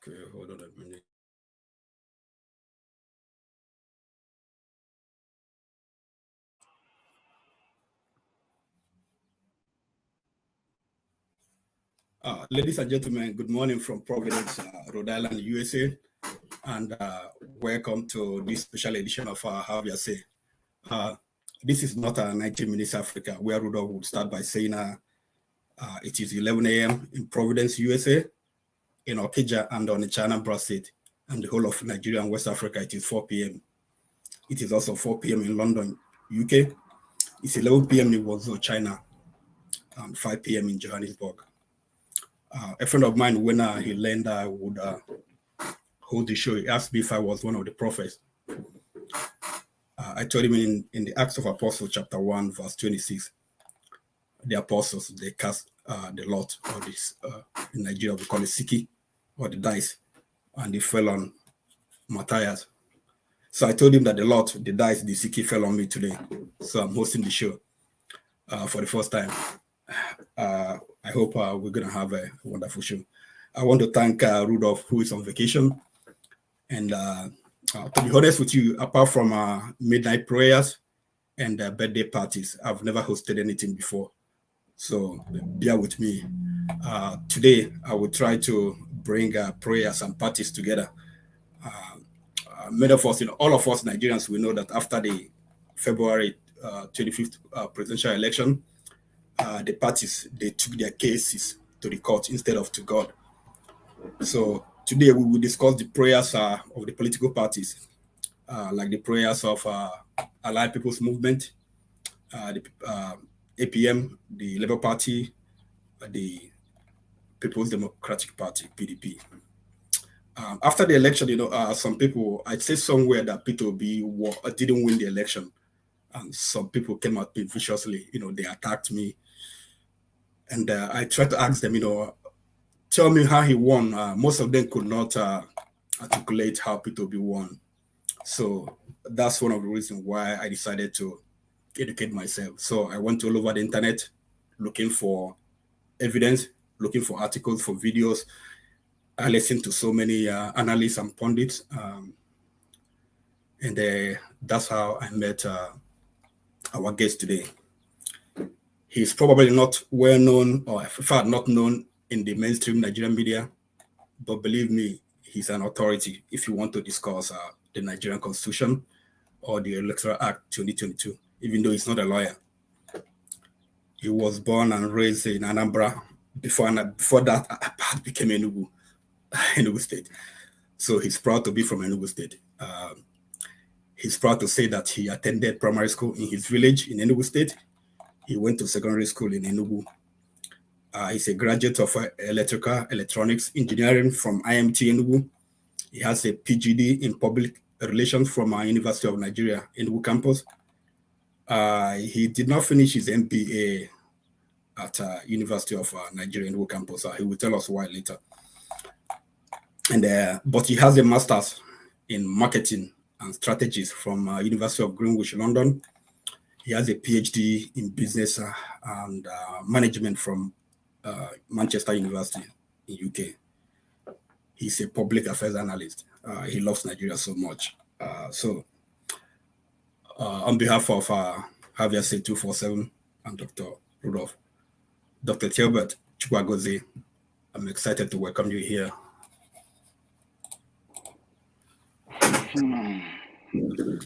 Okay, hold on a minute. Ladies and gentlemen, good morning from Providence, Rhode Island, USA, and welcome to this special edition of Have Ya Say. This is not a 90 Minutes Africa, where Rudolph would start by saying it is 11 a.m. in Providence, USA, in Okija and on the China State, and the whole of Nigeria and West Africa, it is 4 p.m. It is also 4 p.m. in London, UK. It's 11 p.m. in Guangzhou, China, and 5 p.m. in Johannesburg. A friend of mine, when he learned I would hold the show, he asked me if I was one of the prophets. I told him in the Acts of Apostles, chapter 1, verse 26, the apostles, they cast the lot, or this, in Nigeria, we call it Siki, or the dice, and they fell on Matthias. So I told him that the lot, the dice, the Siki fell on me today. So I'm hosting the show for the first time. I hope we're going to have a wonderful show. I want to thank Rudolph, who is on vacation. And to be honest with you, apart from midnight prayers and birthday parties, I've never hosted anything before. So bear with me. Today, I will try to bring prayers and parties together. Many of us, all of us Nigerians, we know that after the February 25th presidential election, the parties, they took their cases to the court instead of to God. So today we will discuss the prayers of the political parties, like the prayers of Allied People's Movement, the APM, the Labour Party, the People's Democratic Party, PDP. After the election, some people, I'd say somewhere that P2B didn't win the election. And some people came at me viciously, they attacked me. And I tried to ask them, tell me how he won. Most of them could not articulate how P2B won. So that's one of the reasons why I decided to educate myself. So I went all over the internet looking for evidence, looking for articles, for videos. I listened to so many analysts and pundits. And that's how I met our guest today. He's probably not well known, or in fact not known in the mainstream Nigerian media, but believe me, he's an authority if you want to discuss the Nigerian Constitution or the Electoral Act 2022, even though he's not a lawyer. He was born and raised in Anambra. Before that, Apart became Enugu State. So he's proud to be from Enugu State. He's proud to say that he attended primary school in his village in Enugu State. He went to secondary school in Enugu. He's a graduate of electrical electronics engineering from IMT Enugu. He has a PGD in public relations from University of Nigeria Enugu campus. He did not finish his MBA at University of Nigeria Enugu campus. He will tell us why later. And but he has a master's in marketing and strategies from University of Greenwich, London. He has a PhD in business and management from Manchester University in UK. He's a public affairs analyst. He loves Nigeria so much. So on behalf of Have Ya Say 247 and Dr. Rudolph, Dr. Ethelbert Chukwuagozie, I'm excited to welcome you here.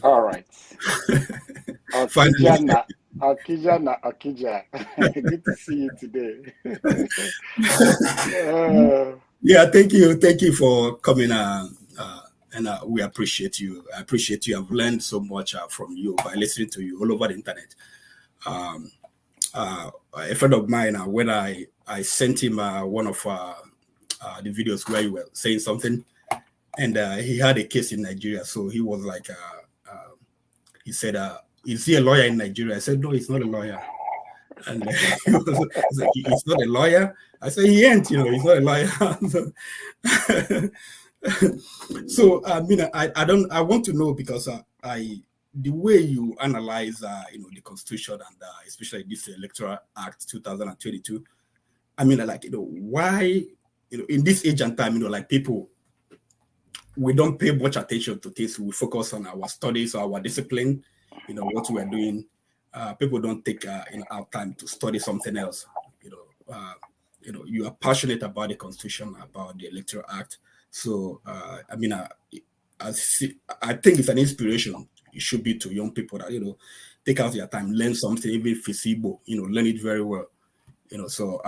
All right. Okija. Good to see you today. Yeah, thank you for coming, and we appreciate you. I appreciate you. I've learned so much from you by listening to you all over the internet. A friend of mine, when I sent him one of the videos where you were saying something, and he had a case in Nigeria, so he was like, he said, is he a lawyer in Nigeria? I said, no, he's not a lawyer. And he was like, he's not a lawyer. I said, he ain't, he's not a lawyer. So I want to know, because the way you analyze the Constitution and especially this Electoral Act 2022, why in this age and time, people we don't pay much attention to this. We focus on our studies, our discipline, what we are doing. People don't take our time to study something else. You are passionate about the Constitution, about the Electoral Act. So, I think it's an inspiration. It should be to young people that, take out their time, learn something, even if it's Igbo, learn it very well. So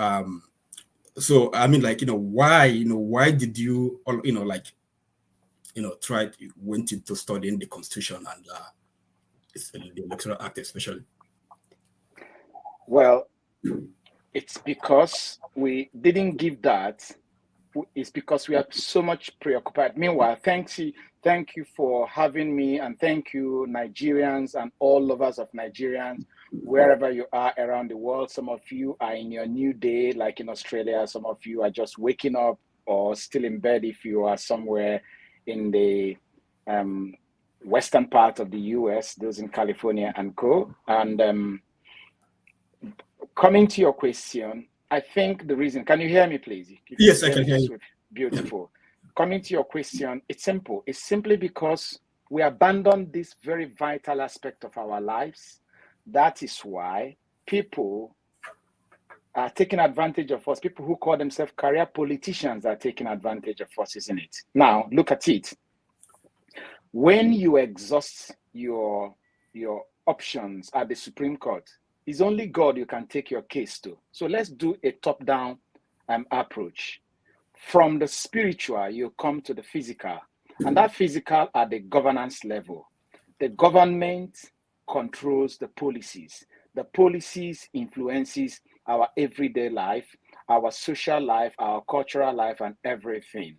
why did you, went into studying the Constitution and the Electoral Act especially? Well, it's because we didn't give that. It's because we are so much preoccupied. Meanwhile, thank you for having me, and thank you, Nigerians and all lovers of Nigerians, wherever you are around the world. Some of you are in your new day, like in Australia. Some of you are just waking up or still in bed if you are somewhere in the western part of the US, those in California and co. And coming to your question, I think the reason, can you hear me, please? Yes, I can hear you. Beautiful. Coming to your question, it's simple. It's simply because we abandoned this very vital aspect of our lives. That is why people are taking advantage of us. People who call themselves career politicians are taking advantage of us, isn't it? Now, look at it. When you exhaust your options at the Supreme Court, it's only God you can take your case to. So let's do a top-down approach. From the spiritual, you come to the physical. And that physical at the governance level. The government controls the policies. The policies influences our everyday life, our social life, our cultural life, and everything.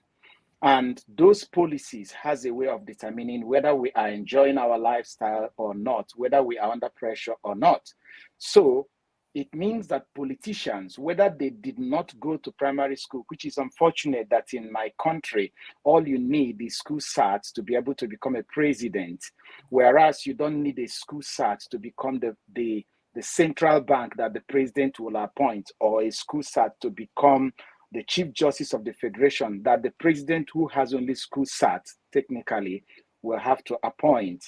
And those policies has a way of determining whether we are enjoying our lifestyle or not, whether we are under pressure or not. So it means that politicians, whether they did not go to primary school, which is unfortunate that in my country, all you need is school certs to be able to become a president, whereas you don't need a school cert to become the central bank that the president will appoint, or a school cert to become the Chief Justice of the Federation that the president, who has only school cert technically, will have to appoint.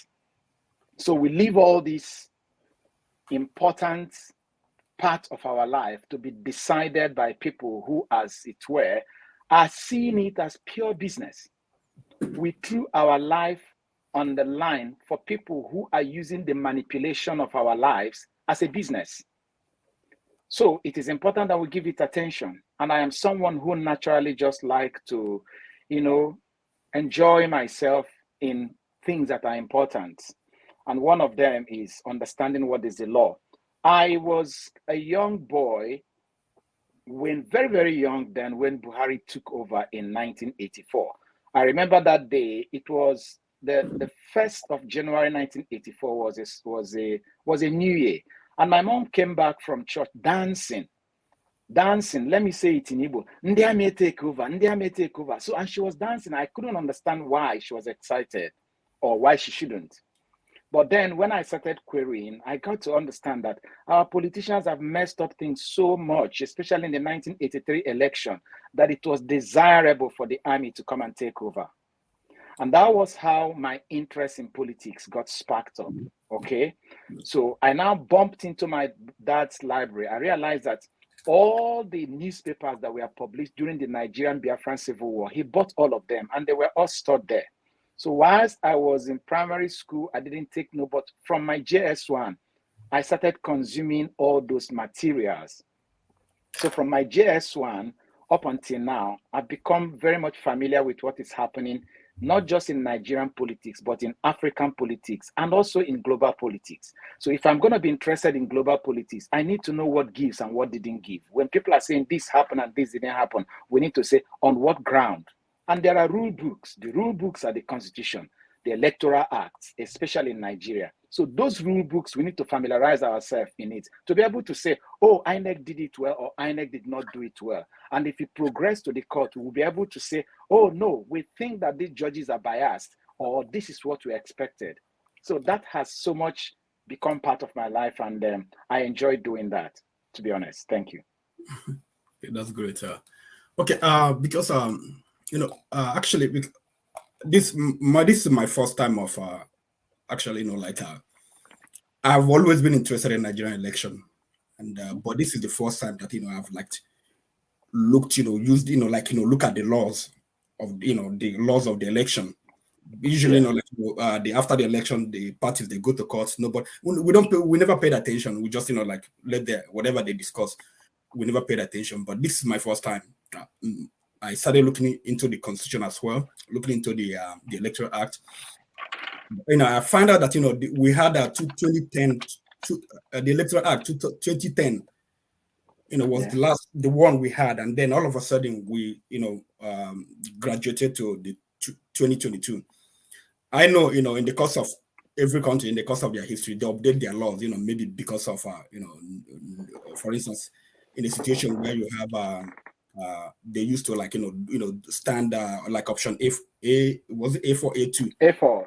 So we leave all these important parts of our life to be decided by people who, as it were, are seeing it as pure business. We threw our life on the line for people who are using the manipulation of our lives as a business. So it is important that we give it attention. And I am someone who naturally just like to, enjoy myself in things that are important. And one of them is understanding what is the law. I was a young boy when very, very young then when Buhari took over in 1984. I remember that day. It was the 1st of January 1984 was a new year. And my mom came back from church dancing. Let me say it in Igbo. Ndia may take over. So, and she was dancing. I couldn't understand why she was excited or why she shouldn't. But then when I started querying, I got to understand that our politicians have messed up things so much, especially in the 1983 election, that it was desirable for the army to come and take over. And that was how my interest in politics got sparked up, okay? So I now bumped into my dad's library. I realized that all the newspapers that were published during the Nigerian Biafran Civil War, he bought all of them, and they were all stored there. So whilst I was in primary school, I didn't take note, but from my JS1, I started consuming all those materials. So from my JS1 up until now, I've become very much familiar with what is happening, not just in Nigerian politics, but in African politics and also in global politics. So if I'm going to be interested in global politics, I need to know what gives and what didn't give. When people are saying this happened and this didn't happen, we need to say on what ground. And there are rule books. The rule books are the Constitution, the Electoral Acts, especially in Nigeria. So those rule books, we need to familiarize ourselves in it to be able to say, oh, INEC did it well or INEC did not do it well. And if it progress to the court, we'll be able to say, oh, no, we think that these judges are biased or this is what we expected. So that has so much become part of my life, and I enjoy doing that, to be honest. Thank you. Okay, that's great. Okay, because actually, this is my first time of actually, I've always been interested in Nigerian election, and but this is the first time that I've looked, used, look at the laws of the laws of the election. Usually, after the election, the parties, they go to court. No, but we never paid attention. We just let whatever they discuss. We never paid attention. But this is my first time. I started looking into the constitution as well, looking into the Electoral Act. I find out that we had a 2010 the Electoral Act 2010. Was the one we had, and then all of a sudden we graduated to the 2022. I know in the course of every country, in the course of their history, they update their laws. Maybe because of for instance, in a situation where you have they used to stand option was it A4, A2? A4.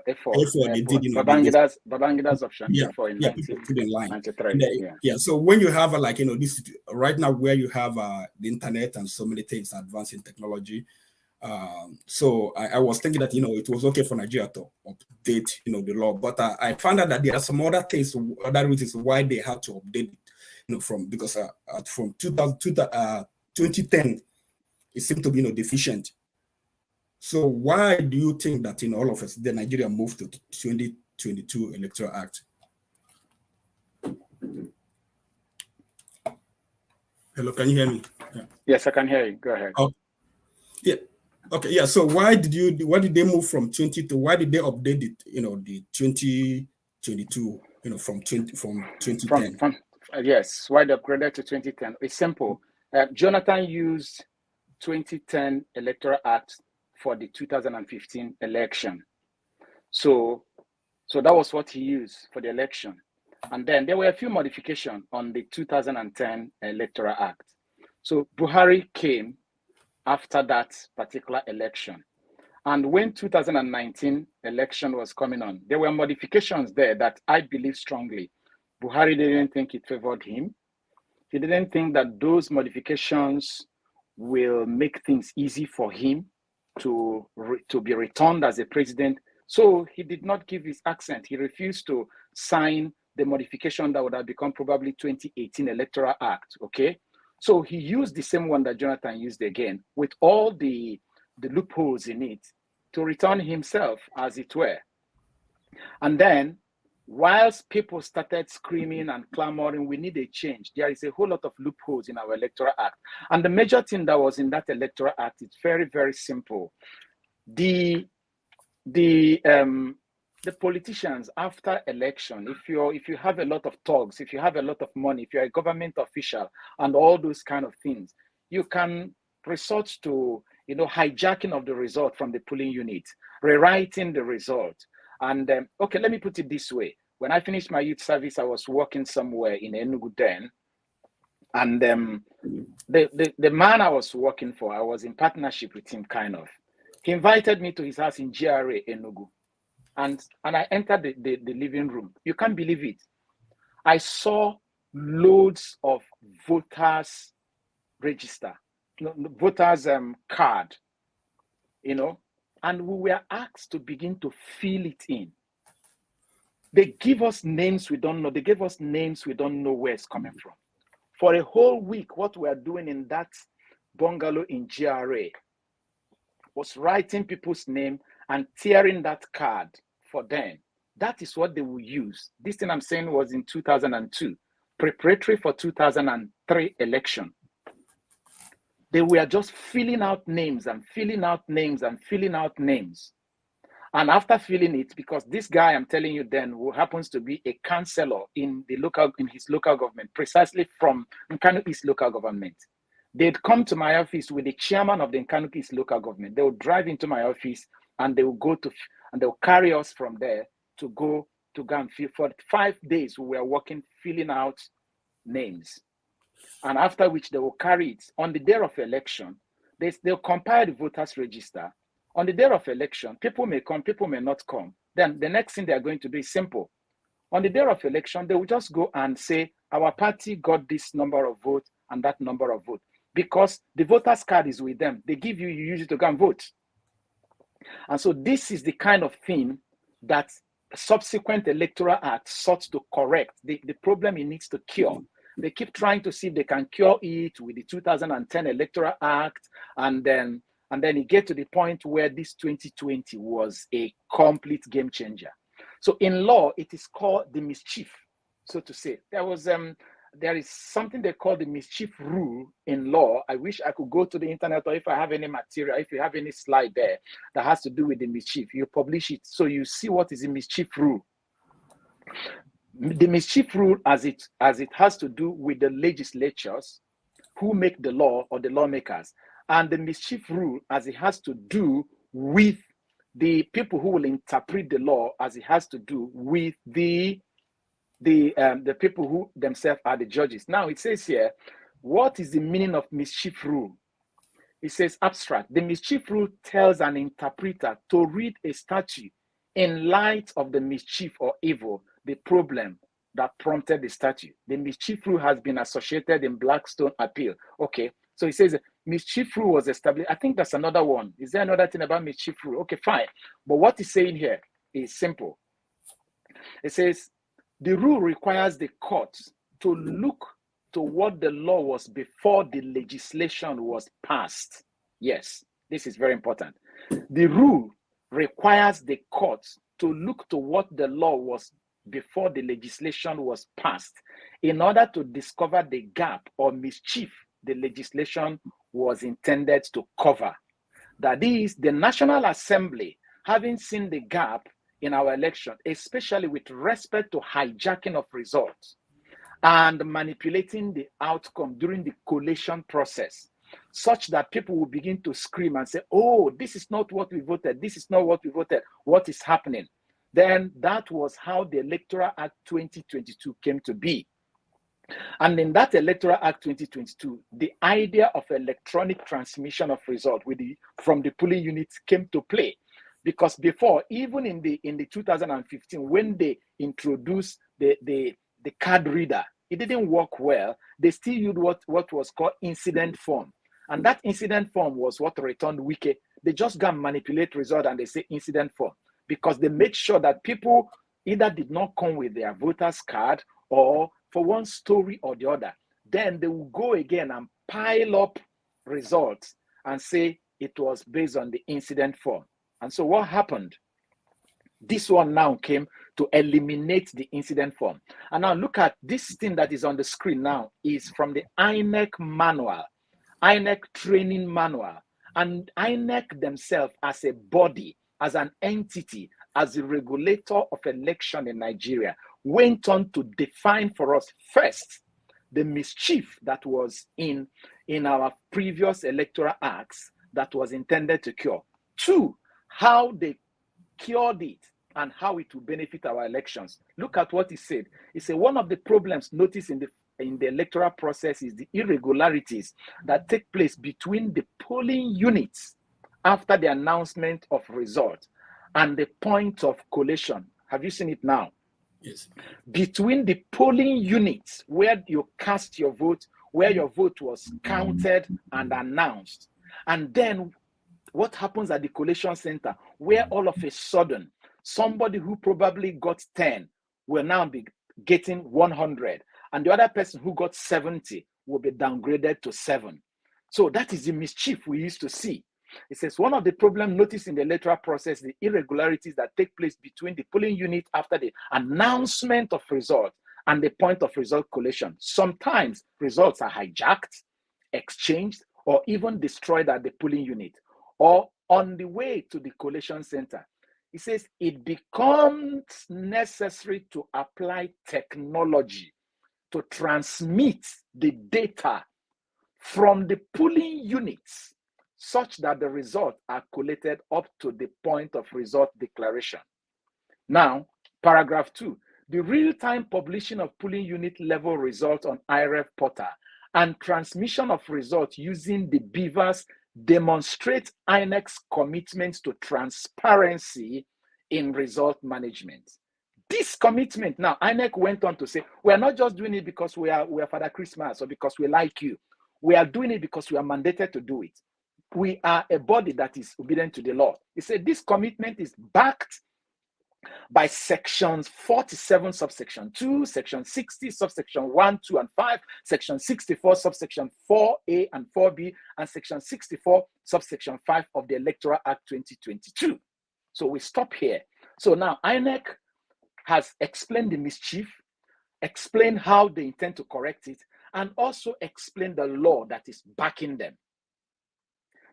They did Babangida's option. A4 in people put in line. 93. So when you have this right now where you have the internet and so many things advancing technology, so I was thinking that it was okay for Nigeria to update the law, but I found out that there are some other things, other reasons why they have to update because from 2010 it seemed to be deficient. So why do you think that all of us, the Nigeria moved to 2022 Electoral Act? Hello, can you hear me? Yeah. Yes, I can hear you. Go ahead. Oh, yeah. Okay. Yeah. So why did they move from 20 to why did they update it? The 2022. From 2010. Yes. Why they upgraded to 2010? It's simple. Jonathan used 2010 Electoral Act for the 2015 election. So that was what he used for the election. And then there were a few modifications on the 2010 Electoral Act. So Buhari came after that particular election. And when 2019 election was coming on, there were modifications there that I believe strongly. Buhari didn't think it favored him. He didn't think that those modifications will make things easy for him to be returned as a president. So he did not give his assent. He refused to sign the modification that would have become probably 2018 Electoral Act, okay? So he used the same one that Jonathan used again with all the loopholes in it to return himself, as it were. And then, whilst people started screaming and clamoring, we need a change, there is a whole lot of loopholes in our Electoral Act. And the major thing that was in that Electoral Act is very, very simple. The politicians after election, if you have a lot of thugs, if you have a lot of money, if you're a government official and all those kind of things, you can resort to hijacking of the result from the polling unit, rewriting the result. And okay, let me put it this way. When I finished my youth service, I was working somewhere in Enugu then. And the man I was working for, I was in partnership with him, kind of. He invited me to his house in GRA, Enugu. And I entered the living room. You can't believe it. I saw loads of voters register, voters card, and we were asked to begin to fill it in. They give us names we don't know. They gave us names we don't know where it's coming from. For a whole week, what we are doing in that bungalow in GRA was writing people's name and tearing that card for them. That is what they will use. This thing I'm saying was in 2002, preparatory for 2003 election. They were just filling out names and filling out names and filling out names. And after filling it, because this guy I'm telling you then, who happens to be a councillor in his local government, precisely from Nkanu East local government, they'd come to my office with the chairman of the Nkanu East local government. They would drive into my office and they would they'll carry us from there to go and fill. For 5 days, we were working, filling out names. And after which they will carry it on the day of election. They'll compile the voters register. On the day of election, people may come, people may not come. Then the next thing they are going to do is simple. On the day of election, they will just go and say, our party got this number of votes and that number of votes. Because the voters card is with them. They give you, you use it to go and vote. And so this is the kind of thing that subsequent Electoral Act sought to correct, the problem it needs to cure. They keep trying to see if they can cure it with the 2010 Electoral Act, and then it get to the point where this 2020 was a complete game changer. So in law, it is called the mischief, so to say. There is something they call the mischief rule in law. I wish I could go to the internet, or if I have any material, if you have any slide there that has to do with the mischief, you publish it so you see what is the mischief rule. The mischief rule, as it has to do with the legislatures who make the law, or the lawmakers, and the mischief rule as it has to do with the people who will interpret the law, as it has to do with the people who themselves are the judges. Now it says here, what is the meaning of mischief rule? It says abstract. The mischief rule tells an interpreter to read a statute in light of the mischief or evil, the problem that prompted the statute. The mischief rule has been associated in Blackstone appeal. Okay, so it says mischief rule was established. I think that's another one. Is there another thing about mischief rule? Okay, fine. But what it's saying here is simple. It says the rule requires the court to look to what the law was before the legislation was passed. Yes, this is very important. The rule requires the court to look to what the law was before the legislation was passed in order to discover the gap or mischief the legislation was intended to cover. That is, the National Assembly, having seen the gap in our election, especially with respect to hijacking of results and manipulating the outcome during the collation process, such that people will begin to scream and say, oh, this is not what we voted, this is not what we voted, what is happening? Then that was how the Electoral Act 2022 came to be. And in that Electoral Act 2022, the idea of electronic transmission of results from the polling units came to play. Because before, even in the 2015, when they introduced the card reader, it didn't work well. They still used what was called incident form. And that incident form was what returned Wike. They just go and manipulate result and they say incident form, because they made sure that people either did not come with their voter's card, or for one story or the other. Then they will go again and pile up results and say it was based on the incident form. And so what happened? This one now came to eliminate the incident form. And now look at this thing that is on the screen now is from the INEC manual, INEC training manual. And INEC themselves as a body, as an entity, as a regulator of election in Nigeria, went on to define for us first the mischief that was in our previous electoral acts that was intended to cure. Two, how they cured it and how it will benefit our elections. Look at what he said. He said one of the problems noticed in the electoral process is the irregularities that take place between the polling units after the announcement of result and the point of collation. Have you seen it now? Yes. Between the polling units where you cast your vote, where your vote was counted and announced, and then what happens at the collation center, where all of a sudden somebody who probably got 10 will now be getting 100, and the other person who got 70 will be downgraded to 7. So that is the mischief we used to see. It says one of the problems noticed in the electoral process, the irregularities that take place between the polling unit after the announcement of result and the point of result collation. Sometimes results are hijacked, exchanged, or even destroyed at the polling unit or on the way to the collation center. It says it becomes necessary to apply technology to transmit the data from the polling units such that the results are collated up to the point of result declaration. Now, paragraph 2, the real-time publishing of polling unit level results on IREF portal and transmission of results using the beavers demonstrate INEC's commitment to transparency in result management. This commitment, now INEC went on to say, we are not just doing it because we are Father Christmas or because we like you. We are doing it because we are mandated to do it. we are a body that is obedient to the law. He said this commitment is backed by sections 47 subsection 2, section 60 subsection 1, 2, and 5, section 64 subsection 4A and 4B, and section 64 subsection 5 of the Electoral Act 2022. So we stop here. So now INEC has explained the mischief, explained how they intend to correct it, and also explained the law that is backing them.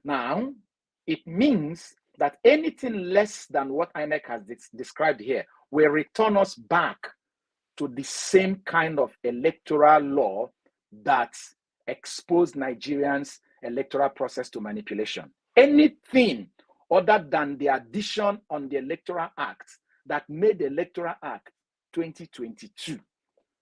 Now, it means that anything less than what INEC has described here will return us back to the same kind of electoral law that exposed Nigerians' electoral process to manipulation. Anything other than the addition on the Electoral Act that made the Electoral Act 2022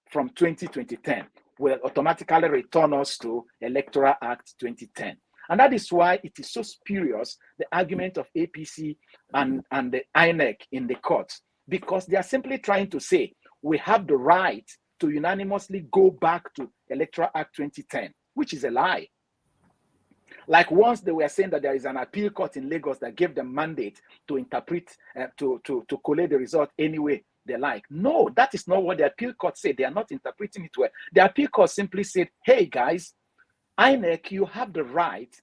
from 2010 will automatically return us to Electoral Act 2010. And that is why it is so spurious, the argument of APC and the INEC in the courts, because they are simply trying to say, we have the right to unanimously go back to Electoral Act 2010, which is a lie. Like once they were saying that there is an appeal court in Lagos that gave them mandate to interpret, to collate the result any way they like. No, that is not what the appeal court said. They are not interpreting it well. The appeal court simply said, hey guys, INEC, you have the right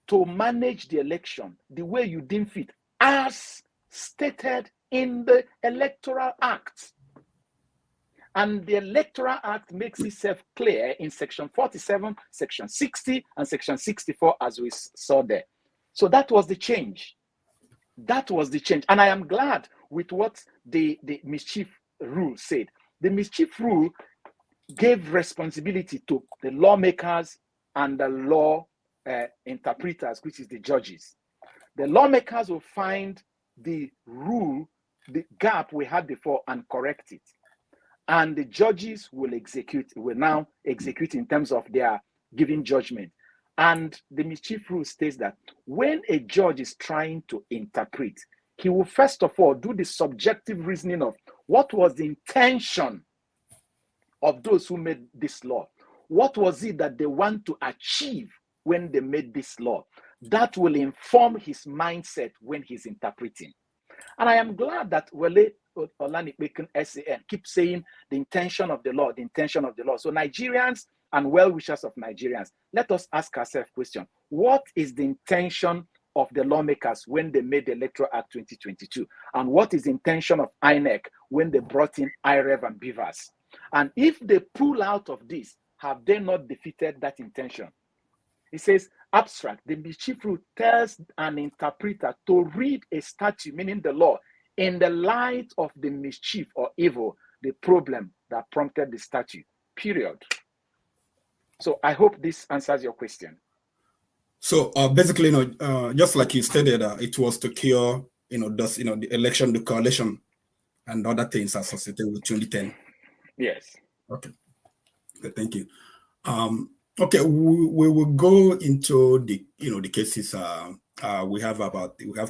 to manage the election the way you deem fit, as stated in the Electoral Act. And the Electoral Act makes itself clear in section 47, section 60, and section 64, as we saw there. So that was the change. That was the change. And I am glad with what the mischief rule said. The mischief rule gave responsibility to the lawmakers and the law interpreters, which is the judges. The lawmakers will find the rule, the gap we had before, and correct it. And the judges will now execute in terms of their giving judgment. And the mischief rule states that when a judge is trying to interpret, he will first of all do the subjective reasoning of what was the intention of those who made this law. What was it that they want to achieve when they made this law? That will inform his mindset when he's interpreting. And I am glad that Wale Olanipekun SAN keeps saying the intention of the law, the intention of the law. So Nigerians and well-wishers of Nigerians, let us ask ourselves a question. What is the intention of the lawmakers when they made the Electoral Act 2022? And what is the intention of INEC when they brought in IREV and BVAS? And if they pull out of this, have they not defeated that intention? It says, abstract, the mischief rule tells an interpreter to read a statute, meaning the law, in the light of the mischief or evil, the problem that prompted the statute, period. So I hope this answers your question. So basically, just like you stated, it was to cure, the election, the coalition, and other things associated with 2010. Yes. Okay. Good, thank you. Okay, we will go into the the cases. We have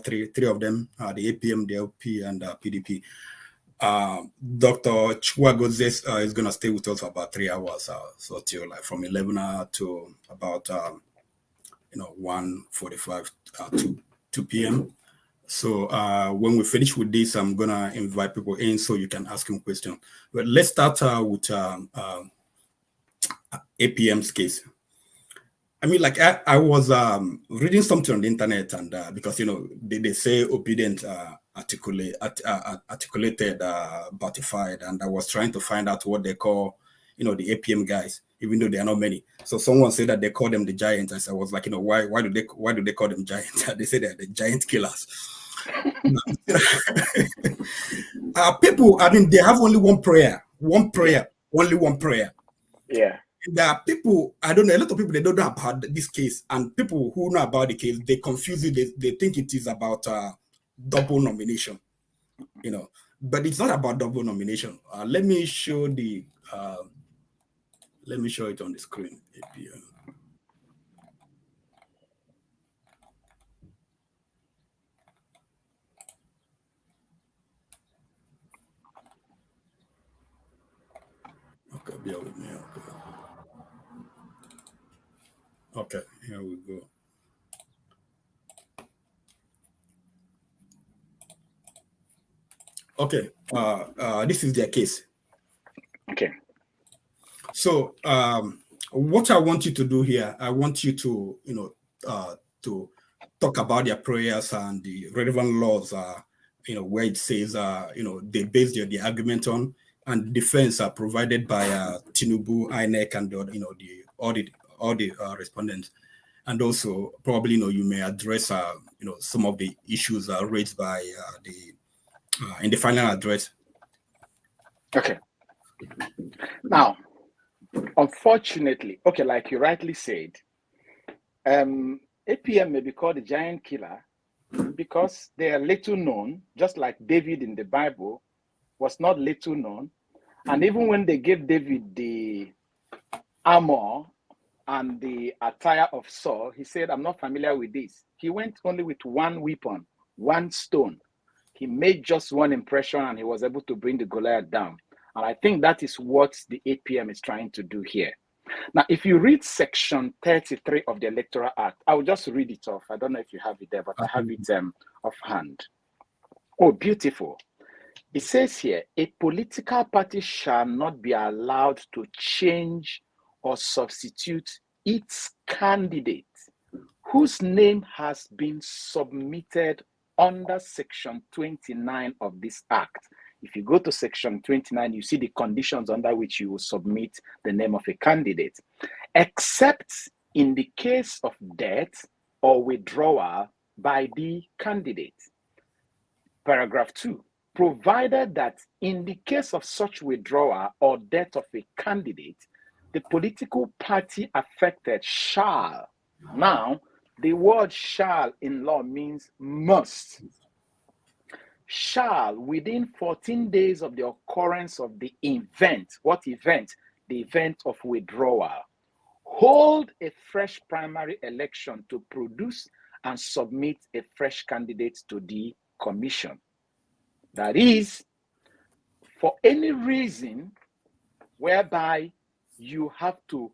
three of them: the APM, the LP, and PDP. Dr. Chukwuagozie is gonna stay with us for about 3 hours, so till like from 11 to about 1:45 to 2 p.m. So when we finish with this, I'm gonna invite people in so you can ask him questions. But let's start with APM's case. I mean, like I was reading something on the internet, and because they say Obidients articulated BATified, and I was trying to find out what they call the APM guys, even though they are not many. So someone said that they call them the giants. I was like, why do they call them giants? They say they're the giant killers. People, I mean, they have only one prayer, only one prayer. Yeah. There are people, I don't know, a lot of people, they don't know about this case, and people who know about the case, they confuse it. They think it is about double nomination, but it's not about double nomination. Let me show it on the screen. Okay, bear with me. Okay, here we go. Okay. This is their case. Okay. So what I want you to do here, I want you to, to talk about their prayers and the relevant laws, where it says, they base their argument on, and defense are provided by Tinubu, INEC, and all the respondents. And also probably, you may address, some of the issues raised by in the final address. Okay. Now, unfortunately, okay, like you rightly said, APM may be called the giant killer because they are little known, just like David in the Bible was not little known. And even when they gave David the armor and the attire of Saul, he said, I'm not familiar with this. He went only with one weapon, one stone. He made just one impression and he was able to bring the Goliath down. And I think that is what the APM is trying to do here. Now, if you read section 33 of the Electoral Act, I will just read it off. I don't know if you have it there, but I have it offhand. Oh, beautiful. It says here, a political party shall not be allowed to change or substitute its candidate whose name has been submitted under section 29 of this act. If you go to section 29, you see the conditions under which you will submit the name of a candidate, except in the case of death or withdrawal by the candidate. Paragraph 2, provided that in the case of such withdrawal or death of a candidate, the political party affected shall. Now, the word shall in law means must. Shall, within 14 days of the occurrence of the event. What event? The event of withdrawal. Hold a fresh primary election to produce and submit a fresh candidate to the commission. That is, for any reason whereby you have to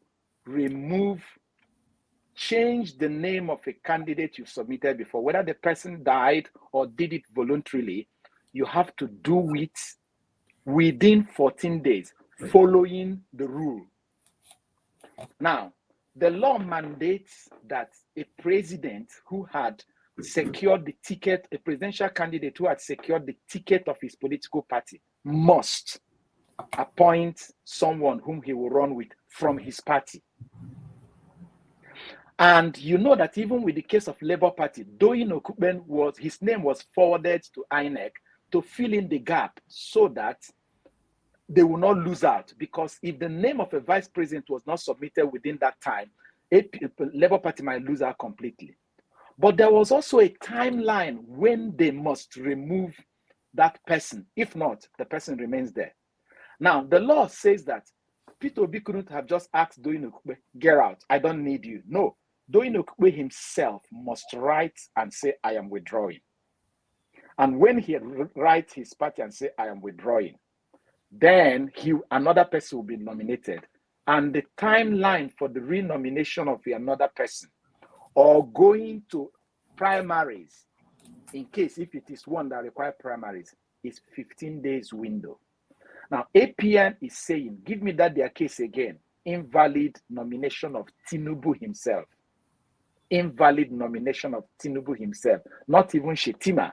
change the name of a candidate you submitted before, whether the person died or did it voluntarily, you have to do it within 14 days, following the rule. Now, the law mandates that a president who had secured the ticket, a presidential candidate who had secured the ticket of his political party, must appoint someone whom he will run with from his party. And you know that even with the case of Labour Party, Doyin Okuben his name was forwarded to INEC to fill in the gap so that they will not lose out. Because if the name of a vice president was not submitted within that time, Labour Party might lose out completely. But there was also a timeline when they must remove that person. If not, the person remains there. Now, the law says that Peter Obi couldn't have just asked Doyin Okuben, get out, I don't need you. No. Doyin Okuben himself must write and say, I am withdrawing. And when he writes his party and say, I am withdrawing, then another person will be nominated. And the timeline for the renomination of another person or going to primaries, in case if it is one that requires primaries, is 15 days window. Now, APM is saying, give me their case again, invalid nomination of Tinubu himself. Invalid nomination of Tinubu himself, not even Shettima.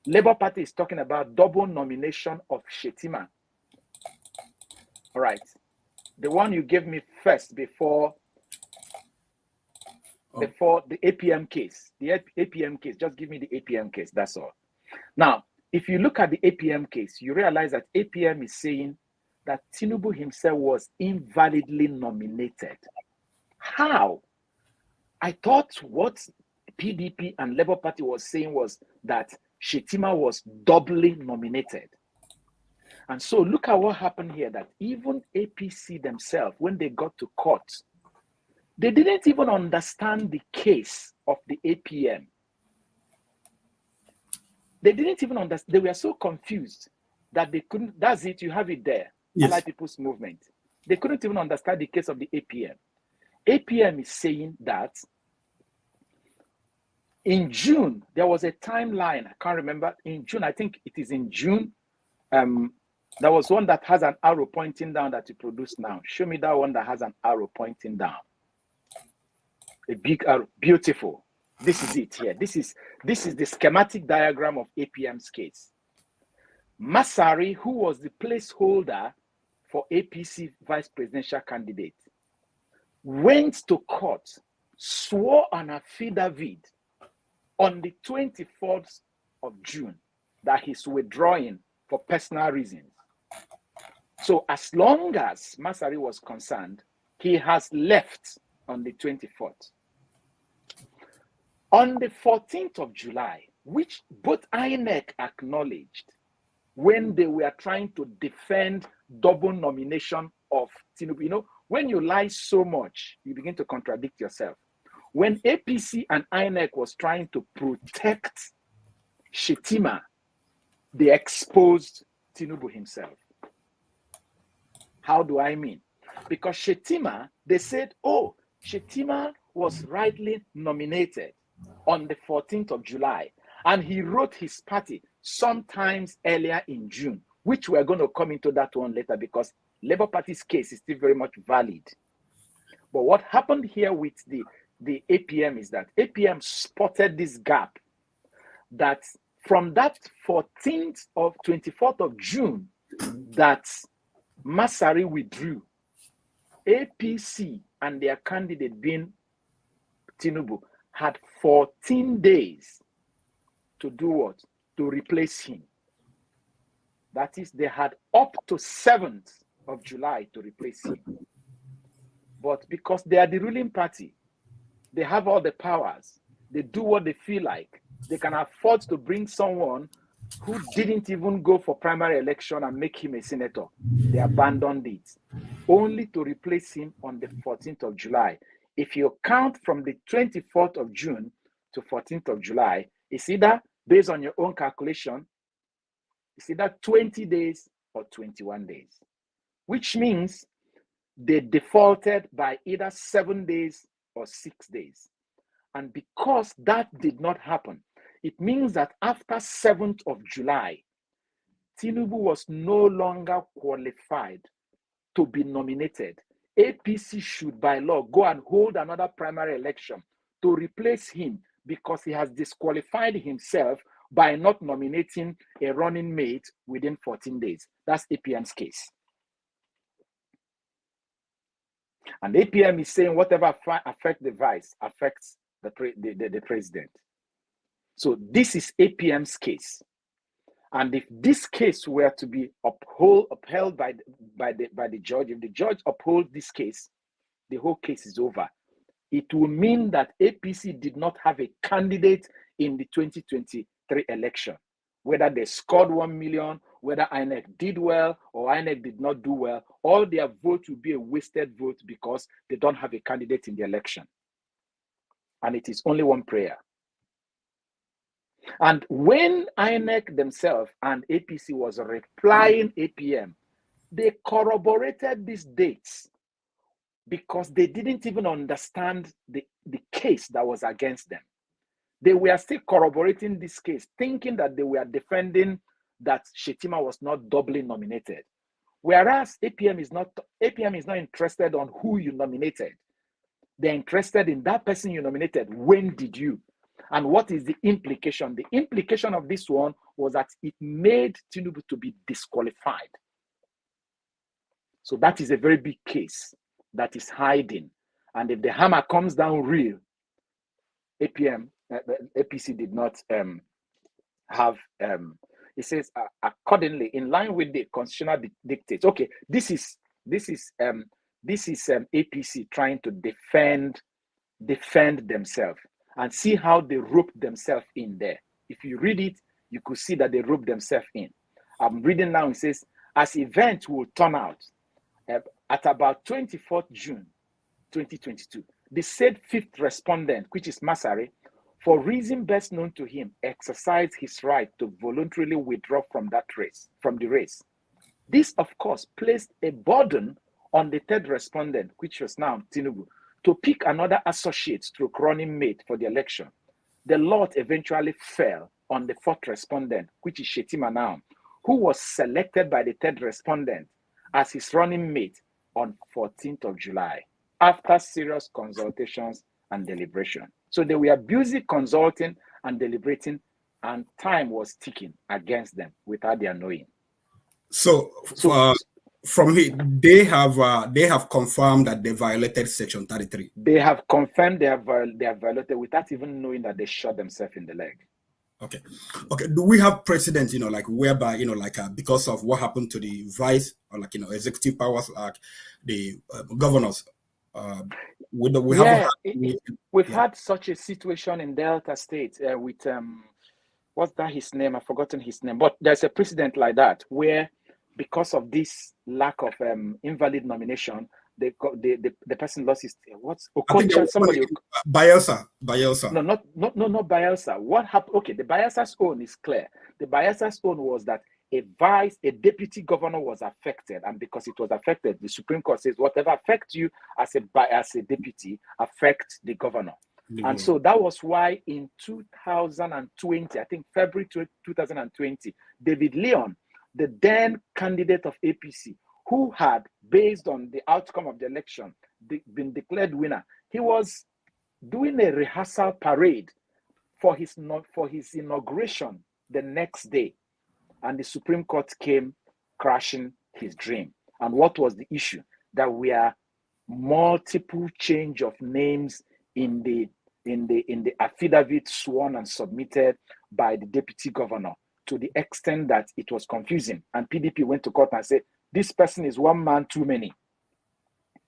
Labour Party is talking about double nomination of Shettima. All right. The one you gave me first before the APM case. The APM case, just give me the APM case, that's all. Now, if you look at the APM case, you realize that APM is saying that Tinubu himself was invalidly nominated. How? I thought what PDP and Labour Party was saying was that Shettima was doubly nominated. And so look at what happened here, that even APC themselves, when they got to court, they didn't even understand the case of the APM. They didn't even understand. They were so confused that they couldn't. That's it. You have it there. Yes. Allied People's Movement. They couldn't even understand the case of the APM. APM is saying that in June, there was a timeline. I can't remember. In June, I think it is in June There was one that has an arrow pointing down that you produced now. Show me that one that has an arrow pointing down. A big arrow, beautiful. This is it here. This is the schematic diagram of APM's case. Masari, who was the placeholder for APC vice presidential candidate, went to court, swore an affidavit on the 24th of June that he's withdrawing for personal reasons. So as long as Masari was concerned, he has left on the 24th. On the 14th of July, which both INEC acknowledged when they were trying to defend double nomination of Tinubu. You know, when you lie so much, you begin to contradict yourself. When APC and INEC was trying to protect Shettima, they exposed Tinubu himself. How do I mean? Because Shettima, they said, oh, Shettima was rightly nominated on the 14th of July, and he wrote his party sometimes earlier in June, which we're going to come into that one later because Labour Party's case is still very much valid. But what happened here with the APM is that APM spotted this gap that from that 24th of June that Masari withdrew, APC and their candidate being Tinubu had 14 days to do what? To replace him. That is, they had up to 7th of July to replace him. But because they are the ruling party, they have all the powers, they do what they feel like, they can afford to bring someone who didn't even go for primary election and make him a senator. They abandoned it, only to replace him on the 14th of July. If you count from the 24th of June to 14th of July, it's either, based on your own calculation, it's either 20 days or 21 days, which means they defaulted by either 7 days or 6 days. And because that did not happen, it means that after 7th of July, Tinubu was no longer qualified to be nominated. APC should, by law, go and hold another primary election to replace him because he has disqualified himself by not nominating a running mate within 14 days. That's APM's case. And APM is saying whatever affects the vice affects the president. So this is APM's case. And if this case were to be upheld by the judge, if the judge upholds this case, the whole case is over. It will mean that APC did not have a candidate in the 2023 election. Whether they scored 1 million, whether INEC did well or INEC did not do well, all their vote will be a wasted vote because they don't have a candidate in the election. And it is only one prayer. And when INEC themselves and APC was replying APM, they corroborated these dates because they didn't even understand the case that was against them. They were still corroborating this case, thinking that they were defending that Shettima was not doubly nominated. Whereas APM is not interested on who you nominated. They're interested in that person you nominated. When did you? And what is the implication? The implication of this one was that it made Tinubu to be disqualified. So that is a very big case that is hiding. And if the hammer comes down real, APC did not have, it says, accordingly, in line with the constitutional dictates. Okay, this is APC trying to defend themselves. And see how they roped themselves in there. If you read it, you could see that they roped themselves in. I'm reading now, it says, as events will turn out, at about 24th June 2022, the said fifth respondent, which is Masari, for reason best known to him, exercised his right to voluntarily withdraw from the race. This, of course, placed a burden on the third respondent, which was now Tinubu, to pick another associate stroke running mate for the election. The lot eventually fell on the fourth respondent, which is Shettima now, who was selected by the third respondent as his running mate on 14th of July, after serious consultations and deliberation. So they were busy consulting and deliberating, and time was ticking against them without their knowing. So from here, they have confirmed that they violated Section 33. They have confirmed they have violated without even knowing that they shot themselves in the leg. Okay. Do we have precedents, like whereby, because of what happened to the vice or executive powers, like the governors? We've had such a situation in Delta State with what's that his name? I've forgotten his name, but there's a precedent like that where, because of this lack of invalid nomination, the person lost his Okija, somebody Bielsa. No, not Bielsa. What happened? Okay, the Bielsa's own is clear. The Bielsa's own was that a deputy governor was affected, and because it was affected, the Supreme Court says whatever affects you as a deputy affects the governor. And so that was why in 2020, I think February 2020, David Leon, the then candidate of APC, who had, based on the outcome of the election, been declared winner, he was doing a rehearsal parade for his inauguration the next day. And the Supreme Court came crashing his dream. And what was the issue? That we are multiple change of names in the affidavit sworn and submitted by the deputy governor, to the extent that it was confusing. And PDP went to court and said, this person is one man too many.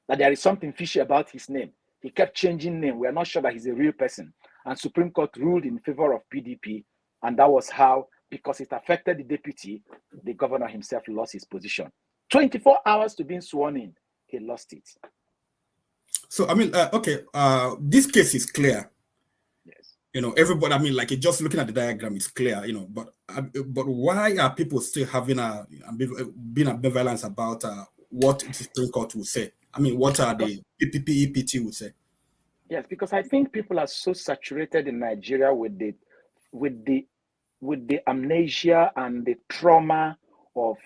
That there is something fishy about his name. He kept changing name. We are not sure that he's a real person. And Supreme Court ruled in favor of PDP. And that was how, because it affected the deputy, the governor himself lost his position. 24 hours to being sworn in, he lost it. So, this case is clear. Yes. Everybody, just looking at the diagram is clear, but why are people still having being ambivalent about what the Supreme Court will say? What are the PPP, EPT will say? Yes, because I think people are so saturated in Nigeria with the amnesia and the trauma of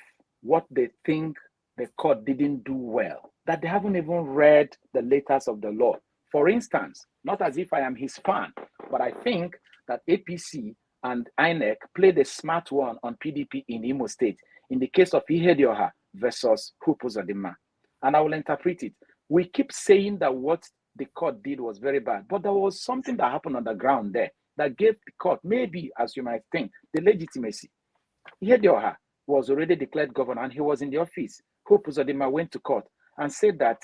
what they think the court didn't do well, that they haven't even read the letters of the law. For instance, not as if I am his fan, but I think that APC and INEC played a smart one on PDP in Imo State in the case of Ihedioha versus Hupuzadima. And I will interpret it. We keep saying that what the court did was very bad, but there was something that happened on the ground there that gave the court, maybe, as you might think, the legitimacy. Ihedioha was already declared governor and he was in the office. Hupuzadima went to court and said that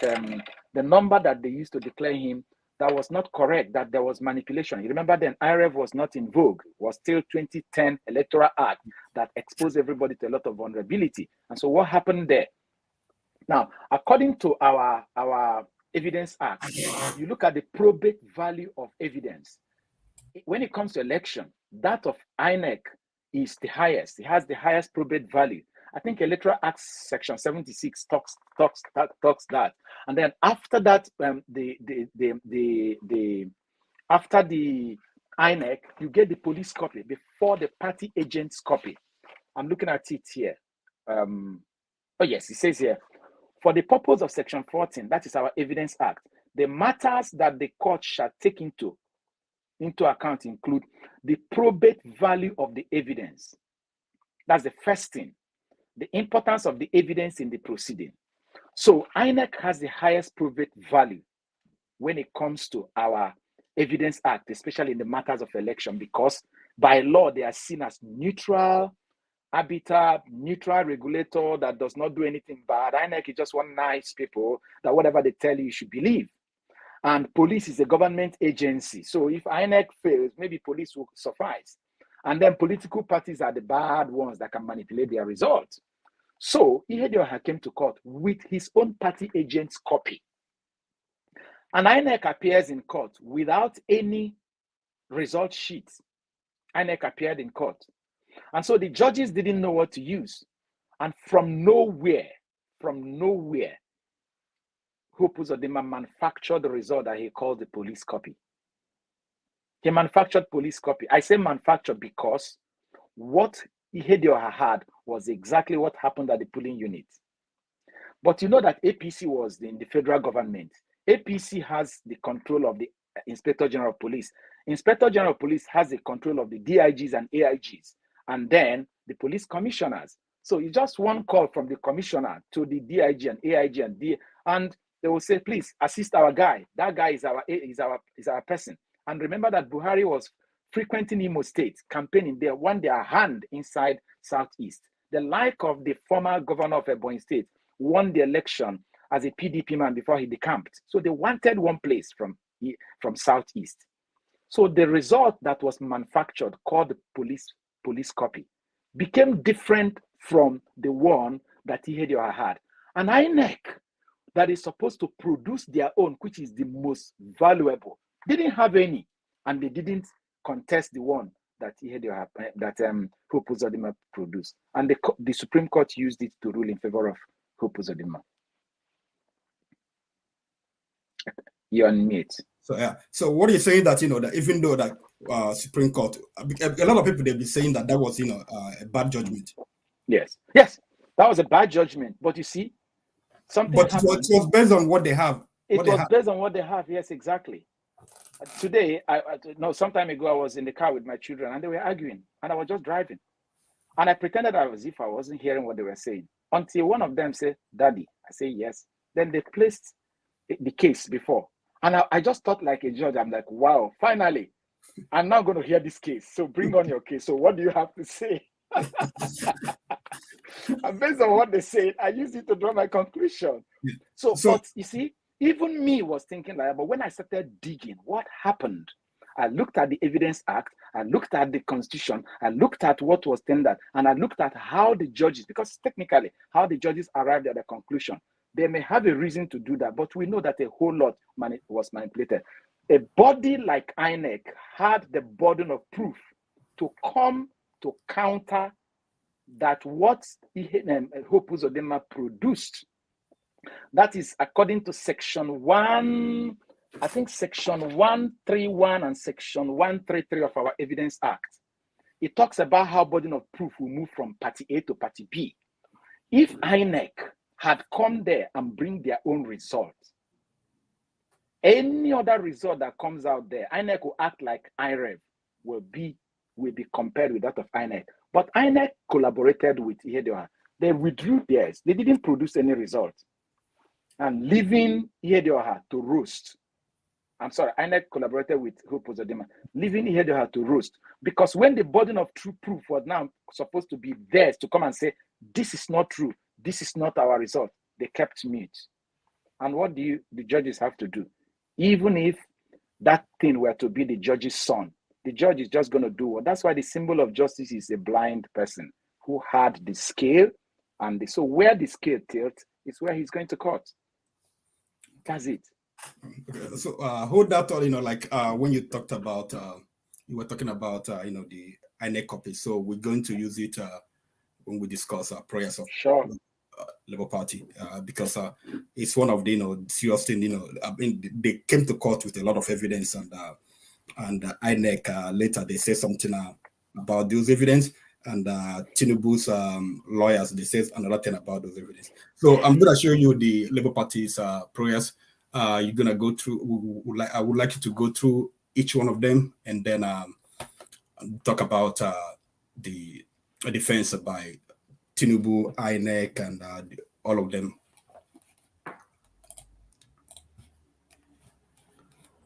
the number that they used to declare him, that was not correct, that there was manipulation. You remember then IREV was not in vogue, was still 2010 Electoral Act that exposed everybody to a lot of vulnerability. And so what happened there? Now, according to our Evidence Act, you look at the probate value of evidence. When it comes to election, that of INEC is the highest. It has the highest probate value. I think Electoral Acts Section 76 talks that. And then after that, after the INEC, you get the police copy before the party agent's copy. I'm looking at it here. Oh yes, it says here, for the purpose of Section 14, that is our Evidence Act, the matters that the court shall take into account include the probate value of the evidence. That's the first thing. The importance of the evidence in the proceeding. So INEC has the highest probate value when it comes to our Evidence Act, especially in the matters of election, because by law they are seen as neutral arbiter, neutral regulator that does not do anything bad. INEC is just one nice people that whatever they tell you, you should believe. And police is a government agency. So if INEC fails, maybe police will suffice. And then political parties are the bad ones that can manipulate their results. So Ihedioha came to court with his own party agent's copy. And INEC appears in court without any result sheet. INEC appeared in court. And so the judges didn't know what to use. And from nowhere, Hupuzodima manufactured the result that he called the police copy. He manufactured police copy. I say manufactured because what Ihedioha had was exactly what happened at the polling unit. But you know that APC was in the federal government. APC has the control of the Inspector General of Police. Inspector General of Police has the control of the DIGs and AIGs, and then the police commissioners. So it's just one call from the commissioner to the DIG and AIG and they will say, please assist our guy. That guy is our person. And remember that Buhari was frequenting Imo State, campaigning there, won their hand inside Southeast. The like of the former governor of Ebonyi State won the election as a PDP man before he decamped. So they wanted one place from Southeast. So the result that was manufactured, called the police copy, became different from the one that Ihedioha had. And INEC, that is supposed to produce their own, which is the most valuable, didn't have any, and they didn't contest the one that Ihedioha, that Hope Uzodinma produced. And the Supreme Court used it to rule in favor of Hope Uzodinma. You're on mute. So yeah. So what are you saying that that even though that Supreme Court, a lot of people they'll be saying that was a bad judgment. Yes, that was a bad judgment. But you see, something. But it was based on what they have. It was based on what they have. Yes, exactly. Today, some time ago, I was in the car with my children and they were arguing, and I was just driving, and I pretended as if I wasn't hearing what they were saying until one of them said, "Daddy." I say, "Yes." Then they placed the case before. And I just thought like a judge. I'm like, wow, finally, I'm now going to hear this case. So bring on your case. So what do you have to say? And based on what they said, I used it to draw my conclusion. So but you see, even me was thinking like that. But when I started digging, what happened? I looked at the Evidence Act. I looked at the Constitution. I looked at what was tendered. And I looked at how the judges, because technically, how the judges arrived at the conclusion. They may have a reason to do that, but we know that a whole lot was manipulated. A body like INEC had the burden of proof to come to counter that what Hope Uzodinma produced. That is according to Section 1, I think Section 131 and Section 133 of our Evidence Act. It talks about how burden of proof will move from Party A to Party B. If INEC had come there and bring their own result, any other result that comes out there, INEC will act like IREV will be compared with that of INEC. But INEC collaborated with Ihedioha. They withdrew theirs. They didn't produce any result. And leaving Ihedioha to roast. I'm sorry, INEC collaborated with Hope Uzodinma, leaving Ihedioha to roast. Because when the burden of true proof was now supposed to be theirs to come and say, this is not true, this is not our result, they kept mute. And what do the judges have to do? Even if that thing were to be the judge's son, the judge is just going to do what. That's why the symbol of justice is a blind person who had the scale, and so where the scale tilts is where he's going to court. That's it. Okay. So hold that thought. When you talked about, you were talking about, the INEC copy. So we're going to use it when we discuss prayers of Labour Party, because it's one of the serious thing. I mean, they came to court with a lot of evidence, and INEC later they say something about those evidence, and Tinubu's lawyers they say another thing about those evidence. So I'm going to show you the Labour Party's prayers. You're gonna go through. I would like you to go through each one of them, and then talk about the defense by Tinubu, INEC, and all of them.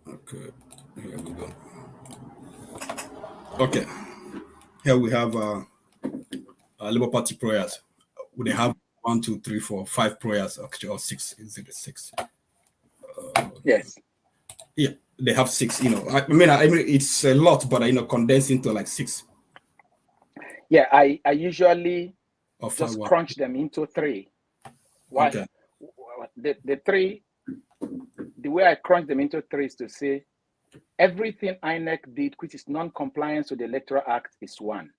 Okay, here we go. Okay, here we have Labour Party prayers. They have 1, 2, 3, 4, 5 prayers, actually, or 6. Is it 6? Yes. Yeah, they have 6. I mean, it's a lot, but condensed into like 6. Yeah, I usually just crunch them into 3. Why? Okay. The 3, the way I crunch them into 3 is to say everything INEC did, which is non-compliance with the Electoral Act, is 1.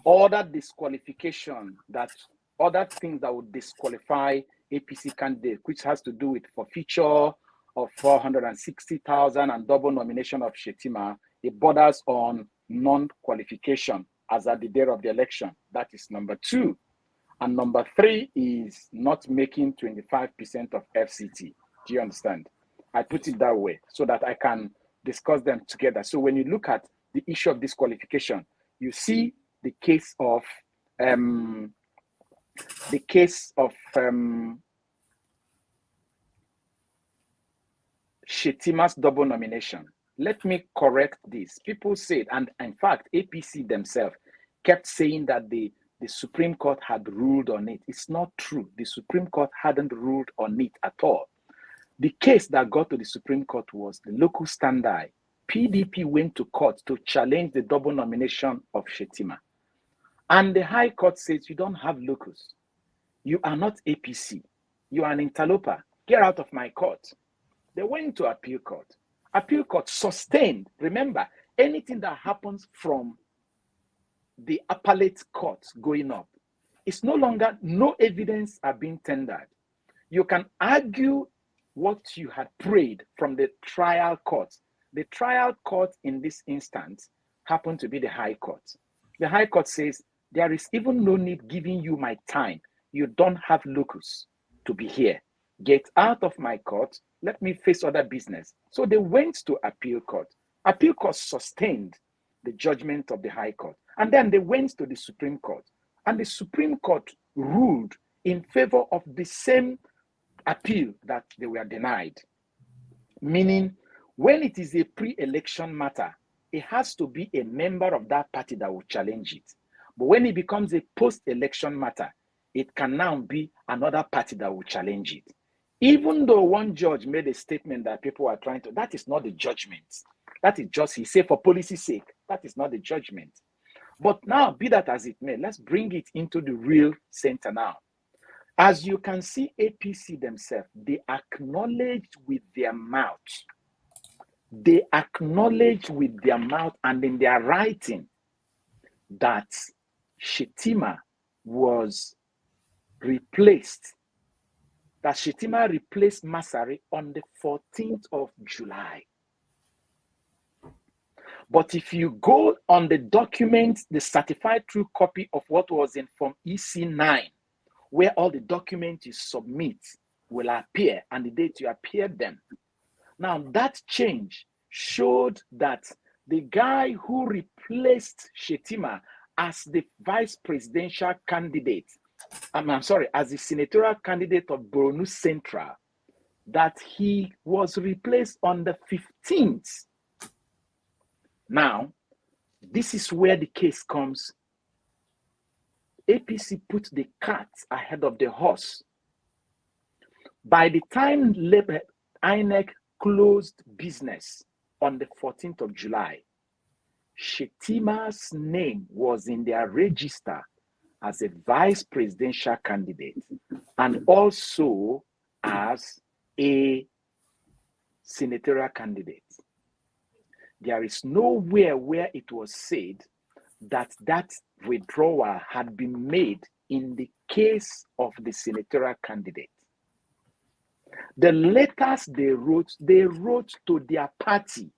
Other disqualification, that other things that would disqualify APC candidate, which has to do with forfeiture of 460,000 and double nomination of Shettima, it borders on non-qualification. as at the day of the election. That is number 2. And number 3 is not making 25% of FCT. Do you understand? I put it that way so that I can discuss them together. So when you look at the issue of disqualification, you see the case of Shettima's double nomination. Let me correct this. People said, and in fact, APC themselves kept saying that the Supreme Court had ruled on it. It's not true. The Supreme Court hadn't ruled on it at all. The case that got to the Supreme Court was the local standby. PDP went to court to challenge the double nomination of Shettima. And the High Court says, you don't have locus. You are not APC. You are an interloper. Get out of my court. They went to appeal court. Appeal court sustained. Remember, anything that happens from the appellate court going up, it's no longer, no evidence are being tendered. You can argue what you had prayed from the trial court. The trial court in this instance happened to be the High Court. The High Court says, there is even no need giving you my time. You don't have locus to be here. Get out of my court. Let me face other business. So they went to appeal court. Appeal court sustained the judgment of the High Court. And then they went to the Supreme Court. And the Supreme Court ruled in favor of the same appeal that they were denied. Meaning, when it is a pre-election matter, it has to be a member of that party that will challenge it. But when it becomes a post-election matter, it can now be another party that will challenge it. Even though one judge made a statement that people are trying to, that is not the judgment. That is just, he said, for policy's sake, that is not the judgment. But now, be that as it may, let's bring it into the real center now. As you can see, APC themselves, they acknowledged with their mouth. They acknowledged with their mouth and in their writing that Shettima was replaced, that Shettima replaced Masari on the 14th of July. But if you go on the document, the certified true copy of what was in Form EC9, where all the documents you submit will appear and the date you appear them. Now that change showed that the guy who replaced Shettima as the vice presidential candidate, as the senatorial candidate of Borno Central, that he was replaced on the 15th. Now, this is where the case comes. APC put the cart ahead of the horse. By the time INEC closed business on the 14th of July, Shettima's name was in their register as a vice presidential candidate and also as a senatorial candidate. There is nowhere where it was said that that withdrawal had been made in the case of the senatorial candidate. The letters they wrote to their party.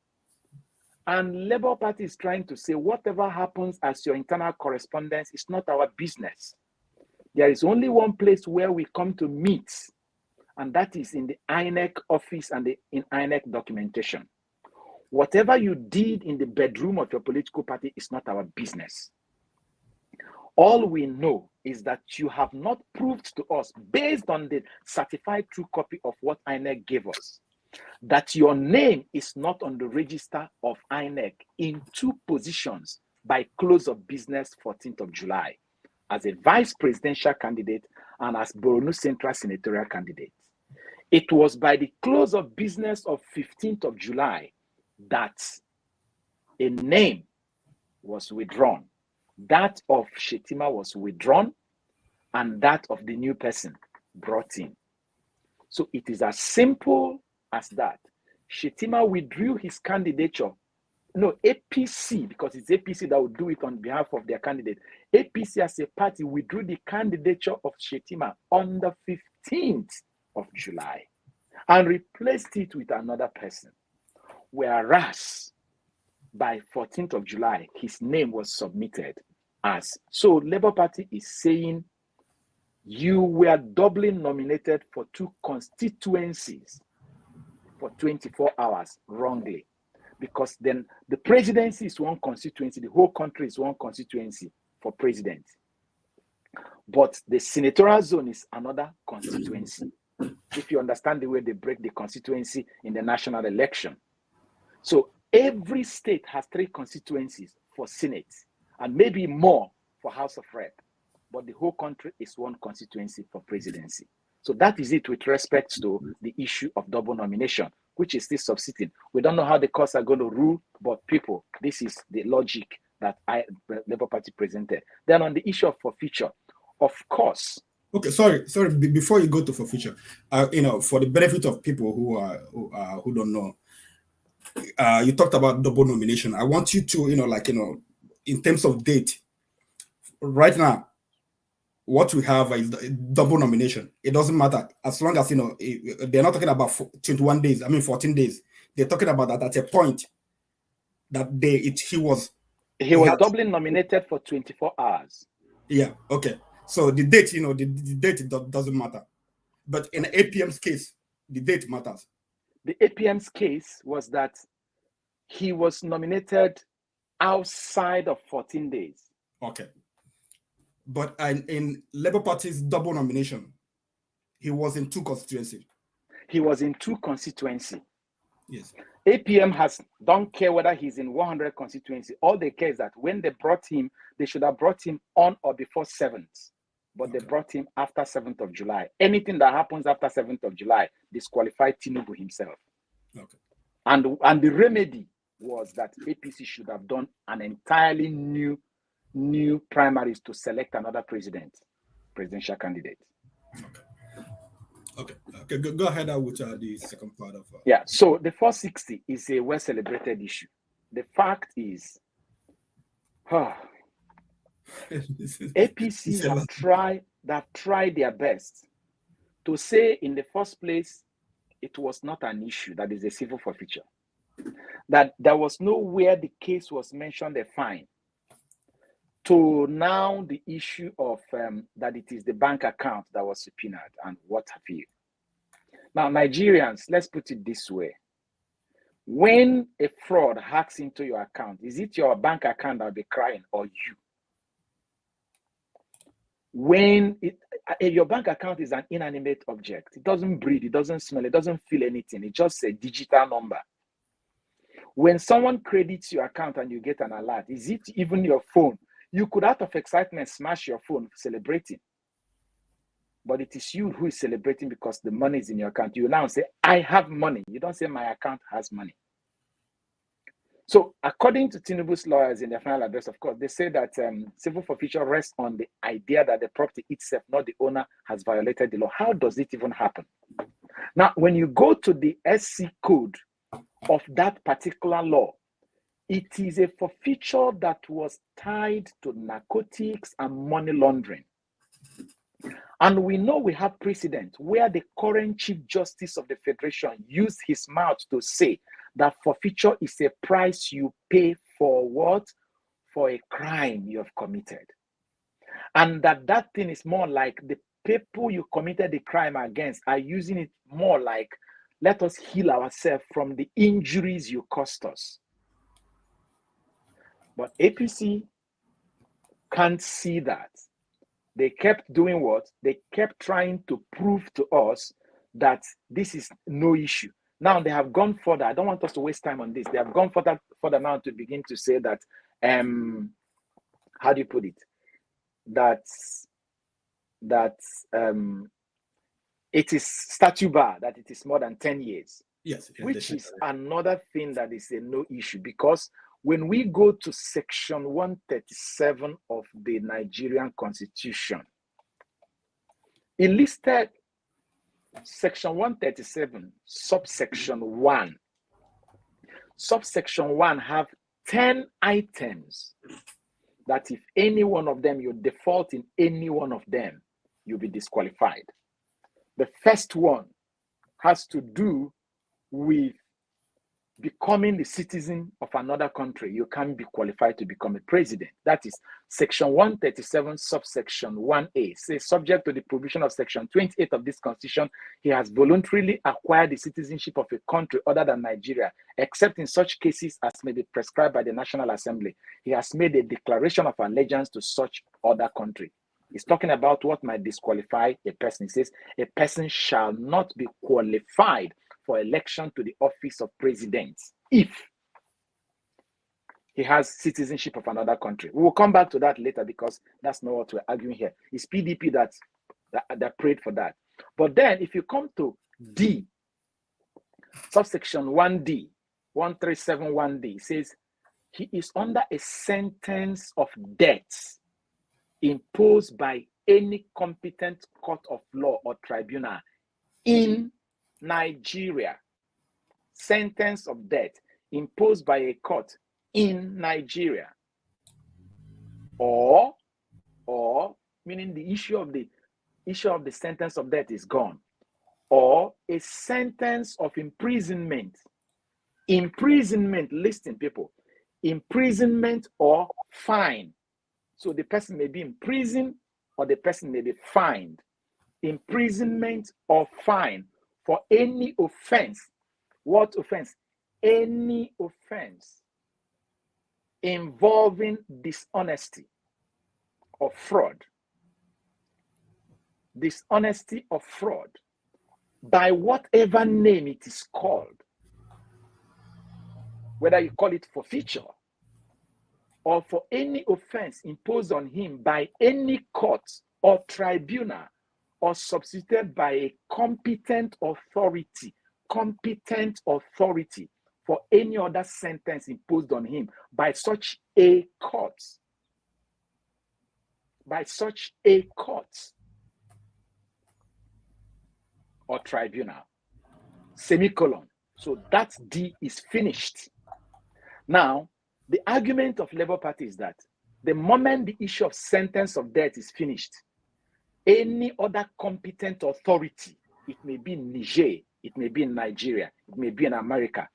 And Labour Party is trying to say, whatever happens as your internal correspondence is not our business. There is only one place where we come to meet, and that is in the INEC office and in INEC documentation. Whatever you did in the bedroom of your political party is not our business. All we know is that you have not proved to us, based on the certified true copy of what INEC gave us, that your name is not on the register of INEC in two positions by close of business 14th of July, as a vice presidential candidate and as Borno Central senatorial candidate. It was by the close of business of 15th of July that a name was withdrawn. That of Shettima was withdrawn and that of the new person brought in. So it is as simple as that. Shettima withdrew his candidature. No, APC, because it's APC that would do it on behalf of their candidate. APC as a party withdrew the candidature of Shettima on the 15th of July and replaced it with another person. Whereas by 14th of July, his name was submitted as. So Labour Party is saying you were doubly nominated for 2 constituencies for 24 hours wrongly, because then the presidency is 1 constituency, the whole country is 1 constituency for president. But the senatorial zone is another constituency, if you understand the way they break the constituency in the national election. So every state has 3 constituencies for Senate and maybe more for House of Rep, but the whole country is 1 constituency for presidency. So that is it with respect to the issue of double nomination, which is still subsisting. We don't know how the courts are going to rule, but people, this is the logic that Labour Party presented. Then on the issue of forfeiture, of course. Okay, sorry. Before you go to forfeiture, for the benefit of people who don't know, you talked about double nomination. I want you to, in terms of date, right now, what we have is double nomination. It doesn't matter as long as they're not talking about 21 days. I mean 14 days. They're talking about that at a point that he was doubly nominated for 24 hours. Yeah. Okay. So the date, the date doesn't matter, but in APM's case, the date matters. The APM's case was that he was nominated outside of 14 days. Okay. But in Labour Party's double nomination, he was in 2 constituencies. He was in 2 constituencies. Yes. APM don't care whether he's in 100 constituency. All they care is that when they brought him, they should have brought him on or before 7th. But they brought him after 7th of July. Anything that happens after 7th of July disqualified Tinubu himself. Okay. And the remedy was that APC should have done an entirely new primaries to select another presidential candidate. Okay. Go ahead with the second part of. Yeah. So the 460 is a well-celebrated issue. The fact is, APC have tried their best to say in the first place it was not an issue, that is a civil forfeiture, that there was nowhere the case was mentioned a fine, to now the issue of that it is the bank account that was subpoenaed and what have you. Now, Nigerians, let's put it this way. When a fraud hacks into your account, is it your bank account that will be crying or you? When your bank account is an inanimate object, it doesn't breathe, it doesn't smell, it doesn't feel anything, it's just a digital number. When someone credits your account and you get an alert, is it even your phone? You could, out of excitement, smash your phone celebrating. But it is you who is celebrating because the money is in your account. You now say, I have money. You don't say, my account has money. So according to Tinubu's lawyers in their final address, of course, they say that civil forfeiture rests on the idea that the property itself, not the owner, has violated the law. How does it even happen? Now, when you go to the SC code of that particular law, it is a forfeiture that was tied to narcotics and money laundering. And we know we have precedent where the current Chief Justice of the Federation used his mouth to say that forfeiture is a price you pay for what? For a crime you have committed. And that thing is more like the people you committed the crime against are using it more like, let us heal ourselves from the injuries you caused us. But APC can't see that. They kept doing what? They kept trying to prove to us that this is no issue. Now they have gone further. I don't want us to waste time on this. They have gone further now to begin to say that, how do you put it? That it is statute bar, that it is more than 10 years. Yes. Which is another thing that is a no issue, because when we go to section 137 of the Nigerian Constitution, it listed section 137, subsection 1. Subsection 1 have 10 items that if any one of them, you default in any one of them, you'll be disqualified. The first one has to do with becoming the citizen of another country, you can be qualified to become a president. That is section 137, subsection 1A. Says, subject to the provision of section 28 of this constitution, he has voluntarily acquired the citizenship of a country other than Nigeria, except in such cases as may be prescribed by the National Assembly. He has made a declaration of allegiance to such other country. It's talking about what might disqualify a person. It says, a person shall not be qualified for election to the office of president if he has citizenship of another country. We will come back to that later because that's not what we're arguing here. It's PDP that prayed for that. But then if you come to D, subsection 1D, 1371D, it says he is under a sentence of death imposed by any competent court of law or tribunal in Nigeria. Sentence of death imposed by a court in Nigeria. Or meaning the issue of the sentence of death is gone. Or a sentence of imprisonment. Imprisonment, listen people, imprisonment or fine. So the person may be in prison or the person may be fined. Imprisonment or fine for any offense. What offense? Any offense involving dishonesty or fraud. Dishonesty or fraud, by whatever name it is called. Whether you call it forfeiture or for any offense imposed on him by any court or tribunal or substituted by a competent authority for any other sentence imposed on him by such a court. By such a court or tribunal. Semicolon. So that D is finished. Now, the argument of Labour Party is that the moment the issue of sentence of death is finished, any other competent authority, it may be in Niger, it may be in Nigeria, it may be in America,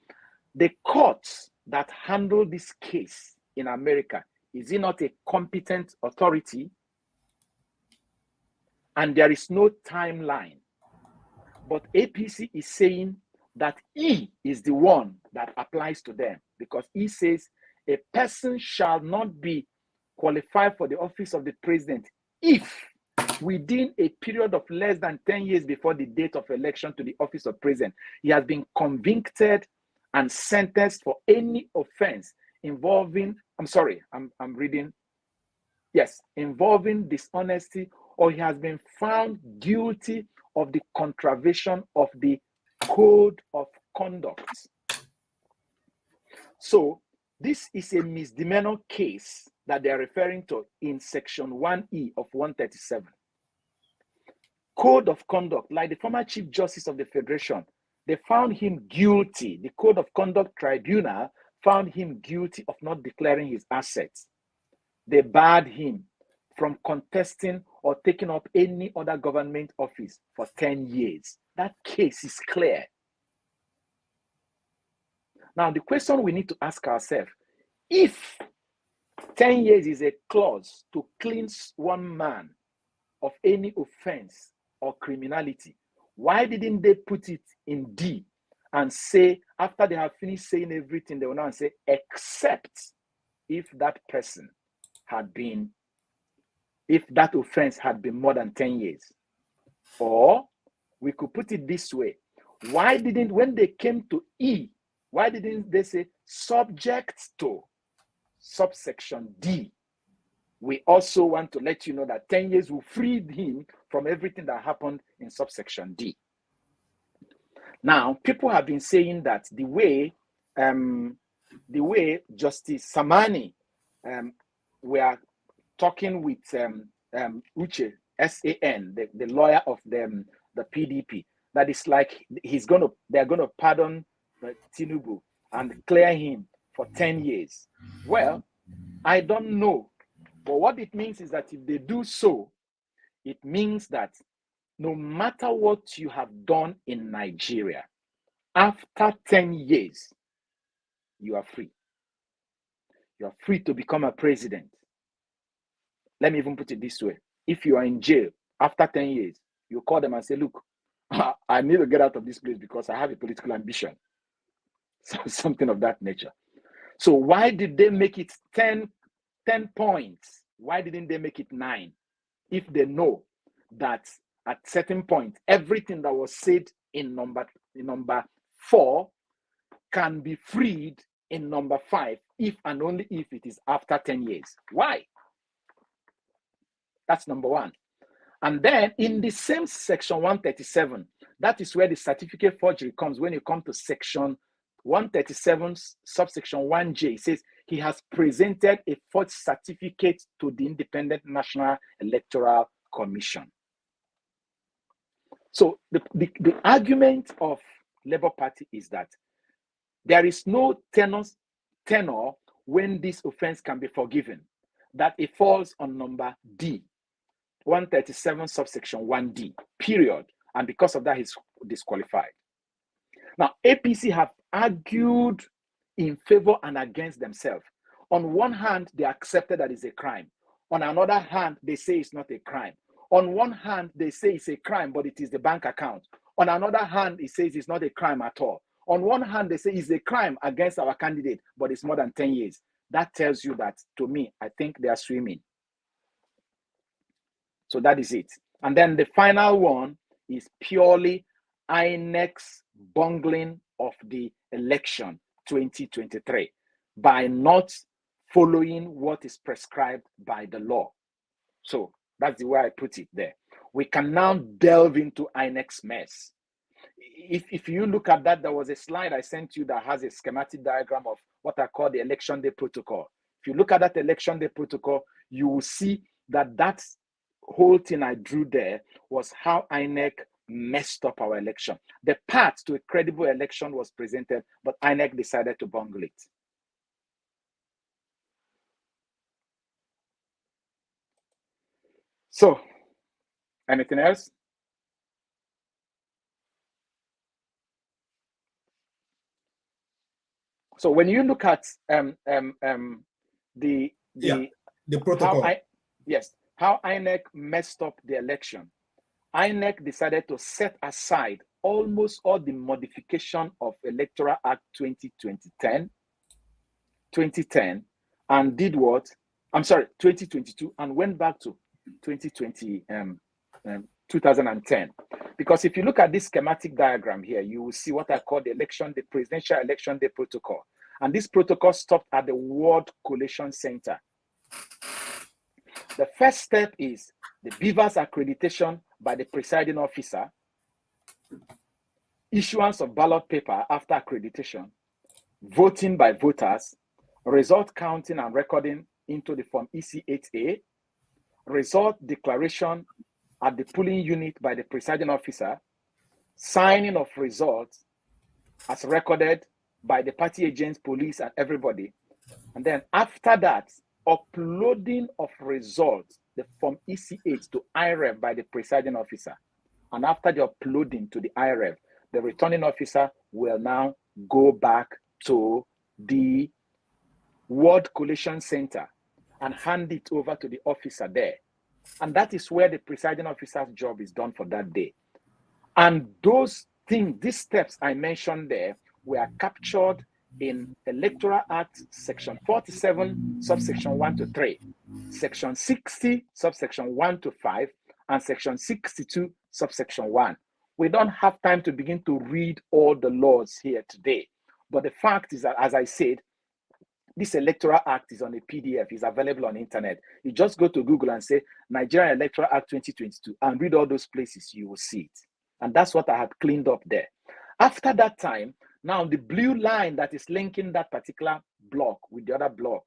the courts that handle this case in America, is it not a competent authority? And there is no timeline. But APC is saying that E is the one that applies to them, because E says a person shall not be qualified for the office of the president if within a period of less than 10 years before the date of election to the office of president, he has been convicted and sentenced for any offense involving, involving dishonesty, or he has been found guilty of the contravention of the code of conduct. So this is a misdemeanor case that they are referring to in section 1E of 137. Code of conduct, like the former Chief Justice of the Federation, they found him guilty. The Code of Conduct Tribunal found him guilty of not declaring his assets. They barred him from contesting or taking up any other government office for 10 years. That case is clear. Now, the question we need to ask ourselves, if 10 years is a clause to cleanse one man of any offense or criminality, why didn't they put it in D and say, after they have finished saying everything, they will now say, except if that person had been, if that offense had been more than 10 years. Or we could put it this way. Why didn't, when they came to E, why didn't they say subject to subsection D? We also want to let you know that 10 years will free him from everything that happened in subsection D. Now, people have been saying that the way Justice Samani were talking with Uche, S-A-N, the lawyer of the PDP, that it's like they're gonna pardon Tinubu and clear him for 10 years. Well, I don't know. But what it means is that if they do so, it means that no matter what you have done in Nigeria, after 10 years, you are free. You are free to become a president. Let me even put it this way. If you are in jail after 10 years, you call them and say, look, I need to get out of this place because I have a political ambition. Something of that nature. So why did they make it 10 points? Why didn't they make it 9? If they know that at certain point, everything that was said in number 4 can be freed in number 5, if and only if it is after 10 years. Why? That's number 1. And then in the same section 137, that is where the certificate forgery comes. When you come to section 137, subsection 1J, it says he has presented a forged certificate to the Independent National Electoral Commission. So the argument of Labour Party is that there is no tenor when this offense can be forgiven, that it falls on number D, 137 subsection 1D, period. And because of that, he's disqualified. Now, APC have argued in favor and against themselves. On one hand, they accepted that it's a crime. On another hand, they say it's not a crime. On one hand, they say it's a crime, but it is the bank account. On another hand, it says it's not a crime at all. On one hand, they say it's a crime against our candidate, but it's more than 10 years. That tells you that, to me, I think they are swimming. So that is it. And then the final one is purely INEC's bungling of the election 2023 by not following what is prescribed by the law. So that's the way I put it there. We can now delve into INEC's mess. If you look at that, there was a slide I sent you that has a schematic diagram of what I call the election day protocol. If you look at that election day protocol, you will see that that whole thing I drew there was how INEC messed up our election. The path to a credible election was presented, but INEC decided to bungle it. So, anything else? So when you look at the protocol, how INEC messed up the election, INEC decided to set aside almost all the modification of Electoral Act 2010, and did what? 2022, and went back to 2010. Because if you look at this schematic diagram here, you will see what I call the Presidential Election Day Protocol. And this protocol stopped at the World Collation Center. The first step is the beavers accreditation by the presiding officer, issuance of ballot paper after accreditation, voting by voters, result counting and recording into the form EC8A, result declaration at the polling unit by the presiding officer, signing of results as recorded by the party agents, police, and everybody. And then after that, uploading of results, the form EC8 to IREV by the presiding officer. And after the uploading to the IREV, the returning officer will now go back to the World Collation Center and hand it over to the officer there. And that is where the presiding officer's job is done for that day. And those things, these steps I mentioned there, were captured in Electoral Act section 47, subsection 1 to 3, section 60, subsection 1 to 5, and section 62, subsection 1. We don't have time to begin to read all the laws here today. But the fact is that, as I said, this Electoral Act is on a PDF, is available on the internet. You just go to Google and say, Nigerian Electoral Act 2022, and read all those places, you will see it. And that's what I had cleaned up there. After that time, now the blue line that is linking that particular block with the other block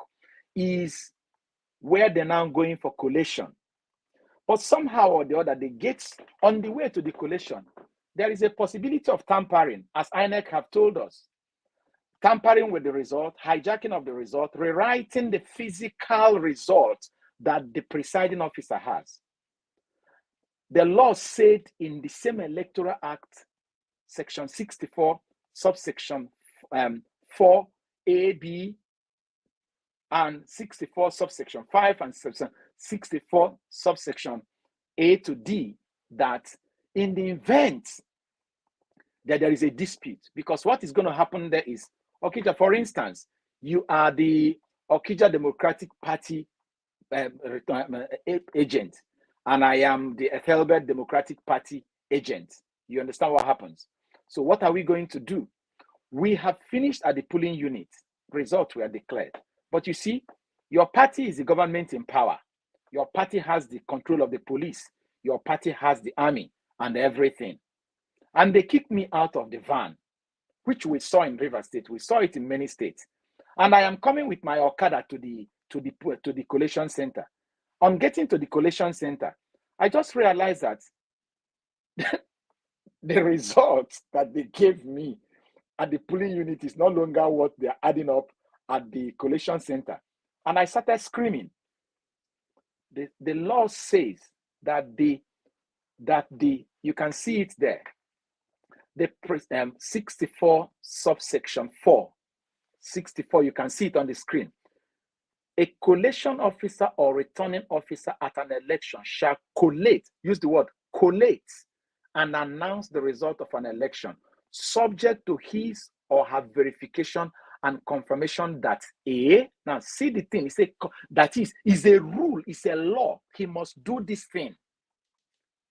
is where they're now going for collation. But somehow or the other, the gates on the way to the collation, there is a possibility of tampering, as INEC have told us. Tampering with the result, hijacking of the result, rewriting the physical result that the presiding officer has. The law said in the same Electoral Act, section 64, subsection 4A, A, B, and 64 subsection 5 and 64 subsection A to D, that in the event that there is a dispute, because what is going to happen there is, Okija, for instance, you are the Okija Democratic Party agent, and I am the Ethelbert Democratic Party agent. You understand what happens? So what are we going to do? We have finished at the polling unit. Results were declared. But you see, your party is the government in power. Your party has the control of the police. Your party has the army and everything. And they kicked me out of the van, which we saw in Rivers State. We saw it in many states. And I am coming with my Okada to the collation center. On getting to the collation center, I just realized that the results that they gave me at the polling unit is no longer what they're adding up at the collation center. And I started screaming. The law says that you can see it there. The 64 subsection 4, 64, you can see it on the screen. A collation officer or returning officer at an election shall collate, use the word collate, and announce the result of an election, subject to his or her verification and confirmation that A, now see the thing, that is a rule, is a law. He must do this thing.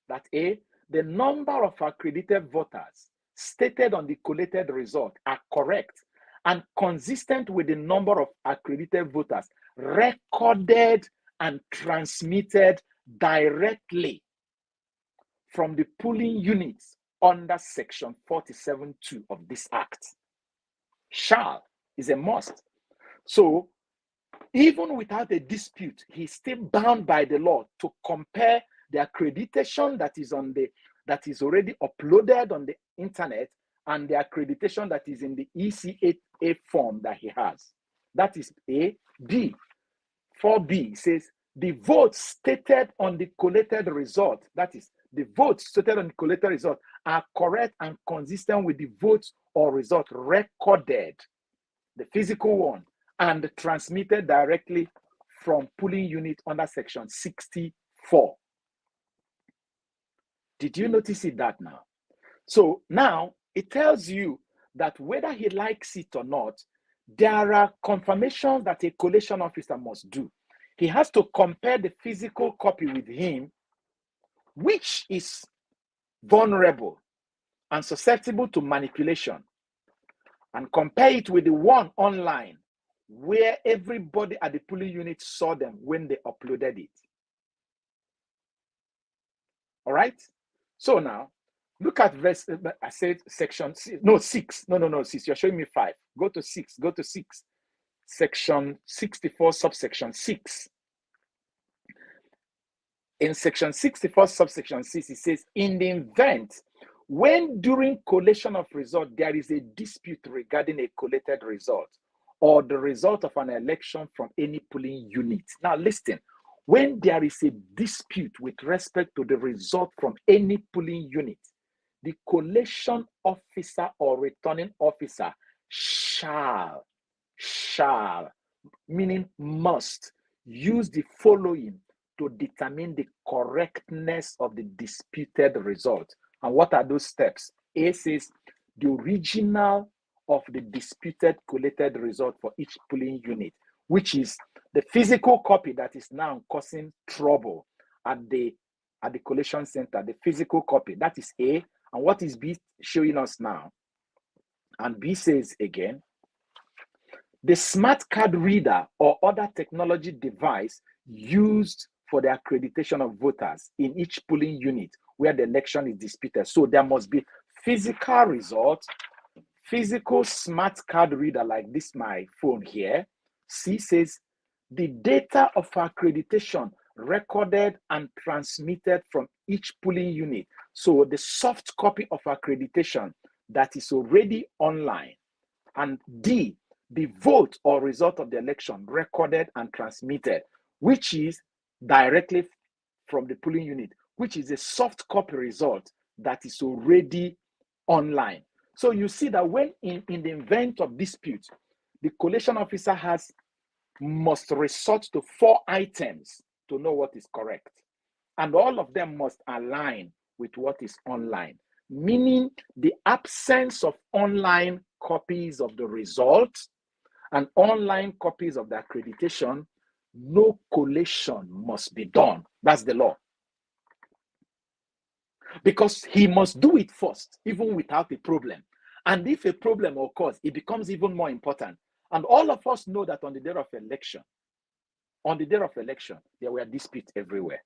That A, the number of accredited voters stated on the collated result are correct and consistent with the number of accredited voters recorded and transmitted directly from the polling units under section 47(2) of this act. Shall is a must. So even without a dispute, he's still bound by the law to compare the accreditation that is already uploaded on the internet and the accreditation that is in the ECA form that he has. That is A. B. 4B says the votes stated on the collated result, that is, the votes stated on the collated result are correct and consistent with the votes or result recorded, the physical one, and transmitted directly from polling unit under section 64. Did you notice it that now? So now it tells you that whether he likes it or not, there are confirmations that a collation officer must do. He has to compare the physical copy with him, which is vulnerable and susceptible to manipulation, and compare it with the one online where everybody at the polling unit saw them when they uploaded it. All right? So now, look at verse, I said section, no, 6. No, 6. You're showing me 5. Go to 6. Go to 6. Section 64, subsection 6. In section 64, subsection 6, it says, in the event when during collation of result there is a dispute regarding a collated result or the result of an election from any polling unit. Now listen, when there is a dispute with respect to the result from any polling unit, the collation officer or returning officer shall, meaning must, use the following to determine the correctness of the disputed result. And what are those steps? A says the original of the disputed collated result for each polling unit, which is the physical copy that is now causing trouble at the collation center, the physical copy. That is A. And what is B showing us now? And B says again, the smart card reader or other technology device used for the accreditation of voters in each polling unit where the election is disputed. So there must be physical result, physical smart card reader like this, my phone here. C says the data of accreditation recorded and transmitted from each polling unit. So the soft copy of accreditation that is already online. And D, the vote or result of the election recorded and transmitted, which is directly from the polling unit, which is a soft copy result that is already online. So you see that when in the event of dispute, the collation officer must resort to 4 items to know what is correct. And all of them must align with what is online, meaning the absence of online copies of the results and online copies of the accreditation, no collation must be done. That's the law. Because he must do it first, even without a problem. And if a problem occurs, it becomes even more important. And all of us know that on the day of election, there were disputes everywhere.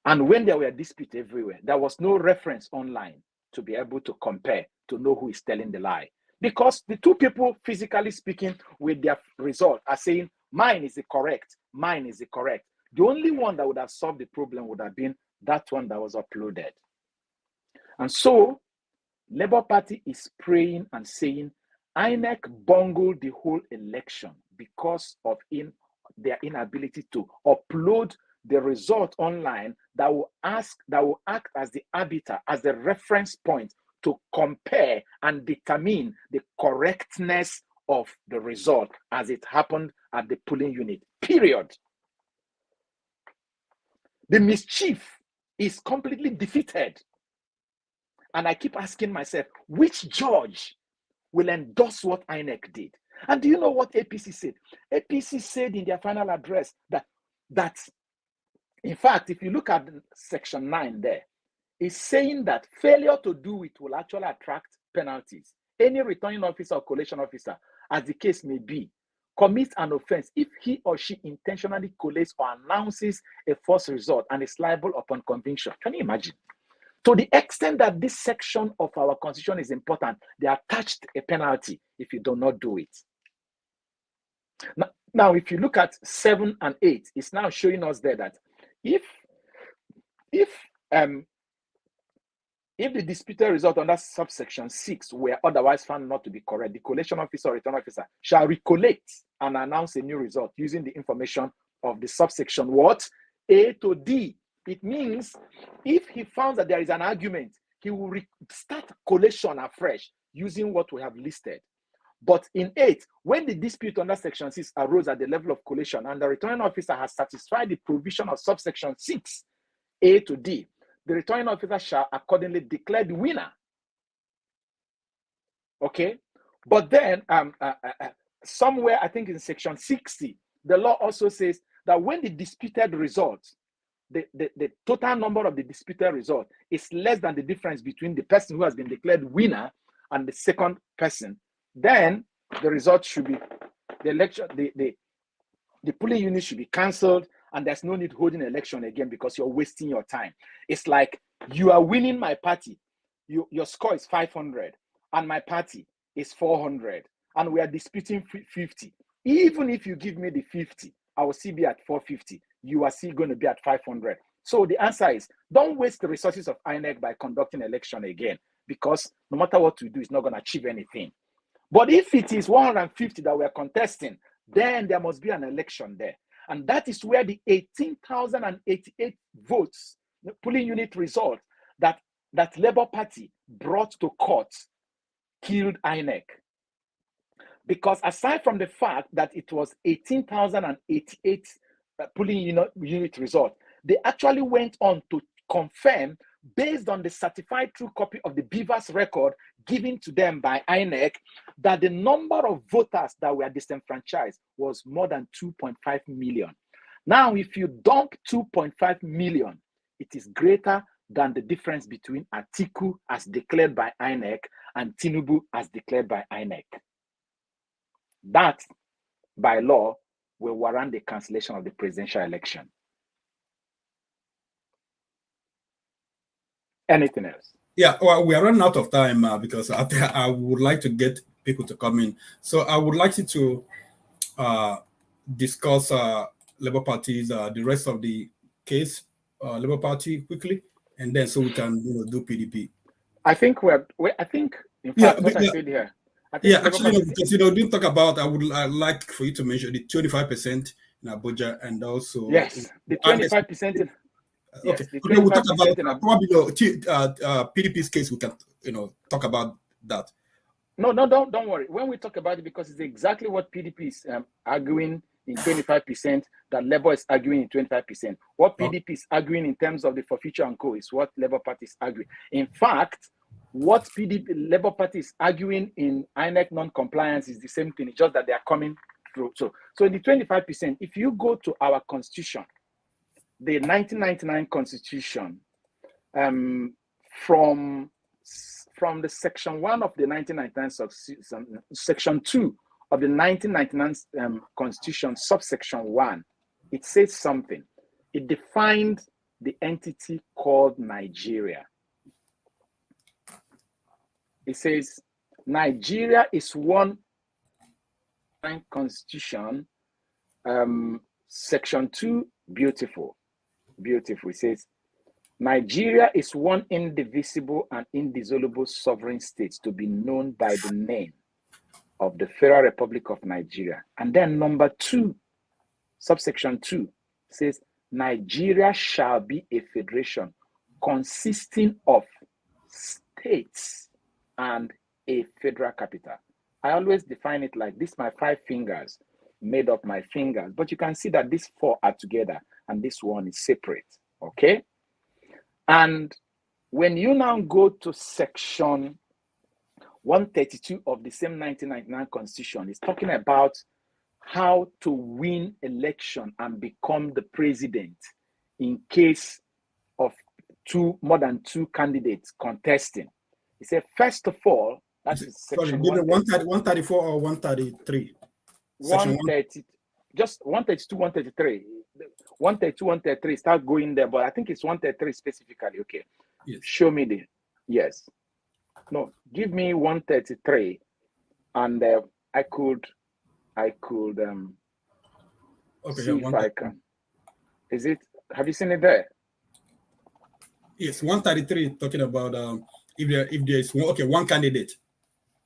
And when there were disputes everywhere, there was no reference online to be able to compare, to know who is telling the lie. Because the two people, physically speaking, with their result are saying, mine is the correct, mine is the correct. The only one that would have solved the problem would have been that one that was uploaded. And so, Labour Party is praying and saying, INEC bungled the whole election because of their inability to upload the result online that will act as the arbiter, as the reference point to compare and determine the correctness of the result as it happened at the polling unit, period. The mischief is completely defeated. And I keep asking myself, which judge will endorse what INEC did? And do you know what APC said? APC said in their final address that in fact, if you look at section 9 there, it's saying that failure to do it will actually attract penalties. Any returning officer or collation officer, as the case may be, commits an offense if he or she intentionally collates or announces a false result and is liable upon conviction. Can you imagine? To the extent that this section of our constitution is important, they attached a penalty if you do not do it. Now, if you look at 7 and 8, it's now showing us there that if the disputed result under subsection 6 were otherwise found not to be correct, the collation officer or return officer shall recollect and announce a new result using the information of the subsection what? A to D. It means if he found that there is an argument, he will start collation afresh using what we have listed. But in 8, when the dispute under section 6 arose at the level of collation and the returning officer has satisfied the provision of subsection 6, A to D, the returning officer shall accordingly declare the winner. Okay? But then, somewhere, I think in section 60, the law also says that when the disputed results, the total number of the disputed result is less than the difference between the person who has been declared winner and the second person, then the result should be, the polling unit should be cancelled, and there's no need holding election again because you're wasting your time. It's like you are winning my party. Your score is 500 and my party is 400 and we are disputing 50. Even if you give me the 50, I will still be at 450. You are still going to be at 500. So the answer is, don't waste the resources of INEC by conducting election again, because no matter what we do, it's not going to achieve anything. But if it is 150 that we're contesting, then there must be an election there. And that is where the 18,088 votes, the polling unit result that Labour Party brought to court killed INEC. Because aside from the fact that it was 18,088 polling unit result, they actually went on to confirm, based on the certified true copy of the Beavers record given to them by INEC, that the number of voters that were disenfranchised was more than 2.5 million. Now, if you dump 2.5 million, it is greater than the difference between Atiku as declared by INEC and Tinubu as declared by INEC. That, by law, will warrant the cancellation of the presidential election. Anything else? Yeah, well, we are running out of time because I would like to get people to come in. So I would like you to discuss Labour Party's the rest of the case, Labour Party quickly, and then so we can do PDP. I think I think in fact what I said here. I think actually, because didn't talk about. I would like for you to mention the 25% in Abuja and also yes, the 25% in. Yes, okay, we'll talk about probably PDP's case. We can talk about that. No, don't worry. When we talk about it, because it's exactly what PDP is arguing in 25%, that Labour is arguing in 25%. What PDP is arguing in terms of the forfeiture and co is what Labour Party is arguing. In fact, what Labour Party is arguing in INEC non-compliance is the same thing. It's just that they are coming through. So the 25%, if you go to our constitution, the 1999 constitution, from the section 1 of the 1999 section 2 of the 1999 constitution, subsection 1, it says something. It defined the entity called Nigeria. It says Nigeria is one constitution, section 2, beautiful. It says Nigeria is one indivisible and indissoluble sovereign state to be known by the name of the Federal Republic of Nigeria. And then number 2, subsection 2 says Nigeria shall be a federation consisting of states and a federal capital. I always define it like this: my 5 fingers made up my fingers, but you can see that these 4 are together and this one is separate. Okay. And when you now go to section 132 of the same 1999 constitution, it's talking about how to win election and become the president in case of more than 2 candidates contesting. It said, first of all, that is section 134 or 133? 130, just 132, 133. 132, 133, start going there, but I think it's 133 specifically. Okay. Yes. Show me the, yes. No, give me 133, and I could okay, see if I can. Is it, have you seen it there? Yes, 133 talking about if there is one candidate.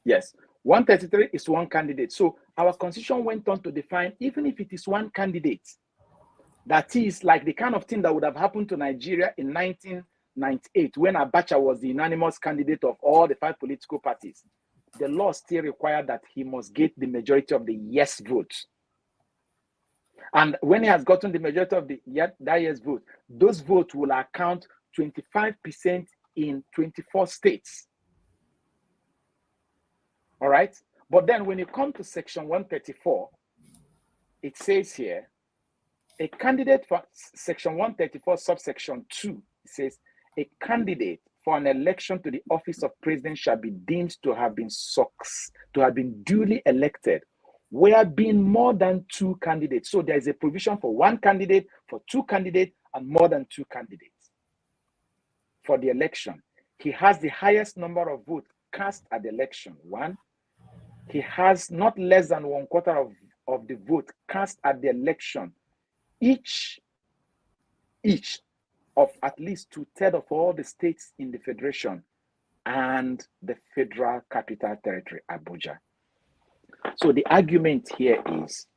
Yes, 133 is one candidate. So our constitution went on to define, even if it is one candidate, that is like the kind of thing that would have happened to Nigeria in 1998 when Abacha was the unanimous candidate of all the 5 political parties. The law still required that he must get the majority of the yes votes. And when he has gotten the majority of the that yes vote, those votes will account 25% in 24 states. All right. But then when you come to section 134, it says here, a candidate for section 134, subsection 2, it says, a candidate for an election to the office of president shall be deemed to have been duly elected, where being more than 2 candidates. So there is a provision for 1 candidate, for 2 candidates, and more than 2 candidates for the election. He has the highest number of votes cast at the election, 1. He has not less than 1/4 of the vote cast at the election, each of at least 2/3 of all the states in the federation and the federal capital territory, Abuja. So the argument here is,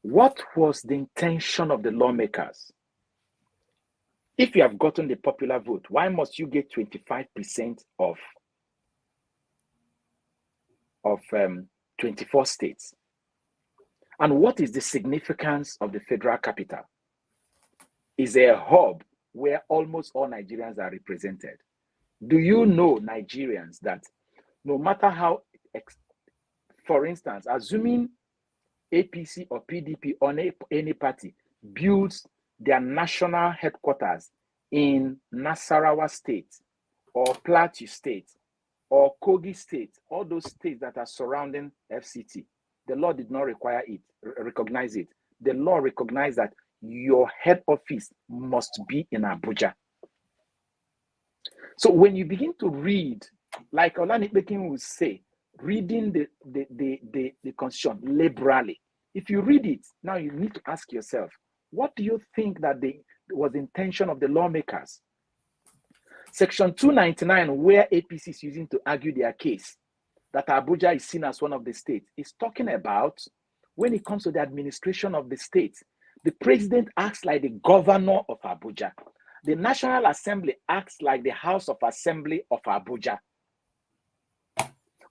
what was the intention of the lawmakers? If you have gotten the popular vote, why must you get 25% of 24 states? And what is the significance of the federal capital? Is a hub where almost all Nigerians are represented. Do you know, Nigerians, that no matter how, for instance, assuming APC or PDP or any party builds their national headquarters in Nasarawa State or Plateau State or Kogi State, all those states that are surrounding FCT, the law did not recognize it. The law recognized that your head office must be in Abuja. So when you begin to read, like Olani Bekin would say, reading the constitution liberally, if you read it, now you need to ask yourself, what do you think that was the intention of the lawmakers? Section 299, where APC is using to argue their case, that Abuja is seen as one of the states, is talking about when it comes to the administration of the state, the president acts like the governor of Abuja. The National Assembly acts like the House of Assembly of Abuja.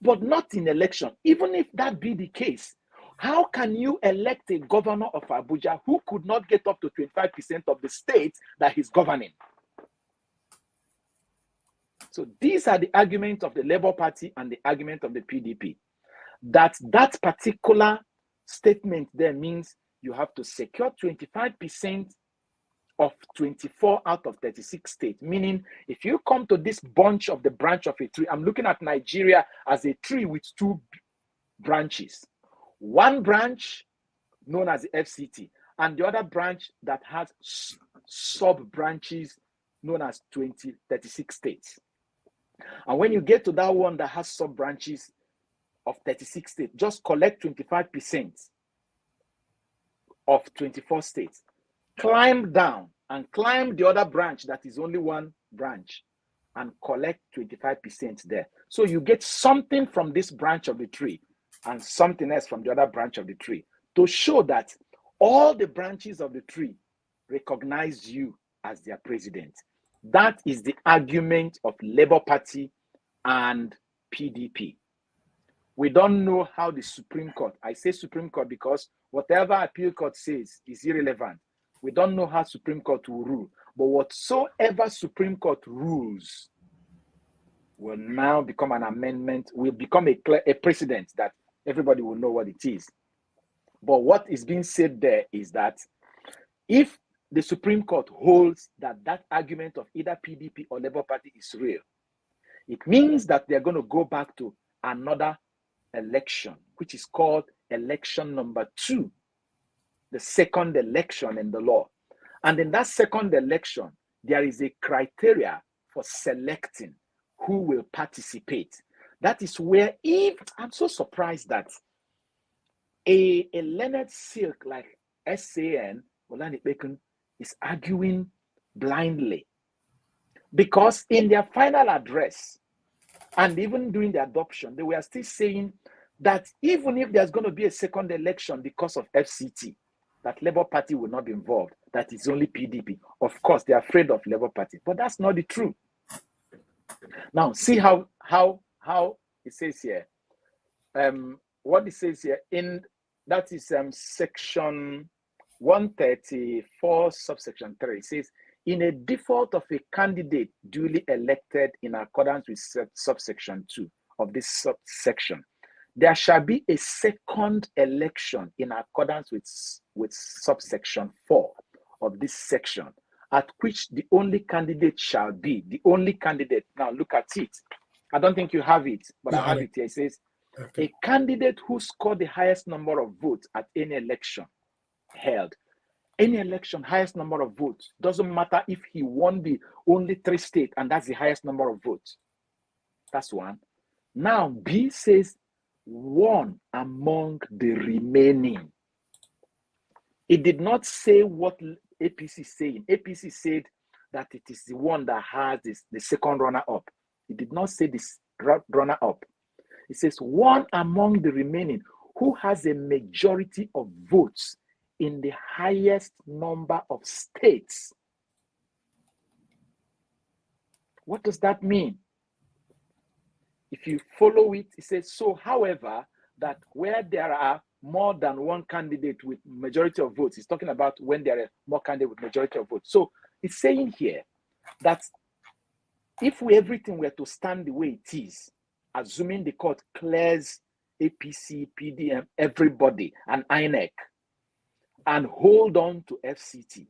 but not in election. Even if that be the case, how can you elect a governor of Abuja who could not get up to 25% of the state that he's governing? So these are the arguments of the Labour Party and the argument of the PDP. That particular statement there means you have to secure 25% of 24 out of 36 states. Meaning, if you come to this bunch of the branch of a tree, I'm looking at Nigeria as a tree with two branches. One branch known as the FCT, and the other branch that has sub-branches known as 36 states. And when you get to that one that has sub-branches of 36 states, just collect 25% of 24 states. Climb down and climb the other branch that is only one branch and collect 25% there. So you get something from this branch of the tree and something else from the other branch of the tree to show that all the branches of the tree recognize you as their president. That is the argument of Labour Party and PDP. We don't know how the Supreme Court, I say Supreme Court because whatever appeal court says is irrelevant. We don't know how Supreme Court will rule. But whatsoever Supreme Court rules will now become an amendment, will become a precedent that everybody will know what it is. But what is being said there is that if the Supreme Court holds that that argument of either PDP or Labour Party is real, it means that they're going to go back to another election, which is called election number 2, the second election in the law. And in that second election, there is a criteria for selecting who will participate. That is where, if I'm so surprised that a learned silk like SAN, Olani Bekun, is arguing blindly, because in their final address and even during the adoption, they were still saying that even if there's going to be a second election because of FCT, that Labour Party will not be involved, that it's only PDP. Of course, they're afraid of Labour Party, but that's not the truth. Now, see how it says here. What it says here, that is section 134, subsection 3. It says, in a default of a candidate duly elected in accordance with subsection 2 of this subsection, there shall be a second election in accordance with subsection 4 of this section, at which the only candidate shall be the only candidate. Now look at it. I don't think you have it, but I have it here. It says, okay, a candidate who scored the highest number of votes at any election held. Any election, highest number of votes. Doesn't matter if he won the only 3 states and that's the highest number of votes. That's one. Now B says one among the remaining. It did not say what APC is saying. APC said that it is the one that has the second runner-up. It did not say this runner-up. It says one among the remaining who has a majority of votes in the highest number of states. What does that mean? If you follow it, it says, so however, that where there are more than one candidate with majority of votes, it's talking about when there are more candidates with majority of votes. So it's saying here that if everything were to stand the way it is, assuming the court clears APC, PDM, everybody, and INEC, and hold on to FCT,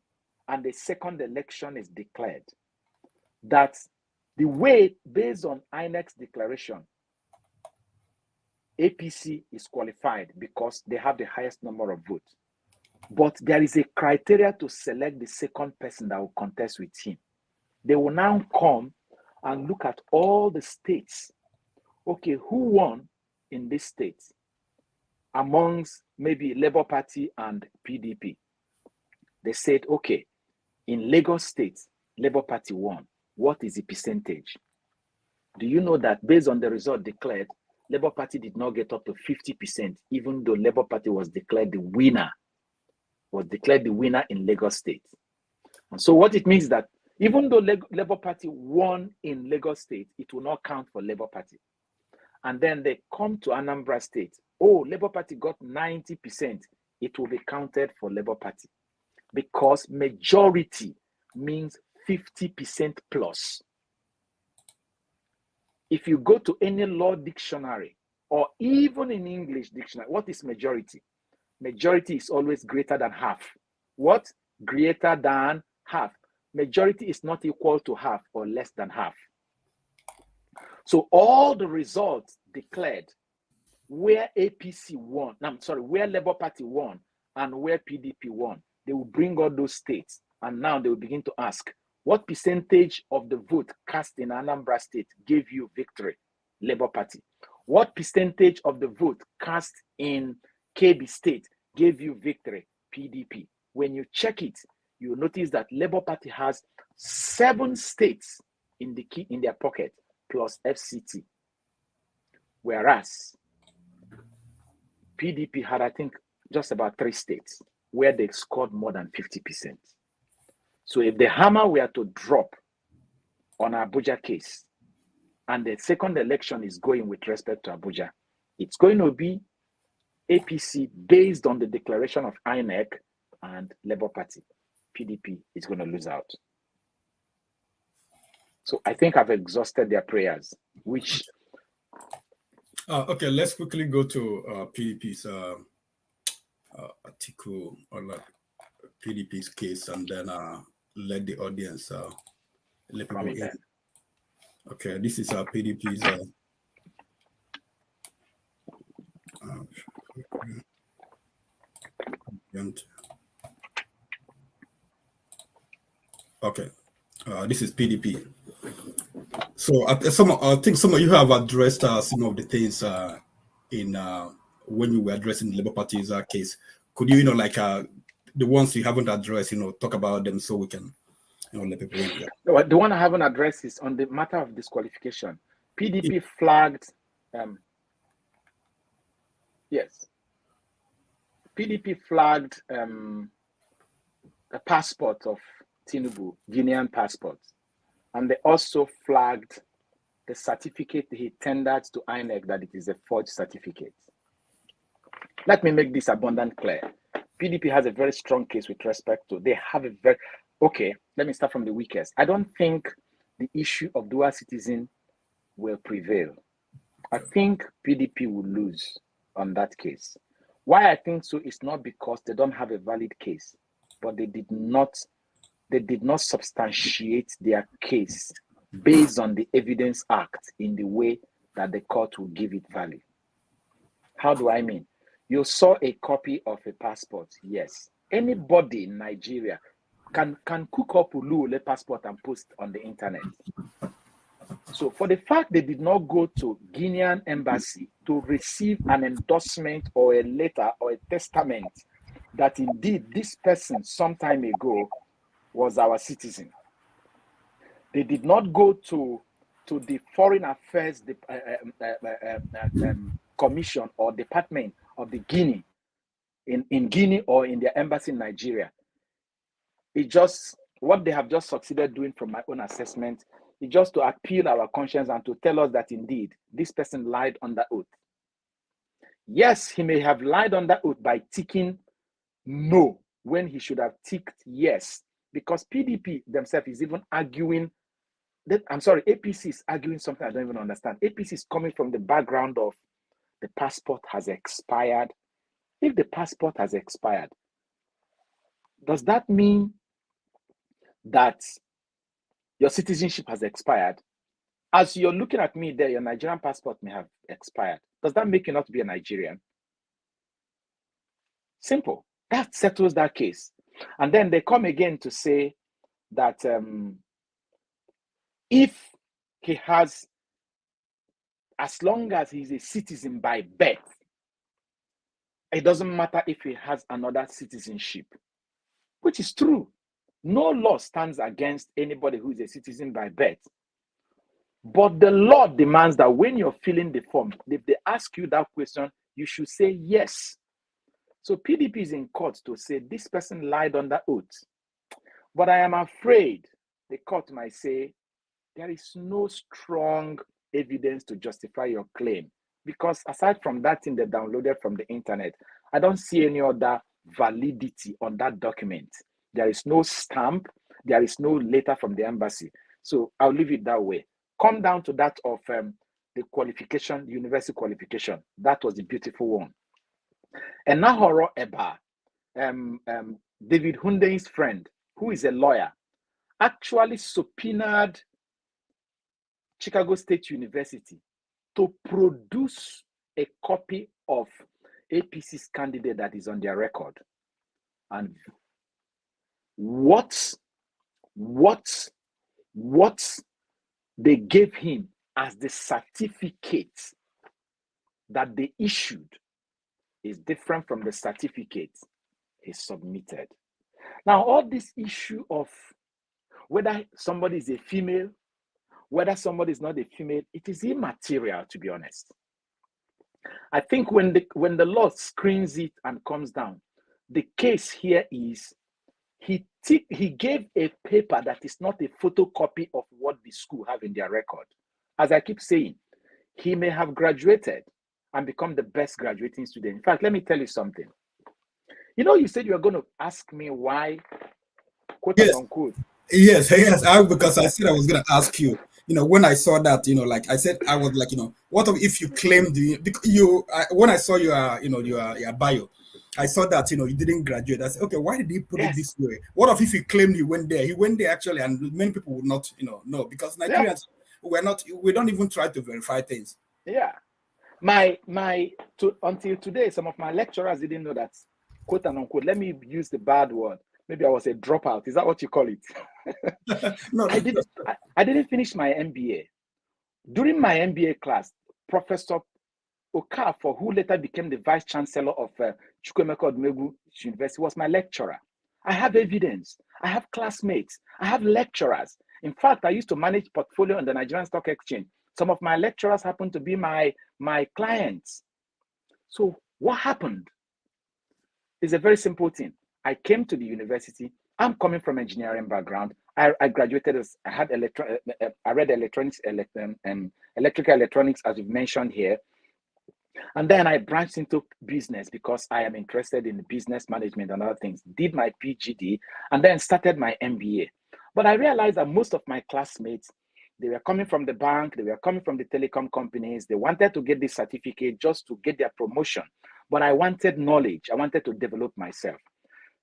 and the second election is declared, that the way, based on INEC's declaration, APC is qualified because they have the highest number of votes. But there is a criteria to select the second person that will contest with him. They will now come and look at all the states. Okay, who won in this state amongst maybe Labour Party and PDP? They said, okay, in Lagos State, Labour Party won. What is the percentage? Do you know that based on the result declared, Labour Party did not get up to 50%, even though Labour Party was declared the winner, in Lagos State. And so what it means is that even though Labour Party won in Lagos State, it will not count for Labour Party. and then they come to Anambra State. Oh, Labour Party got 90%. It will be counted for Labour Party because majority means 50% plus. If you go to any law dictionary or even in English dictionary, what is majority? Majority is always greater than half. What? Greater than half. Majority is not equal to half or less than half. So all the results declared where APC won, where Labour Party won and where PDP won, they will bring all those states, and now they will begin to ask, what percentage of the vote cast in Anambra State gave you victory? Labour Party. What percentage of the vote cast in KB State gave you victory? PDP. When you check it, you notice that Labour Party has 7 states in their pocket plus FCT, whereas PDP had, I think, just about 3 states where they scored more than 50%. So if the hammer were to drop on Abuja case and the second election is going with respect to Abuja, it's going to be APC based on the declaration of INEC and Labour Party. PDP is going to lose out. So I think I've exhausted their prayers, which... okay, let's quickly go to PDP's article on PDP's case, and then let the audience let people in. Okay, this is PDP's okay, this is PDP. So I think some of you have addressed some of the things in when we were addressing the Labour Party's case. Could you, the ones you haven't addressed, talk about them so we can, let people in here. The one I haven't addressed is on the matter of disqualification. PDP flagged, yes. PDP flagged the passport of Tinubu, Guinean passport. And they also flagged the certificate he tendered to INEC that it is a forged certificate. Let me make this abundantly clear. PDP has a very strong case with respect to, they have a very, okay, let me start from the weakest. I don't think the issue of dual citizen will prevail. I think PDP will lose on that case. Why I think so is not because they don't have a valid case, but they did not substantiate their case based on the Evidence Act in the way that the court will give it value. How do I mean? You saw a copy of a passport, yes. Anybody in Nigeria can cook up a passport and post on the internet. So for the fact they did not go to Guinean embassy to receive an endorsement or a letter or a testament that indeed this person some time ago was our citizen. They did not go to the Foreign Affairs Commission or Department of the Guinea, in Guinea or in their embassy in Nigeria. It just, what they have just succeeded doing from my own assessment, is just to appeal our conscience and to tell us that indeed this person lied under oath. Yes, he may have lied under oath by ticking no when he should have ticked yes, because PDP themselves is even arguing that, APC is arguing something I don't even understand. APC is coming from the background of the passport has expired. If the passport has expired, does that mean that your citizenship has expired? As you're looking at me there, your Nigerian passport may have expired. Does that make you not be a Nigerian? Simple. That settles that case. And then they come again to say that if he has, as long as he's a citizen by birth, it doesn't matter if he has another citizenship, which is true. No law stands against anybody who is a citizen by birth. But the law demands that when you're filling the form, if they ask you that question, you should say yes. So PDP is in court to say this person lied under oath. But I am afraid the court might say there is no strong evidence to justify your claim because aside from that thing they downloaded from the internet, I don't see any other validity on that document. There is no stamp, there is no letter from the embassy. So I'll leave it that way. Come down to that of the qualification, university qualification. That was the beautiful one. And Nahoro Eba, David Hunde's friend, who is a lawyer, actually subpoenaed Chicago State University to produce a copy of APC's candidate that is on their record. And what they gave him as the certificate that they issued is different from the certificate he submitted. Now, all this issue of whether somebody is a female, whether somebody is not a female, it is immaterial, to be honest. I think when the law screens it and comes down, the case here is he gave a paper that is not a photocopy of what the school have in their record. As I keep saying, he may have graduated and become the best graduating student. In fact, let me tell you something. You know, you said you were going to ask me why, quote unquote. Yes, because I said I was going to ask you. You know, when I saw that, you know, like I said, I was like, you know, what if you claim when I saw your bio, I saw that, you know, you didn't graduate. I said, okay, why did he put it this way? What if he claimed he went there? He went there actually, and many people would not, you know, because Nigerians, we don't even try to verify things. Yeah. Until today, some of my lecturers didn't know that, quote and unquote, let me use the bad word. Maybe I was a dropout. Is that what you call it? No, I didn't finish my MBA. During my MBA class, Professor Okafor, who later became the vice chancellor of Chukwuagozie University, was my lecturer. I have evidence. I have classmates. I have lecturers. In fact, I used to manage portfolio on the Nigerian Stock Exchange. Some of my lecturers happened to be my clients. So what happened? It's a very simple thing. I came to the university. I'm coming from engineering background. I graduated as I read electrical electronics, as you've mentioned here. And then I branched into business because I am interested in business management and other things. Did my PGD and then started my MBA. But I realized that most of my classmates, they were coming from the bank, they were coming from the telecom companies. They wanted to get this certificate just to get their promotion. But I wanted knowledge. I wanted to develop myself.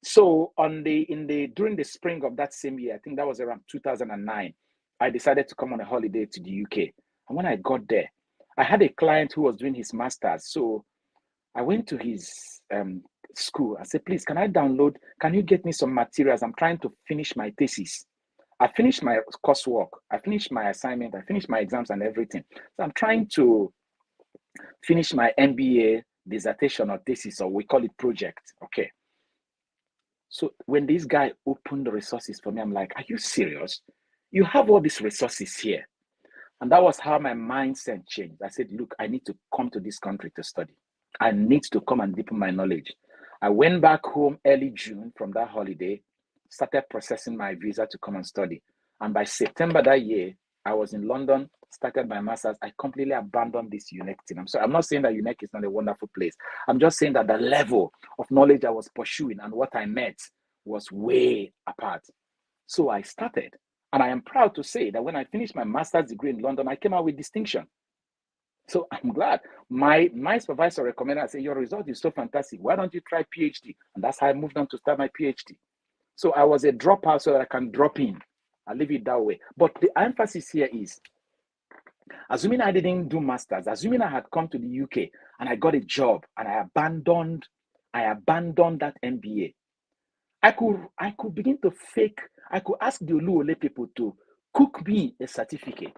So during the spring of that same year, I think that was around 2009, I decided to come on a holiday to the UK. And when I got there, I had a client who was doing his master's. So I went to his school. I said, please, can you get me some materials? I'm trying to finish my thesis. I finished my coursework. I finished my assignment. I finished my exams and everything. So I'm trying to finish my MBA dissertation or thesis, or we call it project. Okay. So when this guy opened the resources for me, I'm like, are you serious? You have all these resources here. And that was how my mindset changed. I said, look, I need to come to this country to study. I need to come and deepen my knowledge. I went back home early June from that holiday, started processing my visa to come and study. And by September that year, I was in London, started my master's. I completely abandoned this UNEC thing. I'm sorry, I'm not saying that UNEC is not a wonderful place. I'm just saying that the level of knowledge I was pursuing and what I met was way apart. So I started. And I am proud to say that when I finished my master's degree in London, I came out with distinction. So I'm glad. My supervisor recommended, I said, your result is so fantastic. Why don't you try PhD? And that's how I moved on to start my PhD. So I was a dropout so that I can drop in. I'll leave it that way. But the emphasis here is, assuming I didn't do masters, assuming I had come to the UK and I got a job and I abandoned that MBA, I could begin to fake. I could ask the Oluwole people to cook me a certificate.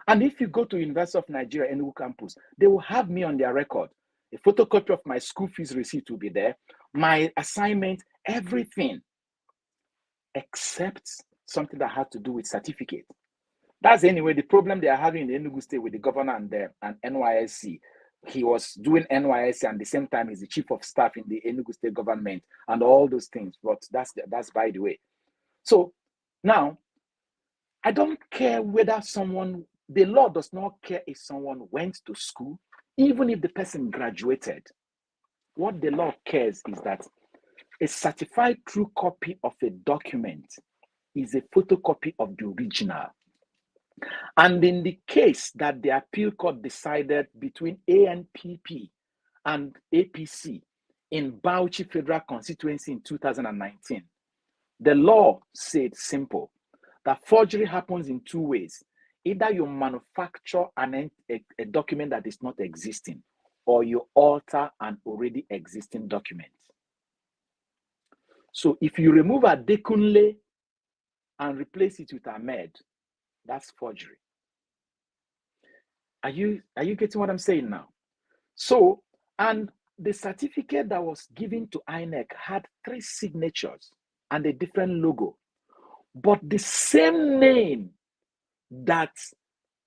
And if you go to University of Nigeria, Enugu campus, they will have me on their record. A photocopy of my school fees receipt will be there, my assignment, everything, except something that had to do with certificate. That's anyway the problem they are having in Enugu State with the governor and NYSC. He was doing NYSC and at the same time he's the chief of staff in the Enugu State government and all those things. But that's by the way. So now, I don't care whether the law does not care if someone went to school, even if the person graduated, what the law cares is that a certified true copy of a document is a photocopy of the original. And in the case that the appeal court decided between ANPP and APC in Bauchi Federal Constituency in 2019, the law said simple, that forgery happens in two ways. Either you manufacture a document that is not existing, or you alter an already existing document. So if you remove Adekunle and replace it with Ahmed, that's forgery. Are you getting what I'm saying now? So, and the certificate that was given to INEC had 3 signatures and a different logo, but the same name that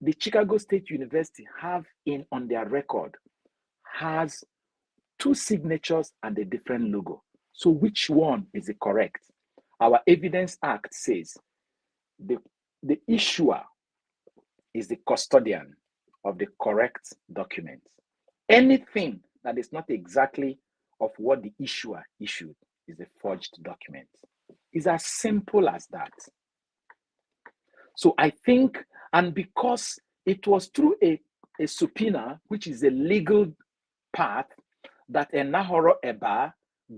the Chicago State University have on their record has 2 signatures and a different logo. So which one is the correct? Our Evidence Act says the issuer is the custodian of the correct document. Anything that is not exactly of what the issuer issued is a forged document. It's as simple as that. So I think, and because it was through a subpoena, which is a legal path, that Enahoro Eba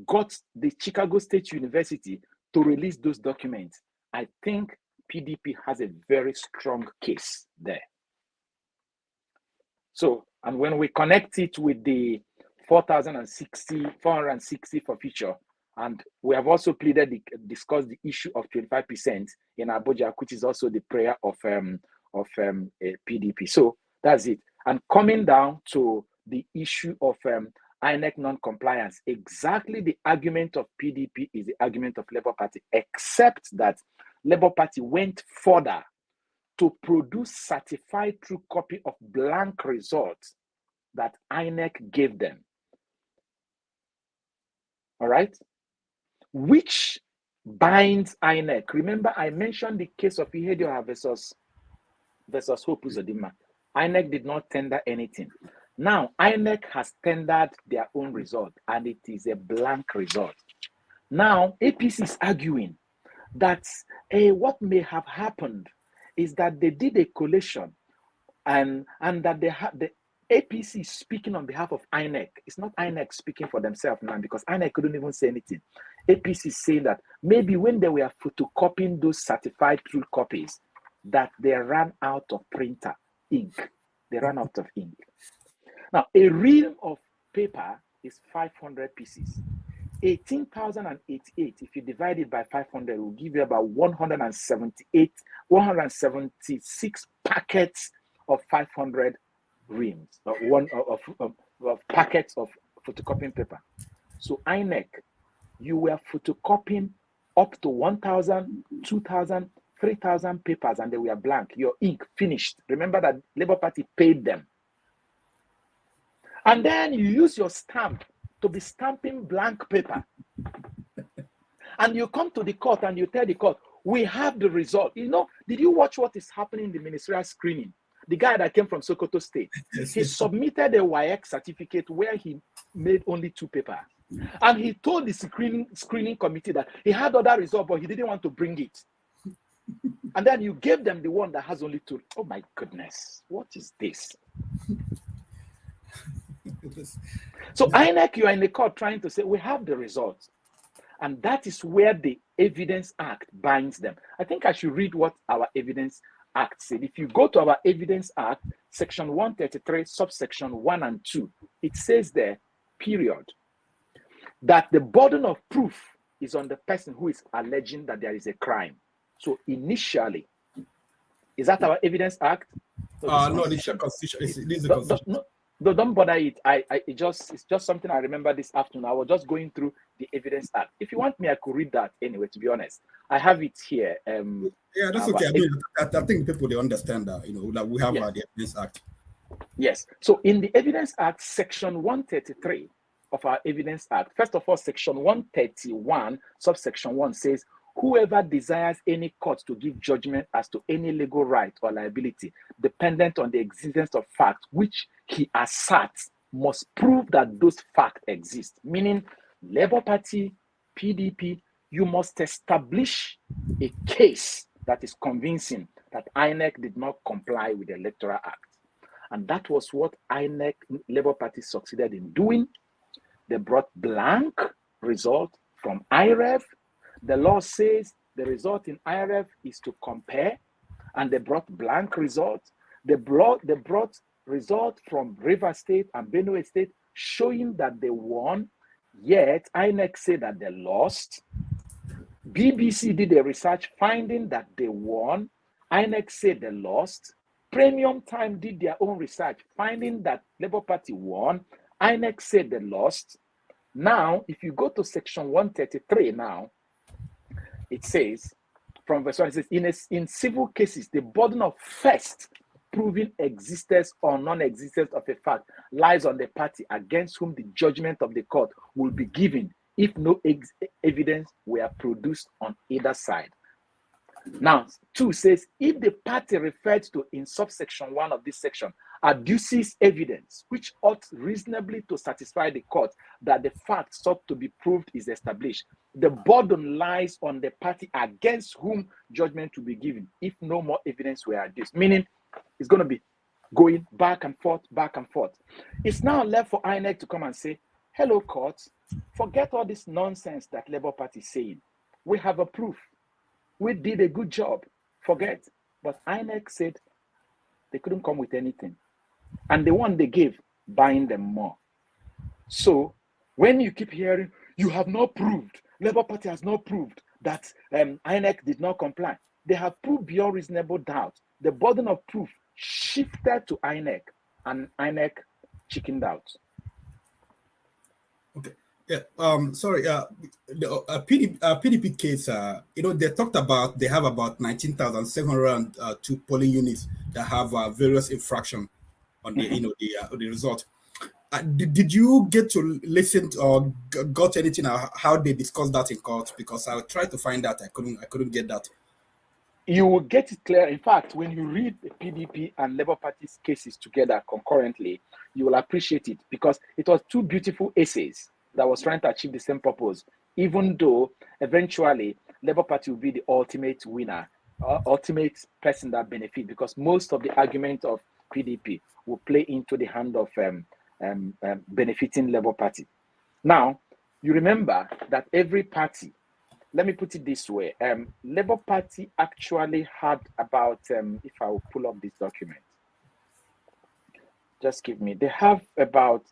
got the Chicago State University to release those documents, I think PDP has a very strong case there. So, and when we connect it with the 460 for future, and we have also discussed the issue of 25% in Abuja, which is also the prayer of PDP. So that's it. And coming down to the issue of INEC non-compliance, exactly the argument of PDP is the argument of Labour Party, except that Labour Party went further to produce certified true copy of blank results that INEC gave them. All right? Which binds INEC. Remember, I mentioned the case of Ihedioha versus Hope Uzodinma. INEC did not tender anything. Now, INEC has tendered their own result, and it is a blank result. Now, APC is arguing that what may have happened is that they did a collation, and that the APC is speaking on behalf of INEC. It's not INEC speaking for themselves now, because INEC couldn't even say anything. APC is saying that maybe when they were photocopying those certified true copies, that they ran out of printer ink. They ran out of ink. Now, a reel of paper is 500 pieces. 18,088, if you divide it by 500, will give you about 176 packets of 500 reams, of packets of photocopying paper. So INEC, you were photocopying up to 1,000, 2,000, 3,000 papers, and they were blank. Your ink finished. Remember that Labour Party paid them. And then you use your stamp to be stamping blank paper. And you come to the court and you tell the court, we have the result. You know, did you watch what is happening in the ministerial screening? The guy that came from Sokoto State, he submitted a WAEC certificate where he made only 2 papers. And he told the screening committee that he had other results, but he didn't want to bring it. And then you gave them the one that has only 2. Oh my goodness, what is this? So INEC, you are in the court trying to say, we have the results. And that is where the Evidence Act binds them. I think I should read what our Evidence Act said. If you go to our Evidence Act, section 133, subsection 1 and 2, it says there, period, that the burden of proof is on the person who is alleging that there is a crime. So initially, is that our Evidence Act? No, this is the Constitution. No, don't bother it. It's just something I remember this afternoon. I was just going through the Evidence Act. If you want me, I could read that anyway, to be honest. I have it here. Yeah, that's okay. I think people, they understand that, that we have the Evidence Act. Yes. So in the Evidence Act, section 133 of our Evidence Act, first of all, section 131, subsection 1 says, whoever desires any court to give judgment as to any legal right or liability dependent on the existence of facts which he asserts must prove that those facts exist. Meaning, Labour Party, PDP, you must establish a case that is convincing that INEC did not comply with the Electoral Act. And that was what INEC, Labour Party, succeeded in doing. They brought blank result from IREV. The law says the result in IREV is to compare, and they brought blank results. They brought result from Rivers State and Benue State showing that they won, yet INEC said that they lost. BBC did a research finding that they won. INEC said they lost. Premium Time did their own research finding that Labour Party won. INEC said they lost. Now, if you go to section 133 now, it says, from verse 1, it says, in civil cases, the burden of first proving existence or non-existence of a fact lies on the party against whom the judgment of the court will be given if no evidence were produced on either side. Now, 2 says, if the party referred to in subsection 1 of this section adduces evidence which ought reasonably to satisfy the court that the fact sought to be proved is established, the burden lies on the party against whom judgment will be given if no more evidence were adduced. Meaning, it's going to be going back and forth, back and forth. It's now left for INEC to come and say, hello, courts, forget all this nonsense that Labour Party is saying. We have a proof. We did a good job. Forget. But INEC said they couldn't come with anything. And the one they gave, buying them more. So when you keep hearing, you have not proved, Labour Party has not proved that INEC did not comply. They have proved beyond reasonable doubt. The burden of proof shifted to INEC, and INEC chickened out. Okay. Yeah. Sorry. The PDP case. They talked about they have about 19,702 polling units that have various infractions on the the result. Did you get to listen to, or got anything how they discussed that in court? Because I tried to find that I couldn't get that. You will get it clear. In fact, when you read the PDP and Labour Party's cases together concurrently, you will appreciate it because it was two beautiful essays that was trying to achieve the same purpose, even though eventually Labour Party will be the ultimate winner, ultimate person that benefit, because most of the argument of PDP will play into the hand of benefiting Labour Party. Now, you remember that every party, let me put it this way, Labour Party actually had about, if I will pull up this document, just give me, they have about,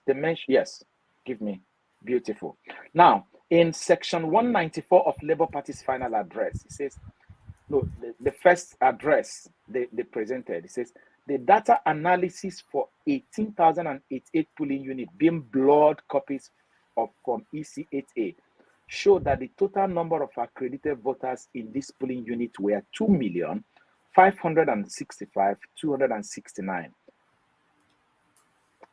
yes, give me, beautiful. Now, in section 194 of Labour Party's final address, it says, look, the first address they presented, it says, the data analysis for 18,088 polling units being blood copies from EC8A showed that the total number of accredited voters in this polling unit were 2,565,269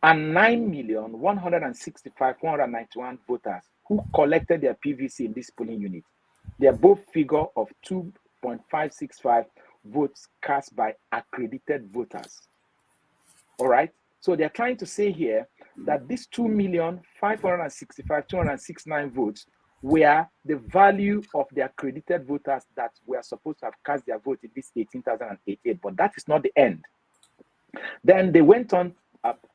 and 9,165,191 voters who collected their PVC in this polling unit. They are both figure of 2.565 votes cast by accredited voters. All right. So they're trying to say here that these 2,565,269 votes were the value of the accredited voters that were supposed to have cast their vote in this 18,088, but that is not the end. Then they went on,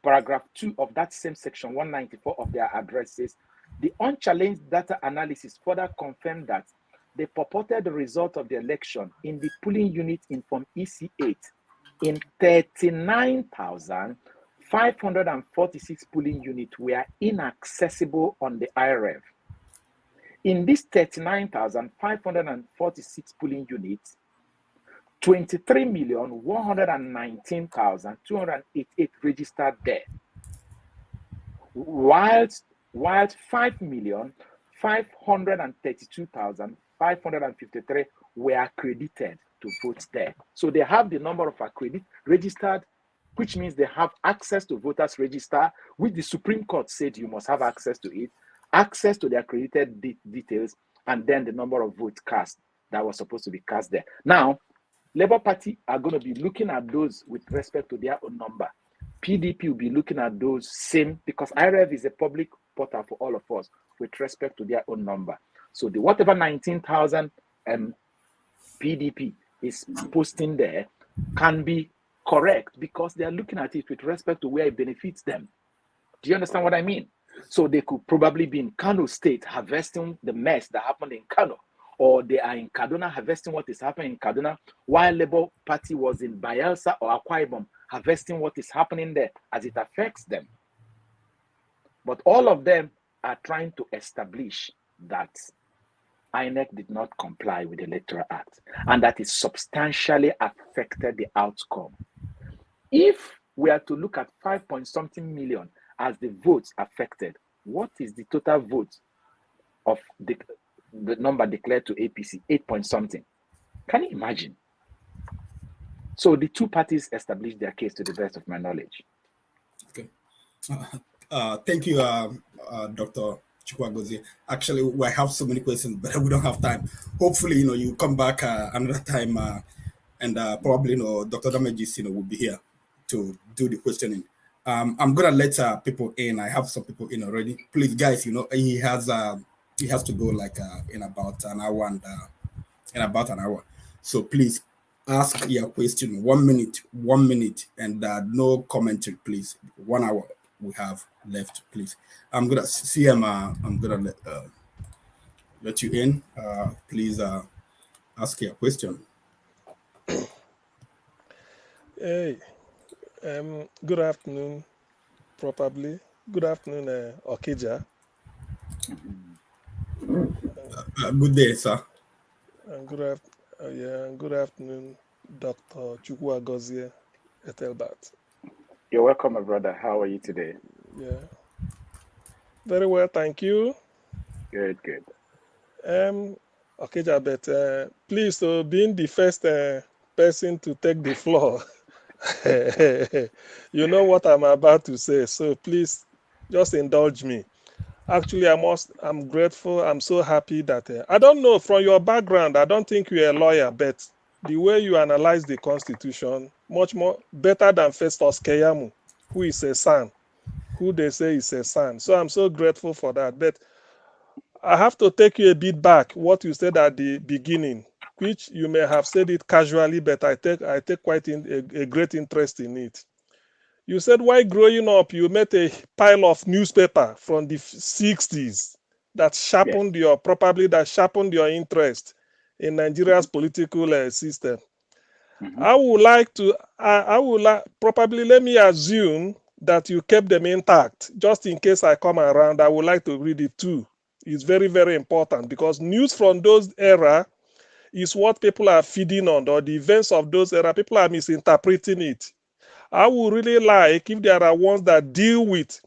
paragraph 2 of that same section 194 of their address says, the unchallenged data analysis further confirmed that the purported result of the election in the polling unit in Form EC8 in 39,546 polling units were inaccessible on the IREV. In this 39,546 polling units, 23,119,288 registered there, whilst 5,532,553 were accredited to vote there. So they have the number of registered, which means they have access to voters register, which the Supreme Court said you must have access to it, access to the accredited details, and then the number of votes cast. that was supposed to be cast there. Now, Labour Party are going to be looking at those with respect to their own number. PDP will be looking at those same, because IREV is a public portal for all of us with respect to their own number. So the whatever 19,000 PDP is posting there can be correct because they are looking at it with respect to where it benefits them. Do you understand what I mean? So they could probably be in Kano State harvesting the mess that happened in Kano, or they are in Kaduna harvesting what is happening in Kaduna, while Labour Party was in Bayelsa or Akwa Ibom harvesting what is happening there as it affects them. But all of them are trying to establish that INEC did not comply with the Electoral Act, and that it substantially affected the outcome. If we are to look at 5-point-something million as the votes affected, what is the total vote of the number declared to APC? 8-point-something. Can you imagine? So the two parties established their case to the best of my knowledge. Okay. Thank you, Dr. Chukwuagozie. Actually, we have so many questions, but we don't have time. Hopefully, you come back another time, and probably, Dr. Damages, will be here to do the questioning. I'm gonna let people in. I have some people in already. Please, guys, he has to go like in about an hour, So please ask your question. 1 minute, and no commentary, please. 1 hour we have left, please. I'm gonna see him. I'm gonna let you in. Please ask your question. Hey, good afternoon, probably. Good afternoon, Okija. Good day, sir. And good afternoon, Dr. Chukwuagozie, Ethelbert. You're welcome, my brother. How are you today? Yeah. Very well, thank you. Good. Okija, but please, being the first person to take the floor, you know what I'm about to say, so please just indulge me. Actually, I'm grateful. I'm so happy that I don't know, from your background, I don't think you're a lawyer, but the way you analyze the Constitution, much more better than Festus Keyamo, who is a son, who they say is a son. So I'm so grateful for that. But I have to take you a bit back, what you said at the beginning, which you may have said it casually, but I take quite a great interest in it. You said while growing up, you met a pile of newspaper from the 60s that sharpened your interest in Nigeria's political system. Mm-hmm. I would like probably, let me assume that you kept them intact. Just in case I come around, I would like to read it too. It's very, very important because news from those era is what people are feeding on, or the events of those era, people are misinterpreting it. I would really like if there are ones that deal with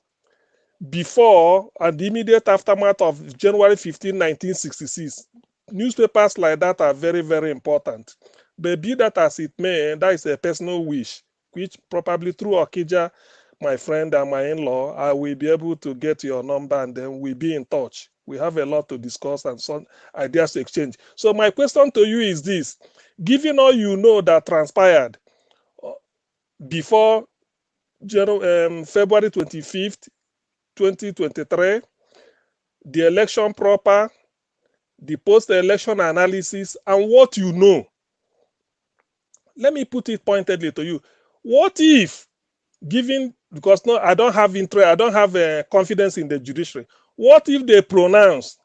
before and the immediate aftermath of January 15, 1966. Newspapers like that are very, very important. But be that as it may, that is a personal wish, which probably through Okija, my friend and my in-law, I will be able to get your number and then we'll be in touch. We have a lot to discuss and some ideas to exchange. So my question to you is this: given all you know that transpired before February 25th, 2023, the election proper, the post-election analysis, and what you know, let me put it pointedly to you. What if, because no, I don't have interest, I don't have confidence in the judiciary. What if they pronounce,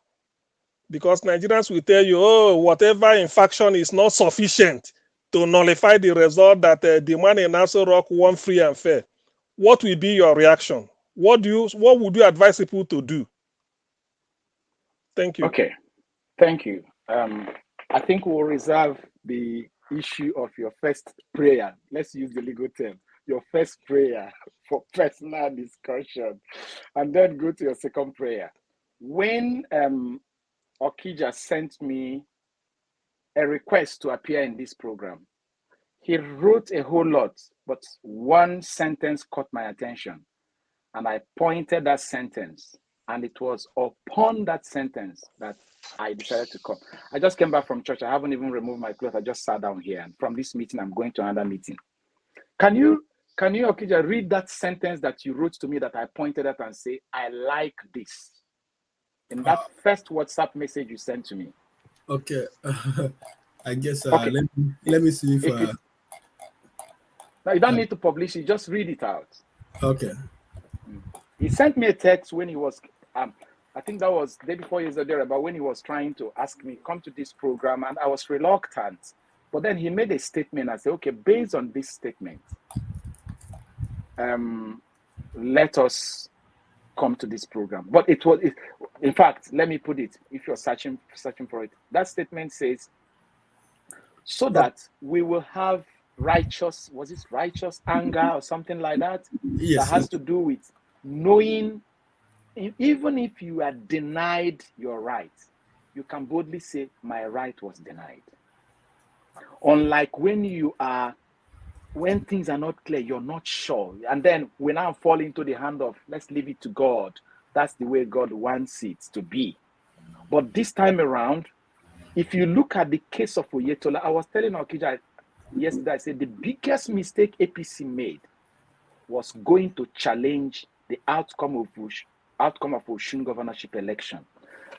because Nigerians will tell you, oh, whatever infraction is not sufficient to nullify the result that the man in Aso Rock won free and fair. What will be your reaction? What would you advise people to do? Thank you. Okay, thank you. I think we'll reserve the issue of your first prayer. Let's use the legal term. Your first prayer for personal discussion, and then go to your second prayer. When Okija sent me a request to appear in this program, he wrote a whole lot, but one sentence caught my attention, and I pointed that sentence And it was upon that sentence that I decided to come. I just came back from church. I haven't even removed my clothes. I just sat down here. And from this meeting, I'm going to another meeting. Can you, Okija, read that sentence that you wrote to me that I pointed at and say, I like this? In that first WhatsApp message you sent to me. Okay. I guess okay. let me see if no, you don't need to publish it, just read it out. Okay. He sent me a text when he was I think that was the day before yesterday, about when he was trying to ask me come to this program, and I was reluctant. But then he made a statement. I said, okay, based on this statement, let us come to this program. But in fact, let me put it, if you're searching for it, that statement says, so that we will have righteous anger or something like that? Yes. That has to do with knowing, even if you are denied your right, you can boldly say, my right was denied. Unlike when things are not clear, you're not sure. And then we now fall into the hand of, let's leave it to God. That's the way God wants it to be. But this time around, if you look at the case of Oyetola, I was telling Okija yesterday, I said the biggest mistake APC made was going to challenge the outcome of Osun governorship election,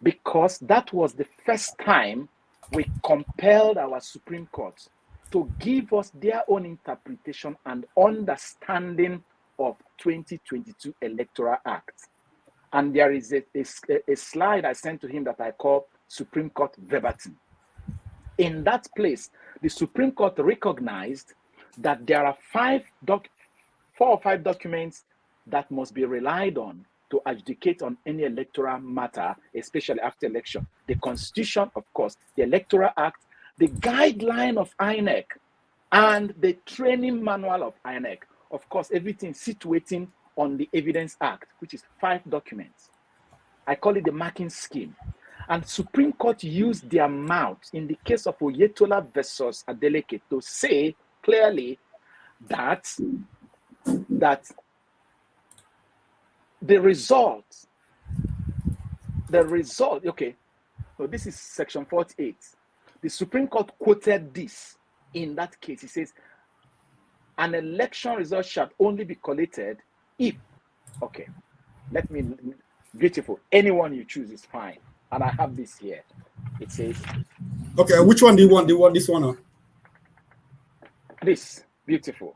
because that was the first time we compelled our Supreme Court to give us their own interpretation and understanding of 2022 Electoral Acts. And there is a slide I sent to him that I call Supreme Court verbatim. In that place, the Supreme Court recognized that there are 4 or 5 documents that must be relied on to adjudicate on any electoral matter, especially after election. The Constitution, of course, the Electoral Act, the guideline of INEC, and the training manual of INEC. Of course, everything situating on the Evidence Act, which is 5 documents. I call it the marking scheme. And Supreme Court used their mouth in the case of Oyetola versus Adeleke to say clearly that the result, okay, so this is section 48. The Supreme Court quoted this in that case. It says, an election result shall only be collated if, okay, beautiful, anyone you choose is fine. And I have this here. It says, okay, which one do you want? Do you want this one or? This, beautiful.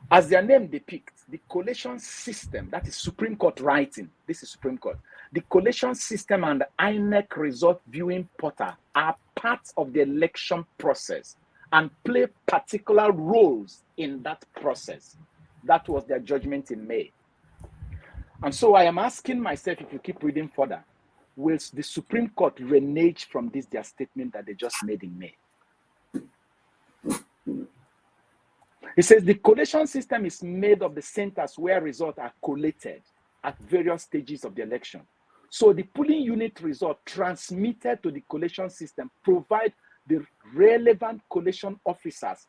As their name depicts, the collation system, that is Supreme Court writing, this is Supreme Court, the collation system and the INEC result viewing portal are parts of the election process and play particular roles in that process. That was their judgment in May. And so I am asking myself, if you keep reading further, will the Supreme Court renege from this, their statement that they just made in May? It says the collation system is made of the centers where results are collated at various stages of the election. So the polling unit result transmitted to the collation system provide the relevant collation officers.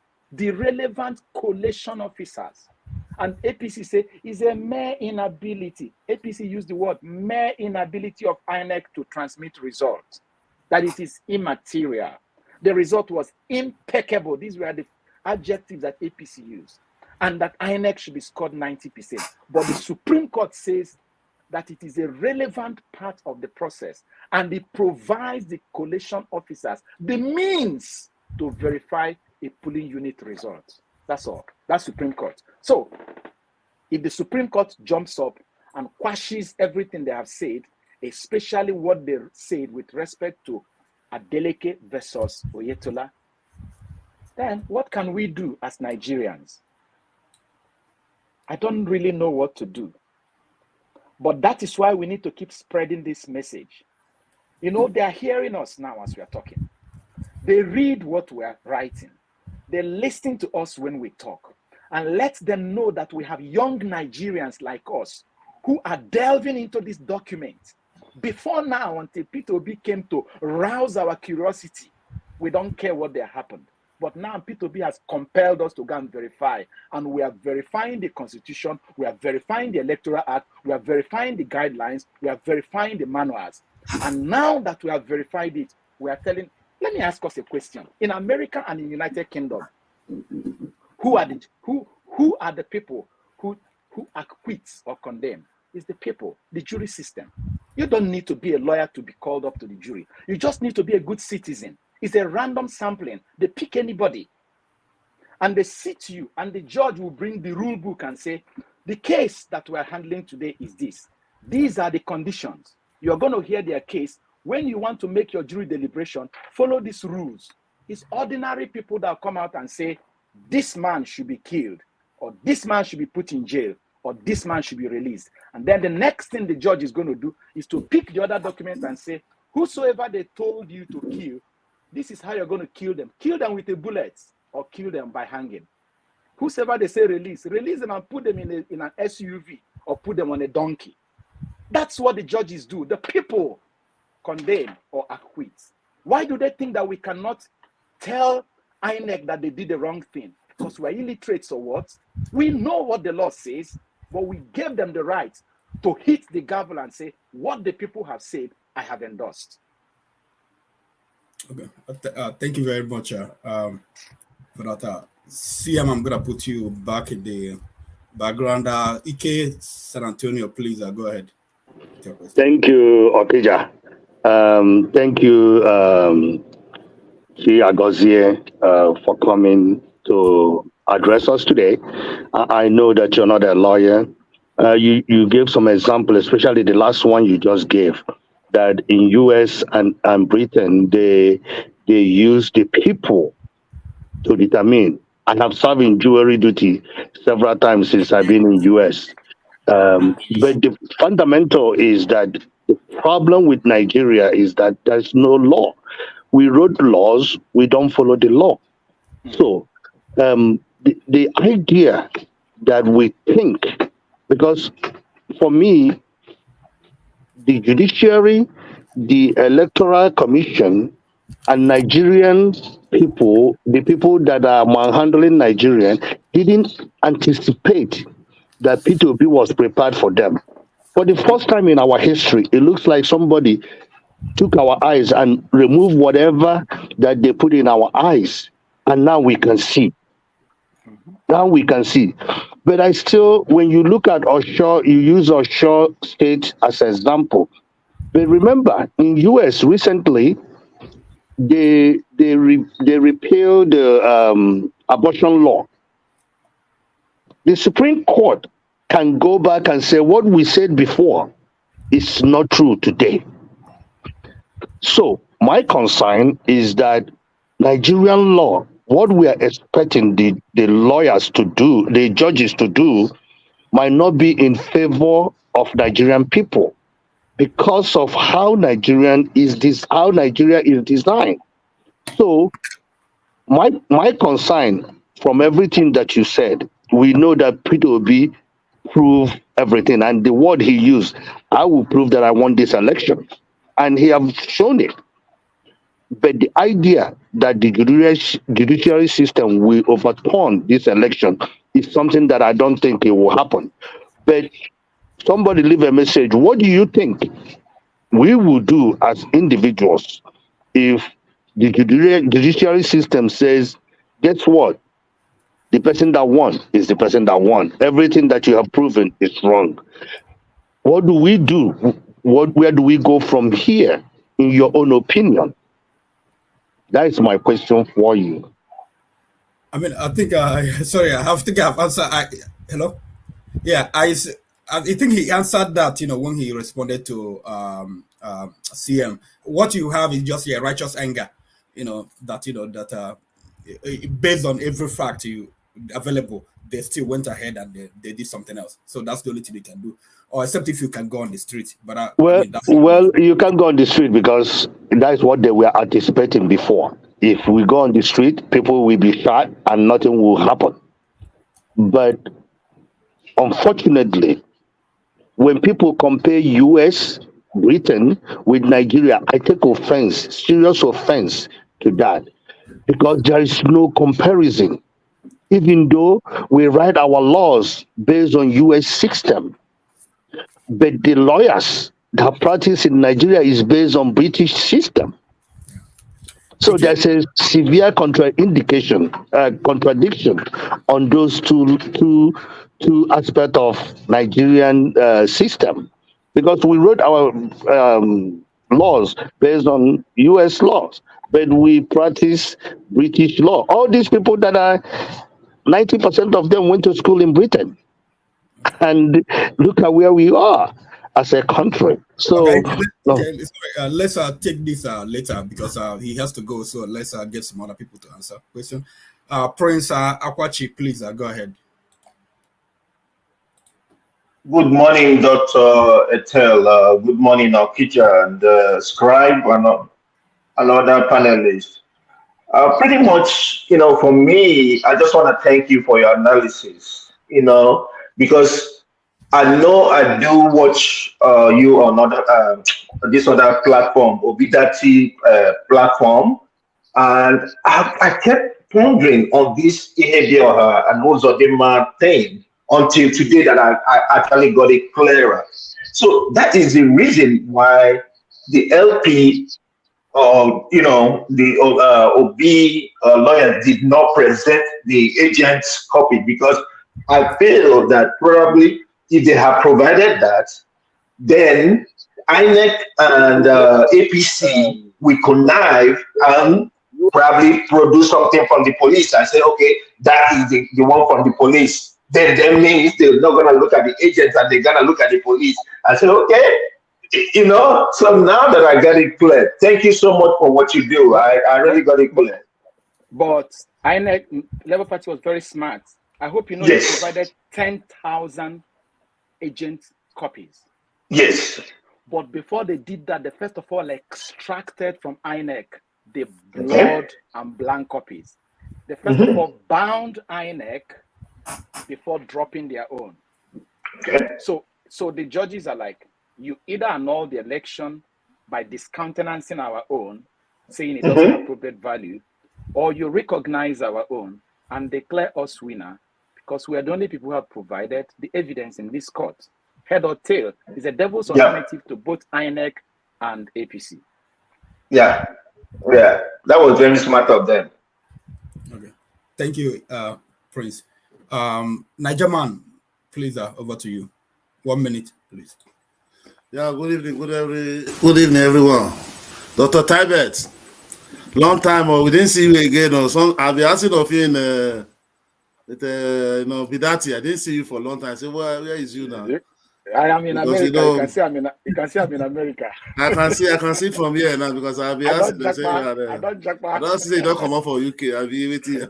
And APC say is a mere inability. APC used the word mere inability of INEC to transmit results, that it is immaterial. The result was impeccable. These were the adjectives that APC used, and that INEC should be scored 90%. But the Supreme Court says that it is a relevant part of the process, and it provides the collation officers the means to verify a polling unit result. That's all. That's Supreme Court. So, if the Supreme Court jumps up and quashes everything they have said, especially what they said with respect to Adeleke versus Oyetola, then what can we do as Nigerians? I don't really know what to do. But that is why we need to keep spreading this message. You know, they are hearing us now as we are talking. They read what we are writing. They listen to us when we talk. And let them know that we have young Nigerians like us who are delving into this document. Before now, until Peter Obi came to rouse our curiosity, we don't care what there happened. But now P2B has compelled us to go and verify. And we are verifying the Constitution, we are verifying the Electoral Act, we are verifying the guidelines, we are verifying the manuals. And now that we have verified it, we are telling, let me ask us a question. In America and in the United Kingdom, who are the people who acquits or condemn? It's the people, the jury system. You don't need to be a lawyer to be called up to the jury. You just need to be a good citizen. It's a random sampling. They pick anybody and they sit you, and the judge will bring the rule book and say, the case that we're handling today is this. These are the conditions. You're going to hear their case. When you want to make your jury deliberation, follow these rules. It's ordinary people that come out and say, this man should be killed, or this man should be put in jail, or this man should be released. And then the next thing the judge is going to do is to pick the other documents and say, whosoever they told you to kill, this is how you're going to kill them. Kill them with a bullet, or kill them by hanging. Whosoever they say release them and put them in an SUV, or put them on a donkey. That's what the judges do. The people condemn or acquit. Why do they think that we cannot tell INEC that they did the wrong thing? Because we're illiterates or what? We know what the law says, but we gave them the right to hit the gavel and say, what the people have said, I have endorsed. Okay. Thank you very much for that. CM, I'm going to put you back in the background. Ekene C'Anugo, please go ahead. Thank you, Okija. Thank you, Chukwuagozie, for coming to address us today. I know that you're not a lawyer. You gave some examples, especially the last one you just gave, that in US and Britain, they use the people to determine. I have served in jury duty several times since I've been in US. But the fundamental is that the problem with Nigeria is that there's no law. We wrote laws, we don't follow the law. So the idea that we think, because for me, the judiciary, the Electoral Commission, and Nigerian people, the people that are manhandling Nigerian, didn't anticipate that P2B was prepared for them. For the first time in our history, it looks like somebody took our eyes and removed whatever that they put in our eyes, and now we can see. Now we can see. But I still, when you look at Osho, you use Osho State as an example. But remember, in US recently, they repealed the abortion law. The Supreme Court can go back and say what we said before is not true today. So my concern is that Nigerian law, what we are expecting the lawyers to do, the judges to do, might not be in favor of Nigerian people because of how Nigeria is designed. So my concern from everything that you said, we know that P2B proved everything, and the word he used, I will prove that I won this election, and he have shown it. But the idea that the judiciary system will overturn this election is something that I don't think it will happen. But somebody leave a message. What do you think we will do as individuals if the judiciary system says, guess what? The person that won is the person that won. Everything that you have proven is wrong. What do we do? Where do we go from here, in your own opinion? That is my question for you. I mean, I think, sorry, I've answered. Hello? Yeah, I think he answered that, when he responded to CM. What you have is just a righteous anger, that based on every fact available, they still went ahead and they did something else. So that's the only thing they can do. Or except if you can go on the street. But you can't go on the street because that's what they were anticipating before. If we go on the street, people will be shot and nothing will happen. But unfortunately, when people compare US, Britain with Nigeria, I take offense, serious offense to that. because there is no comparison. Even though we write our laws based on US system, but the lawyers that practice in Nigeria is based on British system. So there's a severe contradiction on those two aspects of Nigerian system, because we wrote our laws based on US laws, but we practice British law. All these people that are 90% of them went to school in Britain, and look at where we are as a country. So let's take this later, because he has to go. So let's get some other people to answer question. Prince Akwachi, please go ahead. Good morning, Dr. Etel. Good morning, Okija and Scribe and other panelists. Pretty much, for me, I just want to thank you for your analysis, because I know I do watch you on this other platform, Obidients platform, and I kept pondering on this Ihebioha and Uzodinma thing until today that I actually got it clearer. So that is the reason why the LP, the OB lawyer did not present the agent's copy, because I feel that probably if they have provided that, then INEC and APC will connive and probably produce something from the police and say, okay, that is the one from the police. Then that means they're not going to look at the agents and they're going to look at the police and say, okay, so now that I got it clear, thank you so much for what you do. I really got it clear. But INEC, Labour Party was very smart. I hope you know they provided 10,000 agent copies. Yes. But before they did that, they first of all extracted from INEC the blood and blank copies. They first of all bound INEC before dropping their own. So the judges are like, you either annul the election by discountenancing our own, saying it doesn't have appropriate value, or you recognize our own and declare us winner, because we are the only people who have provided the evidence in this court. Head or tail is a devil's alternative to both INEC and APC. Yeah, that was very smart of them. Okay, thank you, Prince. Nigerman, please, over to you. 1 minute, please. Yeah, good evening, everyone. Dr. Tibet, long time, we didn't see you again. I've been asking of you in Bidati. I didn't see you for a long time. I said, where is you now? I am in America. You can see I'm in America. I can see from here now, because I'll be asking the same. I don't say you don't come up for UK. I'll be waiting.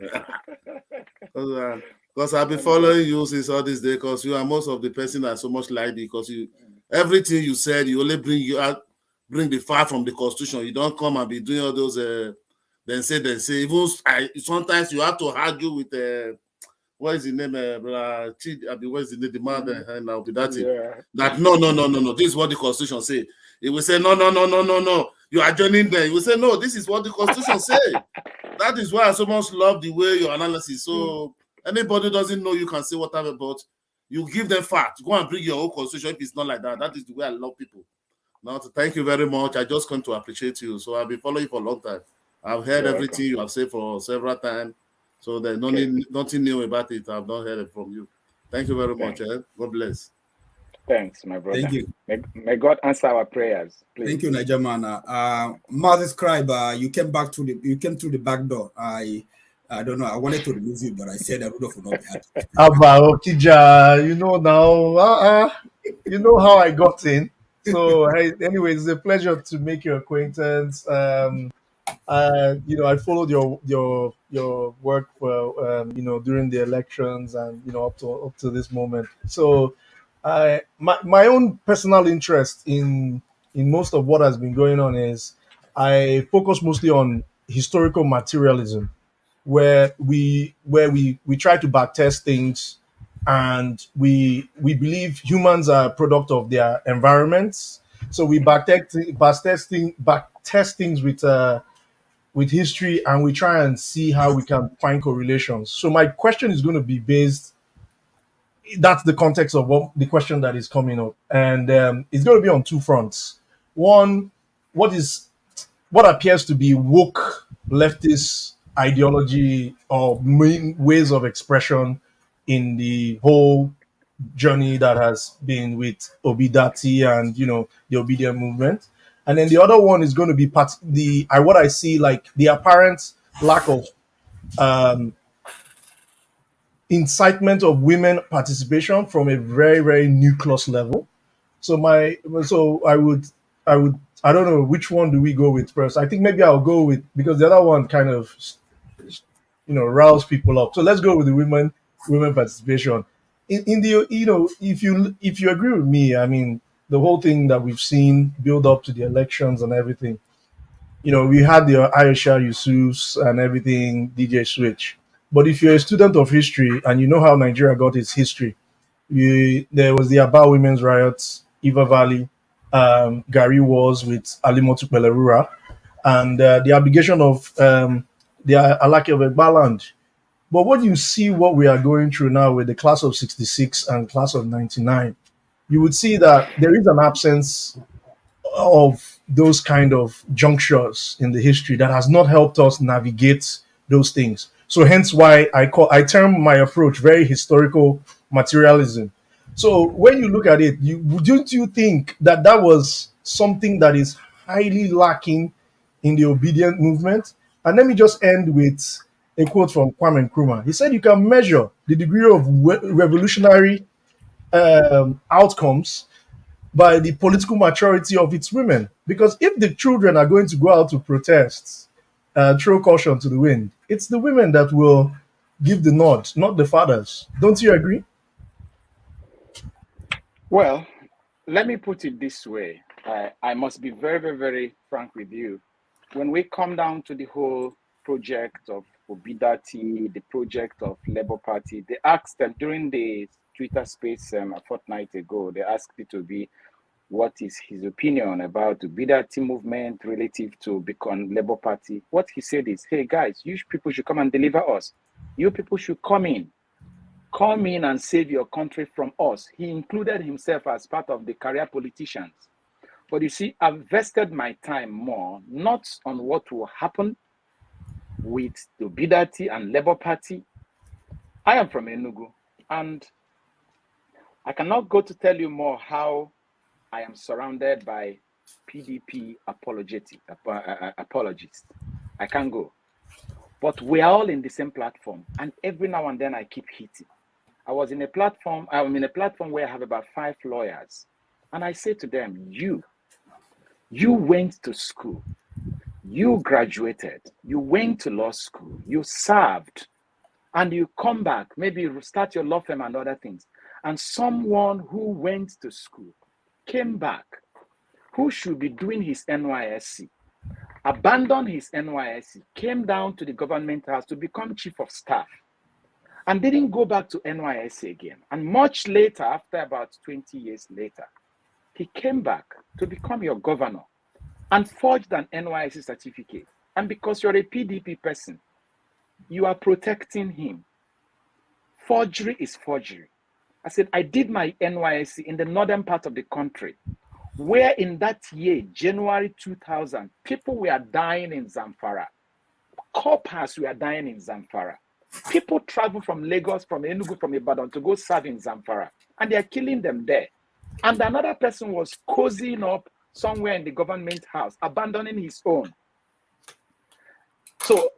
Because I've been following you since all this day, because you are most of the person that so much like, because you everything you said, you only bring the far from the constitution. You don't come and be doing all those then say. Even sometimes you have to argue with what is the name, what is the name, the man now with that thing. That no. This is what the constitution say. It will say no. You are joining there. You will say no. This is what the constitution say. That is why I so much love the way your analysis. So anybody doesn't know, you can say whatever, but you give them facts. Go and bring your own constitution if it's not like that. That is the way I love people. Now, thank you very much. I just come to appreciate you. So I've been following you for a long time. I've heard everything you have said for several times. So there's nothing new about it. I've not heard it from you. Thank you very much. God bless. Thanks, my brother. Thank you. May God answer our prayers. Please. Thank you, Nigerman. Moses Scribe, you came through the back door. I don't know. I wanted to remove you, but I said I would not be happy. Okija, now, you know how I got in. So, anyway, it's a pleasure to make your acquaintance. I followed your work for during the elections and up to this moment. So, my own personal interest in most of what has been going on is I focus mostly on historical materialism, where we try to backtest things, and we believe humans are a product of their environments. So we backtest things with history and we try and see how we can find correlations. So my question is going to be based, that's the context of what the question that is coming up. And it's going to be on two fronts. One, what appears to be woke leftist ideology or main ways of expression in the whole journey that has been with Obidati and the Obidient movement. And then the other one is going to be what I see like the apparent lack of incitement of women participation from a very, very nucleus level. So I don't know which one do we go with first. I think maybe I'll go with, because the other one kind of rouse people up. So let's go with the women participation. In the if you agree with me, I mean the whole thing that we've seen build up to the elections and everything. We had the Aisha Yusufs and everything, DJ Switch. But if you're a student of history and you know how Nigeria got its history, there was the Aba Women's Riots, Iva Valley, Gari Wars with Alimotu Pelerura, and the abdication of the Alake of Egbaland. But what you see what we are going through now with the class of 66 and class of 99, you would see that there is an absence of those kind of junctures in the history that has not helped us navigate those things. So hence why I term my approach very historical materialism. So when you look at it, don't you think that was something that is highly lacking in the Obidient movement? And let me just end with a quote from Kwame Nkrumah. He said you can measure the degree of revolutionary outcomes by the political maturity of its women. Because if the children are going to go out to protest, throw caution to the wind, it's the women that will give the nod, not the fathers. Don't you agree? Well, let me put it this way. I must be very, very, very frank with you. When we come down to the whole project of Obidati, the project of Labour Party, they asked them during the Twitter space a fortnight ago, they asked it to be, what is his opinion about the Obidati movement relative to become Labour Party? What he said is, hey guys, you people should come and deliver us. You people should come in and save your country from us. He included himself as part of the career politicians. But you see, I've vested my time more, not on what will happen with the Obidati and Labour Party. I am from Enugu, and I cannot go to tell you more how I am surrounded by PDP apologists. I can't go. But we are all in the same platform, and every now and then I keep hitting. I'm in a platform where I have about 5 lawyers, and I say to them, you went to school, you graduated, you went to law school, you served, and you come back, maybe you start your law firm and other things, and someone who went to school came back, who should be doing his NYSC, abandoned his NYSC, came down to the government house to become chief of staff, and didn't go back to NYSC again. And much later, after about 20 years later, he came back to become your governor and forged an NYSC certificate. And because you're a PDP person, you are protecting him. Forgery is forgery. I said, I did my NYSC in the northern part of the country, where in that year, January 2000, people were dying in Zamfara. Corpers were dying in Zamfara. People travel from Lagos, from Enugu, from Ibadan to go serve in Zamfara, and they are killing them there. And another person was cozying up somewhere in the government house, abandoning his own. So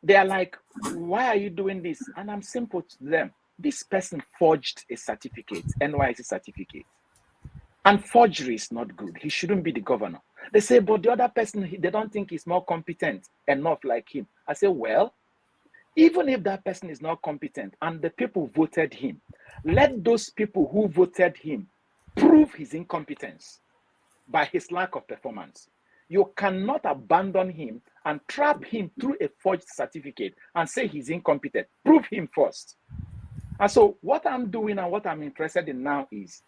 they are like, why are you doing this? And I'm simple to them. This person forged a certificate, NYSC certificate. And forgery is not good. He shouldn't be the governor. They say, but the other person, they don't think he's more competent enough like him. I say, well, even if that person is not competent and the people voted him, let those people who voted him prove his incompetence by his lack of performance. You cannot abandon him and trap him through a forged certificate and say he's incompetent. Prove him first. And so what I'm doing and what I'm interested in now is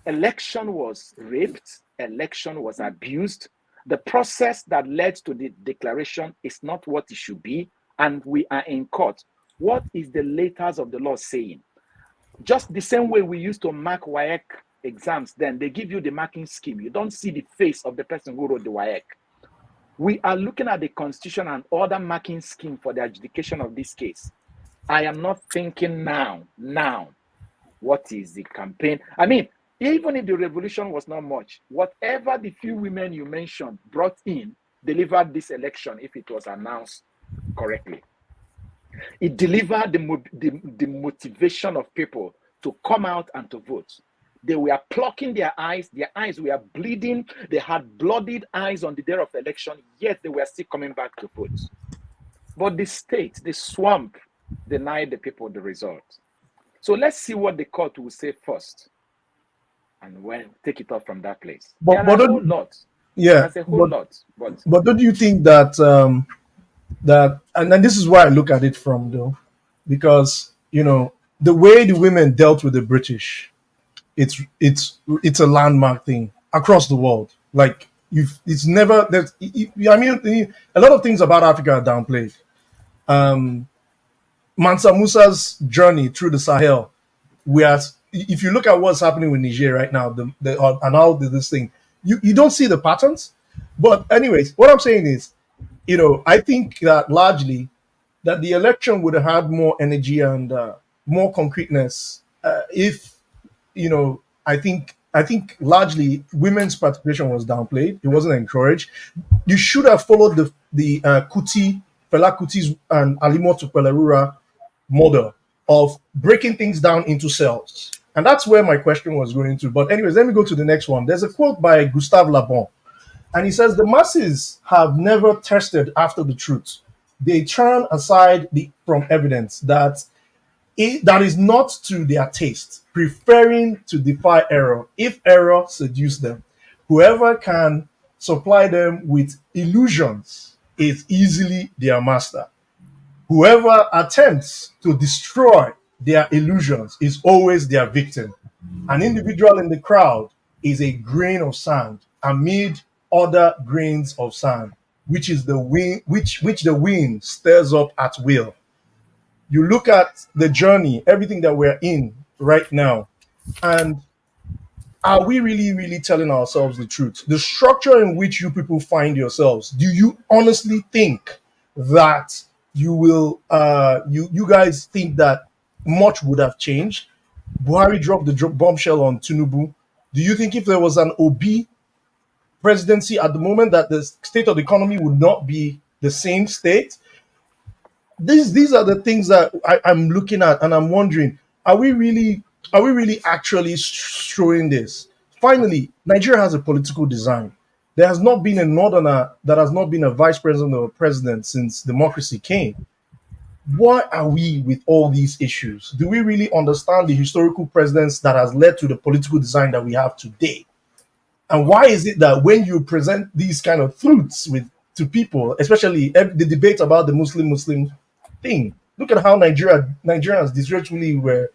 election was raped, election was abused, The process that led to the declaration is not what it should be, and we are in court. What is the letters of the law saying? Just the same way we used to mark WAEC exams, then they give you the marking scheme. You don't see the face of the person who wrote the WAEC. We are looking at the constitution and other marking scheme for the adjudication of this case. I am not thinking now, what is the campaign? I mean, even if the revolution was not much, whatever the few women you mentioned brought in delivered this election if it was announced correctly. It delivered the motivation of people to come out and to vote. They were plucking their eyes were bleeding, they had bloodied eyes on the day of election, yet they were still coming back to vote. But the state, the swamp, denied the people the result. So let's see what the court will say first, and when take it off from that place. But There's a whole lot. Yeah, There's a whole lot. But don't you think that and then this is why I look at it from though, because the way the women dealt with the British, it's a landmark thing across the world. Like it's never there's I mean a lot of things about Africa are downplayed. Mansa Musa's journey through the Sahel, if you look at what's happening with Niger right now, and all this thing, you don't see the patterns. But anyways, what I'm saying is, I think that largely that the election would have had more energy and more concreteness if, I think largely women's participation was downplayed. It wasn't encouraged. You should have followed the Fela Kuti's and Alimo Tupelerura model of breaking things down into cells. And that's where my question was going to. But anyways, let me go to the next one. There's a quote by Gustave Le Bon. And he says, the masses have never thirsted after the truth. They turn aside from evidence that is not to their taste, preferring to defy error if error seduce them. Whoever can supply them with illusions is easily their master. Whoever attempts to destroy their illusions is always their victim. An individual in the crowd is a grain of sand amid other grains of sand, which the wind stirs up at will. You look at the journey, everything that we're in right now, and are we really, really telling ourselves the truth? The structure in which you people find yourselves, do you honestly think that you will, you guys think that much would have changed? Buhari dropped the bombshell on Tinubu. Do you think if there was an Obi presidency at the moment that the state of the economy would not be the same state? These are the things that I'm looking at, and I'm wondering, are we really actually showing this? Finally, Nigeria has a political design. There has not been a northerner that has not been a vice president or a president since democracy came. Why are we with all these issues? Do we really understand the historical precedents that has led to the political design that we have today? And why is it that when you present these kind of truths to people, especially the debate about the Muslim thing, look at how Nigerians disrespectfully were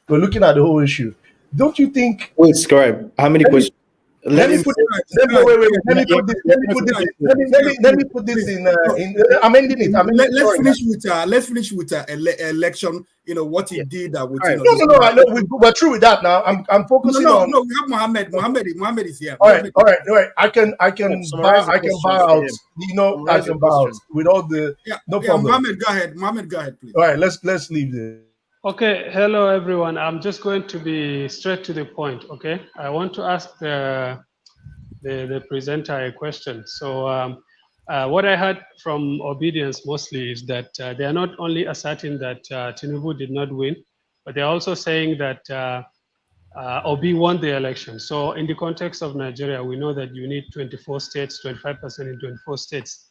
looking at the whole issue. Don't you think? Wait, Scribe, how many questions? Let me put this in. I'm ending it. Let's finish with election. What he did. With, right. No. I know we're through with that now. I'm focusing on. No. We have Mohammed. Mohammed is here. All right. I can bow out. I can bow out with all the. No problem. Mohammed, go ahead, please. All right. Let's leave this. Okay, hello everyone. I'm just going to be straight to the point. Okay, I want to ask the presenter a question. So what I heard from Obidients mostly is that they are not only asserting that Tinubu did not win, but they're also saying that Obi won the election. So in the context of Nigeria, we know that you need 24 states, 25% in 24 states.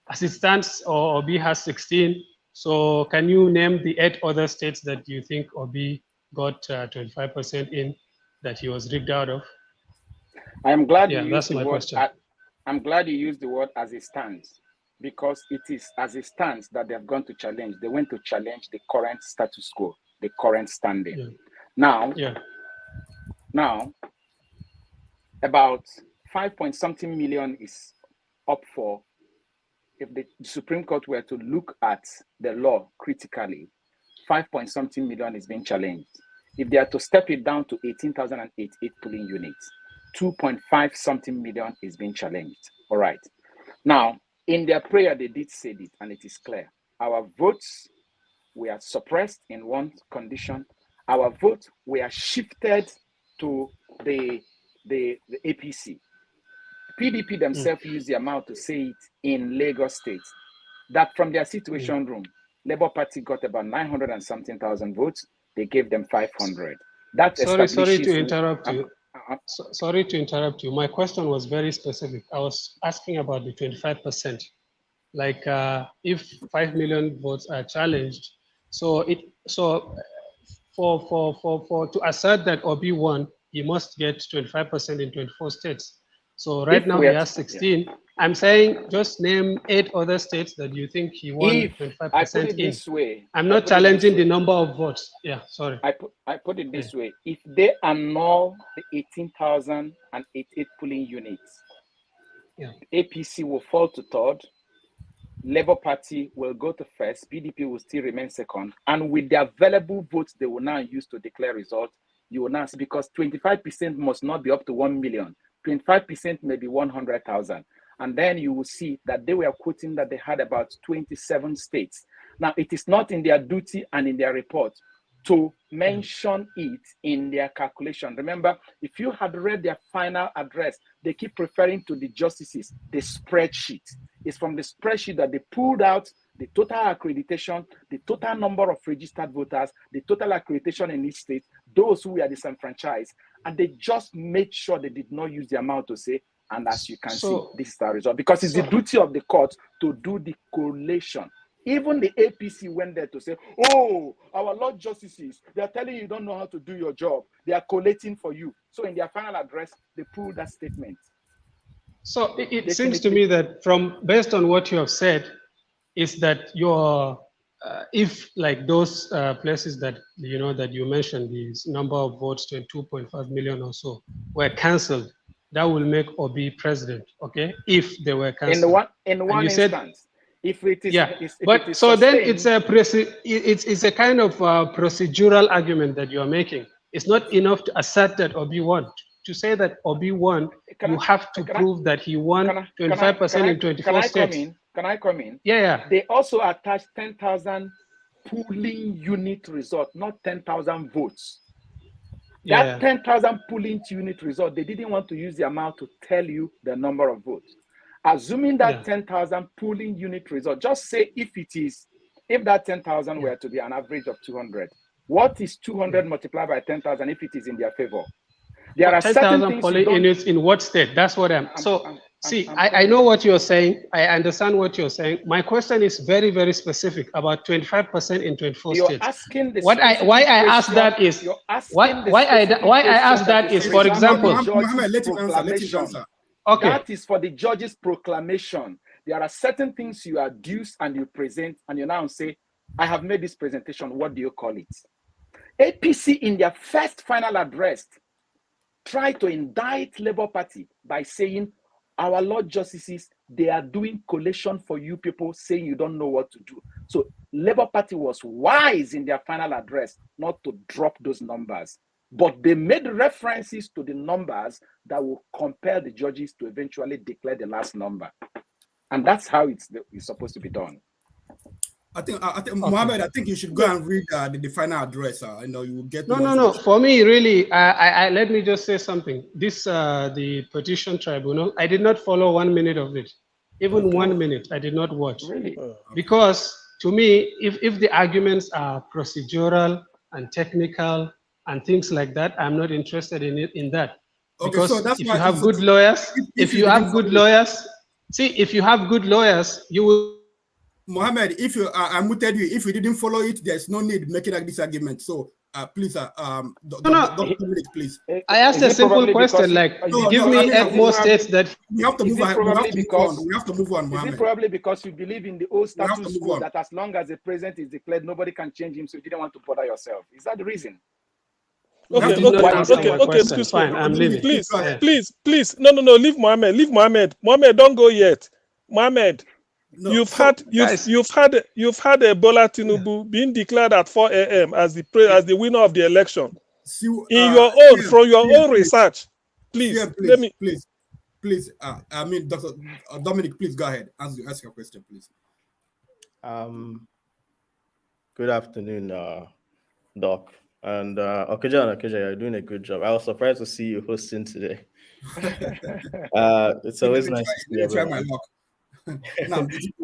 As it stands, Obi has 16. So can you name the 8 other states that you think Obi got 25% in that he was rigged out of? I'm glad you that's used my the word. question. I'm glad you used the word "as it stands," because it is as it stands that they have gone to challenge. They went to challenge the current status quo, the current standing. Now, about 5-point-something million is up for, if the Supreme Court were to look at the law critically, 5-point-something million is being challenged. If they are to step it down to 18,088 polling units, 2.5-something million is being challenged. All right. Now, in their prayer, they did say it, and it is clear. Our votes were suppressed in one condition. Our votes were shifted to the APC. PDP themselves used the amount to say it in Lagos State, that from their situation room, Labour Party got about 900 and something thousand votes. They gave them 500. That sorry to interrupt you. Sorry to interrupt you. My question was very specific. I was asking about the 25%. Like if 5 million votes are challenged, so for to assert that Obi won, he must get 25% in 24 states. So right now he has 16. Yeah. I'm saying just name 8 other states that you think he won 25% in. This way, I'm not challenging the number of votes. Yeah, sorry. I put it this way. If they annul the 18,088 polling units, APC will fall to third, Labour Party will go to first, PDP will still remain second, and with the available votes they will now use to declare results, you will now see, because 25% must not be up to 1 million. 25% may be 100,000. And then you will see that they were quoting that they had about 27 states. Now, it is not in their duty and in their report to mention it in their calculation. Remember, if you had read their final address, they keep referring to the justices, the spreadsheet. It's from the spreadsheet that they pulled out the total accreditation, the total number of registered voters, the total accreditation in each state, those who were disenfranchised, and they just made sure they did not use the amount to say, and as you can see, this is the result. Because it's the duty of the court to do the collation. Even the APC went there to say, oh, our Lord Justices, they are telling you don't know how to do your job. They are collating for you. So in their final address, they pulled that statement. So it seems to me that based on what you have said, is that your if like those places that that you mentioned, this number of votes, 22.5 million or so, were cancelled, that will make Obi president. Okay, if they were cancelled. In one instance, if it is, but so then it's a kind of procedural argument that you are making. It's not enough to assert that Obi won. To say that Obi won, you have to prove that he won 25% in 24 states. Can I come in? Yeah. They also attached 10,000 polling unit result, not 10,000 votes. That 10,000 polling unit result, they didn't want to use the amount to tell you the number of votes. Assuming that 10,000 polling unit result, just say if that 10,000 were to be an average of 200, what is 200 multiplied by 10,000 if it is in their favor? There are 10,000 polling units in what state? That's what I know what you're saying. I understand what you're saying. My question is very, very specific about 25% in 24 states. Why I ask that is, for example, Mohammed, let him answer. Okay. That is for the judge's proclamation. There are certain things you adduce and you present, and you now say, I have made this presentation. What do you call it? APC in their first final address tried to indict Labour Party by saying, our Lord Justices, they are doing collation for you people, saying you don't know what to do. So Labour Party was wise in their final address not to drop those numbers, but they made references to the numbers that will compel the judges to eventually declare the last number. And that's how it's supposed to be done. I think Mohammed, I think you should go and read the final address. You will get no. For me, really, I let me just say something. This the petition tribunal. I did not follow 1 minute of it, even 1 minute. I did not watch, really, because to me, if the arguments are procedural and technical and things like that, I'm not interested in that. Because if you have good lawyers, if you have good lawyers, you will. Mohammed, if you I muted you, if you didn't follow it, there's no need making like this argument. So please, please. I asked a simple question, like give me more states that we have to move on. We have to move on, Mohammed. Is it probably because you believe in the old status quo that as long as the president is declared, nobody can change him, so you didn't want to bother yourself? Is that the reason? Okay, did not answer my question. Excuse Fine, me. I'm leaving. Please. No. Leave Mohammed. Mohammed, don't go yet. Mohammed, you've had Bola Tinubu being declared at 4 a.m. as the winner of the election. From your own research, please, please. I mean, Dr. Dominic, please go ahead. Ask your question, please. Good afternoon, Doc. And Okija and Okija, you're doing a good job. I was surprised to see you hosting today. It's always nice to see try my luck.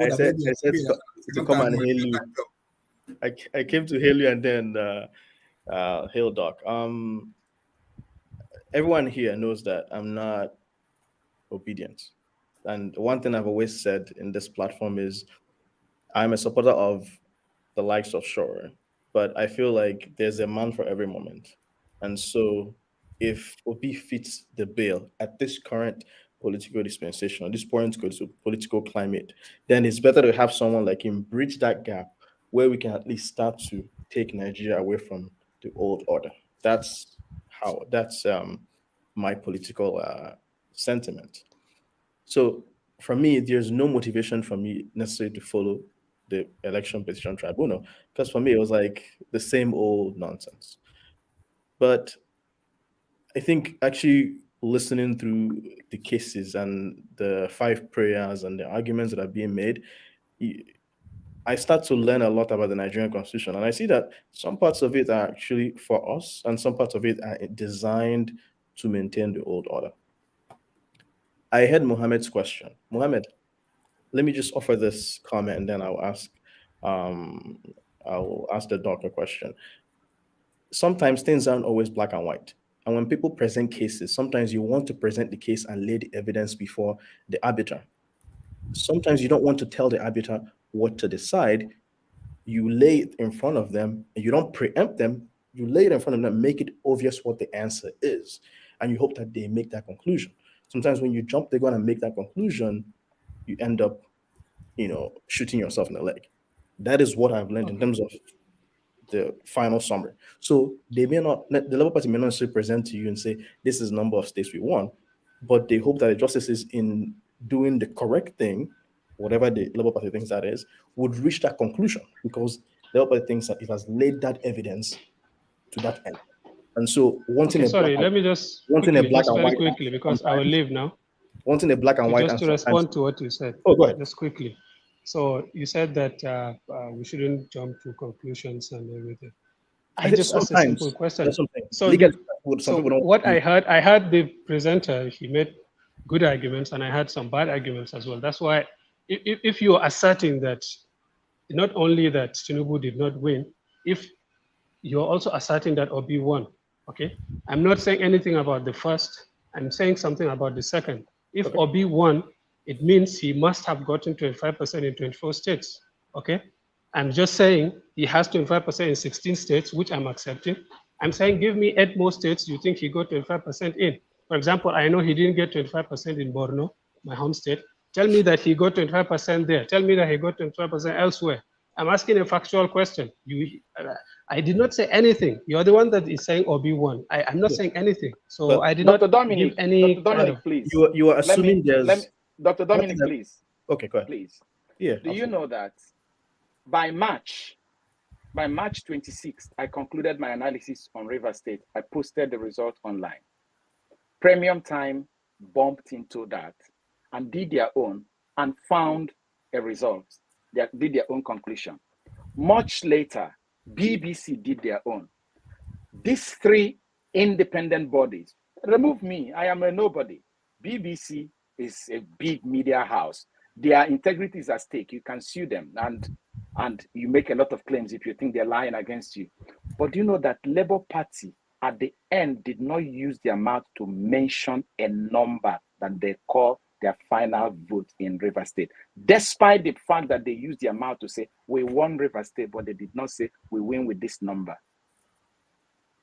I said to come and hail you. I came to hail you and then hail Doc. Everyone here knows that I'm not obedient. And one thing I've always said in this platform is I'm a supporter of the likes of Shore, but I feel like there's a man for every moment. And so if Obi fits the bill at this current political dispensation, or this current political climate, then it's better to have someone like him bridge that gap where we can at least start to take Nigeria away from the old order. That's my political sentiment. So for me, there's no motivation for me necessarily to follow the Election Petition Tribunal, because for me, it was like the same old nonsense. But I think actually listening through the cases and the 5 prayers and the arguments that are being made, I start to learn a lot about the Nigerian Constitution. And I see that some parts of it are actually for us, and some parts of it are designed to maintain the old order. I heard Mohammed's question. Mohammed, let me just offer this comment, and then I'll ask the doc a question. Sometimes things aren't always black and white. And when people present cases, sometimes you want to present the case and lay the evidence before the arbiter. Sometimes you don't want to tell the arbiter what to decide. You lay it in front of them, and you don't preempt them. You lay it in front of them, make it obvious what the answer is, and you hope that they make that conclusion. Sometimes when you jump the gun and make that conclusion, you end up, shooting yourself in the leg. That is what I've learned in terms of the final summary. So the Labour Party may not necessarily present to you and say, this is the number of states we won, but they hope that the justices, in doing the correct thing, whatever the Labour Party thinks that is, would reach that conclusion, because the Labour Party thinks that it has laid that evidence to that end. And so wanting let me just very quickly, because I will leave now. Wanting a black and white just to respond to what you said. Oh, go ahead. Just quickly. So you said that we shouldn't jump to conclusions and everything. I just asked a simple question. So what I heard the presenter, he made good arguments, and I had some bad arguments as well. That's why if you're asserting that not only that Tinubu did not win, if you're also asserting that Obi won, okay? I'm not saying anything about the first, I'm saying something about the second. If Obi won, it means he must have gotten 25% in 24 states, okay? I'm just saying he has 25% in 16 states, which I'm accepting. I'm saying give me 8 more states you think he got 25% in. For example, I know he didn't get 25% in Borno, my home state. Tell me that he got 25% there. Tell me that he got 25% elsewhere. I'm asking a factual question. I did not say anything. You're the one that is saying Obi won. I'm not saying anything. So but I did not give any. Dr. Dominic, please. You are assuming Dr. Dominic, please. Okay, go ahead. Please. Yeah. Do you know that by March 26th, I concluded my analysis on Rivers State. I posted the result online. Premium Time bumped into that and did their own and found a result. They did their own conclusion. Much later, BBC did their own. These 3 independent bodies, remove me, I am a nobody. BBC is a big media house. Their integrity is at stake. You can sue them and you make a lot of claims if you think they're lying against you. But do you know that Labour Party at the end did not use their mouth to mention a number that they call their final vote in Rivers State, despite the fact that they used their mouth to say, we won Rivers State, but they did not say, we win with this number.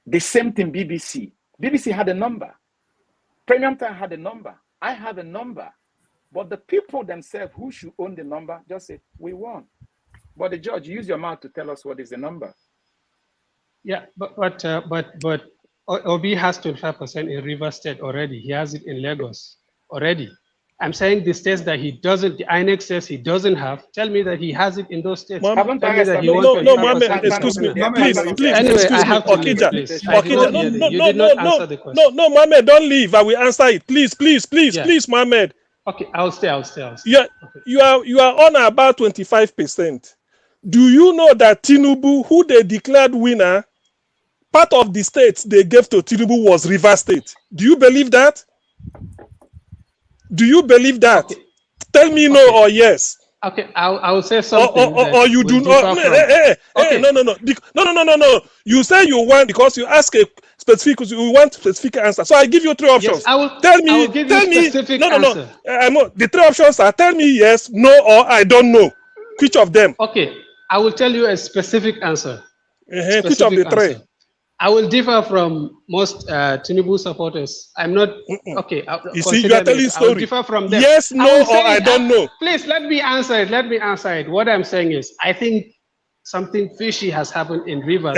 The same thing BBC. BBC had a number. Premium Time had a number. I have a number. But the people themselves who should own the number just say, we won. But the judge, use your mouth to tell us what is the number. Yeah, but Obi has 25% in River State already. He has it in Lagos already. I'm saying the states that he doesn't, the INEC says he doesn't have, tell me that he has it in those states. Haven't Tell I me that he established- wants No, 25%. Mohammed, excuse me. Mohammed, Please, Mohammed, please, Anyway, excuse I me. have to leave, Okija, please. I did not hear you. You did not answer the question. No, Mohammed, don't leave. I will answer it. Please, Yeah. please, Mohammed. Okay, I'll stay. Okay. You are on about 25%. Do you know that Tinubu, who they declared winner, part of the states they gave to Tinubu was River State? Do you believe that? Do you believe that? Okay. Tell me no or yes. Okay, I will say something. Or you do not. No. You say you want because you ask a specific. You want specific answer. So I give you three options. Yes, I will. Tell me. I will give you specific answer. No. The three options are: tell me yes, no, or I don't know. Which of them? Okay, I will tell you a specific answer. Which of the three? Answer. I will differ from most Tinubu supporters. I'm not okay. You see, you are telling story. I will differ from them. Yes, no, or I don't know. Please let me answer it. What I'm saying is, I think something fishy has happened in Rivers.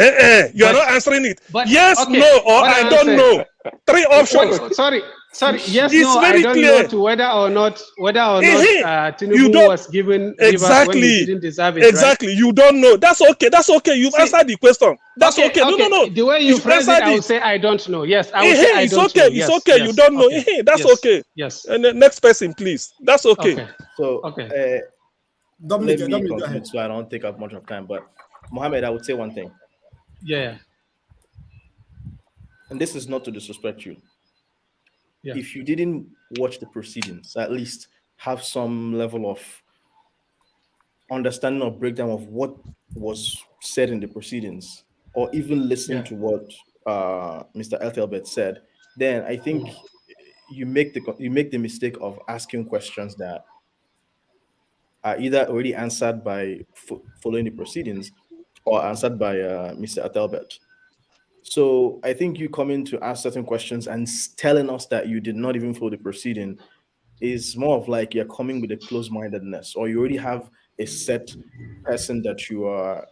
You are not answering it. But yes, okay, no, or I don't know. Three options. Sorry. Yes, it's no, very I don't clear. know to whether or not Tinubu was given exactly. Rivers when he didn't deserve it. Exactly. Right? You don't know. That's okay. You've answered the question. That's okay. No. The way you phrase it, I will say I don't know. Yes, I will say I don't know. It's okay. Yes, you don't know. okay. That's okay. Yes. And the next person, please. That's okay. So, Dominic, let me go conclude ahead. so I don't take up much of time. But Mohammed, I would say one thing. Yeah. And this is not to disrespect you. Yeah. If you didn't watch the proceedings, at least have some level of understanding or breakdown of what was said in the proceedings, or even listen to what Mr. Ethelbert said, then I think you make the mistake of asking questions that are either already answered by following the proceedings or answered by Mr. Ethelbert. So I think you coming to ask certain questions and telling us that you did not even follow the proceeding is more of like you're coming with a closed-mindedness, or you already have a set person that you are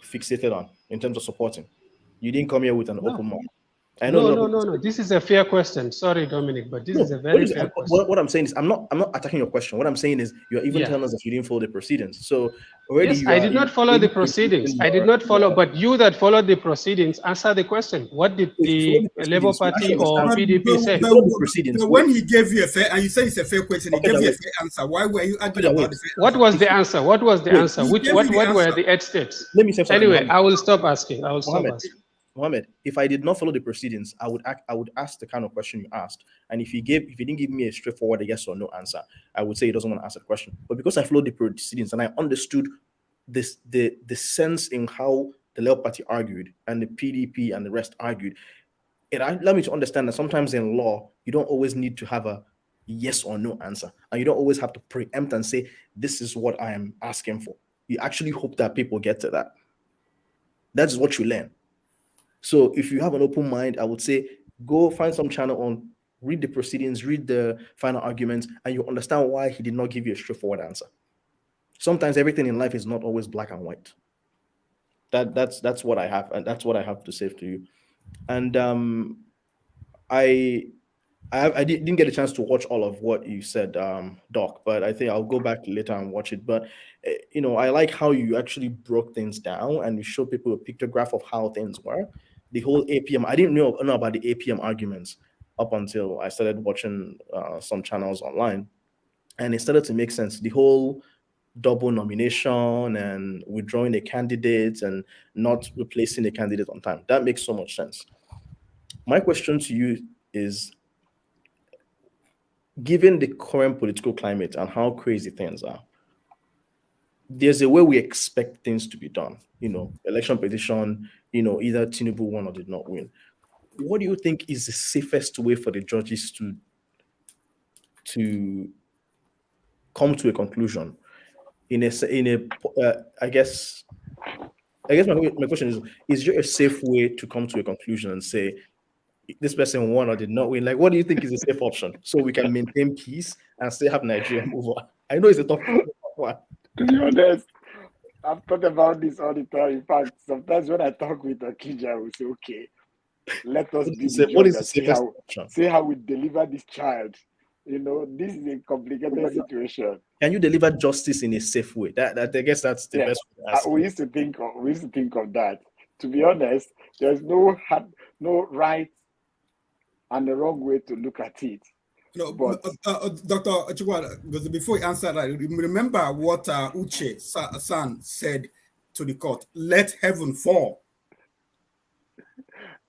fixated on in terms of supporting. You didn't come here with an open mind. No. This is a fair question. Sorry, Dominic, but this is a very fair question. What I'm saying is, I'm not attacking your question. What I'm saying is, you're even telling us that you didn't follow the proceedings. So already, yes, I did not follow the proceedings. I did not follow, but you that followed the proceedings, answer the question. What did the Labour Party or PDP say? But when he gave you a fair, and you said it's a fair question, he gave you a fair answer. Why were you arguing about the fair answer? What was the answer? What were the 8 steps? Let me say something. Anyway, I will stop asking. Mohammed, if I did not follow the proceedings, I would ask the kind of question you asked. And if he didn't give me a straightforward yes or no answer, I would say he doesn't want to answer the question. But because I followed the proceedings and I understood the sense in how the Labour Party argued and the PDP and the rest argued, it allowed me to understand that sometimes in law, you don't always need to have a yes or no answer. And you don't always have to preempt and say, this is what I am asking for. You actually hope that people get to that. That's what you learn. So if you have an open mind, I would say go find some channel on, read the proceedings, read the final arguments, and you understand why he did not give you a straightforward answer. Sometimes everything in life is not always black and white. That's what I have, and that's what I have to say to you. And I didn't get a chance to watch all of what you said, Doc, but I think I'll go back later and watch it. But I like how you actually broke things down and you showed people a pictograph of how things were. The whole APM, I didn't know about the APM arguments up until I started watching some channels online, and it started to make sense. The whole double nomination and withdrawing a candidate and not replacing a candidate on time, that makes so much sense. My question to you is, given the current political climate and how crazy things are, there's a way we expect things to be done. Election petition, either Tinubu won or did not win. What do you think is the safest way for the judges to come to a conclusion? I guess my question is there a safe way to come to a conclusion and say this person won or did not win? Like, what do you think is a safe option so we can maintain peace and still have Nigeria move on? I know it's a tough one. To be honest, I've thought about this all the time. In fact, sometimes when I talk with Okija, I will say, okay, let us be What the is judge the and option? see how we deliver this child. You know, this is a complicated situation. Can you deliver justice in a safe way? That I guess that's the best way to ask we used to think of that. To be honest, there's no right and the wrong way to look at it. No, but Dr. Chukwuagozie, before you answer that, remember what Ojei-san said to the court: "Let heaven fall,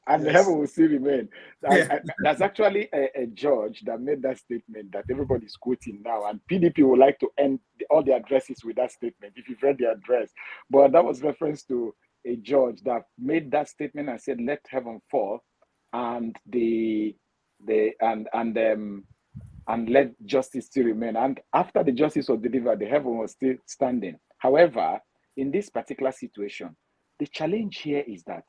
and yes. heaven will still remain." There's actually a judge that made that statement that everybody's quoting now, and PDP would like to end all the addresses with that statement. If you've read the address, but that was reference to a judge that made that statement and said, "Let heaven fall," and and let justice still remain. And after the justice was delivered, the heaven was still standing. However, in this particular situation, the challenge here is that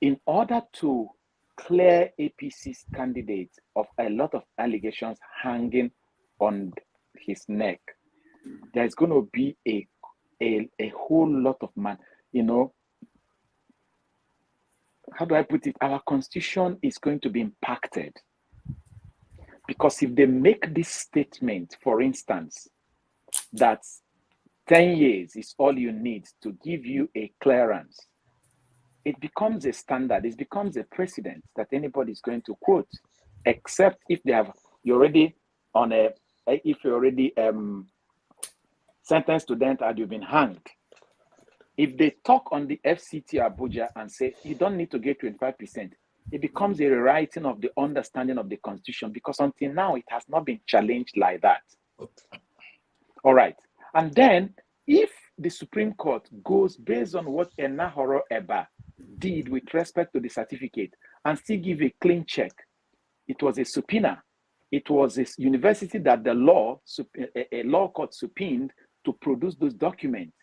in order to clear APC's candidate of a lot of allegations hanging on his neck, there's going to be a whole lot of how do I put it? Our constitution is going to be impacted. Because if they make this statement, for instance, that 10 years is all you need to give you a clearance, it becomes a standard, it becomes a precedent that anybody is going to quote, except if you're already sentenced to death and you've been hanged. If they talk on the FCT Abuja and say, you don't need to get 25%, it becomes a rewriting of the understanding of the Constitution, because until now, it has not been challenged like that. All right. And then, if the Supreme Court goes based on what Enahoro Eba did with respect to the certificate and still give a clean check, it was a subpoena. It was a university that the a law court subpoenaed to produce those documents.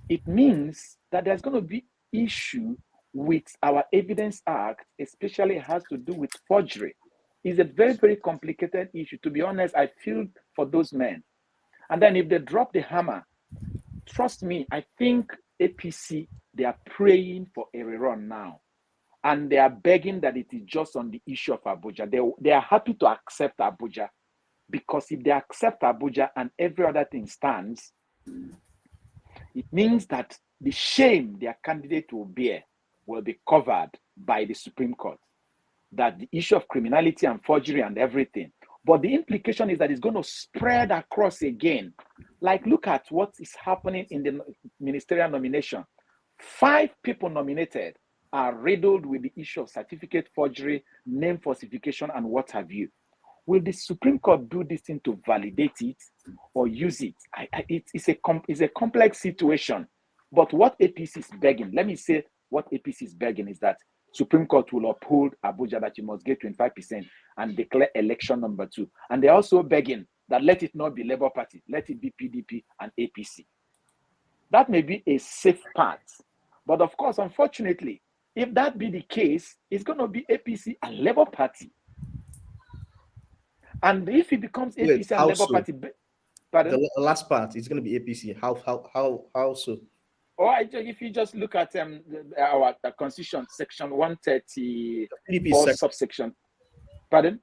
It means that there's going to be issue with our Evidence Act, especially has to do with forgery. It's a very, very complicated issue. To be honest, I feel for those men. And then if they drop the hammer, trust me, I think APC, they are praying for a rerun now. And they are begging that it is just on the issue of Abuja. They are happy to accept Abuja, because if they accept Abuja and every other thing stands, it means that the shame their candidate will bear will be covered by the Supreme Court. That the issue of criminality and forgery and everything. But the implication is that it's going to spread across again. Like, look at what is happening in the ministerial nomination. 5 people nominated are riddled with the issue of certificate forgery, name falsification, and what have you. Will the Supreme Court do this thing to validate it or use it? It's a complex situation. But what APC is begging, let me say what APC is begging is that Supreme Court will uphold Abuja that you must get 25% and declare election number 2. And they're also begging that let it not be Labour Party, let it be PDP and APC. That may be a safe path. But of course, unfortunately, if that be the case, it's going to be APC and Labour Party. And if it becomes APC and Labour Party, pardon? The last part is going to be APC. How so? Or if you just look at our Constitution, section 134, subsection. Pardon?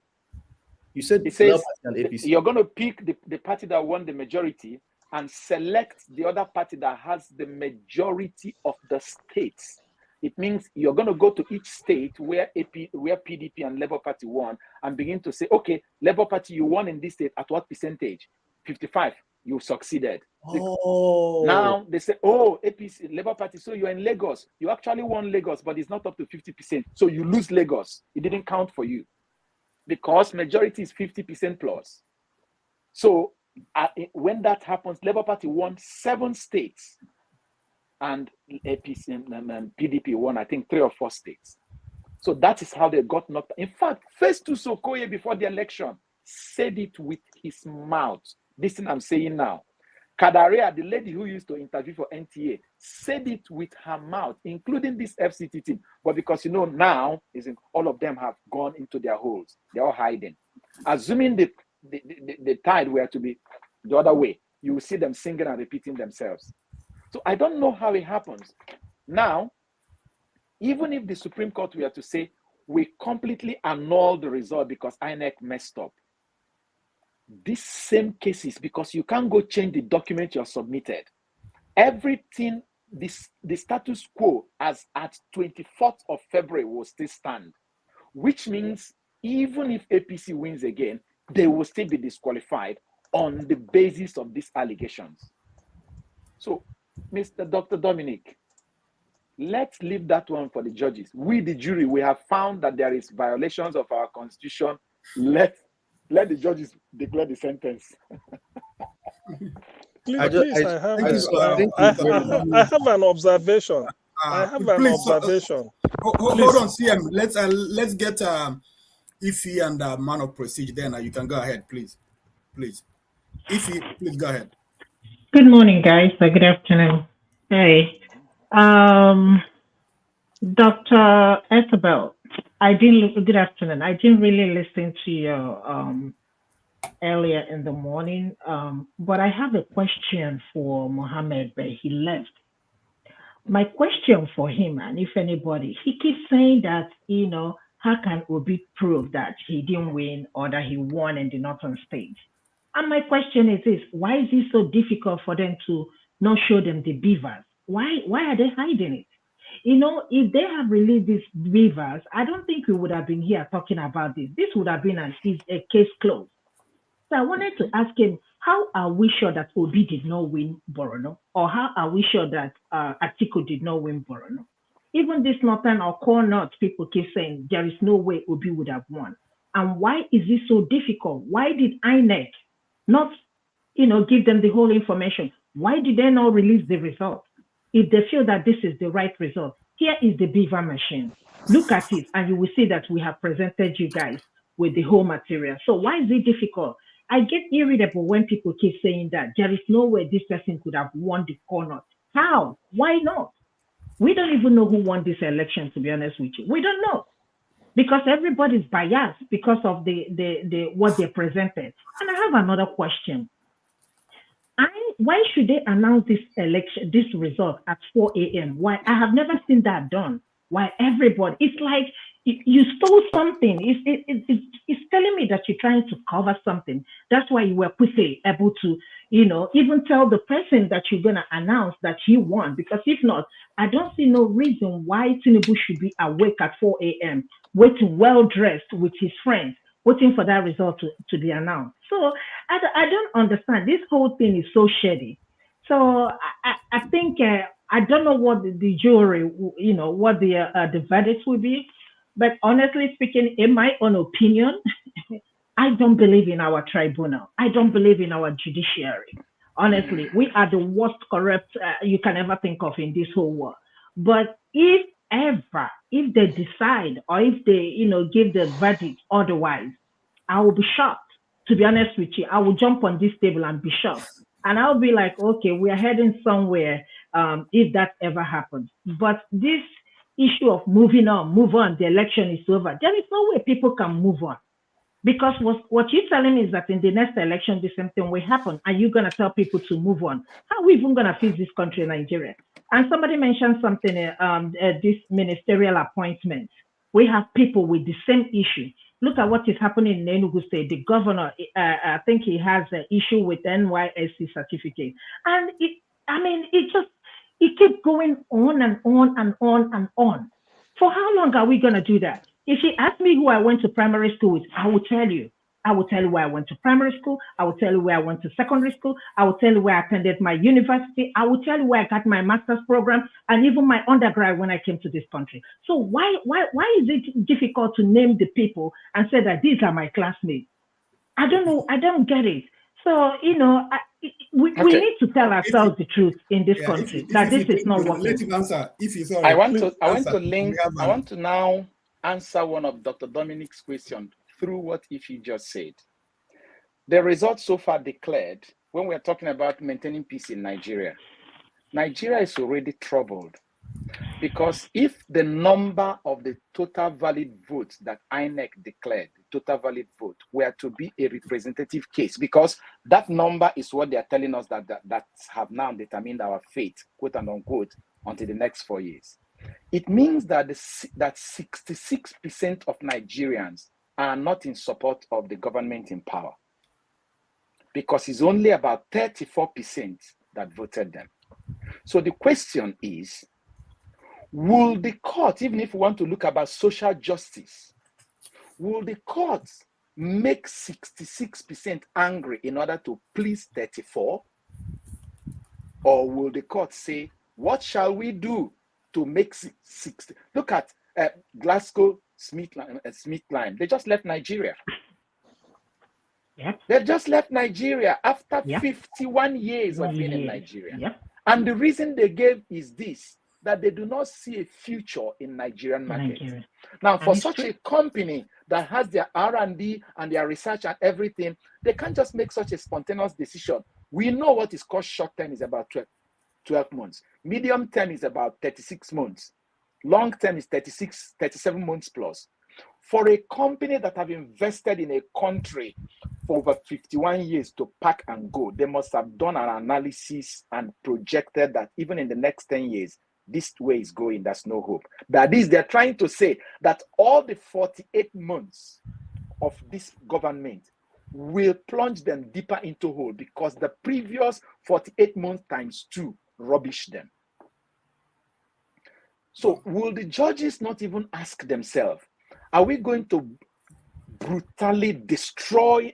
You said it says and APC. You're going to pick the party that won the majority and select the other party that has the majority of the states. It means you're going to go to each state where PDP and Labour Party won and begin to say, okay, Labour Party, you won in this state at what percentage? 55. You succeeded. Oh. Now they say, oh, APC, Labour Party, so you're in Lagos. You actually won Lagos, but it's not up to 50%. So you lose Lagos. It didn't count for you because majority is 50% plus. So when that happens, Labour Party won 7 states and APC and PDP won, I think, 3 or 4 states. So that is how they got knocked. In fact, Festus Okoye before the election said it with his mouth. This thing I'm saying now. Kadaria, the lady who used to interview for NTA, said it with her mouth, including this FCT team. But because, now, all of them have gone into their holes. They're all hiding. Assuming the tide were to be the other way, you will see them singing and repeating themselves. So I don't know how it happens. Now, even if the Supreme Court were to say, we completely annul the result because INEC messed up, these same cases, because you can't go change the document you have submitted, everything, the status quo as at 24th of February will still stand, which means even if APC wins again, they will still be disqualified on the basis of these allegations. So, Mr. Dr. Dominic, let's leave that one for the judges. We, the jury, we have found that there is violations of our constitution. Let the judges declare the sentence. Please, I have an observation. I have an observation. Hold on, CM. Let's get Ify and man of procedure. Then you can go ahead, please. Ify, please go ahead. Good morning, guys. Good afternoon. Hey, Dr. Ethelbert, good afternoon. I didn't really listen to you earlier in the morning, but I have a question for Mohammed, but he left. My question for him, and if anybody, he keeps saying that, how can Obi prove that he didn't win or that he won in the northern state? And my question is this: why is it so difficult for them to not show them the beavers? Why are they hiding it? If they have released these beavers, I don't think we would have been here talking about this. This would have been a case closed. So I wanted to ask him, how are we sure that Obi did not win Borno? Or how are we sure that Atiku did not win Borno? Even this northern or core north people keep saying there is no way Obi would have won. And why is this so difficult? Why did INEC not, give them the whole information? Why did they not release the result? If they feel that this is the right result, here is the beaver machine. Look at it, and you will see that we have presented you guys with the whole material. So why is it difficult? I get irritable when people keep saying that there is no way this person could have won the corner. How? Why not? We don't even know who won this election, to be honest with you. We don't know. Because everybody's biased because of the what they presented. And I have another question. Why should they announce this result at 4 a.m.? Why? I have never seen that done. Why everybody? It's like you stole something. It's telling me that you're trying to cover something. That's why you were quickly able to, even tell the person that you're going to announce that he won. Because if not, I don't see no reason why Tinubu should be awake at 4 a.m., waiting well-dressed with his friends, waiting for that result to be announced. So I don't understand. This whole thing is so shady. So I think, I don't know what the jury, what the verdict will be. But honestly speaking, in my own opinion, I don't believe in our tribunal. I don't believe in our judiciary. Honestly, we are the worst corrupt you can ever think of in this whole world. But if they decide or if they, give the verdict otherwise, I will be shocked. To be honest with you, I will jump on this table and be shocked. And I'll be like, okay, we are heading somewhere if that ever happens. But this issue of move on, the election is over. There is no way people can move on. Because what you're telling me is that in the next election, the same thing will happen. Are you going to tell people to move on? How are we even going to fix this country, Nigeria? And somebody mentioned something, this ministerial appointment. We have people with the same issue. Look at what is happening in Enugu State. The governor, I think he has an issue with NYSC certificate. And it keeps going on and on and on and on. For how long are we going to do that? If you ask me who I went to primary school with, I will tell you. I will tell you where I went to primary school. I will tell you where I went to secondary school. I will tell you where I attended my university. I will tell you where I got my master's program and even my undergrad when I came to this country. So why is it difficult to name the people and say that these are my classmates? I don't know. I don't get it. So, we need to tell ourselves the truth in this country that this is not working. Let him answer. If he's I want to now answer one of Dr. Dominic's questions through what Ify just said. The results so far declared, when we're talking about maintaining peace in Nigeria, Nigeria is already troubled. Because if the number of the total valid votes that INEC declared, the total valid vote, were to be a representative case, because that number is what they are telling us that have now determined our fate, quote and unquote, until the next 4 years. It means that that 66% of Nigerians are not in support of the government in power, because it's only about 34% that voted them. So the question is, will the court, even if we want to look about social justice, will the courts make 66% angry in order to please 34? Or will the court say, what shall we do to make 60? Look at Glasgow Smith Line. They just left Nigeria. Yep. They just left Nigeria after Yep. 51 years of being in Nigeria. Yep. And the reason they gave is this, that they do not see a future in Nigerian market. Now, for such a company that has their R&D and their research and everything, they can't just make such a spontaneous decision. We know what is called short term is about 12 months. Medium term is about 36 months. Long term is 37 months plus. For a company that have invested in a country for over 51 years to pack and go, they must have done an analysis and projected that even in the next 10 years, this way is going, there's no hope. That is, they're trying to say that all the 48 months of this government will plunge them deeper into hole, because the previous 48 months times 2 rubbish them. So will the judges not even ask themselves, are we going to brutally destroy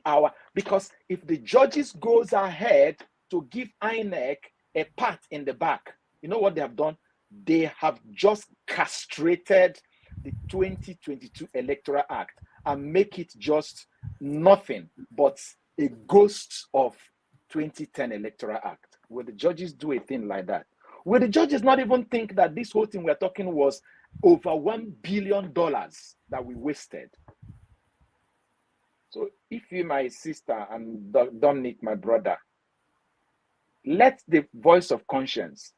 because if the judges goes ahead to give INEC a pat in the back, you know what they have done? They have just castrated the 2022 Electoral Act and make it just nothing but a ghost of 2010 Electoral Act. Will the judges do a thing like that? Will the judges not even think that this whole thing we're talking was over $1 billion that we wasted? So if you, my sister, and Dominic, my brother, let the voice of conscience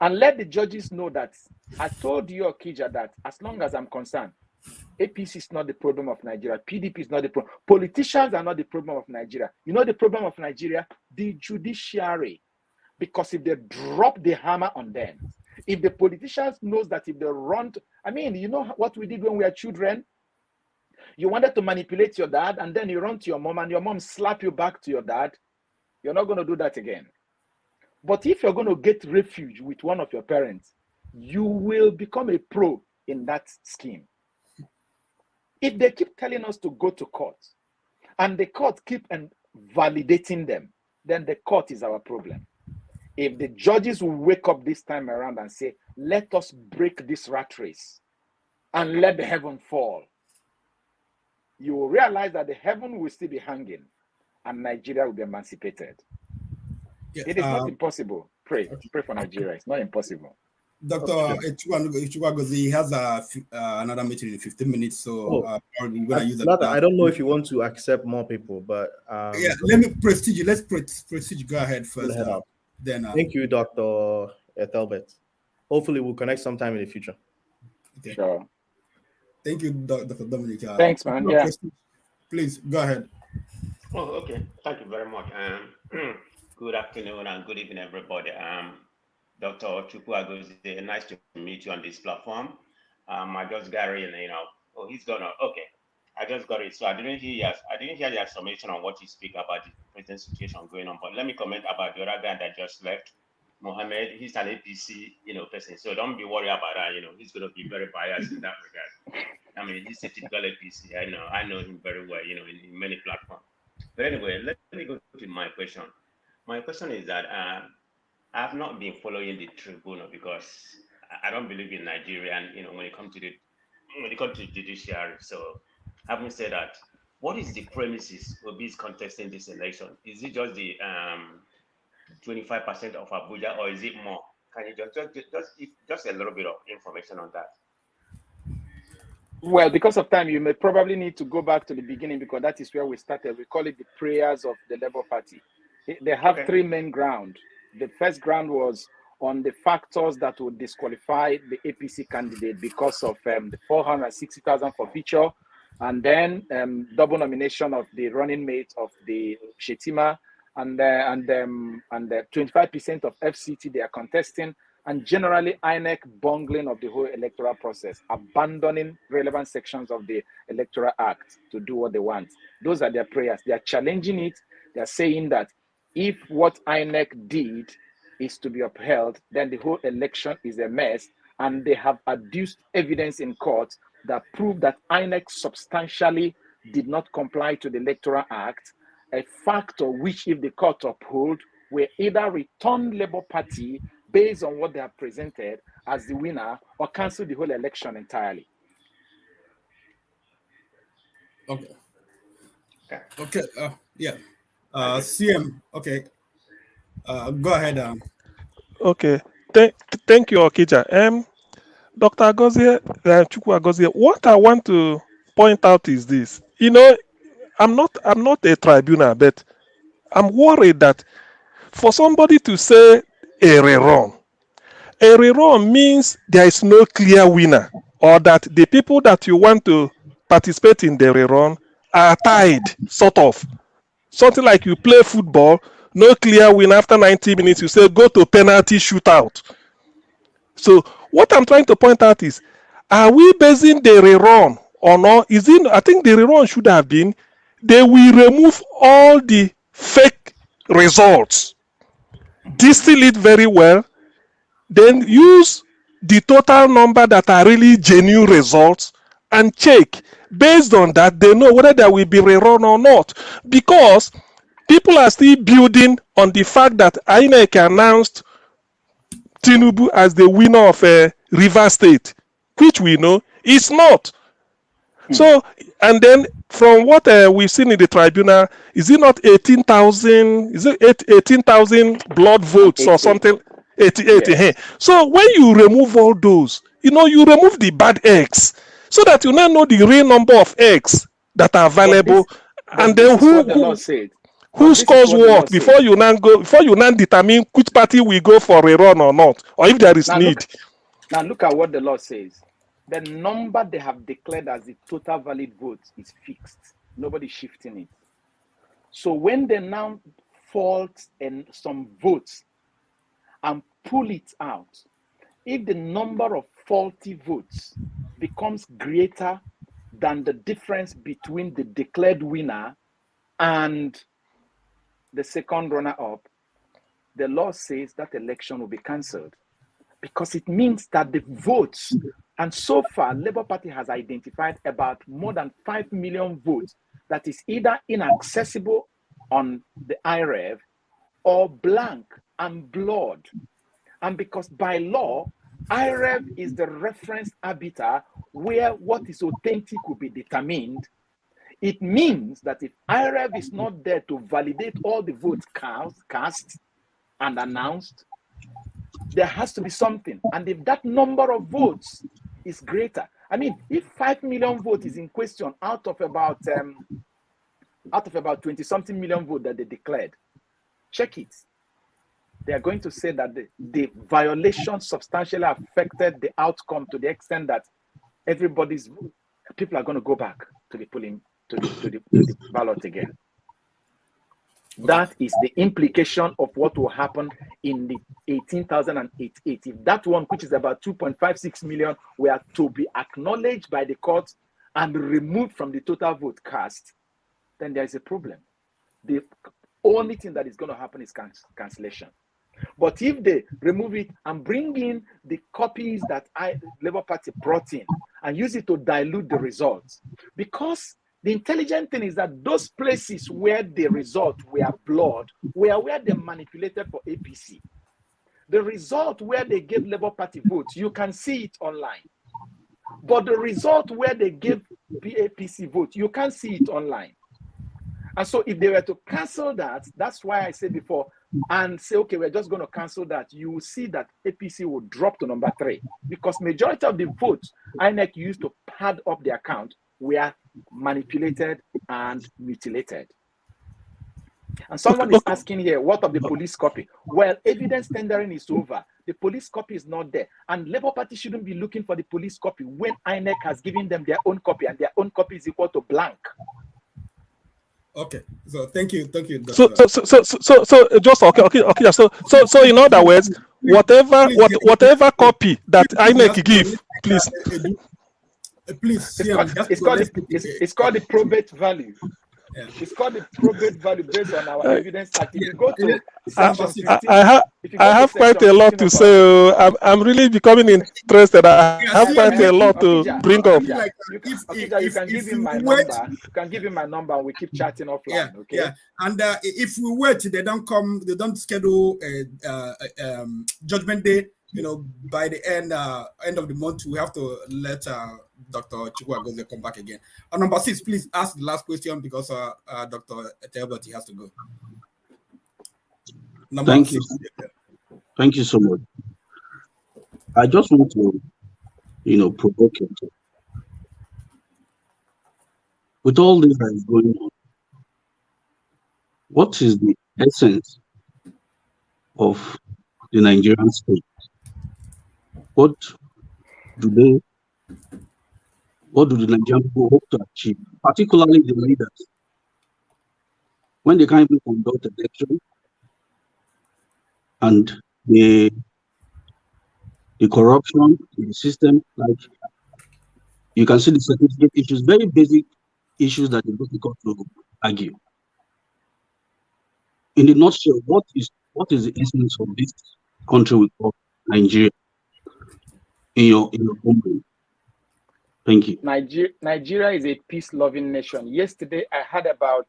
and let the judges know that I told you, Okija, that as long as I'm concerned, APC is not the problem of Nigeria. PDP is not the problem. Politicians are not the problem of Nigeria. You know the problem of Nigeria? The judiciary. Because if they drop the hammer on them, if the politicians knows that if they run to, I mean, you know what we did when we were children? You wanted to manipulate your dad, and then you run to your mom, and your mom slap you back to your dad. You're not going to do that again. But if you're going to get refuge with one of your parents, you will become a pro in that scheme. If they keep telling us to go to court, and the court keep validating them, then the court is our problem. If the judges will wake up this time around and say, let us break this rat race and let the heaven fall, you will realize that the heaven will still be hanging and Nigeria will be emancipated. Yeah, it is not impossible. Pray for Nigeria. It's not impossible. Dr. Chukwuagozie has another meeting in 15 minutes, so we're going to use that. I don't know if you want to accept more people, but yeah, let me prestige. Let's prestige. Go ahead first. Then thank you, Dr. Ethelbert. Hopefully, we'll connect sometime in the future. Okay. Sure. Thank you, Dr. Dominic. Thanks, man. Yeah. Please go ahead. Oh, okay. Thank you very much. Good afternoon and good evening, everybody. Dr. Chukwuagozie, nice to meet you on this platform. I just got in, oh, he's gonna, okay. I just got it. So I didn't hear your summation on what you speak about the present situation going on. But let me comment about the other guy that just left, Mohammed. He's an APC, person. So don't be worried about that. He's going to be very biased in that regard. I mean, he's a typical APC. I know him very well, in many platforms. But anyway, let me go to my question. My question is that I've not been following the tribunal because I don't believe in Nigerian, when it comes to the judiciary. So having said that, what is the premises Obi is contesting this election? Is it just the 25% of Abuja, or is it more? Can you just a little bit of information on that? Well, because of time, you may probably need to go back to the beginning, because that is where we started. We call it the prayers of the Labour Party. They have three main grounds. The first ground was on the factors that would disqualify the APC candidate because of the 460,000 forfeiture, and then double nomination of the running mate of the Shettima, and the 25% of FCT they are contesting, and generally INEC bungling of the whole electoral process, abandoning relevant sections of the Electoral Act to do what they want. Those are their prayers. They are challenging it. They are saying that if what INEC did is to be upheld, then the whole election is a mess, and they have adduced evidence in court that prove that INEC substantially did not comply to the Electoral Act, a factor which, if the court uphold, will either return Labour Party based on what they have presented as the winner, or cancel the whole election entirely. Okay. Okay. Yeah. CM. Okay. Go ahead. Okay. Thank you, Okija. Dr. Chukwuagozie, what I want to point out is this. You know, I'm not a tribunal, but I'm worried that for somebody to say a rerun means there is no clear winner, or that the people that you want to participate in the rerun are tied, sort of. Something like you play football, no clear win after 90 minutes, you say go to penalty shootout. So what I'm trying to point out is, are we basing the rerun or not? I think the rerun should have been, they will remove all the fake results, distill it very well, then use the total number that are really genuine results and check. Based on that, they know whether there will be rerun or not. Because people are still building on the fact that INEC announced Tinubu as the winner of Rivers State, which we know is not. So, and then from what we've seen in the tribunal, is it not 18,000? Is it 18,000 blood votes or something? 88. Yes. So when you remove all those, you know, you remove the bad eggs, so that you now know the real number of eggs that are available, and then who scores what before you now determine which party will go for a run or not, or if there is need. Look at what the law says. The number they have declared as the total valid votes is fixed. Nobody's shifting it. So when they now fault in some votes and pull it out, if the number of faulty votes becomes greater than the difference between the declared winner and the second runner-up, the law says that election will be cancelled, because it means that the votes, and so far Labour Party has identified about more than 5 million votes that is either inaccessible on the IREV or blank and blurred. And because by law, IREV is the reference arbiter where what is authentic will be determined, it means that if IREV is not there to validate all the votes cast and announced, there has to be something. And if that number of votes is greater, I mean, if 5 million votes is in question out of about 20-something million votes that they declared, check it. They are going to say that the violation substantially affected the outcome to the extent that people are going to go back to the polling, to the ballot again. That is the implication of what will happen in the 18,088. If that one, which is about 2.56 million, were to be acknowledged by the court and removed from the total vote cast, then there is a problem. The only thing that is going to happen is cancellation. But if they remove it and bring in the copies that Labour Party brought in and use it to dilute the results, because the intelligent thing is that those places where the results were blurred were where they manipulated for APC. The result where they gave Labour Party votes, you can see it online. But the result where they gave APC votes, you can't see it online. And so if they were to cancel that, that's why I said before, and say, okay, we're just going to cancel that, you will see that APC will drop to number 3, because majority of the votes INEC used to pad up the account were manipulated and mutilated. And someone is asking here, what of the police copy? Well, evidence tendering is over. The police copy is not there. And Labour Party shouldn't be looking for the police copy when INEC has given them their own copy, and their own copy is equal to blank. Okay, so thank you, Dr. So just okay. So in other words, whatever copy that INEC give, please. Please, it's called the probate value. Yeah. It's called the probate value based on our evidence act. If you go to section 15, I have quite a lot to say. I'm really becoming interested. I have quite a lot to bring up. You can give him my number. You can give him my number, and we keep chatting offline. Yeah, okay. Yeah. And if we wait, they don't schedule judgment day. By the end of the month, we have to let Dr. Chukwuagozie come back again. Number 6, please ask the last question because Dr. Ethelbert has to go. Thank you. Thank you so much. I just want to, provoke you. With all this that is going on, what is the essence of the Nigerian state? What do the Nigerian people hope to achieve, particularly the leaders, when they can't even conduct election and the corruption in the system, like you can see the certificate issues, very basic issues that are difficult to argue. In the nutshell, what is the essence of this country we call Nigeria in your home? Thank you. Nigeria is a peace-loving nation. Yesterday, I had about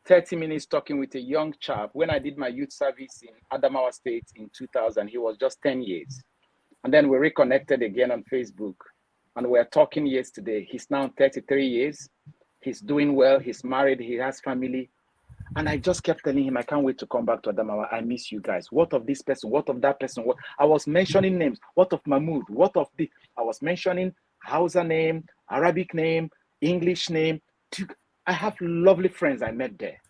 30 minutes talking with a young chap. When I did my youth service in Adamawa State in 2000, he was just 10 years. And then we reconnected again on Facebook. And we're talking yesterday. He's now 33 years. He's doing well. He's married. He has family. And I just kept telling him, I can't wait to come back to Adamawa. I miss you guys. What of this person? What of that person? What? I was mentioning names. What of Mahmoud? What of the? I was mentioning Hausa name, Arabic name, English name. I have lovely friends I met there.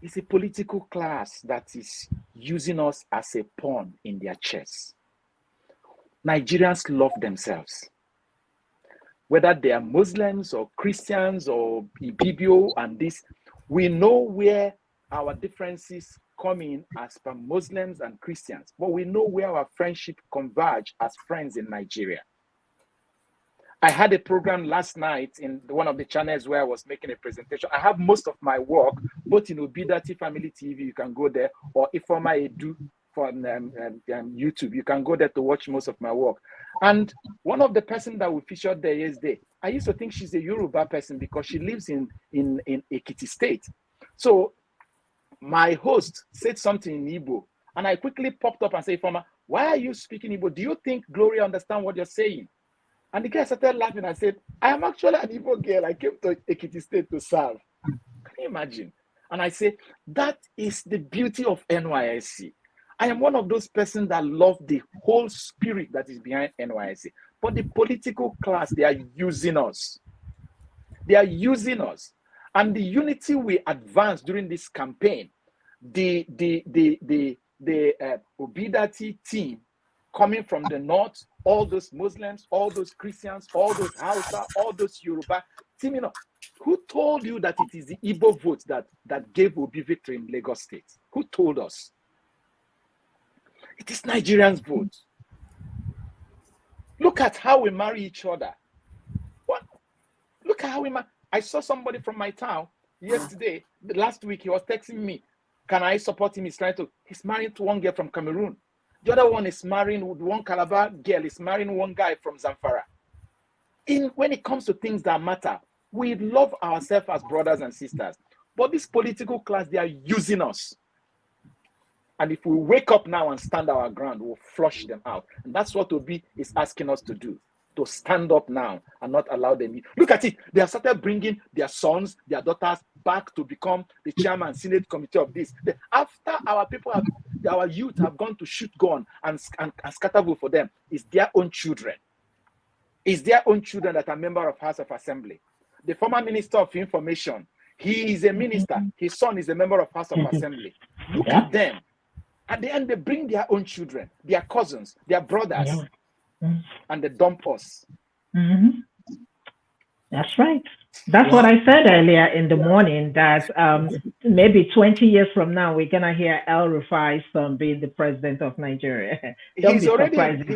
It's a political class that is using us as a pawn in their chess. Nigerians love themselves. Whether they are Muslims or Christians or Ibibio and this, we know where our differences come in as per Muslims and Christians, but we know where our friendship converge as friends in Nigeria. I had a program last night in one of the channels where I was making a presentation. I have most of my work, both in Obidients Family TV, you can go there, or Ifoma Edu from YouTube. You can go there to watch most of my work. And one of the person that we featured there yesterday, I used to think she's a Yoruba person because she lives in Ekiti State. So my host said something in Igbo, and I quickly popped up and said, Ifoma, why are you speaking Igbo? Do you think Gloria understand what you're saying? And the guy started laughing and said, I am actually an Igbo girl. I came to Ekiti State to serve. Can you imagine? And I say, that is the beauty of NYSC. I am one of those persons that love the whole spirit that is behind NYSC. But the political class, they are using us. They are using us. And the unity we advanced during this campaign, the Obidients team coming from the north, all those Muslims, all those Christians, all those Hausa, all those Yoruba, teaming up. Who told you that it is the Igbo vote that gave Obi victory in Lagos State? Who told us? It is Nigerians' vote. Look at how we marry each other. What? Look at how we marry. I saw somebody from my town yesterday, last week, he was texting me, can I support him? He's married to one girl from Cameroon. The other one is marrying one Calabar girl, is marrying one guy from Zamfara. When it comes to things that matter, we love ourselves as brothers and sisters. But this political class, they are using us. And if we wake up now and stand our ground, we'll flush them out. And that's what Obi is asking us to do, to stand up now and not allow them. Look at it. They have started bringing their sons, their daughters back to become the chairman, Senate committee of this. After our people our youth have gone to shoot gun and scatter vote for them, it's their own children. It's their own children that are member of House of Assembly. The former Minister of Information, he is a minister. His son is a member of House of Assembly. Look at them. At the end, they bring their own children, their cousins, their brothers, and they dump us. That's right. That's what I said earlier in the morning, that maybe 20 years from now, we're going to hear El Rufai's son being the president of Nigeria. Don't be surprised.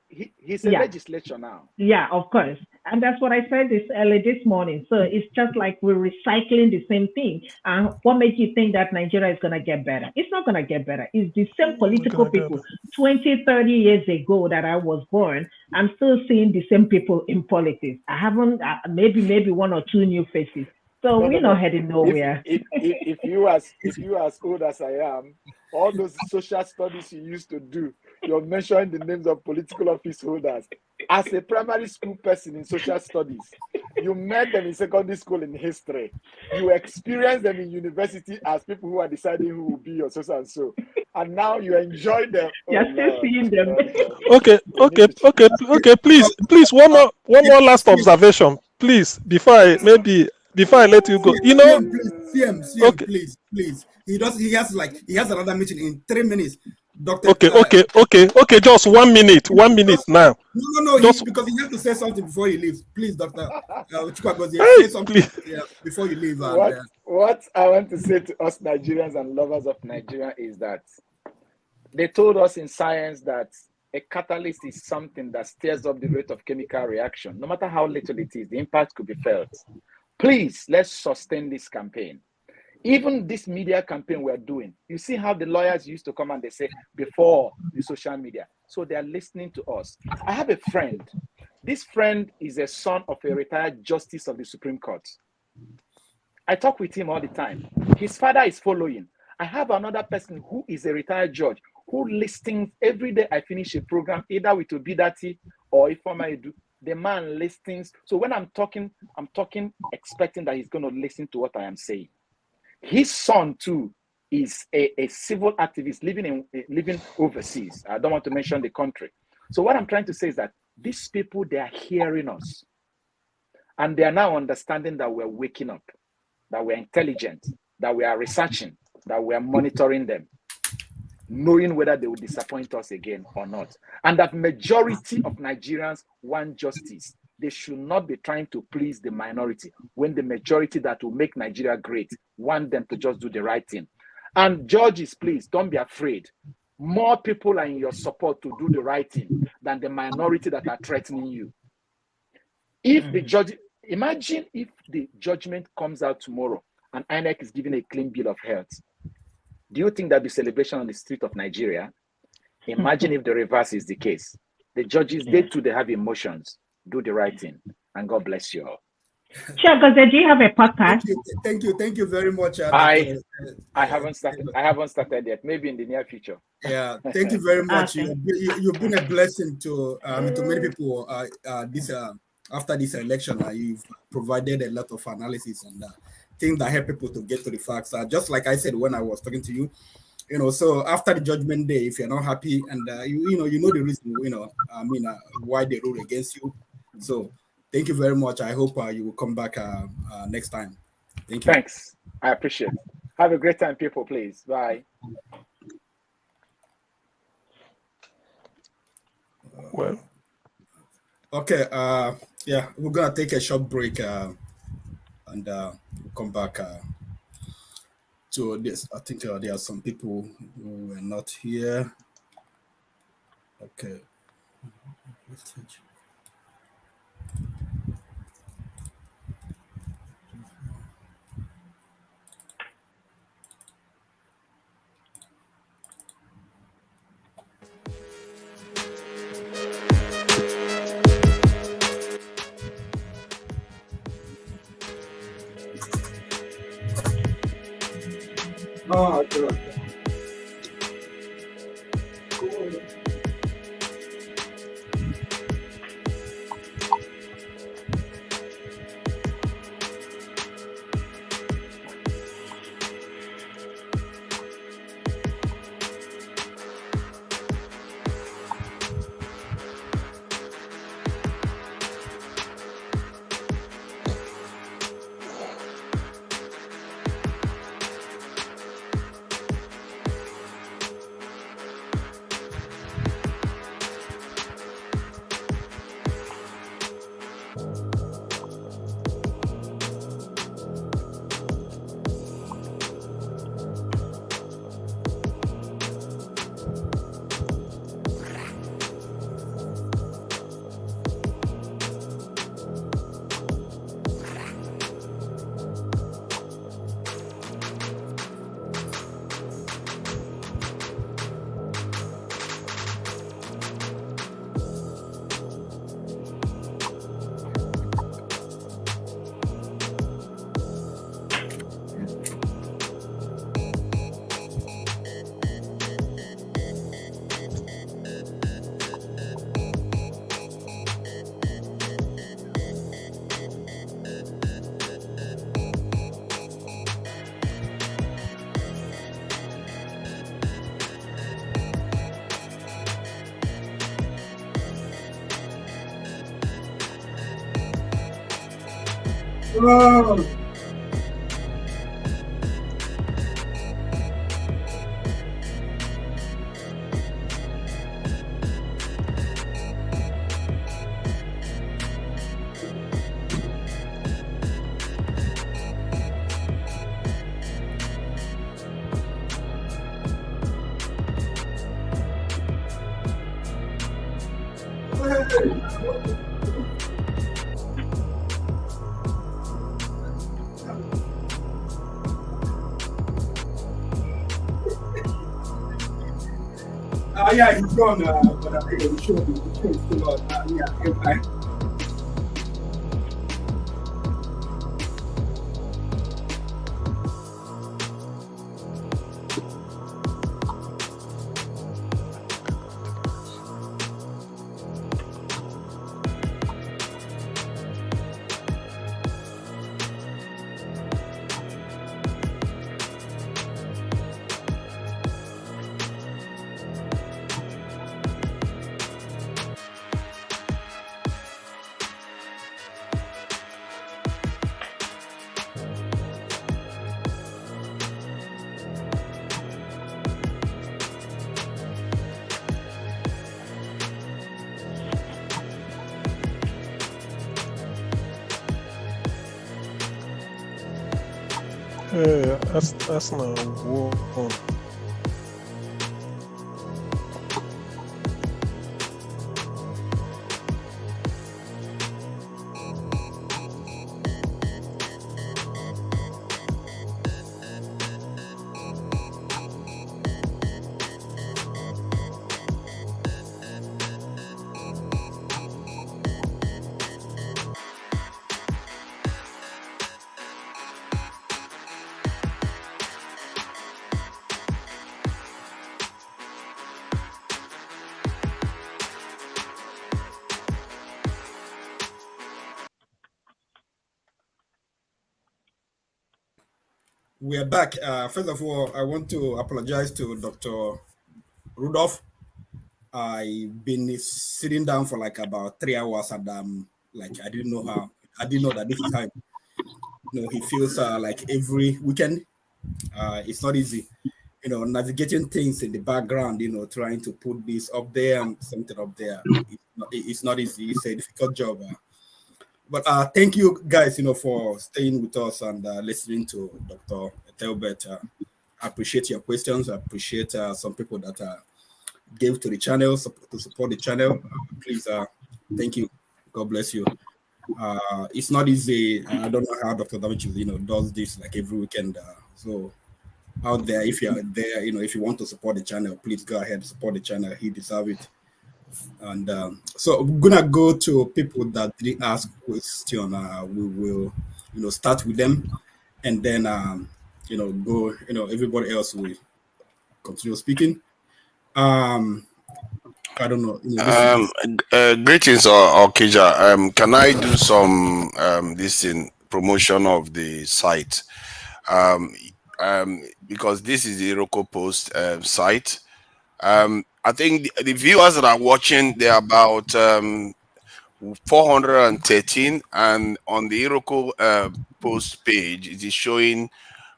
He's a legislature now. Yeah, of course. And that's what I said early this morning. So it's just like we're recycling the same thing. And what makes you think that Nigeria is going to get better? It's not going to get better. It's the same political people 20, 30 years ago that I was born. I'm still seeing the same people in politics. I haven't, maybe one or two new faces. So we're not heading nowhere. If you as old as I am, all those social studies you used to do, you're mentioning the names of political office holders. As a primary school person in social studies, you met them in secondary school in history. You experienced them in university as people who are deciding who will be your so. And now you enjoy them. You're still seeing them. Okay. Please, one more last observation, please, before I let you go. CM, please. He has another meeting in 3 minutes. Doctor. Okay. Just 1 minute. 1 minute now. No. Because he has to say something before he leaves. Please, Doctor Chukwuagozie, say something before you leave. What I want to say to us Nigerians and lovers of Nigeria is that they told us in science that a catalyst is something that stirs up the rate of chemical reaction. No matter how little it is, the impact could be felt. Please, let's sustain this campaign. Even this media campaign we're doing, you see how the lawyers used to come and they say before the social media. So they are listening to us. I have a friend. This friend is a son of a retired justice of the Supreme Court. I talk with him all the time. His father is following. I have another person who is a retired judge who listens every day. I finish a program either with Obidients or Ifeoma. The man listens. So when I'm talking expecting that he's going to listen to what I am saying. His son too is a civil activist living overseas. I don't want to mention the country. So what I'm trying to say is that these people, they are hearing us. And they are now understanding that we're waking up, that we're intelligent, that we are researching, that we are monitoring them, knowing whether they will disappoint us again or not. And that majority of Nigerians want justice. They should not be trying to please the minority when the majority that will make Nigeria great want them to just do the right thing. And judges, please, don't be afraid. More people are in your support to do the right thing than the minority that are threatening you. If the judge, imagine if the judgment comes out tomorrow and INEC is giving a clean bill of health. Do you think there'll be celebration on the street of Nigeria? Imagine if the reverse is the case. The judges, they too, they have emotions. Do the right thing, and God bless you all. Sure, because do you have a podcast? Thank you very much. I haven't started yet. Maybe in the near future. Yeah, thank you very much. Okay. You've been a blessing to many people. After this election, you've provided a lot of analysis and things that help people to get to the facts. Just like I said when I was talking to you, so after the judgment day, if you're not happy and you know the reason, why they rule against you. So thank you very much. I hope you will come back next time. Thank you. Thanks. I appreciate it. Have a great time, people, please. Bye. Well. Okay. We're going to take a short break and we'll come back to this. I think there are some people who were not here. Okay. Oh, good. Cool. Oh. Yeah, he's gone, but I think the show is still on. Yeah, okay. Yeah, that's not war. We are back. First of all, I want to apologize to Dr. Rudolph. I've been sitting down for like about 3 hours, and like I didn't know that this is how he feels like every weekend. It's not easy, navigating things in the background, trying to put this up there and something up there. It's not easy. It's a difficult job. But thank you guys, for staying with us and listening to Dr. Ethelbert. I appreciate your questions. I appreciate some people that gave to the channel to support the channel. Please, thank you. God bless you. It's not easy. I don't know how Dr. Damages, does this like every weekend. So out there, if you are there, if you want to support the channel, please go ahead and support the channel. He deserves it. And so I'm gonna go to people that didn't ask question. We will, start with them, and then go. Everybody else will continue speaking. I don't know. Greetings, Okija. Can I do some promotion of the site? Because this is the Iroko Post site. I think the viewers that are watching, they're about 413, and on the Iroko Post page, it is showing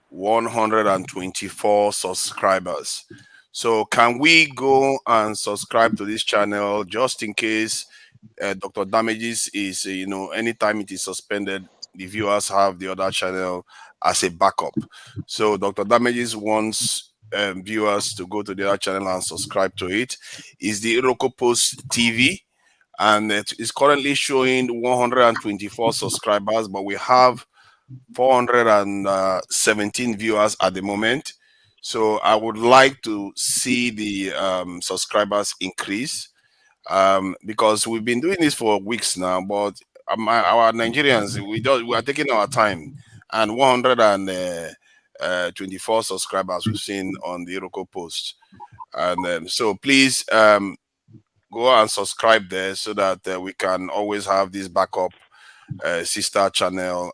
124 subscribers. So can we go and subscribe to this channel just in case Dr. Damages is, anytime it is suspended, the viewers have the other channel as a backup. So Dr. Damages wants viewers to go to the other channel and subscribe to it. Is the Iroko Post TV, and it is currently showing 124 subscribers, but we have 417 viewers at the moment. So I would like to see the subscribers increase, because we've been doing this for weeks now, but our Nigerians, we are taking our time, and 124 subscribers we've seen on the Iroko Post. And so please go and subscribe there so that we can always have this backup sister channel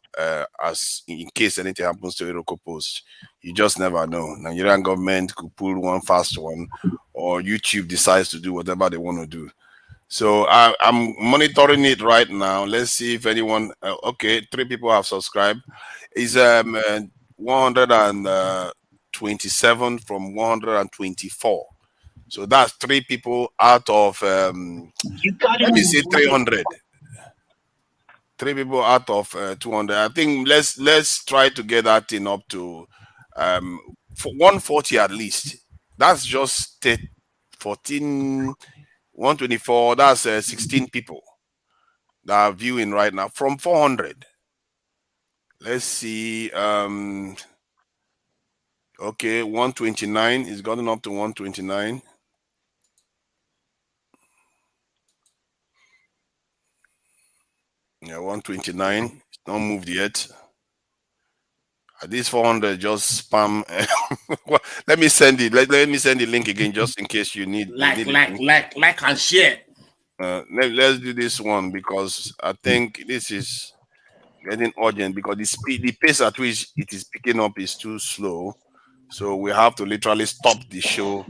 as in case anything happens to Iroko Post. You just never know. Nigerian government could pull one fast one, or YouTube decides to do whatever they want to do. So I'm monitoring it right now. Let's see if anyone. Okay, 3 people have subscribed. Is 127 from 124. So that's 3 people out of let me say 300. 3 people out of 200. I think let's try to get that thing up to 140 at least. That's just 14, 124. That's 16 people that are viewing right now from 400. Let's see. Okay, 129 is gotten up to 129. Yeah, 129. It's not moved yet. At this 400, just spam. Let me send it. Let me send the link again, just in case you need. Like and share. Let's do this one because I think this is getting urgent because the pace at which it is picking up is too slow. So we have to literally stop the show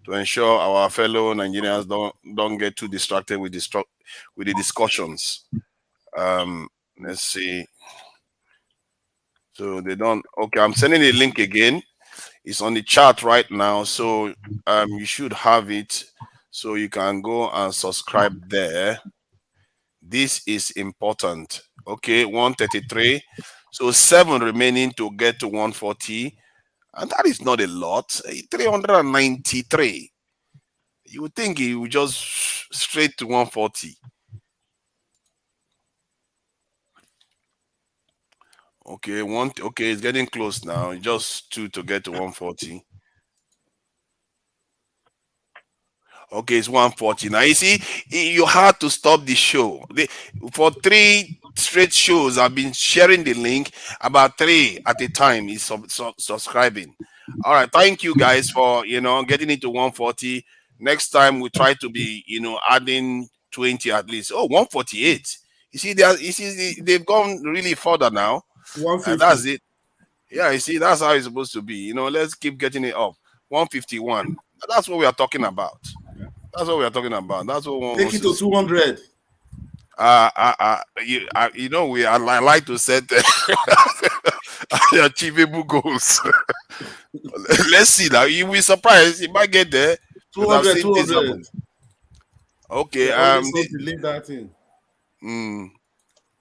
to ensure our fellow Nigerians don't get too distracted with the discussions. Let's see. So they don't. Okay, I'm sending the link again. It's on the chat right now, so you should have it. So you can go and subscribe there. This is important. Okay, 133. So 7 remaining to get to 140. And that is not a lot. 393. You would think it would just straight to 140. Okay, okay, it's getting close now. Just 2 to get to 140. Okay, it's 140. Now you see, you had to stop the show. For 3 straight shows, I've been sharing the link. About 3 at a time is subscribing. All right, thank you guys for getting it to 140. Next time we try to be adding 20 at least. Oh, 148. You see, they've gone really further now. 150. That's it. Yeah, you see, that's how it's supposed to be. Let's keep getting it up. 151. That's what we are talking about. That's what we are talking about. That's what take it to 200. I like to set achievable goals. Let's see now. You'll be surprised. You might get there. 200. Okay. Leave that in.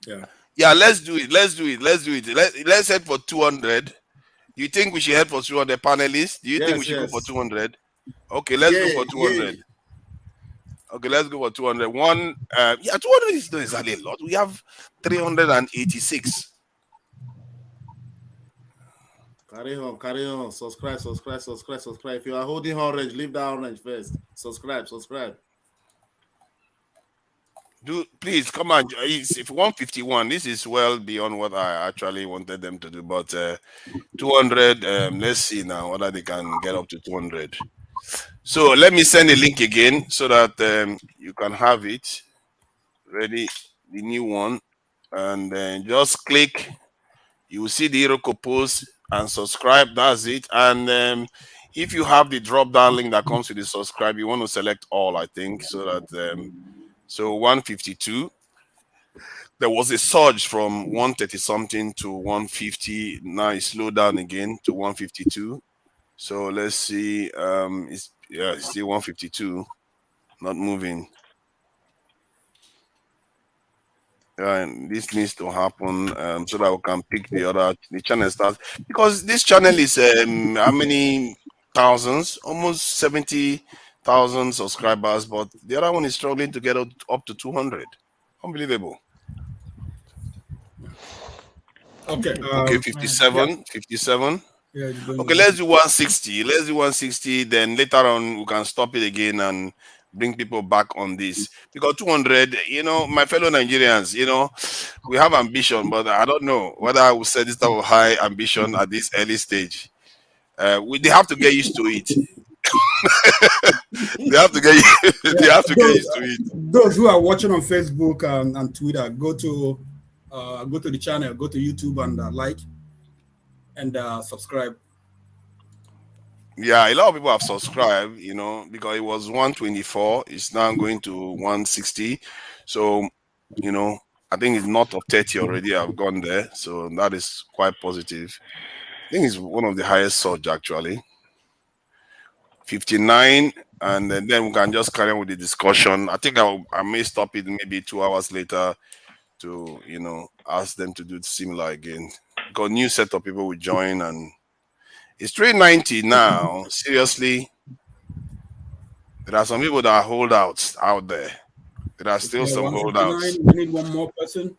Yeah. Let's do it. Let's head for 200. Do you think we should head for 200 panelists? Do you think we should go for 200? Okay, let's go for 200. Okay, let's go for 200. 200 is not exactly a lot. We have 386. Carry on. Subscribe. If you are holding orange, leave that orange first. Subscribe. Please come on. If 151, this is well beyond what I actually wanted them to do. But 200, let's see now whether they can get up to 200. So let me send a link again so that you can have it ready, the new one, and then just click. You will see the Iroko post and subscribe. That's it. And if you have the drop down link that comes with the subscribe, you want to select all, I think, so that so 152. There was a surge from 130 something to 150. Now it slowed down again to 152. So let's see. It's still 152, not moving. And this needs to happen so that we can pick the channel starts, because this channel is how many thousands? Almost 70,000 subscribers, but the other one is struggling to get up to 200. Unbelievable. Okay. Okay, 57. Yeah, okay, let's do 160. Then later on we can stop it again and bring people back on this, because 200, my fellow Nigerians, we have ambition, but I don't know whether I will set this type of high ambition at this early stage. They have to get used to it. They have to get used to it. Those who are watching on Facebook and Twitter, go to the channel, go to YouTube and like and subscribe. Yeah, a lot of people have subscribed, you know, because it was 124. It's now going to 160. So, you know, I think it's north of 30 already. I've gone there. So that is quite positive. I think it's one of the highest surge actually. 59. And then we can just carry on with the discussion. I think I may stop it maybe 2 hours later to, you know, ask them to do similar again. Got a new set of people will join, and it's 390 now. Seriously, there are some people that are holdouts out there. There are still some holdouts. We need one more person.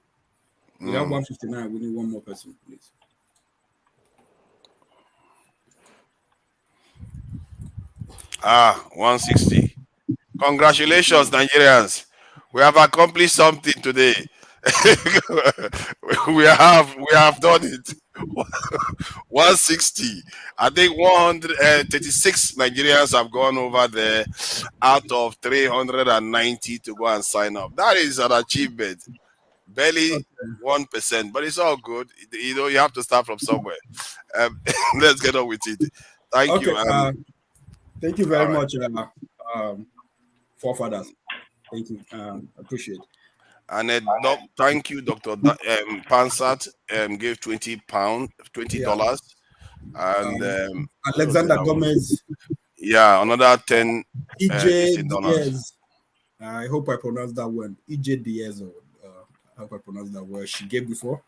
We have 159. We need one more person, please. Ah, 160. Congratulations, Nigerians. We have accomplished something today. we have done it. 160. I think 136 Nigerians have gone over there out of 390 to go and sign up. That is an achievement. Barely 1%, but it's all good. You know, you have to start from somewhere. Let's get on with it. Thank you. Thank you very much, forefathers. Thank you. Appreciate it. And thank you, Dr. Pansat gave $20. And Alexander Gomez. Yeah, another 10 Diaz. I hope I pronounced that well. Diaz, or I hope I pronounced that well. She gave before.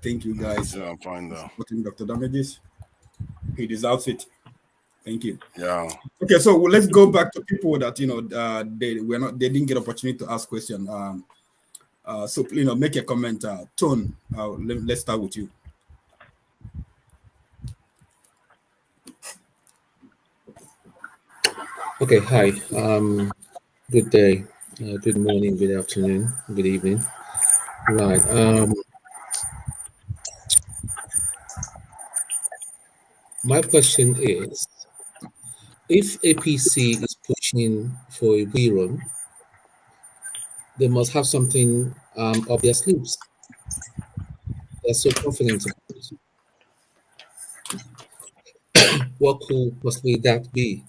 Thank you guys. Yeah, I'm fine though. Supporting Dr. Damages. He deserves it. Thank you. Yeah. Okay, so let's go back to people that they didn't get opportunity to ask question. So make a comment. Tone, let's start with you. Okay, hi. Good day, good morning, good afternoon, good evening. Right. My question is, if APC is pushing for a rerun, they must have something up their sleeves. They're so confident about it. What could possibly that be?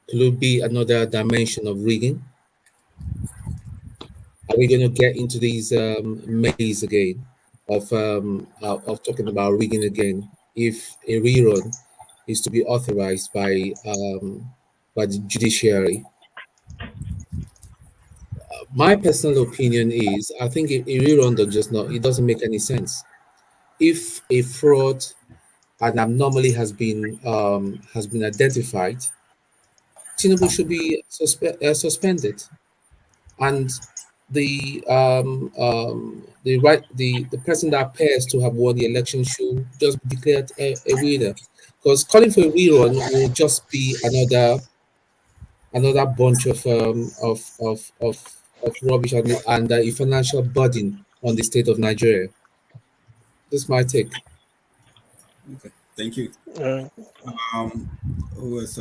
Could it be another dimension of rigging? Are we going to get into these maze again of talking about rigging again? If a rerun is to be authorized by the judiciary, my personal opinion is I think a rerun doesn't make any sense. If a fraud and abnormally has been identified, Tinubu should be suspended, and the person that appears to have won the election should just be declared a winner, because calling for a rerun will just be another bunch of rubbish and a financial burden on the state of Nigeria. This is my take. Okay, thank you. Who is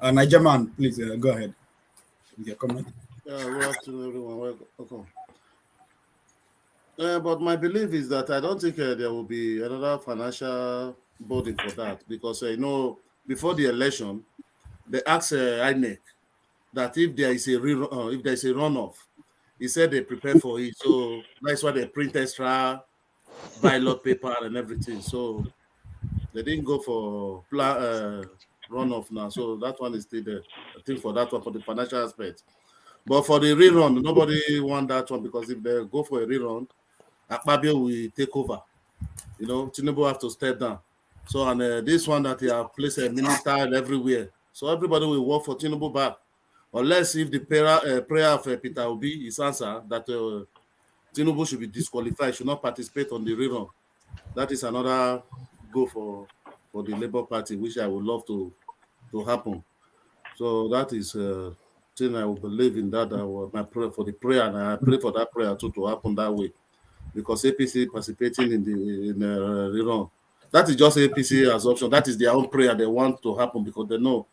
Nigerian? Please go ahead with your comment. Good afternoon, everyone. Welcome. But my belief is that I don't think there will be another financial burden for that, because before the election, they asked INEC that if there is a runoff, he said they prepare for it. So that's why they print extra ballot paper and everything. So they didn't go for runoff now. So that one is still there. I think for that one, for the financial aspect. But for the rerun, nobody want that one, because if they go for a rerun, Akpabio will take over. Tinubu have to step down. So, and this one that they have placed a minister everywhere. So everybody will work for Tinubu back. Unless if the prayer of Peter Obi is answered that Tinubu should be disqualified, should not participate on the rerun. That is another go for the Labour Party, which I would love to happen. So that is thing I will believe in that. My prayer for the prayer, and I pray for that prayer too to happen that way, because APC participating in the rerun, that is just APC assumption. That is their own prayer they want to happen, because they know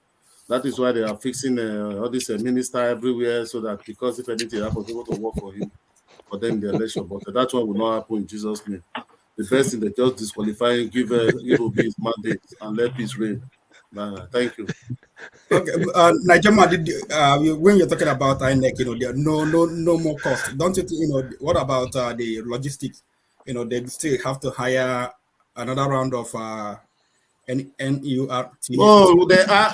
that is why they are fixing all this minister everywhere, so that because if anything happens, they want to work for him, for them in the election. But that one will not happen in Jesus' name. the best thing they just disqualify, give Obi his mandate and let peace reign. Thank you. Okay, Nigel, when you're talking about INEC, there are no more cost. Don't you think, what about the logistics? They still have to hire another round of NURT.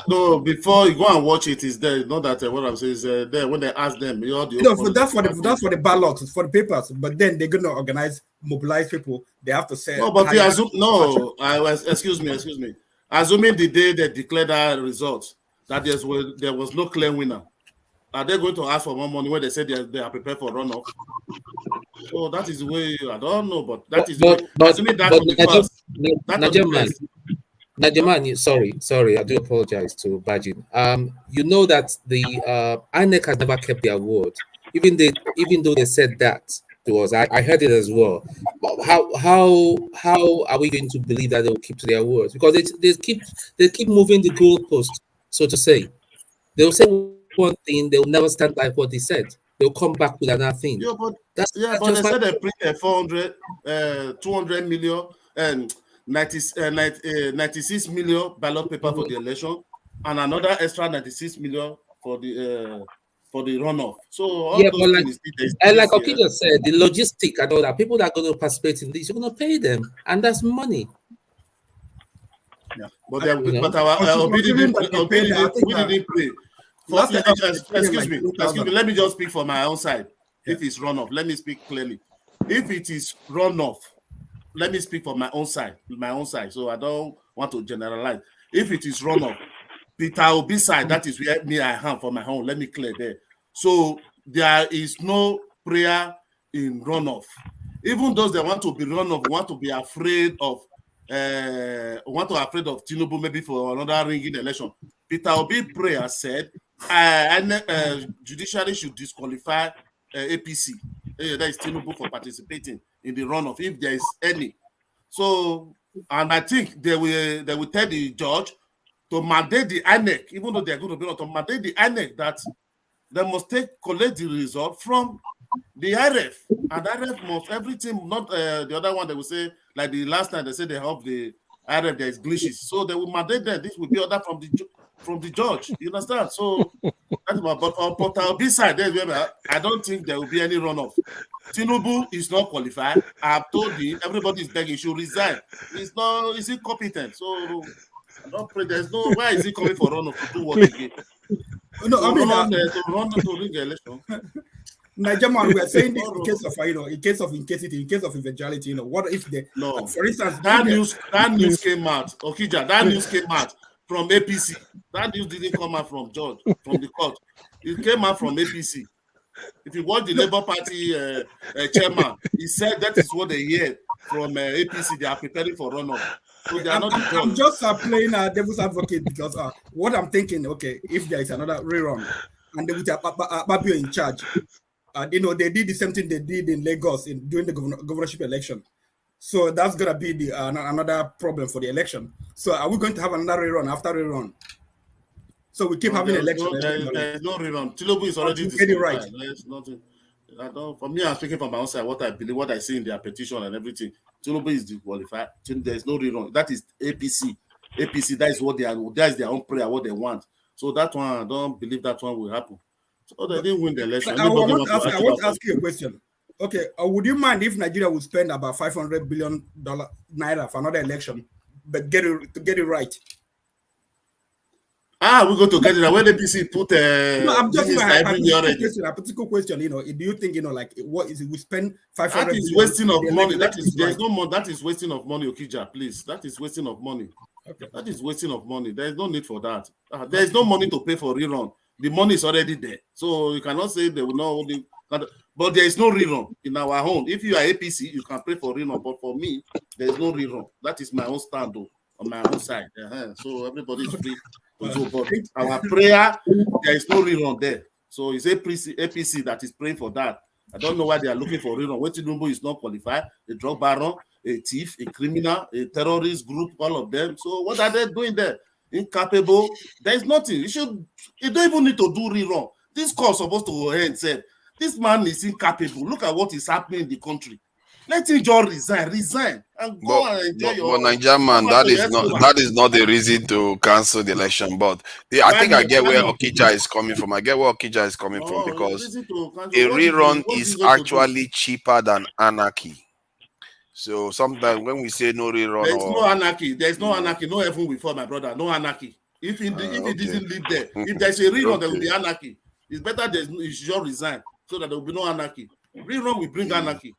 No, before you go and watch it, is there. Not that what I'm saying is there. When they ask them, that's for the ballot, for the papers. But then they're going to mobilize people. They have to say. No, but excuse me. Assuming the day they declare that result, that there was no clear winner, are they going to ask for more money when they say they are prepared for runoff? So that is the way. I don't know, but that is the way. Najaman, sorry, I do apologize to Bajin. You know that the INEC has never kept their word, even though they said that to us. I heard it as well. How are we going to believe that they will keep to their words? Because they keep moving the goalpost, so to say. They'll say one thing, they'll never stand by what they said. They'll come back with another thing. Yeah, but they said they print 400, 200 million and 96 million ballot paper for the election, and another extra 96 million for the runoff. So all those things, like Okija said, the logistic and all that, people that are going to participate in this, you're going to pay them, and that's money. Yeah, but we didn't pay. Excuse me. Let me just speak for my own side. If it's runoff, let me speak clearly. If it is runoff, let me speak for my own side. So I don't want to generalize. If it is runoff, Peter Obi side, that is where I am for my own. Let me clear there. So there is no prayer in runoff. Even those that want to be runoff want to be afraid of Tinubu maybe for another ringing election. Peter Obi prayer said, judiciary should disqualify APC. That is Tinubu for participating in the runoff if there is any. So, and I think they will tell the judge to mandate the INEC, even though they are going to be to mandate the INEC that they must collect the result from the IRF, and IRF must everything, not the other one. They will say like the last time they said they have the IRF there is glitches, so they will mandate that this will be ordered from the judge. You understand? So that's about. But on Portal B side, I don't think there will be any runoff. Tinubu is not qualified. I have told him everybody is begging he should resign. Is he competent? So I don't pray. There's no why is he coming for runoff to do what again? No, I mean to run to ring the election. Nigerian, we are saying this in case of eventuality, what if for instance that news came out, Okija, that news came out from APC. That news didn't come out from the court. It came out from APC. If you watch the Labour Party chairman, he said that is what they hear from APC. They are preparing for runoff. So they are I'm just playing devil's advocate because what I'm thinking, okay, if there is another rerun and they will have Babio in charge, they did the same thing they did in Lagos during the governorship election. So that's gonna be another problem for the election. So are we going to have another rerun after rerun? So we keep having elections. There's no rerun. Tinubu is already right. There's nothing. For me, I'm speaking from my own side. What I believe, what I see in their petition and everything. Tinubu is disqualified. There's no rerun. That is APC. APC. That is what they are. That is their own prayer. What they want. So that one, I don't believe that one will happen. So they didn't win the election. I want to ask you a question. Okay, would you mind if Nigeria would spend about $500 billion naira for another election, but get it right? We're going to get it. When the PC put no, I'm just a particular question. Do you think what is it? We spend 500. That is wasting of money. There's no more. That is wasting of money, Okija. Please, that is wasting of money. Okay. That is wasting of money. There is no need for that. There is no money to pay for rerun. The money is already there, so you cannot say they will not only. But there is no rerun in our own. If you are APC, you can pay for rerun. But for me, there is no rerun. That is my own stand on my own side. So everybody is free. But our prayer, there is no rerun there. So it's APC that is praying for that. I don't know why they are looking for rerun. When Tinubu is not qualified, a drug baron, a thief, a criminal, a terrorist group, all of them. So what are they doing there? Incapable. There is nothing. You don't even need to do rerun. This call is supposed to end. Say, this man is incapable. Look at what is happening in the country. Let him just resign, and go and enjoy your. But Nigerian man, that is not the reason to cancel the election. But I think I get where Okija is coming from. I get where Okija is coming from because a rerun is actually cheaper than anarchy. So sometimes when we say no rerun, there's no anarchy. There's no anarchy. No heaven before, my brother. No anarchy. If it doesn't live there, if there's a rerun, there will be anarchy. It's better you should just resign so that there will be no anarchy. Rerun will bring anarchy.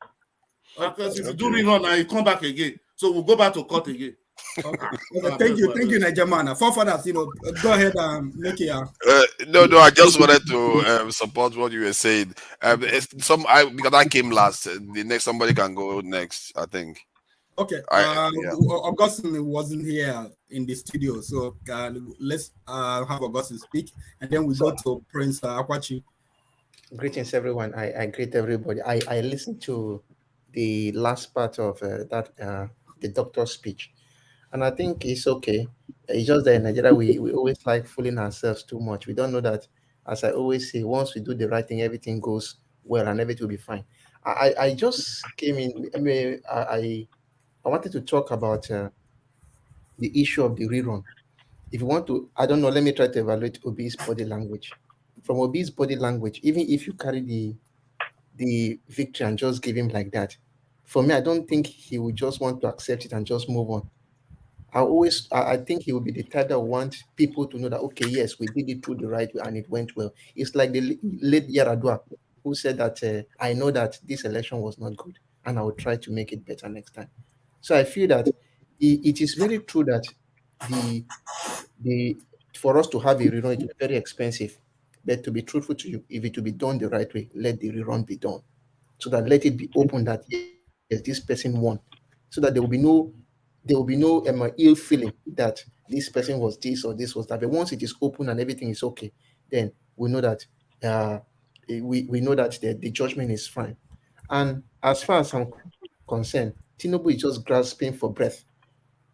Because if you do rerun and you come back again, so we'll go back to court again. Okay, thank you, Nigerian. Forefathers, go ahead and make it. No, I just wanted to support what you were saying. Because I came last. The next somebody can go next, I think. Okay. Augustine wasn't here in the studio, so let's have Augustine speak, and then we go to Prince Akwachi. Greetings, everyone. I greet everybody. I listened to the last part of the doctor's speech, and I think it's okay. It's just that in Nigeria we always like fooling ourselves too much. We don't know that, as I always say, once we do the right thing, everything goes well and everything will be fine. I just came in. I mean, I wanted to talk about the issue of the rerun. If you want to, I don't know, let me try to evaluate Obi's body language. From Obi's body language, even if you carry the victory and just give him like that, for me, I don't think he would just want to accept it and just move on. I think he will be the type that want people to know that, okay, yes, we did it through the right way and it went well. It's like the late Yaradua who said that I know that this election was not good and I will try to make it better next time. So I feel that it is very true that for us to have a rerun, it is very expensive. But to be truthful to you, if it will be done the right way, let the rerun be done. So that let it be open that yes, this person won. So that there will be no ill feeling that this person was this or this was that. But once it is open and everything is okay, then we know that we know that the judgment is fine. And as far as I'm concerned, Tinubu is just grasping for breath.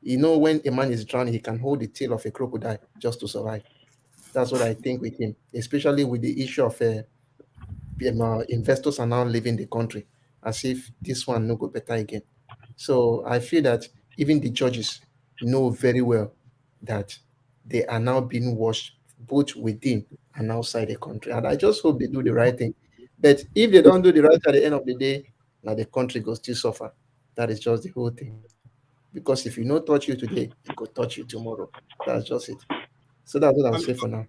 When a man is drowning, he can hold the tail of a crocodile just to survive. That's what I think with him, especially with the issue of investors are now leaving the country as if this one no go better again. So I feel that even the judges know very well that they are now being watched both within and outside the country. And I just hope they do the right thing. But if they don't do the right at the end of the day, now the country goes still suffer. That is just the whole thing. Because if you not touch you today, it could touch you tomorrow. That's just it. So that's what I'll say for now.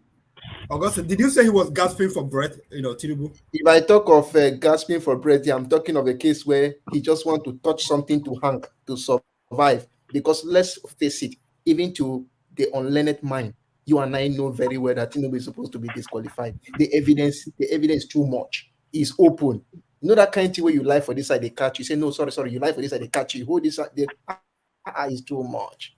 Augustine, did you say he was gasping for breath, Tinubu? If I talk of gasping for breath, yeah, I'm talking of a case where he just wants to touch something to hang, to survive. Because let's face it, even to the unlearned mind, you and I know very well that Tinubu is supposed to be disqualified. The evidence too much. It's open. You know that kind of thing where you lie for this side, they catch you. Say, no, sorry, you lie for this side, they catch you. Hold this side, is too much.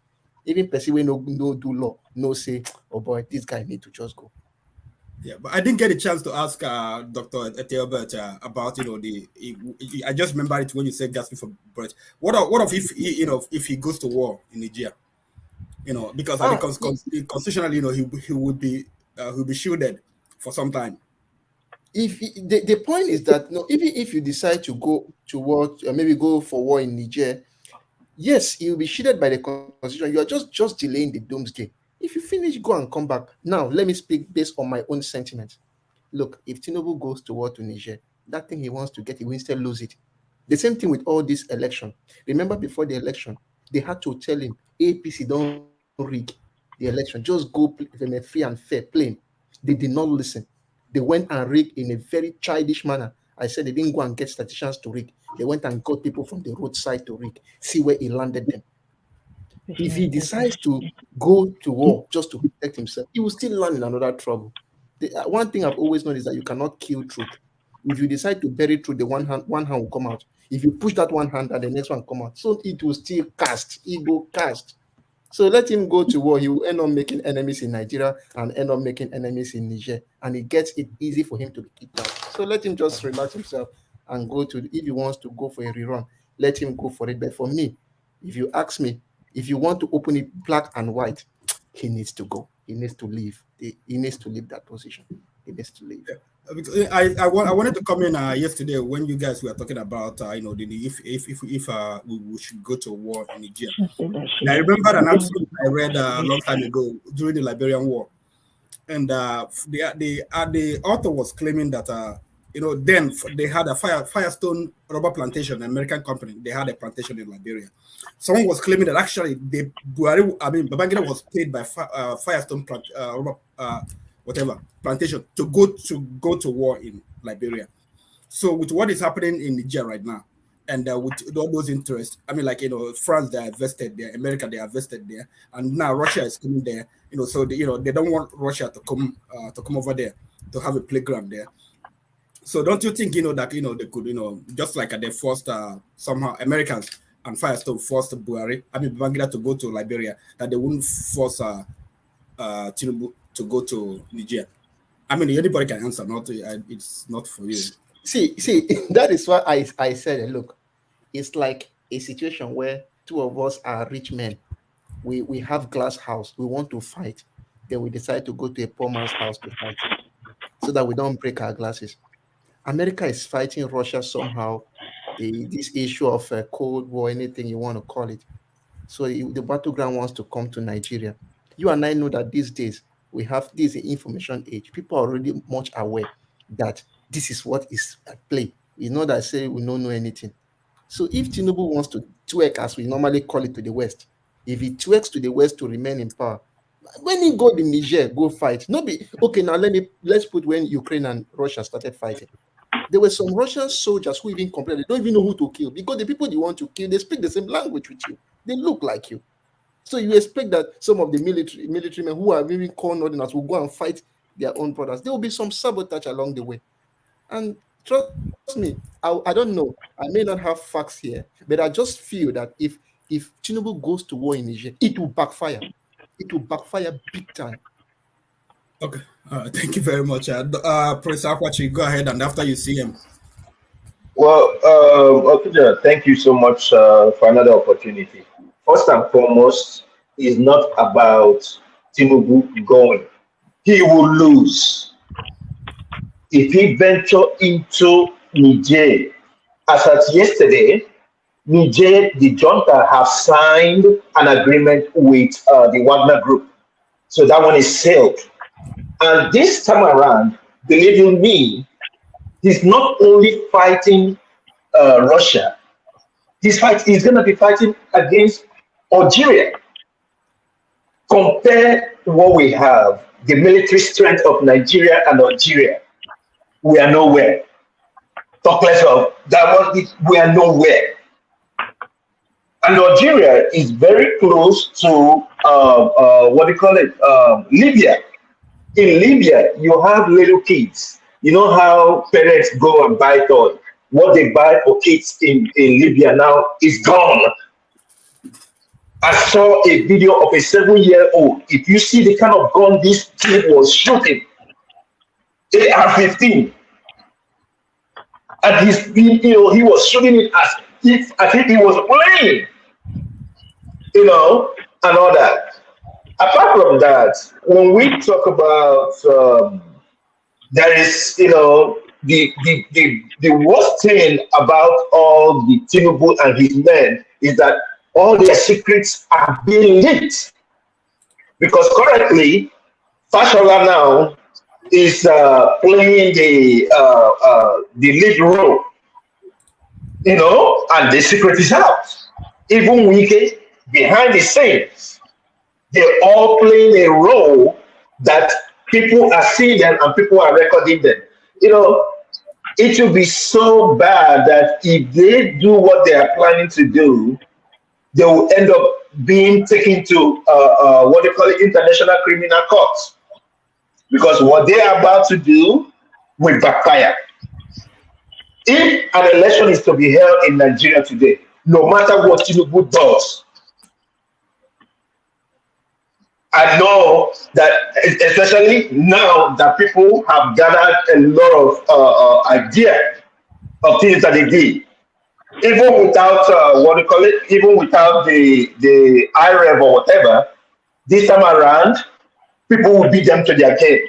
Even person we no do law, no say, oh boy, this guy need to just go. Yeah, but I didn't get a chance to ask Dr. Ethelbert about I just remember it when you said gasping for breath. What if he goes to war in Nigeria? Because constitutionally, he would be shielded for some time. If the point is that even if you decide to go to war, maybe go for war in Niger, yes, he will be shielded by the constitution. You are just delaying the doomsday. If you finish, go and come back. Now, let me speak based on my own sentiments. Look, if Tinubu goes to war to Niger, that thing he wants to get, he will instead lose it. The same thing with all this election. Remember, before the election, they had to tell him, APC don't rig the election. Just go in a free and fair plane. They did not listen. They went and rigged in a very childish manner. I said they didn't go and get statisticians to rig. They went and got people from the roadside to rig. See where he landed them. If he decides to go to war just to protect himself, he will still land in another trouble. One thing I've always known is that you cannot kill truth. If you decide to bury truth, the one hand will come out. If you push that one hand and the next one come out, so it will still cast. It will cast. So let him go to war. He will end up making enemies in Nigeria and end up making enemies in Niger, and it gets it easy for him to be kicked out. So let him just relax himself and go to. If he wants to go for a rerun, let him go for it. But for me, if you ask me, if you want to open it black and white, he needs to go. He needs to leave. He needs to leave that position. He needs to leave. I wanted to come in yesterday when you guys were talking about if we should go to war in Niger. I remember an article I read a long time ago during the Liberian War, and the author was claiming that then they had a Firestone rubber plantation, an American company. They had a plantation in Liberia. Someone was claiming that actually Babangida was paid by Firestone rubber plantation to go to war in Liberia. So with what is happening in Niger right now, and with all those interests, France, they are invested there, America, they are invested there, and now Russia is coming there. So they don't want Russia to come over there to have a playground there. So don't you think that they could just like they forced somehow Americans and Firestone forced Babangida to go to Liberia, that they wouldn't force Tinubu to go to Niger? Anybody can answer. It's not for you. See, that is why I said, look, it's like a situation where two of us are rich men. We have glass house. We want to fight. Then we decide to go to a poor man's house to fight, so that we don't break our glasses. America is fighting Russia somehow. This issue of Cold War, anything you want to call it. So the battleground wants to come to Nigeria. You and I know that these days we have this information age. People are already much aware that this is what is at play. It's not that say we don't know anything. So if Tinubu wants to twerk, as we normally call it, to the West, if he twerks to the West to remain in power, when he go to Niger, go fight. Now let's put when Ukraine and Russia started fighting. There were some Russian soldiers who even complained they don't even know who to kill, because the people they want to kill, they speak the same language with you. They look like you. So you expect that some of the military men who are even core northerners will go and fight their own brothers. There will be some sabotage along the way. And trust me, I don't know. I may not have facts here, but I just feel that if Tinubu goes to war in Niger, it will backfire. It will backfire big time. Okay. Thank you very much. Professor Akwachi, go ahead, and after you see him. Well, Okija, thank you so much for another opportunity. First and foremost, it's not about Tinubu going. He will lose. If he venture into Niger, as at yesterday, Niger, the junta have signed an agreement with the Wagner Group. So that one is sealed. And this time around, believe you me, he's not only fighting Russia, he's going to be fighting against Algeria. Compare what we have, the military strength of Nigeria and Algeria. We are nowhere. Talk less of that one, we are nowhere. And Algeria is very close to Libya. In Libya, you have little kids. You know how parents go and buy toys. What they buy for kids in Libya now is gone. I saw a video of a 7-year-old. If you see the kind of gun this kid was shooting, AR-15, and he was shooting it as if he was playing, and all that. Apart from that, when we talk about there is, the worst thing about all the Tinubu and his men is that all their secrets are being leaked. Because currently, Fashola now is playing the lead role, and the secret is out. Even Wike, behind the scenes, they're all playing a role that people are seeing them and people are recording them. It will be so bad that if they do what they are planning to do, they will end up being taken to International Criminal Court. Because what they are about to do will backfire. If an election is to be held in Nigeria today, no matter what Tinubu does, I know that, especially now that people have gathered a lot of idea of things that they did, even without even without the IREV or whatever, this time around, people will beat them to their game.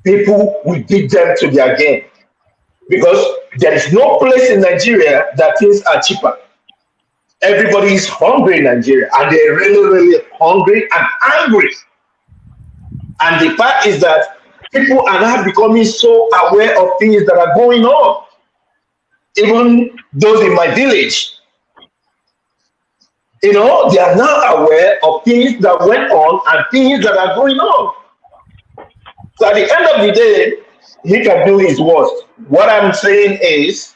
people will beat them to their game. Because there is no place in Nigeria that things are cheaper. Everybody is hungry in Nigeria, and they're really, really hungry and angry. And the fact is that people are now becoming so aware of things that are going on. Even those in my village, they are now aware of things that went on and things that are going on. So at the end of the day, he can do his worst. What I'm saying is,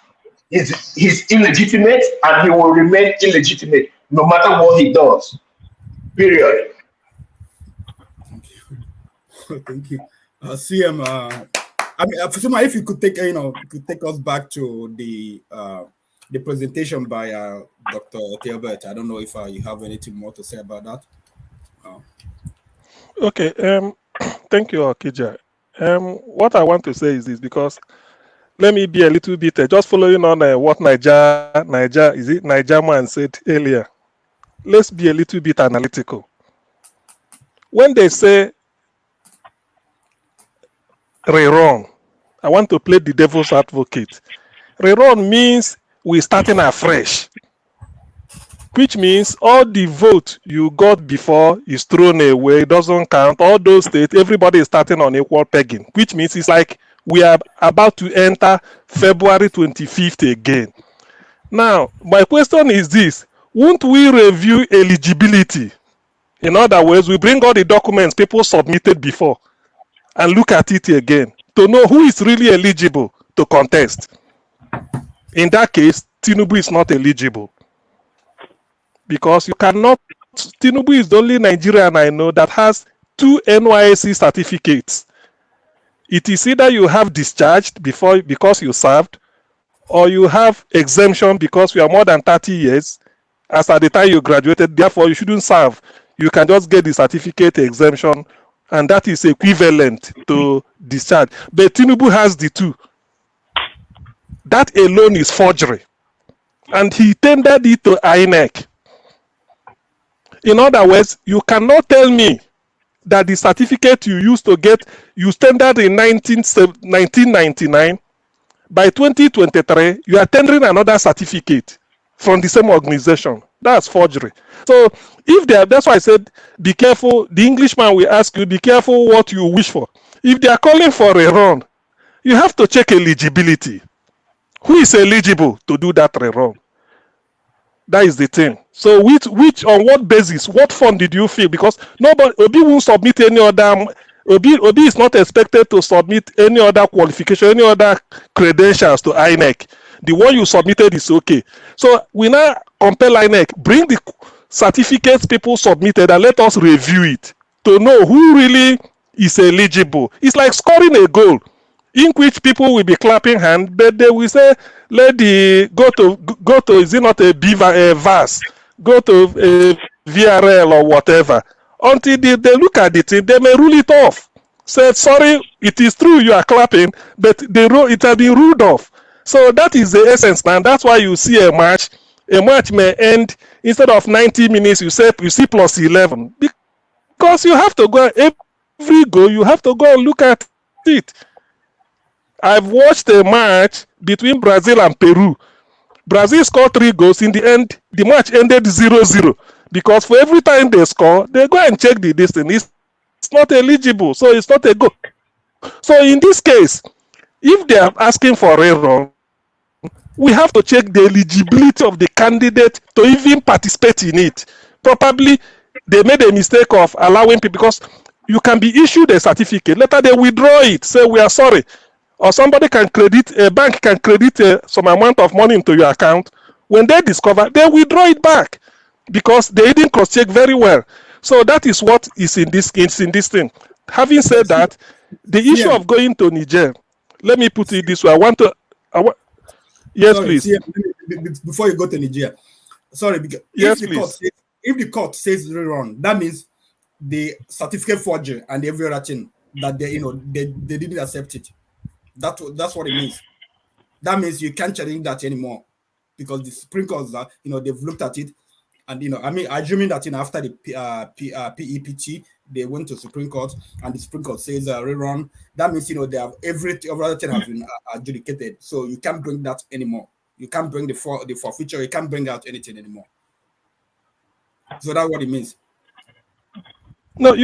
he's illegitimate and he will remain illegitimate no matter what he does. Period. Thank you. CM, I mean, Fatima, if you could take, take us back to the presentation by Dr. Ethelbert. I don't know if you have anything more to say about that. Okay. Thank you, Okija. What I want to say is this, because let me be a little bit just following on what Niger man said earlier. Let's be a little bit analytical. When they say rerun, I want to play the devil's advocate. Rerun means we're starting afresh, which means all the vote you got before is thrown away, it doesn't count. All those states, everybody is starting on equal pegging, which means it's like we are about to enter February 25th again. Now, my question is this: won't we review eligibility? In other words, we bring all the documents people submitted before and look at it again to know who is really eligible to contest. In that case, Tinubu is not eligible, because you cannot. Tinubu is the only Nigerian I know that has 2 NYSC certificates. It is either you have discharged because you served, or you have exemption because you are more than 30 years as at the time you graduated, therefore you shouldn't serve. You can just get the certificate exemption, and that is equivalent to discharge. But Tinubu has the 2. That alone is forgery. And he tendered it to INEC. In other words, you cannot tell me that the certificate you used to get, you tendered in 1999, by 2023, you are tendering another certificate from the same organization. That's forgery. So that's why I said, be careful. The Englishman will ask you, be careful what you wish for. If they are calling for a rerun, you have to check eligibility. Who is eligible to do that rerun? That is the thing. So which on what basis, what fund did you fill? Because Obi won't submit any other. Obi is not expected to submit any other qualification, any other credentials to INEC. The one you submitted is okay. So we now compel INEC, bring the certificates people submitted and let us review it to know who really is eligible. It's like scoring a goal in which people will be clapping hands, but they will say, go to is it not a VAS, go to a VRL or whatever. Until they look at it, they may rule it off. Say, sorry, it is true you are clapping, but it has been ruled off. So that is the essence, and that's why you see a match. A match may end, instead of 90 minutes, you see plus 11. Because you have to go, every goal, you have to go and look at it. I've watched a match between Brazil and Peru. Brazil scored 3 goals. In the end, the match ended 0-0. Because for every time they score, they go and check the distance. It's not eligible, so it's not a goal. So in this case, if they are asking for a rerun, we have to check the eligibility of the candidate to even participate in it. Probably they made a mistake of allowing people, because you can be issued a certificate, later they withdraw it, say we are sorry. Or somebody can a bank can credit some amount of money into your account. When they discover, they withdraw it back because they didn't cross-check very well. So that is what is in this thing. Having said that, the issue of going to Niger, let me put it this way. Yes, sorry, please. Before you go to Niger, sorry, because yes, if the court says rerun, that means the certificate forgery and every other thing that they didn't accept it. That's what it means. That means you can't challenge that anymore, because the Supreme Court, they've looked at it And I mean, assuming that after the PEPT, they went to Supreme Court, and the Supreme Court says rerun. That means they have everything has been adjudicated. So you can't bring that anymore. You can't bring the forfeiture. You can't bring out anything anymore. So that's what it means. No,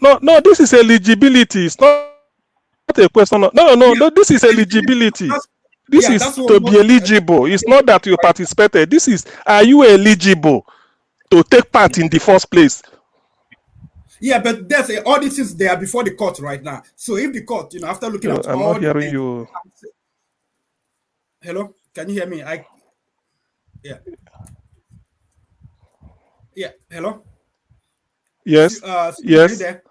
no. This is eligibility. It's not a question. No. This is eligibility. This is to be eligible. It's not that you participated. This is, are you eligible to take part in the first place? Yeah, but there's all these things, they are before the court right now. So if the court, after looking at I'm all not hearing you. Hello, can you hear me? Yeah. Hello. Yes. Yes. There?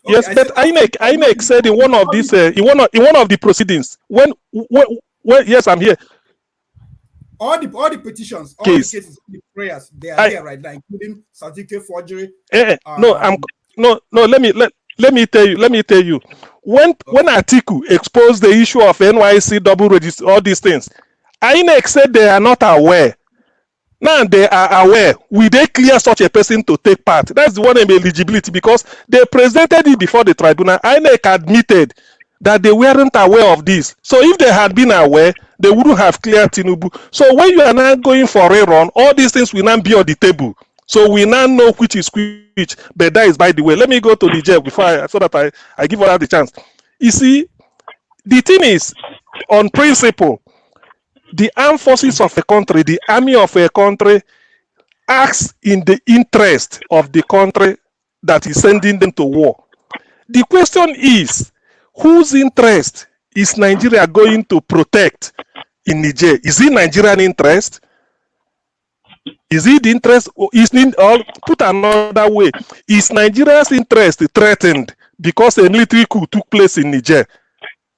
Okay, yes, but INEC said in one of these in one of the proceedings when yes, I'm here. All the petitions, all the cases, the prayers, they are here right now, including certificate forgery. No. Let me tell you. When Atiku exposed the issue of NYC double register, all these things, INEC said they are not aware. Now they are aware. Will they clear such a person to take part? That's the one of eligibility, because they presented it before the tribunal. INEC admitted that they weren't aware of this. So if they had been aware, they wouldn't have cleared Tinubu. So when you are now going for a run, all these things will now be on the table. So we now know which is which. But that is, by the way, let me go to the jail before so that I give her the chance. You see, the thing is, on principle, the armed forces of a country, the army of a country, acts in the interest of the country that is sending them to war. The question is, whose interest is Nigeria going to protect in Niger? Is it Nigerian interest? Is it the interest, or put another way, is Nigeria's interest threatened because a military coup took place in Niger?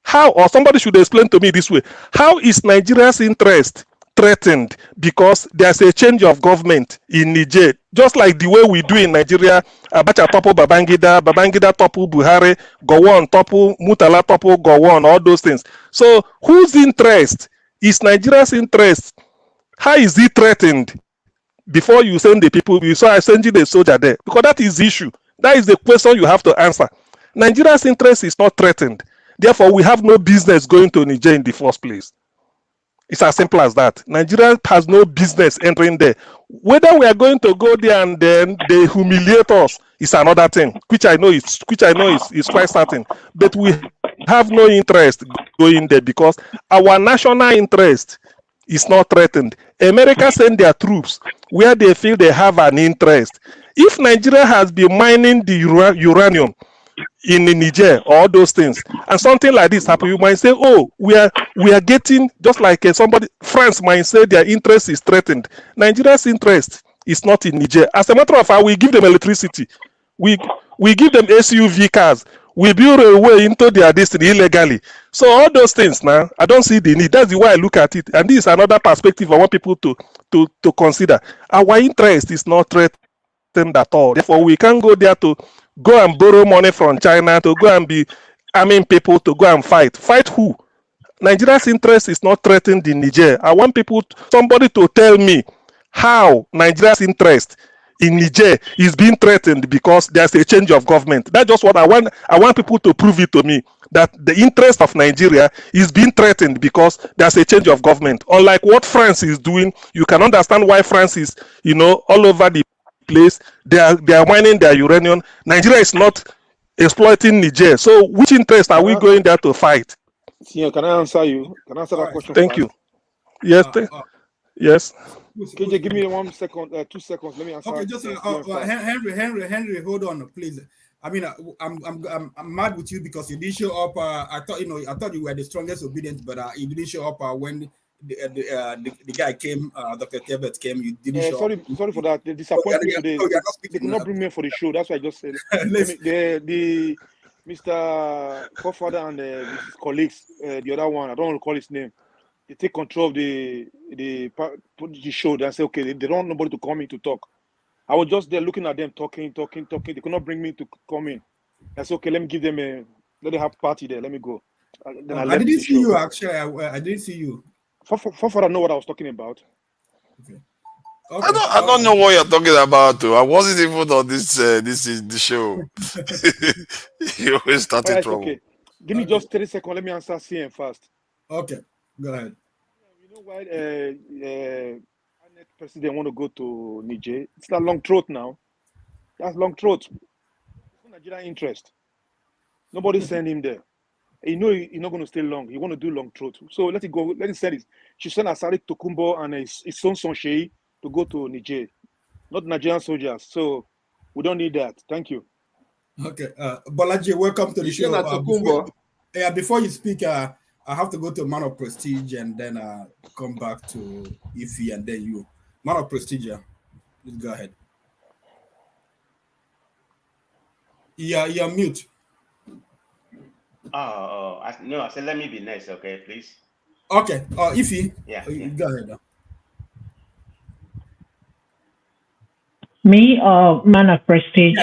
How, or somebody should explain to me this way, how is Nigeria's interest threatened because there's a change of government in Niger? Just like the way we do in Nigeria, Abacha topple Babangida topple Buhari, Gowon topple Murtala topple Gowon, all those things. So whose interest is Nigeria's interest? How is it threatened before you send the people? You saw I send you the soldier there, because that is the issue. That is the question you have to answer. Nigeria's interest is not threatened. Therefore, we have no business going to Niger in the first place. It's as simple as that. Nigeria has no business entering there. Whether we are going to go there and then they humiliate us is another thing, which I know is quite certain. But we have no interest going there because our national interest is not threatened. America send their troops where they feel they have an interest. If Nigeria has been mining the uranium in Niger, all those things, and something like this happen, you might say, oh, we are getting, just like somebody, France might say their interest is threatened. Nigeria's interest is not in Niger. As a matter of fact, we give them electricity, we give them SUV cars, we build a way into their destiny illegally. So all those things now, I don't see the need. That's the way I look at it. And this is another perspective I want people to consider. Our interest is not threatened at all. Therefore, we can't go there to go and borrow money from China, to go and be arming people to go and fight. Fight who? Nigeria's interest is not threatened in Niger. I want somebody to tell me how Nigeria's interest in Niger is being threatened because there's a change of government. That's just what I want. I want people to prove it to me, that the interest of Nigeria is being threatened because there's a change of government. Unlike what France is doing, you can understand why France is, all over the place. They are mining their uranium. Nigeria is not exploiting Niger. So which interest are we going there to fight? Senior, can I answer you? Can I answer that question? Thank you. Yes. Yes. KJ, give me 1 second, 2 seconds. Let me answer. Okay, just Henry, hold on, please. I mean, I'm mad with you because you didn't show up. I thought you were the strongest Obidients, but you didn't show up when the guy came. Dr. Ethelbert came. You didn't show up. Sorry for that. They disappointed me today. They could not bring me for the show. That's why I just said. the Mr. Forefather and his colleagues, the other one, I don't want to call his name. They take control of the show and say, okay, they don't want nobody to come in to talk. I was just there looking at them, talking. They could not bring me to come in. I said, okay, let me give them let them have party there. Let me go. Then I didn't see you, actually. I didn't see you. Forefather know what I was talking about. Okay. I don't know what you're talking about. Too. I wasn't even on this. This is the show. You always started Alright, trouble. okay. Give me just 30 seconds. Let me answer CM first. Okay, go ahead. You know why INEC president want to go to Niger? It's that long throat now. That's long throat. It's not Nigerian interest. Nobody send him there. You know he's not going to stay long. He want to do long throat. So let it go. Let it send it. She sent Asari Tokumbo and his son Shei to go to Niger, not Nigerian soldiers. So we don't need that. Thank you. Okay, Bolaji, welcome to the show. Before you speak, I have to go to Man of Prestige and then come back to Ify and then you. Man of Prestige, please go ahead. You're mute. No, I said let me be next, okay, please. Okay, Ify, go ahead. Me or Man of Prestige?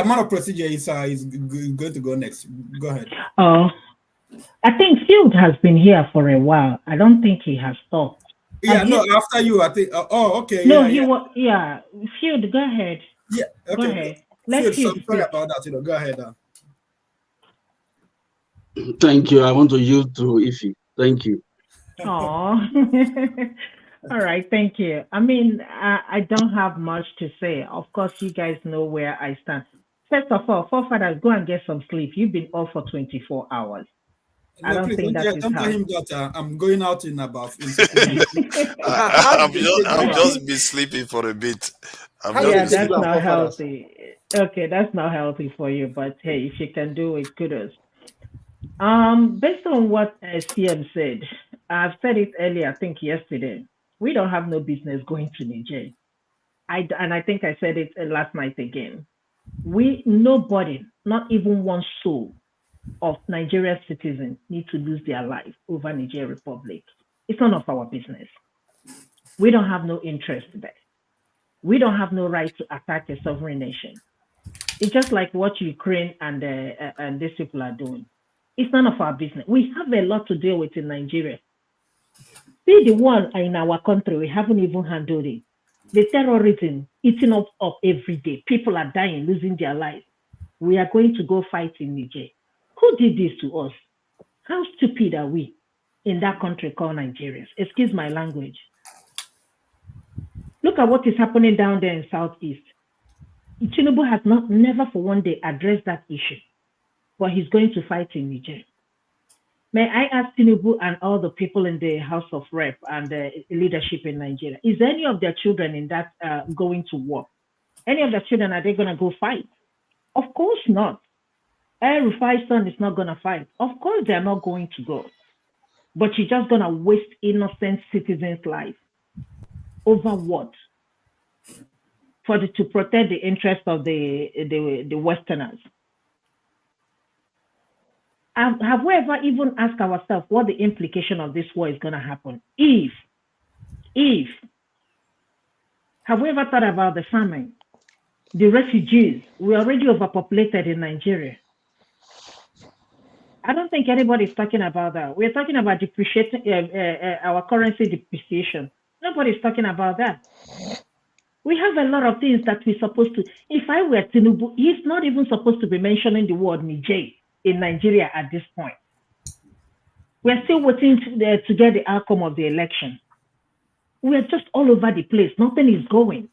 Man of Prestige is going to go next. Go ahead. I think Field has been here for a while. I don't think he has stopped. After you, I think. Okay. No, Field, go ahead. Yeah, okay. Go ahead. Let's Field, sorry about that. Go ahead. Thank you. I want to yield to Ify. Thank you. All right, thank you. I mean, I don't have much to say. Of course, you guys know where I stand. First of all, forefathers, go and get some sleep. You've been off for 24 hours. I don't think that is don't how. tell him that I'm going out in about. I'm just been sleeping for a bit. That's not healthy. Okay, that's not healthy for you. But hey, if you can do it, kudos. Based on what CM said, I've said it earlier, I think yesterday. We don't have no business going to Niger. I think I said it last night again. Nobody, not even one soul of Nigerian citizens need to lose their life over Niger Republic. It's none of our business. We don't have no interest there. We don't have no right to attack a sovereign nation. It's just like what Ukraine and these people are doing. It's none of our business. We have a lot to deal with in Nigeria. See the one in our country, we haven't even handled it. The terrorism eating up every day. People are dying, losing their lives. We are going to go fight in Niger. Who did this to us? How stupid are we in that country called Nigerians? Excuse my language. Look at what is happening down there in Southeast. Tinubu has never for one day addressed that issue, but he's going to fight in Niger. May I ask Tinubu and all the people in the House of Rep and the leadership in Nigeria, is any of their children in that going to war? Any of their children, are they going to go fight? Of course not. Rufai's son is not going to fight. Of course they're not going to go. But you're just going to waste innocent citizens' life. Over what? To protect the interest of the Westerners. Have we ever even asked ourselves what the implication of this war is going to happen? Have we ever thought about the famine, the refugees? We're already overpopulated in Nigeria. I don't think anybody's talking about that. We're talking about depreciating our currency depreciation. Nobody's talking about that. We have a lot of things that we're supposed to. If I were Tinubu, he's not even supposed to be mentioning the word Niger in Nigeria at this point. We're still waiting to get the outcome of the election. We're just all over the place. Nothing is going.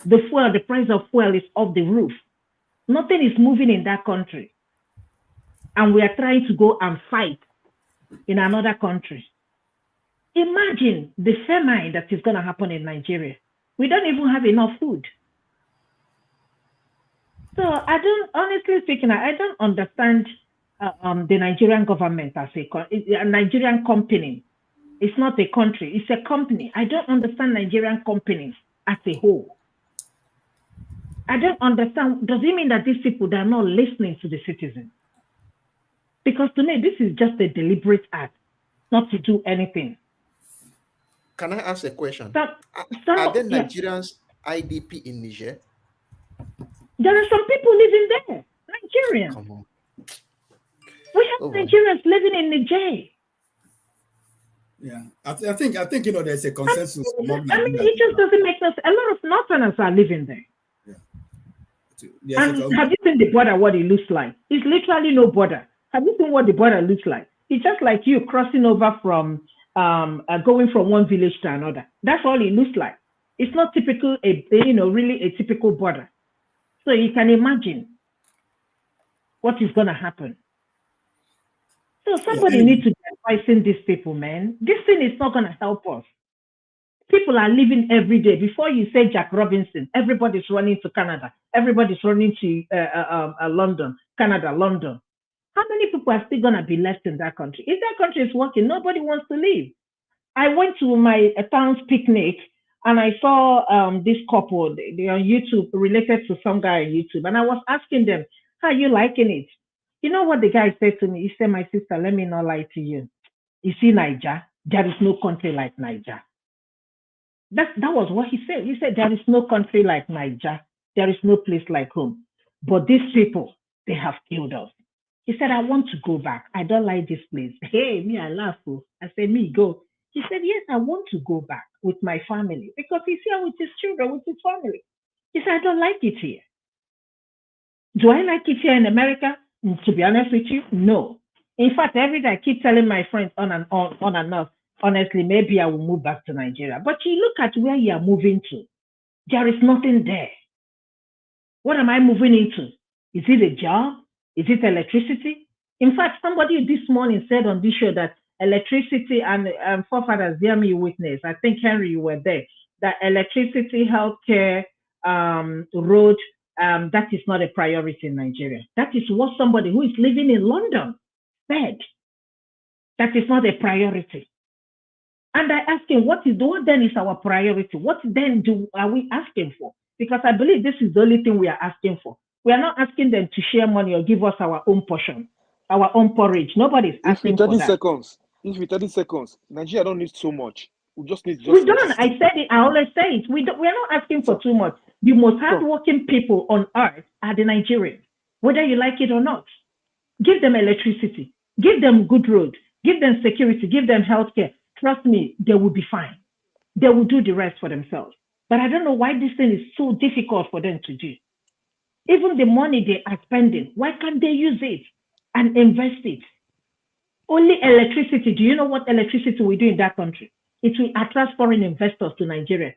The price of fuel is off the roof. Nothing is moving in that country. And we are trying to go and fight in another country. Imagine the famine that is going to happen in Nigeria. We don't even have enough food. So honestly speaking, I don't understand the Nigerian government as a Nigerian company. It's not a country, it's a company. I don't understand Nigerian companies as a whole. I don't understand. Does it mean that these people are not listening to the citizens? Because to me, this is just a deliberate act, not to do anything. Can I ask a question? Are there Nigerians IDP in Niger? There are some people living there, Nigerians. Come on. We have Nigerians living in Niger. Yeah, I think there's a consensus among I mean, it just doesn't make sense. A lot of Northerners are living there. Yes, And have you seen the border, what it looks like? It's literally no border. Have you seen what the border looks like? It's just like you crossing over from, going from one village to another. That's all it looks like. It's not typical, really a typical border. So you can imagine what is going to happen. So somebody needs to be advising these people, man. This thing is not going to help us. People are living every day. Before you say Jack Robinson, everybody's running to Canada. Everybody's running to London, Canada, London. How many people are still going to be left in that country? If that country is working, nobody wants to leave. I went to my town's picnic and I saw this couple. They're on YouTube, related to some guy on YouTube. And I was asking them, how are you liking it? You know what the guy said to me? He said, my sister, let me not lie to you. You see, Niger, there is no country like Niger. That was what he said. He said, there is no country like Niger. There is no place like home. But these people, they have killed us. He said, I want to go back. I don't like this place. Hey, me, I laugh. I said, me, go. He said, yes, I want to go back with my family because he's here with his children, with his family. He said, I don't like it here. Do I like it here in America? To be honest with you, no. In fact, every day I keep telling my friends on and off, honestly, maybe I will move back to Nigeria. But you look at where you are moving to. There is nothing there. What am I moving into? Is it a job? Is it electricity? In fact, somebody this morning said on this show that electricity and forefathers, hear me witness, I think, Henry, you were there, that electricity, healthcare, road, that is not a priority in Nigeria. That is what somebody who is living in London said. That is not a priority. And I asked him, what then is our priority? What then are we asking for? Because I believe this is the only thing we are asking for. We are not asking them to share money or give us our own portion, our own porridge. Nobody's asking for that. If we 30 seconds, Nigeria don't need so much. We just need we don't. I said it. I always say it. We are not asking for too much. The most hardworking people on earth are the Nigerians, whether you like it or not. Give them electricity. Give them good roads. Give them security. Give them healthcare. Trust me, they will be fine. They will do the rest for themselves. But I don't know why this thing is so difficult for them to do. Even the money they are spending, why can't they use it and invest it? Only electricity. Do you know what electricity we do in that country? It will attract foreign investors to Nigeria.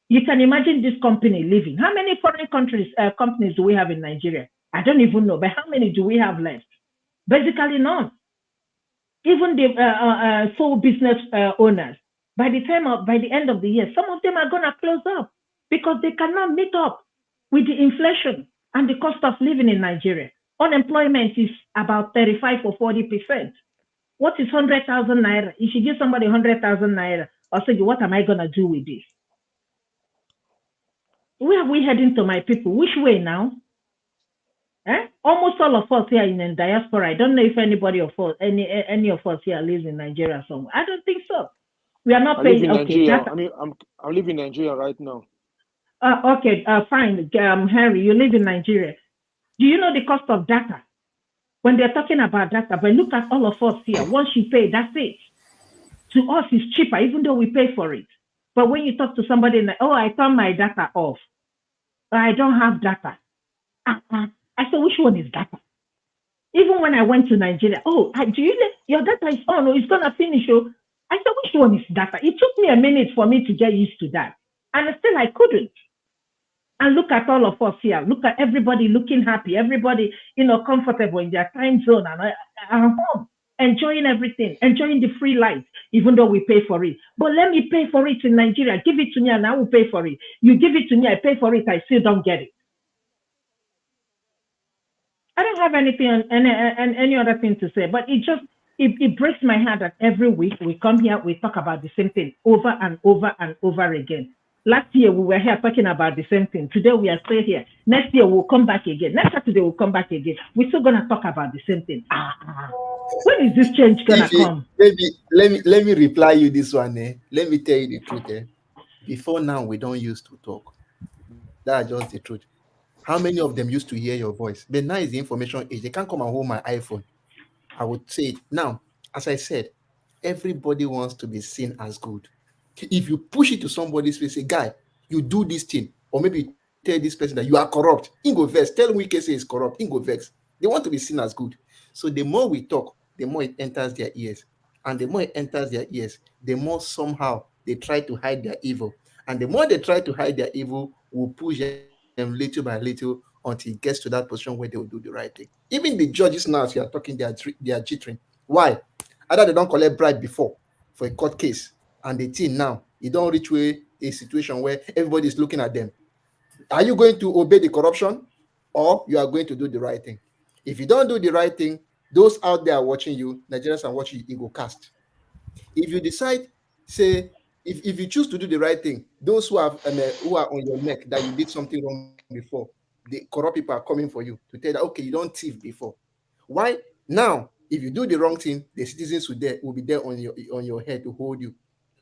You can imagine this company living. How many foreign companies do we have in Nigeria? I don't even know, but how many do we have left? Basically none. Even the sole business owners, by the end of the year, some of them are going to close up because they cannot meet up with the inflation and the cost of living in Nigeria. Unemployment is about 35 or 40%. What is 100,000 naira? You should give somebody 100,000 naira or say, what am I going to do with this? Where are we heading to, my people? Which way now? Almost all of us here in the diaspora. I don't know if anybody of us, any of us here lives in Nigeria somewhere. I don't think so. We are not paying. Okay, I'm living in Nigeria right now. Okay, fine. Harry, you live in Nigeria. Do you know the cost of data? When they're talking about data, but look at all of us here. Once you pay, that's it. To us, it's cheaper, even though we pay for it. But when you talk to somebody, like, oh, I turn my data off. I don't have data. I said, which one is data? Even when I went to Nigeria, your data is on, or it's gonna finish. I said, which one is data? It took me a minute for me to get used to that. And still I couldn't. And look at all of us here. Look at everybody looking happy. Everybody, comfortable in their time zone and home, enjoying everything, enjoying the free life, even though we pay for it. But let me pay for it in Nigeria. Give it to me and I will pay for it. You give it to me, I pay for it, I still don't get it. I don't have anything any other thing to say, but it breaks my heart that every week we come here, we talk about the same thing over and over and over again. Last year we were here talking about the same thing. Today we are still here. Next year we'll come back again. Next Saturday we'll come back again. We're still gonna talk about the same thing. When is this change gonna come? Let me reply you this one. Let me tell you the truth. Before now we don't used to talk. That's just the truth. How many of them used to hear your voice? But now is the information age. They can't come and hold my iPhone. I would say it. Now, as I said, everybody wants to be seen as good. If you push it to somebody's face, say, guy, you do this thing, or maybe you tell this person that you are corrupt, in go vex. Tell me say is corrupt, in go vex. They want to be seen as good. So the more we talk, the more it enters their ears. And the more it enters their ears, the more somehow they try to hide their evil. And the more they try to hide their evil, we'll push them little by little until it gets to that position where they will do the right thing. Even the judges now, as you are talking, they are jittering. Why? Either they don't collect bribe before for a court case, and the thing now, you don't reach a situation where everybody is looking at them. Are you going to obey the corruption, or you are going to do the right thing? If you don't do the right thing, those out there watching you, Nigerians are watching you, it will cast. If you decide, say, if you choose to do the right thing, those who are on your neck that you did something wrong before, the corrupt people are coming for you to tell that, okay, you don't thief before. Why? Now, if you do the wrong thing, the citizens will be there on your head to hold you.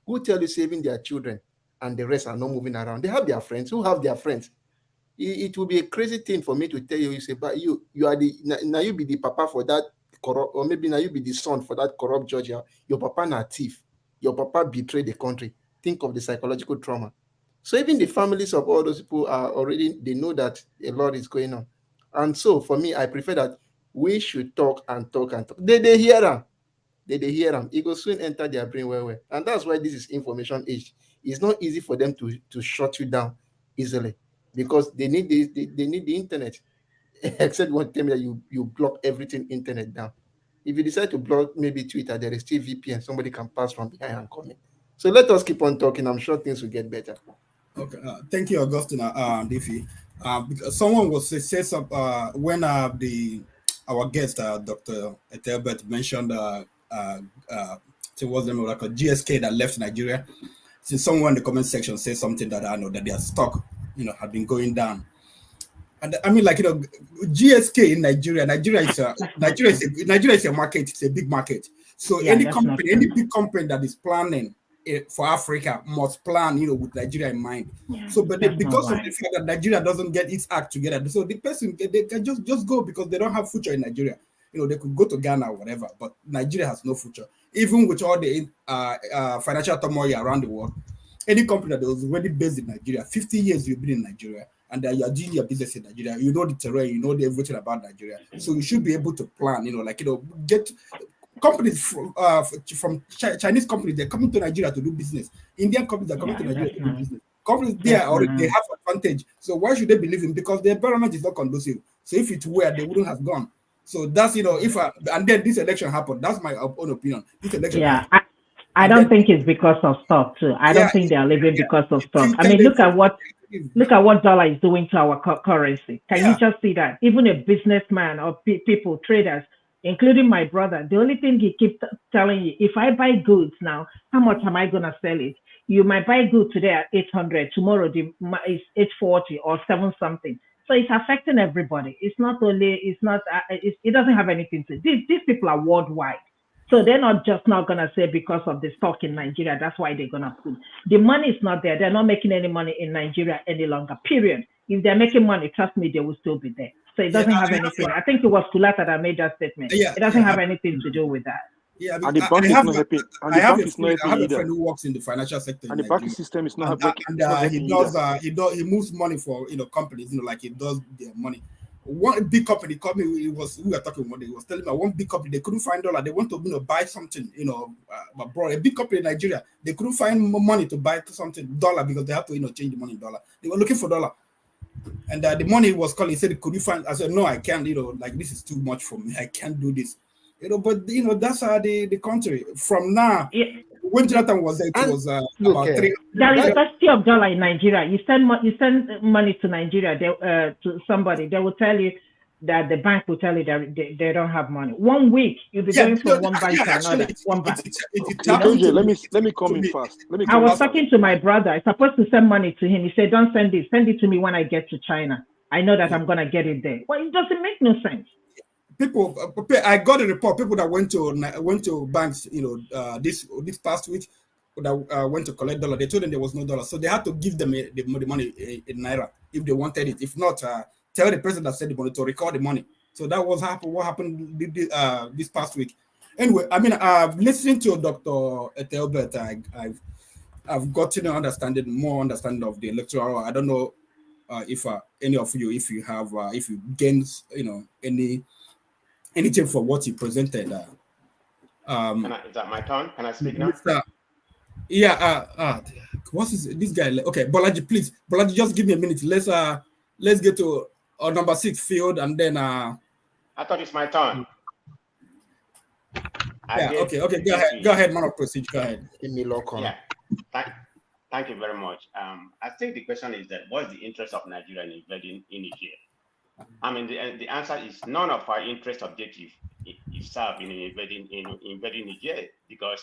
Who tell you saving their children and the rest are not moving around? They have their friends. Who have their friends? It will be a crazy thing for me to tell you, say, but you are now you be the papa for that corrupt, or maybe now you be the son for that corrupt judge. Your papa not thief. Your papa betrayed the country. Think of the psychological trauma. So even the families of all those people are already, they know that a lot is going on. And so for me, I prefer that we should talk and talk and talk. They hear them. They hear them. It will soon enter their brain well. And that's why this is information age. It's not easy for them to shut you down easily, because they need the internet. Except one time that you block everything internet down. If you decide to block maybe Twitter, there is still VPN. Somebody can pass from behind and come in. So let us keep on talking. I'm sure things will get better. Okay, thank you, Augustine, Diffie. Because someone was say some when our guest, Dr. Ethelbert, mentioned it was them like a GSK that left Nigeria. Since someone in the comment section says something that I know that their stock, have been going down. And I mean, like, GSK in Nigeria is a market. It's a big market. So any big company that is planning for Africa must plan, with Nigeria in mind. Yeah, so, but because of the fact that Nigeria doesn't get its act together, so the person they can just go because they don't have future in Nigeria. They could go to Ghana or whatever, but Nigeria has no future. Even with all the financial turmoil around the world, any company that was already based in Nigeria, 50 years you've been in Nigeria, and you are doing your business in Nigeria, you know the terrain, you know everything about Nigeria. So you should be able to plan, get companies from Chinese companies, they're coming to Nigeria to do business. Indian companies are coming to Nigeria to do business. Companies there already they have advantage. So why should they believe in? Because the environment is not conducive. So if it were, they wouldn't have gone. So that's and then this election happened. That's my own opinion. This election happened. I don't think it's because of stock too. I don't think they are living because of stock. I mean, look at what dollar is doing to our currency. Can you just see that? Even a businessman or people, traders, including my brother, the only thing he keeps telling you, if I buy goods now, how much am I going to sell it? You might buy goods today at 800, tomorrow it's 840 or 7 something. So it's affecting everybody. It doesn't have anything to do. These people are worldwide. So they're not going to say because of the stock in Nigeria, that's why they're going to put. The money is not there. They're not making any money in Nigeria any longer, period. If they're making money, trust me, they will still be there. So it doesn't have anything. I think it was Kulata that made that statement. It doesn't have anything to do with that. Yeah, and the bank is not helping. And the bank is not helping. I have a friend who works in the financial sector. And the banking system is not helping. He moves money for companies, like he does their money. One big company called me. We were talking one day. He was telling me one big company, they couldn't find dollar. They want to buy something, abroad. A big company in Nigeria, they couldn't find money to buy something dollar because they have to change the money in dollar. They were looking for dollar, and the money was calling. He said, "Could you find?" I said, "No, I can't. This is too much for me. I can't do this." But that's the country from now. Yeah. When Jonathan was there, it was about 3. There is plenty of dollar in Nigeria. You send money to Nigeria to somebody. They will tell you that the bank will tell you that they don't have money. 1 week you'll be going from one bank to another. One bank. Let me come in fast. I was talking to my brother. I'm supposed to send money to him. He said, "Don't send it. Send it to me when I get to China. I know that I'm gonna get it there." Well, it doesn't make no sense. People, I got a report. People that went to banks, this past week, that went to collect dollar. They told them there was no dollar, so they had to give them the money in naira if they wanted it. If not, tell the person that sent the money to record the money. So that was what happened this past week. Anyway, I mean, I've listened to Dr. Ethelbert. I've gotten more understanding of the electoral. I don't know if any of you, if you gained, anything from what he presented. Is that my turn? Can I speak now? What is this guy? Okay, Bolaji, please. Bolaji, just give me a minute. Let's get to number 6 field, and then I thought it's my turn. Okay. Go ahead, man of procedure. Go ahead. Give me lock on. Yeah. Thank you very much. I think the question is that what's the interest of Nigeria in invading in Niger? I mean, the answer is none of our interest objective is served in invading Niger, because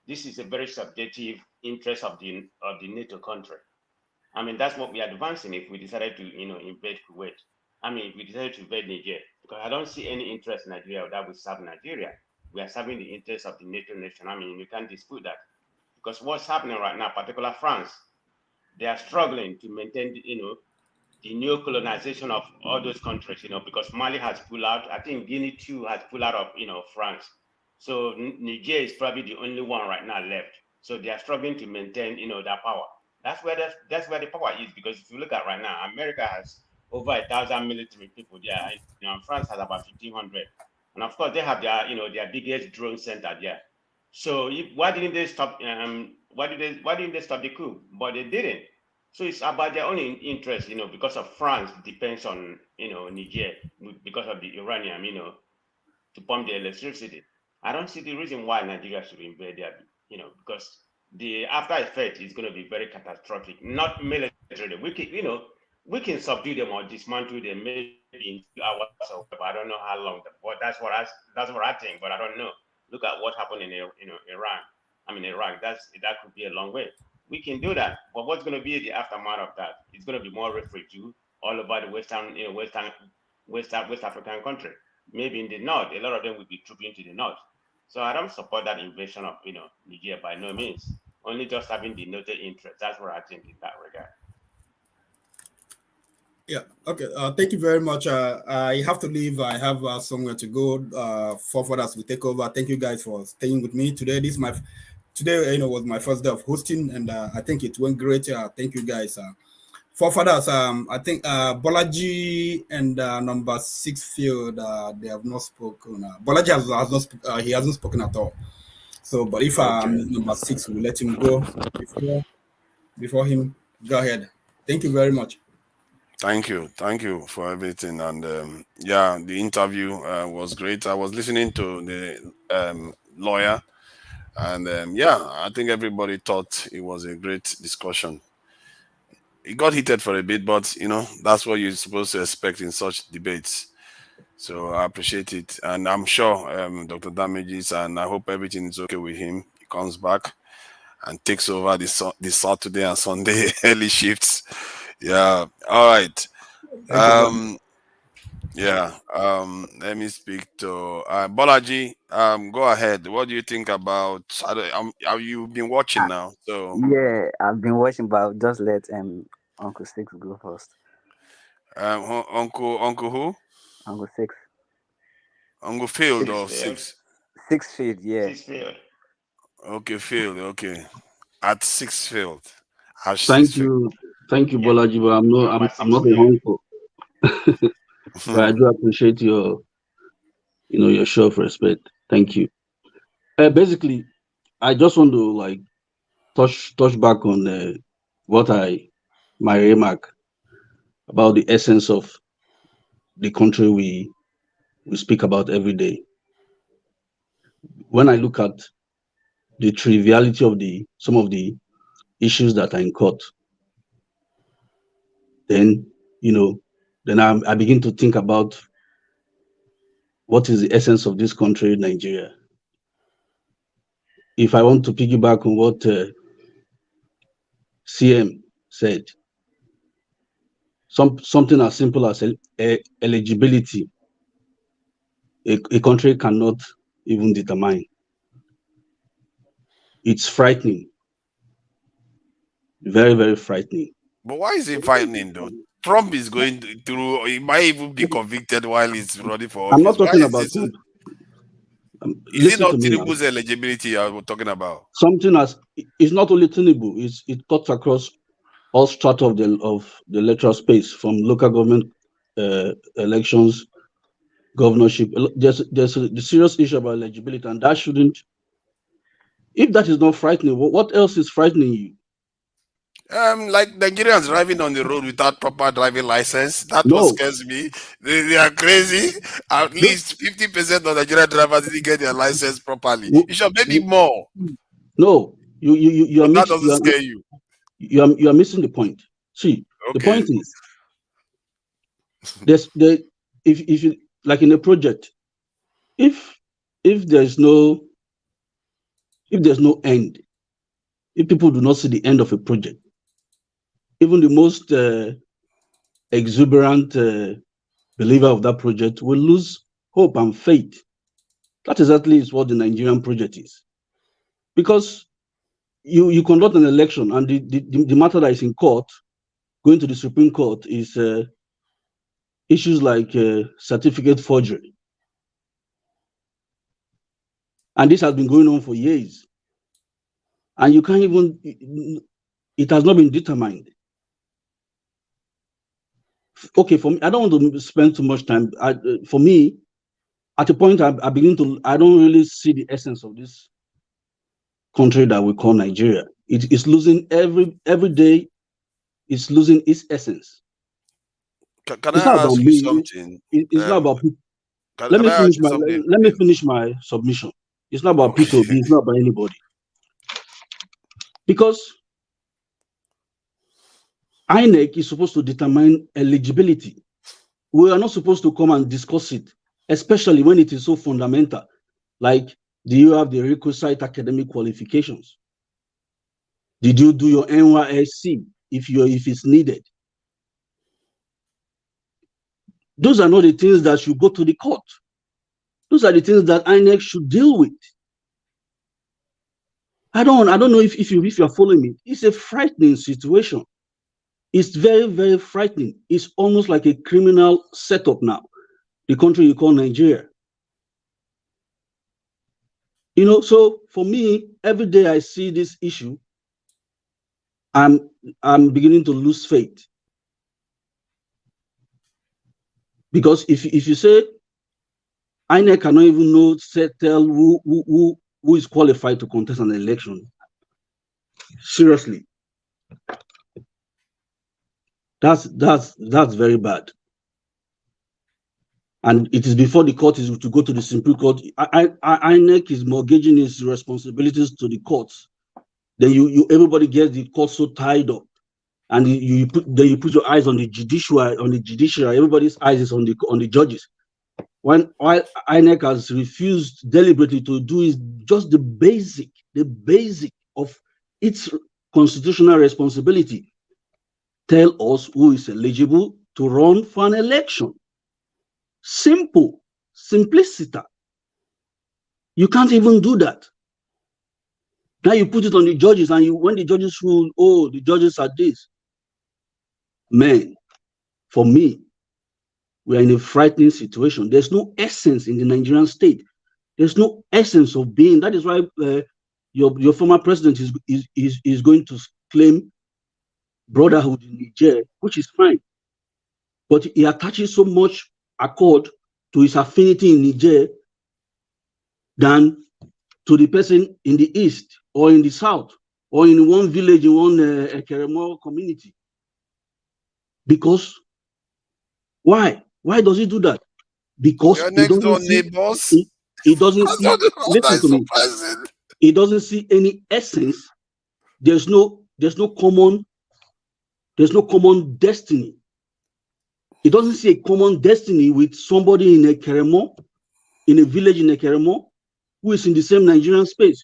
this is a very subjective interest of the NATO country. I mean, that's what we are advancing if we decided to invade Kuwait. I mean, if we decided to invade Niger, because I don't see any interest in Nigeria that will serve Nigeria. We are serving the interests of the NATO nation. I mean, you can't dispute that. Because what's happening right now, particularly France, they are struggling to maintain, the neo-colonization of all those countries, because Mali has pulled out. I think Guinea too has pulled out of, France. So Niger is probably the only one right now left. So they are struggling to maintain, that power. That's where the power is, because if you look at right now, America has over 1,000 military people there. France has about 1,500, and of course they have their biggest drone center there. So why didn't they stop? Why didn't they stop the coup? But they didn't. So it's about their own interest, because of France depends on Niger because of the uranium, to pump the electricity. I don't see the reason why Nigeria should invade there, because the after effect is going to be very catastrophic. Not militarily. We can subdue them or dismantle them maybe in 2 hours or whatever. I don't know how long. But that's what I think. But I don't know. Look at what happened in Iran. I mean Iraq. That could be a long way. We can do that. But what's going to be the aftermath of that? It's going to be more refugees all over the West African country. Maybe in the north, a lot of them will be trooping to the north. So I don't support that invasion of Niger by no means. Only just having the noted interest. That's what I think in that regard. Yeah. Okay. Thank you very much. I have to leave. I have somewhere to go. Forefathers will take over. Thank you guys for staying with me today. Today was my first day of hosting, and I think it went great. Thank you guys. Forefathers, I think Bolaji and number 6 field, they have not spoken. Bolaji has not he hasn't spoken at all. So, but if number 6 will let him go before him, go ahead. Thank you very much. Thank you for everything. And the interview was great. I was listening to the lawyer, and I think everybody thought it was a great discussion. It got heated for a bit, but that's what you're supposed to expect in such debates. So I appreciate it, and I'm sure Dr. Damages, and I hope everything is okay with him. He comes back and takes over the Saturday and Sunday early shifts. Yeah. All right. Let me speak to Bolaji. Go ahead. What do you think about? Have you been watching now? So yeah, I've been watching, but I'll just let Uncle Six go first. Uncle who? Uncle Six. Uncle Field or Six? 6 Field, yeah. 6 Field. Okay, Field. Okay, at 6 Field. Thank you, Bolaji. But I'm not a uncle. But I do appreciate your show of respect. Thank you. Basically, I just want to touch back on my remark about the essence of the country we speak about every day. When I look at the triviality of some of the issues that are in court, then I begin to think about what is the essence of this country, Nigeria. If I want to piggyback on what CM said, something as simple as eligibility, a country cannot even determine. It's frightening, very, very frightening. But why is it frightening though? Trump is going through, he might even be convicted while he's running for office. I'm not talking about Trump. Is it Listen not to me now. Tinubu's eligibility you're talking about? Something as it's not only Tinubu, it cuts across all strata of the electoral space, from local government elections, governorship. There's the serious issue about eligibility, and that shouldn't. If that is not frightening, what else is frightening you? Like Nigerians driving on the road without proper driving license. That No. what scares me. They are crazy. At least 50% of Nigerian drivers didn't get their license properly. You should maybe more. No, you are That mixing. doesn't scare you. You are missing the point. See, the point is, if you like in a project, if there's no end, if people do not see the end of a project, even the most exuberant believer of that project will lose hope and faith. That exactly is what the Nigerian project is. Because you conduct an election, and the matter that is in court, going to the Supreme Court, is issues like certificate forgery. And this has been going on for years. And you can't even, it has not been determined. Okay, for me, I don't want to spend too much time. For me, at a point, I don't really see the essence of this country that we call Nigeria. It's losing every day. It's losing its essence. Can I ask you something? It's not about people. Let me finish my submission. It's not about people. It's not about anybody. Because INEC is supposed to determine eligibility. We are not supposed to come and discuss it, especially when it is so fundamental. Like, do you have the requisite academic qualifications? Did you do your NYSC if it's needed? Those are not the things that should go to the court. Those are the things that INEC should deal with. I don't know if you're following me. It's a frightening situation. It's very, very frightening. It's almost like a criminal setup now, the country you call Nigeria. You know, so for me, every day I see this issue, I'm beginning to lose faith. Because if you say INEC cannot even tell who is qualified to contest an election, seriously, that's very bad. And it is before the court is to go to the Supreme Court. INEC is mortgaging its responsibilities to the courts. Then everybody gets the court so tied up, and you put your eyes on the judiciary. Everybody's eyes is on the judges. While INEC has refused deliberately to do is just the basic of its constitutional responsibility. Tell us who is eligible to run for an election. Simple, simplicity. You can't even do that. Now you put it on the judges, and when the judges rule, oh, the judges are this. Man, for me, we are in a frightening situation. There's no essence in the Nigerian state. There's no essence of being. That is why your former president is going to claim brotherhood in Niger, which is fine. But he attaches so much accord to his affinity in Niger than to the person in the east or in the south or in one village, in one Ekene community. Because why? Why does he do that? Because he doesn't see, he doesn't see, listen to me. He doesn't see any essence. There's no common destiny. He doesn't see a common destiny with somebody in Ekene, in a village in Ekene, who is in the same Nigerian space.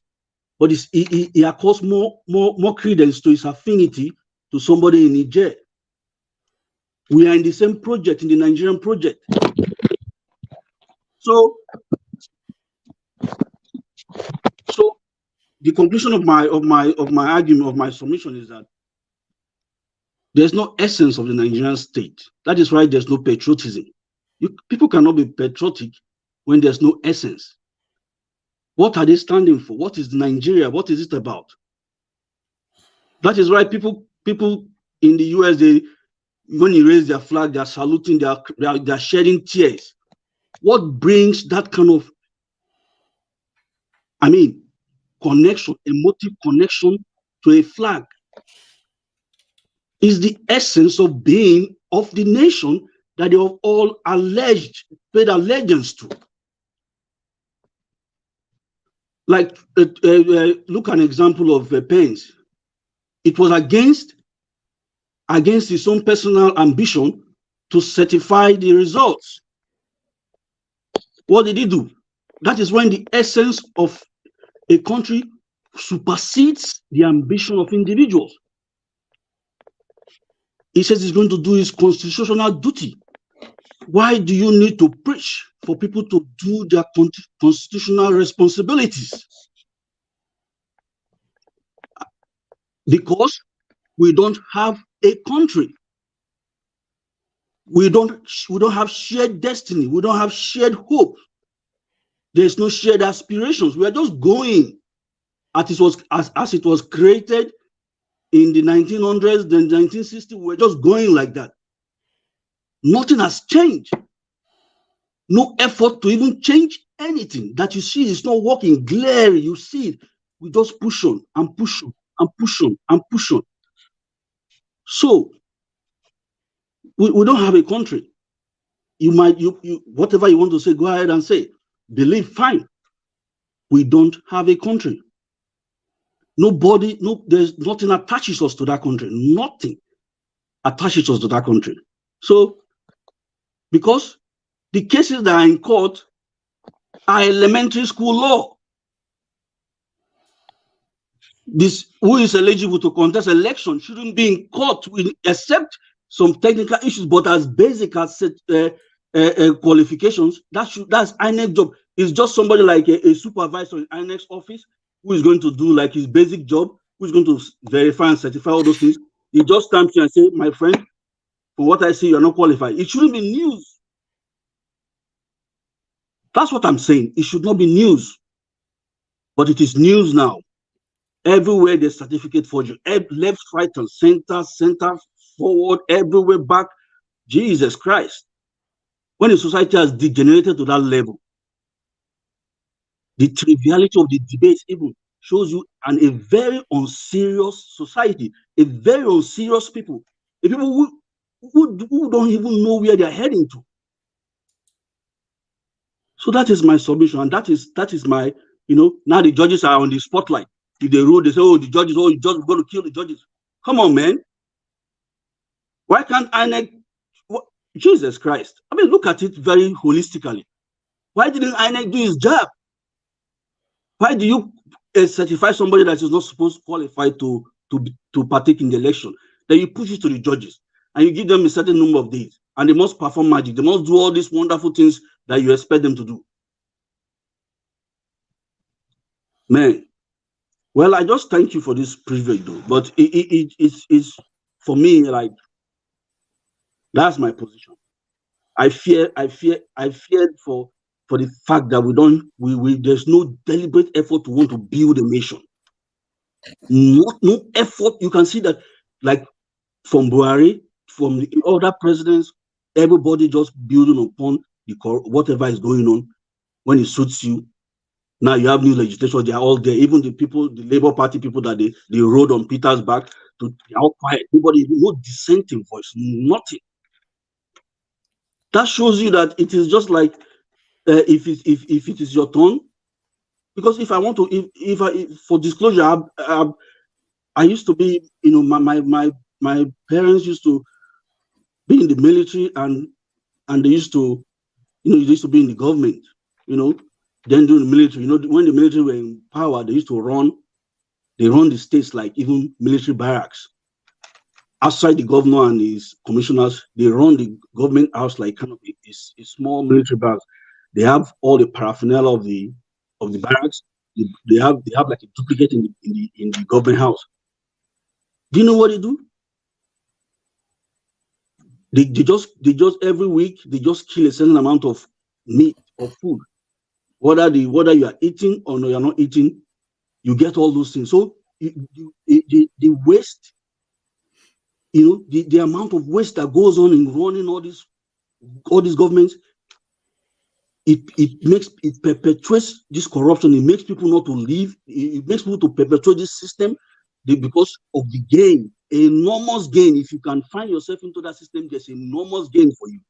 But he accords more credence to his affinity to somebody in Niger. We are in the same project, in the Nigerian project. So the conclusion of my argument, of my submission, is that there's no essence of the Nigerian state. That is why there's no patriotism. People cannot be patriotic when there's no essence. What are they standing for? What is Nigeria? What is it about? That is why people in the US, when you raise their flag, they're saluting, they're shedding tears. What brings that kind of, connection, emotive connection to a flag? Is the essence of being of the nation that they have all paid allegiance to. Like, look at an example of Pence. It was against his own personal ambition to certify the results. What did he do? That is when the essence of a country supersedes the ambition of individuals. He says he's going to do his constitutional duty. Why do you need to preach for people to do their constitutional responsibilities? Because we don't have a country. We don't have shared destiny. We don't have shared hope. There's no shared aspirations. We are just going as it was created in the 1900s, then 1960s. We're just going like that. Nothing has changed. No effort to even change anything that you see is not working. Glaring, you see it. We just push on and push on and push on and push on. So we don't have a country. You whatever you want to say, go ahead and say. Believe, fine. We don't have a country. There's nothing attaches us to that country. Nothing attaches us to that country. So, because the cases that are in court are elementary school law. Who is eligible to contest election shouldn't be in court, except some technical issues, but as basic as qualifications, that's INEC job. It's just somebody like a supervisor in INEC's office who is going to do like his basic job, who is going to verify and certify all those things. He just stamps you and say, my friend, from what I see, you're not qualified. It shouldn't be news. That's what I'm saying. It should not be news. But it is news now. Everywhere there's certificate forgery. Left, right, and center, forward, everywhere, back. Jesus Christ. When a society has degenerated to that level, the triviality of the debate even shows you a very unserious society, a very unserious people, the people who don't even know where they're heading to. So that is my submission, and that is my, now the judges are on the spotlight. If they rule, they say, oh, the judges, you're going to kill the judges. Come on, man. Why can't INEC? Jesus Christ. Look at it very holistically. Why didn't INEC do his job? Why do you certify somebody that is not supposed to qualify to partake in the election? Then you push it to the judges and you give them a certain number of days, and they must perform magic. They must do all these wonderful things that you expect them to do. Man, well, I just thank you for this privilege, though. But it's for me, like, that's my position. I feared for the fact that there's no deliberate effort to want to build a nation. No effort. You can see that, like, from Buhari, from the other presidents, everybody just building upon whatever is going on when it suits you. Now you have new legislation, they are all there. Even the people, the Labour Party people that they rode on Peter's back, they're all quiet. Nobody, no dissenting voice, nothing. That shows you that it is just like, if it is your turn, because if I want to, for disclosure, I used to be, my parents used to be in the military, and they used to, they used to be in the government, then during the military, when the military were in power, they used to run the states like even military barracks. Outside the governor and his commissioners, they run the government house like kind of a small military barracks. They have all the paraphernalia of the barracks. They have like a duplicate in the government house. Do you know what they do? They just every week they just kill a certain amount of meat or food whether you are eating or no, you're not eating, you get all those things. So the waste, the amount of waste that goes on in running all these governments, it perpetuates this corruption. It makes people not to live. It makes people to perpetuate this system because of the gain, enormous gain. If you can find yourself into that system, there's enormous gain for you.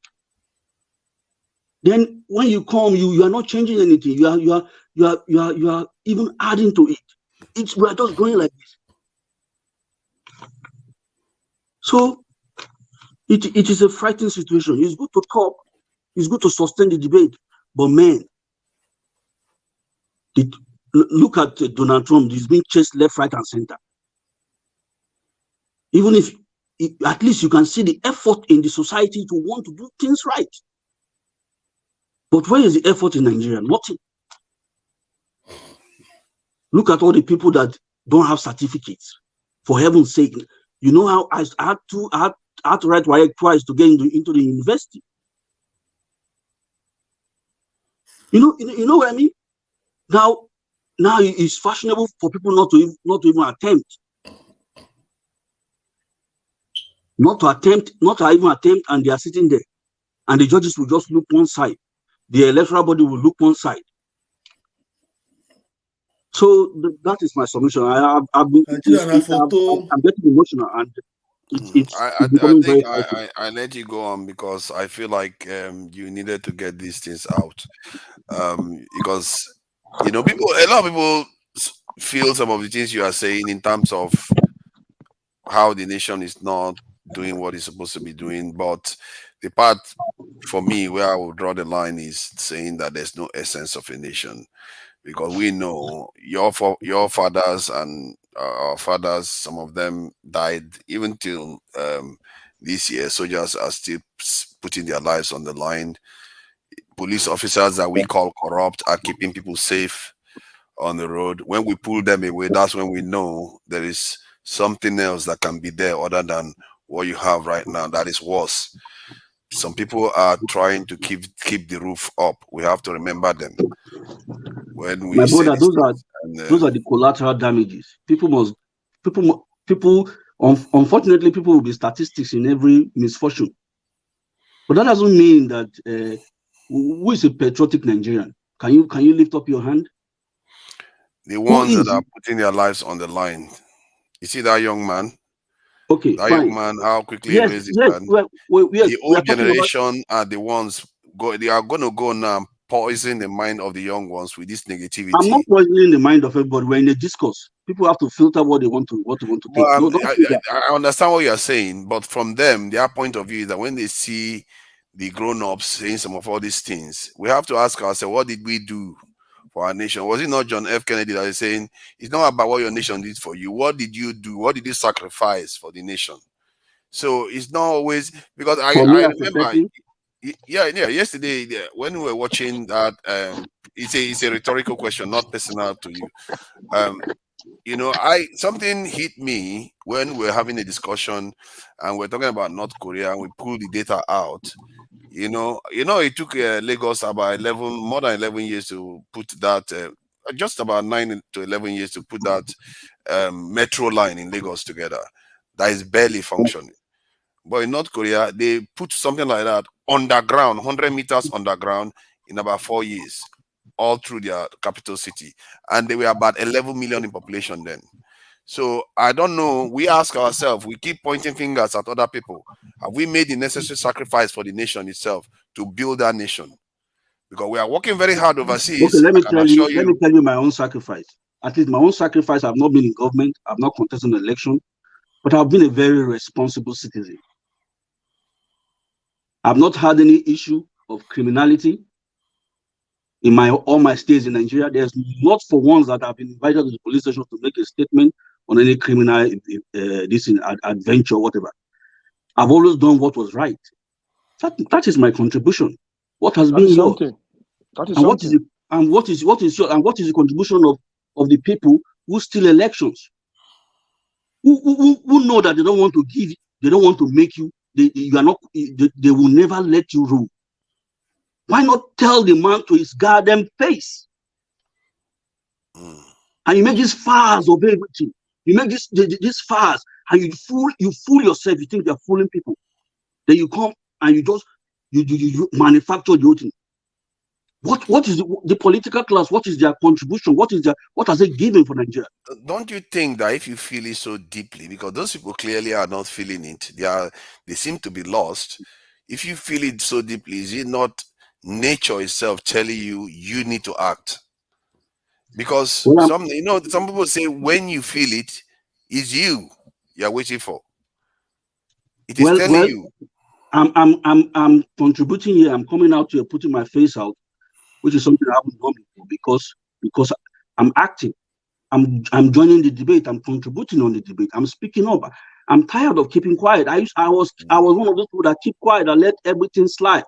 Then when you come, you are not changing anything. You are even adding to it. We are just going like this. So it is a frightening situation. It's good to talk. It's good to sustain the debate. But man, look at Donald Trump. He's being chased left, right, and center. Even if at least you can see the effort in the society to want to do things right. But where is the effort in Nigeria? Nothing. Look at all the people that don't have certificates. For heaven's sake, you know how I had to write WAEC twice to get into the university. You know what I mean? Now it's fashionable for people not to even attempt. Not to even attempt, and they are sitting there. And the judges will just look one side. The electoral body will look one side. So that is my submission. I'm getting emotional, and I think I let you go on because I feel like you needed to get these things out, because a lot of people feel some of the things you are saying in terms of how the nation is not doing what it's supposed to be doing. But the part for me where I will draw the line is saying that there's no essence of a nation, because we know your fathers and our fathers, some of them died. Even till this year, soldiers are still putting their lives on the line. Police officers that we call corrupt are keeping people safe on the road. When we pull them away, that's when we know there is something else that can be there other than what you have right now that is worse. Some people are trying to keep the roof up. We have to remember them. When we those are the collateral damages. Unfortunately, people will be statistics in every misfortune. But that doesn't mean that who is a patriotic Nigerian? Can you lift up your hand? The ones that are putting their lives on the line. You see that young man? Okay, that fine. young man, how quickly he raised his hand. The old generation are the ones they are going to go now and poison the mind of the young ones with this negativity. I'm not poisoning the mind of everybody. We're in a discourse. People have to filter what they want to think. Well, I understand what you're saying, but from them, their point of view is that when they see the grown-ups saying some of all these things, we have to ask ourselves, what did we do for our nation? Was it not John F. Kennedy that is saying, it's not about what your nation did for you. What did you do? What did you sacrifice for the nation? So it's not always, because I remember, yesterday when we were watching that, it's a rhetorical question, not personal to you. Something hit me when we were having a discussion and we're talking about North Korea and we pulled the data out. It took Lagos about more than 11 years to put that, just about 9 to 11 years to put that metro line in Lagos together. That is barely functioning. But in North Korea, they put something like that underground, 100 meters underground in about 4 years, all through their capital city. And they were about 11 million in population then. So I don't know. We ask ourselves, we keep pointing fingers at other people. Have we made the necessary sacrifice for the nation itself to build that nation? Because we are working very hard overseas. Okay, let me tell you my own sacrifice. At least my own sacrifice, I've not been in government, I've not contested an election, but I've been a very responsible citizen. I've not had any issue of criminality in all my stays in Nigeria. There's not for once that I've been invited to the police station to make a statement on any criminal adventure, whatever. I've always done what was right. That is my contribution. What has been yours? What is the contribution of the people who steal elections? Who know that they don't want to give, they don't want to make you, they will never let you rule. Why not tell the man to his goddamn face? And you make this farce of everything. You make this farce, and you fool yourself. You think you're fooling people. Then you come and you just you manufacture the whole thing. What is the political class? What is their contribution? What are they giving for Nigeria? Don't you think that if you feel it so deeply, because those people clearly are not feeling it, they seem to be lost. If you feel it so deeply, is it not nature itself telling you need to act? Because some people say when you feel it, it's you're waiting for. It is telling you. I'm contributing here. I'm coming out here, putting my face out, which is something I haven't done before, because I'm acting. I'm joining the debate. I'm contributing on the debate. I'm speaking up. I'm tired of keeping quiet. I was one of those people that keep quiet and let everything slide.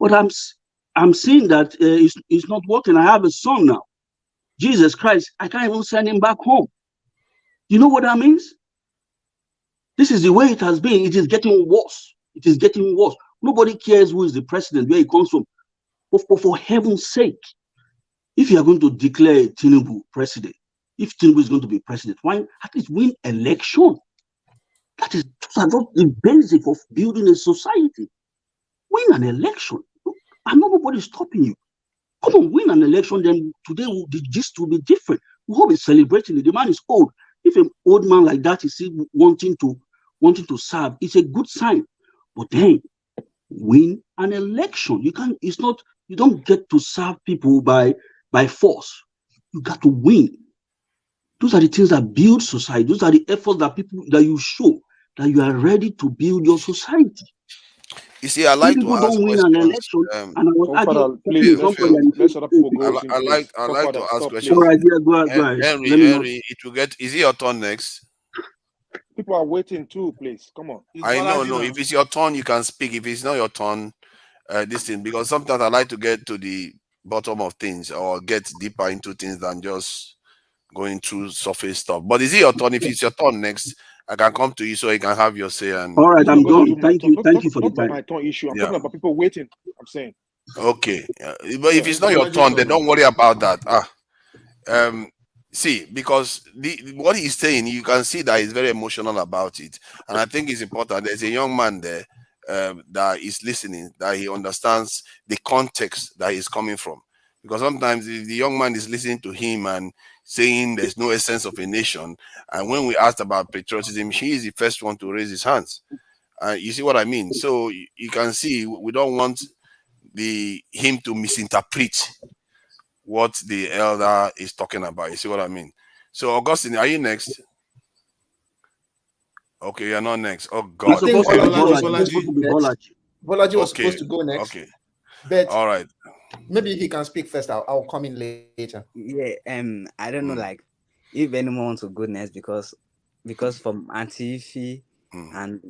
But I'm seeing that it's not working. I have a son now. Jesus Christ, I can't even send him back home. You know what that means? This is the way it has been. It is getting worse. It is getting worse. Nobody cares who is the president, where he comes from. But for heaven's sake, if you are going to declare Tinubu president, if Tinubu is going to be president, why at least win election? That is the basic of building a society. Win an election. And nobody is stopping you. Come on, win an election, then today the gist will be different. We will be celebrating it. The man is old. If an old man like that is still wanting to serve, it's a good sign. But then win an election. You don't get to serve people by force. You got to win. Those are the things that build society. Those are the efforts that you show that you are ready to build your society. You see, I like to ask questions. And I was I like to ask questions. All right, yeah, go ahead. Henry, it will get. Is it your turn next? People are waiting too, please. Come on. I know. No, if it's your turn, you can speak. If it's not your turn, this thing, because sometimes I like to get to the bottom of things or get deeper into things than just going through surface stuff. But is it your turn? If it's your turn next, I can come to you so you can have your say. And all right, I'm done. Thank you for the time. My turn issue. I'm talking about people waiting. I'm saying. Okay, but if it's not your turn, then don't worry about that. See, because what he's saying, you can see that he's very emotional about it, and I think it's important. There's a young man there that is listening, that he understands the context that he's coming from. Because sometimes the young man is listening to him and saying there's no essence of a nation. And when we asked about patriotism, he is the first one to raise his hands. You see what I mean? So you can see we don't want him to misinterpret what the elder is talking about. You see what I mean? So Augustine, are you next? Okay, you're not next. Oh God. Bolaji was supposed to go next. Okay. But all right. Maybe if he can speak first, I'll come in later. Yeah, I don't know, like if anyone wants to go next, because from Auntie Ife and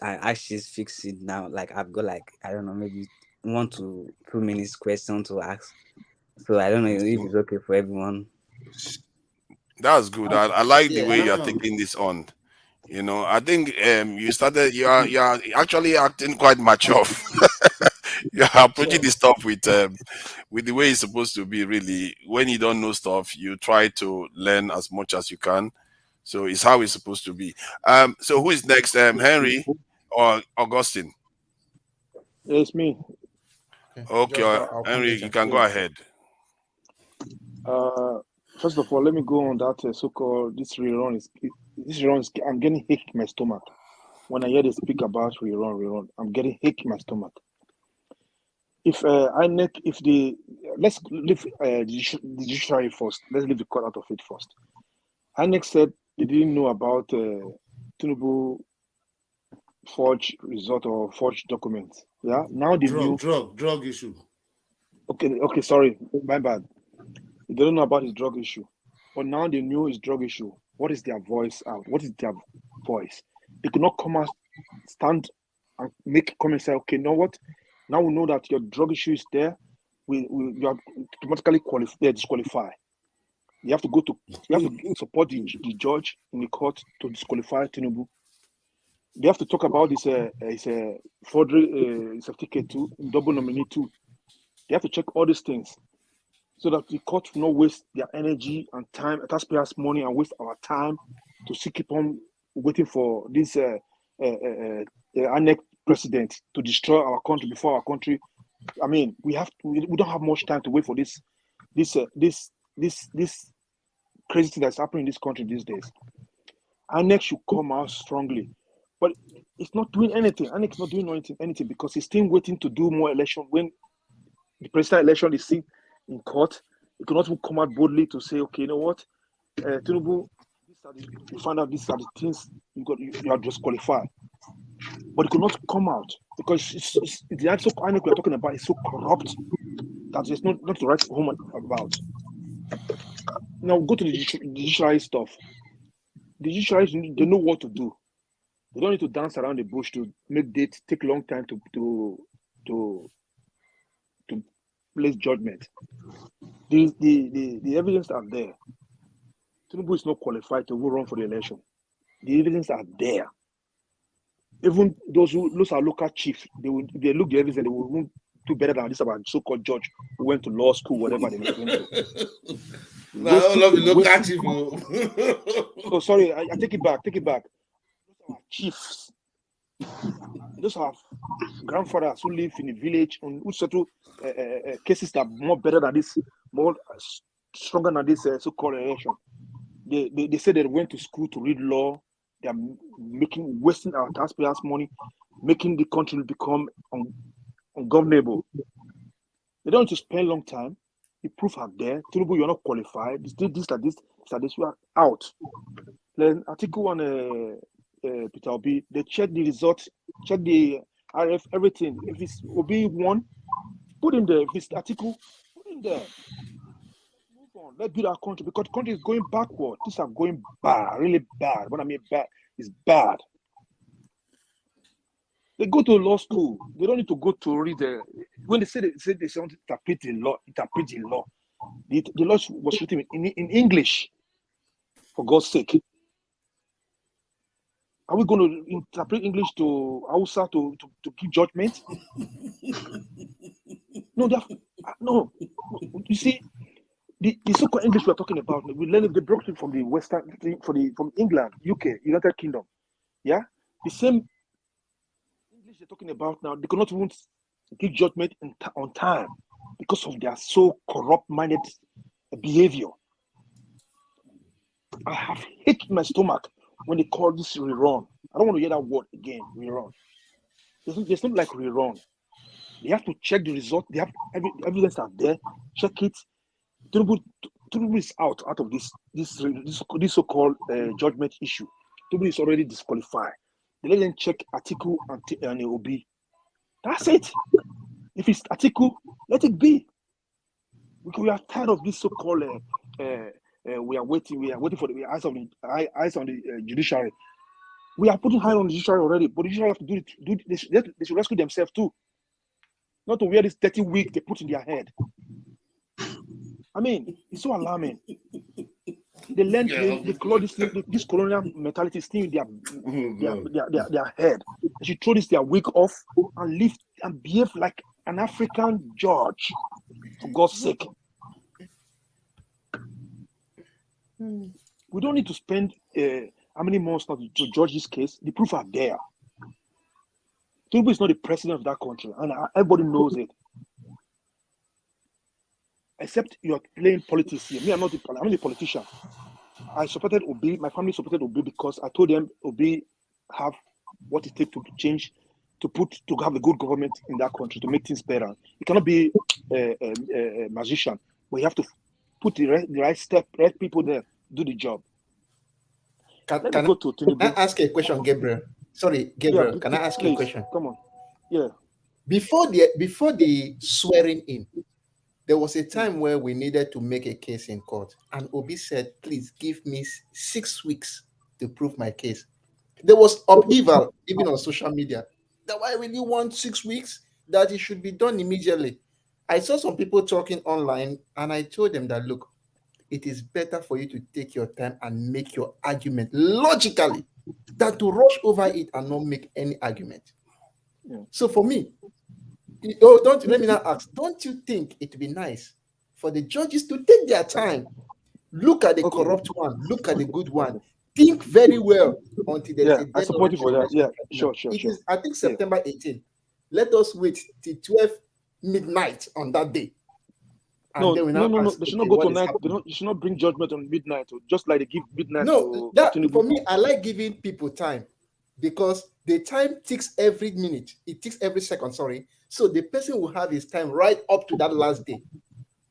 Ashes fix it now. Like I've got I don't know, maybe 1 to 2 minutes question to ask. So I don't know if it's okay for everyone. That's good. I like the way you're taking this on. You know, I think you are actually acting quite mature. You're approaching this stuff with the way it's supposed to be. Really, when you don't know stuff, you try to learn as much as you can. So it's how it's supposed to be. So who is next? Henry or Augustine? It's me. Okay, Henry, you can go ahead. First of all, let me go on that so-called this rerun. I'm getting hick in my stomach when I hear they speak about rerun. I'm getting hick in my stomach. If INEC, let's leave the judiciary first. Let's leave the court out of it first. INEC said they didn't know about Tinubu forged result or forged documents. Yeah, now they knew drug issue. Okay, sorry, my bad. They don't know about his drug issue, but now they knew his drug issue. What is their voice? What is their voice? They could not come and stand and make comments. Say, okay, you know what? Now we know that your drug issue is there. You are automatically disqualify. You have to support the judge in the court to disqualify Tinubu. They have to talk about this forgery certificate too, double nominee too. They have to check all these things so that the court will not waste their energy and time, taxpayers' money, and waste our time to still keep on waiting for this INEC president to destroy our country before our country. I mean, we don't have much time to wait for this crazy thing that's happening in this country these days. INEC should come out strongly, but it's not doing anything. INEC is not doing anything because it's still waiting to do more election. When the presidential election is seen in court, it cannot even come out boldly to say, okay, you know what, Tinubu, you find out these are the things you are disqualified. But it could not come out because the actual INEC we are talking about is so corrupt that there's not the right home about. Now go to the judiciary stuff. The judiciary, they know what to do. They don't need to dance around the bush to make dates take a long time to place judgment. The evidence are there. Tinubu is not qualified to run for the election. The evidence are there. Even those who lose our local chief, they look at the evidence and they will do better than this about so-called judge who went to law school, whatever they went to. No, I love the local chief. Oh, sorry, I take it back. Those are our chiefs. Those are grandfathers who live in the village and who settle cases that are more better than this, more stronger than this so-called election. They say they went to school to read law. They are wasting our taxpayers' money, making the country become ungovernable. They don't need to spend a long time. The proof are there. Tinubu, you're not qualified. This, you are out. Then Atiku and Peter Obi, they check the results, check the RF, everything. If it's Obi won, put him there. If it's Atiku, put him there. Move on. Let's build our country because the country is going backward. Things are going bad, really bad. What I mean bad is bad. They go to law school. They don't need to go to read when they say they want to interpret the law. The law was written in English, for God's sake. Are we going to interpret English to Hausa to give judgment? No. You see, the so-called English we're talking about, we learned they brought it from the Western, from England, UK, United Kingdom. Yeah, the same English they're talking about now. They cannot even give judgment on time because of their so corrupt-minded behavior. I have hit my stomach when they call this rerun. I don't want to hear that word again, rerun. There's not like rerun. They have to check the result. They have evidence out there. Check it. Tinubu is out of this so-called judgment issue. Tinubu is already disqualified. They let them check Atiku and Obi. That's it. If it's Atiku, let it be. Because we are tired of this so-called. We are waiting for the eyes on the judiciary. We are putting high on the judiciary already, but the judiciary have to they should rescue themselves too. Not to wear this 30 wig they put in their head. I mean, it's so alarming. They learn this colonial mentality still in their head. They should throw their wig off and live and behave like an African judge, for God's sake. We don't need to spend how many months now to judge this case. The proof are there. Tinubu is not the president of that country, and everybody knows it. Except you are playing politics here. Me, I'm not a politician. I supported Obi. My family supported Obi because I told them Obi have what it takes to change, to have a good government in that country, to make things better. You cannot be a magician, but you have to put the right people there, do the job. Can I ask a question, Gabriel? Sorry, Gabriel, can I ask you a question? Come on. Yeah. Before the swearing in, there was a time where we needed to make a case in court, and Obi said, please give me 6 weeks to prove my case. There was upheaval, even on social media, that why really want 6 weeks, that it should be done immediately. I saw some people talking online, and I told them that, look, it is better for you to take your time and make your argument logically than to rush over it and not make any argument. Yeah. So for me, don't let me not ask. Don't you think it'd be nice for the judges to take their time, look at the corrupt one, look at the good one, think very well until there is a I support you for that. Yeah, sure. Is, I think, September 18th. Let us wait till 12 midnight on that day. No. They should not go to night. You should not bring judgment on midnight, just like they give midnight. No, for me, I like giving people time because the time ticks every minute. It ticks every second. Sorry. So the person will have his time right up to that last day.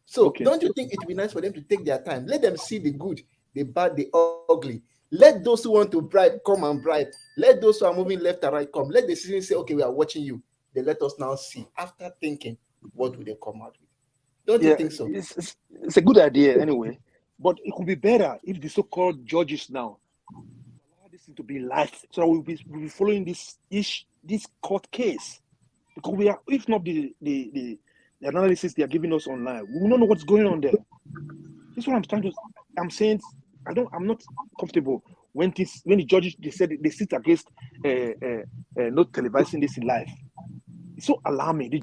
So don't you think it would be nice for them to take their time? Let them see the good, the bad, the ugly. Let those who want to bribe come and bribe. Let those who are moving left and right come. Let the citizens say, okay, we are watching you. They let us now see. After thinking, what will they come out with? Don't you think so? It's a good idea anyway. But it could be better if the so-called judges now allow this to be live. So we'll be following this court case. Because we are, if not the analysis they are giving us online, we will not know what's going on there. This is what I'm saying. I'm not comfortable when the judges they said they sit against not televising this in live. It's so alarming.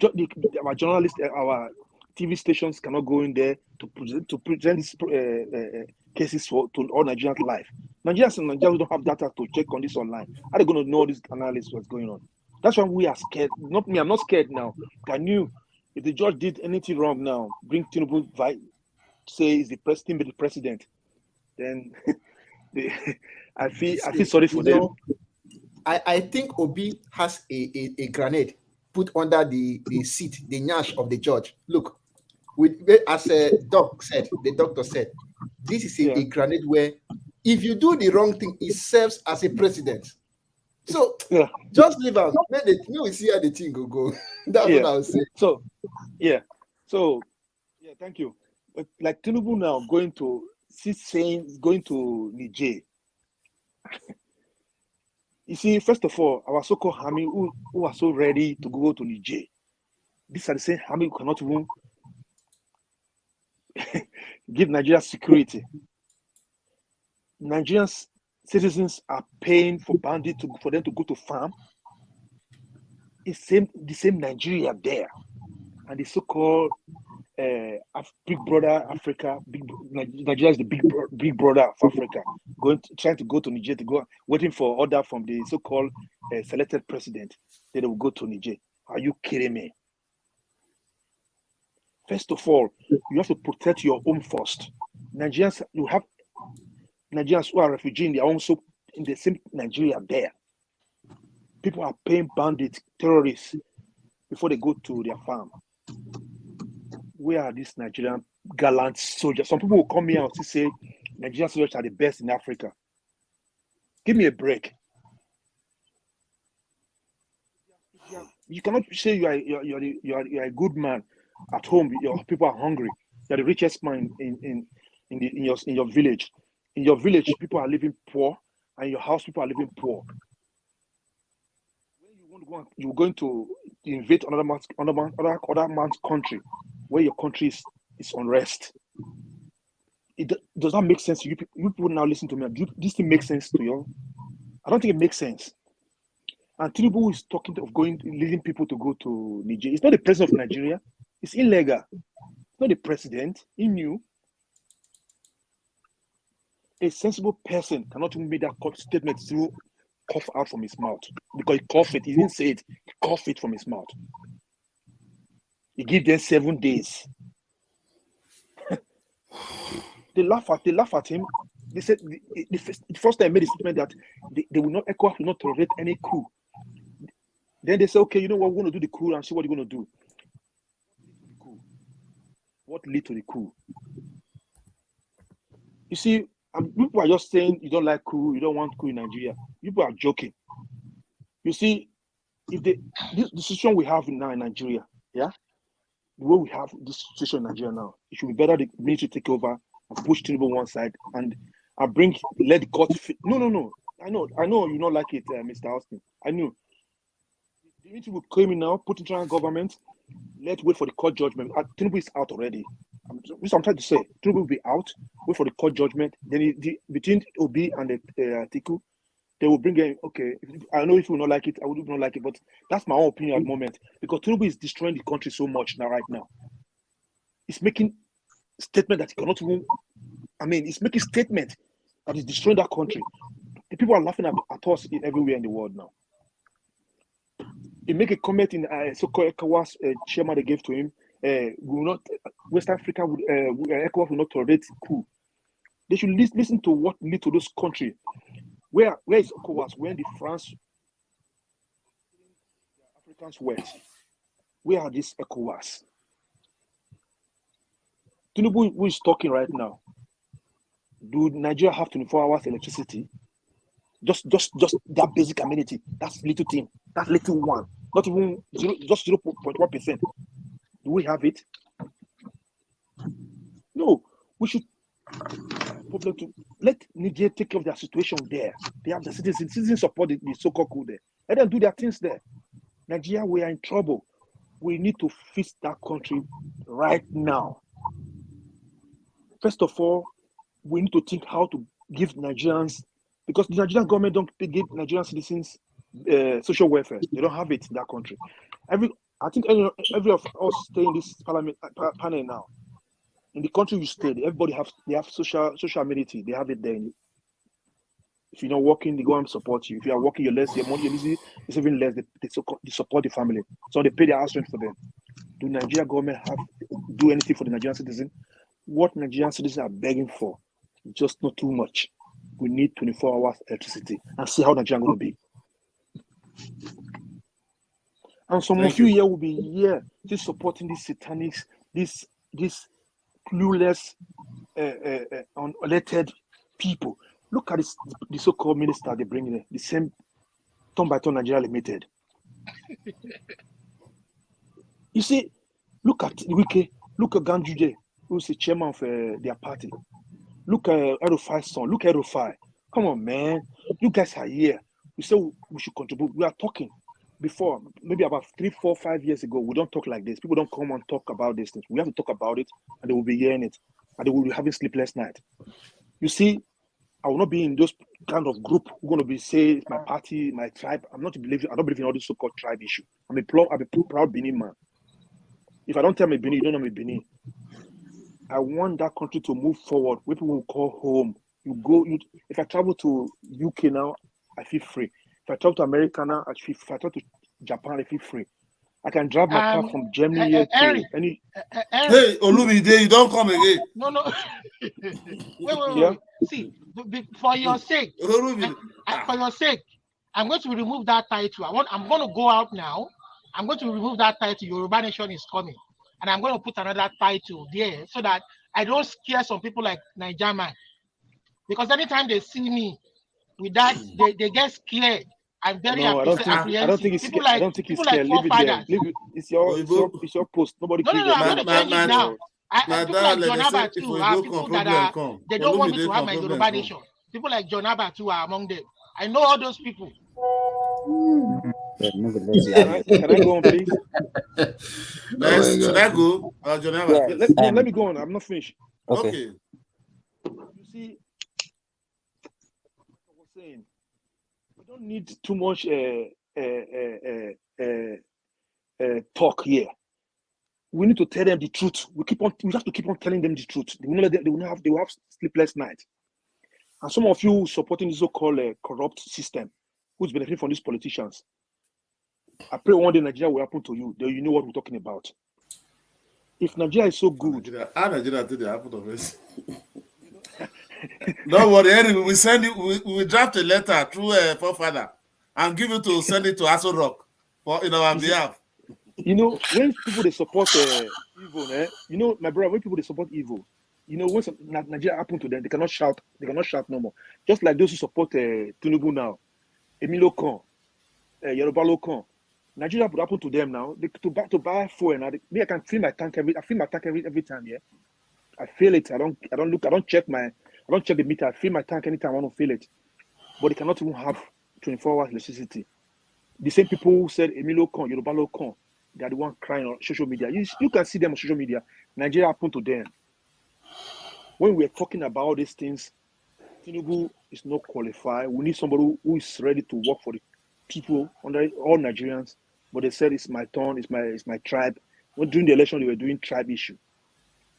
Our journalists, our TV stations cannot go in there to present these cases to all Nigerians live. Nigerians and Nigerians don't have data to check on this online. How are they going to know this analysis what's going on? That's why we are scared. Not me. I'm not scared now. I knew if the judge did anything wrong now, bring Tinubu, say is the president, then I feel sorry for them. I think Obi has a grenade put under the seat, the nyash of the judge. Look, as the doctor said, this is a grenade where if you do the wrong thing, it serves as a precedent. So just leave out. We see how the thing go. That's what I was saying. So thank you. But like Tinubu now going to Niger. You see, first of all, our so-called army who are so ready to go to Niger, these are the same army who cannot even give Nigeria security. Nigerians citizens are paying for bandits for them to go to farm. It's the same Nigeria there, and the so-called big brother Africa. Nigeria is the big brother of Africa. Trying to go to Niger to go waiting for order from the so-called selected president. Then they will go to Niger. Are you kidding me? First of all, you have to protect your home first. Nigerians, you have Nigerians who are refugees, they are also in the same Nigeria there. People are paying bandits, terrorists, before they go to their farm. Where are these Nigerian gallant soldiers? Some people will come here and say Nigerian soldiers are the best in Africa. Give me a break. You cannot say you are a good man at home. Your people are hungry. You are the richest man in your village. In your village, people are living poor, and in your house, people are living poor. When you're going to invade another man's country, where your country is unrest. Does that make sense to you? You people now listen to me. This thing make sense to you? I don't think it makes sense. And Tinubu is talking of leading people to go to Niger. It's not the president of Nigeria. It's illegal. It's not the president. He knew. A sensible person cannot even make that statement through cough out from his mouth, because he coughed it. He didn't say it. He coughed it from his mouth. He gave them 7 days. They laugh at him. They said the first time I made a statement that they will not ECOWAS will not tolerate any coup. Then they say, okay, you know what, we're going to do the coup and see what you're going to do. What lead to the coup? You see, people are just saying you don't like coup, you don't want coup in Nigeria. People are joking. You see, if the situation we have now in Nigeria, the way we have this situation in Nigeria now, it should be better the military take over and push Tinubu one side and let the court. No. I know you don't like it, Mr. Austin. I knew. The military will claim it now, put in government. Let's wait for the court judgment. Tinubu is out already. This I'm trying to say. Tinubu will be out. Wait for the court judgment. Then between Obi and Atiku, they will bring in, okay, I know if you will not like it, I would not like it, but that's my own opinion at the moment, because Tinubu is destroying the country so much now, right now. It's making statement that he cannot even, it's making statement that is destroying that country. The people are laughing at us everywhere in the world now. He make a comment in so-called ECOWAS chairman they gave to him, West Africa, ECOWAS will not tolerate coup. They should listen to what lead to those countries. Where is ECOWAS? When the France, Africans went, where are these ECOWAS? Tinubu, who is talking right now, do Nigeria have 24 hours electricity? Just that basic amenity. That's little thing. That's little one. Not even just 0.1%. Do we have it? No. We should let Nigeria take care of their situation there. They have the citizens. Citizens support the so-called coup there. Let them do their things there. Nigeria, we are in trouble. We need to fix that country right now. First of all, we need to think how to give Nigerians, because the Nigerian government don't give Nigerian citizens social welfare. They don't have it in that country. I think every of us stay in this panel now. In the country you stay, everybody have social amenity. They have it there. If you're not working, they go and support you. If you are working, your money is even less. They support the family, so they pay their house rent for them. Do Nigerian government do anything for the Nigerian citizen? What Nigerian citizens are begging for, just not too much. We need 24 hours electricity, and see how Nigeria going to be. And some of you here will be here just supporting these satanics, these clueless, unelected people. Look at the so-called minister they bring in, the same turn by turn Nigeria Limited. You see, look at Wike, look at Ganduje, who's the chairman of their party. Look at Erufai's son, look at Erufai. Come on, man. You guys are here. We say we should contribute. We are talking. Before, maybe about 3, 4, 5 years ago, we don't talk like this. People don't come and talk about these things. We have to talk about it, and they will be hearing it, and they will be having sleepless night. You see, I will not be in those kind of group who are going to be say my party, my tribe. I don't believe in all this so-called tribe issue. I'm a proud Benin man. If I don't tell me Benin, you don't know me Benin. I want that country to move forward, where people will call home. If I travel to UK now, I feel free. If I talk to America now, if I talk to Japan, I feel free. I can drive my car from Germany here to any. Hey, Olumide, you don't come again. No. wait. See, for your sake, for your sake, I'm going to remove that title. I'm going to go out now. I'm going to remove that title. Yoruba Nation is coming, and I'm going to put another title there so that I don't scare some people like Nigerian. Because anytime they see me with that, they get scared. I'm very apprehensive. I don't think it's scared. I don't think it's scared. Leave it there. It's your post. Nobody cares. No, I'm going to change it now. People like John Abba too are people that they don't want me to have my Yoruba Nation. People like John Abba too are among them. I know all those people. Can I go on, please? Should I go? John Abba? Let me go on. I'm not finished. Okay. You see, I was saying, we don't need too much talk here. We need to tell them the truth. We have to keep on telling them the truth. They will have sleepless night. And some of you supporting this so-called corrupt system, who's benefiting from these politicians. I pray one day Nigeria will happen to you. Then you know what we're talking about. If Nigeria is so good, Nigeria did the happen of it. Don't worry, anyway, we send you. We draft a letter through a forefather and give it to send it to Aso Rock in our behalf. You know, when people they support evil, you know, my brother, when people they support evil, you know, when Nigeria happen to them, they cannot shout no more. Just like those who support Tinubu now, Emilio Con, Yoruba Lokan. Nigeria would happen to them now. To buy fuel now. I can fill my tank every time. Yeah, I feel it. I don't check the meter. I fill my tank anytime I want to fill it. But they cannot even have 24 hours electricity. The same people who said Emilio Con, Yoruba Lokan, they are the one crying on social media. You can see them on social media. Nigeria happened to them. When we are talking about these things, Tinubu is not qualified. We need somebody who is ready to work for the people, under all Nigerians. But they said it's my turn, it's my tribe. When during the election, they were doing tribe issue.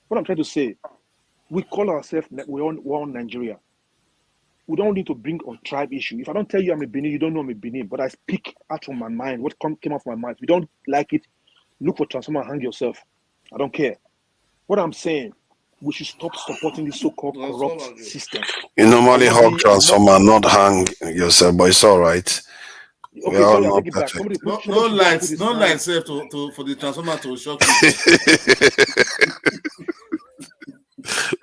What I'm trying to say, we call ourselves we're on Nigeria. We don't need to bring on tribe issue. If I don't tell you I'm a Benin, you don't know I'm a Benin. But I speak out of my mind. What came out of my mind. If you don't like it, look for transformer and hang yourself. I don't care. What I'm saying, we should stop supporting this so-called corrupt system. You normally hug transformer, not hang yourself, but it's all right. Okay, sorry, I take it back. No lights, safe for the transformer to shock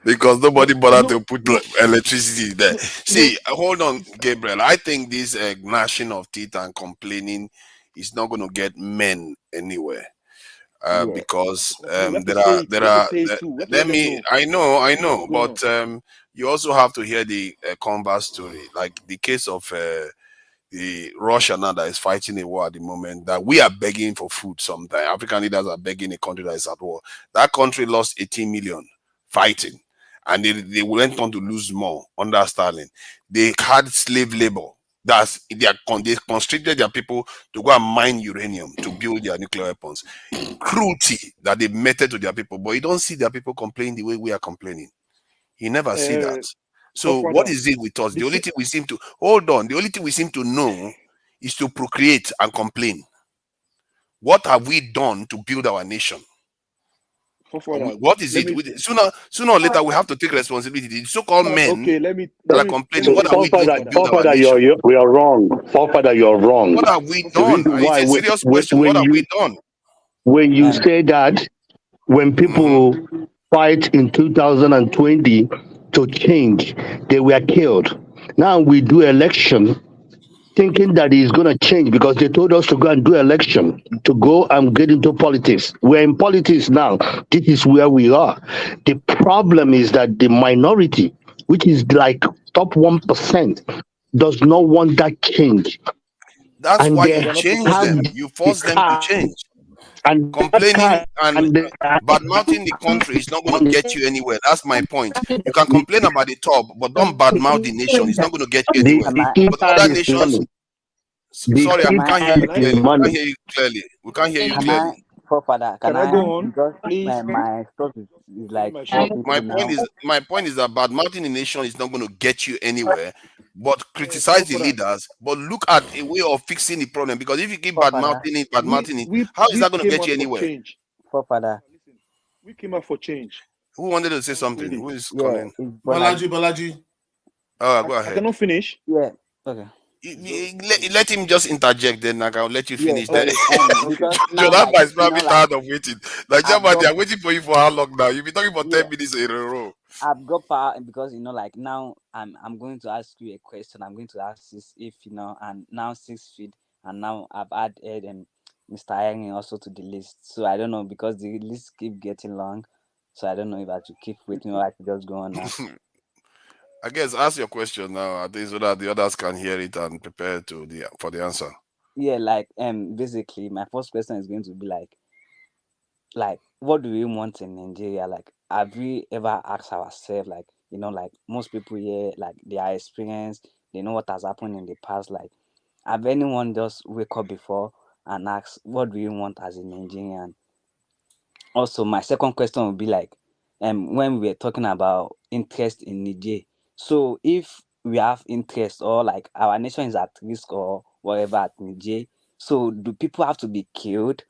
because nobody bothered to put electricity there. See, hold on, Gabriel. I think this gnashing of teeth and complaining is not going to get men anywhere. Because there are. I know, but you also have to hear the converse story, like the case of the Russia now that is fighting a war at the moment, that we are begging for food sometimes. African leaders are begging a country that is at war. That country lost 18 million fighting, and they went on to lose more under Stalin. They had slave labor. They constricted their people to go and mine uranium to build their nuclear weapons. Cruelty that they meted to their people, but you don't see their people complain the way we are complaining. You never see that. So what is it with us? The only thing we seem to know is to procreate and complain. What have we done to build our nation? What is it? Sooner or later we have to take responsibility. The so-called men that are complaining. What have we done to build our nation? We are wrong. Forefather, you're wrong. What have we done? It's a serious question. What have we done? When you say that, when people fight in 2020 to change, they were killed. Now we do election thinking that it's going to change because they told us to go and do election, to go and get into politics. We're in politics now. This is where we are. The problem is that the minority, which is like top 1%, does not want that change. That's why you change them. You force them to change. And complaining and bad-mouthing the country is not going to get you anywhere. That's my point. You can complain about the top, but don't bad-mouth the nation. It's not going to get you anywhere. But other nations... Sorry, I can't hear you clearly. We can't hear you clearly. Can I go on? Please. My stuff is like... My point is that bad-mouthing the nation is not going to get you anywhere. But criticize the leaders, but look at a way of fixing the problem. Because if you keep bad-mouthing it, how is that going to get you anywhere? We came out for change. Who wanted to say something? Who is calling? Balaji. Oh, go ahead. I cannot finish. Yeah. Okay. Let him just interject, then I'll let you finish. Then Jonathan is probably tired of waiting. Like, they are waiting for you for how long now? You've been talking for 10 minutes in a row. I've got power because like now I'm going to ask you a question. I'm going to ask this if and now 6 feet, and now I've added Mr. Ayeng also to the list. So I don't know because the list keep getting long. So I don't know if I have to keep waiting or I should just go on now. I guess ask your question now, at least so that the others can hear it and prepare for the answer. Yeah, like basically my first question is going to be like what do we want in Nigeria? Like, have we ever asked ourselves, like, like most people here, like they are experienced, they know what has happened in the past. Like, have anyone just wake up before and ask, what do you want as a Nigerian? Also, my second question would be like, when we were talking about interest in Niger, so if we have interest or like our nation is at risk or whatever at Niger, so do people have to be killed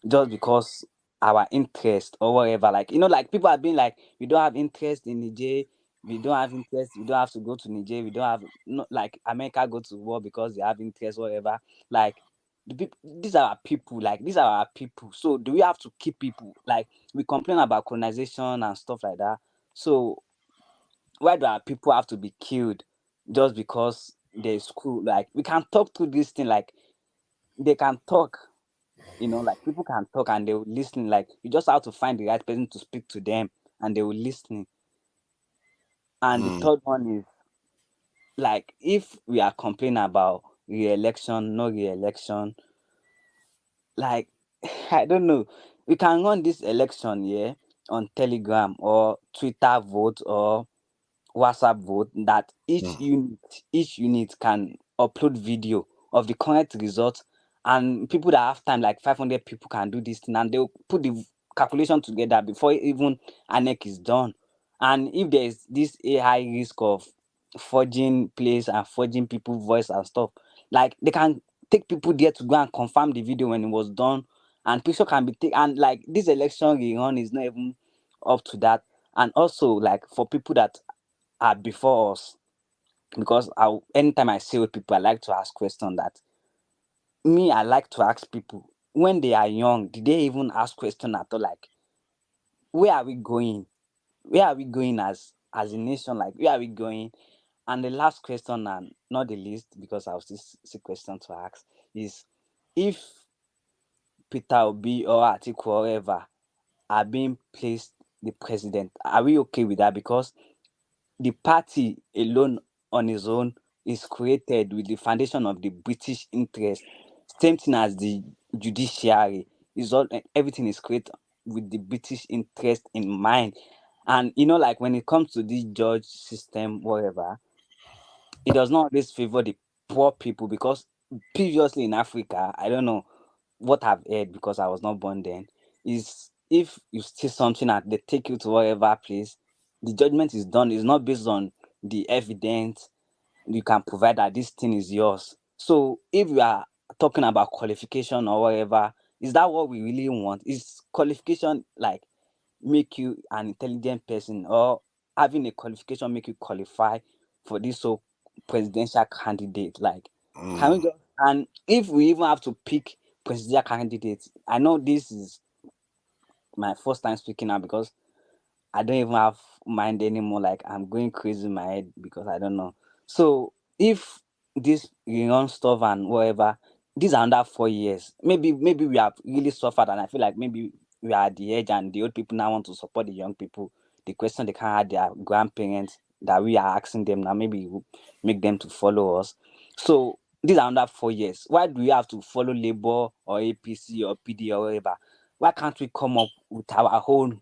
just because our interest or whatever? Like, like people have been like, we don't have interest in Niger, we don't have interest, we don't have to go to Niger, we don't have like America go to war because they have interest, whatever. Like, these are our people, like these are our people. So do we have to keep people? Like, we complain about colonization and stuff like that. So why do our people have to be killed just because there's school? Like, we can talk through this thing, like they can talk. Like people can talk and they will listen. Like, you just have to find the right person to speak to them and they will listen. And the third one is like, if we are complaining about re-election, no re-election, like I don't know, we can run this election on Telegram or Twitter vote or WhatsApp vote that each unit can upload video of the correct result, and people that have time, like 500 people, can do this thing, and they'll put the calculation together before even INEC is done. And if there is this a high risk of forging place and forging people's voice and stuff, like they can take people there to go and confirm the video when it was done, and picture can be taken. And like this election rerun is not even up to that. And also, like for people that are before us, because anytime I see with people, I like to ask questions. That me, I like to ask people when they are young, did they even ask questions at all? Like, where are we going? Where are we going as a nation? Like, where are we going? And the last question, and not the least, because I'll still see question to ask, is if Peter Obi or Atiku or whoever are being placed the president, are we okay with that? Because the party alone on its own is created with the foundation of the British interest. Same thing as the judiciary. Everything is created with the British interest in mind. And like when it comes to the judge system, whatever, it does not always favor the poor people, because previously in Africa, I don't know what I've heard because I was not born then, is if you steal something and they take you to whatever place, the judgment is done. It's not based on the evidence you can provide that this thing is yours. So if we are talking about qualification or whatever, is that what we really want? Is qualification like make you an intelligent person, or having a qualification make you qualify for this so presidential candidate? Like, can we just, and if we even have to pick presidential candidates, I know this is my first time speaking now because I don't even have mind anymore. Like, I'm going crazy in my head because I don't know. So if this stuff and whatever, these are under 4 years. Maybe we have really suffered, and I feel like maybe we are at the edge, and the old people now want to support the young people. The question they can't have their grandparents that we are asking them now, maybe we'll make them to follow us. So these are under 4 years. Why do we have to follow Labour or APC or PD or whatever? Why can't we come up with our own?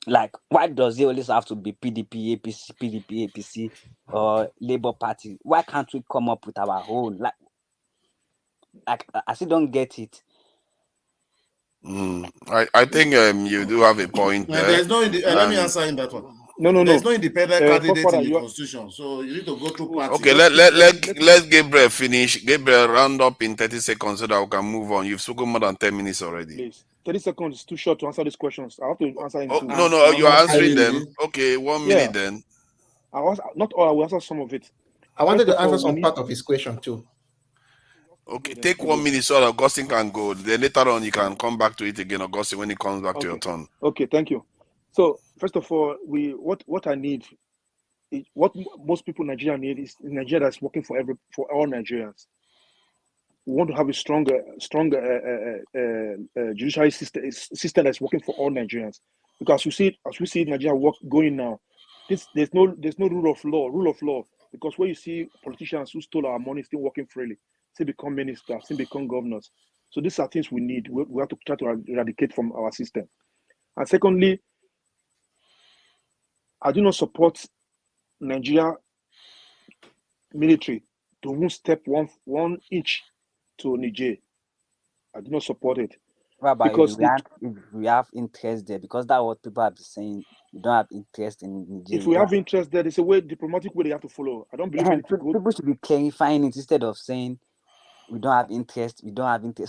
Like, why does it always have to be PDP, APC, PDP, APC, or Labour Party? Why can't we come up with our own? Like I still don't get it. I think you do have a point there. There's no let me answer in that one. No. There's no independent candidate in the you constitution, so you need to go through party. Okay, let Gabriel finish. Gabriel, round up in 30 seconds so that we can move on. You've spoken more than 10 minutes already. Please. 30 seconds is too short to answer these questions. I have to answer in two. No, you are answering them. Okay, 1 minute then. Not all, I will answer some of it. I wanted to answer some part of his question too. Okay, take 1 minute so that Augustine can go. Then later on, you can come back to it again, Augustine, when it comes back to your turn. Okay, thank you. So, first of all, what I need, what most people in Nigeria need is Nigeria that's working for all Nigerians. We want to have a stronger judiciary system that's working for all Nigerians. Because as we see Nigeria going now, there's no rule of law. Because when you see politicians who stole our money still working freely, still become ministers, still become governors. So these are things we need. We have to try to eradicate from our system. And secondly, I do not support Nigeria military to even step one inch to Niger. I do not support it. Well, because if we have interest there, because that's what people have been saying, we don't have interest in Niger. If we have interest there, there's a diplomatic way they have to follow. I don't believe people should be clarifying it instead of saying we don't have interest.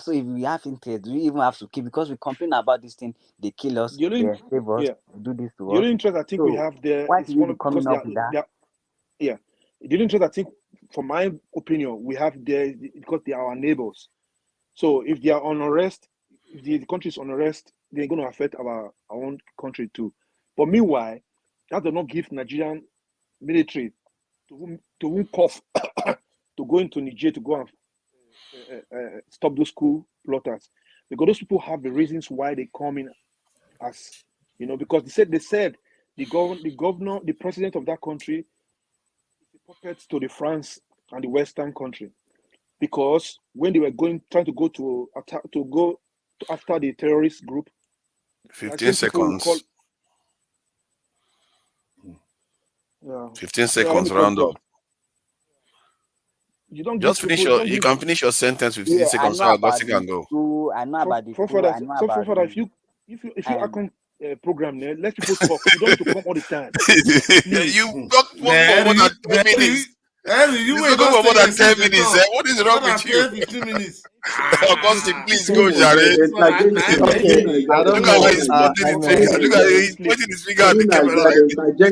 So if we have interest, we even have to keep, because we complain about this thing, they kill us, they save us, they do this to us. The only interest I think we have there is one coming up with that. The only interest I think, from my opinion, we have there because they are our neighbors. So if they are on unrest, if the country is on unrest, they're going to affect our own country too. But meanwhile, that does not give Nigerian military to cough to go into Niger to go and stop those coup plotters, because those people have the reasons why they come in, as because they said the president of that country is a puppet to the France and the Western country, because when they were trying to go after the terrorist group, 15 seconds. Yeah. 15 seconds, round up. You don't Just give finish people, your. You can finish your sentence 15 Yeah, I seconds. know So about Augustine can the go. school. I know about the for school. I further, know so about for further, the if you and account program there, let people talk. You don't need to come all the time. Please. You talk for more than 10 minutes. Henry, you This wait will go for don't more stay than 10 here, minutes. talk. What is wrong More with than you? 10, 15 minutes. Augustine, please go, Jared. Look Look at where he's pointing his finger. Look at he's pointing his finger at the camera like The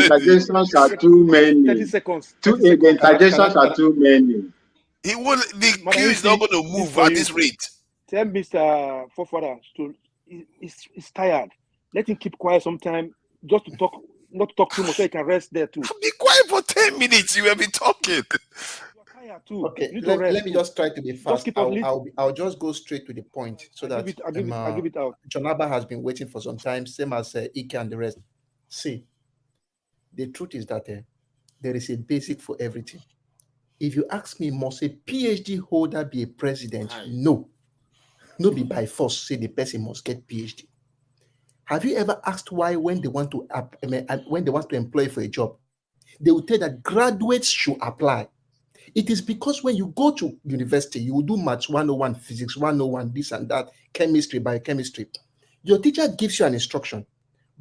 interjections are too many. 30 seconds. The interjections are too many. He will. The Madam, queue is not going to move at this rate. Tell Mr. Fofara to he's tired. Let him keep quiet sometime, just to talk, not to talk too much, so he can rest there too. Be quiet for 10 minutes. You will be talking. Tired too. Okay, You need to rest let me too. just try to be fast. keep on I'll just go straight to the point so I'll that give it out. Jonaba has been waiting for some time, same as Ike and the rest. See, the truth is that there is a basic for everything. If you ask me, must a PhD holder be a president? No. No be by force say the person must get PhD. Have you ever asked why when they want to employ for a job, they will tell that graduates should apply? It is because when you go to university, you will do maths 101, physics 101, this and that, chemistry, biochemistry. Your teacher gives you an instruction.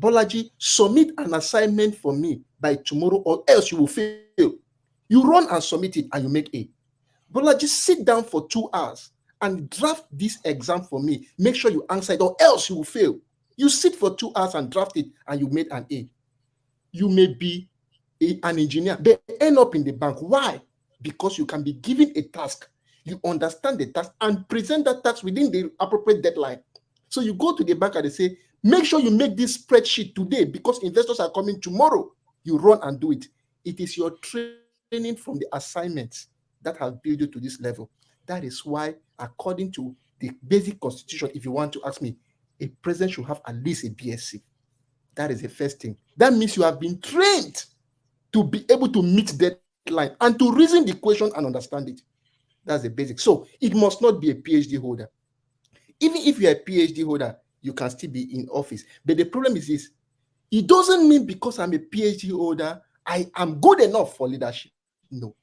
Bolaji, submit an assignment for me by tomorrow or else you will fail. You run and submit it and you make A. Bolaji, sit down for 2 hours and draft this exam for me. Make sure you answer it or else you will fail. You sit for 2 hours and draft it and you made an A. You may be an engineer, but end up in the bank. Why? Because you can be given a task. You understand the task and present that task within the appropriate deadline. So you go to the bank and they say, make sure you make this spreadsheet today because investors are coming tomorrow. You run and do it. It is your training from the assignments that have built you to this level. That is why, according to the basic constitution, if you want to ask me, a president should have at least a BSc. That is the first thing. That means you have been trained to be able to meet deadline and to reason the question and understand it. That's the basic. So it must not be a PhD holder. Even if you're a PhD holder, you can still be in office. But the problem is this. It doesn't mean because I'm a PhD holder, I am good enough for leadership. No.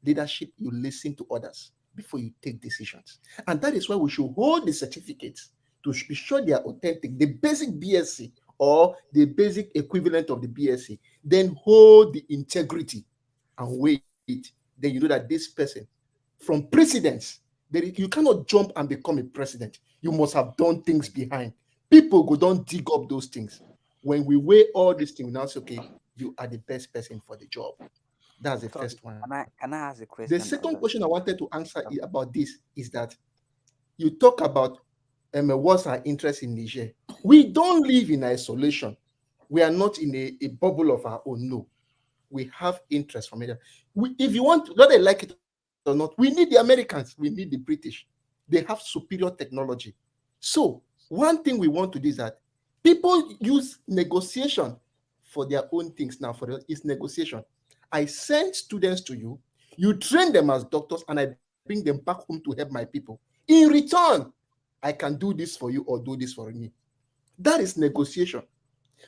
Leadership, you listen to others before you take decisions. And that is why we should hold the certificates to be sure they are authentic. The basic BSc or the basic equivalent of the BSc, then hold the integrity and weigh it. Then you know that this person, from precedents, you cannot jump and become a president. You must have done things behind. People go don't dig up those things. When we weigh all these things, now it's okay, you are the best person for the job. That's the first one. Can I ask a question? The second question I wanted to answer about this is that you talk about what's our interest in Niger. We don't live in isolation. We are not in a bubble of our own. No, we have interest from it. If you want, whether they like it or not, we need the Americans. We need the British. They have superior technology. So one thing we want to do is that people use negotiation for their own things now. It's negotiation. I send students to you. You train them as doctors, and I bring them back home to help my people. In return, I can do this for you or do this for me. That is negotiation.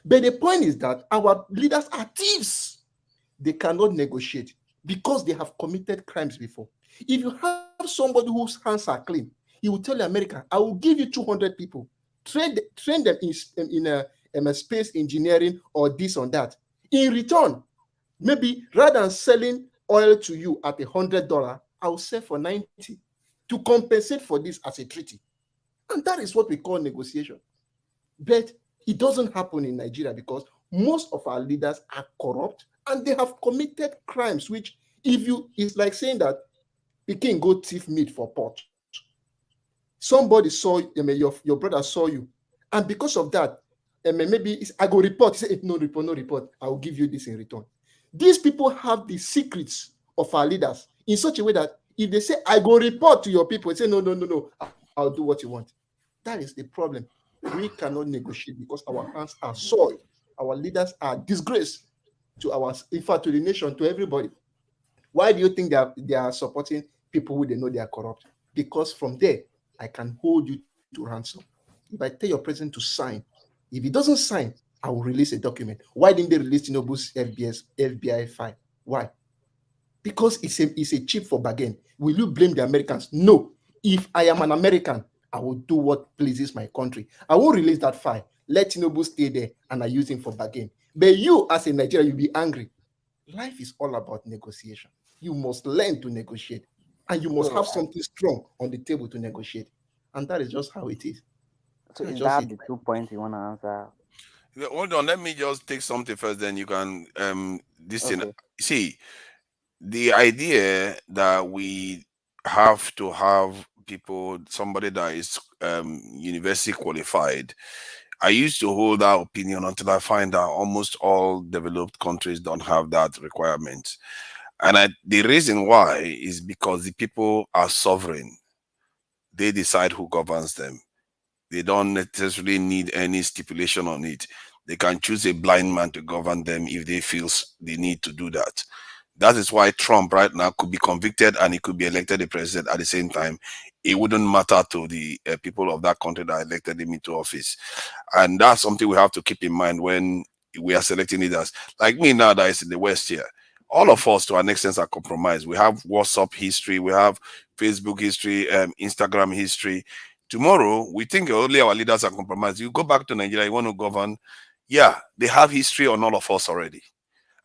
But the point is that our leaders are thieves. They cannot negotiate because they have committed crimes before. If you have somebody whose hands are clean, he will tell America, I will give you 200 people. Train them in a space engineering or this or that. In return, maybe rather than selling oil to you at $100, I will sell for 90 to compensate for this as a treaty. And that is what we call negotiation. But it doesn't happen in Nigeria because most of our leaders are corrupt and they have committed crimes, which it's like saying that the king go thief meat for pot. Somebody saw you, your brother saw you. And because of that, maybe I go report. He say, no report. I will give you this in return. These people have the secrets of our leaders in such a way that if they say, I go report to your people, they say, no, I'll do what you want. That is the problem. We cannot negotiate because our hands are soiled. Our leaders are disgraced to to the nation, to everybody. Why do you think they are supporting people who they know they are corrupt? Because from there, I can hold you to ransom. If I tell your president to sign, if he doesn't sign, I will release a document. Why didn't they release Tinubu's FBI file? Why? Because it's a chip for bargain. Will you blame the Americans? No. If I am an American, I will do what pleases my country. I won't release that file. Let Tinubu stay there and I use him for bargain. But you, as a Nigerian, you'll be angry. Life is all about negotiation. You must learn to negotiate. And you must have something strong on the table to negotiate. And that is just how it is. So is that the 2 points you want to answer? Hold on, let me just take something first, then you can see the idea that we have to have somebody that is university qualified. I used to hold that opinion until I find out almost all developed countries don't have that requirement. And the reason why is because the people are sovereign. They decide who governs them. They don't necessarily need any stipulation on it. They can choose a blind man to govern them if they feel they need to do that. That is why Trump right now could be convicted and he could be elected the president at the same time. It wouldn't matter to the people of that country that elected him into office. And that's something we have to keep in mind when we are selecting leaders. Like me now that is in the West here. All of us to an extent are compromised. We have WhatsApp history, we have Facebook history, Instagram history. Tomorrow, we think only our leaders are compromised. You go back to Nigeria, you want to govern. Yeah, they have history on all of us already.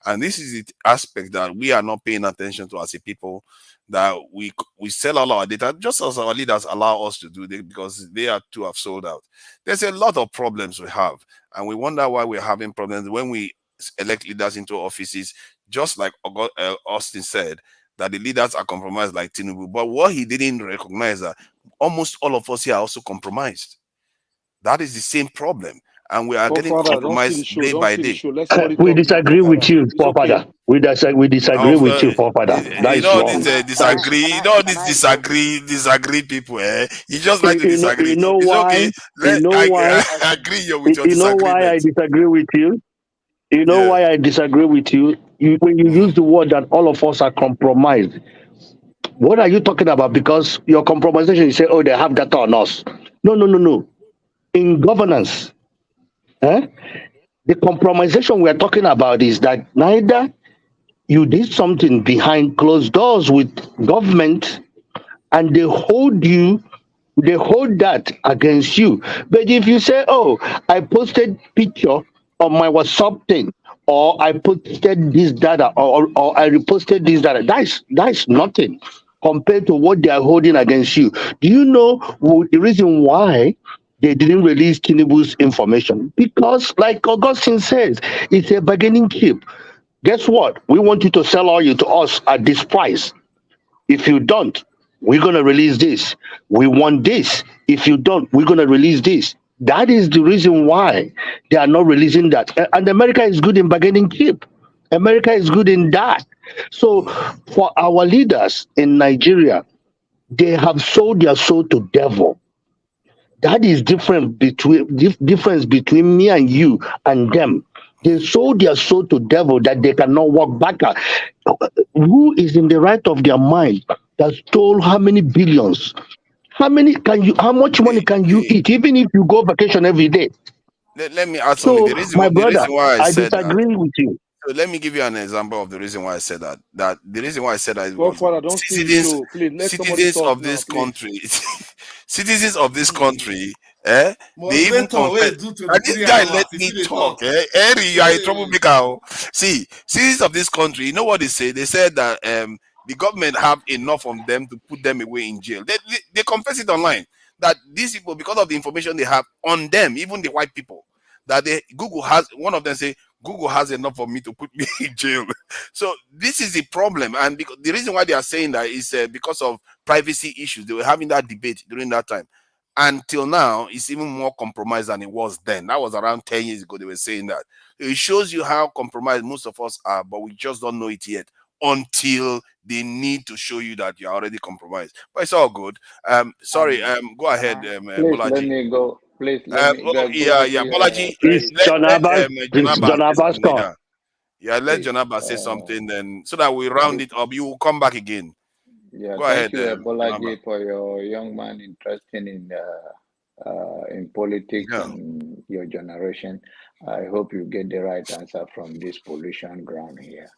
And this is the aspect that we are not paying attention to as a people, that we sell all our data, just as our leaders allow us to do it, because they are too have sold out. There's a lot of problems we have, and we wonder why we're having problems when we elect leaders into offices, just like Austin said, that the leaders are compromised like Tinubu. But what he didn't recognize that almost all of us here are also compromised. That is the same problem. And we are getting compromised day by day. We disagree with you, forefather. We disagree with you, forefather. You know this disagree people. You just like to disagree. You know it's why? Okay. I agree with your disagreement. You know why I disagree with you? You know why I disagree with you? When you use the word that all of us are compromised, what are you talking about? Because your compromisation, you say, oh, they have data on us. No. In governance, the compromisation we're talking about is that neither you did something behind closed doors with government and they hold that against you. But if you say, oh, I posted picture on my WhatsApp thing, or I posted this data, or I reposted this data, that's nothing compared to what they are holding against you. Do you know the reason why they didn't release Tinubu's information? Because, like Augustine says, it's a bargaining chip. Guess what? We want you to sell oil to us at this price. If you don't, we're going to release this. We want this. If you don't, we're going to release this. That is the reason why they are not releasing that. And America is good in bargaining chip. America is good in that. So for our leaders in Nigeria, they have sold their soul to devil. That is difference between me and you and them. They sold their soul to devil that they cannot walk back. Who is in the right of their mind that stole how many billions? How much money can you eat, even if you go vacation every day? Let me add something. My brother, I said disagree with you. So let me give you an example of the reason why I said that. The reason why I said that is because citizens of this country, citizens of this country, they even this guy let me talk. Harry, you are a troublemaker. See, citizens of this country, you know what they say? They said that the government have enough of them to put them away in jail. They confess it online that these people, because of the information they have on them, even the white people, that Google has, one of them say, Google has enough of me to put me in jail. So this is the problem. And because the reason why they are saying that is because of privacy issues. They were having that debate during that time. Until now, it's even more compromised than it was then. That was around 10 years ago they were saying that. It shows you how compromised most of us are, but we just don't know it yet until they need to show you that you're already compromised. But it's all good. Sorry, go ahead, Please Bolaji. let me go. Please let me go. Bolaji. John Abbas. Let John Abbas say something, then so that we round it up. You will come back again. Yeah, go ahead, thank you, Bolaji, for your young man interested in politics and your generation. I hope you get the right answer from this pollution ground here.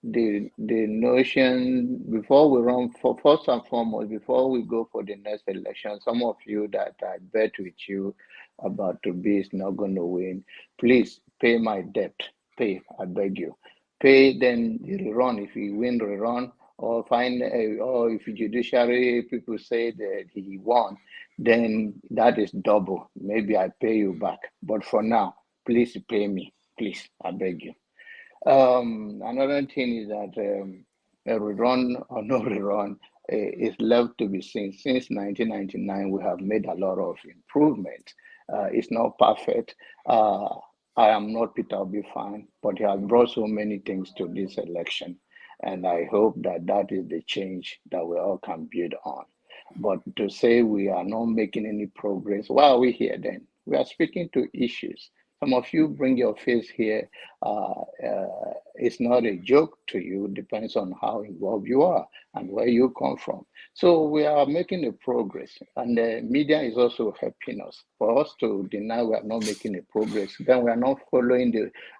The notion, before we run for, first and foremost, before we go for the next election, some of you that I bet with you about to be is not going to win, please pay my debt. Pay, I beg you. Pay, then the rerun. If you win rerun, or find, or if judiciary people say that he won, then that is double. Maybe I pay you back. But for now, please pay me. Please, I beg you. Another thing is that a rerun or no rerun is left to be seen. Since 1999, we have made a lot of improvement. It's not perfect. I am not Peter Obi fan, but he has brought so many things to this election. And I hope that that is the change that we all can build on. But to say we are not making any progress, why are we here then? We are speaking to issues. Some of you bring your face here. It's not a joke to you, depends on how involved you are and where you come from. So we are making a progress, and the media is also helping us. For us to deny we are not making a progress, then we are not following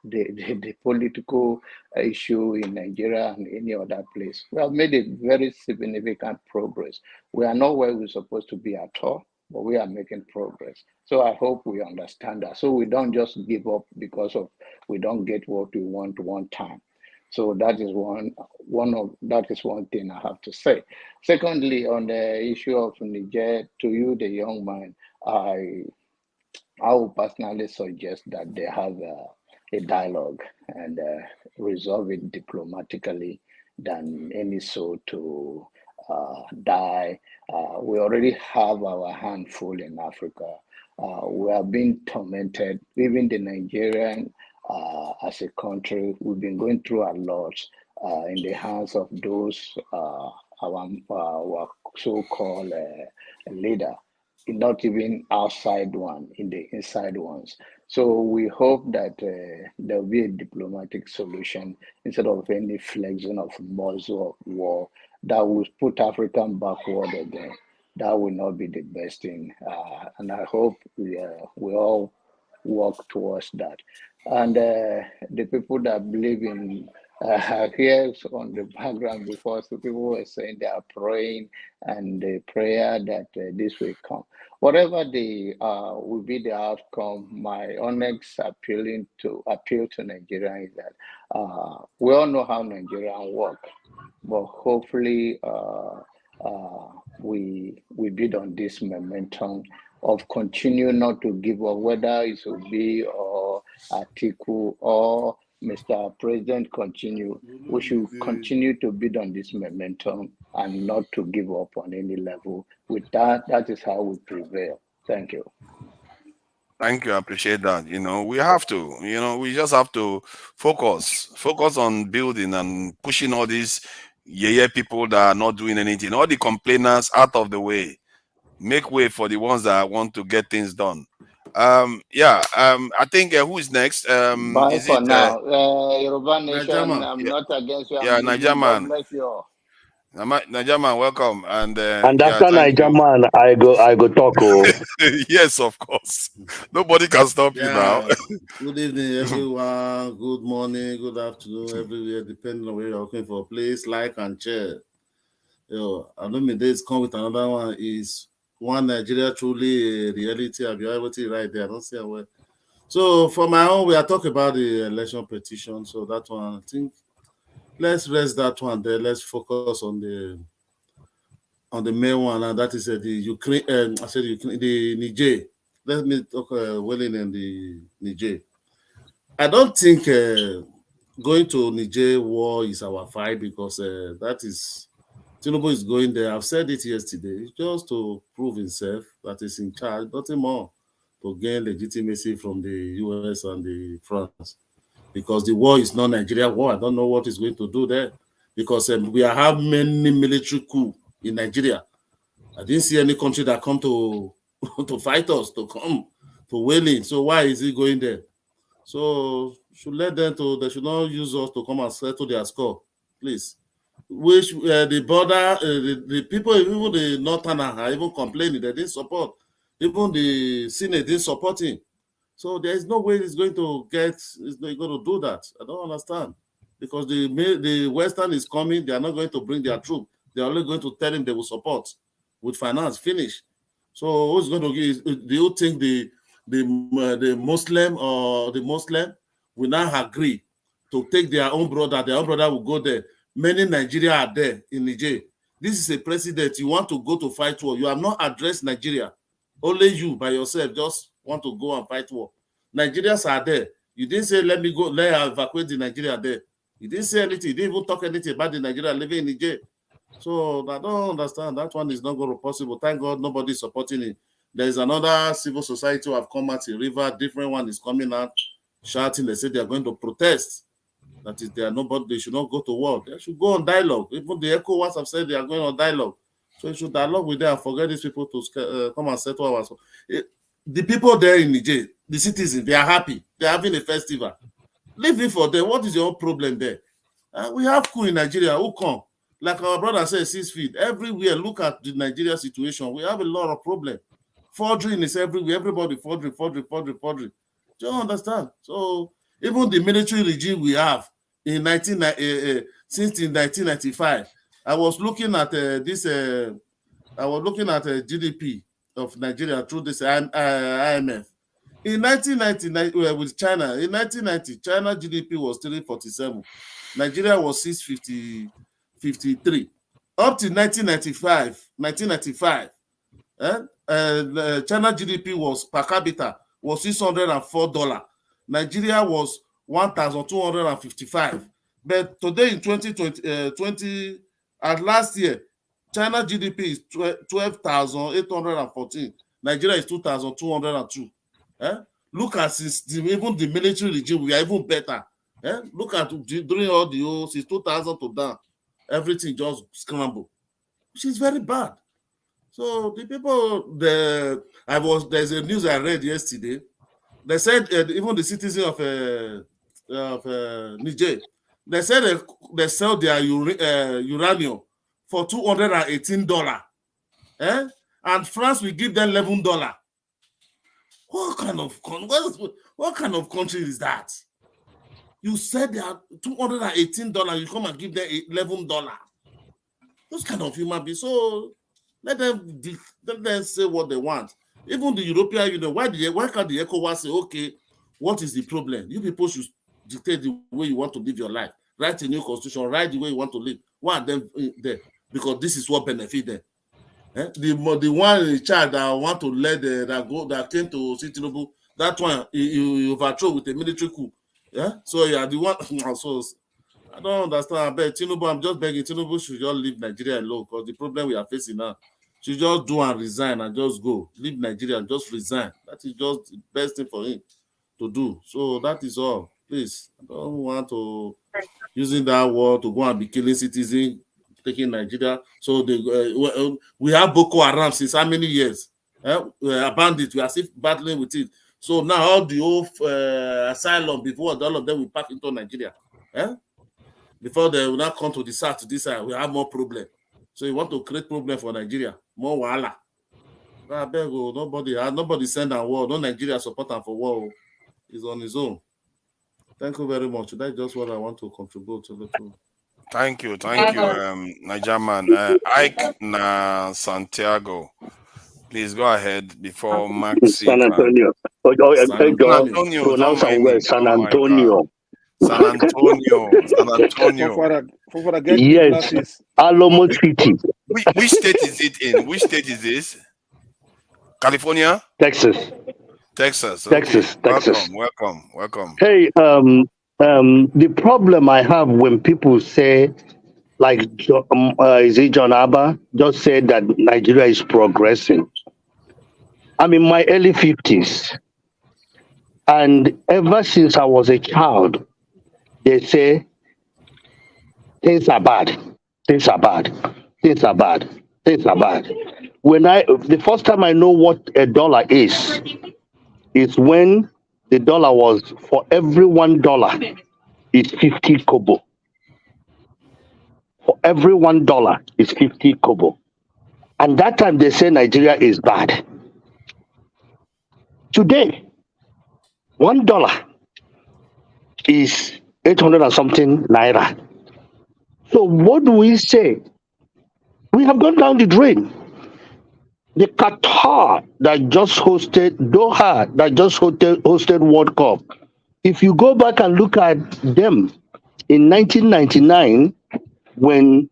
the political issue in Nigeria and any other place. We have made a very significant progress. We are not where we're supposed to be at all, but we are making progress. So I hope we understand that. So we don't just give up because of we don't get what we want one time. So that is one thing I have to say. Secondly, on the issue of Niger, to you, the young man, I would personally suggest that they have a dialogue and resolve it diplomatically than any so to die. We already have our handful in Africa. We are being tormented. Even the Nigerian, as a country, we've been going through a lot in the hands of those our so-called leader, not even outside one, in the inside ones. So we hope that there'll be a diplomatic solution instead of any flexing of muscle of war that will put African backward again. That will not be the best thing. And I hope we all work towards that. And the people that believe in here on the background before, so people were saying they are praying and the prayer that this will come. Whatever the will be the outcome, my honest appeal to Nigeria is that we all know how Nigerians work, but hopefully we build on this momentum of continue not to give up, whether it's Obi or Atiku or Mr. President continue. We should continue to build on this momentum and not to give up on any level. With that, that is how we prevail. Thank you. Thank you. I appreciate that. We have to, we just have to focus on building and pushing all these people that are not doing anything, all the complainers out of the way. Make way for the ones that want to get things done. I think who is next? Bye Is for it now. Yoruba Nation, Nigerman. I'm not against you. Yeah, I'm Nigerman. God bless you all. Nigerman, welcome. And after Nigerman, I go talk. Yes, of course. Nobody can stop you now. Good evening, everyone. Good morning, good afternoon, everywhere, depending on where you're looking for a place, like and share. I know me days come with another one. Is one Nigeria truly a reality? Have you ever seen right there? I don't see a word. So for my own, we are talking about the election petition. So that one, I think, let's rest that one there. Let's focus on the main one, and that is the Ukraine. I said Ukraine, the Niger. Let me talk Welling and the Niger. I don't think going to Niger war is our fight, because that is Tinubu is going there. I've said it yesterday, just to prove himself that he's in charge, nothing more, to gain legitimacy from the US and the France. Because the war is not Nigeria war. I don't know what he's going to do there, because we have many military coups in Nigeria. I didn't see any country that come to fight us, to come to Wailing. So why is he going there? So should let them they should not use us to come and settle their score, please. Which the border, the people, even the northern are even complaining, they didn't support. Even the Senate didn't support him. So there is no way he's going to do that. I don't understand. Because the Western is coming, they are not going to bring their troops. They are only going to tell him they will support with finance. Finish. So who's going to give? Do you think the Muslim or the Muslim will now agree to take their own brother? Their own brother will go there. Many Nigerians are there in Niger. This is a precedent. You want to go to fight war. You have not addressed Nigeria. Only you by yourself just want to go and fight war. Nigerians are there. You didn't say, let me go, let me evacuate the Nigeria there. You didn't say anything. You didn't even talk anything about the Nigeria living in Niger. So I don't understand. That one is not going to be possible. Thank God nobody is supporting it. There is another civil society who have come out in River. Different one is coming out shouting. They say they are going to protest. That is, they should not go to war. They should go on dialogue. Even the ECOWAS have said they are going on dialogue. So you should dialogue with them and forget these people to come and settle our. The people there in Niger, the citizens, they are happy. They are having a festival. Leave it for them. What is your problem there? We have coup in Nigeria. Who come? Like our brother said, 6 feet. Everywhere, look at the Nigeria situation. We have a lot of problems. Forgery is everywhere. Everybody forgery. Do you understand? So even the military regime we have in since 1995, I was looking at GDP of Nigeria through this IMF. In 1990, with China, in 1990, China GDP was 347. Nigeria was 653. Up to 1995, China GDP was per capita was $604. Nigeria was 1,255. But today in 2020, and last year, China GDP is 12,814. Nigeria is 2,202. Look at even the military regime, we are even better. Look at during all the years, since 2000 to down, everything just scrambled, which is very bad. So the people, there's a news I read yesterday. They said even the citizens of Niger, they said they sell their uranium for $218. And France will give them $11. What kind of country is that? You said they are $218, you come and give them $11. Those kind of human beings. So let them say what they want. Even the European Union, why can't the ECOWAS say, okay, what is the problem? You people should dictate the way you want to live your life. Write a new constitution, write the way you want to live. Why are them there? Because this is what benefits them. The one in charge that want to let that came to see Tinubu, that one you overthrow with a military coup. So yeah, the one. So I don't understand. I bet Tinubu, I'm just begging Tinubu should just leave Nigeria alone because the problem we are facing now, should just do and resign and just go. Leave Nigeria and just resign. That is just the best thing for him to do. So that is all. Please, I don't want to using that word to go and be killing citizens, taking Nigeria. So we have Boko Haram since how many years? Bandits, we are still battling with it. So now all the old asylum before all of them will pack into Nigeria. Before they will not come to the south, to this side, we have more problem. So you want to create problem for Nigeria, more wahala. I beg you, nobody send a war. No Nigeria support them for war. He's on his own. Thank you very much. That's just what I want to contribute to the two. Thank you, Nigerman. Ike na Santiago. Please go ahead before Maxi. San Antonio. Pronounce San Antonio. San Antonio. Yes, Alamo City. Which state is it in? Which state is this? California? Texas. Okay. Texas. Welcome. Hey, the problem I have when people say, like, is it John Abba just said that Nigeria is progressing. I'm in my early 50s, and ever since I was a child, they say things are bad. When the first time I know what a dollar is when the dollar was, for every $1 is 50 kobo. For every $1 is 50 kobo. And that time they say Nigeria is bad. Today, $1 is 800 and something naira. So what do we say? We have gone down the drain. The Qatar that just hosted Doha, that just hosted World Cup. If you go back and look at them in 1999, when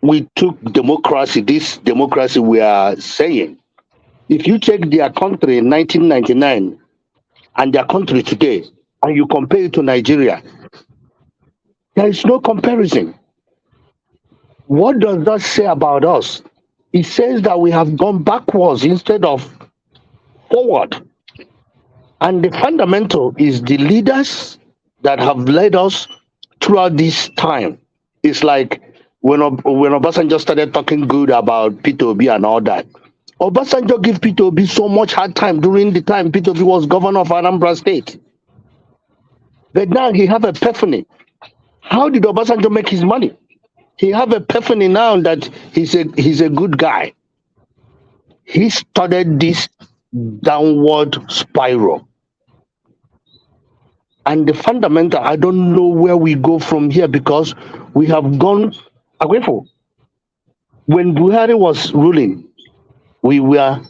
we took democracy, this democracy we are saying, if you take their country in 1999 and their country today, and you compare it to Nigeria, there is no comparison. What does that say about us? It says that we have gone backwards instead of forward. And the fundamental is the leaders that have led us throughout this time. It's like when Obasanjo started talking good about Peter Obi and all that. Obasanjo gave Peter Obi so much hard time during the time Peter Obi was governor of Anambra State. But now he have a epiphany. How did Obasanjo make his money? He have a epiphany now that he's a good guy. He started this downward spiral. And the fundamental, I don't know where we go from here because we have gone away from. When Buhari was ruling, we were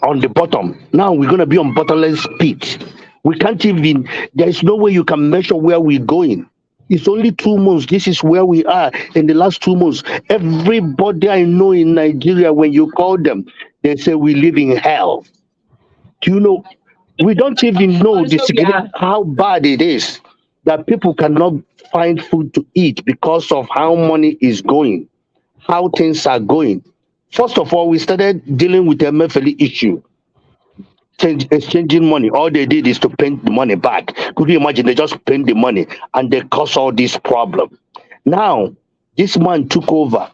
on the bottom. Now we're going to be on bottomless pit. We can't even, there is no way you can measure where we're going. It's only 2 months. This is where we are in the last 2 months. Everybody I know in Nigeria, when you call them, they say we live in hell. Do you know? We don't even know how bad it is that people cannot find food to eat because of how money is going, how things are going. First of all, we started dealing with the MFLE issue. Exchanging money, all they did is to pay the money back. Could you imagine? They just paid the money and they caused all this problem. Now, this man took over.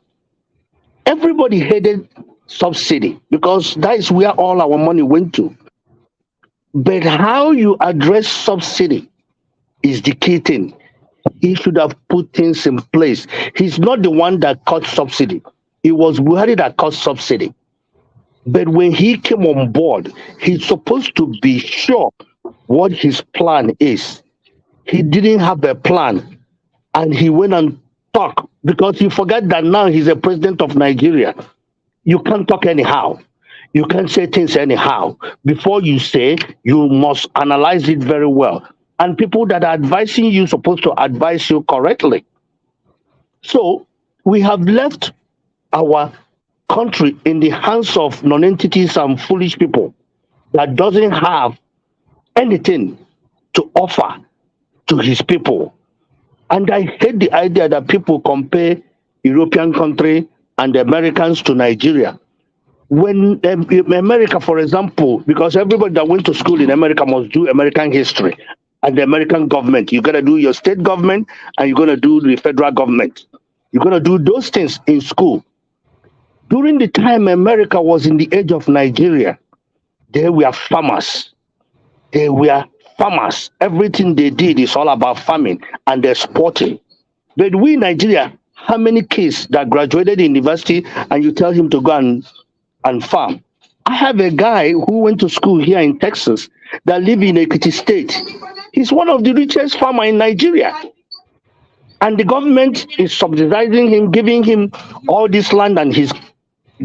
Everybody hated subsidy because that is where all our money went to. But how you address subsidy is the key thing. He should have put things in place. He's not the one that cut subsidy. It was Buhari that cut subsidy. But when he came on board, he's supposed to be sure what his plan is. He didn't have a plan. And he went and talked because he forgot that now he's a president of Nigeria. You can't talk anyhow. You can't say things anyhow. Before you say, you must analyze it very well. And people that are advising you supposed to advise you correctly. So we have left our country in the hands of non-entities and foolish people that doesn't have anything to offer to his people. And I hate the idea that people compare European country and the Americans to Nigeria. When America, for example, because everybody that went to school in America must do American history and the American government, you got to do your state government and you're going to do the federal government. You're going to do those things in school. During the time America was in the age of Nigeria, they were farmers. They were farmers. Everything they did is all about farming and exporting. But we in Nigeria, how many kids that graduated in university and you tell him to go and farm? I have a guy who went to school here in Texas that lives in Ekiti State. He's one of the richest farmers in Nigeria. And the government is subsidizing him, giving him all this land and he's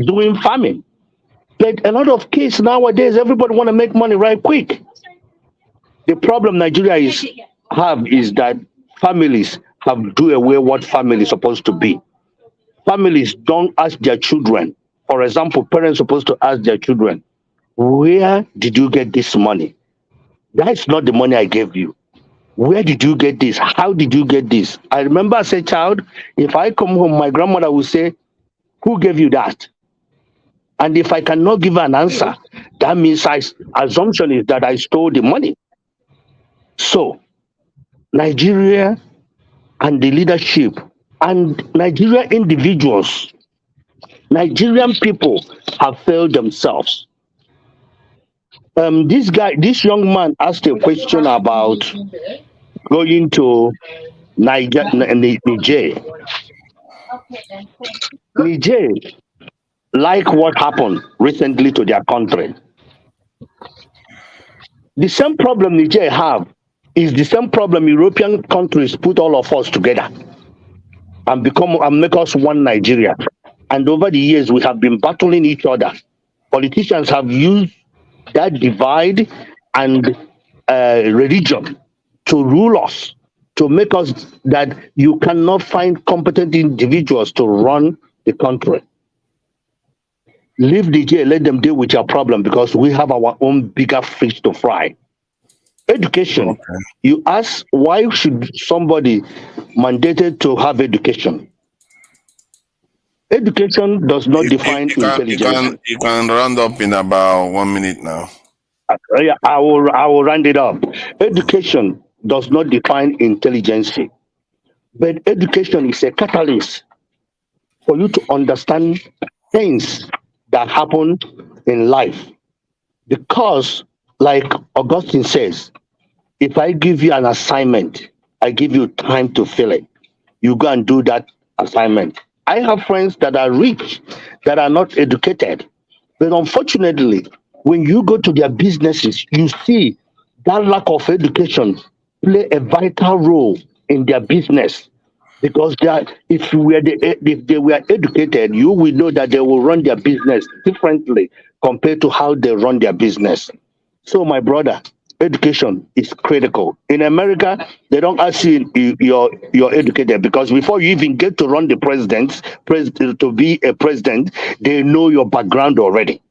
doing farming. But a lot of kids nowadays, everybody want to make money right quick. The problem Nigeria have is that families have do away what family is supposed to be. Families don't ask their children. For example, parents are supposed to ask their children, where did you get this money? That's not the money I gave you. Where did you get this? How did you get this? I remember as a child, if I come home, my grandmother would say, who gave you that? And if I cannot give an answer, that means assumption is that I stole the money. So, Nigeria and the leadership and Nigerian individuals, Nigerian people have failed themselves. This young man asked a question about going to Niger. Niger, like what happened recently to their country. The same problem Niger have is the same problem European countries put all of us together and make us one Nigeria. And over the years, we have been battling each other. Politicians have used that divide and religion to rule us, to make us that you cannot find competent individuals to run the country. Leave Niger, let them deal with your problem because we have our own bigger fish to fry. Education. Okay. You ask, why should somebody mandated to have education? Education does not define intelligence. You can round up in about 1 minute now. Yeah, I will round it up. Education does not define intelligence, but education is a catalyst for you to understand things that happen in life. Because, like Augustine says, if I give you an assignment, I give you time to fill it. You go and do that assignment. I have friends that are rich, that are not educated. But unfortunately, when you go to their businesses, you see that lack of education play a vital role in their business. Because if they were educated, you will know that they will run their business differently compared to how they run their business. So, my brother, education is critical. In America, they don't ask you you're educated because before you even get to run the to be a president, they know your background already.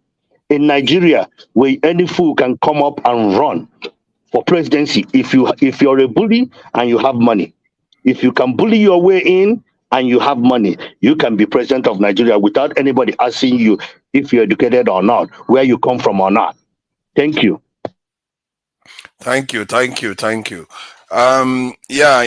In Nigeria, where any fool can come up and run for presidency if you're a bully and you have money. If you can bully your way in and you have money, you can be president of Nigeria without anybody asking you if you're educated or not, where you come from or not. Thank you. Thank you. Yeah,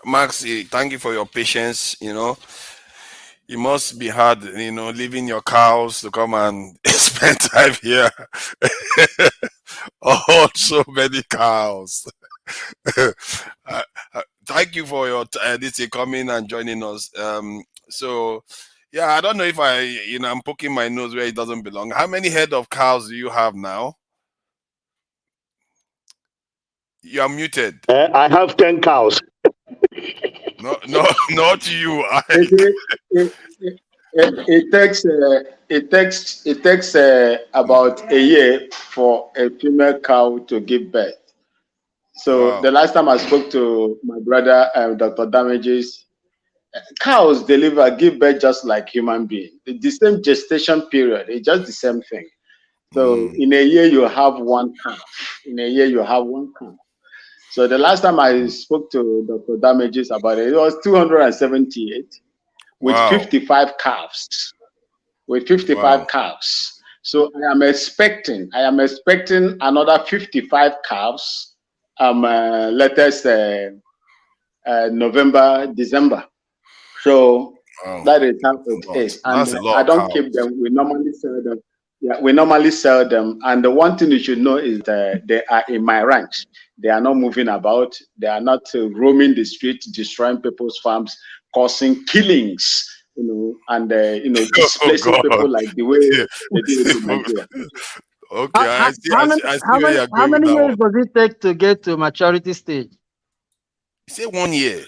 Max, thank you for your patience. It must be hard, leaving your cows to come and spend time here. Oh, so many cows. Thank you for your coming and joining us. So yeah, I don't know if I'm poking my nose where it doesn't belong. How many head of cows do you have now? You are muted. I have 10 cows. No, not you. It takes about a year for a female cow to give birth. So the last time I spoke to my brother, Dr. Damages, cows give birth just like human beings. The same gestation period, it's just the same thing. So in a year you have one calf. So the last time I spoke to Dr. Damages about it, it was 278 with 55 calves. Calves. So I am expecting another 55 calves. Let us say November, December. So that is how it is. And I don't keep them. We normally sell them. Yeah, we normally sell them. And the one thing you should know is that they are in my ranch. They are not moving about. They are not roaming the streets, destroying people's farms, causing killings, and displacing people like the way they do it in Nigeria. Okay, how many years does it take to get to maturity stage? You say 1 year.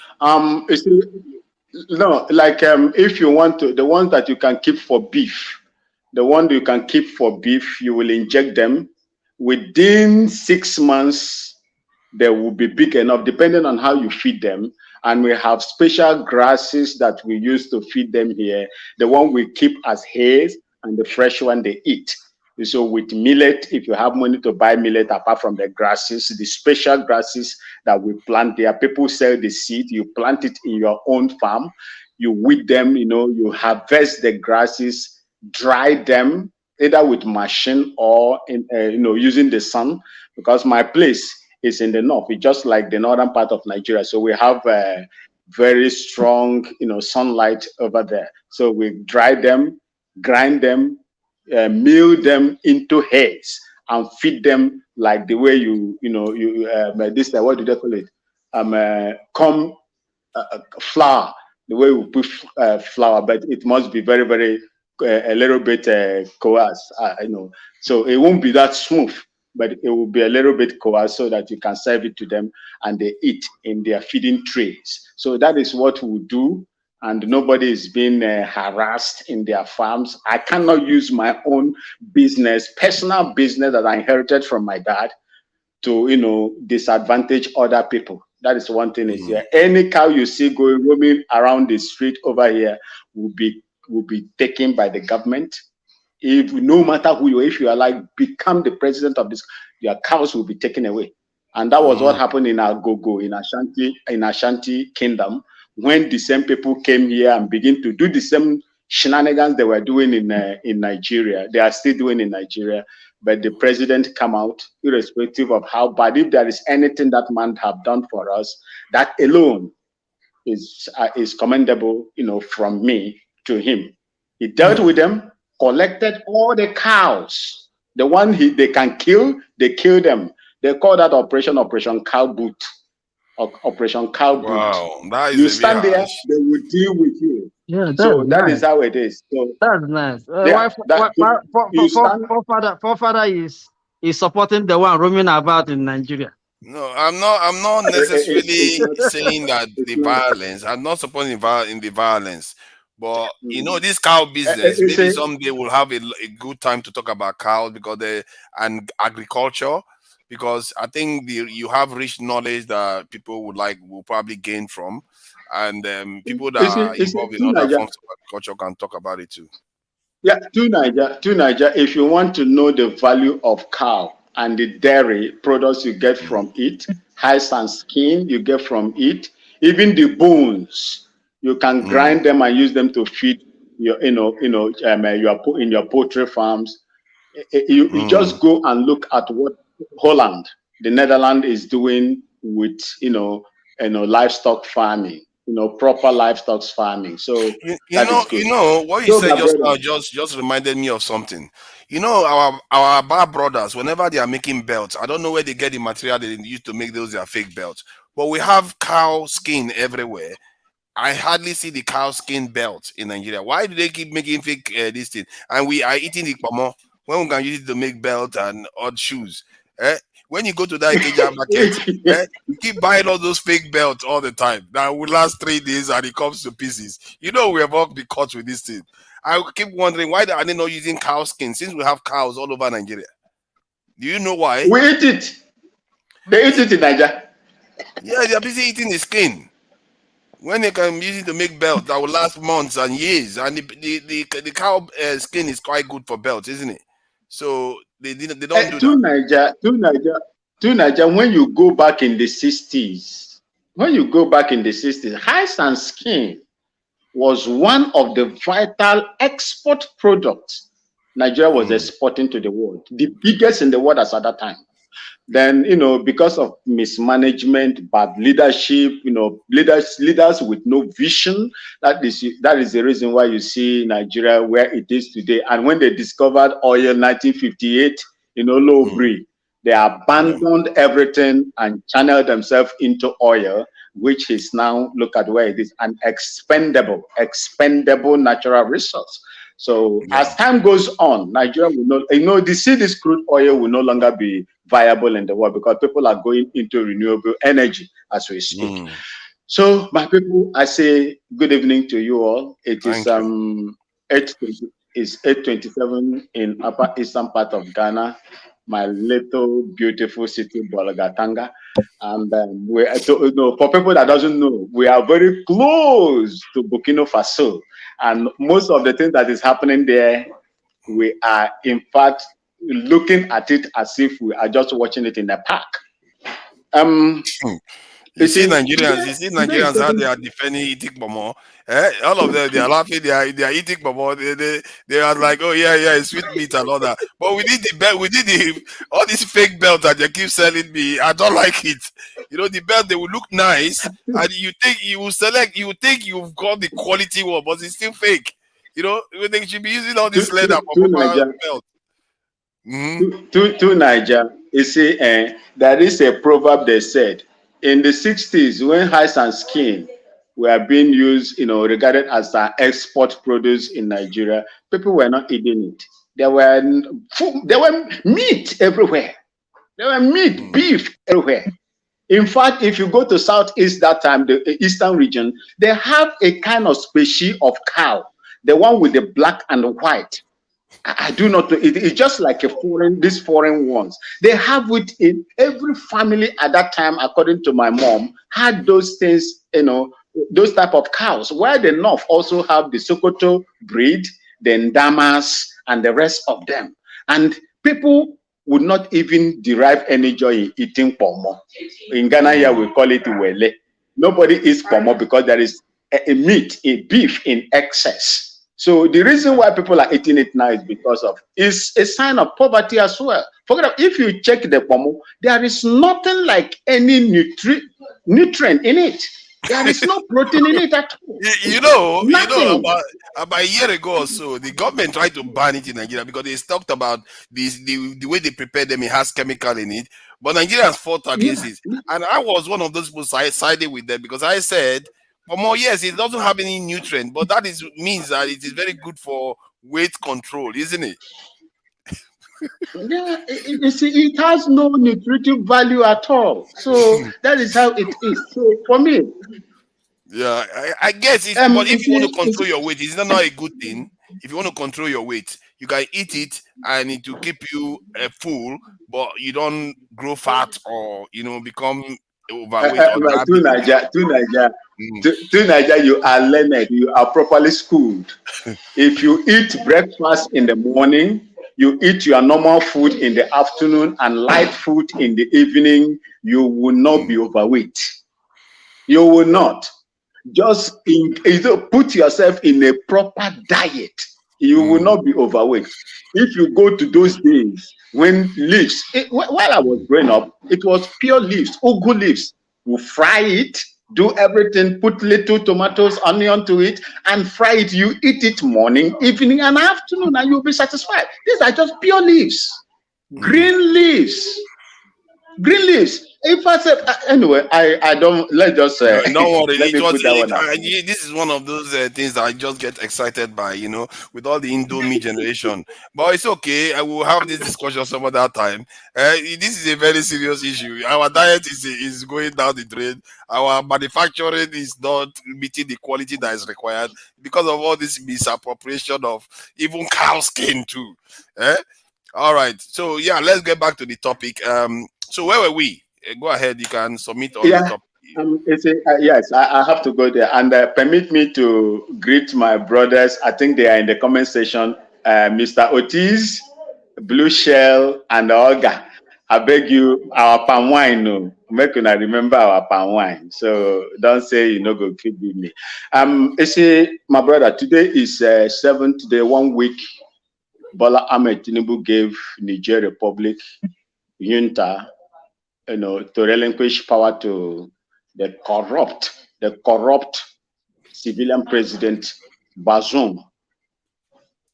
No, like if you want to, the ones that you can keep for beef. The one you can keep for beef, you will inject them. Within 6 months, they will be big enough, depending on how you feed them. And we have special grasses that we use to feed them here. The one we keep as hays, and the fresh one they eat. So with millet, if you have money to buy millet, apart from the grasses, the special grasses that we plant there, people sell the seed, you plant it in your own farm, you weed them, you harvest the grasses, dry them either with machine or using the sun, because my place is in the north. It's just like the northern part of Nigeria, so we have very strong sunlight over there. So we dry them, grind them, mill them into heads and feed them like the way what do they call it? Corn flour, the way we put flour, but it must be very, very a little bit coarse, so it won't be that smooth. but it will be a little bit coarse so that you can serve it to them and they eat in their feeding trays. So that is what we do, and nobody is being harassed in their farms. I cannot use my own business, personal business that I inherited from my dad, to disadvantage other people. That is one thing. Is here. Any cow you see going roaming around the street over here will be taken by the government. If no matter who you are, if you are like become the president of this, your cows will be taken away. And that was what happened in Agogo, in Ashanti Kingdom, when the same people came here and begin to do the same shenanigans they were doing in Nigeria. They are still doing in Nigeria, but the president come out, irrespective of how bad. If there is anything that man have done for us, that alone is commendable, from me to him. He dealt with them, collected all the cows. The one they can kill, they kill them. They call that Operation Cow Boot. Operation Cow Boot. Wow, that is you stand there, they will deal with you. Yeah, that's so that nice. is how it is. So that's nice. Forefather is supporting the one roaming about in Nigeria. No, I'm not necessarily saying that the violence. I'm not supporting in the violence. But this cow business, maybe someday we'll have a good time to talk about cows and agriculture, because I think you have rich knowledge that people will probably gain from, and people that are involved in other forms of agriculture can talk about it too. Yeah, to Niger, if you want to know the value of cow and the dairy products you get from it, hides and skin you get from it, even the bones. You can grind them and use them to feed your, in your poultry farms. You just go and look at what Holland, the Netherlands, is doing with livestock farming, proper livestock farming. So what you said just now just reminded me of something. Our bar brothers, whenever they are making belts, I don't know where they get the material they use to make those their fake belts, but we have cow skin everywhere. I hardly see the cow skin belt in Nigeria. Why do they keep making fake this thing? And we are eating the pomo when we can use it to make belt and odd shoes. When you go to that Okija market, you keep buying all those fake belts all the time. That will last 3 days and it comes to pieces. We have all been caught with this thing. I keep wondering, why are they not using cow skin since we have cows all over Nigeria? Do you know why? We eat it. They eat it in Nigeria. Yeah, they are busy eating the skin. When they can use it to make belts that will last months and years, and the cow skin is quite good for belts, isn't it? So they don't do that. To Niger, when you go back in the 60s, hides and skin was one of the vital export products Nigeria was exporting to the world, the biggest in the world at that time. Then, because of mismanagement, bad leadership, leaders with no vision, that is the reason why you see Nigeria where it is today. And when they discovered oil in 1958, Lowbury, they abandoned everything and channeled themselves into oil, which is now, look at where it is, an expendable natural resource. So as time goes on, Nigeria will not, this crude oil will no longer be viable in the world because people are going into renewable energy as we speak. So my people, I say good evening to you all. It is 8:27 in upper eastern part of Ghana, my little beautiful city, Bolagatanga. And for people that doesn't know, we are very close to Burkina Faso. And most of the things that is happening there, we are in fact looking at it as if we are just watching it in a park. You see Nigerians how they are defending eating pomo. All of them, they are laughing. They are eating pomo. They are like, oh yeah, it's sweet meat and all that. But we did all these fake belts that they keep selling me. I don't like it. The belt, they will look nice, and you think you've got the quality one, but it's still fake. They should be using all this leather for belt. To Niger, you see, there is a proverb they said in the 60s when hides and skin were being used, regarded as an export produce in Nigeria. People were not eating it. There were meat everywhere. There were meat, beef everywhere. In fact, if you go to Southeast that time, the Eastern region, they have a kind of species of cow, the one with the black and the white. I do not know. It's just like these foreign ones. They have it in every family at that time, according to my mom, had those things, those type of cows. Where the North also have the Sokoto breed, the Ndamas, and the rest of them. And people would not even derive any joy in eating pomo. In Ghana here, we call it wele. Nobody eats pomo because there is a meat, a beef in excess. So the reason why people are eating it now is because of it's a sign of poverty as well. Forget about, if you check the pomo, there is nothing like any nutrient in it. There is no protein in it at all. About a year ago or so, the government tried to ban it in Nigeria because they talked about the way they prepare them. It has chemical in it, but Nigerians fought against it, and I was one of those people sided with them because I said, "Pomo, yes, it doesn't have any nutrient, but that means that it is very good for weight control, isn't it?" Yeah, it has no nutritive value at all. So that is how it is. So for me, yeah, I guess it's, but if you want to control your weight, it's not a good thing. If you want to control your weight, you can eat it and it will keep you full, but you don't grow fat or become overweight. To Nigeria, you are learned, you are properly schooled. If you eat breakfast in the morning, you eat your normal food in the afternoon and light food in the evening, you will not be overweight. You will not. Just put yourself in a proper diet. You will not be overweight. If you go to those days when leaves, while I was growing up, it was pure leaves, ugu leaves. You fry it, do everything, put little tomatoes, onion to it, and fry it. You eat it morning, evening, and afternoon, and you'll be satisfied. These are just pure leaves, green leaves. Green leaves. If I said anyway, I don't. Let's just don't worry. This is one of those things that I just get excited by, with all the Indomie generation. But it's okay. I will have this discussion some other time. This is a very serious issue. Our diet is going down the drain. Our manufacturing is not meeting the quality that is required because of all this misappropriation of even cow skin too. All right. So yeah, let's get back to the topic. So where were we? Go ahead. You can submit on the topic. Yes, I have to go there. And permit me to greet my brothers. I think they are in the comment section. Mr. Otis, Blue Shell, and Olga. I beg you, our palm wine. No, make you remember our palm wine. So don't say you know go keep with me. My brother, today is 7th day, 1 week. Bola Ahmed Tinubu gave Niger Republic junta, to relinquish power to the corrupt civilian president Bazoum.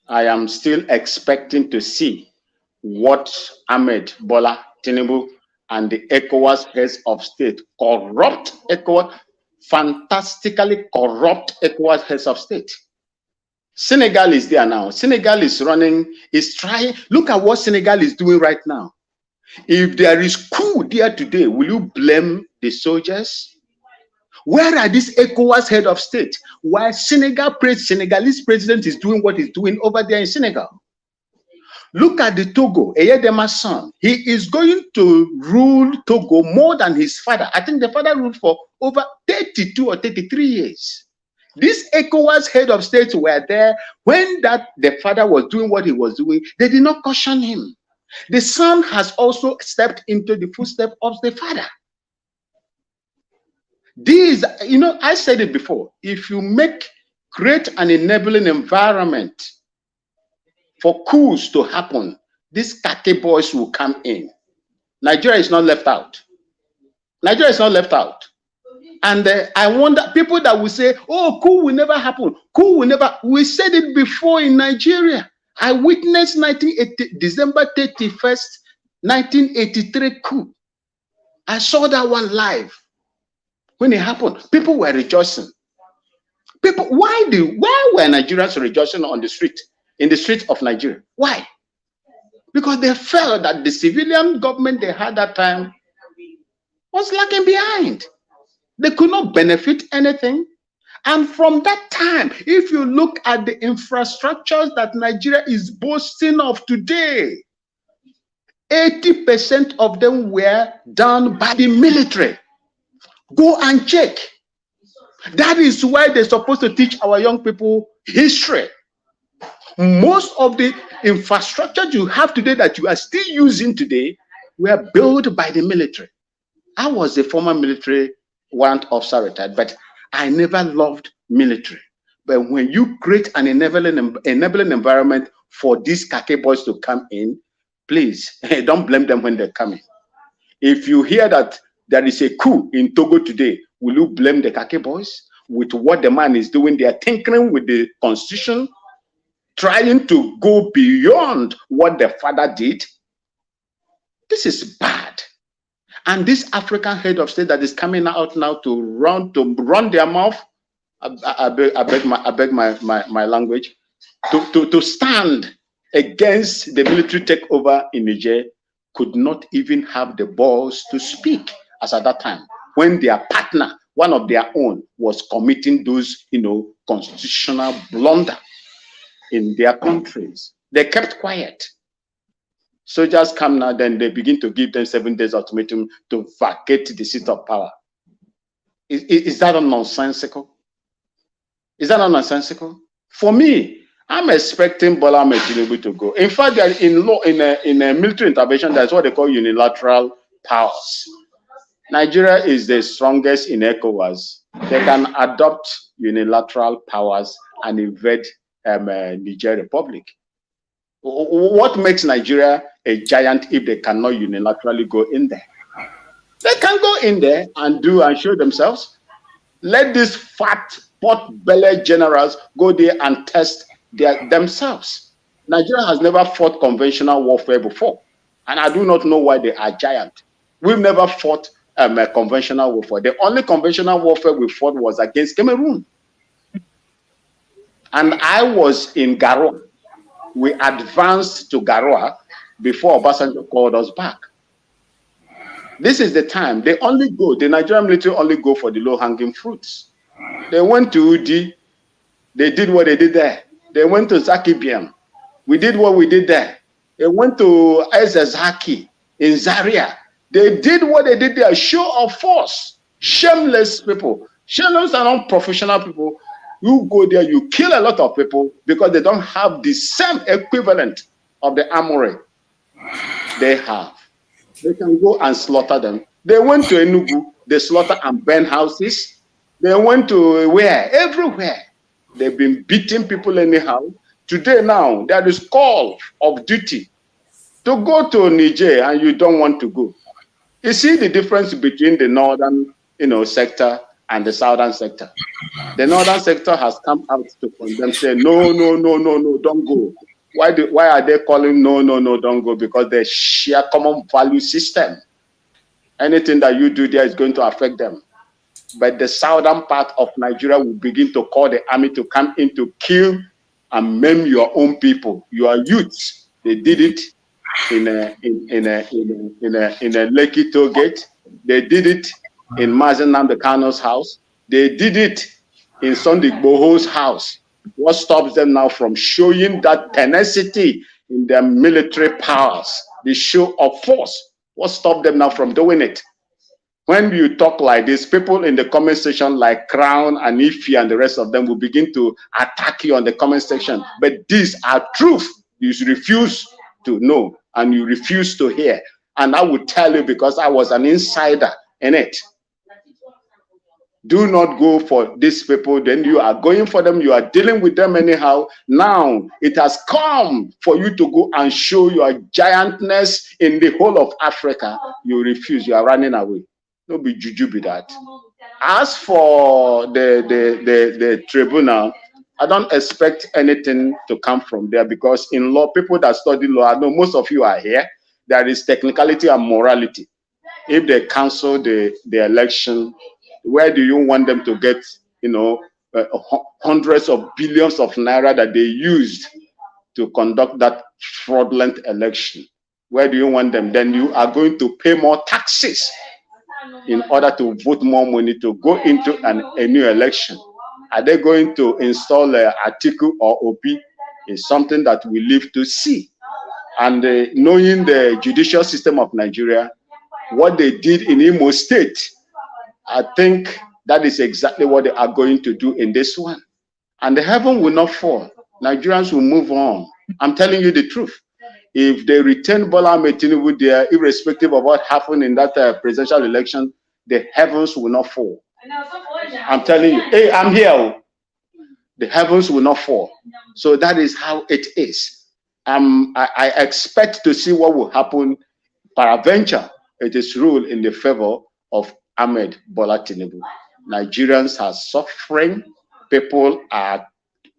I am still expecting to see what Ahmed Bola Tinubu and the ECOWAS heads of state, corrupt ECOWAS, fantastically corrupt ECOWAS heads of state. Senegal is there now. Senegal is trying. Look at what Senegal is doing right now. If there is coup there today, will you blame the soldiers? Where are these ECOWAS head of state? Why Senegalese president is doing what he's doing over there in Senegal? Look at the Togo, Eyedema's son. He is going to rule Togo more than his father. I think the father ruled for over 32 or 33 years. These ECOWAS head of states were there when the father was doing what he was doing. They did not caution him. The son has also stepped into the footsteps of the father. These, I said it before, if you create an enabling environment for coups to happen, these khaki boys will come in. Nigeria is not left out. Nigeria is not left out. And I wonder, people that will say, oh, coup will never happen. Coup will never. We said it before in Nigeria. I witnessed December 31st, 1983 coup. I saw that one live. When it happened, people were rejoicing. Why were Nigerians rejoicing on the street, in the streets of Nigeria? Why? because they felt that the civilian government they had that time was lagging behind. They could not benefit anything. And from that time, if you look at the infrastructures that Nigeria is boasting of today, 80% of them were done by the military. Go and check. That is why they're supposed to teach our young people history. Most of the infrastructure you have today that you are still using today were built by the military. I was a former military warrant officer retired, but I never loved military. But when you create an enabling environment for these khaki boys to come in, please don't blame them when they come in. If you hear that there is a coup in Togo today, will you blame the khaki boys with what the man is doing? They are tinkering with the constitution, trying to go beyond what the father did. This is bad. And this African head of state that is coming out now to run their mouth, I beg my language, to stand against the military takeover in Niger, could not even have the balls to speak as at that time, when their partner, one of their own, was committing those, constitutional blunder in their countries. They kept quiet. Soldiers come now, then they begin to give them 7 days ultimatum to vacate the seat of power. Is that nonsensical? Is that not nonsensical? For me, I'm expecting Bola Ahmed Tinubu to go. In fact, in a military intervention, that's what they call unilateral powers. Nigeria is the strongest in ECOWAS. They can adopt unilateral powers and invade Niger Republic. What makes Nigeria a giant if they cannot unilaterally go in there? They can go in there and show themselves. Let these fat pot-bellied generals go there and test themselves. Nigeria has never fought conventional warfare before, and I do not know why they are giant. We've never fought conventional warfare. The only conventional warfare we fought was against Cameroon. And I was in Garoua. We advanced to Garoua before Obasanjo called us back. This is the time. The Nigerian military only go for the low-hanging fruits. They went to Udi. They did what they did there. They went to Zakibiam. We did what we did there. They went to Ezazaki in Zaria. They did what they did there. Show of force. Shameless people. Shameless and unprofessional people. You go there, you kill a lot of people because they don't have the same equivalent of the armory they have. They can go and slaughter them. They went to Enugu. They slaughter and burn houses. They went to where? Everywhere. They've been beating people anyhow. Today now, there is call of duty to go to Niger and you don't want to go. You see the difference between the northern sector and the southern sector. The northern sector has come out to condemn, say, no, don't go. Why are they calling no, don't go? Because they share common value system. Anything that you do there is going to affect them. But the southern part of Nigeria will begin to call the army to come in to kill and maim your own people, your youths. They did it in a Lekki toll gate. They did it in Mazen Namdekano's house. They did it in Sunday Boho's house. What stops them now from showing that tenacity in their military powers, the show of force? What stopped them now from doing it? When you talk like this, people in the comment section like Crown and Ife and the rest of them will begin to attack you on the comment section. But these are truth. You refuse to know and you refuse to hear. And I will tell you because I was an insider in it. Do not go for these people. Then you are going for them. You are dealing with them anyhow. Now it has come for you to go and show your giantness in the whole of Africa. You refuse. You are running away. Don't be juju be that. As for the tribunal, I don't expect anything to come from there because in law, people that study law, I know most of you are here. There is technicality and morality. If they cancel the election, where do you want them to get, hundreds of billions of naira that they used to conduct that fraudulent election. Where do you want them? Then you are going to pay more taxes in order to vote more money to go into a new election. Are they going to install Atiku or Obi? Is something that we live to see. And knowing the judicial system of Nigeria, what they did in Imo State, I think that is exactly what they are going to do in this one. And the heaven will not fall. Nigerians will move on. I'm telling you the truth. If they return Bola Ahmed Tinubu there, irrespective of what happened in that presidential election, the heavens will not fall. I'm telling you, hey, I'm here. The heavens will not fall. So that is how it is. I expect to see what will happen. Peradventure, it is ruled in the favor of Ahmed Bola Tinubu. Nigerians are suffering. People are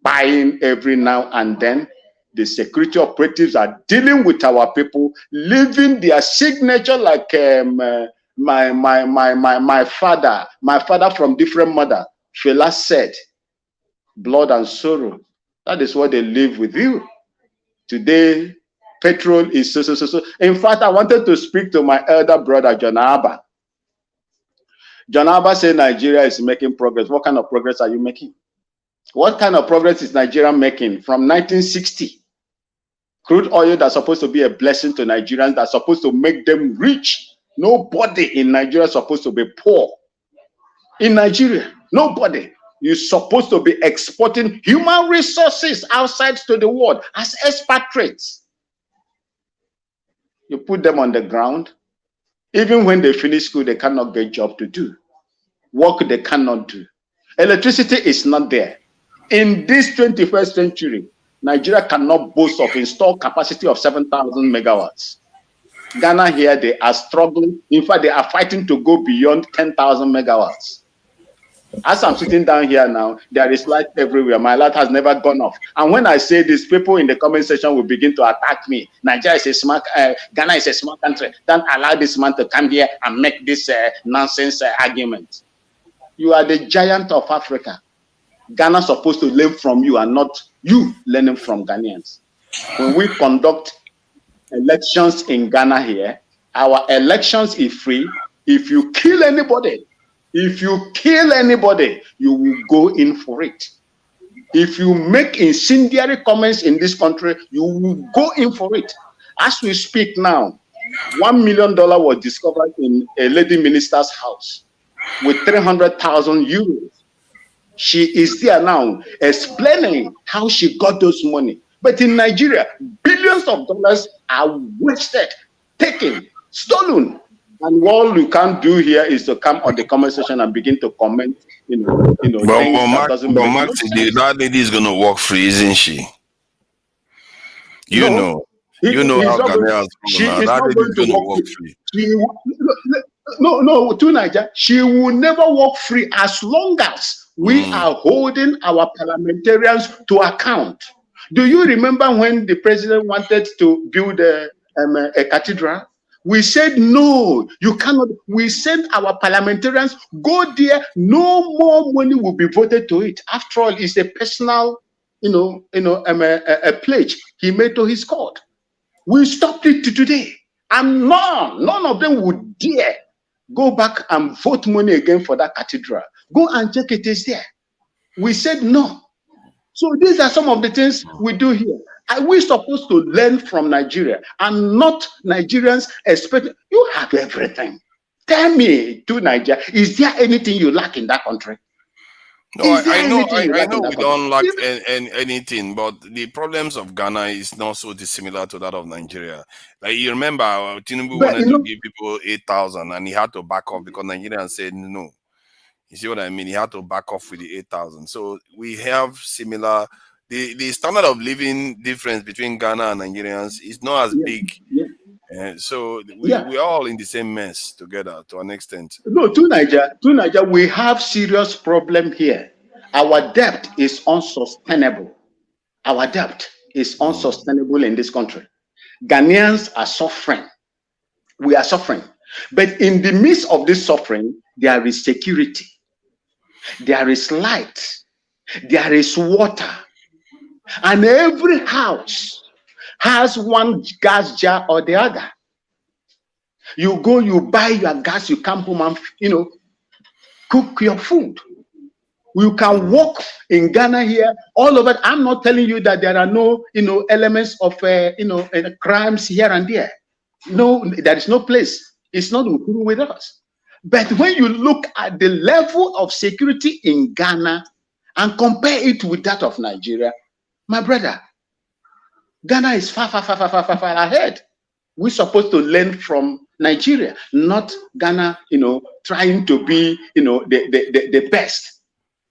buying every now and then. The security operatives are dealing with our people, leaving their signature like my father from different mother. Fela said, blood and sorrow. That is what they live with you. Today, petrol is so. In fact, I wanted to speak to my elder brother, John Abba. John Abba said Nigeria is making progress. What kind of progress are you making? What kind of progress is Nigeria making from 1960? Crude oil that's supposed to be a blessing to Nigerians, that's supposed to make them rich. Nobody in Nigeria is supposed to be poor. In Nigeria, nobody. You're supposed to be exporting human resources outside to the world as expatriates. You put them on the ground. Even when they finish school, they cannot get job to do. Work they cannot do. Electricity is not there. In this 21st century, Nigeria cannot boast of installed capacity of 7,000 megawatts. Ghana here, they are struggling. In fact, they are fighting to go beyond 10,000 megawatts. As I'm sitting down here now, there is light everywhere. My light has never gone off. And when I say this, people in the comment section will begin to attack me. Nigeria is a smart, Ghana is a smart country. Don't allow this man to come here and make this nonsense argument. You are the giant of Africa. Ghana is supposed to learn from you and not you learning from Ghanaians. When we conduct elections in Ghana here, our elections is free. If you kill anybody, you will go in for it. If you make incendiary comments in this country, you will go in for it. As we speak now, $1 million was discovered in a lady minister's house with 300,000 euros. She is there now explaining how she got those money. But in Nigeria, billions of dollars are wasted, taken, stolen. And all you can do here is to come on the comment section and begin to comment, things that doesn't make no sense. That lady is going to work free, isn't she? You know how Ghanaians that lady is going to work free. No, to Nigeria, she will never work free as long as we are holding our parliamentarians to account. Do you remember when the president wanted to build a cathedral? We said, no, you cannot. We sent our parliamentarians, go there, no more money will be voted to it. After all, it's a personal, a pledge he made to his court. We stopped it to today. And none of them would dare go back and vote money again for that cathedral. Go and check it is there. We said no. So these are some of the things we do here. Are we supposed to learn from Nigeria and not Nigerians expect? You have everything. Tell me, to Nigeria, is there anything you lack in that country? No, I know we don't lack anything, but the problems of Ghana is not so dissimilar to that of Nigeria. Like you remember, Tinubu wanted to give people 8,000 and he had to back off because Nigerians said no. You see what I mean? He had to back off with the 8,000. So we have similar. The standard of living difference between Ghana and Nigerians is not as big. So we're all in the same mess together to an extent. No, to Nigeria, we have serious problem here. Our debt is unsustainable. Our debt is unsustainable in this country. Ghanaians are suffering. We are suffering. But in the midst of this suffering, there is security. There is light. There is water. And every house has one gas jar or the other. You go, you buy your gas, you come home and, you know, cook your food. You can walk in Ghana here, all over. I'm not telling you that there are no, you know, elements of, crimes here and there. No, there is no place. It's not with us. But when you look at the level of security in Ghana and compare it with that of Nigeria, my brother, Ghana is far ahead. We're supposed to learn from Nigeria, not Ghana, you know, trying to be, you know, the best.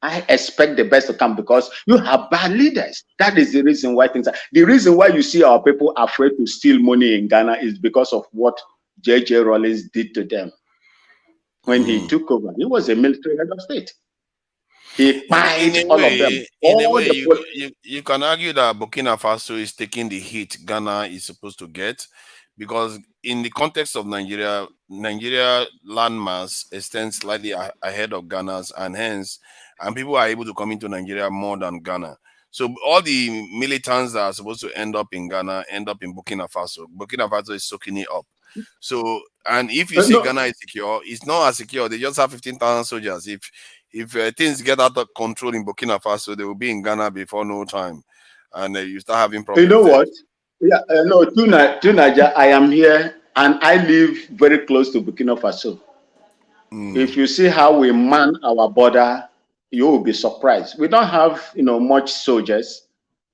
I expect the best to come because you have bad leaders. That is the reason why things are. The reason why you see our people afraid to steal money in Ghana is because of what J.J. Rawlings did to them. When he took over, he was a military head of state. He fired all of them. In a way, you can argue that Burkina Faso is taking the hit Ghana is supposed to get, because in the context of Nigeria landmass extends slightly ahead of Ghana's, and people are able to come into Nigeria more than Ghana. So all the militants that are supposed to end up in Ghana end up in Burkina Faso. Burkina Faso is soaking it up. So, and if you say Ghana is secure, it's not as secure. They just have 15,000 soldiers. If things get out of control in Burkina Faso, they will be in Ghana before no time, and you start having problems. You know what? Yeah, no, to Nigeria, I am here, and I live very close to Burkina Faso. If you see how we man our border, you will be surprised. We don't have, you know, much soldiers.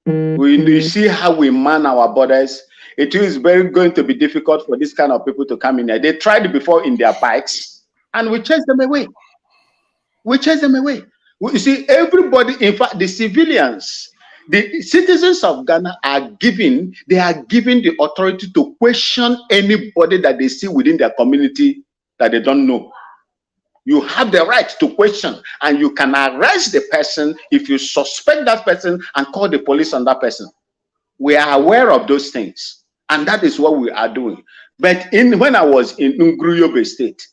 You see how we man our borders. It is going to be difficult for this kind of people to come in here. They tried before in their bikes, and we chased them away. You see, everybody, in fact, the civilians, the citizens of Ghana are given the authority to question anybody that they see within their community that they don't know. You have the right to question, and you can arrest the person if you suspect that person and call the police on that person. We are aware of those things, and that is what we are doing. But when I was in Nguru State,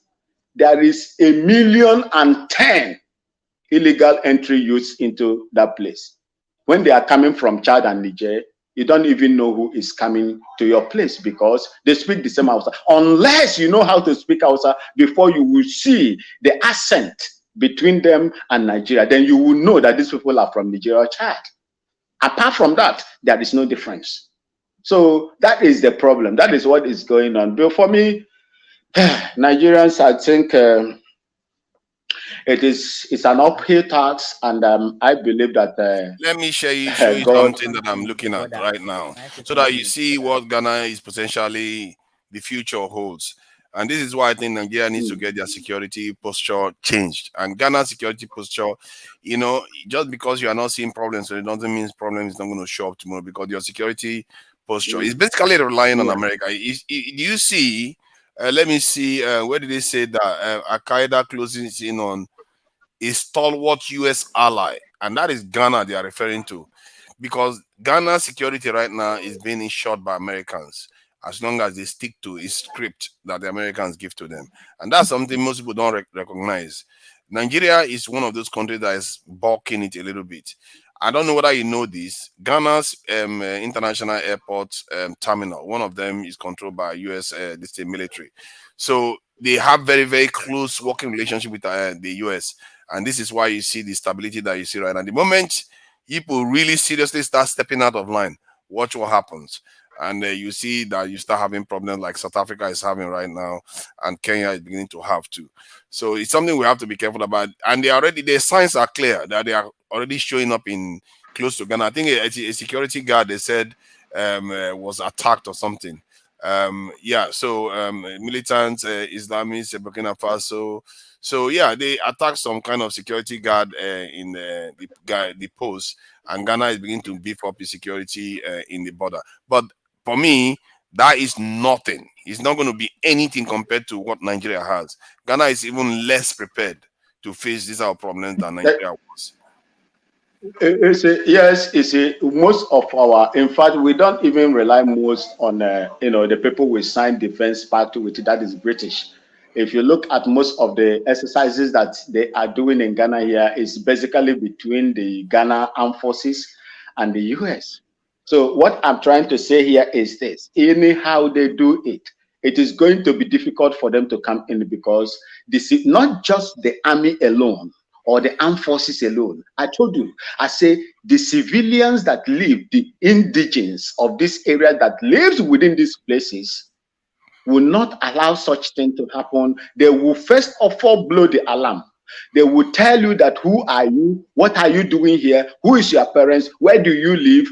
there is 1,010,000 illegal entry youths into that place. When they are coming from Chad and Niger, you don't even know who is coming to your place because they speak the same Hausa. Unless you know how to speak Hausa before you will see the accent between them and Nigeria, then you will know that these people are from Nigeria or Chad. Apart from that, there is no difference. So that is the problem. That is what is going on. But for me, Nigerians, I think it's an uphill task, and I believe that. Let me show you something that I'm looking at right now, so that you see what Ghana is potentially the future holds. And this is why I think Nigeria needs to get their security posture changed. And Ghana's security posture, you know, just because you are not seeing problems, so it doesn't mean problems is not going to show up tomorrow, because your security posture is basically relying on America. You see, let me see, where did they say that Al-Qaeda closes in on a stalwart U.S. ally? And that is Ghana they are referring to, because Ghana's security right now is being ensured by Americans, as long as they stick to a script that the Americans give to them. And that's something most people don't recognize. Nigeria is one of those countries that is balking it a little bit. I don't know whether you know this. Ghana's international airport terminal, one of them is controlled by U.S. military. So they have very, very close working relationship with the U.S. And this is why you see the stability that you see right now. The moment people really seriously start stepping out of line, watch what happens. And you see that you start having problems like South Africa is having right now, and Kenya is beginning to have too. So it's something we have to be careful about. And the signs are clear that they are already showing up in close to Ghana. I think a security guard, they said, was attacked or something. Militants, Islamists, Burkina Faso. So yeah, they attacked some kind of security guard in the post, and Ghana is beginning to beef up its security in the border. But for me, that is nothing. It's not going to be anything compared to what Nigeria has. Ghana is even less prepared to face these problems than Nigeria was. Most of our, in fact, we don't even rely most on the people we signed defense pact with. That is British. If you look at most of the exercises that they are doing in Ghana here, is basically between the Ghana Armed Forces and the US. So what I'm trying to say here is this: anyhow they do it, it is going to be difficult for them to come in, because this is not just the army alone or the armed forces alone. I told you, I say the civilians that live, the indigenes of this area that lives within these places, will not allow such thing to happen. They will first of all blow the alarm. They will tell you that, who are you? What are you doing here? Who is your parents? Where do you live?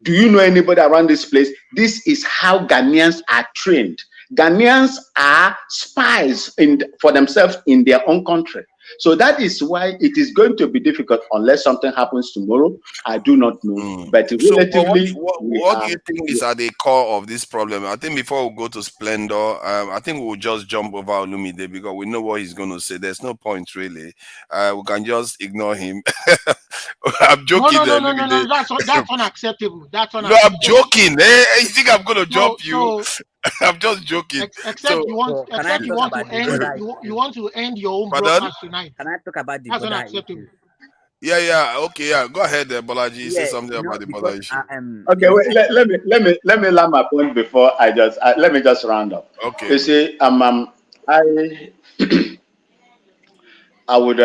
Do you know anybody around this place? This is how Ghanaians are trained. Ghanaians are spies for themselves in their own country. So that is why it is going to be difficult unless something happens tomorrow. I do not know. But relatively, what do you think is at the core of this problem? I think before we go to Splendor, I think we'll just jump over Olumide, because we know what he's going to say. There's no point really. We can just ignore him. I'm joking. No. That's unacceptable. That's unacceptable. No, I'm joking. You think I'm going to jump you? I'm just joking. Except you want to end your own broadcast tonight. Can I talk about the That's border unacceptable. issue? Yeah. Okay, yeah. Go ahead, Bolaji. Say something about the border issue. Okay, wait. Let me land my point before let me just round up. Okay. You see, I would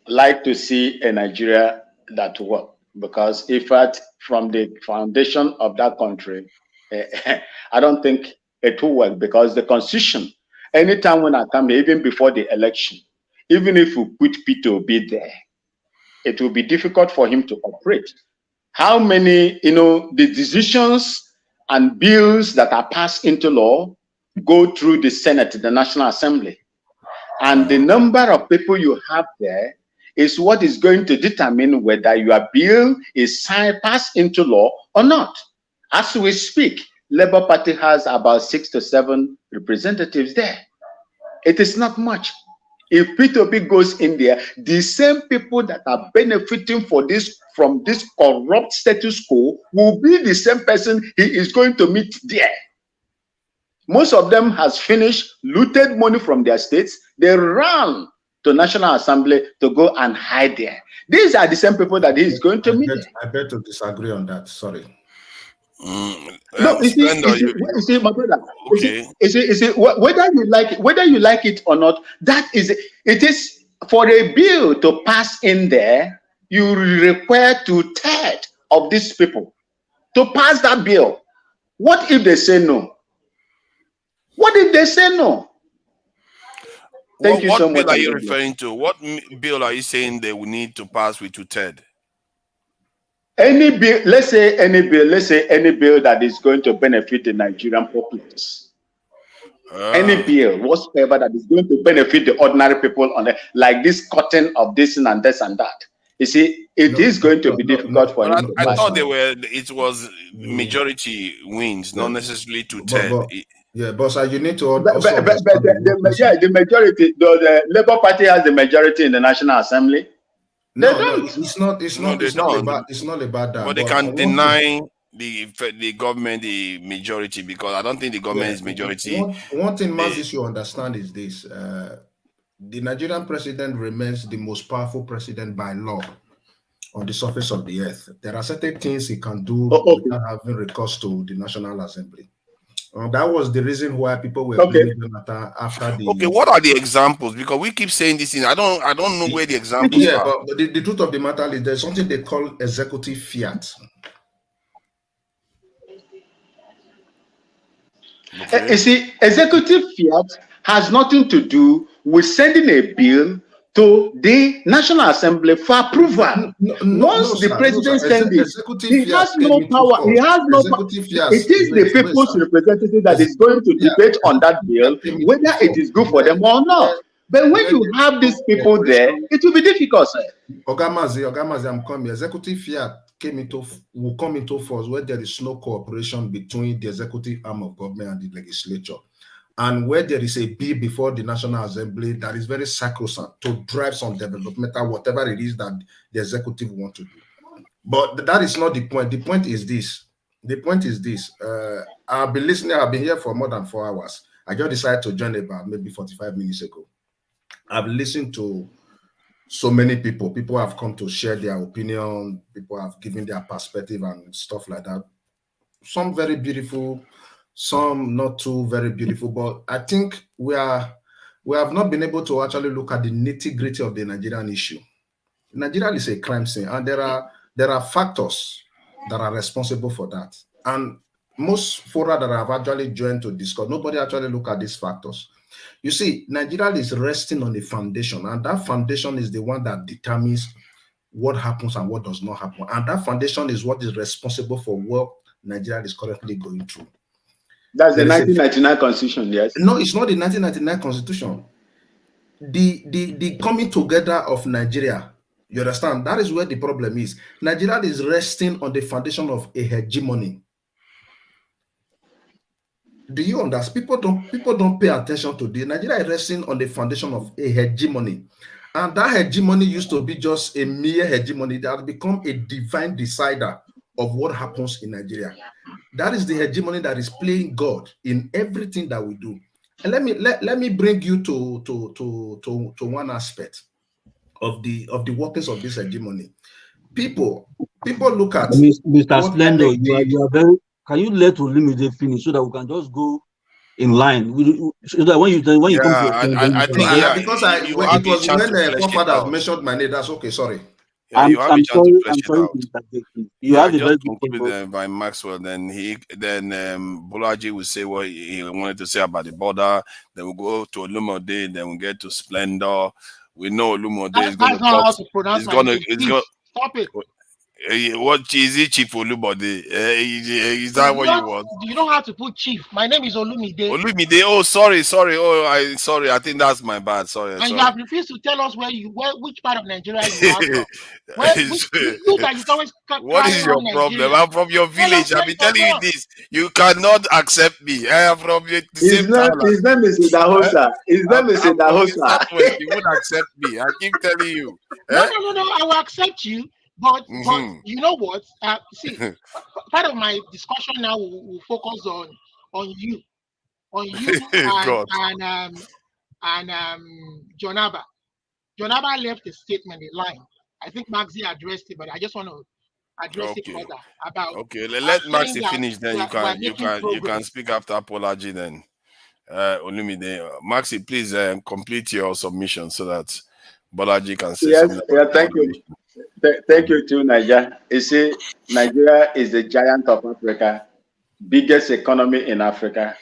like to see a Nigeria that work, because if from the foundation of that country, I don't think it will work, because the constitution, anytime when I come, even before the election, even if we put Peter Obi there, it will be difficult for him to operate. How many, the decisions and bills that are passed into law go through the Senate, the National Assembly. And the number of people you have there is what is going to determine whether your bill is passed into law or not. As we speak, Labour Party has about 6 to 7 representatives there. It is not much. If Peter Obi goes in there, the same people that are benefiting from this corrupt status quo will be the same person he is going to meet there. Most of them has finished, looted money from their states. They ran to National Assembly to go and hide there. These are the same people that he is going to meet. I bet to disagree on that. Sorry. No, you see, my brother. Okay. You see, whether you like it or not, it is for a bill to pass in there. You require 2/3 of these people to pass that bill. What if they say no? What if they say no? Thank you so much. What bill are you referring to? What bill are you saying they will need to pass with 2/3? Any bill, let's say any bill that is going to benefit the Nigerian populace. Any bill, whatsoever that is going to benefit the ordinary people like this cutting of this and this and that. You see, it is going to be difficult for him. I thought it was majority wins, not necessarily 2/3. Yeah, but you need to. The majority, the Labour Party has the majority in the National Assembly. It's not about that. But they can deny the government the majority, because I don't think the government is majority. One thing Mazis you understand is this: the Nigerian president remains the most powerful president by law on the surface of the earth. There are certain things he can do without having recourse to the National Assembly. That was the reason why people were blaming Jonathan after the. Okay, what are the examples? Because we keep saying this thing. I don't know where the examples are. But the truth of the matter is there's something they call executive fiat. Okay. You see, executive fiat has nothing to do with sending a bill to the National Assembly for approval. Once the president sends it, he has no power. He has no power. It is the people's representative that is going to debate on that bill, whether it is good for them or not. But when you have these people there, it will be difficult, sir. Ogamazi, I'm coming. Executive fiat will come into force where there is no cooperation between the executive arm of government and the legislature. And where there is a bill before the National Assembly that is very sacrosanct to drive some developmental, whatever it is that the executive want to do. But that is not the point. The point is this. I've been listening. I've been here for more than 4 hours. I just decided to join about maybe 45 minutes ago. I've listened to so many people. People have come to share their opinion. People have given their perspective and stuff like that. Some very beautiful, some not too very beautiful. But I think we have not been able to actually look at the nitty-gritty of the Nigerian issue. Nigeria is a crime scene, and there are factors that are responsible for that. And most fora that have actually joined to discuss, nobody actually look at these factors. You see, Nigeria is resting on a foundation, and that foundation is the one that determines what happens and what does not happen. And that foundation is what is responsible for what Nigeria is currently going through. That's the 1999 Constitution, yes? No, it's not the 1999 Constitution. The coming together of Nigeria, you understand? That is where the problem is. Nigeria is resting on the foundation of a hegemony. Do you understand? People don't pay attention to this. Nigeria is resting on the foundation of a hegemony. And that hegemony used to be just a mere hegemony that has become a divine decider of what happens in Nigeria. That is the hegemony that is playing God in everything that we do. And let me bring you to one aspect of the workings of this hegemony. People look at Mr. Splendor, you are very. Can you let Olumide finish so that we can just go in line? So that when you come to I think because it was when Godfather mentioned my name. That's okay. Sorry. Yeah, you have a chance to flesh it out. You have a very just conclude by Maxwell. Then Bolaji will say what he wanted to say about the border. Then we'll go to Olumide. Then we'll get to Splendor. We know Olumide is going to talk. Stop it. What is it, Chief Olumide? Is that what you want? You don't have to put Chief. My name is Olumide. Olumide. Oh, sorry. Oh, sorry. I think that's my bad. Sorry. And you have refused to tell us which part of Nigeria you are from. What is your problem? I'm from your village. I've been telling you this. You cannot accept me. I am from the same town. His name is Idahosa. His name is Idahosa. You won't accept me. I keep telling you. No. I will accept you. But you know what? See, part of my discussion now will focus on you and John Abba. John Abba left a statement, a line. I think Maxi addressed it, but I just want to address it further about. Okay, let Maxi finish. Then you can speak after Apology. Then Olumide, Maxi, please complete your submission so that Bolaji can say something. Yeah, thank you. Thank you to Nigeria. You see, Nigeria is the giant of Africa, biggest economy in Africa.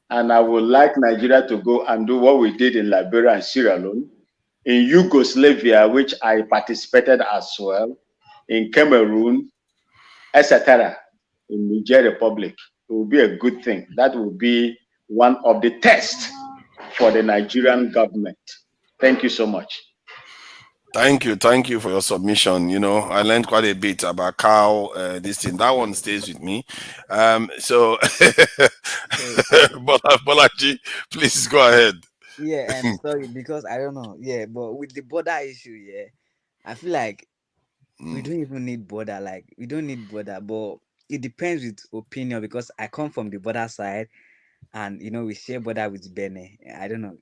And I would like Nigeria to go and do what we did in Liberia and Sierra Leone, in Yugoslavia, which I participated as well, in Cameroon, etc., in Niger Republic. It will be a good thing. That will be one of the tests for the Nigerian government. Thank you so much. Thank you for your submission. You know, I learned quite a bit about how this thing. That one stays with me. So, Bolaji, please go ahead. Yeah, I'm sorry because I don't know. Yeah, but with the border issue, yeah, I feel like we don't even need border. Like we don't need border, but it depends with opinion because I come from the border side, and you know we share border with Benin. I don't know,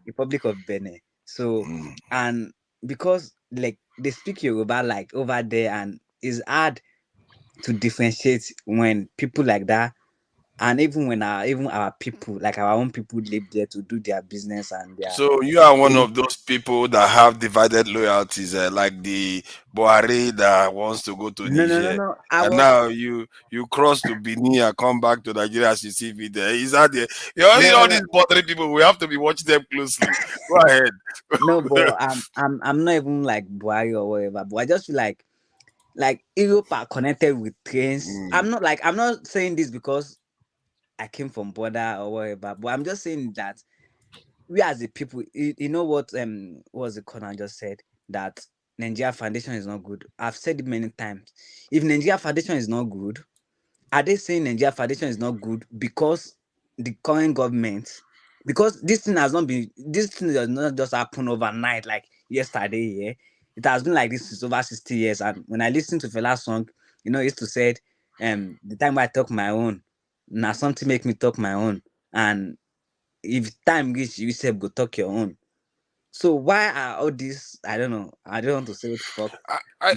Republic of Benin. So and because like they speak Yoruba like over there, and it's hard to differentiate when people like that, and even when our people, like our own people, live there to do their business and their. So you are one of those people that have divided loyalties, like the Buhari that wants to go to Niger, No. And now you cross to Benin and come back to Nigeria as you see me there. Is that the all these bothering people? We have to be watching them closely. Go ahead. No, but I'm not even like Buhari or whatever. But I just feel like Europe are connected with trains. I'm not saying this because I came from border or whatever, but I'm just saying that we as a people, you know what was the Conan just said, that Nigeria foundation is not good. I've said it many times. If Nigeria foundation is not good, are they saying Nigeria foundation is not good because the current government, because this thing does not just happen overnight like yesterday, yeah? It has been like this since over 60 years. And when I listen to Fela's song, you know, it used to say, the time I talk my own, now something make me talk my own. And if time reach, you say go talk your own. So why are all these? I don't know. I don't want to say what fuck. I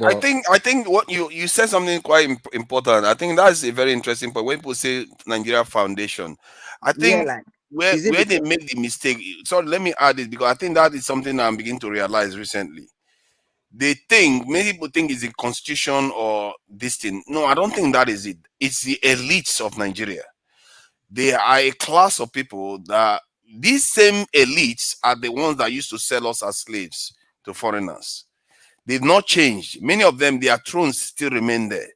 think what you said something quite important. I think that's a very interesting point. When people say Nigeria Foundation, I Yeah, think like where is it they because? make the mistake. So let me add it because I think that is something I'm beginning to realize recently. They think many people think it's the constitution or this thing. No, I don't think that is it. It's the elites of Nigeria. They are a class of people that these same elites are the ones that used to sell us as slaves to foreigners. They've not changed. Many of them, their thrones still remain there.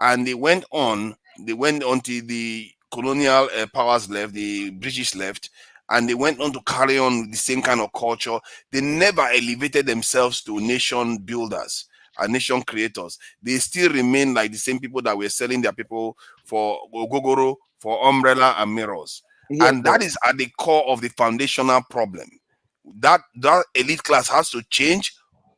And they went on to the colonial powers left, the British left, and they went on to carry on the same kind of culture. They never elevated themselves to nation builders and nation creators. They still remain like the same people that were selling their people for gogoro, for umbrella and mirrors. Yeah, And but that is at the core of the foundational problem. That elite class has to change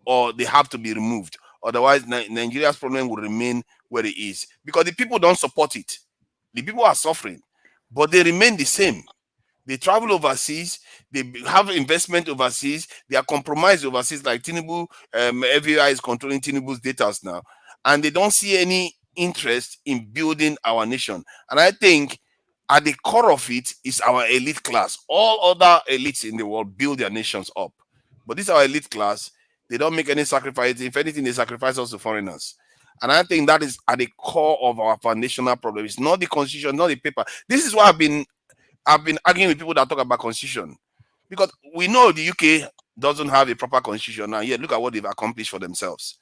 or they have to be removed. Otherwise, Nigeria's problem will remain where it is because the people don't support it. The people are suffering, but they remain the same. They travel overseas, they have investment overseas, they are compromised overseas. Like Tinubu, FBI is controlling Tinubu's data now, and they don't see any interest in building our nation. And I think at the core of it is our elite class. All other elites in the world build their nations up, but this our elite class. They don't make any sacrifice. If anything, they sacrifice us to foreigners. And I think that is at the core of our foundational problem. It's not the constitution, not the paper. This is why I've been arguing with people that talk about constitution. Because we know the UK doesn't have a proper constitution now. Yet look at what they've accomplished for themselves.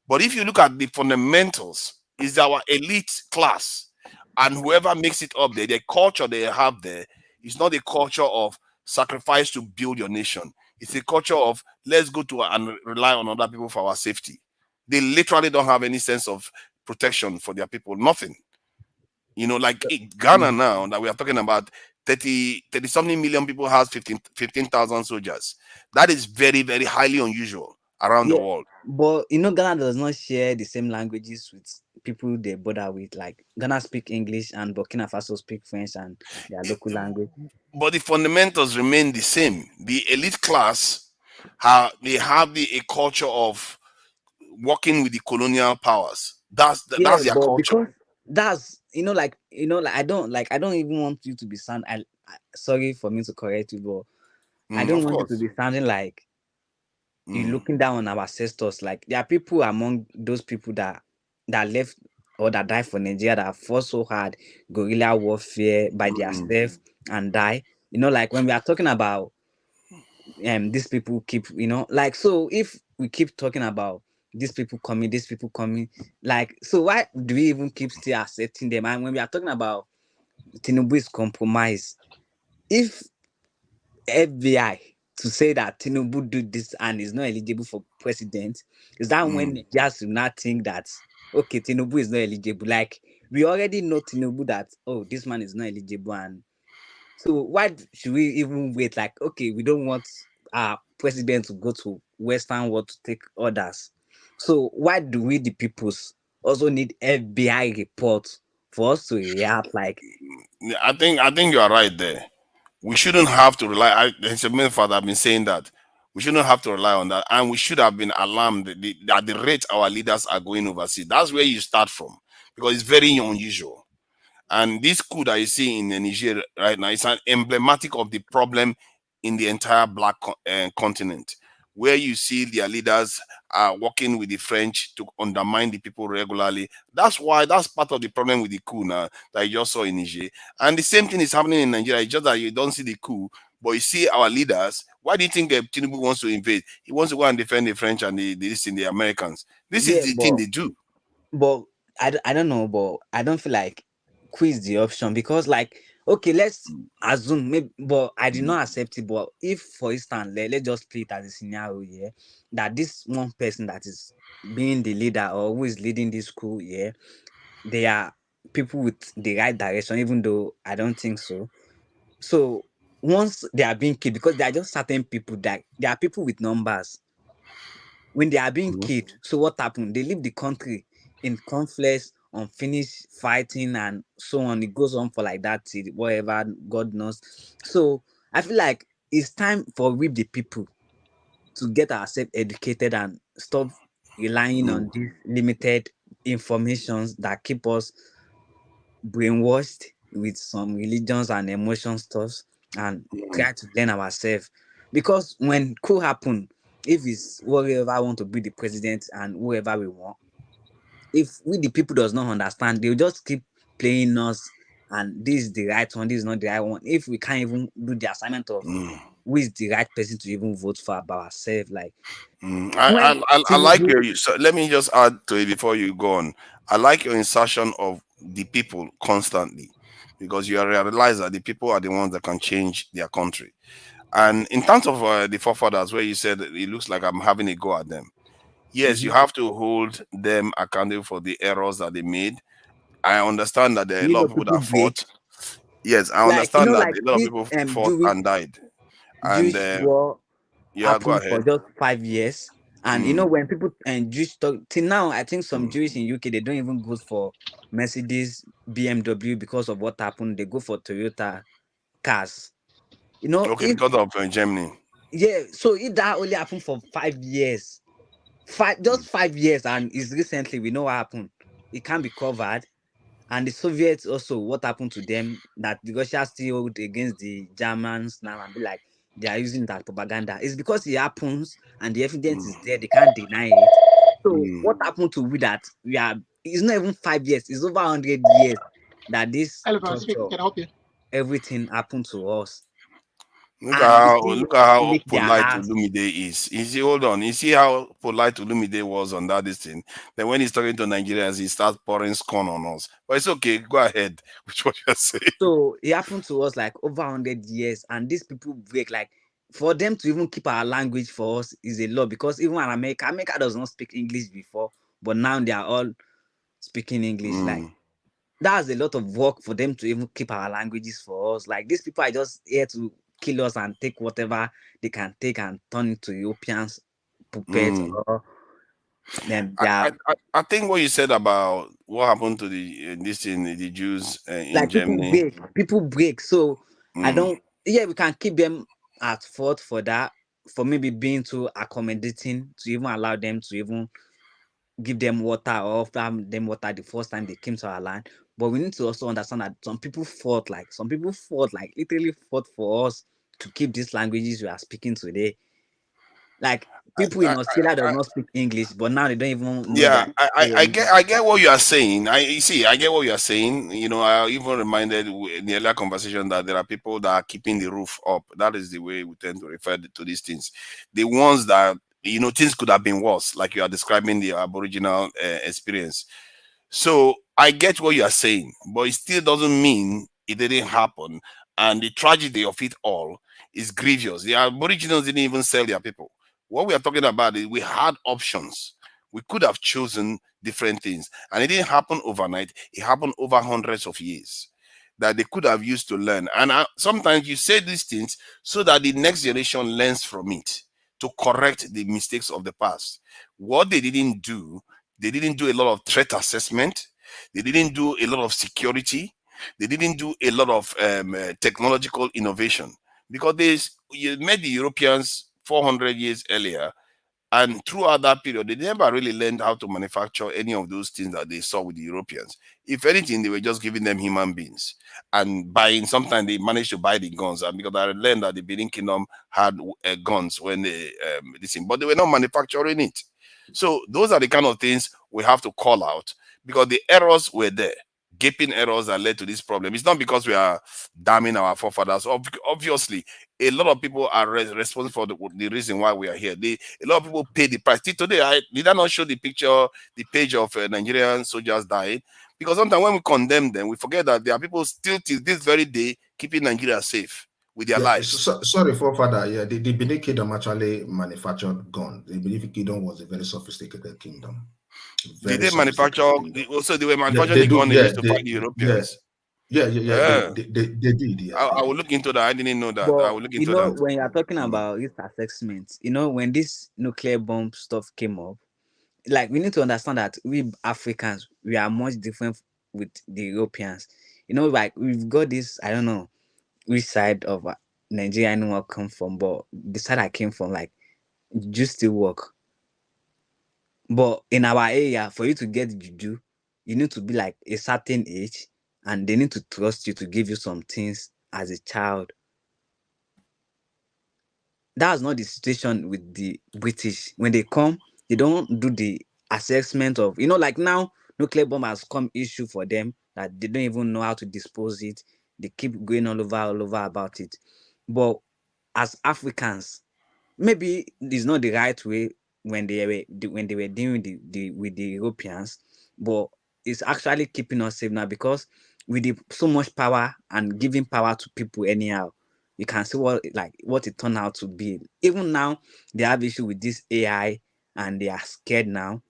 But if you look at the fundamentals, is our elite class and whoever makes it up there, the culture they have there is not a culture of sacrifice to build your nation. It's a culture of let's go to and rely on other people for our safety. They literally don't have any sense of protection for their people. Nothing. You know, like Ghana now that we are talking about, 30 something million people has 15,000 soldiers. That is very, very highly unusual around the Yeah, world. but Ghana does not share the same languages with people they border with. Like Ghana speak English and Burkina Faso speak French and their local language. But the fundamentals remain the same. The elite class, they have a culture of working with the colonial powers. That's their But culture. because that's like I don't even want you to be sorry for me to correct you, but I don't Of want you course. to be sounding like you're looking down on our ancestors. Like there are people among those people that left or that died for Nigeria that fought so hard, guerrilla warfare by themselves and die. Like when we are talking about these people keep, like, so if we keep talking about these people coming, like, so why do we even keep still accepting them? And when we are talking about Tinubu is compromised, if FBI to say that Tinubu do this and is not eligible for president, is that when just not think that okay, Tinubu is not eligible? Like we already know Tinubu that this man is not eligible, and so why should we even wait? Like, okay, we don't want our president to go to Western world to take orders. So why do we, the peoples, also need FBI reports for us to react? Like, I think you are right there. We shouldn't have to rely. There's a many father have been saying that we shouldn't have to rely on that, and we should have been alarmed at the rate our leaders are going overseas. That's where you start from because it's very unusual. And this coup that you see in Nigeria right now is an emblematic of the problem in the entire black continent, where you see their leaders are working with the French to undermine the people regularly. That's part of the problem with the coup now that you just saw in Niger. And the same thing is happening in Nigeria. It's just that you don't see the coup, but you see our leaders. Why do you think Tinubu wants to invade? He wants to go and defend the French and the Americans. This is the thing they do. But I don't know, but I don't feel like quiz the option because, like, okay, let's assume maybe, but I did not accept it. But if, for instance, let's just play it as a scenario, that this one person that is being the leader or who is leading this school, they are people with the right direction, even though I don't think so. So once they are being killed, because there are just certain people that there are people with numbers. When they are being killed, so what happened? They leave the country in conflicts, unfinished fighting, and so on. It goes on for like that till whatever God knows. So I feel like it's time for we the people to get ourselves educated and stop relying on these limited informations that keep us brainwashed with some religions and emotion stuffs, and try to learn ourselves. Because when coup happen, if it's whoever want to be the president and whoever we want, if we the people does not understand, they'll just keep playing us, and this is the right one, this is not the right one. If we can't even do the assignment of who is the right person to even vote for about ourselves, like I like your. So let me just add to it before you go on. I like your insertion of the people constantly, because you realize that the people are the ones that can change their country. And in terms of the forefathers, where you said it looks like I'm having a go at them. Yes, you have to hold them accountable for the errors that they made. I understand that there are a lot of people that fought. Yes, I understand that a lot of people fought and died. And Jewish war yeah, go happened for ahead. just 5 years. And you know, when people and Jewish talk till now, I think some Jewish in UK, they don't even go for Mercedes, BMW because of what happened. They go for Toyota cars. You know, Okay, because of Germany. Yeah, so if that only happened for 5 years, just 5 years, and it's recently we know what happened. It can't be covered. And the Soviets also, what happened to them, that the Russia still against the Germans now and be like they are using that propaganda. It's because it happens and the evidence is there, they can't deny it. So what happened to we that we are, it's not even 5 years, it's over 100 years that this everything happened to us. Look at how polite Olumide is. You see, hold on. You see how polite Olumide was on that thing. Then when he's talking to Nigerians, he starts pouring scorn on us. But it's okay. Go ahead with what you're saying. So it happened to us like over 100 years, and these people break, like, for them to even keep our language for us is a law, because even in America does not speak English before, but now they are all speaking English. Like, that's a lot of work for them to even keep our languages for us. Like, these people are just here to kill us and take whatever they can take and turn into Europeans puppets or them. I think what you said about what happened to the Jews in like Germany. People break. So I don't. Yeah, we can keep them at fault for that, for maybe being too accommodating to even allow them to even give them water or offer them water the first time they came to our land. But we need to also understand that some people fought, like literally fought for us to keep these languages we are speaking today. Like, people in Australia does not speak English, but now they don't even know that. I get what you are saying. I get what you are saying. You know, I even reminded in the earlier conversation that there are people that are keeping the roof up. That is the way we tend to refer to these things. The ones that, you know, things could have been worse, like you are describing the Aboriginal experience. So I get what you are saying, but it still doesn't mean it didn't happen. And the tragedy of it all is grievous. The Aboriginals didn't even sell their people. What we are talking about is we had options. We could have chosen different things. And it didn't happen overnight. It happened over hundreds of years that they could have used to learn. And sometimes you say these things so that the next generation learns from it, to correct the mistakes of the past. What they didn't do a lot of threat assessment. They didn't do a lot of security. They didn't do a lot of technological innovation, because you met the Europeans 400 years earlier, and throughout that period, they never really learned how to manufacture any of those things that they saw with the Europeans. If anything, they were just giving them human beings and buying. Sometimes they managed to buy the guns, and because I learned that the Benin Kingdom had guns when they listen, but they were not manufacturing it. So those are the kind of things we have to call out, because the errors were there, gaping errors that led to this problem. It's not because we are damning our forefathers. Obviously, a lot of people are responsible for the reason why we are here. A lot of people pay the price. Today, did I not show the page of Nigerian soldiers dying? Because sometimes when we condemn them, we forget that there are people still till this very day keeping Nigeria safe with their lives. Sorry, forefather. Yeah, the Benin Kingdom actually manufactured guns. The Benin Kingdom was a very sophisticated kingdom. Did they manufacture? Also, they were manufacturing the gun they used to fight the Europeans. Yeah. They did. Yeah, I will look into that. I didn't know that. But, I will look into that. When you're talking about risk assessment, when this nuclear bomb stuff came up, like, we need to understand that we Africans, we are much different with the Europeans. Like, we've got this, I don't know which side of Nigeria anyone come from, but the side I came from, like, juju still work. But in our area, for you to get juju, you need to be like a certain age, and they need to trust you to give you some things as a child. That's not the situation with the British. When they come, they don't do the assessment of, like now, nuclear bomb has come issue for them that they don't even know how to dispose it. They keep going all over about it. But as Africans, maybe it's not the right way when they were dealing with the Europeans, but it's actually keeping us safe now, because with so much power and giving power to people anyhow, you can see what it turned out to be. Even now, they have issue with this AI, and they are scared now.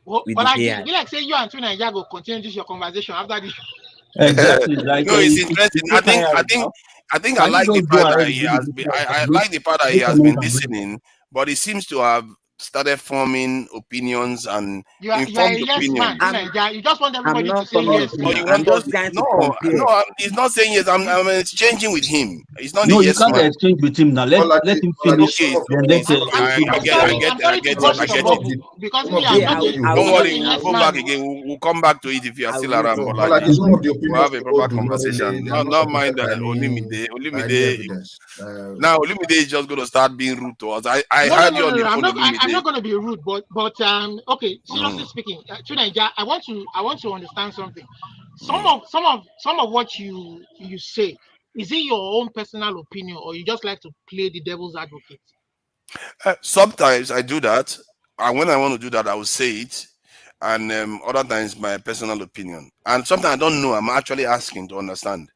Well, with but the AI. I like say you and Nigeria go continue this your conversation after this. Exactly. Like, no, it's interesting. I think I like the part that he has been. I like the part that he has been listening, but he seems to have started forming opinions and you are informed a yes opinions. man. You just want everybody to say forming yes. opinion. You I'm want just us? trying to No, compare. no, he's not saying yes. I'm exchanging with him. He's not no, a you yes can't man. exchange with him now. Let him finish. Okay, Then let I'm sorry to burst your bubble because me, I'm not Don't worry, a we'll yes go man. back again. We'll come back to it if you are still around, Some Bolaji. of the opinions We'll have a proper do not conversation. really, they are Not not mind supported that by any evidence. now Olumide is just going to start being rude to us. I No, heard you on the I'm phone, not. I'm Olumide. not going to be rude, but okay. Seriously speaking, Chunaija, I want to understand something. Some of what you say, is it your own personal opinion, or you just like to play the devil's advocate? Sometimes I do that, and when I want to do that, I will say it. And other times, my personal opinion. And sometimes I don't know. I'm actually asking to understand.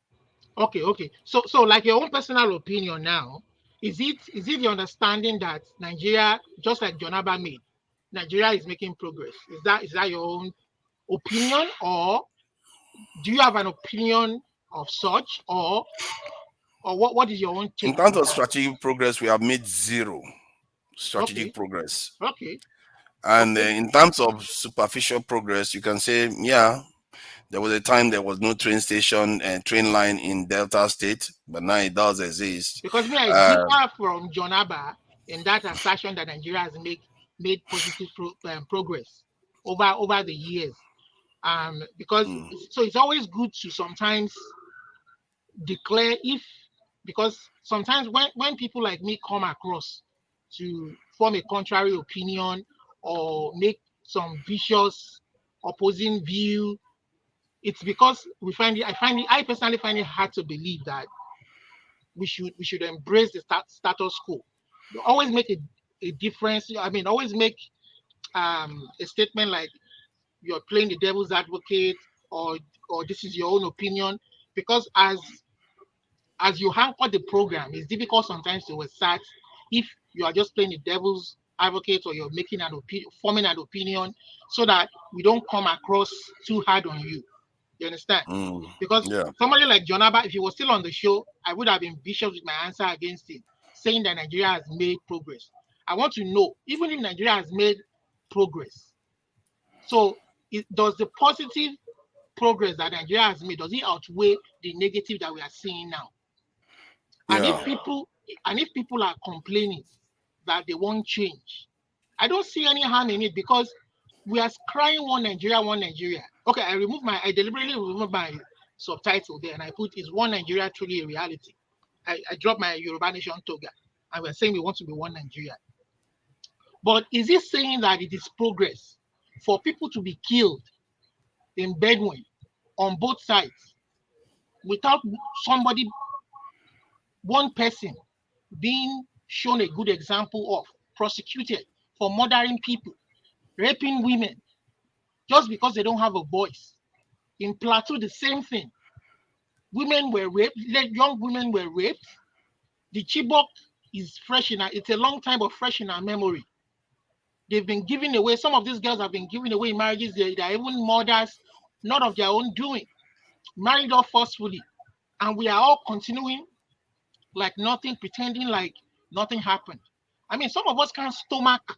Okay. So like your own personal opinion now, is it the understanding that Nigeria, just like Jonaba made, Nigeria is making progress? Is that your own opinion, or do you have an opinion of such, or what is your own take? In terms of strategic progress, we have made zero strategic progress. Okay. And in terms of superficial progress, you can say, yeah, there was a time there was no train station and train line in Delta State, but now it does exist. Because me, I differ from Jonaba in that assertion that Nigeria has made positive progress over the years. Because so it's always good to sometimes declare because sometimes when people like me come across to form a contrary opinion or make some vicious opposing view, it's because I personally find it hard to believe that we should embrace the status quo. You always make a difference. I mean, always make a statement like you're playing the devil's advocate, or this is your own opinion, because as you anchor the program, it's difficult sometimes to assert if you are just playing the devil's advocate or you're making forming an opinion, so that we don't come across too hard on you. You understand? Because somebody like Jonaba, if he was still on the show, I would have been vicious with my answer against him, saying that Nigeria has made progress. I want to know, even if Nigeria has made progress, so does the positive progress that Nigeria has made, does it outweigh the negative that we are seeing now? And if people are complaining that they won't change, I don't see any harm in it, because we are crying one Nigeria, one Nigeria. Okay, I deliberately removed my subtitle there, and I put, is one Nigeria truly a reality? I dropped my Yoruba Nation toga, and we're saying we want to be one Nigeria. But is it saying that it is progress for people to be killed in Bedouin on both sides without one person being shown a good example of, prosecuted for murdering people, raping women, just because they don't have a voice? In Plateau, the same thing. Women were raped, young women were raped. The Chibok is fresh it's a long time, but fresh in our memory. They've been given away. Some of these girls have been given away in marriages. They are even mothers, not of their own doing, married off forcefully. And we are all continuing like nothing, pretending like nothing happened. I mean, some of us can't stomach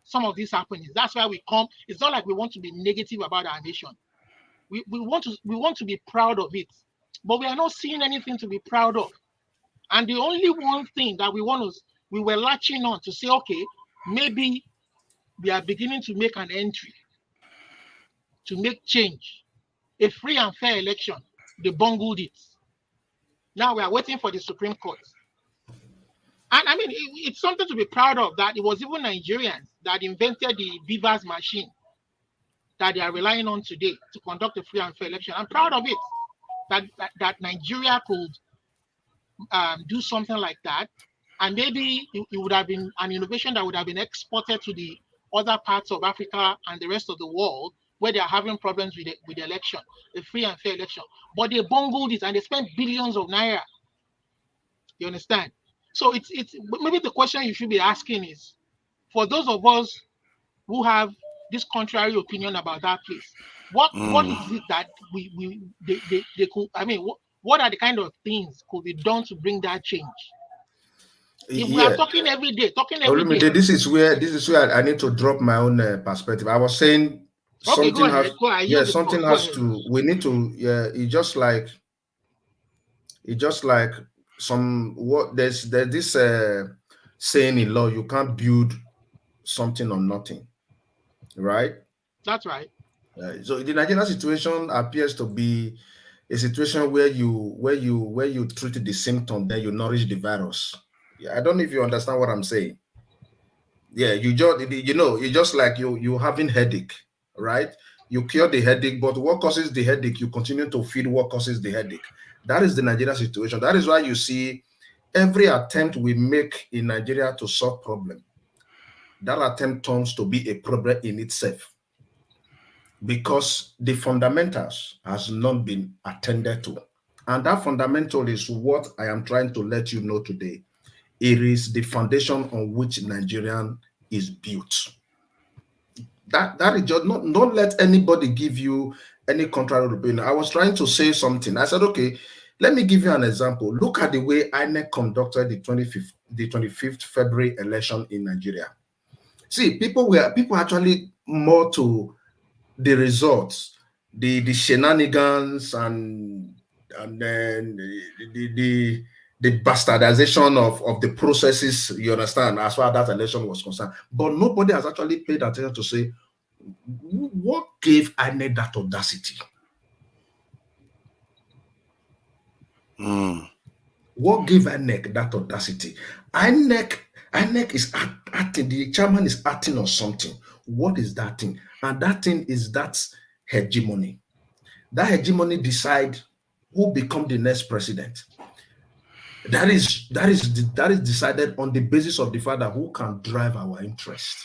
some of these happenings. That's why we come. It's not like we want to be negative about our nation. We want to be proud of it, but we are not seeing anything to be proud of. And the only one thing that we were latching on to say, okay, maybe we are beginning to make an entry to make change. A free and fair election, they bungled it. Now we are waiting for the Supreme Court. And I mean, it's something to be proud of that it was even Nigerians that invented the Beavers machine that they are relying on today to conduct a free and fair election. I'm proud of it, that Nigeria could do something like that. And maybe it would have been an innovation that would have been exported to the other parts of Africa and the rest of the world where they are having problems with the election, a free and fair election. But they bungled it and they spent billions of naira. You understand? So it's maybe the question you should be asking is, for those of us who have this contrary opinion about that place, what is it that they could, I mean, what are the kind of things could be done to bring that change? If we are talking every day, This is where I need to drop my own perspective. I was saying something has to. We need to. It's just like there's this saying in law: you can't build something on nothing, right? That's right. So the Nigerian situation appears to be a situation where you treat the symptom, then you nourish the virus. Yeah, I don't know if you understand what I'm saying. Yeah, you just like you having headache, right? You cure the headache, but what causes the headache? You continue to feed what causes the headache. That is the Nigerian situation. That is why you see every attempt we make in Nigeria to solve problem, that attempt turns to be a problem in itself, because the fundamentals has not been attended to. And that fundamental is what I am trying to let you know today. It is the foundation on which Nigerian is built. That is just don't let anybody give you any contrary opinion. I was trying to say something. I said, okay, let me give you an example. Look at the way INEC conducted the 25th February election in Nigeria. See, people actually more to the results, the shenanigans and then the bastardization of the processes, you understand, as far as that election was concerned. But nobody has actually paid attention to say, what gave INEC that audacity? What gave INEC that audacity? INEC is acting, the chairman is acting on something. What is that thing? And that thing is that hegemony. That hegemony decide who become the next president. That is decided on the basis of the fact that who can drive our interest.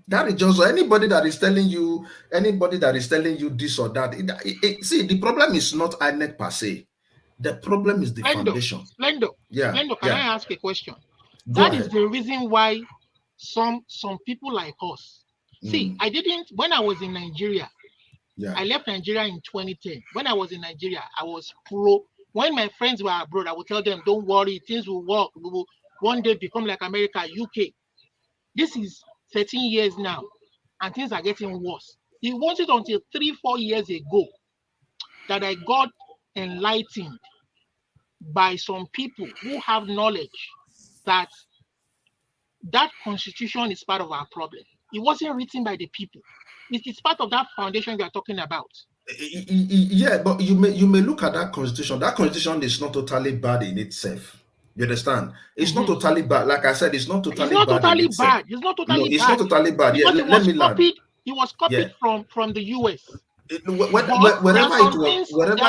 That is just anybody that is telling you this or that. See, the problem is not INEC per se. The problem is the foundation. Splendo, can I ask a question? Go ahead. Is the reason why some people like us. See, when I was in Nigeria, I left Nigeria in 2010. When I was in Nigeria, I was pro. When my friends were abroad, I would tell them, don't worry, things will work. We will one day become like America, UK. This is 13 years now, and things are getting worse. It wasn't until 3-4 years ago that I got enlightened by some people who have knowledge that constitution is part of our problem. It wasn't written by the people. It's part of that foundation we are talking about. Yeah, but you may look at that constitution. That constitution is not totally bad in itself. You understand? It's not totally bad. Like I said, it's not totally bad. It's not totally bad. Yeah, let me land. It was copied from the US. Wherever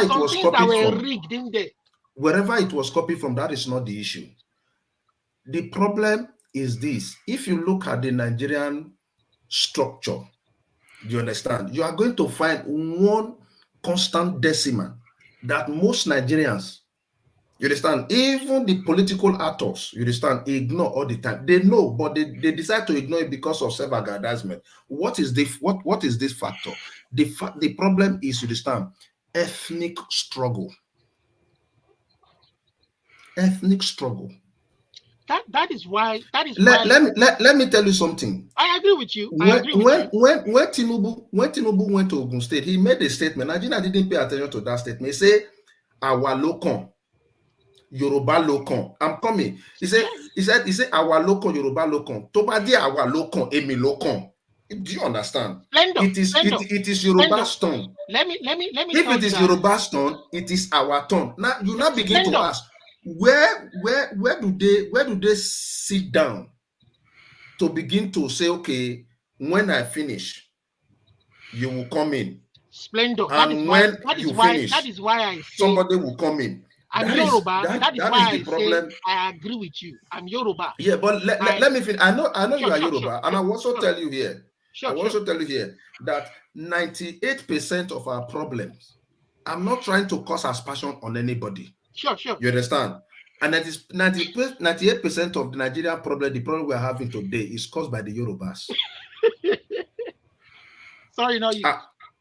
it was copied from, rigged in there. Wherever it was copied from, that is not the issue. The problem is this: if you look at the Nigerian structure, you understand, you are going to find one constant decimal that most Nigerians, you understand, even the political actors, you understand, ignore all the time. They know, but they decide to ignore it because of self-aggrandizement. What is this factor? The problem is, you understand, ethnic struggle. Ethnic struggle. That is why. Let me tell you something. I agree with you. When Tinubu went to Ogun State, he made a statement. Nigeria didn't pay attention to that statement. He said, our locum. Yoruba Lokon. I'm coming. He said, our Lokon, Yoruba Lokon. Tobadi our Lokon, Emi Lokon. Do you understand? It is Yoruba's turn. Let me. If it is Yoruba's turn, it is our turn. Now you now begin to ask, where do they sit down to begin to say, okay, when I finish, you will come in. Splendor. And that is why I say somebody will come in. I'm Yoruba. That is why I say I agree with you. I'm Yoruba. Yeah, but let me finish. I know you are Yoruba, and I will also tell you here. Tell you here that 98% of our problems, I'm not trying to cause aspersion on anybody. Sure. You understand? And that is 98% of the Nigerian problem, the problem we are having today is caused by the Yorubas. Sorry, no, you.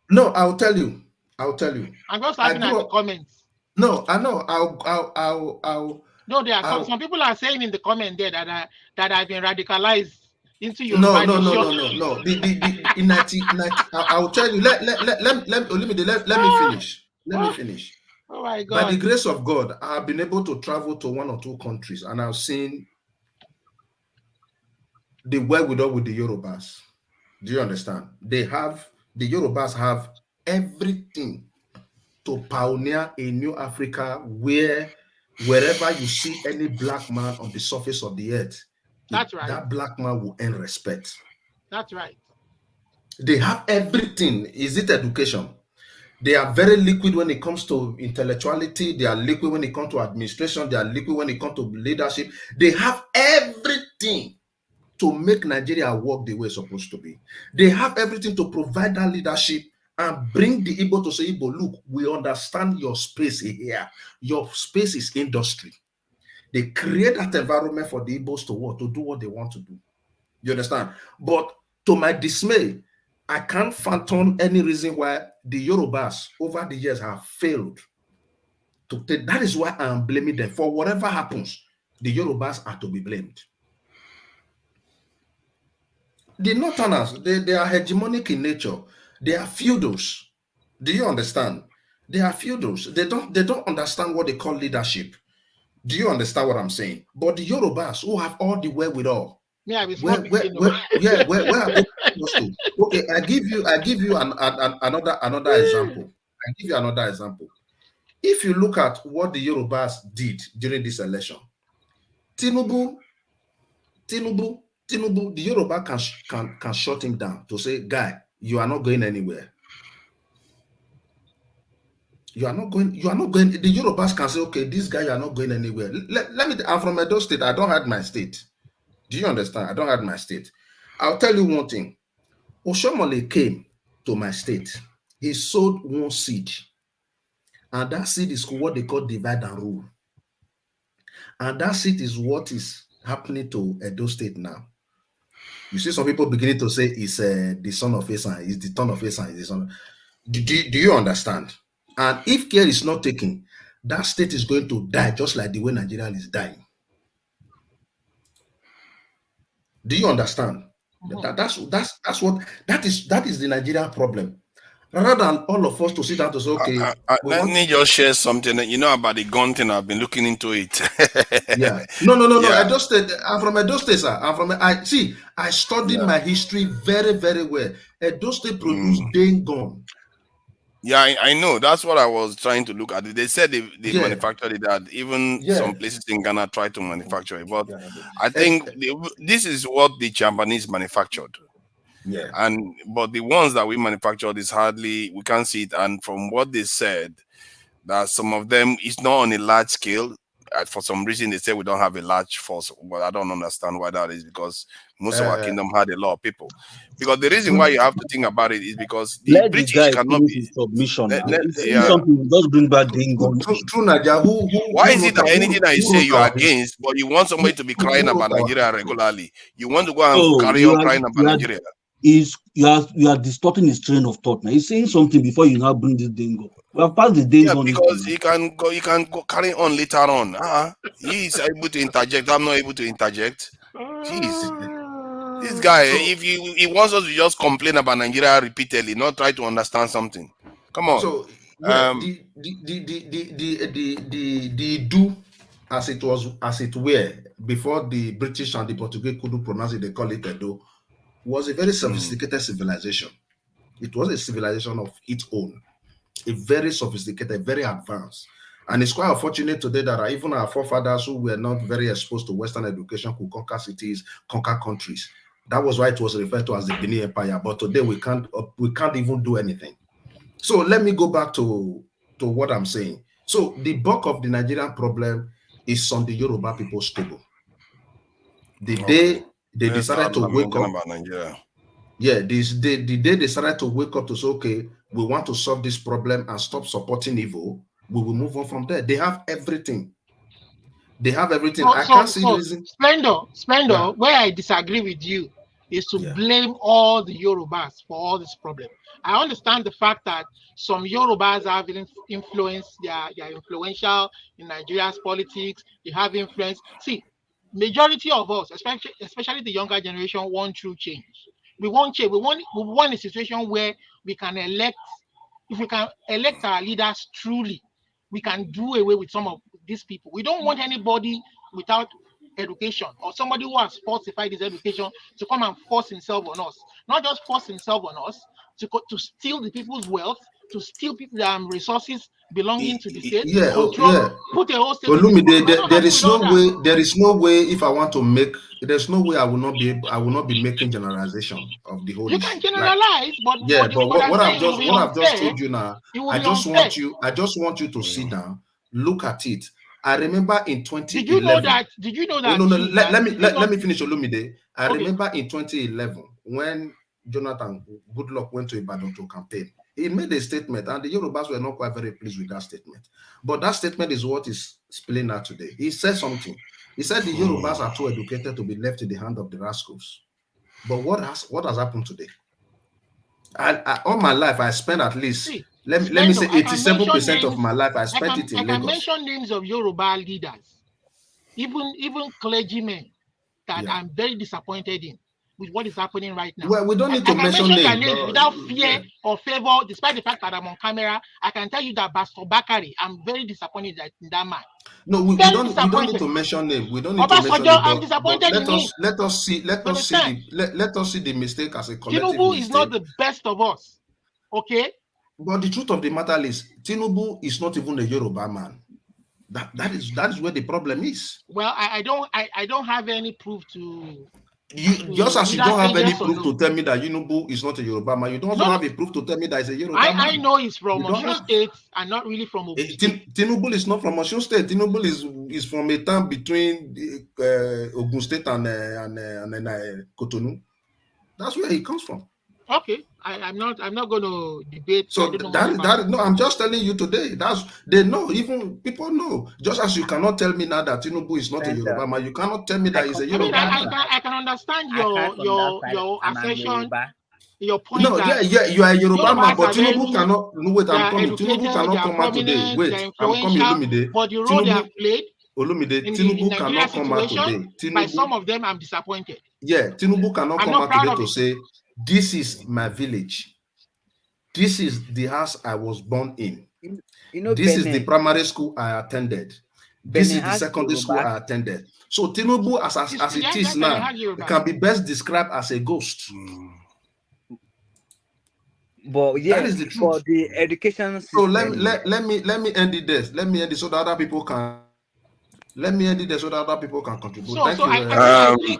No, I'll tell you. I'm just laughing at the comments. No, I know. I'll. No, there are some people are saying in the comment there that I've been radicalized into your. No. I'll tell you. Let me finish. Let me finish. Oh my God! By the grace of God, I have been able to travel to 1 or 2 countries, and I've seen the wherewithal with the Yorubas. Do you understand? The Yorubas have everything to pioneer a new Africa wherever you see any black man on the surface of the earth, that's right. That black man will earn respect. That's right. They have everything. Is it education? They are very liquid when it comes to intellectuality. They are liquid when it comes to administration. They are liquid when it comes to leadership. They have everything to make Nigeria work the way it's supposed to be. They have everything to provide that leadership and bring the Igbo to say, Igbo, look, we understand your space here. Your space is industry. They create that environment for the Igbos to do what they want to do. You understand? But to my dismay, I can't fathom any reason why the Yorubas over the years have failed to take. That is why I am blaming them. For whatever happens, the Yorubas are to be blamed. The Northerners, they are hegemonic in nature. They are feudals. Do you understand? They are feudals. They don't understand what they call leadership. Do you understand what I'm saying? But the Yorubas who have all the wherewithal. Yeah, where are they supposed to? Okay, I give you another example. I give you another example. If you look at what the Yorubas did during this election, Tinubu, the Yoruba can shut him down to say, guy, you are not going anywhere. You are not going. The Yorubas can say, okay, this guy, you are not going anywhere. I'm from Edo State. I don't hide my state. Do you understand? I don't hide my state. I'll tell you one thing. Oshomole came to my state. He sowed one seed. And that seed is what they call divide and rule. And that seed is what is happening to Edo State now. You see some people beginning to say it's the son of Esan, it's the son of Esan, it's the son. Do you understand? And if care is not taken, that state is going to die just like the way Nigeria is dying. Do you understand? That is the Nigerian problem. Rather than all of us to sit down to say, okay, let me just share something. You know about the gun thing. I've been looking into it. Yeah. No. Yeah. I'm from Edo State, sir. I studied my history very, very well. Edo State produced Dengon. Yeah, I know. That's what I was trying to look at. They said they manufactured it. That even some places in Ghana tried to manufacture it. But I think this is what the Japanese manufactured. Yeah. But the ones that we manufactured is hardly, we can't see it. And from what they said, that some of them is not on a large scale. For some reason, they say we don't have a large force, but I don't understand why that is, because most of our kingdom had a lot of people. Because the reason why you have to think about it is because the British cannot be submission. Just bring back the True, Nadia. Why is it that anything that you say you're against, but you want somebody to be crying about Nigeria regularly? You want to go and carry on crying about Nigeria? You are distorting his train of thought now. He's saying something before you now bring this dingo. We have passed the days on because he can go carry on later on. He is able to interject. I'm not able to interject. Jeez. This guy, if he wants us to just complain about Nigeria repeatedly, not try to understand something. Come on. So as it were, before the British and the Portuguese couldn't pronounce it, they call it Edo, was a very sophisticated civilization. It was a civilization of its own, a very sophisticated, very advanced. And it's quite unfortunate today that even our forefathers who were not very exposed to Western education could conquer cities, conquer countries. That was why it was referred to as the Benin Empire. But today we can't even do anything. So let me go back to what I'm saying. So the bulk of the Nigerian problem is on the Yoruba people's table. The day they decided to wake up, the day they decided to wake up to say, okay, we want to solve this problem and stop supporting evil, we will move on from there. They have everything. They have everything. I can't see the reason. Splendor, where I disagree with you is to blame all the Yorubas for all this problem. I understand the fact that some Yorubas have influence, they are influential in Nigeria's politics, they have influence. See, majority of us, especially the younger generation, want true change. We want change. We want a situation where we can elect, if we can elect our leaders truly, we can do away with some of these people. We don't want anybody without education or somebody who has falsified his education to come and force himself on us. Not just force himself on us, to steal the people's wealth, to steal people's resources belonging to the state. Put a whole state. There is no way if I want to make. There's no way I will not be making generalization of the whole. You can generalize, but what I've just told you now, I just want you to sit down, look at it. I remember in 2011. Did you know that? No. Let me finish, Olumide. I remember in 2011 when Jonathan Goodluck went to Ibadan to campaign. He made a statement, and the Yorubas were not quite very pleased with that statement. But that statement is what is spilling out today. He said something. He said the Yorubas are too educated to be left in the hand of the rascals. But what has happened today? All my life, I spent at least, let me say 87% of my life, I spent it in Lagos. I can mention names of Yoruba leaders, even clergymen that I'm very disappointed in with what is happening right now. Well, we don't need to mention names without fear or favor, despite the fact that I'm on camera. I can tell you that Pastor Bakari, I'm very disappointed in that man. No, we don't need to mention names. We don't need to mention names. I'm disappointed in him. Let us see the mistake as a collective Tinubu mistake. is not the best of us. Okay? But the truth of the matter is, Tinubu is not even a Yoruba man. That is where the problem is. Well, I don't have any proof to. Just as you don't have any proof to tell me that Tinubu is not a Yoruba man, you don't have a proof to tell me that he's a Yoruba man. I know he's from Osun State and not really from Ogun. Tinubu is not from Osun State. Tinubu is from a town between Ogun State and Cotonou. That's where he comes from. Okay, I'm not going to debate. So no, I'm just telling you today. They know, even people know. Just as you cannot tell me now that Tinubu is not a Yoruba man, you cannot tell me that he's a Yoruba man. I can understand your assertion, your point. No, you are a Yoruba man, but Tinubu cannot. No, wait, I'm coming. Tinubu cannot come out today. Wait, I'm coming. Olumide. But the role they have played. Olumide, Tinubu cannot come out today. By some of them, I'm disappointed. Yeah, Tinubu cannot come out today to say, this is my village. This is the house I was born in. This is the primary school I attended. This is the secondary school I attended. So Tinubu, as it is now, can be best described as a ghost. But yeah, that is the truth. For the education system. So let me end it there. Let me end it so that other people can. Let me end it there so that other people can contribute. Thank you.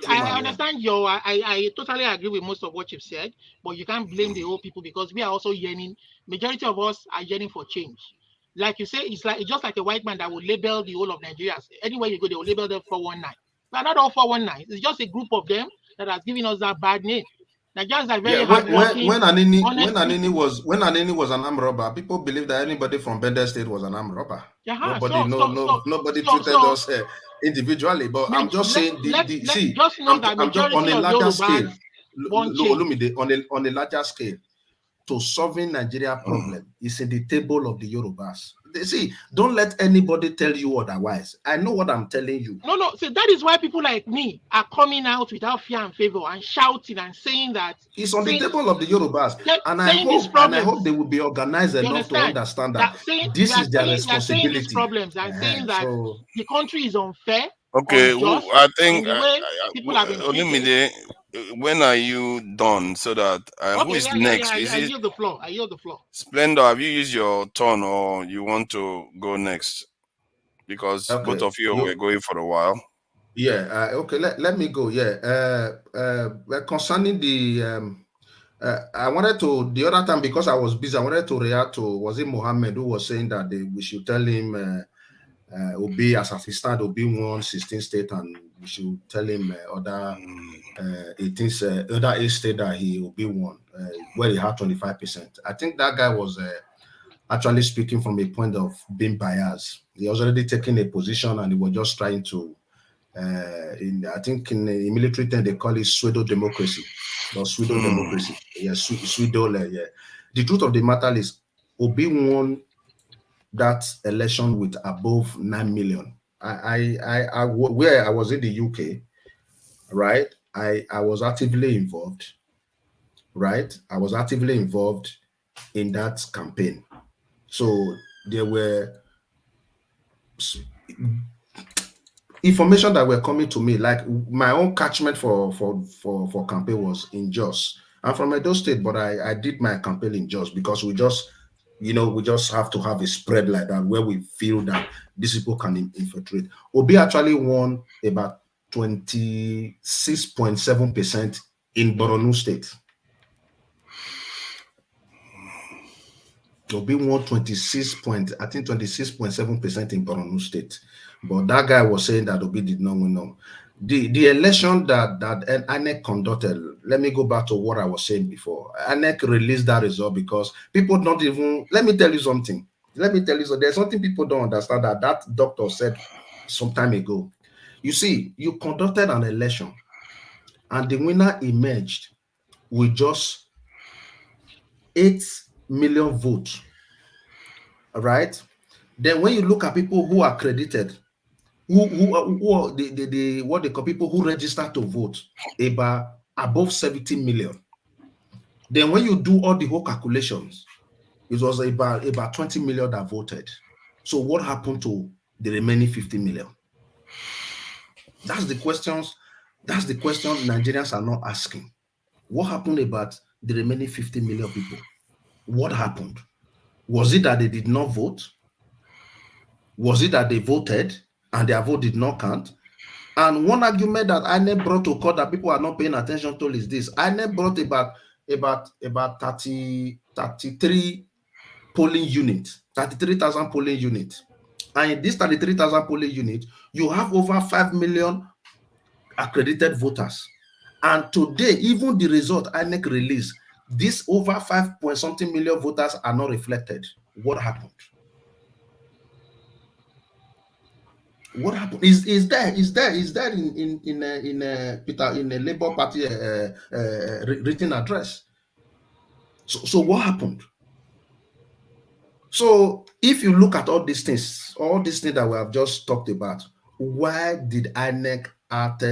I understand I totally agree with most of what you've said, but you can't blame the whole people because we are also yearning. Majority of us are yearning for change. Like you say, it's just like a white man that will label the whole of Nigeria. Anywhere you go, they will label them 419. But not all 419. It's just a group of them that has given us that bad name. Nigerians are very hardworking. When Anini was an armed robber, people believed that anybody from Bender State was an armed robber. Nobody treated us individually. But I'm just saying, on a larger scale, on a larger scale, to solving Nigeria problem is in the table of the Yorubas. See, don't let anybody tell you otherwise. I know what I'm telling you. No. So that is why people like me are coming out without fear and favor and shouting and saying that it's on the table of the Yorubas, and I hope they will be organized enough to understand that this is their responsibility. These problems and saying that the country is unfair. Okay, unjust, I think people have been Olumide, when are you done? So that who is next? I yield the floor. Splendor, have you used your turn or you want to go next? Because both of you were going for a while. Yeah. Okay. Let me go. Yeah. Concerning the I wanted to the other time because I was busy. I wanted to react to was it Mohammed who was saying that we should tell him Obi as assistant Obi won 16 states and we should tell him other 18 other 8 states that he Obi won where he had 25%. I think that guy was actually speaking from a point of being biased. He was already taking a position and he was just trying to I think in the military term they call it pseudo democracy or pseudo democracy. Pseudo. Yeah. The truth of the matter is Obi won that election with above 9 million. Where I was in the UK, right? I was actively involved, right? I was actively involved in that campaign. So there were information that were coming to me, like my own catchment for campaign was in Jos. I'm from Edo State, but I did my campaign in Jos because we just have to have a spread like that where we feel that these people can infiltrate. Obi actually won about 26.7% in Borno State. Obi won 26.7% in Borno State. But that guy was saying that Obi did not win. No. The election that INEC conducted, let me go back to what I was saying before. INEC released that result because people don't even, let me tell you something. There's something people don't understand that doctor said some time ago. You see, you conducted an election and the winner emerged with just 8 million votes, right? Then when you look at people who are credited, who are the what they call people who registered to vote, about above 70 million. Then when you do all the whole calculations, it was about 20 million that voted. So what happened to the remaining 50 million? That's the question Nigerians are not asking. What happened about the remaining 50 million people? What happened? Was it that they did not vote? Was it that they voted and their vote did not count? And one argument that INEC brought to court that people are not paying attention to is this. INEC brought about 33 polling units, 33,000 polling units. And in this 33,000 polling units, you have over 5 million accredited voters. And today, even the result INEC released, this over 5-point-something million voters are not reflected. What happened? What happened? Is there in Peter in the Labour Party written address? So what happened? So if you look at all these things that we have just talked about, why did INEC act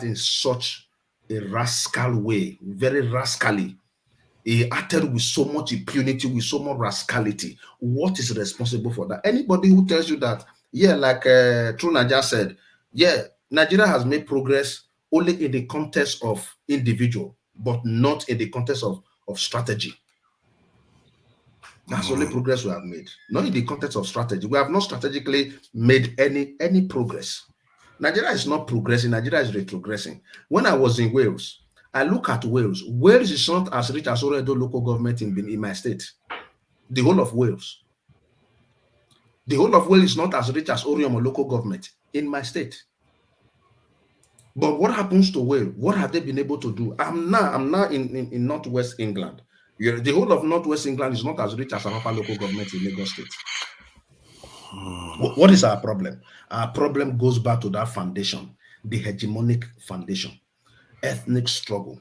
in such a rascal way, very rascally? He acted with so much impunity, with so much rascality. What is responsible for that? Anybody who tells you that, yeah, like True Naja said, yeah, Nigeria has made progress only in the context of individual, but not in the context of strategy. That's the only progress we have made, not in the context of strategy. We have not strategically made any progress. Nigeria is not progressing. Nigeria is retrogressing. When I was in Wales, I look at Wales. Wales is not as rich as Oredo local government in my state. The whole of Wales. The whole of Wales is not as rich as Oriom local government in my state. But what happens to Wales? What have they been able to do? I'm now in Northwest England. The whole of Northwest England is not as rich as our local government in Lagos State. What is our problem? Our problem goes back to that foundation, the hegemonic foundation, ethnic struggle.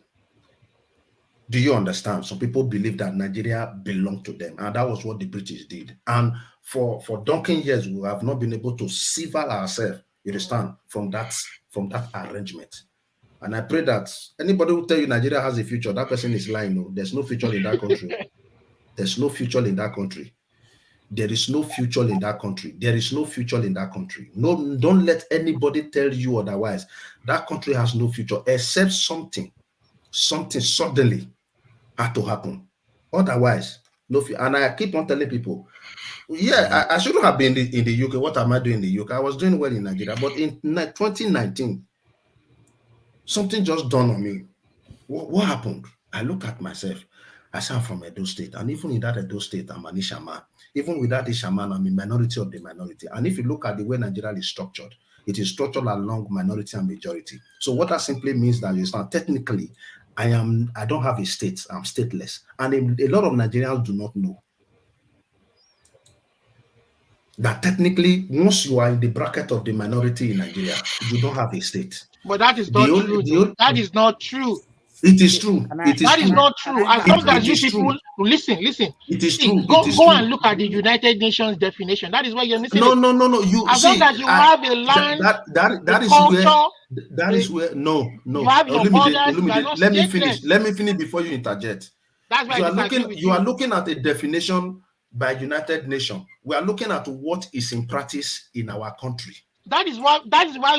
Do you understand? Some people believe that Nigeria belonged to them, and that was what the British did. And for donkey years, we have not been able to sever ourselves, you understand, from that arrangement. And I pray that anybody who tell you Nigeria has a future, that person is lying. No, there's no future in that country. There's no future in that country. There is no future in that country. There is no future in that country. No, don't let anybody tell you otherwise. That country has no future, except something suddenly had to happen. Otherwise, no future. And I keep on telling people, yeah, I shouldn't have been in the UK. What am I doing in the UK? I was doing well in Nigeria. But in 2019, something just dawned on me. What happened? I look at myself. I say I'm from Edo State. And even in that Edo State, I'm an Ishaman. Even without Ishaman, I'm a minority of the minority. And if you look at the way Nigeria is structured, it is structured along minority and majority. So what that simply means that is that technically, I don't have a state. I'm stateless. And a lot of Nigerians do not know that technically, once you are in the bracket of the minority in Nigeria, you don't have a state. But that is not true. That is not true. It is true. That is not true. As long as you people listen. It is true. Go and look at the United Nations definition. That is why you're missing. No. As long as you have a land, that is where. No. You have your borders. Let me finish. Let me finish before you interject. That's why you are looking at a definition by United Nations. We are looking at what is in practice in our country. That is why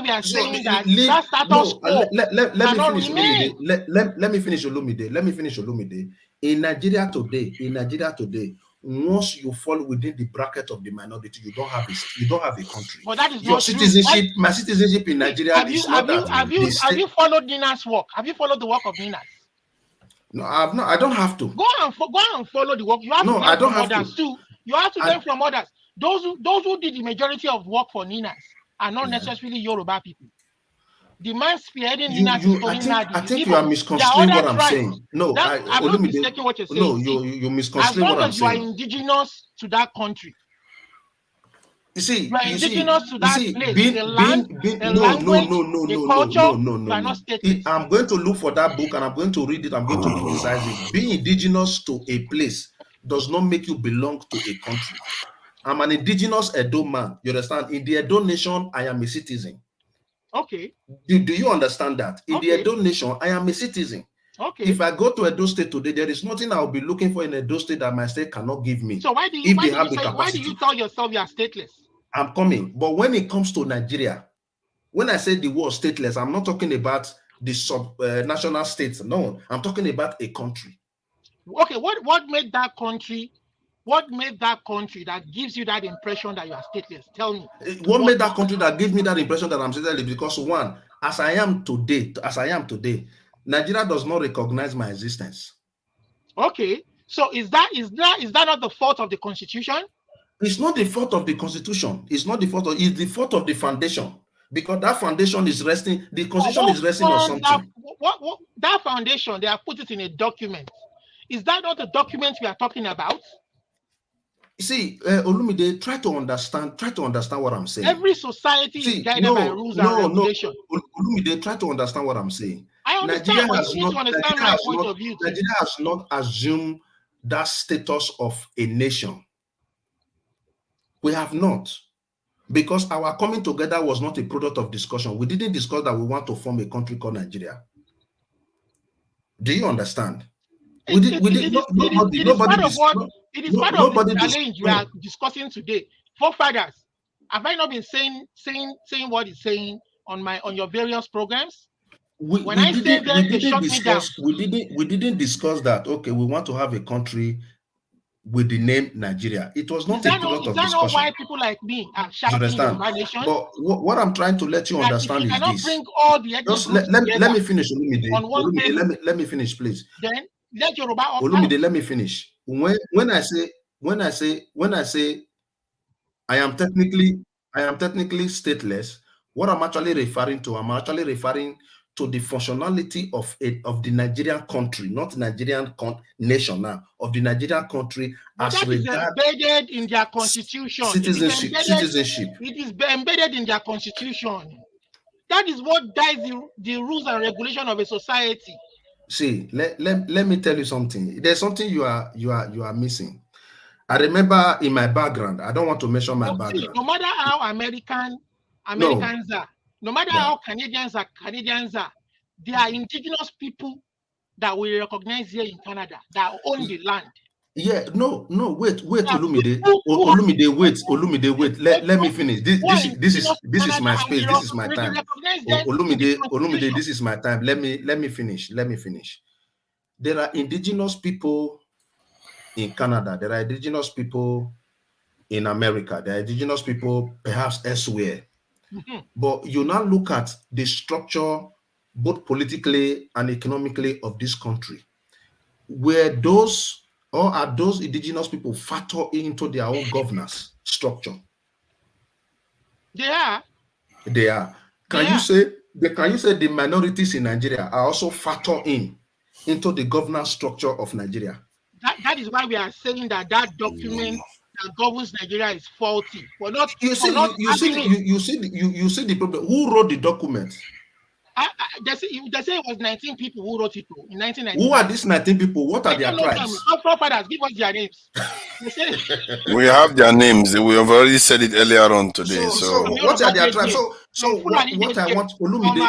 we are saying that status quo. Let me finish, Olumide. In Nigeria today, once you fall within the bracket of the minority, you don't have a country. But that is your not citizenship. True. My citizenship in Nigeria is not that. Have you followed Nina's work? Have you followed the work of Nina? No, I've not. I don't have to. Go and follow the work. You have to learn from others too. You have to learn from others. Those who did the majority of work for Nina's are not necessarily Yoruba people. The man spearheading Nina's I think you are misconstruing what I'm saying. No, I'm not mistaking what you're saying. No, you misconstruing what I'm saying. As long as you are indigenous to that country. You see, you are indigenous to that place. The land, the language, the culture, you are not stateless. I'm going to look for that book and I'm going to read it. I'm going to criticize it. Being indigenous to a place does not make you belong to a country. I'm an indigenous Edo man. You understand? In the Edo nation, I am a citizen. Okay. Do you understand that? In the Edo nation, I am a citizen. Okay. If I go to Edo State today, there is nothing I'll be looking for in Edo State that my state cannot give me. So why do you tell yourself you are stateless? I'm coming. But when it comes to Nigeria, when I say the word stateless, I'm not talking about the sub-national states. No, I'm talking about a country. Okay, what made that country? What made that country that gives you that impression that you are stateless? Tell me. What made that country that gives me that impression that I'm stateless? Because one, as I am today, Nigeria does not recognize my existence. Okay, so is that not the fault of the constitution? It's not the fault of the constitution. It's not the fault of. It's the fault of the foundation, because that foundation is resting. The constitution is resting on something. That foundation, they have put it in a document. Is that not the document we are talking about? See, Olumide, try to understand what I'm saying. Every society is guided by rules and regulations. Olumide, try to understand what I'm saying. I understand, but you need to understand my point of view. Nigeria has not assumed that status of a nation. We have not. Because our coming together was not a product of discussion. We didn't discuss that we want to form a country called Nigeria. Do you understand? It is part of the challenge we are discussing today. Forefathers, have I not been saying what it's saying on your various programs? We didn't discuss that. Okay, we want to have a country with the name Nigeria. It was not a product of discussion. Is that not why people like me are shouting the nation? But what I'm trying to let you understand is this. Bring all the let me finish. Let me finish, please. Then let Yoruba Olumide, let me finish. When I say I am technically stateless, what I'm actually referring to the functionality of the Nigerian country, not Nigerian nation now, of the Nigerian country as regards embedded in their constitution. Citizenship. It is embedded in their constitution. That is what guides the rules and regulation of a society. See, let me tell you something. There's something you are missing. I remember in my background, I don't want to mention my background. No matter how Americans are, no matter how Canadians are, they are indigenous people that we recognize here in Canada that own the land. Yeah, no, wait, Olumide, wait. Let me finish. This is my space. This is my time. Olumide, this is my time. Let me finish. There are indigenous people in Canada. There are indigenous people in America. There are indigenous people perhaps elsewhere. But you now look at the structure, both politically and economically, of this country, where are those indigenous people factor into their own governance structure? They are. Can you say the minorities in Nigeria are also factor into the governance structure of Nigeria? That is why we are saying that document that governs Nigeria is faulty. You see the problem. Who wrote the document? They say it was 19 people who wrote it in 1990. Who are these 19 people? What are their tribes? Our forefathers, give us their names. We have their names. We have already said it earlier on today. So what are their tribes? What I want, Olumide,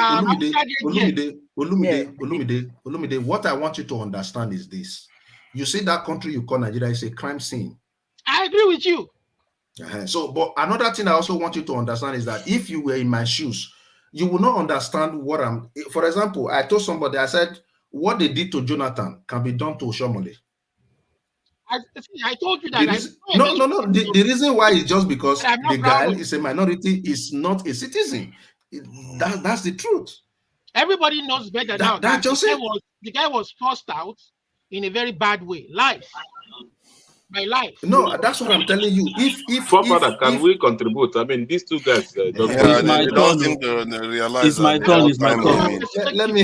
what I want you to understand is this. You see that country you call Nigeria is a crime scene. I agree with you. But another thing I also want you to understand is that if you were in my shoes, you will not understand what for example, I told somebody, I said, what they did to Jonathan can be done to Oshomole. I told you that. The reason why is just because the guy is a minority, is not a citizen. That's the truth. Everybody knows better now. The guy was forced out in a very bad way. Life. My life. No, that's what I'm telling you. Can we contribute? I mean, these two guys. They don't seem to realize. It's my turn. Let me.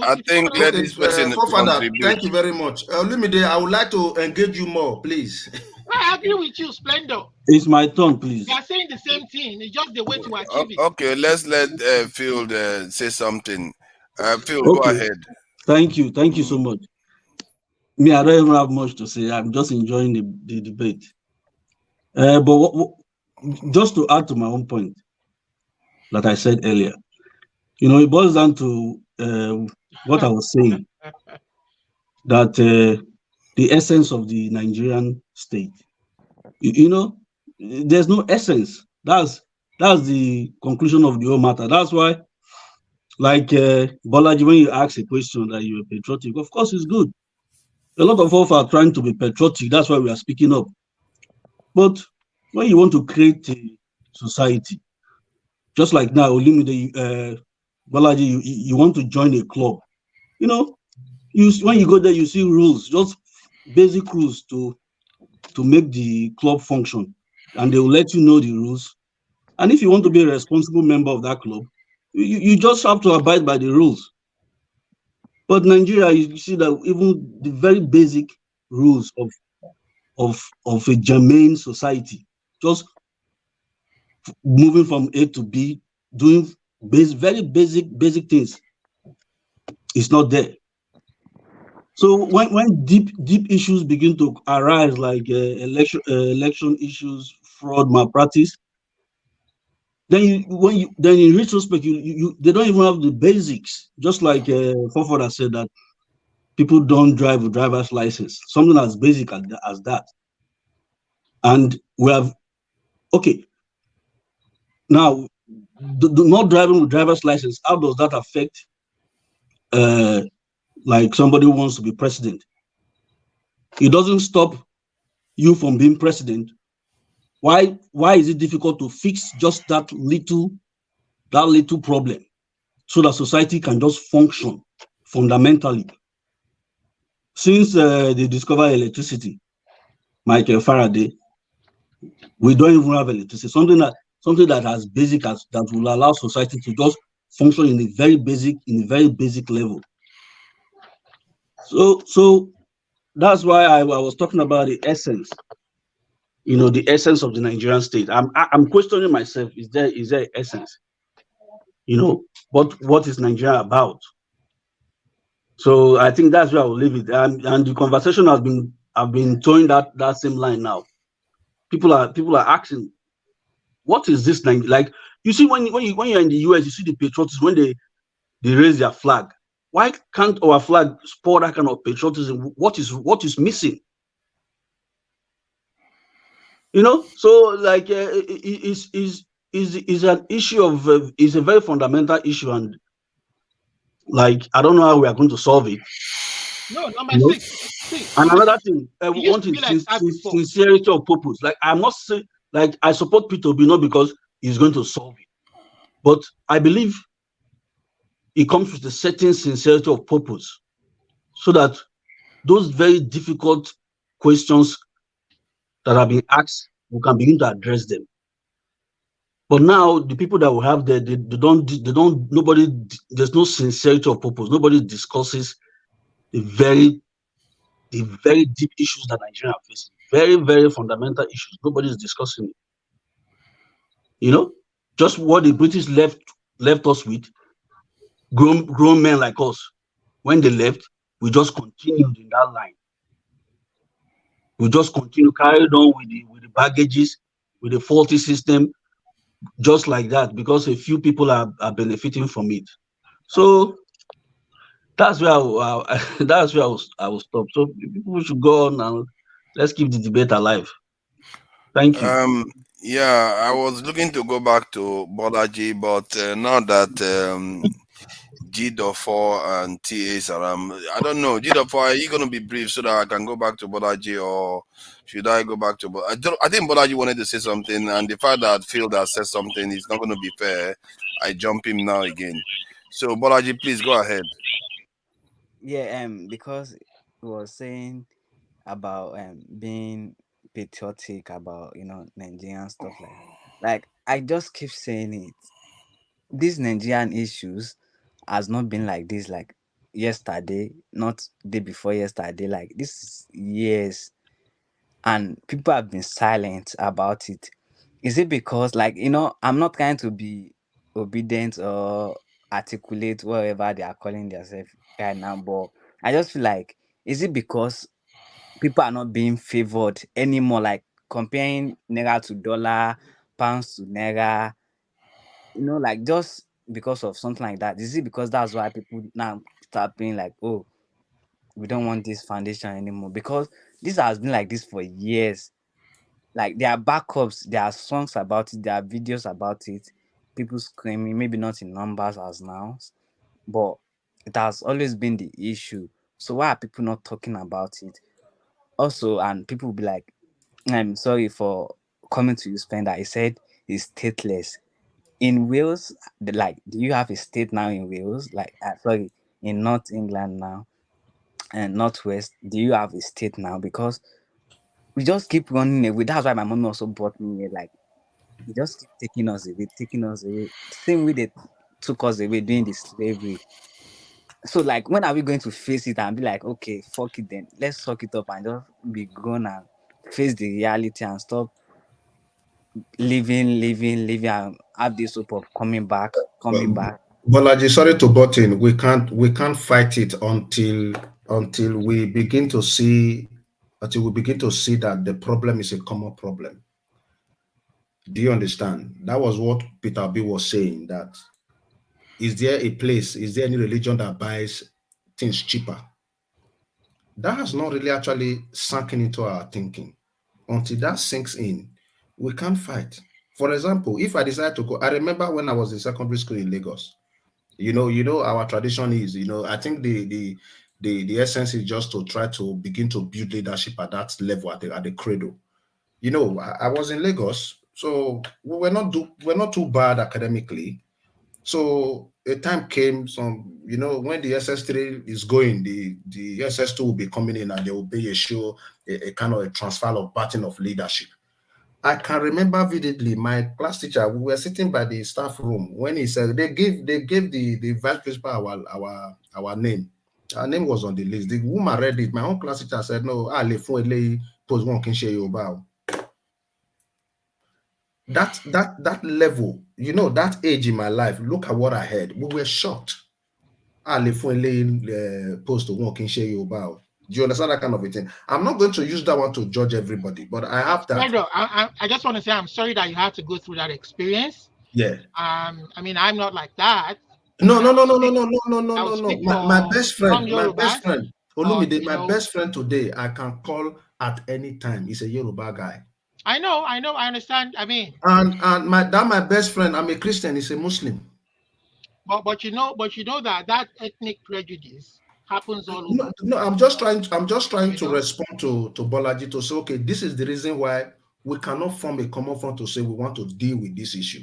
I think let this person contribute. Thank you very much. Olumide, I would like to engage you more, please. I agree with you, Splendor. It's my turn, please. They are saying the same thing. It's just the way to achieve it. Okay, let's let Phil say something. Phil, go ahead. Thank you so much. Me, I don't even have much to say. I'm just enjoying the debate. But just to add to my own point that I said earlier, it boils down to what I was saying, that the essence of the Nigerian state, there's no essence. That's the conclusion of the whole matter. That's why, like Bolaji, when you ask a question that you're patriotic, of course it's good. A lot of us are trying to be patriotic. That's why we are speaking up. But when you want to create a society, just like now, Olumide, Balaji, you want to join a club. When you go there, you see rules, just basic rules to make the club function, and they will let you know the rules. And if you want to be a responsible member of that club, you just have to abide by the rules. But Nigeria, you see that even the very basic rules of a germane society, just moving from A to B, doing very basic things, is not there. So when deep issues begin to arise, like election issues, fraud, malpractice, then in retrospect, they don't even have the basics. Just like Fofora said, that people don't drive with driver's license, something as basic as that. And we have, okay, now the not driving with driver's license, how does that affect like somebody who wants to be president? It doesn't stop you from being president. Why is it difficult to fix just that little problem so that society can just function fundamentally? Since they discovered electricity, Michael Faraday, we don't even have electricity. Something that as basic as that will allow society to just function in a very basic level. So that's why I was talking about the essence. The essence of the Nigerian state. I'm questioning myself. Is there essence? What is Nigeria about? So I think that's where I will leave it. And the conversation I've been towing that same line now. People are asking, what is this thing? Like, you see, when you're in the US, you see the patriots when they raise their flag. Why can't our flag sport that kind of patriotism? What is missing? You know, so like is an issue of is a very fundamental issue, and like I don't know how we are going to solve it. No, number You know? 6. See, And another thing, it used one to thing, be like that before. sincerity of purpose. Like I must say, like I support P2B not because he's going to solve it, but I believe it comes with a certain sincerity of purpose, so that those very difficult questions that have been asked, we can begin to address them. But now the people that we have there, they don't, nobody, there's no sincerity of purpose. Nobody discusses the very deep issues that Nigeria are facing. Very, very fundamental issues. Nobody is discussing it. You know, just what the British left us with, grown men like us. When they left, we just continued in that line. We just carried on with the baggages, with the faulty system, just like that, because a few people are benefiting from it. So that's where I will stop. So people should go on and let's keep the debate alive. Thank you. Yeah, I was looking to go back to Bolaji, but now that G.4 and TA Saram, I don't know. G.4, are you going to be brief so that I can go back to Bolaji, or should I go back to Bolaji? I think Bolaji wanted to say something, and the fact that Phil has said something is not going to be fair. I jump him now again. So Bolaji, please go ahead. Yeah, because he was saying about being patriotic about Nigerian stuff like I just keep saying it. These Nigerian issues has not been like this like yesterday, not day before yesterday. Like this is years, and people have been silent about it. Is it because I'm not trying to be obedient or articulate whatever they are calling themselves right now, but I just feel like, is it because people are not being favored anymore, like comparing naira to dollar, pounds to naira, like just because of something like that? Is it because that's why people now start being like, oh, we don't want this foundation anymore? Because this has been like this for years. Like there are backups, there are songs about it, there are videos about it, people screaming, maybe not in numbers as now, but it has always been the issue. So why are people not talking about it? Also, and people will be like, I'm sorry for coming to you, Spender. I said it's stateless. In Wales, do you have a state now in Wales? Sorry, in North England now and Northwest, do you have a state now? Because we just keep running away. That's why my mom also brought me here. Like, they just keep taking us away. Same way they took us away during the slavery. So, like, when are we going to face it and be like, okay, fuck it then. Let's suck it up and just be grown and face the reality and stop living and have this hope of coming back. Bolaji, sorry to butt in. We can't fight it until we begin to see that the problem is a common problem. Do you understand? That was what Peter B was saying, that is there any religion that buys things cheaper? That has not really actually sunk into our thinking. Until that sinks in, we can't fight. For example, if I decide to go, I remember when I was in secondary school in Lagos, our tradition is, I think the essence is just to try to begin to build leadership at that level, at the cradle. I was in Lagos, so we're not too bad academically. So a time came, when the SS3 is going, the SS2 will be coming in, and there will be a kind of a transfer of baton of leadership. I can remember vividly my class teacher. We were sitting by the staff room when he said they gave the vice principal our name. Our name was on the list. The woman read it. My own class teacher said, "No, post one can share your bow." That level, that age in my life. Look at what I had. We were shocked. post to work in share Yoruba. Do you understand that kind of a thing? I'm not going to use that one to judge everybody, but I have that. Pedro, I just want to say I'm sorry that you had to go through that experience. Yeah. I mean, I'm not like that. No. My best friend, Olumide, my best friend today, I can call at any time. He's a Yoruba guy. I know, I understand. I mean, and my best friend, I'm a Christian, he's a Muslim. But you know that ethnic prejudice happens all over. No, I'm just trying to respond to Bolaji to say, okay, this is the reason why we cannot form a common front to say we want to deal with this issue.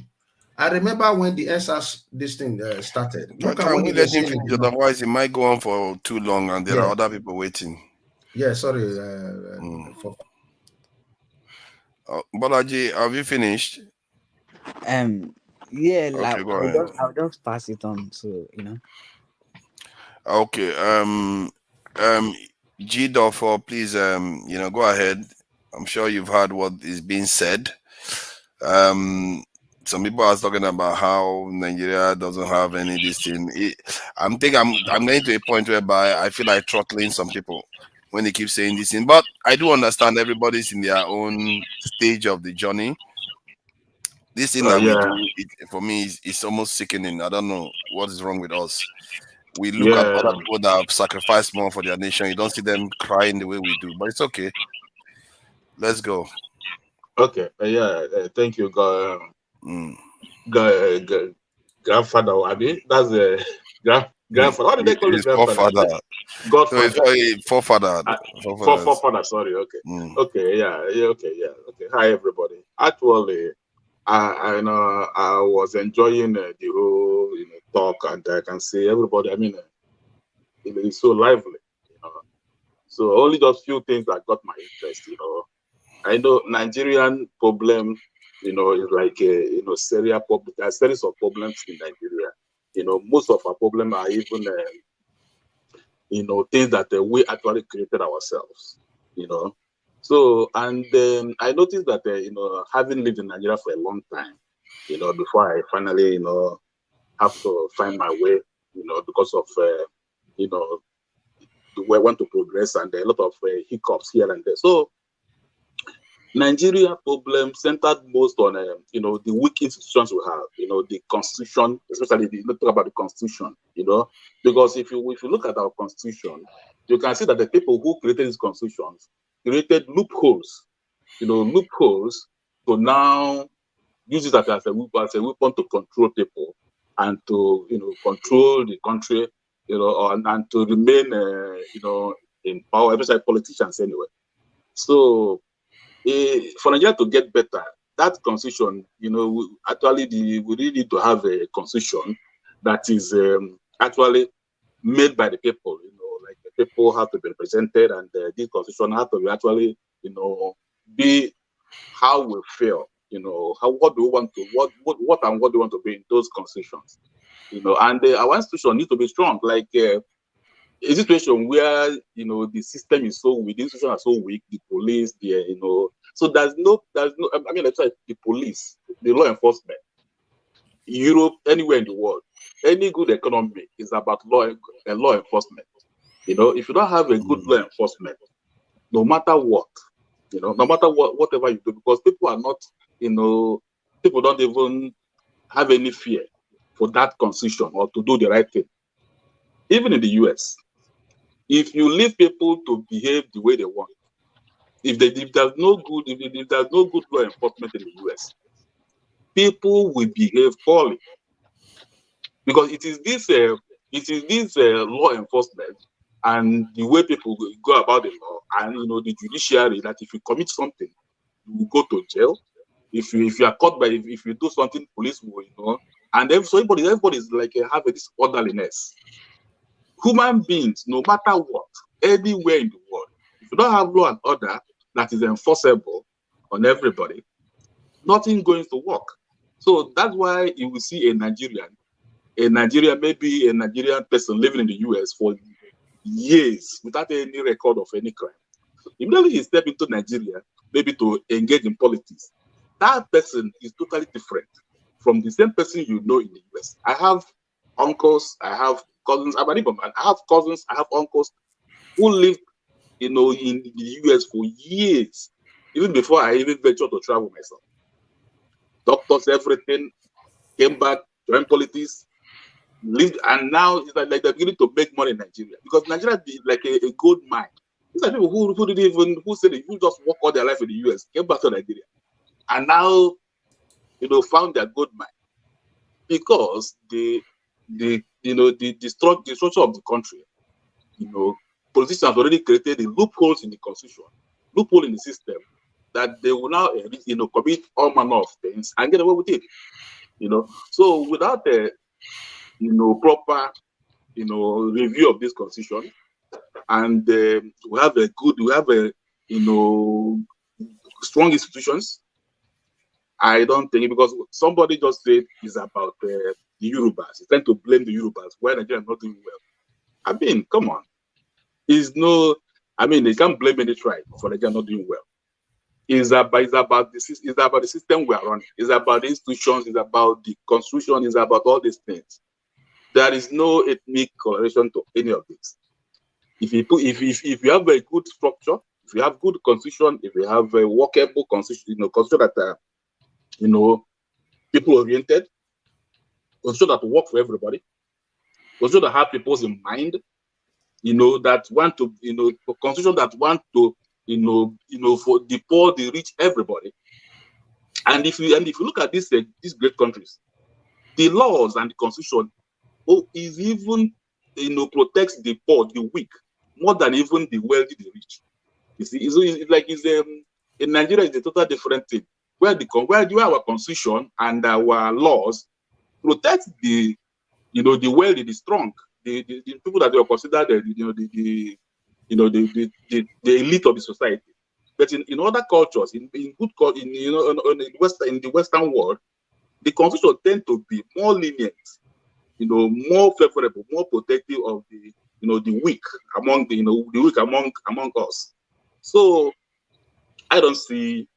I remember when the SARS this thing started. Can we let him finish? Otherwise, it might go on for too long, and there are other people waiting. Yeah, sorry. Bolaji, have you finished? Yeah, like okay, I'll just pass it on. So Okay. G-Dofo, please. Go ahead. I'm sure you've heard what is being said. Some people are talking about how Nigeria doesn't have any this thing. I'm getting to a point whereby I feel like throttling some people when they keep saying this thing. But I do understand everybody's in their own stage of the journey. This thing that we do, for me, it's almost sickening. I don't know what is wrong with us. We look at other people that have sacrificed more for their nation. You don't see them crying the way we do, but it's okay. Let's go. Okay. Thank you, grandfather. Abi, that's a grandfather. What did they call it? Godfather. Forefather. Forefather. Sorry. Okay. Okay. Okay. Hi, everybody. Actually, I was enjoying the whole talk, and I can see everybody. I mean, it's so lively. So only those few things that got my interest. I know Nigerian problem. Is like a series of problems in Nigeria. Most of our problems are even things that we actually created ourselves. So, and I noticed that having lived in Nigeria for a long time, before I finally have to find my way, because of the way I want to progress and a lot of hiccups here and there. So Nigeria problem centered most on the weak institutions we have, the constitution, especially let's talk about the constitution, because if you look at our constitution, you can see that the people who created these constitutions created loopholes, loopholes to now use it as a weapon to control people and to control the country, and to remain in power, especially politicians anyway. So for Nigeria to get better, that constitution, actually we really need to have a constitution that is actually made by the people. Like the people have to be represented, and this constitution have to be actually, be how we feel. What do we want to what do we want to be in those constitutions? And our institution needs to be strong. Like a situation where the system is so weak, the institutions are so weak, the police, so there's no. I mean, let's say the police, the law enforcement, Europe, anywhere in the world, any good economy is about law enforcement. If you don't have a good law enforcement, no matter what, no matter whatever you do, because people are not, people don't even have any fear for that constitution or to do the right thing. Even in the US, if you leave people to behave the way they want, if there's no good law enforcement in the US, people will behave poorly, because it is this law enforcement and the way people go about the law and the judiciary that if you commit something, you will go to jail. If you are caught if you do something, police will and everybody is like have this orderliness. Human beings, no matter what, anywhere in the world, if you don't have law and order that is enforceable on everybody, nothing going to work. So that's why you will see maybe a Nigerian person living in the US for years without any record of any crime. Immediately he step into Nigeria, maybe to engage in politics, that person is totally different from the same person in the US. I have uncles, I have cousins. I'm an Igbo man. I have cousins, I have uncles who lived, in the US for years, even before I even ventured to travel myself. Doctors, everything, came back, joined politics, lived, and now it's like they're beginning to make money in Nigeria because Nigeria is like a gold mine. These are people who didn't even, who said that you just work all their life in the US, came back to Nigeria, and now found their gold mine because the structure of the country, politicians have already created the loopholes in the constitution, loophole in the system that they will now commit all manner of things and get away with it. So without a proper review of this constitution, and we have strong institutions. I don't think, because somebody just said it's about the Yorubas. He's trying to blame the Yorubas why Nigeria is not doing well. I mean, come on. They can't blame any tribe for Nigeria not doing well. It's about the system we are running. It's about the institutions. It's about the constitution. It's about all these things. There is no ethnic correlation to any of this. If you have a good structure, if you have good constitution, if you have a workable constitution, constitution that people oriented, constitution that work for everybody, constitution that have people's in mind, that want to, constitution that want to, for the poor, the rich, everybody. And if you look at these great countries, the laws and the constitution is even protects the poor, the weak, more than even the wealthy, the rich. You see, in Nigeria, it's a total different thing. Where our constitution and our laws protect the wealthy, the strong, the people that are considered the elite of the society. But in other cultures, in the Western world, the constitution tend to be more lenient, more favorable, more protective of the weak among the weak among us. So I don't see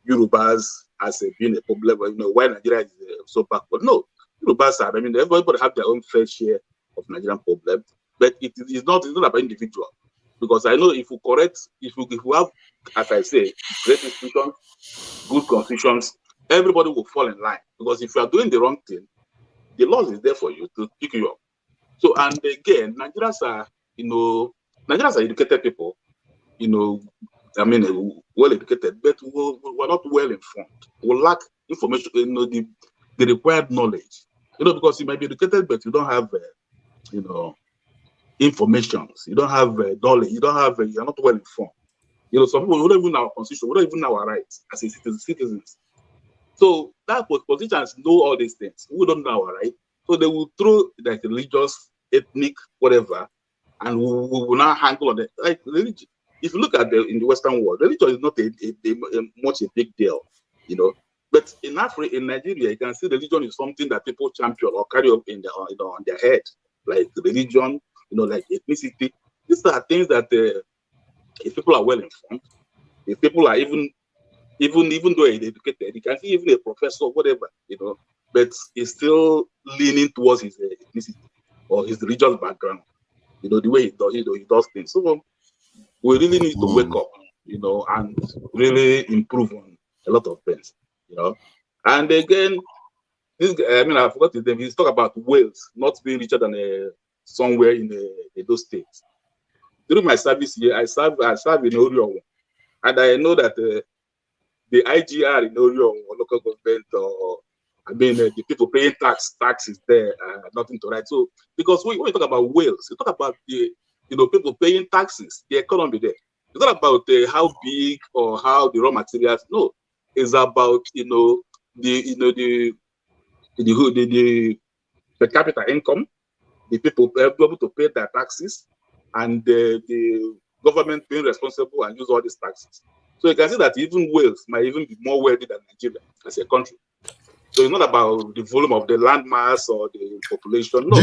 Yorubas as being a problem. Why Nigeria is so backward. No, Yorubas are. Everybody have their own fair share of Nigerian problems, but it's not about individual. Because I know if we have, as I say, great institutions, good constitutions, everybody will fall in line. Because if you are doing the wrong thing, the laws is there for you to pick you up. So, and again, Nigerians are educated people, well educated, but we're not well informed. We lack information, the required knowledge. Because you might be educated, but you don't have, information. You don't have knowledge. You're not well informed. Some people, we don't even know our constitution. We don't even know our rights as citizens. So that politicians know all these things. We don't know our rights. So they will throw like religious, ethnic, whatever, and we will now handle on it. Like religion. If you look at in the Western world, religion is not much a big deal, But in Africa, in Nigeria, you can see religion is something that people champion or carry up on their head, like religion, like ethnicity. These are things that if people are well informed, if people are even though they're educated, you can see even a professor, whatever, but he's still leaning towards his ethnicity or his religious background, the way he does things. So we really need to wake up, and really improve on a lot of things, And again, this guy, I forgot his name. He's talking about Wales not being richer than somewhere in those states. During my service here, I serve in Orion, and I know that the IGR in Orion or local government the people paying taxes there, nothing to write. So because when you talk about Wales, you talk about the people paying taxes, the economy there. It's not about how big or how the raw materials. No, it's about the per capita income, the people able to pay their taxes, and the government being responsible and use all these taxes. So you can see that even Wales might even be more wealthy than Nigeria as a country. So it's not about the volume of the land mass or the population. No,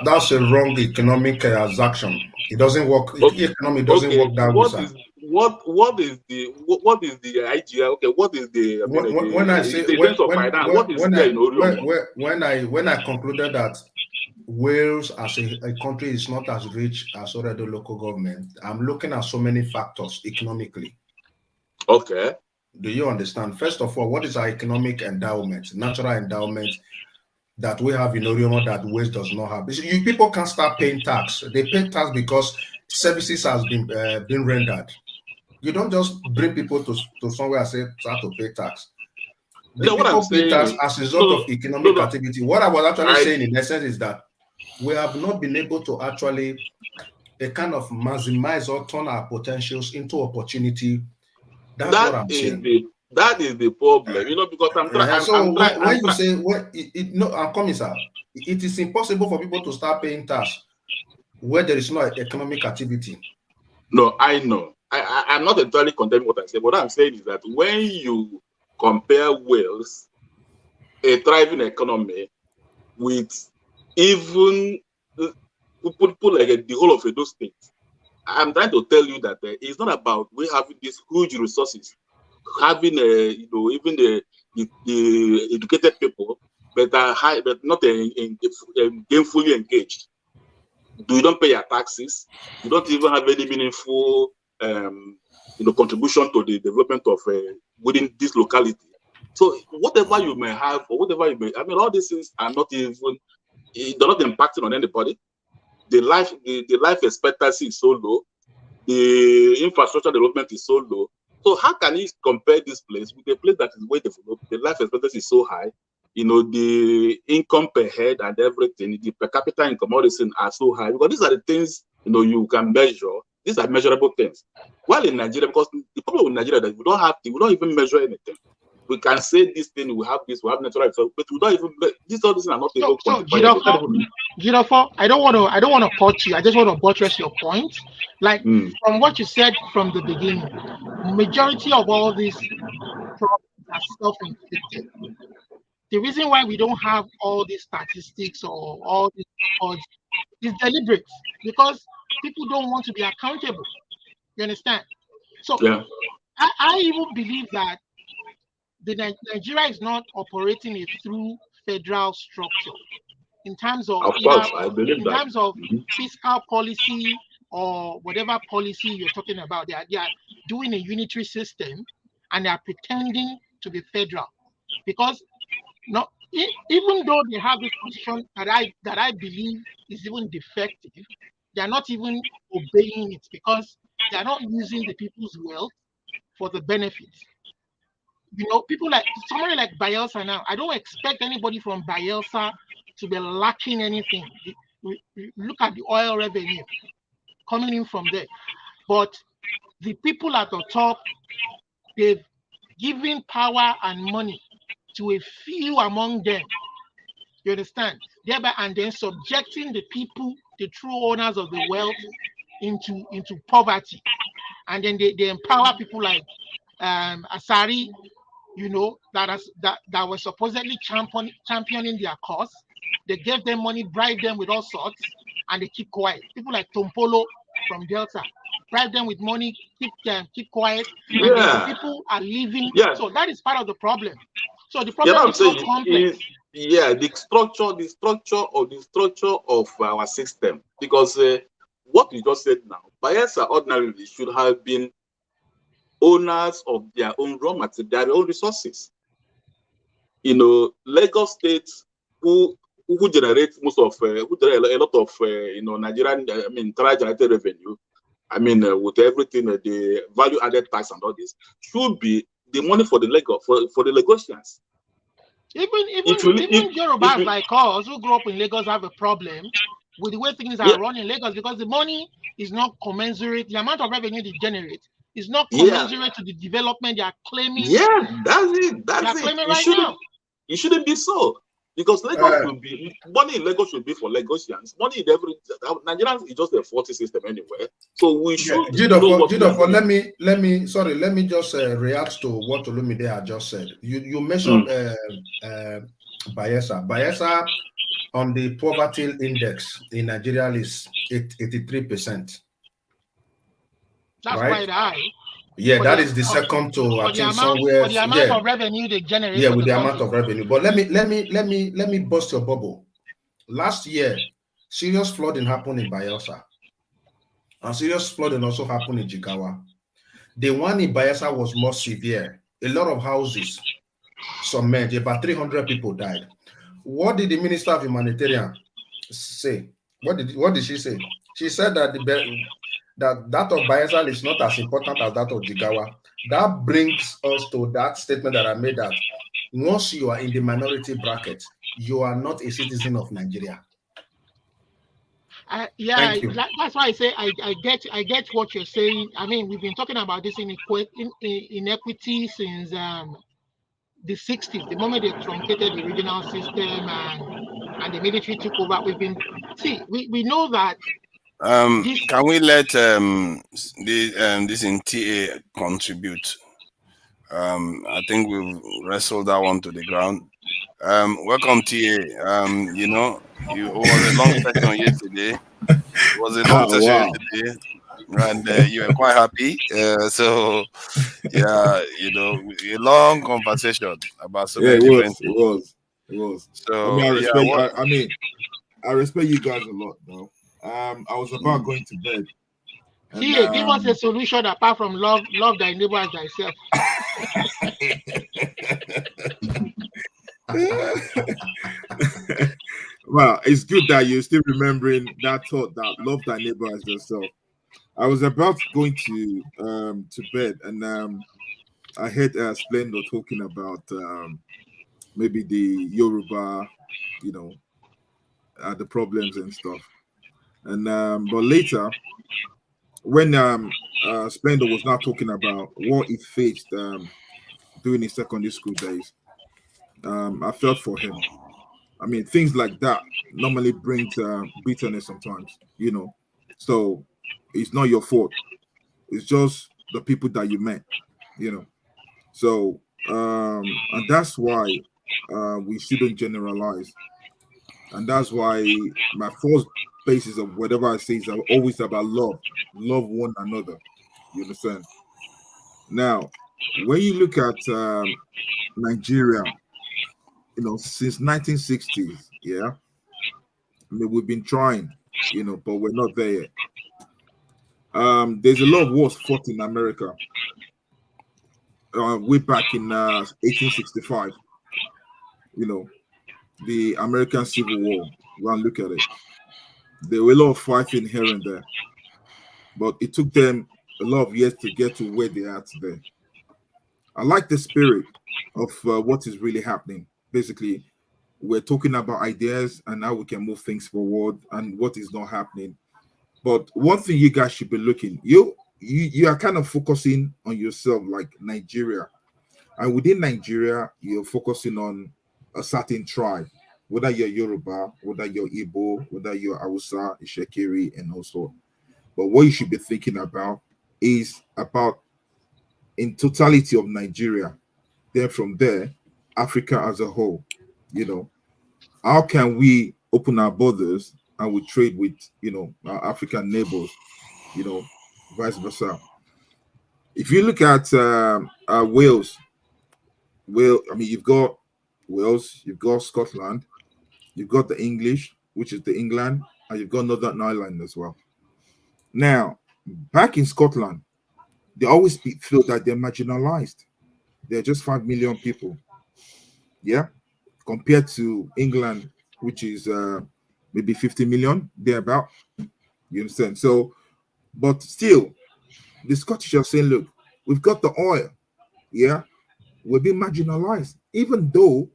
that's a wrong economic transaction. It doesn't work. Economy doesn't work that way. what is the IGR? Okay, what is the sense of finance? What is there in Oriomo? When I concluded that Wales as a country is not as rich as other local government, I'm looking at so many factors economically. Okay. Do you understand? First of all, what is our economic endowment, natural endowment that we have in Oriomo that Wales does not have? You people can start paying tax. They pay tax because services has been rendered. You don't just bring people to somewhere and say start to pay tax. The people pay tax as a result of economic activity. What I was actually saying in essence is that we have not been able to actually kind of maximize or turn our potentials into opportunity. That's what I'm saying. That is the problem, because I'm trying. When you say, I'm coming, sir. It is impossible for people to start paying tax where there is no economic activity. No, I know. I'm not entirely condemning what I say. What I'm saying is that when you compare Wales, a thriving economy, with even people like the whole of those states, I'm trying to tell you that it's not about we having these huge resources, having even the educated people, but are high, but not gainfully engaged. You don't pay your taxes. You don't even have any meaningful, contribution to the development of within this locality. So whatever you may have, or whatever you may, all these things are not even, they're not impacting on anybody. The life expectancy is so low. The infrastructure development is so low. So how can you compare this place with a place that is way developed? The life expectancy is so high. The income per head and everything, the per capita income, all these things are so high, because these are the things you can measure. These are measurable things. While in Nigeria, because the problem with Nigeria is that we don't even measure anything. We can say this thing, we have this, we have natural resources, but we don't even. All these are not able to. Jidofor, I don't want to cut you. I just want to buttress your point. Like from what you said from the beginning, majority of all these problems are self-inflicted. The reason why we don't have all these statistics or all these records is deliberate, because people don't want to be accountable. You understand? So I even believe that Nigeria is not operating a true federal structure in terms of terms of fiscal policy or whatever policy you're talking about. They are doing a unitary system and they are pretending to be federal, because even though they have this position that I believe is even defective, they are not even obeying it, because they are not using the people's wealth for the benefits. People like somebody like Bayelsa now. I don't expect anybody from Bayelsa to be lacking anything. Look at the oil revenue coming in from there. But the people at the top, they've given power and money to a few among them. You understand? Thereby, and then subjecting the people, the true owners of the wealth, into poverty. And then they empower people like Asari, that were supposedly championing their cause. They gave them money, bribed them with all sorts, and they keep quiet. People like Tompolo from Delta, bribe them with money, keep quiet, and then the people are leaving. So that is part of the problem. So the problem is so complex. The structure of our system, because what you just said now, Bayelsa ordinarily should have been owners of their own raw material, their own resources. Lagos State, who generate most of, who generate a lot of, Nigerian, generated revenue. With everything, the value-added tax and all this, should be the money for the Lagosians. Even Yorubas like us who grew up in Lagos have a problem with the way things are run in Lagos, because the money is not commensurate. The amount of revenue they generate is not commensurate to the development they are claiming. That's it. Right it shouldn't be so, because Lagos should be money in Lagos should be for Lagosians. Money in Nigerians is just a faulty system anyway. So we should. Let me just react to what Olumide had just said. You mentioned Bayelsa. Bayelsa on the poverty index in Nigeria is 83%. That's quite high. Yeah, for that the is the second to for I the think amount somewhere. for the amount of revenue they generate Yeah, for with the the amount country. of revenue. But let me bust your bubble. Last year, serious flooding happened in Bayelsa. And serious flooding also happened in Jigawa. The one in Bayelsa was more severe. A lot of houses submerged. About 300 people died. What did the Minister of Humanitarian say? What did she say? She said that that of Bayelsa is not as important as that of Jigawa. That brings us to that statement that I made, that once you are in the minority bracket, you are not a citizen of Nigeria. Yeah, Thank you. that's why I say I get what you're saying. I mean, we've been talking about this inequity since the 60s, the moment they truncated the regional system and the military took over. We know that. Can we let this in TA contribute? I think we've wrestled that one to the ground. Welcome, TA. You know, it was a long session yesterday. It was a long session yesterday, and you were quite happy. So, yeah, you know, a long conversation about so many different things. It was. So, I respect. yeah, I respect you guys a lot, though. I was about going to bed. And, give us a solution apart from love thy neighbor as thyself. Well, it's good that you're still remembering that thought, that love thy neighbor as yourself. I was about going to bed, and I heard Splendor talking about maybe the Yoruba, you know, the problems and stuff. And but later, when Splendor was not talking about what he faced during his secondary school days, I felt for him. I mean, things like that normally brings bitterness sometimes, you know. So it's not your fault. It's just the people that you met, you know. So and that's why we shouldn't generalize. And that's why my first basis of whatever I say is always about love. Love one another. You understand? Now, when you look at Nigeria, you know, since 1960s, yeah, I mean, we've been trying, you know, but we're not there yet. There's a lot of wars fought in America way back in 1865. You know, the American Civil War. Go and look at it. There were a lot of fighting here and there, but it took them a lot of years to get to where they are today. I like the spirit of what is really happening. Basically, we're talking about ideas and how we can move things forward and what is not happening. But one thing you guys should be looking, you are kind of focusing on yourself, like Nigeria. And within Nigeria, you're focusing on a certain tribe, whether you're Yoruba, whether you're Igbo, whether you're Hausa, Ishekiri, and also. But what you should be thinking about is about in totality of Nigeria. Then from there, Africa as a whole, you know, how can we open our borders and we trade with, you know, our African neighbors, you know, vice versa. If you look at Wales, I mean, you've got Wales, you've got Scotland, you've got the English, which is the England, and you've got Northern Ireland as well. Now, back in Scotland, they always feel that they're marginalized. They're just 5 million people. Yeah, compared to England, which is maybe 50 million, thereabout. You understand? So, but still, the Scottish are saying, look, we've got the oil. Yeah, we're being marginalized. Even though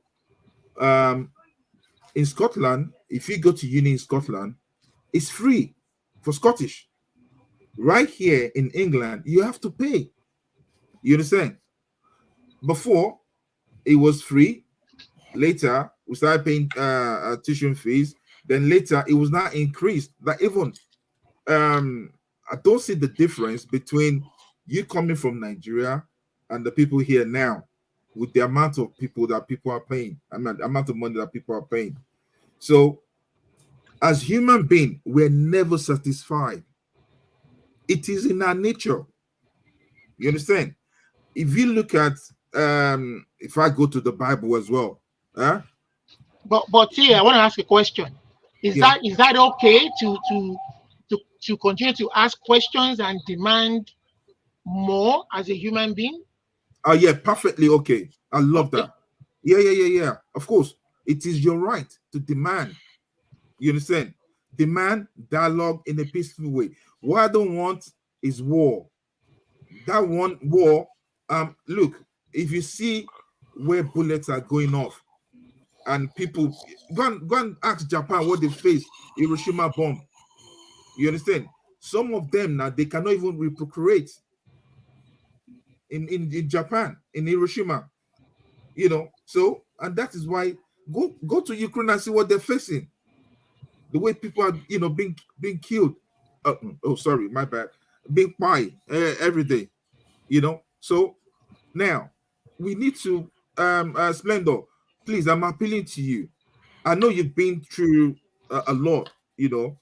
in Scotland, if you go to uni in Scotland, it's free for Scottish. Right here in England, you have to pay. You understand? Before, it was free. Later, we started paying tuition fees. Then later, it was not increased. That even I don't see the difference between you coming from Nigeria and the people here now, with the amount of people that people are paying, I mean, the amount of money that people are paying. So, as human beings, we're never satisfied. It is in our nature. You understand? If you look at if I go to the Bible as well, But here I want to ask a question. Is Yeah. that okay to continue to ask questions and demand more as a human being? Oh yeah, perfectly okay. I love that. Yeah. Of course, it is your right to demand. You understand? Demand dialogue in a peaceful way. What I don't want is war. That one war. Look, if you see where bullets are going off, and people go and ask Japan what they faced Hiroshima bomb. You understand? Some of them now they cannot even reprocreate in Japan, in Hiroshima. You know, so and that is why go to Ukraine and see what they're facing. The way people are, you know, being killed. Oh, sorry, my bad. Being quiet every day. You know, so now we need to Splendor, please, I'm appealing to you. I know you've been through a lot, you know,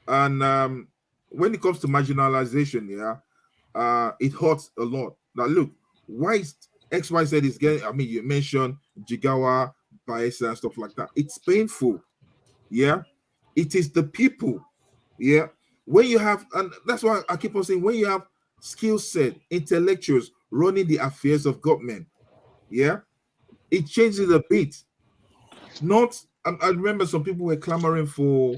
and when it comes to marginalization, it hurts a lot. Now, look, why XYZ is getting, I mean, you mentioned Jigawa, Bayelsa, and stuff like that. It's painful, yeah. It is the people, yeah. When you have, and that's why I keep on saying, when you have skill set intellectuals running the affairs of government, yeah, it changes a bit. Not, I remember some people were clamoring for,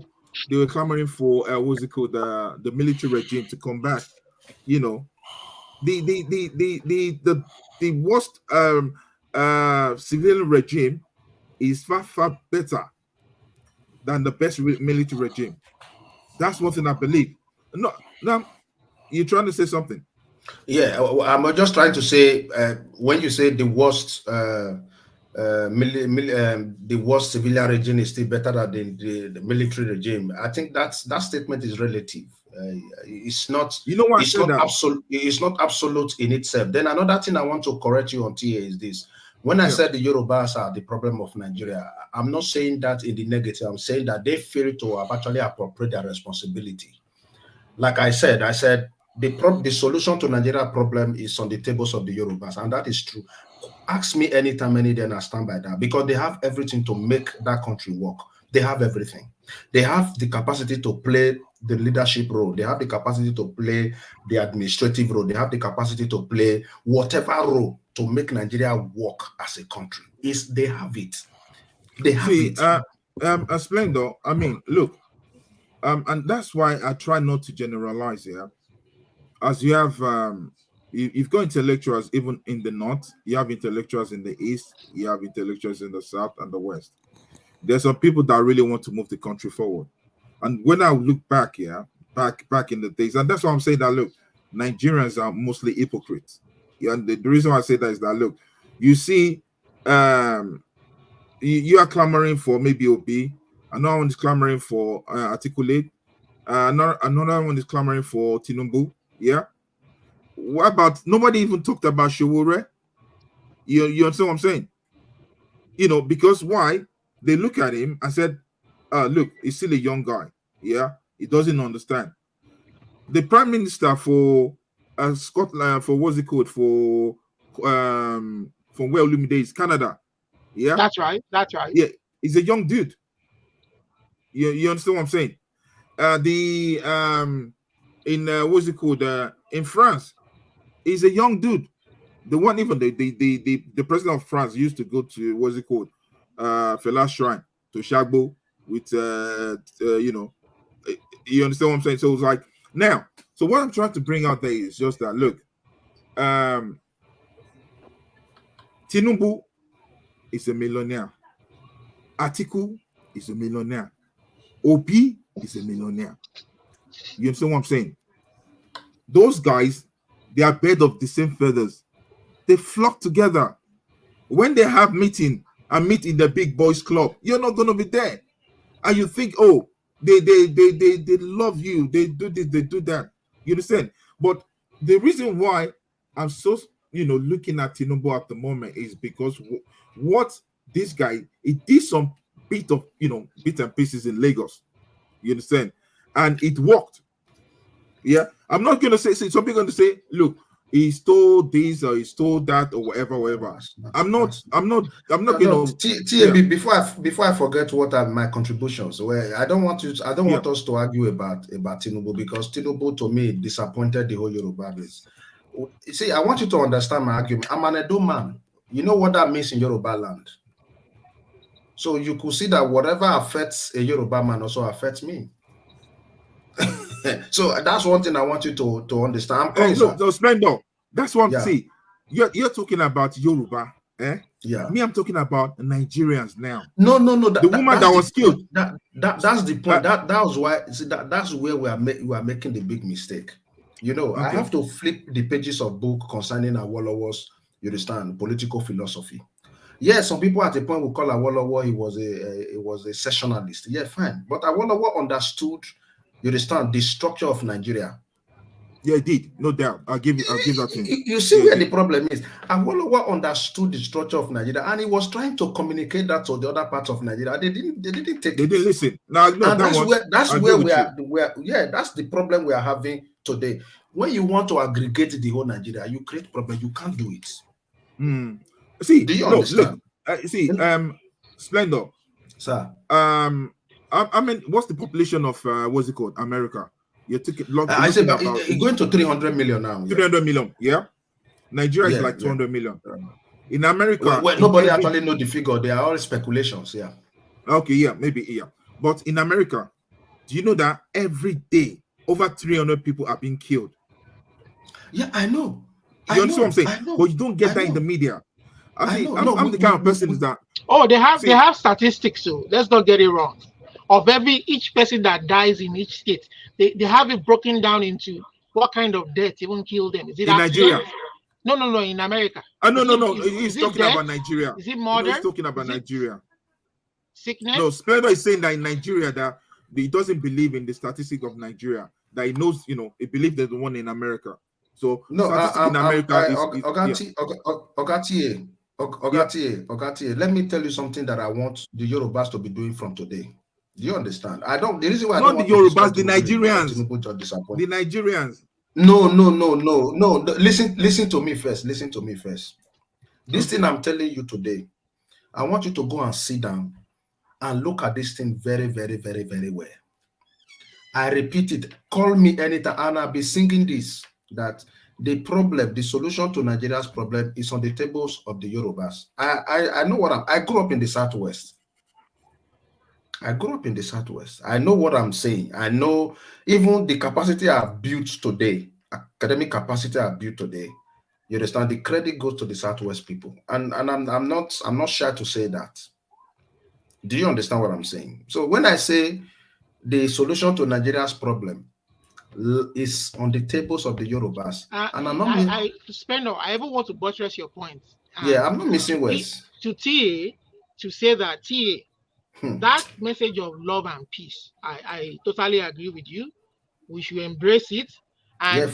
what's it called, the military regime to come back. You know, the worst civilian regime is far better than the best military regime. That's one thing I believe. No, now you're trying to say something. Yeah, I'm just trying to say when you say the worst the worst civilian regime is still better than the military regime, I think that statement is relative. It's not, you know what, it's not absolute. It's not absolute in itself. Then another thing I want to correct you on here is this: when I said the Yorubas are the problem of Nigeria, I'm not saying that in the negative. I'm saying that they fail to have actually appropriate their responsibility. Like I said the solution to Nigeria problem is on the tables of the Yorubas, and that is true. Ask me anytime, any day, and I stand by that, because they have everything to make that country work. They have everything. They have the capacity to play the leadership role. They have the capacity to play the administrative role. They have the capacity to play whatever role to make Nigeria work as a country. They have it. They have it. Splendor, I mean, look, and that's why I try not to generalize here. As you have, you've got intellectuals even in the north, you have intellectuals in the east, you have intellectuals in the south and the west. There's some people that really want to move the country forward. And when I look back, back in the days, and that's why I'm saying that, look, Nigerians are mostly hypocrites. Yeah, and the reason why I say that is that, look, you see, you are clamoring for maybe Obi, another one is clamoring for Atikulated, another one is clamoring for Tinubu. Yeah. What about, nobody even talked about Showore? You understand what I'm saying? You know, because why? They look at him and said, look, he's still a young guy. Yeah, he doesn't understand. The prime minister for Scotland, for what's it called, for where Olumide is, Canada. Yeah, that's right. Yeah, he's a young dude. You understand what I'm saying? In what's it called, in France, he's a young dude. The one, even the president of France used to go to, what's it called, Fela's shrine, to Shagbo with you know, you understand what I'm saying? So it's like, now, so what I'm trying to bring out there is just that, look, Tinubu is a millionaire. Atiku is a millionaire. Obi is a millionaire. You understand what I'm saying? Those guys, they are bed of the same feathers. They flock together. When they have meeting and meet in the big boys club, you're not going to be there. And you think, oh, they love you. They do this, they do that. You understand? But the reason why I'm so, looking at Tinubu at the moment is because what this guy, he did some bit and pieces in Lagos. You understand? And it worked. Yeah. I'm not going to say, some people are going to say, look, he stole this or he stole that or whatever. I'm not TAB, before I forget what are my contributions, well, I don't want us to argue about Tinubu, because Tinubu to me disappointed the whole Yoruba base. You see, I want you to understand my argument. I'm an Edo man. You know what that means in Yoruba land. So you could see that whatever affects a Yoruba man also affects me. So that's one thing I want you to understand. No, Splendor. That's what I'm saying. You're talking about Yoruba, eh? Yeah. Me, I'm talking about Nigerians now. No. The woman that was killed. That's the point. That was why. See, that's where we are making the big mistake. You know, I have to flip the pages of book concerning Awolowo's, you understand, political philosophy. Yes, some people at a point will call Awolowo he was a sessionalist. Yeah, fine. But Awolowo understood, you understand, the structure of Nigeria. Yeah, it did, no doubt. I'll give that to you. You see where the problem is. Awolowo understood the structure of Nigeria, and he was trying to communicate that to the other parts of Nigeria. They didn't take it. They didn't listen. No, that's where we are. Yeah, that's the problem we are having today. When you want to aggregate the whole Nigeria, you create problem. You can't do it. See, do you understand? Look, Splendor, sir. I mean, what's the population of what's it called? America. You're taking. I said it's going to 300 million now. 300 million, yeah. Nigeria is like 200 million. In America, well, nobody actually know the figure. They are all speculations. Yeah. Okay, yeah, maybe, yeah. But in America, do you know that every day over 300 people are being killed? Yeah, I know. You understand what I'm saying? But you don't get that in the media. I'm the kind of person is that. Oh, they have statistics, so let's not get it wrong. Of each person that dies in each state, they have it broken down into what kind of death even killed them. Is it in Nigeria? No, in America. No. He's talking about Nigeria. Is it murder? He's talking about Nigeria. Sickness? No, Splendor is saying that in Nigeria that he doesn't believe in the statistic of Nigeria. That he knows, he believes there's the one in America. So no, in America Ogatiye, let me tell you something that I want the Yorubas to be doing from today. Do you understand? The reason why not the Yorubas, the Nigerians. The Nigerians. No. Listen to me first. This thing I'm telling you today, I want you to go and sit down and look at this thing very, very, very, very well. I repeat it. Call me anytime, and I'll be singing this, that the solution to Nigeria's problem is on the tables of the Yorubas. I know I grew up in the Southwest. I know what I'm saying. I know even the capacity I've built today, academic capacity I've built today. You understand? The credit goes to the Southwest people, and I'm not shy to say that. Do you understand what I'm saying? So when I say the solution to Nigeria's problem is on the tables of the Yorubas, and I'm not. I ever want to buttress your point. Yeah, I'm not missing words. To say that that message of love and peace, I totally agree with you. We should embrace it, and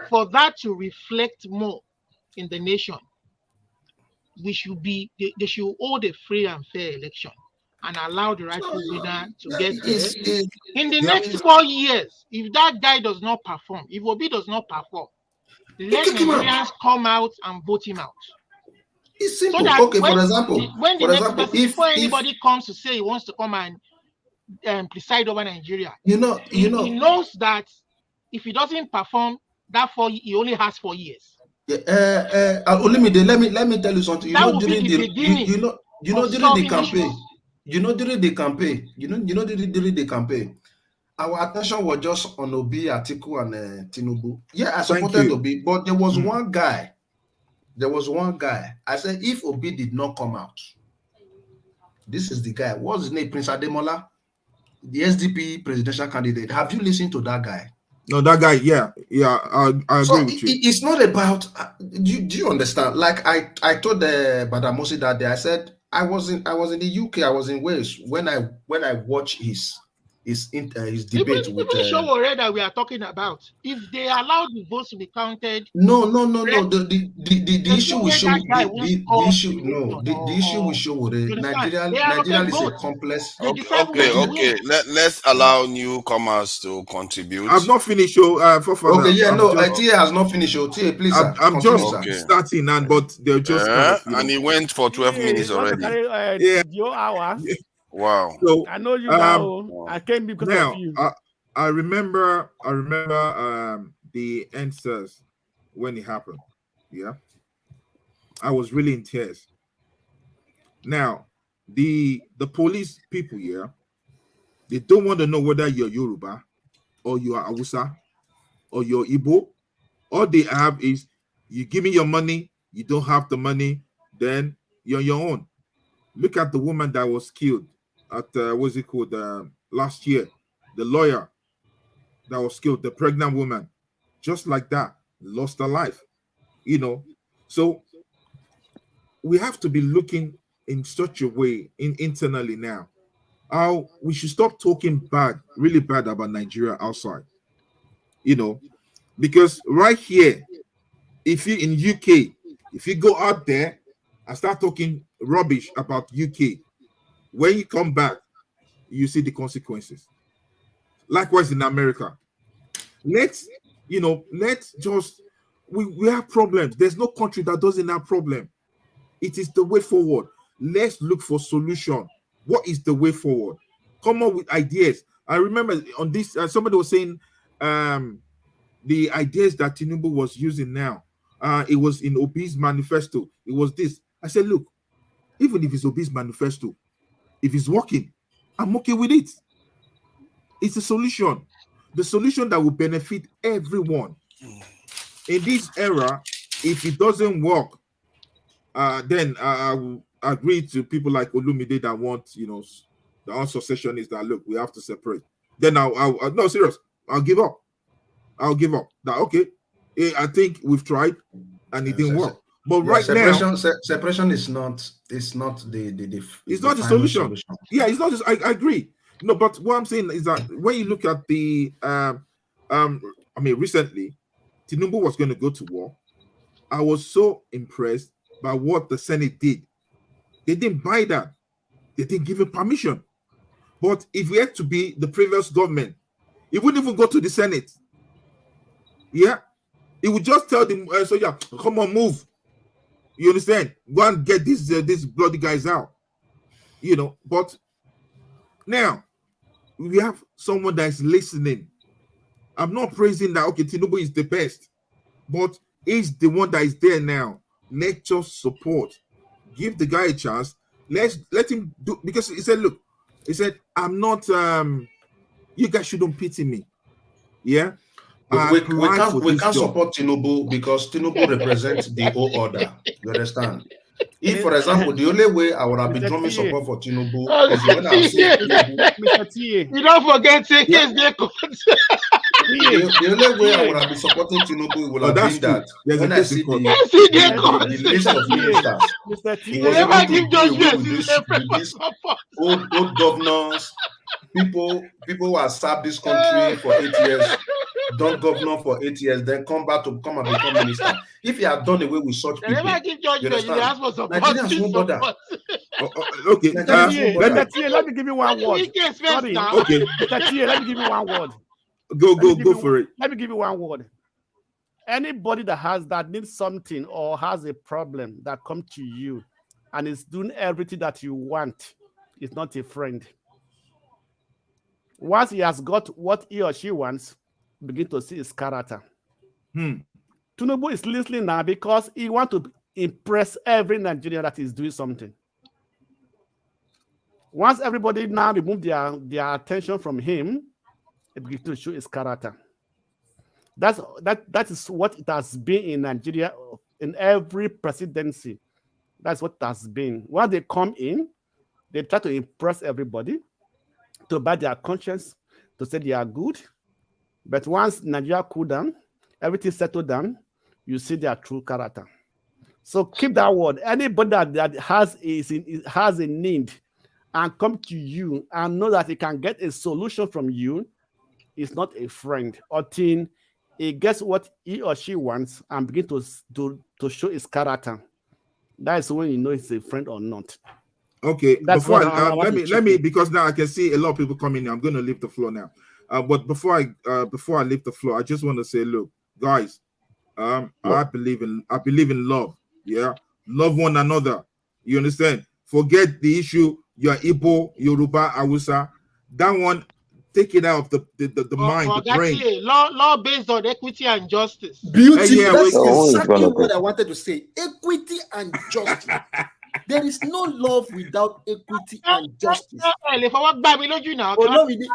for that to reflect more in the nation, they should hold a free and fair election and allow the rightful winner to get there. In the next 4 years, if that guy does not perform, if Obi does not perform, let Nigerians come out and vote him out. It's simple. So for example, before anybody comes to say he wants to come and preside over Nigeria, he knows that if he doesn't perform, he only has 4 years. Let me tell you something. During the campaign, our attention was just on Obi, Atiku, and Tinubu. Yeah, I supported Obi, but there was one guy. I said, if Obi did not come out, this is the guy. What's his name? Prince Ademola, the SDP presidential candidate. Have you listened to that guy? No, that guy. Yeah, I agree with you. It's not about. Do you understand? Like I told Badamosi that day. I said I was in the UK. I was in Wales when I watched his his debate even with. Even Showore that we are talking about, if they allow the votes to be counted. No. The issue we show the issue. No, the issue we show with Nigeria is a complex. Okay. Let's allow newcomers to contribute. I've not finished. Okay, yeah, no, TA has not finished. TA, please. I'm just starting, but they're just and he went for 12 minutes already. Your hours. Wow. So I know you now. I came because now, of you. I remember the answers when it happened. Yeah. I was really in tears. Now, the police people here, they don't want to know whether you're Yoruba or you are Hausa or you're Igbo. All they have is you give me your money, you don't have the money, then you're your own. Look at the woman that was killed at what's it called last year, the lawyer that was killed, the pregnant woman, just like that, lost her life. So we have to be looking in such a way internally now. How we should stop talking really bad about Nigeria outside. Because right here, if you in UK, if you go out there and start talking rubbish about UK, when you come back, you see the consequences. Likewise in America. Let's just we have problems. There's no country that doesn't have problem. It is the way forward. Let's look for solution. What is the way forward? Come up with ideas. I remember on this, somebody was saying the ideas that Tinubu was using now. It was in Obi's manifesto. It was this. I said, look, even if it's Obi's manifesto, if it's working, I'm okay with it. It's a solution. The solution that will benefit everyone. In this era, if it doesn't work, then I will agree to people like Olumide that want, the unsecession is that, look, we have to separate. Then no, serious, I'll give up. That, okay, I think we've tried and it didn't work. But separation is not. It's not the. It's not the solution. Yeah, it's not. I agree. No, but what I'm saying is that when you look at the, recently, Tinubu was going to go to war. I was so impressed by what the Senate did. They didn't buy that. They didn't give him permission. But if we had to be the previous government, it wouldn't even go to the Senate. Yeah, it would just tell them, come on, move. You understand? Go and get these bloody guys out. But now we have someone that is listening. I'm not praising that, okay, Tinubu is the best, but he's the one that is there now. Let's just support. Give the guy a chance. Let him do, because he said, look, I'm not, you guys shouldn't pity me. Yeah? We can't support Tinubu because Tinubu represents the whole order. You understand? If, for example, the only way I would have been drumming support for Tinubu is when I say Mr. T. You don't forget the only way I would have been supporting Tinubu would have been that when I see the list of ministers, Mr. T. Never give judgment. Old governors, people who have served this country for 8 years, done governor for 8 years, then come and become minister. If you have done away with such people, never give judgment. You ask for support. Nigerians won't bother. Okay, let me give you one word. Sorry. Okay. Let me give you one word. Go for it. Let me give you one word. Anybody that needs something or has a problem that comes to you and is doing everything that you want is not a friend. Once he has got what he or she wants, begin to see his character. Tinubu is listening now because he wants to impress every Nigerian that is doing something. Once everybody now remove their attention from him, it begins to show his character. That is what it has been in Nigeria in every presidency. That's what it has been. Once they come in, they try to impress everybody, to buy their conscience, to say they are good. But once Nigeria cool down, everything settled down, you see their true character. So keep that word. Anybody that has a need and come to you and know that he can get a solution from you is not a friend until he gets what he or she wants and begin to show his character. That is when you know it's a friend or not. Okay, That's before what let me because now I can see a lot of people coming in. I'm going to leave the floor now. But before I leave the floor, I just want to say, look, guys, I believe in love. Yeah, love one another. You understand? Forget the issue. You're Igbo, Yoruba, Hausa. That one, take it out of the mind, the brain. Law based on equity and justice. Beauty. That's exactly what I wanted to say. Equity and justice. There is no love without equity and justice.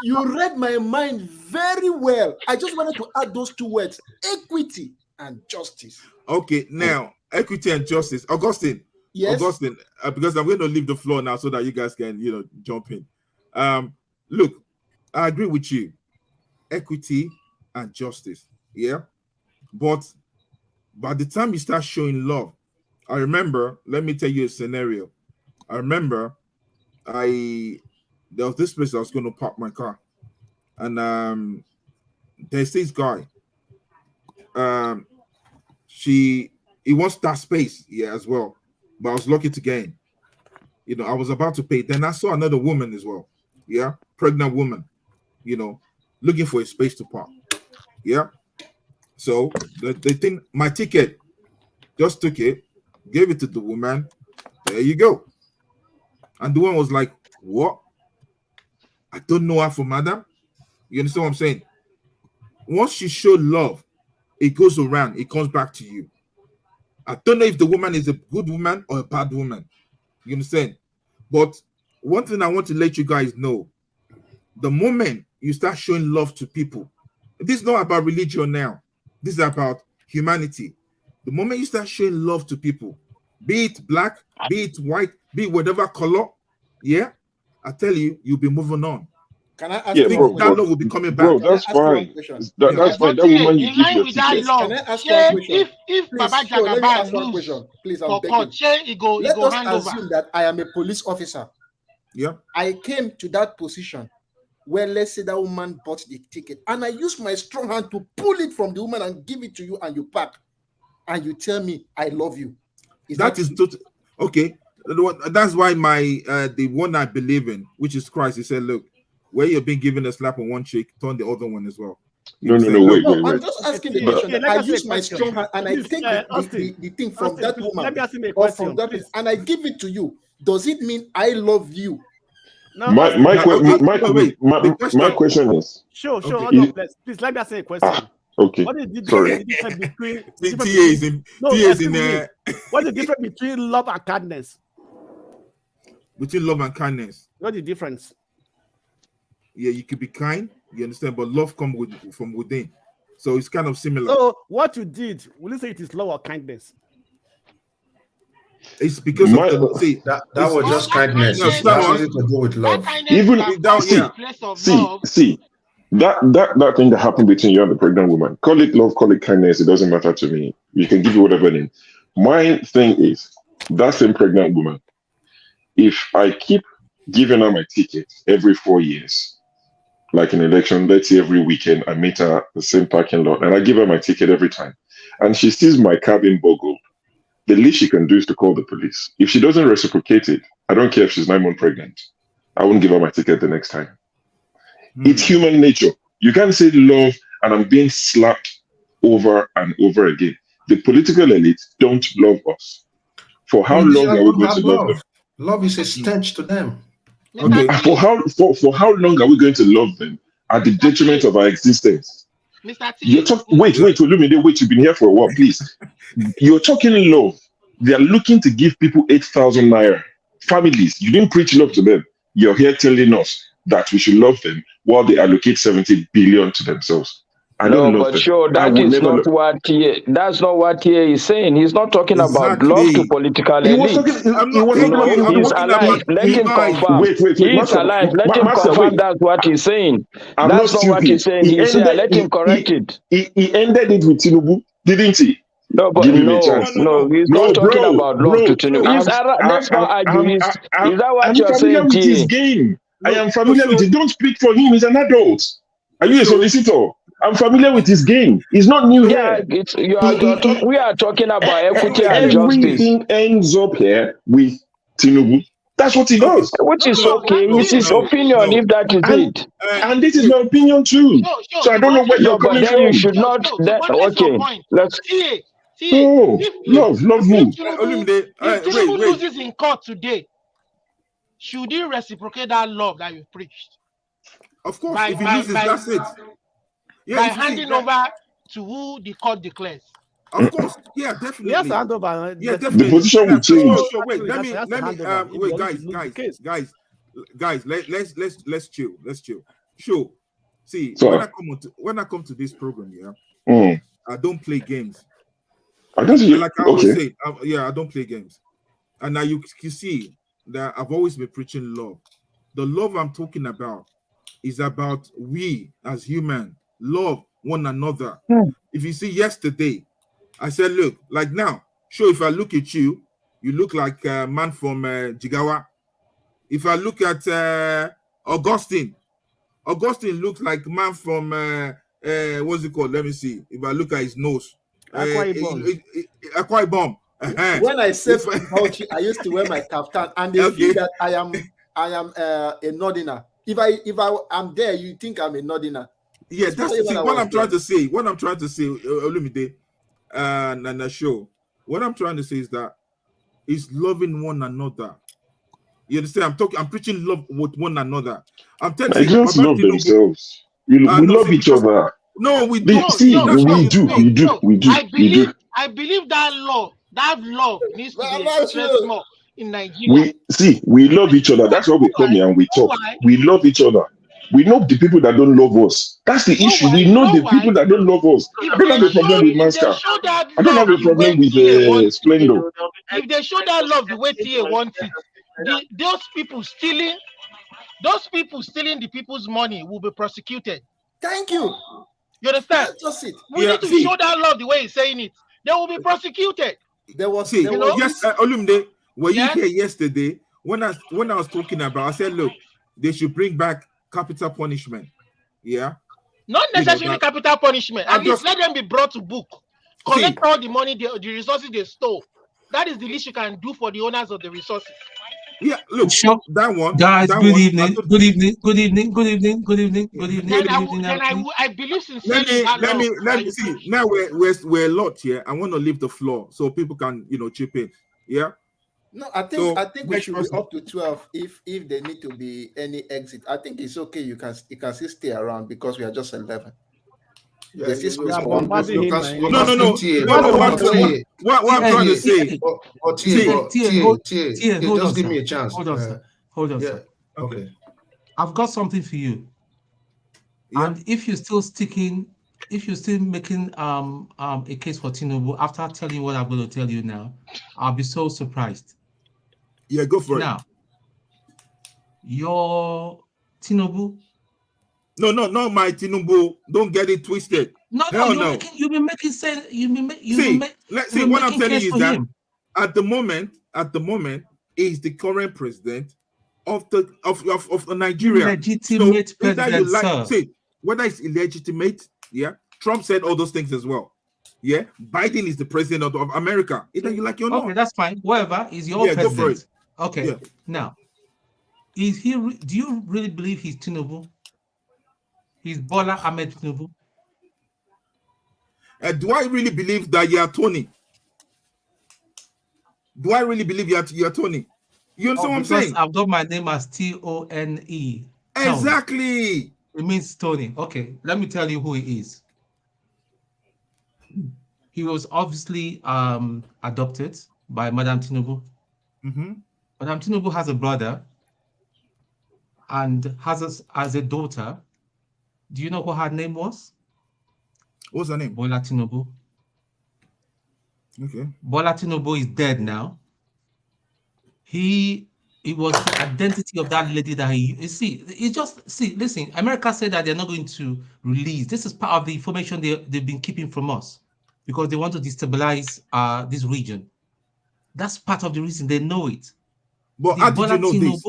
You read my mind very well. I just wanted to add those two words: equity and justice. Okay, now equity and justice. Augustine. Yes. Augustine, because I'm going to leave the floor now so that you guys can, jump in. Look, I agree with you. Equity and justice. Yeah. But by the time you start showing love, I remember, let me tell you a scenario. I remember there was this place I was going to park my car. And there's this guy. He wants that space, as well. But I was lucky to get in. I was about to pay. Then I saw another woman as well. Yeah, pregnant woman, looking for a space to park. Yeah. So the thing, my ticket, just took it, gave it to the woman. There you go. And the one was like, what? I don't know her for madam. You understand what I'm saying? Once you show love, it goes around, it comes back to you. I don't know if the woman is a good woman or a bad woman. You understand? But one thing I want to let you guys know, the moment you start showing love to people, this is not about religion now. This is about humanity. The moment you start showing love to people, be it black, be it white, be it whatever color, I tell you, you'll be moving on. Can I ask that love will be coming back? Bro, that's fine. That's fine. That woman you give your ticket. Can I ask one question? If Baba Jagaba lose please, for court, let us assume that I am a police officer. Yeah. I came to that position where, let's say, that woman bought the ticket, and I used my strong hand to pull it from the woman and give it to you, and you pack, and you tell me I love you. That is okay. That's why the one I believe in, which is Christ, he said, look, where you've been given a slap on one cheek, turn the other one as well. Wait. I'm just asking the question. I use my strong hand and I take the thing from that woman or from that place, and I give it to you. Does it mean I love you? No, my question is. Sure. Please let me ask you a question. Okay. What is the difference between what's the difference between love and kindness? Between love and kindness. What's the difference? Yeah, you could be kind, you understand, but love comes from within. So it's kind of similar. So what you did, will you say it is love or kindness? It's because that was just kindness. That's nothing to do with love. Even see that thing that happened between you and the pregnant woman. Call it love, call it kindness. It doesn't matter to me. You can give you whatever name. My thing is that same pregnant woman. If I keep giving her my ticket every 4 years, like an election, let's say every weekend, I meet her at the same parking lot and I give her my ticket every time, and she sees my car being boggled, the least she can do is to call the police. If she doesn't reciprocate it, I don't care if she's 9 months pregnant, I won't give her my ticket the next time. It's human nature. You can't say love and I'm being slapped over and over again. The political elite don't love us. For how long are we going to love them? Love is a stench to them. Okay. For how long are we going to love them at the detriment of our existence? You're talking. Wait, Olumide, wait. You've been here for a while, please. You're talking love. They are looking to give people 8,000 naira. Families, you didn't preach love to them. You're here telling us that we should love them while they allocate 70 billion to themselves. No, but sure, that is not what that's not what he is saying. He's not talking about love to political elites. He's alive. Let him confirm. He's alive. Let him confirm that's what he's saying. That's not what he's saying. He's saying, let him correct it. He ended it with Tinubu, didn't he? No, but Give him no, a chance. no, he's not talking about love to Tinubu. Let's not argue. Is that what you're saying, with his T? game. I am familiar with it. Don't speak for him. He's an adult. Are you a solicitor? I'm familiar with his game. He's not new here. We are talking about equity and justice. Everything ends up here with Tinubu. That's what he does. Which is okay. It's his opinion if that is it. And this is my opinion too. So I don't know where you're coming from. You should not. Okay, let's. Love who? If Tinubu loses in court today, should he reciprocate that love that you preached? Of course, if he loses, that's it. Yeah, by handing over to who the court declares. Of course, yeah, definitely. Yes, hand over. Yeah, definitely. The position will change. So wait, let me wait, guys. Let's chill. Sure. See, when I come to this program, I don't play games. I don't see. Like I always say, I don't play games. And now you see that I've always been preaching love. The love I'm talking about is about we as humans love one another. If you see yesterday, I said, look, like now, sure, if I look at you, you look like a man from Jigawa. If I look at Augustine looks like a man from what's it called? Let me see. If I look at his nose, Akwa Ibom. When I say Bauchi, I used to wear my kaftan, and they feel that I am a northerner. If I'm there, you think I'm a northerner. Yeah, that's what I'm trying to say. What I'm trying to say, Olumide, and show. What I'm trying to say is that is loving one another. You understand? I'm preaching love with one another. I'm telling you, Nigerians love themselves. We love each other. No, we do. We do. I believe that love needs to be expressed more in Nigeria. We love each other. That's why we come here and we talk. We love each other. We know the people that don't love us. That's the issue. We know the people that don't love us. I don't have a problem with Master. I don't have a problem with Splendor. If they show that love the way TA wants it, those people stealing the people's money will be prosecuted. Thank you. You understand? That's it. We need to show that love the way he's saying it. They will be prosecuted. Olumide, were you here yesterday when I was talking about? I said, look, they should bring back capital punishment. Yeah. Not necessarily capital punishment. At least let them be brought to book. Collect all the money, the resources they stole. That is the least you can do for the owners of the resources. Yeah, look, that one. Guys, good evening. Good evening. I believe sincerely. Let me see. Now we're a lot here. I want to leave the floor so people can chip in. Yeah. No, I think we should be up to 12 if there need to be any exit. I think it's okay. You can still stay around because we are just 11. Yeah, no. What I'm trying to say. Just give me a chance. Hold on, sir. Okay. I've got something for you. Yeah. And if you're still making a case for Tinubu after telling you what I'm going to tell you now, I'll be so surprised. Yeah, go for it. Now, your Tinubu. No, not my Tinubu. Don't get it twisted. No, you've been making sense. See, what I'm telling you is that at the moment, is the current president of Nigeria. Legitimate president, sir. Whether it's illegitimate, Trump said all those things as well. Yeah, Biden is the president of America. Either you like it or not. Okay, that's fine. Whatever is your president. Go for it. Okay. Yeah. Now, is he? Do you really believe he's Tinubu? He's Bola Ahmed Tinubu? Do I really believe that you are Tony? Do I really believe you are Tony? You understand what I'm saying? I've got my name as Tone. Exactly. It means Tony. Okay, let me tell you who he is. He was obviously adopted by Madam Tinubu. Mm-hmm. Madam Tinubu has a brother and has a daughter. Do you know what her name was? What's her name? Bola Tinubu. Okay. Bola Tinubu is dead now. It was the identity of that lady that listen, America said that they're not going to release. This is part of the information they've been keeping from us. because they want to destabilize this region. That's part of the reason. They know it. But how did you know this?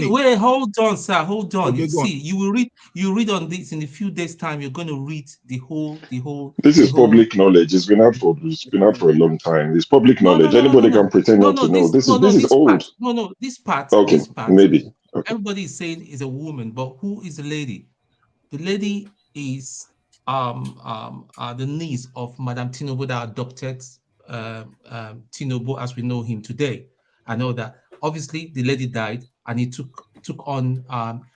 Wait, hold on, sir. Hold on. Okay, See, you will read. You read on this in a few days' time. You're going to read the whole. This is public knowledge. It's been out for a long time. It's public knowledge. Anybody can pretend not to know. This is old. This part. Okay, this part, maybe. Okay. Everybody is saying is a woman, but who is the lady? The lady is the niece of Madam Tinubu that adopted Tinubu as we know him today. I know that. Obviously, the lady died, and he took on.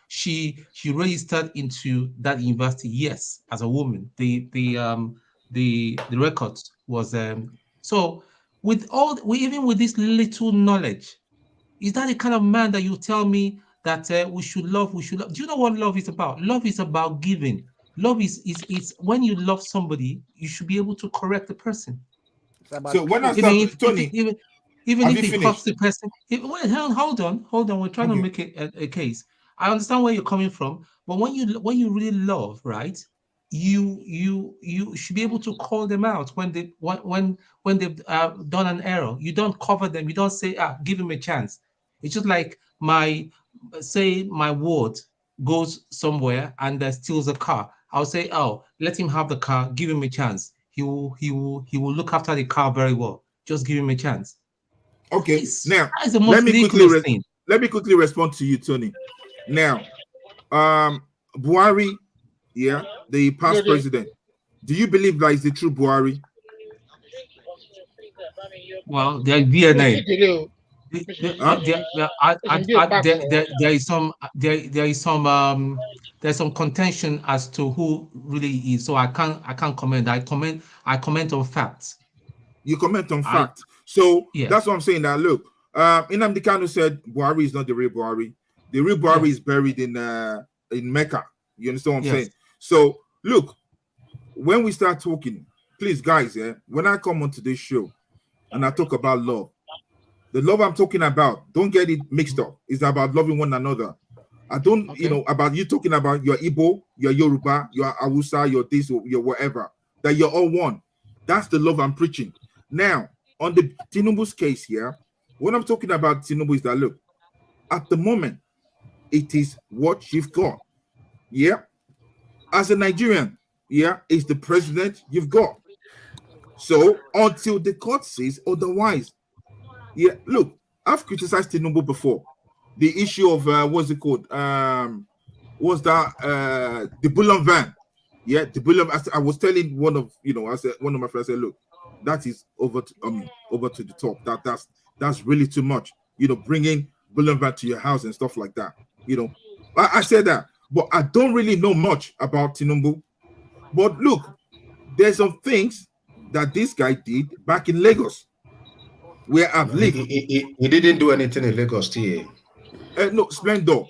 She registered into that university. Yes, as a woman. The record was so. With even with this little knowledge, is that the kind of man that you tell me that we should love? We should love. Do you know what love is about? Love is about giving. Love is when you love somebody, you should be able to correct the person. So when I start, Tony. Even if it costs the person, hold on. We're trying to make a case. I understand where you're coming from, but when you really love, right, you should be able to call them out when they've done an error. You don't cover them. You don't say, give him a chance. It's just like my ward goes somewhere and steals a car. I'll say, let him have the car. Give him a chance. He will look after the car very well. Just give him a chance. Okay, now let me quickly respond to you, Tony. Now, Buhari, the past president. Do you believe that is the true Buhari? Well, their DNA. There's some contention as to who really is. So I can't comment. I comment on facts. You comment on facts. So that's what I'm saying. That look, Nnamdi Kanu said Buhari is not the real Buhari. The real Buhari is buried in Mecca. You understand what I'm saying? So look, when we start talking, please, guys, when I come onto this show and I talk about love, the love I'm talking about, don't get it mixed up. It's about loving one another. I don't, about you talking about your Igbo, your Yoruba, your Hausa, your this, your whatever, that you're all one. That's the love I'm preaching. Now, on the Tinubu's case here, what I'm talking about Tinubu is that, look, at the moment, it is what you've got. Yeah. As a Nigerian, it's the president you've got. So until the court says otherwise, look, I've criticized Tinubu before. The issue of what's it called? Was that the Bullion van? Yeah, the Bullion. I was telling one of my friends, I said, look, that is over to the top. That's really too much. Bringing Bullion van to your house and stuff like that. I said that, but I don't really know much about Tinubu. But look, there's some things that this guy did back in Lagos, where I've lived. He didn't do anything in Lagos, TA. No, Splendor.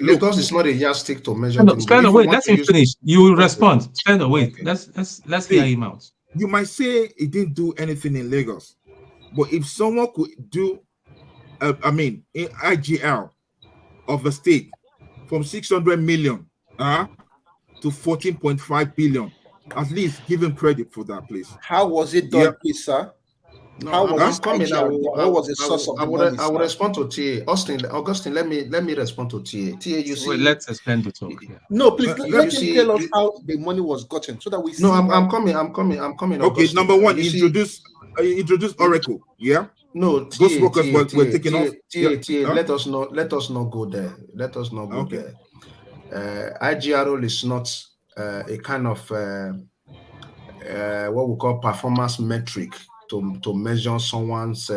Lagos is not a yardstick to measure. No, Splendor, wait, let him finish. You will respond. Splendor, wait. Okay. Let's hear him out. You might say he didn't do anything in Lagos, but if someone could do, in IGL of a state from 600 million to 14.5 billion, at least give him credit for that, please. How was it done, please, sir? No, what was the source of the money? I will respond to TA. Augustine, let me respond to TA. TA, you see. Wait, let's explain the talk. Yeah. No, please let him tell us how the money was gotten so that we see. No, I'm coming. Okay, Augustine. Number one, introduce Oracle. Yeah. No, those workers were taken off. TA, let us not go there. Let us not go there. IGRO is not a kind of what we call performance metric to measure someone's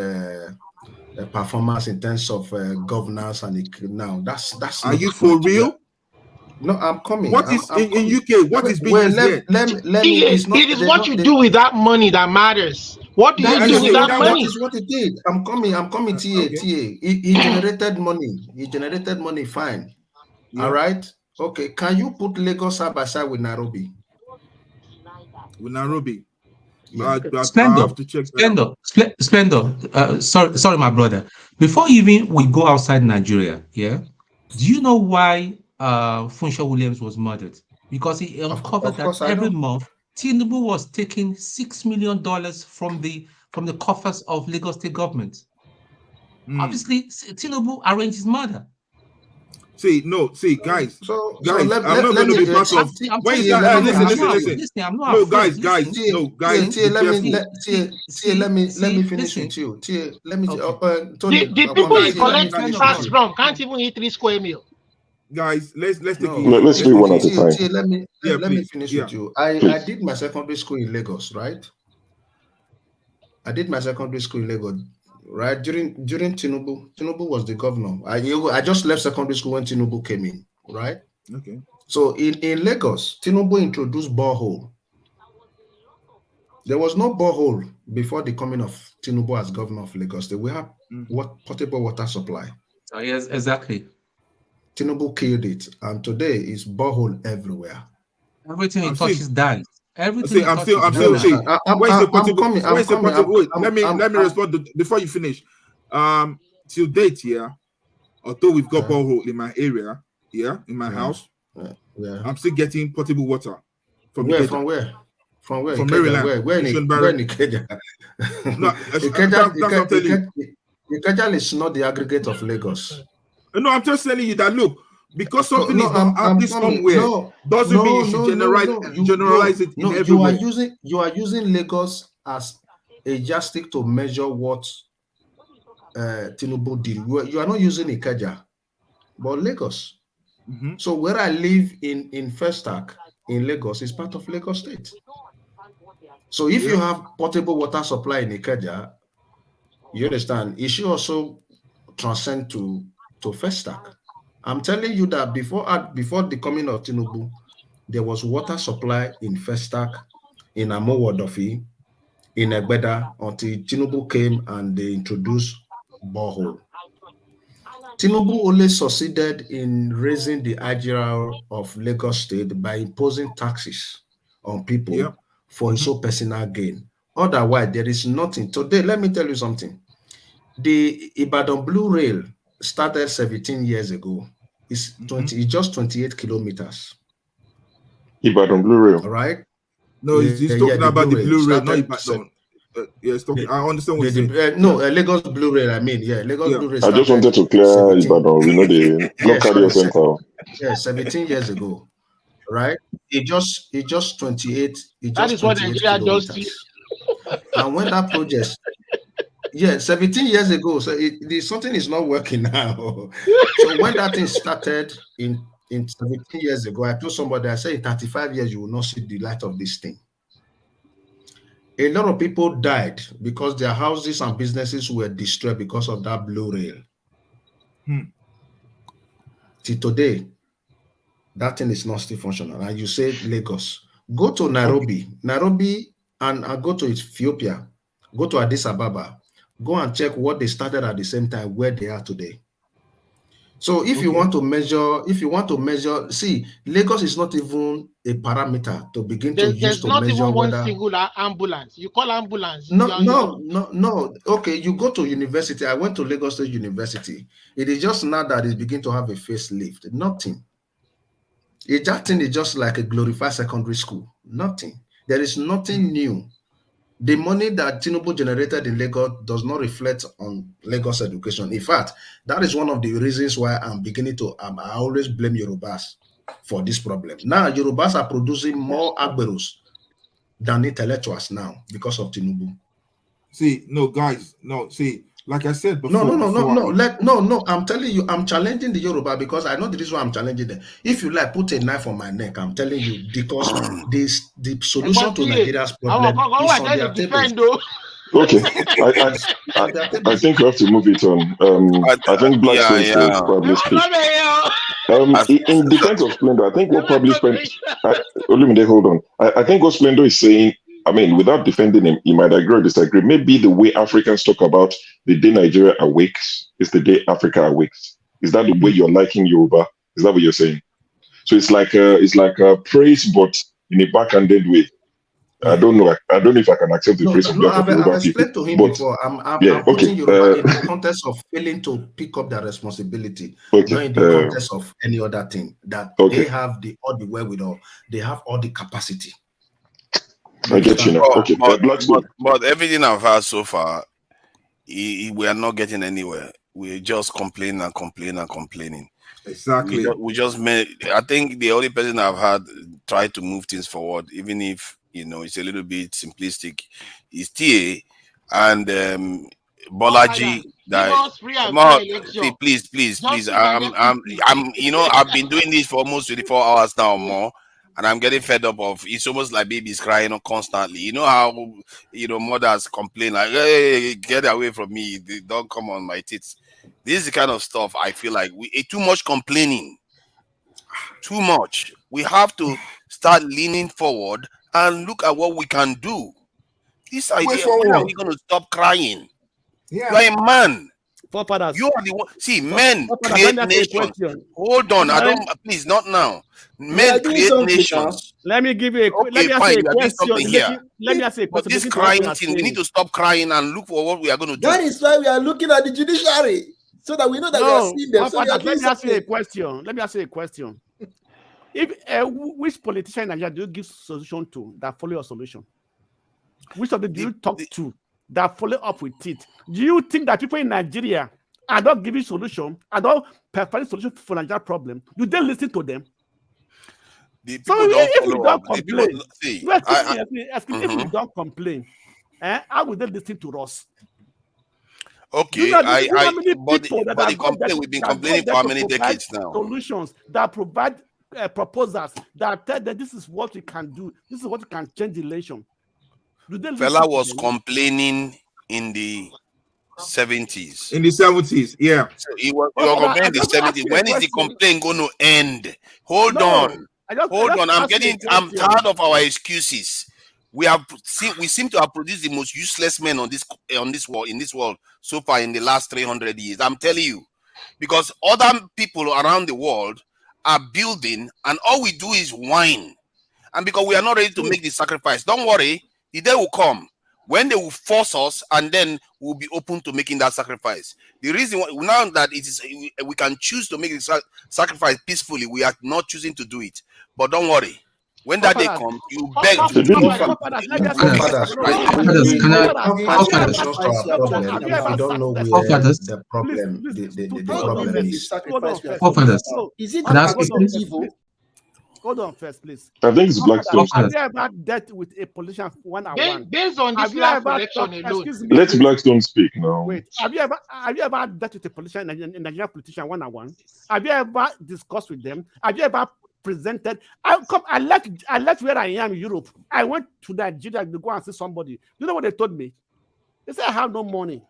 performance in terms of governance and now that's. Are you for real? No, I'm coming. What is in UK? What is being Let me. It is what you do with that money that matters. What do you do with that money? That is what he did. I'm coming. TA. Okay. He generated money. He generated money. Fine. Yeah. All right. Okay. Can you put Lagos side by side with Nairobi? With Nairobi. Yeah. Splendor. Sorry, my brother. Before even we go outside Nigeria, do you know why Funsho Williams was murdered? Because he uncovered that every month Tinubu was taking $6 million from the coffers of Lagos State government. Obviously, Tinubu arranged his murder. Guys, so I'm let not going to be part of. When you start, listen. No, guys, let me finish with you. Let me, Tony. The people you collect tax from can't even eat 3 square meal. Guys, let's take it. Let's do one at a time. Let me finish with you. I did my secondary school in Lagos, right? I did my secondary school in Lagos, right? During Tinubu was the governor. I just left secondary school when Tinubu came in, right? Okay. So in Lagos, Tinubu introduced borehole. There was no borehole before the coming of Tinubu as governor of Lagos. We have portable water supply. Oh, yes, exactly. Tinubu killed it, and today is borehole everywhere. Everything he touches dies. Everything. I'm still. Where's the portable? Wait, let me respond before you finish. Till date, although we've got borehole in my area, in my house, I'm still getting potable water from where? From where? From Maryland. Where in Okija? No, Okija is not the aggregate of Lagos. No, I'm just telling you that, look, because something is not happening somewhere doesn't mean you should generalize it in everywhere. You are using Lagos as a yardstick to measure what Tinubu did. You are not using Okija, but Lagos. So where I live in Festac in Lagos is part of Lagos State. So if you have portable water supply in Okija, you understand, it should also transcend to Festac. I'm telling you that before the coming of Tinubu, there was water supply in Festac, in Amowodofi, in Egbeda, until Tinubu came and they introduced borehole. Tinubu only succeeded in raising the IGR of Lagos State by imposing taxes on people for his own personal gain. Otherwise, there is nothing. Today, let me tell you something. The Ibadan Blue Rail started 17 years ago. It's just 28 kilometers. Ibadan Blue Rail. All right? No, he's talking about the Blue Rail, not Ibadan. I understand what you're saying. Lagos Blue Rail, I mean, Lagos Blue Rail. I just wanted to clear Ibadan. We know the local center. Yeah, 17 years ago, right? It just 28. That is what Nigeria just did. And when that project, 17 years ago, so something is not working now. So when that thing started in 17 years ago, I told somebody, I said, in 35 years, you will not see the light of this thing. A lot of people died because their houses and businesses were destroyed because of that blue rail. Till today, that thing is not still functional. And you say Lagos. Go to Nairobi, and go to Ethiopia. Go to Addis Ababa. Go and check what they started at the same time, where they are today. So if you want to measure, see, Lagos is not even a parameter to begin to use to measure. There's not even one single ambulance. You call ambulance. No. Okay, you go to university. I went to Lagos State University. It is just now that it's beginning to have a facelift. Nothing. That thing is just like a glorified secondary school. Nothing. There is nothing new. The money that Tinubu generated in Lagos does not reflect on Lagos education. In fact, that is one of the reasons why I always blame Yorubas for this problem. Now, Yorubas are producing more agberos than intellectuals now because of Tinubu. Like I said before. No. I'm telling you, I'm challenging the Yoruba because I know the reason why I'm challenging them. If you like, put a knife on my neck. I'm telling you, because the solution to Nigeria's problem is on their table. Okay, I think we have to move it on. I think Black Saints will probably speak. In defense of Splendor, I think we'll probably spend. Hold on. I think what Splendor is saying, I mean, without defending him, he might agree or disagree. Maybe the way Africans talk about the day Nigeria awakes is the day Africa awakes. Is that the way you're liking Yoruba? Is that what you're saying? So it's like a praise, but in a backhanded way. I don't know if I can accept the praise of Yoruba people. I've explained to him before. I'm putting Yoruba in the context of failing to pick up their responsibility, not in the context of any other thing. That they have all the wherewithal, they have all the capacity. I get you now. Okay, but everything I've heard so far, we are not getting anywhere. We're just complaining and complaining and complaining. Exactly. We just made. I think the only person I've had try to move things forward, even if it's a little bit simplistic, is TA and Bolaji. Please. I've been doing this for almost 24 hours now or more, and I'm getting fed up of. It's almost like babies crying constantly. You know how mothers complain like, "Hey, get away from me! They don't come on my tits." This is the kind of stuff I feel like too much complaining. Too much. We have to start leaning forward and look at what we can do. This idea, when are we going to stop crying? Yeah. You're a man. You are the one. See, men create nations. Hold on, please, not now. Men create nations. Let me give you a question. Let me ask you a question. But this crying thing, we need to stop crying and look for what we are going to do. That is why we are looking at the judiciary, so that we know that we are seeing them. So let me ask you a question. If which politician in Nigeria do you give solution to that follow your solution? Which of them do you talk to that follow up with it? Do you think that people in Nigeria are not giving solution, are not preparing solution for Nigeria problem? Do they listen to them? If we don't complain, how will they listen to us? Okay, we've been complaining for how many decades now? Solutions that provide proposals that tell them this is what we can do, this is what we can change the election. Fela was complaining in the 70s. In the 70s, yeah. So you were complaining in the 70s. When is the complaint going to end? Hold on. I'm tired of our excuses. We seem to have produced the most useless men in this world so far in the last 300 years. I'm telling you, because other people around the world are building, and all we do is whine. And because we are not ready to make the sacrifice, don't worry, the day will come when they will force us, and then we'll be open to making that sacrifice. The reason why, now that we can choose to make the sacrifice peacefully, we are not choosing to do it. But don't worry, when that day comes, you beg to do it. Hold on first, please. I think it's Blackstone. Have you ever dealt with a politician one-on-one? Based on this last election alone. Let Blackstone speak now. Wait, have you ever dealt with a politician, a Nigerian politician one-on-one? Have you ever discussed with them? Have you ever presented? I left where I am in Europe. I went to Nigeria to go and see somebody. You know what they told me? They said I have no money.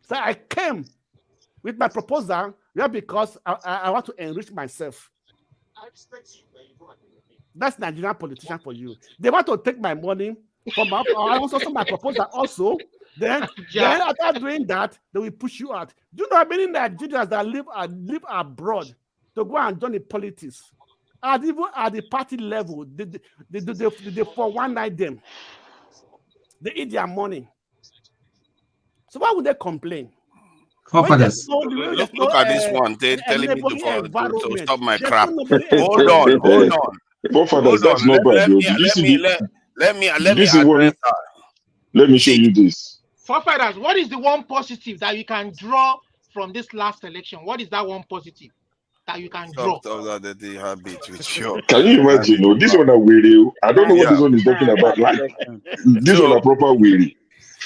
So I came with my proposal because I want to enrich myself. That's Nigerian politician for you. They want to take my money from my proposal also. Then after doing that, they will push you out. Do you know how many Nigerians that live abroad to go and join the politics? And even at the party level, they for one night them. They eat their money. So why would they complain? Look at this one. They're telling me to stop my crap. Hold on. That's not bad. Let me show you this. Forefathers, what is the one positive that you can draw from this last election? What is that one positive that you can draw? Can you imagine? This one are weary. I don't know what this one is talking about. Like this one are proper weary.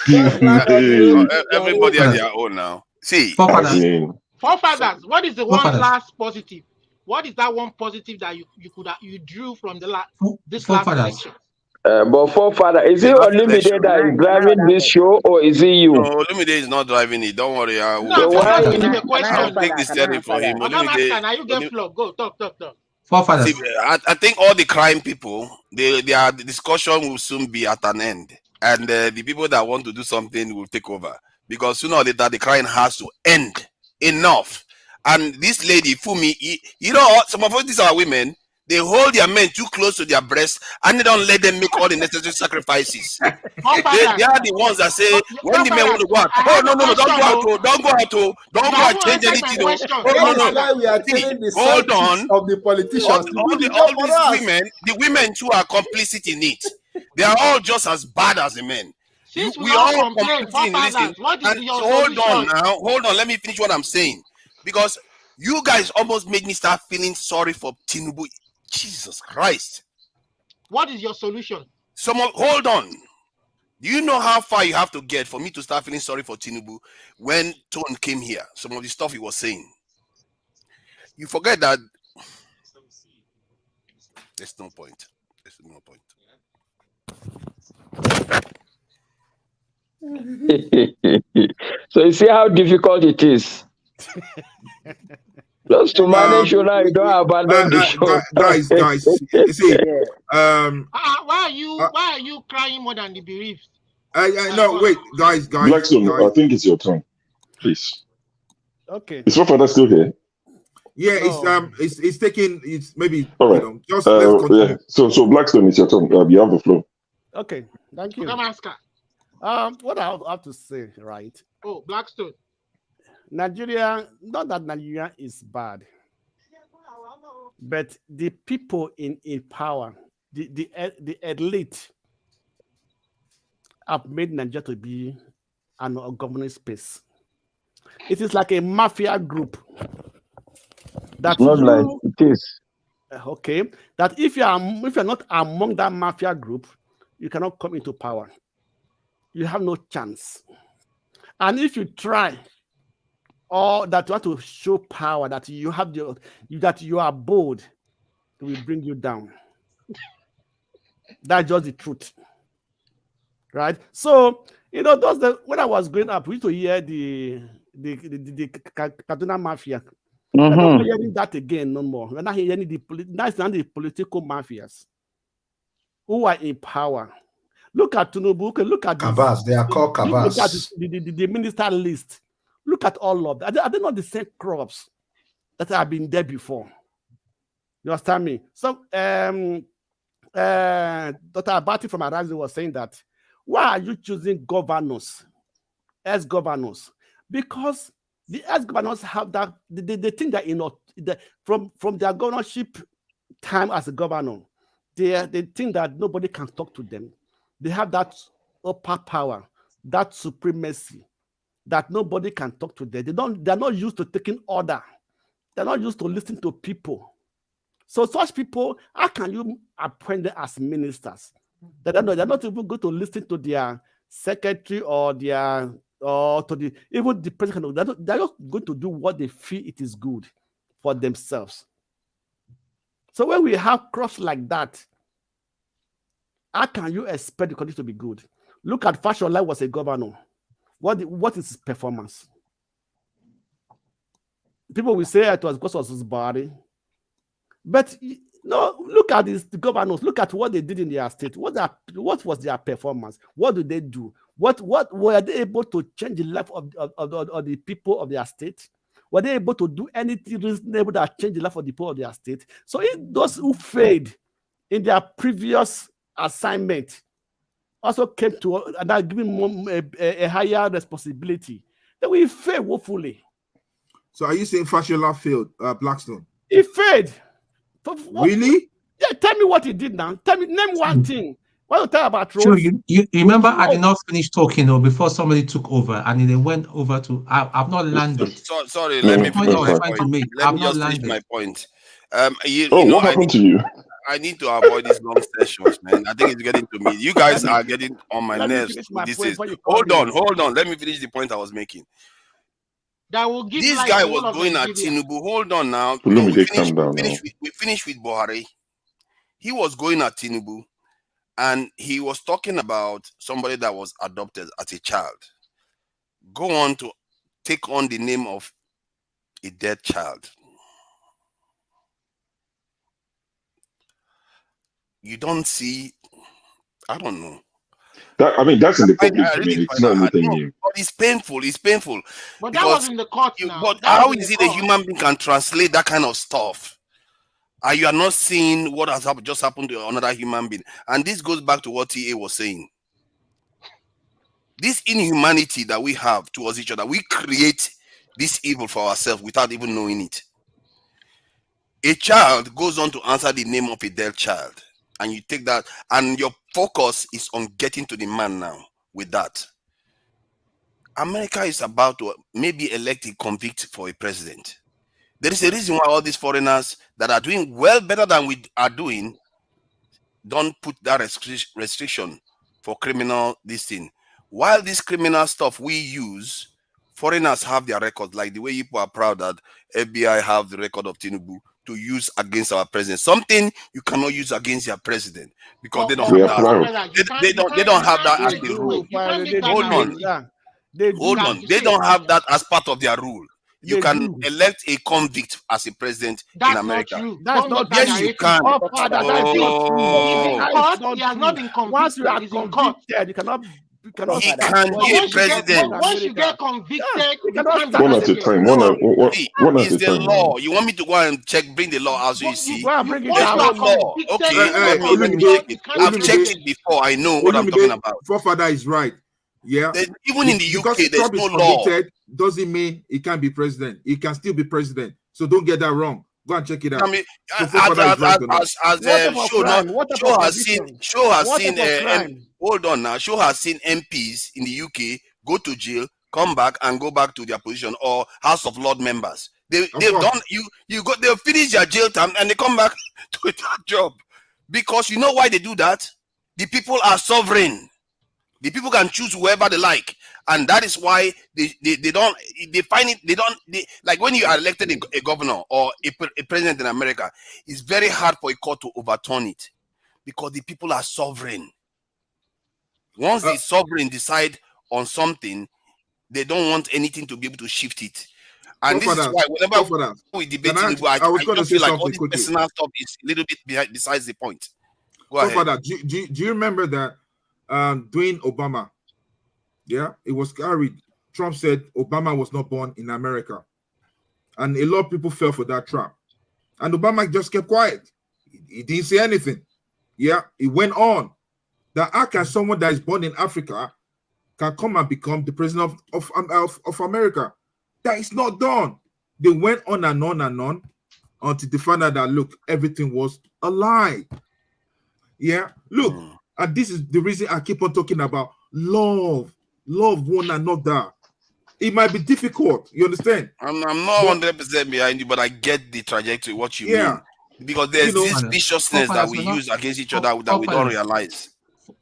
Everybody has their own now. See, forefathers, what is the one last positive? What is that one positive that you drew from this last election? But forefather, is it Unlimited that is driving this show, or is it you? No, Unlimited is not driving it. Don't worry. I'll take this steering for him. Now you get flow. Go talk. See, I think all the crime people, the discussion will soon be at an end, and the people that want to do something will take over. Because sooner or later, the crime has to end. Enough. And this lady, Fumi, you know what? Some of these are women. They hold their men too close to their breasts and they don't let them make all the necessary sacrifices. they are the ones that say, when the men want to go out, oh, no, don't go out, don't go and change anything. No. Hold on. Of the politicians. All these women, the women too are complicit in it. They are all just as bad as the men. Since We all complain. listen, what is your hold solution? on now. Hold on. Let me finish what I'm saying. Because you guys almost made me start feeling sorry for Tinubu. Jesus Christ. What is your solution? Hold on. Do you know how far you have to get for me to start feeling sorry for Tinubu when Tone came here? Some of the stuff he was saying. You forget that there's no point. There's no point. So you see how difficult it is. Just to manage, you don't abandon the show. Guys, you see, why are you crying more than the bereaved? No, wait, guys. Blackstone, I think it's your turn, please. Okay. Is Fofather still here? Yeah, it's taking. It's maybe. All right. Just let's continue. Yeah. So Blackstone, it's your turn. You have the floor. Okay, thank you. What I have to say, right? Oh, Blackstone. Nigeria, not that Nigeria is bad, but the people in power, the elite, have made Nigeria to be a governing space. It is like a mafia group. That's not like it is. Okay, that if you're not among that mafia group, you cannot come into power. You have no chance. And if you try, or that you want to show power, that you have that you are bold, it will bring you down. That's just the truth, right? So when I was growing up, we used to hear the Kaduna Mafia. We're not hearing that again no more. We're not hearing the political mafias who are in power. Look at Tinubu. Look at Cabas. They are called Cabas. Look at the minister list. Look at all of that. Are they not the same crops that have been there before? You understand me? So, Dr. Abati from Arazi was saying that, why are you choosing governors as governors? Because the ex-governors have that, they think that from their governorship time as a governor, they think that nobody can talk to them. They have that upper power, that supremacy, that nobody can talk to them. They're not used to taking order. They're not used to listening to people. So such people, how can you appoint them as ministers? They're not even going to listen to their secretary or even the president. They're just going to do what they feel it is good for themselves. So when we have crops like that, how can you expect the country to be good? Look at Fashola was a governor. What is his performance? People will say it was because of his body. But no, look at the governors. Look at what they did in their state. What was their performance? What did they do? What were they able to change the life of the people of their state? Were they able to do anything reasonable that changed the life of the people of their state? So if those who failed in their previous assignment also came to and are given a higher responsibility, then we fail woefully. So are you saying Fashola failed, Blackstone? He failed. Really? Yeah, tell me what he did now. Name one thing. What you tell about roads? Sure, you remember I did not finish talking though before somebody took over and they went over to I've not landed. Sorry, let me finish my point. Let me just finish my point. What happened to you? I need to avoid these long sessions, man. I think it's getting to me. You guys are getting on my nerves. Hold on. Let me finish the point I was making. That will give this guy was going at Tinubu. Hold on now. We finished with Buhari. He was going at Tinubu, and he was talking about somebody that was adopted as a child. Go on to take on the name of a dead child. You don't see, I don't know. That's in the public domain. It's not anything new. But it's painful. It's painful. But that was in the court now. But how is it a human being can translate that kind of stuff? You are not seeing what has just happened to another human being. And this goes back to what TA was saying. This inhumanity that we have towards each other, we create this evil for ourselves without even knowing it. A child goes on to answer the name of a dead child. And you take that, and focus is on getting to the man now with that. America is about to maybe elect a convict for a president. There is a reason why all these foreigners that are doing well, better than we are doing, don't put that restriction for criminal this thing. While this criminal stuff we use, foreigners have their record, like the way people are proud that FBI have the record of Tinubu to use against our president. Something you cannot use against your president because they don't have that. They don't have that as the rule. Hold on. They don't have that as part of their rule. You can elect a convict as a president in America. That's not yes, you can. He has not been convicted. Once you are convicted, you cannot. He can be a president. Once you get convicted, one at a time. One at a time. Law. You want me to go and bring the law as you see? Go and bring it down. Law. Okay, let me check it. I've checked it before. I know what I'm talking about. Forefather is right. Yeah. Even in the UK, there's no law. Doesn't mean he can't be president. He can still be president. So don't get that wrong. Go and check it out. I mean, hold on now. Show has seen MPs in the UK go to jail, come back and go back to their position, or House of Lords members. They've done they'll finish their jail time and they come back to their job. Because you know why they do that? The people are sovereign. The people can choose whoever they like, and that is why they like when you are elected a governor or a president in America, it's very hard for a court to overturn it because the people are sovereign. Once the sovereign decide on something, they don't want anything to be able to shift it. And this is why whenever we debate, I just feel like all this personal stuff is a little bit besides the point. Go ahead. Do you remember that? During Obama, it was carried. Trump said Obama was not born in America, and a lot of people fell for that trap. And Obama just kept quiet. He didn't say anything. Yeah, it went on. That how can someone that is born in Africa can come and become the president of America? That is not done. They went on and on and on until they found out that look, everything was a lie. Yeah, look. And this is the reason I keep on talking about love one another. It might be difficult, you understand? I'm not 100% behind you, but I get the trajectory, what you mean. Because there's this viciousness that we use against each other that we don't realize.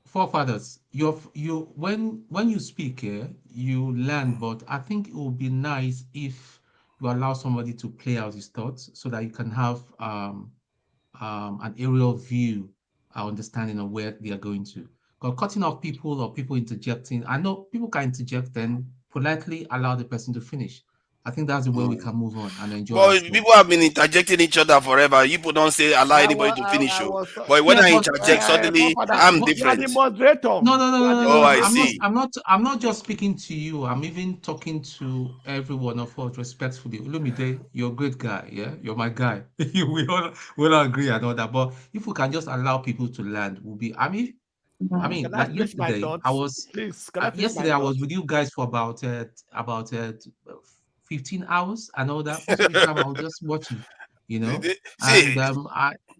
Forefathers, when you speak here, you learn, but I think it would be nice if you allow somebody to play out his thoughts so that you can have an aerial view, understanding of where they are going to. Because cutting off people or people interjecting, I know people can interject, then politely allow the person to finish. I think that's the way we can move on and enjoy. Well, people have been interjecting each other forever. People don't say allow anybody to finish. But when I interject, suddenly I'm different. No. Oh, I see. I'm not just speaking to you. I'm even talking to everyone of us respectfully. Olumide, you're a great guy. Yeah, you're my guy. we all agree and all that. But if we can just allow people to land, we'll be. I mean, like yesterday, I was with you guys for about 15 hours and all that. Most of the time I was just watching, and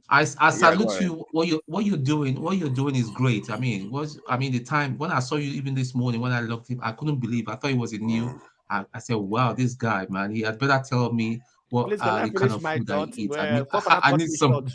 I salute you. What you're doing is great. I mean, the time when I saw you even this morning when I looked him, I couldn't believe. I thought it was a new. I said, wow, this guy, man, he had better tell me what the kind of food I eat. I need some.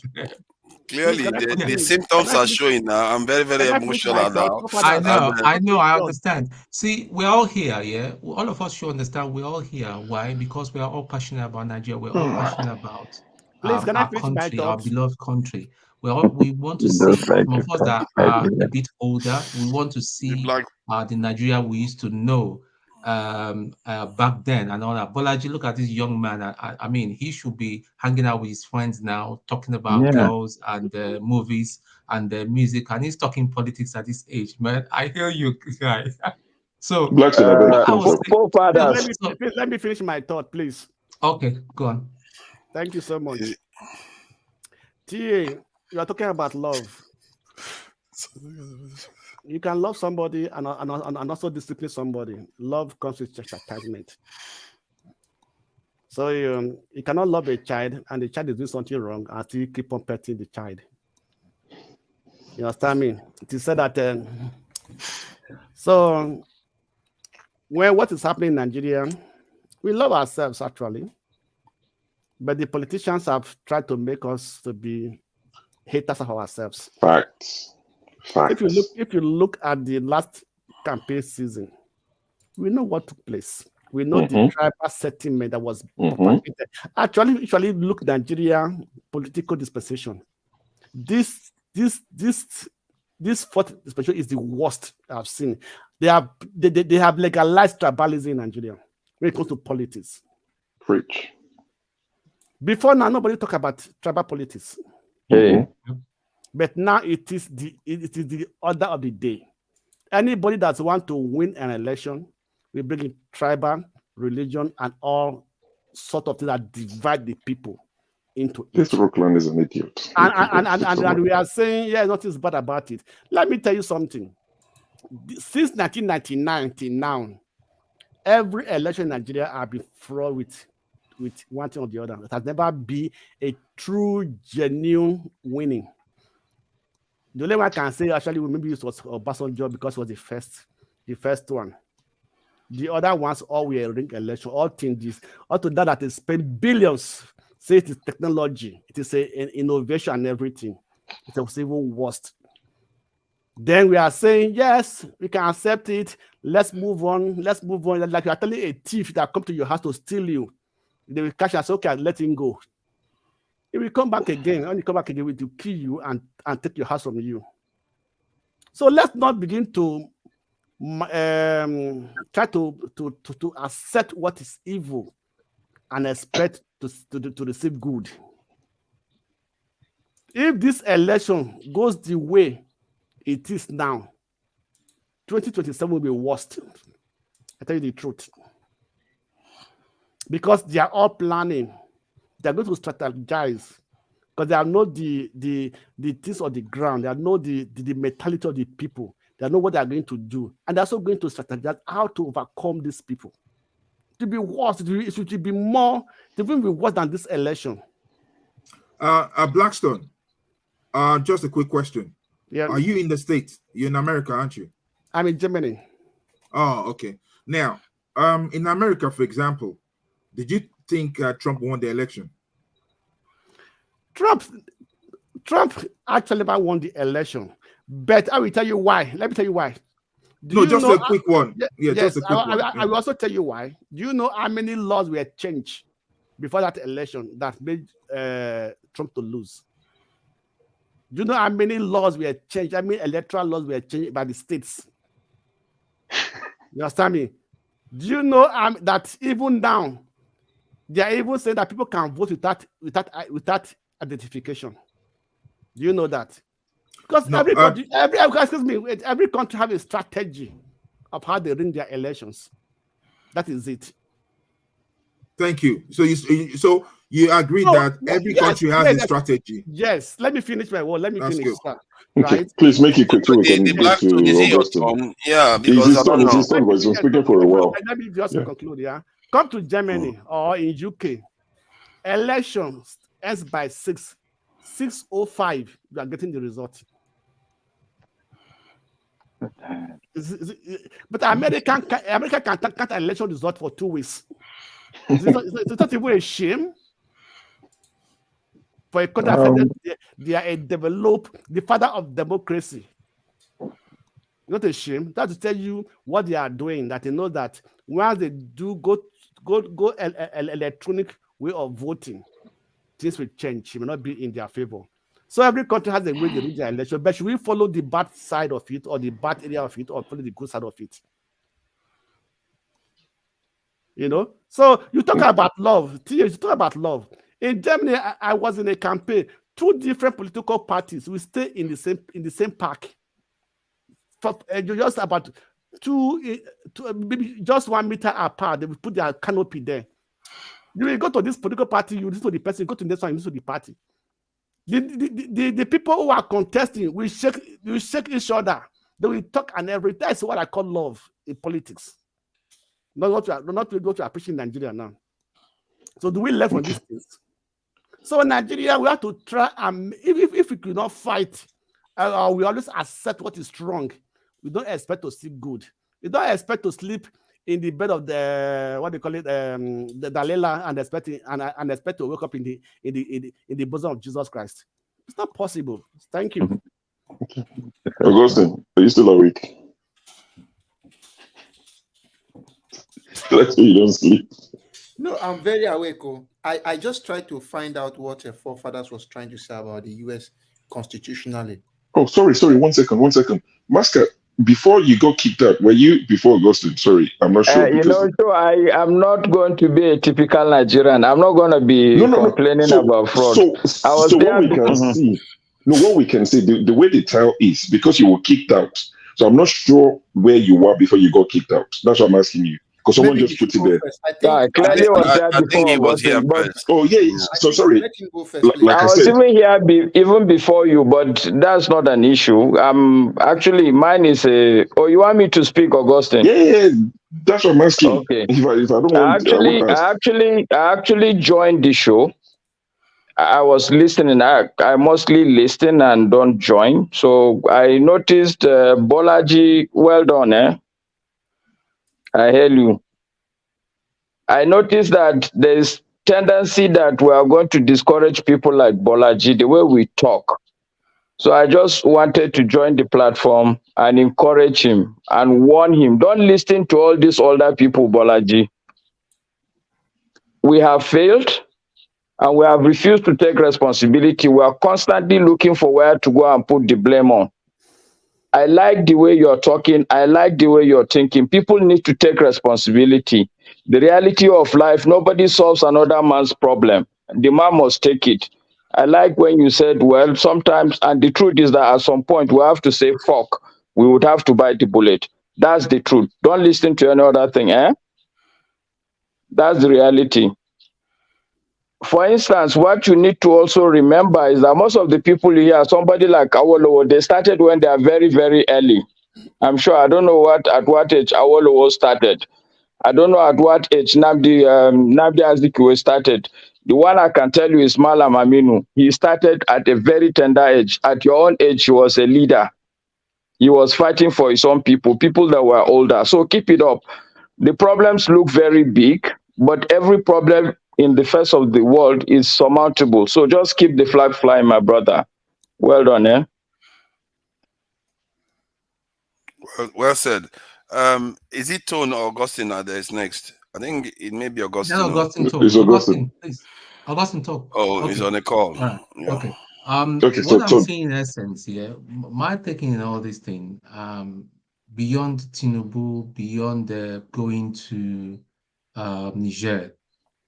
Clearly, the symptoms are showing now. I'm very, very emotional now. I know, I understand. See, we're all here, yeah? All of us should understand we're all here. Why? Because we are all passionate about Nigeria. We're all passionate about our country, our beloved country. We want to see, some of us that are a bit older, we want to see the Nigeria we used to know back then and all that. Bolaji, look at this young man. I mean, he should be hanging out with his friends now, talking about girls and movies and music, and he's talking politics at this age, man. I hear you, guy. So, let me finish my thought, please. Okay, go on. Thank you so much. TA, you are talking about love. You can love somebody and also discipline somebody. Love comes with chastisement. So you cannot love a child and the child is doing something wrong and still keep on petting the child. You understand me? It is said that. So, when what is happening in Nigeria, we love ourselves actually, but the politicians have tried to make us to be haters of ourselves. Facts. If you look at the last campaign season, we know what took place. We know the tribal settlement that was propagated. Actually, if you look at Nigeria political dispensation, this fourth dispensation is the worst I've seen. They have legalized tribalism in Nigeria when it comes to politics. Preach. Before now, nobody talk about tribal politics. But now it is the order of the day. Anybody that wants to win an election, we bring in tribal, religion, and all sort of things that divide the people into this Rockland is an idiot. And we are saying, yeah, nothing's bad about it. Let me tell you something. Since 1999 till now, every election in Nigeria has been fraught with one thing or the other. It has never been a true, genuine winning. The only one I can say actually maybe it was Obasanjo because it was the first one. The other ones all were ring election, all things all to that they spend billions. Say it is technology, it is an innovation and everything. It was even worse. Then we are saying, yes, we can accept it. Let's move on. Let's move on. Like you are telling a thief that come to your house to steal you. They will catch us, okay, let him go. He will come back again. When he come back again, he will kill you and take your house from you. So let's not begin to try to accept what is evil and expect to receive good. If this election goes the way it is now, 2027 will be worst. I tell you the truth. Because they are all planning. They are going to strategize. Because they know the things on the ground. They know the mentality of the people. They know what they are going to do. And they're also going to strategize how to overcome these people. To be worse, it should be more, it will be worse than this election. Blackstone, just a quick question. Yeah. Are you in the States? You're in America, aren't you? I'm in Germany. Oh, okay. Now, in America, for example, did you think Trump won the election? Trump actually never won the election. But I will tell you why. Let me tell you why. Just a quick one. Yeah, yes, just a quick one. I will also tell you why. Do you know how many laws were changed before that election that made Trump to lose? Do you know how many laws were changed? How many electoral laws were changed by the states? You understand me? Do you know that even now, they are even saying that people can vote without identification? Do you know that? Because every country has a strategy of how they ring their elections. That is it. Thank you. So you agree that every country has a strategy? Yes. Let me finish my word. Let me That's finish. good. Right? Please make it quick so we can get to Augustine. Yeah, because his son was speaking for a while. Let me just conclude. Yeah, come to Germany or in UK, elections ends by 6:05. You are getting the result. But America can count an election result for 2 weeks. It's not even a shame for a country they are the father of democracy. Not a shame. That's to tell you what they are doing. That they know that once they do go electronic way of voting, things will change. It may not be in their favor. So every country has a way to reach their election, but should we follow the bad side of it or the bad area of it or follow the good side of it? You know? So you talk about love. You talk about love. In Germany, I was in a campaign. 2 different political parties. We stay in the same park. Just about maybe just 1 meter apart. They will put their canopy there. You will go to this political party, you listen to the person, go to the next one, you listen to the party. The people who are contesting will shake each other. They will talk and everything. That's what I call love in politics. Not what you are preaching in Nigeria now. So do we learn from these things? So in Nigeria, we have to try and if we could not fight We always accept what is wrong. We don't expect to see good. We don't expect to sleep in the bed of the what they call it, the Dalela, and expect to wake up in the bosom of Jesus Christ. It's not possible. Thank you. Augustine, are you still awake? Let's say you don't sleep. No, I'm very awake. I just tried to find out what your forefathers was trying to say about the US constitutionally. Oh, sorry. 1 second. Mascot, before you got kicked out, were you before Augustine? Sorry, I'm not sure. So I am not going to be a typical Nigerian. I'm not going to be complaining about fraud. What we can see, the way the tell is, because you were kicked out. So I'm not sure where you were before you got kicked out. That's what I'm asking you. Because someone just put it there. I think he was here first. Oh, yeah. So sorry. Like I was even here even before you, but that's not an issue. Actually, mine is a. Oh, you want me to speak, Augustine? Yeah. That's what I'm asking. Okay. If I don't want, I actually joined the show. I was listening. I mostly listen and don't join. So I noticed Bolaji. Well done, eh? I hear you. I noticed that there's tendency that we are going to discourage people like Bolaji, the way we talk. So I just wanted to join the platform and encourage him and warn him. Don't listen to all these older people, Bolaji. We have failed and we have refused to take responsibility. We are constantly looking for where to go and put the blame on. I like the way you're talking. I like the way you're thinking. People need to take responsibility. The reality of life, nobody solves another man's problem. The man must take it. I like when you said, well, sometimes, and the truth is that at some point we have to say, fuck, we would have to bite the bullet. That's the truth. Don't listen to any other thing, eh? That's the reality. For instance, what you need to also remember is that most of the people here, somebody like Awolowo, they started when they are very, very early. I'm sure, I don't know at what age Awolowo started. I don't know at what age Nnamdi Azikiwe started. The one I can tell you is Malam Aminu. He started at a very tender age. At your own age, he was a leader. He was fighting for his own people that were older. So keep it up. The problems look very big, but every problem in the face of the world is surmountable. So just keep the flag flying, my brother. Well done, eh? Well said. Is it Tone or Augustine that is next? I think it may be Augustine. No, Augustine talk. Augustine, please. Augustine talk. Oh, he's on a call. Right. Yeah. Okay. what I'm saying in essence here, my taking in all this thing, beyond Tinubu, beyond going to Niger,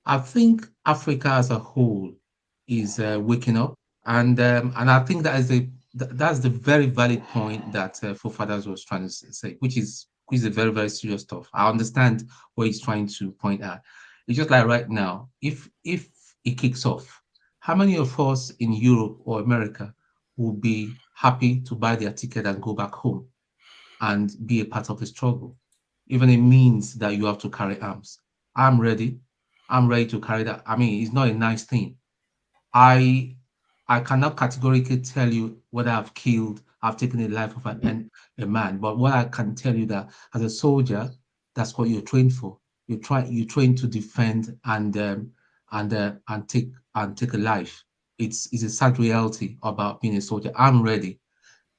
I think Africa as a whole is waking up, and I think that's the very valid point that forefathers was trying to say, which is a very, very serious stuff. I understand what he's trying to point out. It's just like right now, if it kicks off, how many of us in Europe or America will be happy to buy their ticket and go back home and be a part of the struggle? Even it means that you have to carry arms. I'm ready to carry that. I mean, it's not a nice thing. I cannot categorically tell you whether I've taken the life of a man, but what I can tell you that as a soldier, that's what you're trained for. You train to defend and take a life. It's a sad reality about being a soldier. I'm ready.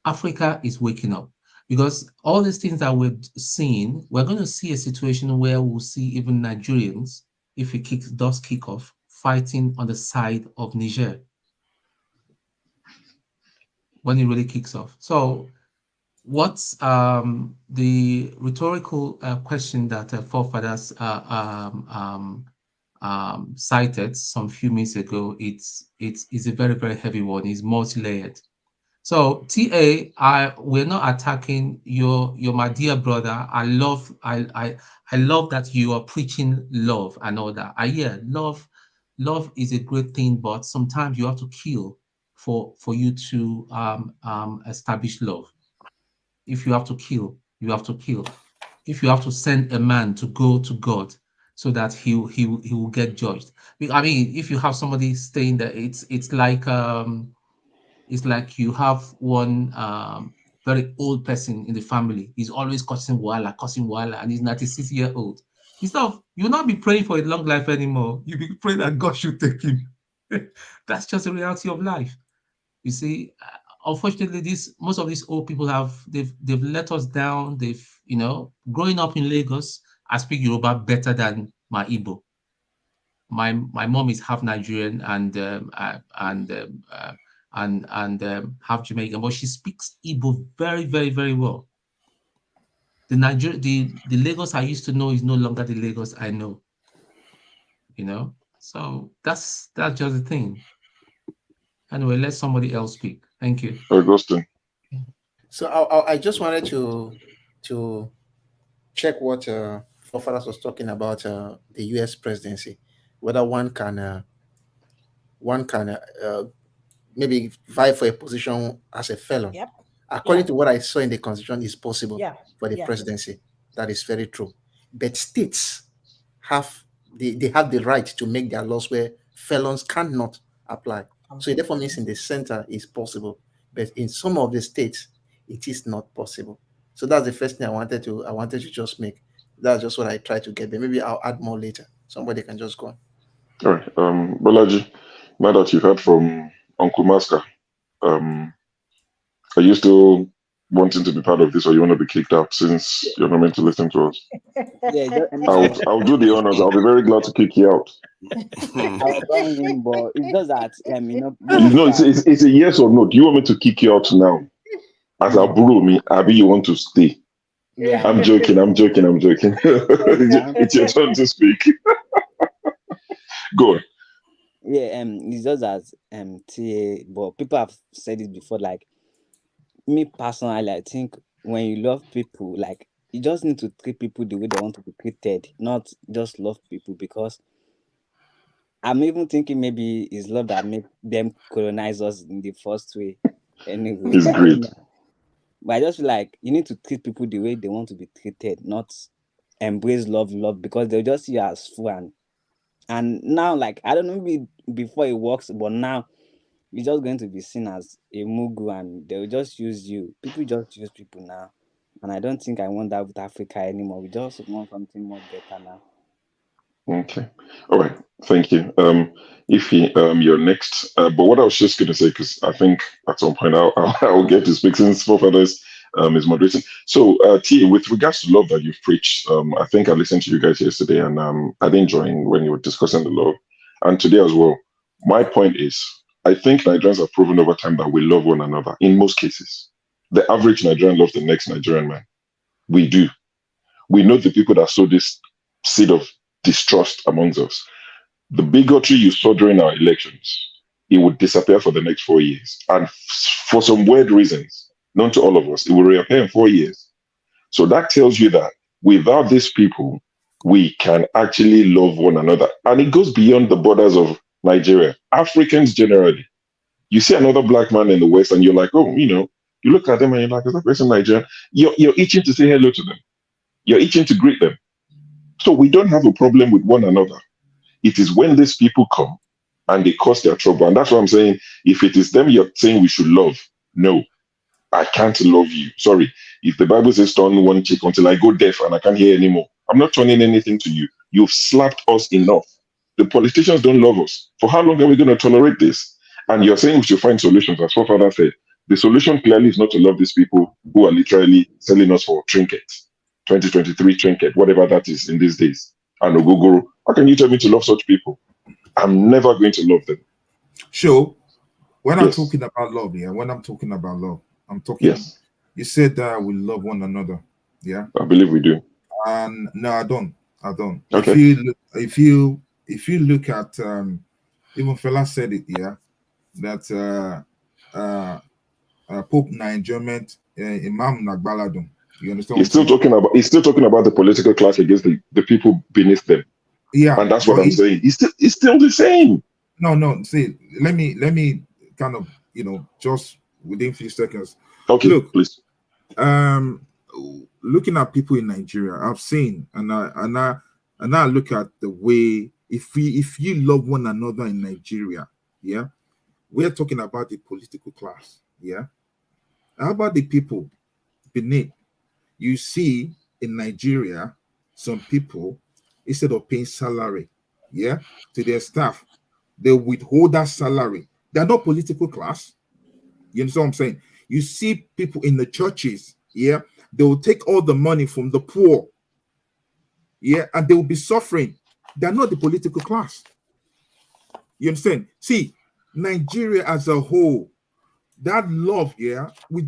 Africa is waking up because all these things that we're seeing, we're going to see a situation where we'll see even Nigerians, if it does kick off, fighting on the side of Niger when it really kicks off. So what's the rhetorical question that forefathers cited some few minutes ago? It's a very, very heavy one. It's multi-layered. So TA, we're not attacking you're my dear brother. I love that you are preaching love and all that. Love is a great thing, but sometimes you have to kill for you to establish love. If you have to kill, you have to kill. If you have to send a man to go to God so that he will get judged. I mean, if you have somebody staying there, it's like It's like you have one very old person in the family. He's always causing wahala, and he's 96-year-old. You'll not be praying for a long life anymore. You'll be praying that God should take him. That's just the reality of life. You see, unfortunately, most of these old people they've let us down. They've, growing up in Lagos, I speak Yoruba better than my Igbo. My mom is half Nigerian and half Jamaican, but she speaks Igbo very, very, very well. The Lagos I used to know is no longer the Lagos I know. So that's just the thing. Anyway, let somebody else speak. Thank you. Augustine. So I just wanted to check what Forefathers was talking about the U.S. presidency, whether one can maybe vie for a position as a felon. Yep. According to what I saw in the Constitution, is possible for the Yeah. presidency. That is very true. But states have the right to make their laws where felons cannot apply. So it therefore means in the center is possible, but in some of the states it is not possible. So that's the first thing I wanted to just make. That's just what I tried to get there. Maybe I'll add more later. Somebody can just go on. All right, Bolaji. Now that you heard from Uncle Masker, are you still wanting to be part of this, or you want to be kicked out since you're not meant to listen to us? Yeah, I'll do the honors. I'll be very glad to kick you out. But it's just that It's a yes or no. Do you want me to kick you out now? As I brew me, Abi, you want to stay? Yeah. I'm joking. It's your turn to speak. Go on. Yeah, it's just that TA, but people have said it before. Like me personally, I think when you love people, like you just need to treat people the way they want to be treated, not just love people. Because I'm even thinking maybe it's love that made them colonize us in the first way. Anyway, it's great. But I just feel like you need to treat people the way they want to be treated, not embrace love, because they'll just see you as fun. And now, like, I don't know, maybe before it works, but now you're just going to be seen as a mugu and they'll just use you. People just use people now. And I don't think I want that with Africa anymore. We just want something more better now. Okay. All right. Thank you. Ify, you're next. But what I was just going to say, because I think at some point I'll get to speak since Forefathers is moderating. So, T, with regards to love that you've preached, I think I listened to you guys yesterday and I didn't join when you were discussing the law, and today as well. My point is, I think Nigerians have proven over time that we love one another in most cases. The average Nigerian loves the next Nigerian man. We do. We know the people that sow this seed of distrust amongst us. The bigotry you saw during our elections, it would disappear for the next 4 years. And for some weird reasons, known to all of us, it will reappear in 4 years. So that tells you that without these people, we can actually love one another. And it goes beyond the borders of Nigeria. Africans generally. You see another black man in the West and you're like, oh, you look at them and you're like, is that person Nigerian? You're itching to say hello to them. You're itching to greet them. So we don't have a problem with one another. It is when these people come and they cause their trouble. And that's what I'm saying. If it is them you're saying we should love, no, I can't love you. Sorry. If the Bible says turn one cheek until I go deaf and I can't hear anymore, I'm not turning anything to you. You've slapped us enough. The politicians don't love us. For how long are we going to tolerate this? And you're saying we should find solutions, as Forefather said. The solution clearly is not to love these people who are literally selling us for trinkets. 2023 trinket, whatever that is in these days. And Ogogoro. How can you tell me to love such people? I'm never going to love them. Sure. When I'm talking about love, I'm talking. Yes. You said that we love one another. Yeah. I believe we do. And no, I don't. Okay. If you look at even Fela said it, yeah, that Pope na enjoyment Imam Nagbaladun. You understand? He's still talking about the political class against the people beneath them. Yeah, and that's what I'm saying. It's still the same. No. See, let me kind of just within a few seconds. Okay, look, please. Looking at people in Nigeria, I've seen and I look at the way if you love one another in Nigeria, yeah, we're talking about the political class. Yeah. How about the people beneath? You see in Nigeria, some people, instead of paying salary, yeah, to their staff, they withhold that salary. They're not political class. You understand what I'm saying? You see people in the churches, yeah, they will take all the money from the poor, yeah, and they will be suffering. They're not the political class. You understand? See, Nigeria as a whole, that love, yeah, we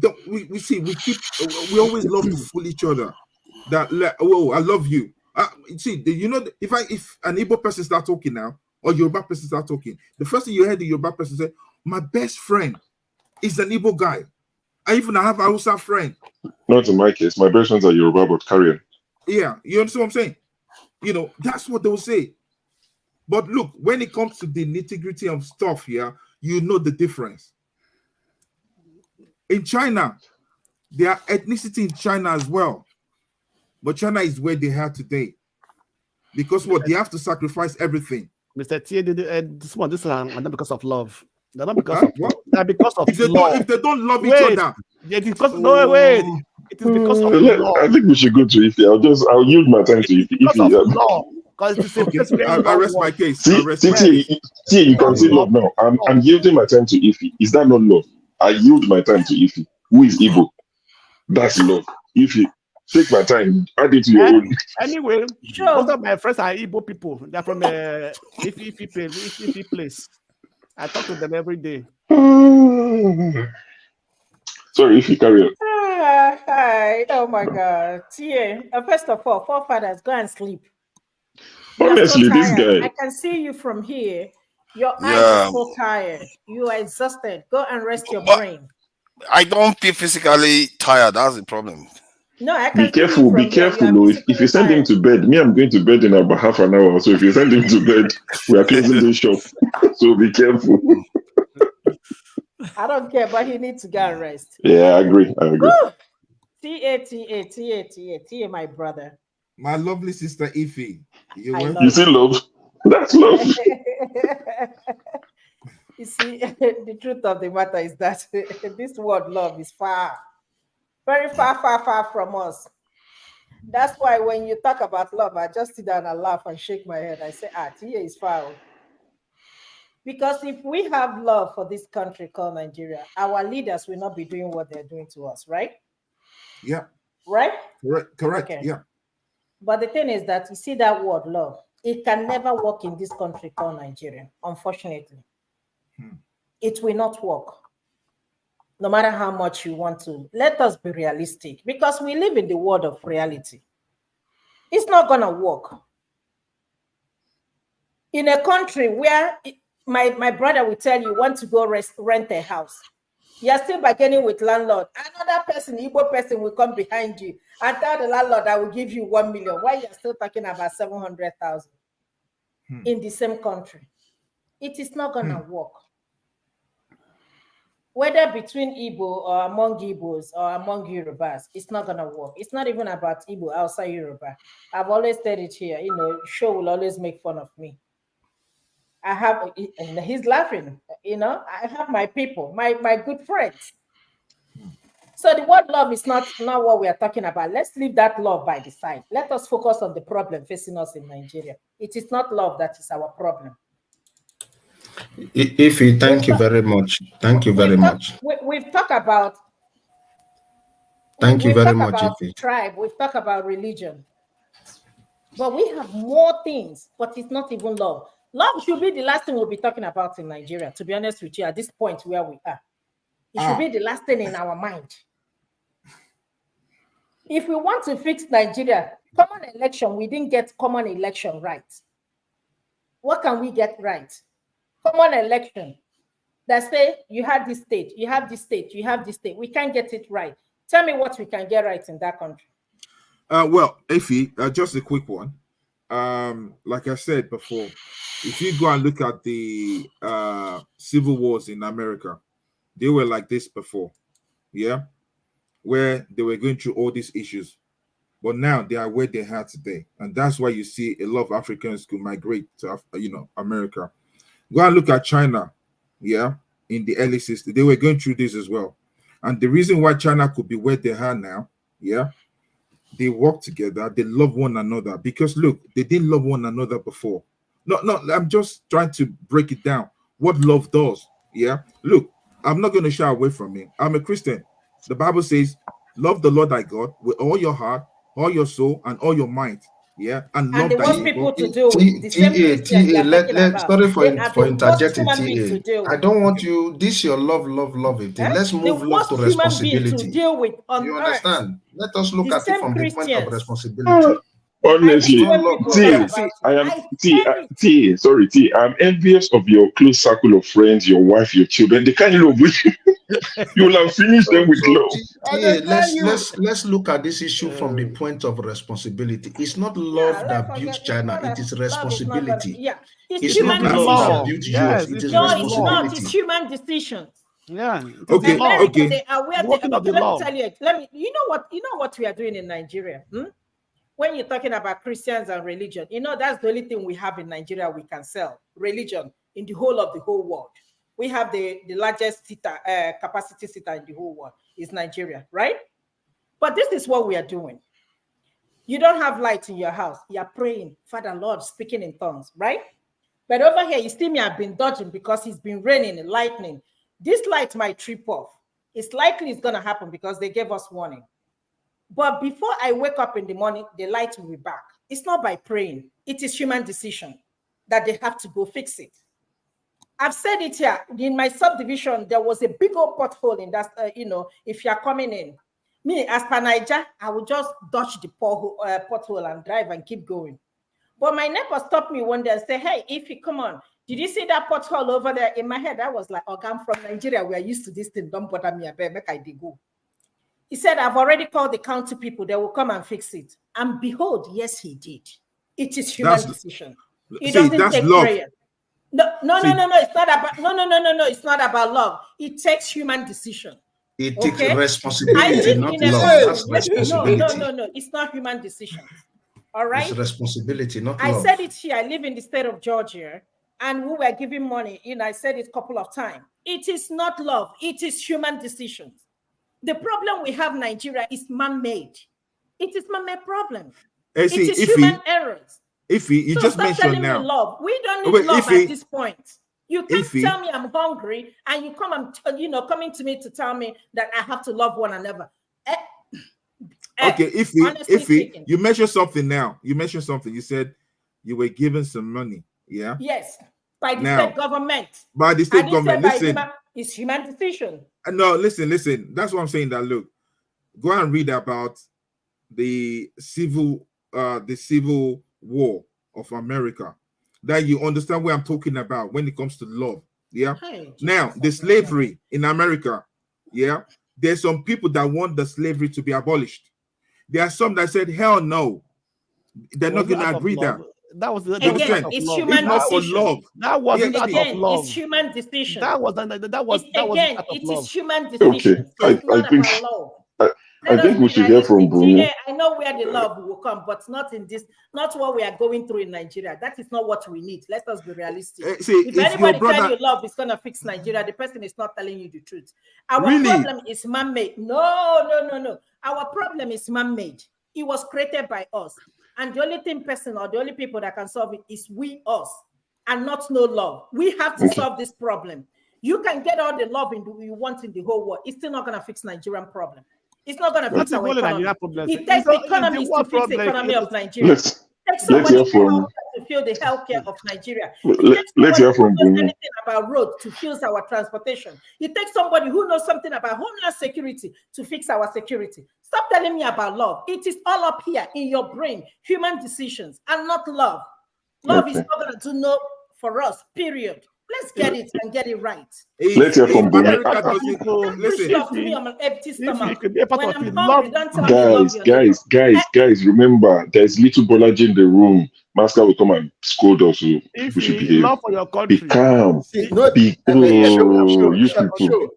always love to fool each other. That, oh, I love you. See, you know, if an Igbo person start talking now, or Yoruba person start talking, the first thing you heard the Yoruba person say, my best friend is an Igbo guy. I have a Hausa friend. Not in my case. My best friends are Yoruba, but carry on. Yeah, you understand what I'm saying? You know, that's what they'll say. But look, when it comes to the nitty-gritty of stuff here, you know the difference. In China, there are ethnicity in China as well. But China is where they are today. Because what? They have to sacrifice everything. Mr. T, this is not because of love. They're not because of what? They're because of love. If they don't love each other. It is because It is because of love. I think we should go to Ife. I'll yield my time to Ife. Because it's I rest my case. See, you can see love now. I'm yielding my time to Ife. Is that not love? I yield my time to Ife. Who is Igbo? That's love. Ife, take my time. Add it to your own. Anyway, most of my friends are Igbo people. They're from Ife place. I talk to them every day. Sorry, if you carry on. Hi. Oh my God. Tia, first of all, forefathers, go and sleep. Honestly, so this guy. I can see you from here. Your eyes are so tired. You are exhausted. Go and rest your brain. I don't feel physically tired. That's the problem. No, I can be careful. If you send him to bed, me, I'm going to bed in about half an hour. So if you send him to bed, we are closing the shop. So be careful. I don't care, but he needs to go and rest. Yeah, I agree. Tia, my brother. My lovely sister Ife. You see love? That's love. You see, the truth of the matter is that this word love is very far from us. That's why when you talk about love, I just sit down and laugh and shake my head. I say, Tia is far. Because if we have love for this country called Nigeria, our leaders will not be doing what they're doing to us, right? Yeah. Right? Correct. Okay. Yeah. But the thing is that you see that word love, it can never work in this country called Nigeria, unfortunately. It will not work. No matter how much you want to. Let us be realistic because we live in the world of reality. It's not going to work. In a country where my brother will tell you want to go rent a house. You are still bargaining with landlord. Another person, Igbo person, will come behind you and tell the landlord, I will give you 1 million. Why you are still talking about 700,000 in the same country? It is not going to work. Whether between Igbo or among Igbos or among Yorubas, it's not going to work. It's not even about Igbo outside Yoruba. I've always said it here. You know, Show will always make fun of me. I have, and he's laughing, you know, I have my people, my good friends. So the word love is not what we are talking about. Let's leave that love by the side. Let us focus on the problem facing us in Nigeria. It is not love that is our problem. Ife, thank you very much. Thank you very much. We've talked about Thank you very much, Ife. Tribe, we've talked about religion. But we have more things, but it's not even love. Love should be the last thing we'll be talking about in Nigeria, to be honest with you, at this point where we are. It should be the last thing in our mind. If we want to fix Nigeria, common election, we didn't get common election right. What can we get right? Common election. That say you have this state, you have this state, you have this state. We can't get it right. Tell me what we can get right in that country. Well, Ife, just a quick one. Like I said before, if you go and look at the civil wars in America, they were like this before, yeah, where they were going through all these issues, but now they are where they are today, and that's why you see a lot of Africans could migrate to America. Go and look at China, yeah, in the early 60s, they were going through this as well. And the reason why China could be where they are now, they work together, they love one another. Because look, they didn't love one another before. No, I'm just trying to break it down. What love does. Look, I'm not going to shy away from it. I'm a Christian. The Bible says, love the Lord thy God with all your heart, all your soul, and all your mind. And love they want people to do with the same Christian they are talking about. Sorry for interjecting, TA. I don't want you, this your love it. Let's move love to responsibility. To deal with on you earth. Understand? Let us look at it from the point of responsibility. Honestly, T, I'm envious of your close circle of friends, your wife, your children. They can't love with you. You'll have finished them with love. Let's look at this issue from the point of responsibility. It's not love that built China, it is responsibility. It's not love that built US, it is responsibility. It's not, it's human decisions. Okay. They are aware of the law. Let me you know what we are doing in Nigeria. When you're talking about Christians and religion, that's the only thing we have in Nigeria we can sell, religion, in the whole world. We have the largest capacity seater in the whole world is Nigeria, right? But this is what we are doing. You don't have light in your house. You're praying, Father Lord, speaking in tongues, right? But over here, you see me, I've been dodging because it's been raining and lightning. This light might trip off. It's likely it's going to happen because they gave us warning. But before I wake up in the morning, the light will be back. It's not by praying. It is human decision that they have to go fix it. I've said it here. In my subdivision, there was a big old pothole in that, if you're coming in. Me, as per Niger, I would just dodge the pothole and drive and keep going. But my neighbor stopped me one day and said, hey, Ify, come on. Did you see that pothole over there? In my head, I was like, oh, I'm from Nigeria. We are used to this thing. Don't bother me. I better make I go. He said, I've already called the county people. They will come and fix it. And behold, yes, he did. It is human decision. It doesn't take prayer. No. It's not about no. It's not about love. It takes human decision. It takes responsibility, not love. That's responsibility. No. It's not human decision. All right. It's responsibility, not love. I said it here. I live in the state of Georgia, and we were giving money. I said it a couple of times. It is not love. It is human decisions. The problem we have in Nigeria is man-made. It is man-made problem. It is human errors. You just mentioned now. Love. We don't need love at this point. You can't tell me I'm hungry and you come and coming to me to tell me that I have to love one another. Okay, Ify, you mentioned something now. You mentioned something. You said you were given some money. Yeah. Yes, by the state government. By the state government. Listen, it's human decision. No, listen. That's what I'm saying. That look, go and read about the civil war of America. That you understand what I'm talking about when it comes to love. Yeah. Now, the slavery in America. Yeah. There's some people that want the slavery to be abolished. There are some that said, hell no. They're not going to agree that. That was it's human decision. Love. That wasn't out of love. It's human decision. It is human decision. Okay. I think we should hear from Bumi. I know where the love will come, but not what we are going through in Nigeria. That is not what we need. Let us be realistic. If anybody tell you love is going to fix Nigeria, the person is not telling you the truth. Our problem is man-made. No. Our problem is man-made. It was created by us. And the only the only people that can solve it is us, and not no love. We have to solve this problem. You can get all the love you want in the whole world. It's still not going to fix Nigerian problem. It's not going to fix our economy. It takes the economies to fix the economy of Nigeria. It takes somebody to feel the healthcare of Nigeria. Let's hear from Bumi. Anything about road to fix our transportation. It takes somebody who knows something about homeland security to fix our security. Stop telling me about love. It is all up here in your brain, human decisions, and not love. Love is not going to do no for us, period. Let's get it and get it right. Let's hear from Bumi. Guys, remember, there's little Bolaji in the room. Master will come and scold us. We should behave. Love for your country. Be calm.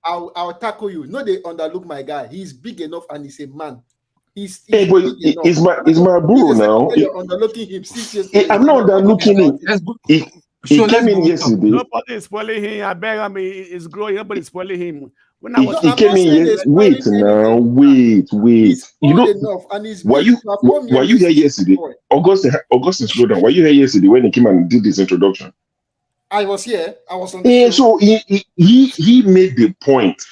I'll tackle you. No, they underlook my guy. He's big enough and he's a man. He's my bro now. You're underlooking him. I'm not underlooking him. He came in yesterday. Nobody is spoiling him. I beg him. It's growing. Nobody is spoiling him. When He came in yesterday. Wait now. Wait. You know, enough, and he's were you here yesterday? Augustine, slow down. Were you here yesterday when he came and did his introduction? I was here. I was on the show. So he made the point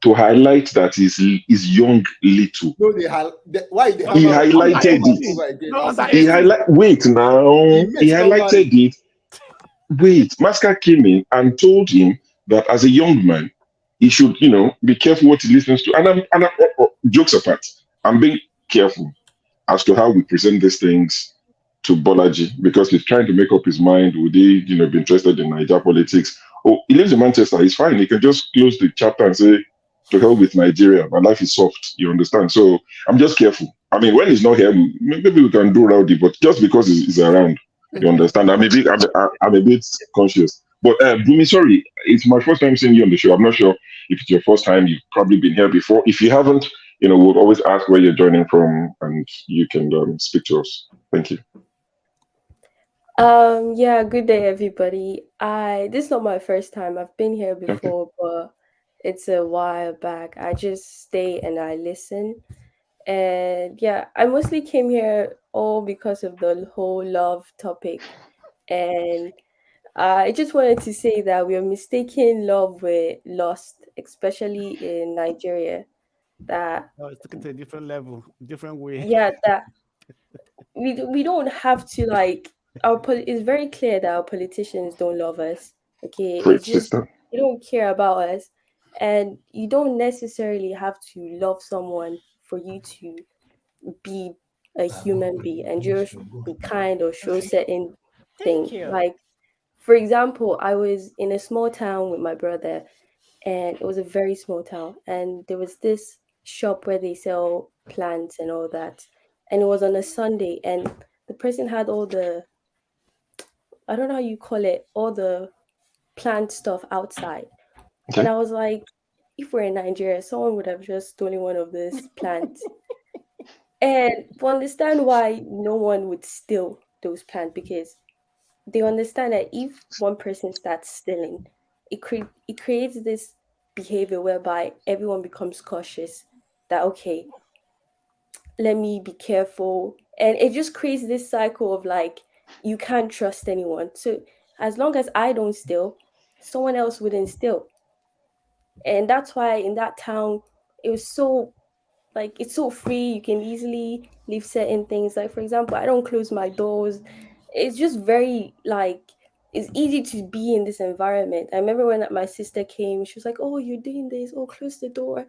to highlight that he's young little. No, why he highlighted it. Wait now. He highlighted it. Wait, Masker came in and told him that as a young man, he should, be careful what he listens to. And I'm jokes apart, I'm being careful as to how we present these things to Bolaji, because he's trying to make up his mind. Would he, be interested in Nigeria politics? Oh, he lives in Manchester. He's fine. He can just close the chapter and say, to hell with Nigeria. My life is soft. You understand? So I'm just careful. I mean, when he's not here, maybe we can do rowdy, but just because he's around, you understand? I'm a bit conscious. But Bumi, sorry, it's my first time seeing you on the show. I'm not sure if it's your first time. You've probably been here before. If you haven't, we'll always ask where you're joining from, and you can speak to us. Thank you. Yeah, good day, everybody. This is not my first time. I've been here before, but it's a while back. I just stay and I listen. And yeah, I mostly came here all because of the whole love topic. And I just wanted to say that we are mistaking love with lust, especially in Nigeria. That it's taken to a different level, different way. Yeah, that we don't have to it's very clear that our politicians don't love us. Okay, it's just they don't care about us. And you don't necessarily have to love someone for you to be a human being and just be kind or show certain things. Like, for example, I was in a small town with my brother, and it was a very small town. And there was this shop where they sell plants and all that. And it was on a Sunday, and the person had all the, I don't know how you call it, all the plant stuff outside. Okay. And I was like, if we're in Nigeria, someone would have just stolen one of these plants. And we understand why no one would steal those plants, because they understand that if one person starts stealing, it creates this behavior whereby everyone becomes cautious that, okay, let me be careful. And it just creates this cycle of you can't trust anyone. So as long as I don't steal, someone else wouldn't steal. And that's why in that town, it was so, it's so free. You can easily leave certain things. Like, for example, I don't close my doors. It's just very, it's easy to be in this environment. I remember when my sister came, she was like, oh, you're doing this. Oh, close the door.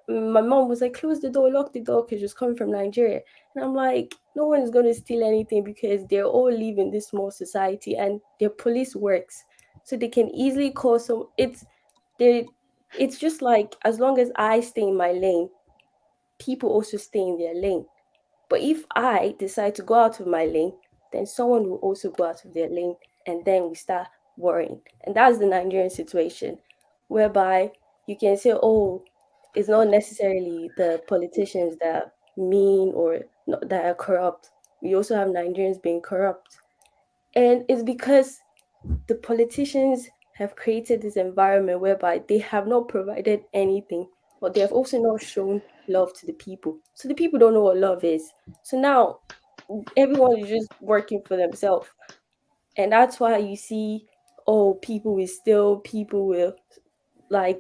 My mom was like, close the door, lock the door, because she was coming from Nigeria. And I'm like, no one is going to steal anything because they're all live in this small society and their police works. So they can easily call some, it's just as long as I stay in my lane, people also stay in their lane. But if I decide to go out of my lane, then someone will also go out of their lane, and then we start worrying. And that's the Nigerian situation, whereby you can say, oh, it's not necessarily the politicians that are mean or that are corrupt. We also have Nigerians being corrupt. And it's because the politicians have created this environment whereby they have not provided anything, but they have also not shown love to the people. So the people don't know what love is. So now everyone is just working for themselves. And that's why you see, oh, people will steal, people will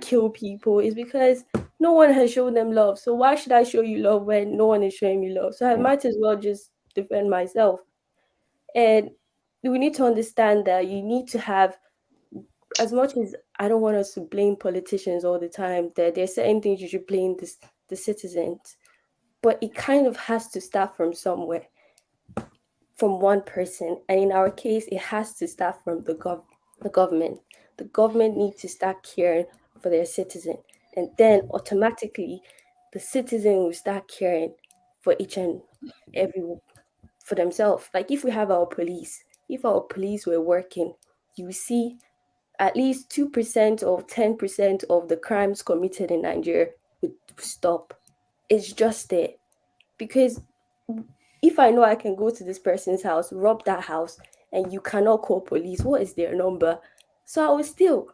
kill people. It's because no one has shown them love. So why should I show you love when no one is showing me love? So I might as well just defend myself. And we need to understand that you need to have, as much as I don't want us to blame politicians all the time, that there's certain things you should blame the citizens, but it kind of has to start from somewhere, from one person. And in our case, it has to start from the government. The government needs to start caring for their citizen, and then automatically the citizen will start caring for each and every for themselves. Like if we have our police, if our police were working, you see at least 2% or 10% of the crimes committed in Nigeria would stop. It's just there. Because if I know I can go to this person's house, rob that house, and you cannot call police. What is their number? So I will steal.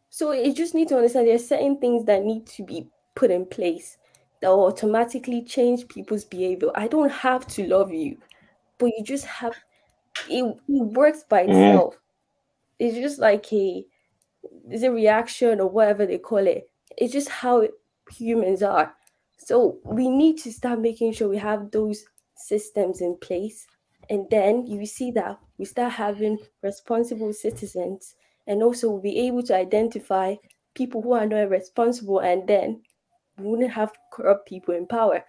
So you just need to understand there are certain things that need to be put in place that will automatically change people's behavior. I don't have to love you, but you just have, it works by itself. It's just like it's a reaction or whatever they call it. It's just how humans are. So we need to start making sure we have those systems in place. And then you see that we start having responsible citizens, and also we'll be able to identify people who are not responsible, and then we wouldn't have corrupt people in power.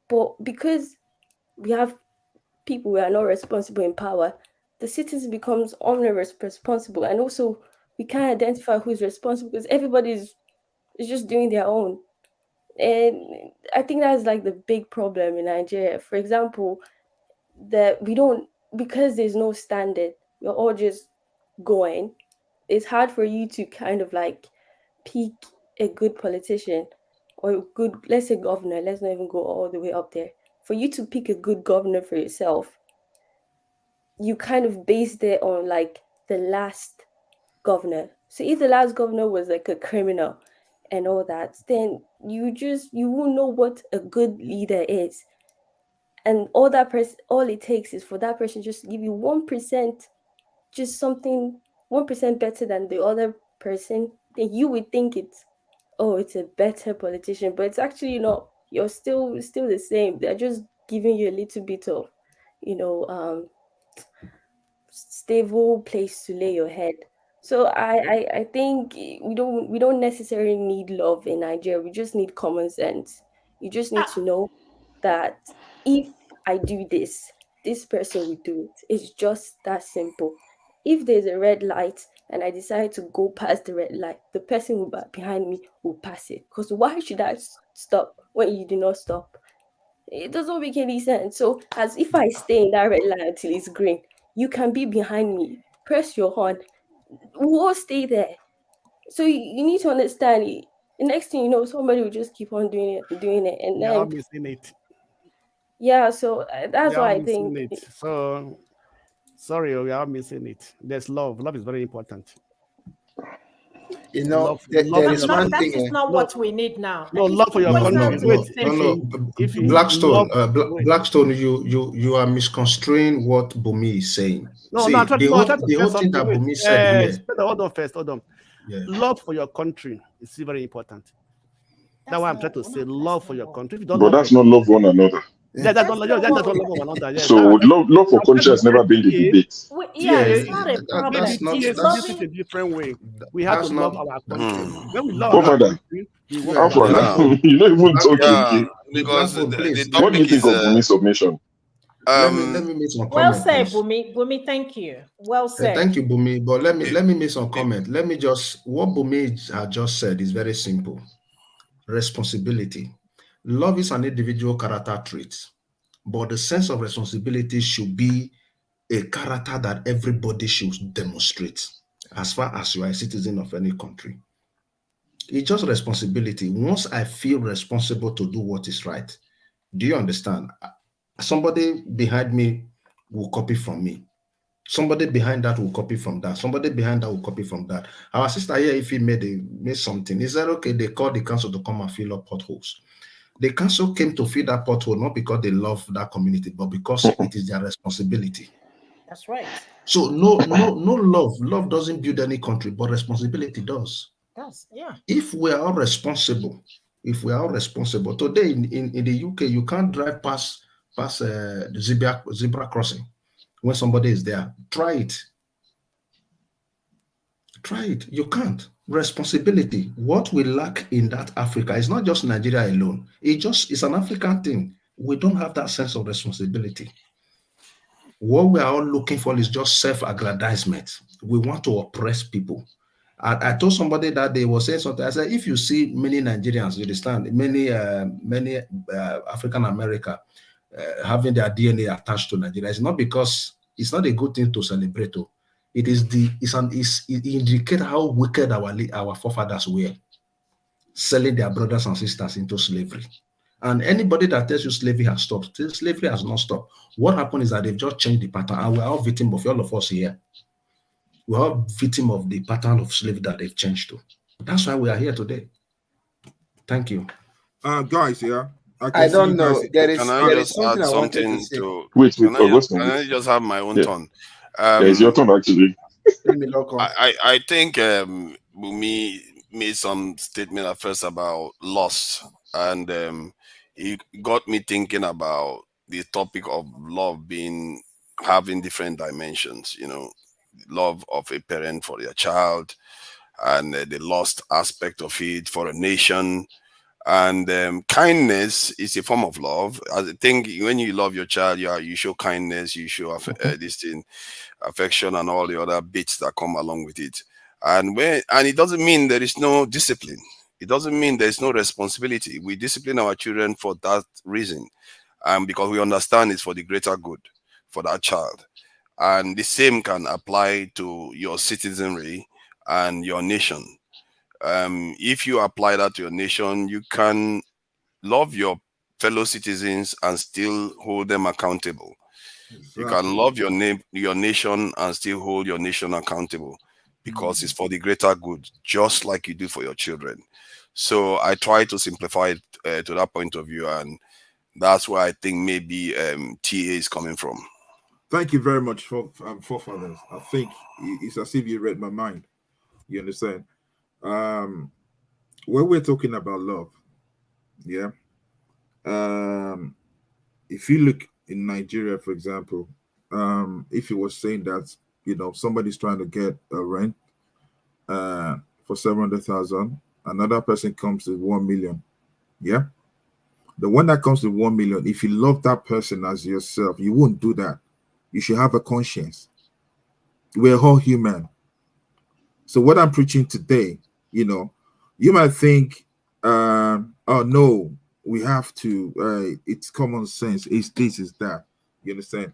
But because we have people who are not responsible in power, the citizens becomes responsible, and also we can't identify who's responsible because everybody is just doing their own. And I think that's like the big problem in Nigeria. For example, that we don't, because there's no standard, we're all just going. It's hard for you to kind of like pick a good politician or a good, let's say governor, let's not even go all the way up there. For you to pick a good governor for yourself, you kind of base it on like the last governor. So if the last governor was like a criminal and all that, then you won't know what a good leader is. And all it takes is for that person just to give you 1%, just something 1% better than the other person, then you would think it's a better politician, but it's actually not. You're still the same. They're just giving you a little bit of, stable place to lay your head. So I think we don't necessarily need love in Nigeria. We just need common sense. You just need to know that if I do this, this person will do it. It's just that simple. If there's a red light and I decide to go past the red light, the person behind me will pass it. Because why should I stop when you do not stop? It doesn't make any sense. So as if I stay in that red light until it's green, you can be behind me, press your horn, we'll all stay there. So you need to understand it. The next thing you know, somebody will just keep on doing it, and then I'm missing it. Yeah, so that's why I think. So sorry, we are missing it. There's love. Love is very important. There is one thing. That is not what we need now. No, love for your country. Blackstone, Blackstone, you are misconstruing what Bumi is saying. No, see, no, the whole thing that Bumi said here. Hold on. Yeah. Love for your country is very important. That's why I'm trying to say love for your country. But that's not love one another. Yeah, that's not love one another. Yeah, so love for country has never been the debate. It's not a problem. It's a different way. We have to love our country. When we love our country, you don't even talk because what do you think of Bumi's submission? Let me make some well comment, said, Bumi, thank you. Well said. Thank you, Bumi. But let me make some comment. What Bumi has just said is very simple. Responsibility. Love is an individual character trait, but the sense of responsibility should be a character that everybody should demonstrate as far as you are a citizen of any country. It's just responsibility. Once I feel responsible to do what is right, do you understand? Somebody behind me will copy from me. Somebody behind that will copy from that. Somebody behind that will copy from that. Our sister here, if he made something, he said, okay, they called the council to come and fill up potholes. The council came to fill that pothole not because they love that community, but because it is their responsibility. That's right. So no love. Love doesn't build any country, but responsibility does. Yeah. If we are all responsible, today in the UK, you can't drive past the zebra crossing when somebody is there. Try it. You can't. Responsibility. What we lack in that Africa is not just Nigeria alone. It's an African thing. We don't have that sense of responsibility. What we are all looking for is just self-aggrandizement. We want to oppress people. I told somebody that they were saying something. I said, if you see many Nigerians, you understand, many African American having their DNA attached to Nigeria, it's not because it's not a good thing to celebrate. It indicates how wicked our forefathers were, selling their brothers and sisters into slavery. And anybody that tells you slavery has stopped, slavery has not stopped. What happened is that they've just changed the pattern, and we're all victim of all of us here. We're all victim of the pattern of slavery that they've changed to. That's why we are here today. Thank you. Guys, yeah. I don't know. There is something I wanted to say. Wait, can I just have my own turn? It's your turn, actually. I think Bumi made some statement at first about loss, and it got me thinking about the topic of love having different dimensions. You know, love of a parent for their child, and the lost aspect of it for a nation. And kindness is a form of love. I think when you love your child, you show kindness, you show affection, and all the other bits that come along with it. And it doesn't mean there is no discipline. It doesn't mean there is no responsibility. We discipline our children for that reason, because we understand it's for the greater good for that child. And the same can apply to your citizenry and your nation. If you apply that to your nation, you can love your fellow citizens and still hold them accountable. Exactly. You can love your nation and still hold your nation accountable, because it's for the greater good, just like you do for your children. So I try to simplify it to that point of view, and that's where I think maybe TA is coming from. Thank you very much, forefathers. I think it's as if you read my mind. You understand? When we're talking about love, yeah. If you look in Nigeria, for example, if you were saying that, somebody's trying to get a rent for 700,000, another person comes to 1 million, yeah. The one that comes to 1 million, if you love that person as yourself, you won't do that. You should have a conscience. We're all human. So what I'm preaching today, you might think, oh no, we have to, it's common sense, it's this, it's that. You understand?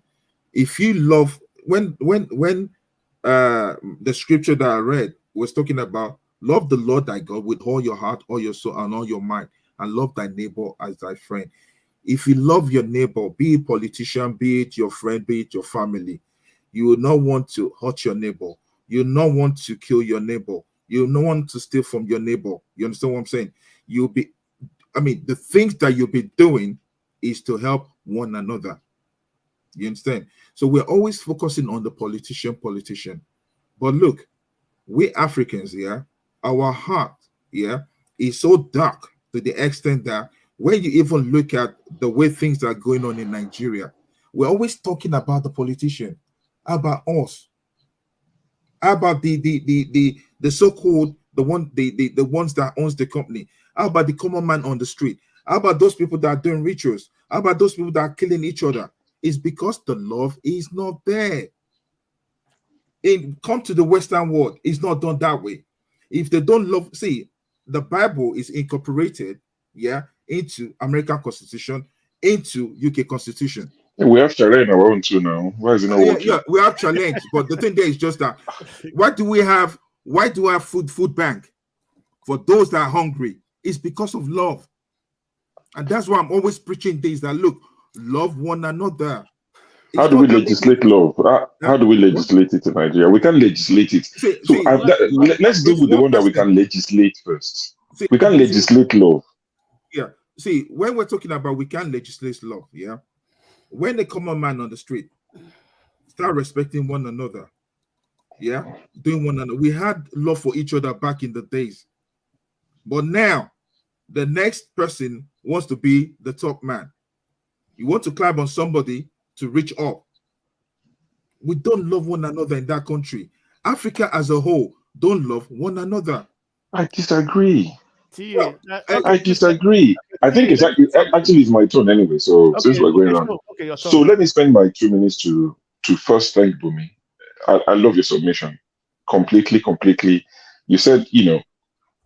If you love, when the scripture that I read was talking about love the Lord thy God with all your heart, all your soul, and all your mind, and love thy neighbor as thy friend. If you love your neighbor, be it politician, be it your friend, be it your family, you will not want to hurt your neighbor. You will not want to kill your neighbor. You will not want to steal from your neighbor. You understand what I'm saying? The things that you'll be doing is to help one another. You understand? So we're always focusing on the politician. But look, we Africans, yeah, our heart, yeah, is so dark to the extent that when you even look at the way things are going on in Nigeria, we're always talking about the politician, about us, about the so-called the ones that owns the company. How about the common man on the street? How about those people that are doing rituals? How about those people that are killing each other? It's because the love is not there. Come to the Western world, it's not done that way. If they don't love, see, the Bible is incorporated, yeah, into American Constitution, into UK Constitution. We have challenge our own too now. Why is it not working? Yeah, we have challenge, but the thing there is just that. Why do I have food bank for those that are hungry? It's because of love, and that's why I'm always preaching this. That look, love one another. How do we legislate love? How do we legislate it in Nigeria? We can't legislate it. Let's deal with the one that we can legislate first. We can legislate love. Yeah. See, when we're talking about we can legislate love, yeah. When the common man on the street start respecting one another, yeah, doing one another. We had love for each other back in the days, but now the next person wants to be the top man. You want to climb on somebody to reach up. We don't love one another in that country. Africa as a whole don't love one another. I disagree. I disagree. I think it's actually it's my turn anyway. So since we're going around, so let me spend my 2 minutes to first thank Bumi. I love your submission completely. You said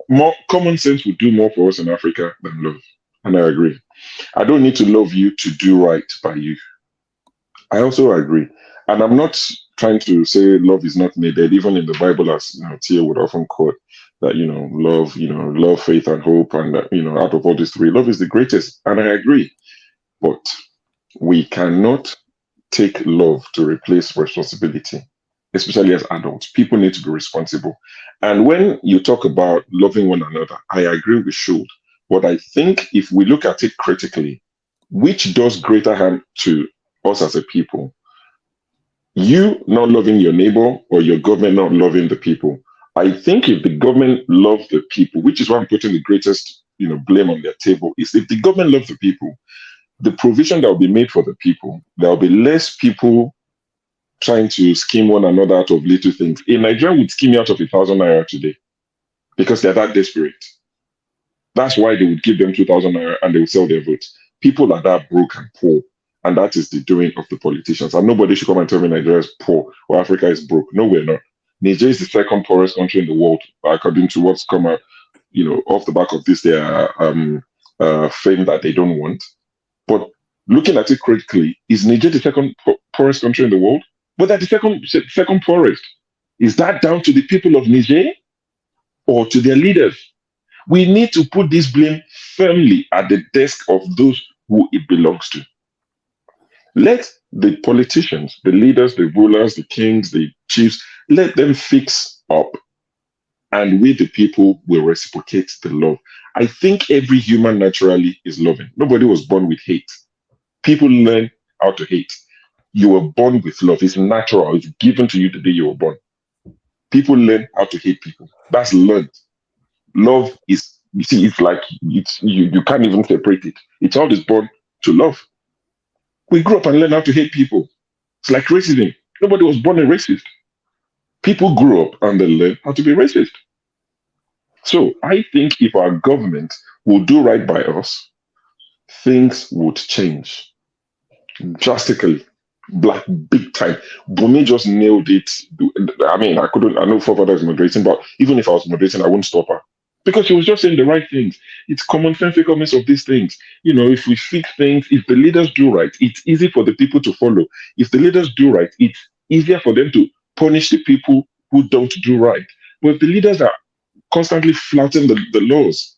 more common sense would do more for us in Africa than love, and I agree. I don't need to love you to do right by you. I also agree, and I'm not trying to say love is not needed. Even in the Bible, as Tia would often quote, that, love, faith, and hope, and that, out of all these three, love is the greatest. And I agree. But we cannot take love to replace responsibility, especially as adults. People need to be responsible. And when you talk about loving one another, I agree we should. But I think if we look at it critically, which does greater harm to us as a people? You not loving your neighbor or your government not loving the people? I think if the government loves the people, which is why I'm putting the greatest blame on their table, is if the government loves the people, the provision that will be made for the people, there will be less people trying to scheme one another out of little things. A Nigerian would scheme you out of 1,000 naira today because they're that desperate. That's why they would give them 2,000 naira and they would sell their votes. People are that broke and poor, and that is the doing of the politicians. And nobody should come and tell me Nigeria is poor or Africa is broke. No, we're not. Nigeria is the second poorest country in the world, according to what's come out, off the back of this, their fame that they don't want. But looking at it critically, is Nigeria the second poorest country in the world? But they're the second poorest. Is that down to the people of Niger or to their leaders? We need to put this blame firmly at the desk of those who it belongs to. Let the politicians, the leaders, the rulers, the kings, the chiefs, let them fix up. And we, the people, will reciprocate the love. I think every human naturally is loving. Nobody was born with hate. People learn how to hate. You were born with love. It's natural. It's given to you the day you were born. People learn how to hate people. That's learned. Love is, it's like you can't even separate it. It's always born to love. We grew up and learned how to hate people. It's like racism. Nobody was born a racist. People grew up and they learned how to be racist. So I think if our government will do right by us, things would change drastically. Big time. Bumi just nailed it. I mean, I know Fofada is moderating, but even if I was moderating, I wouldn't stop her. Because she was just saying the right things. It's commonsensicalness of these things. If we fix things, if the leaders do right, it's easy for the people to follow. If the leaders do right, it's easier for them to punish the people who don't do right. But if the leaders are constantly flouting the laws,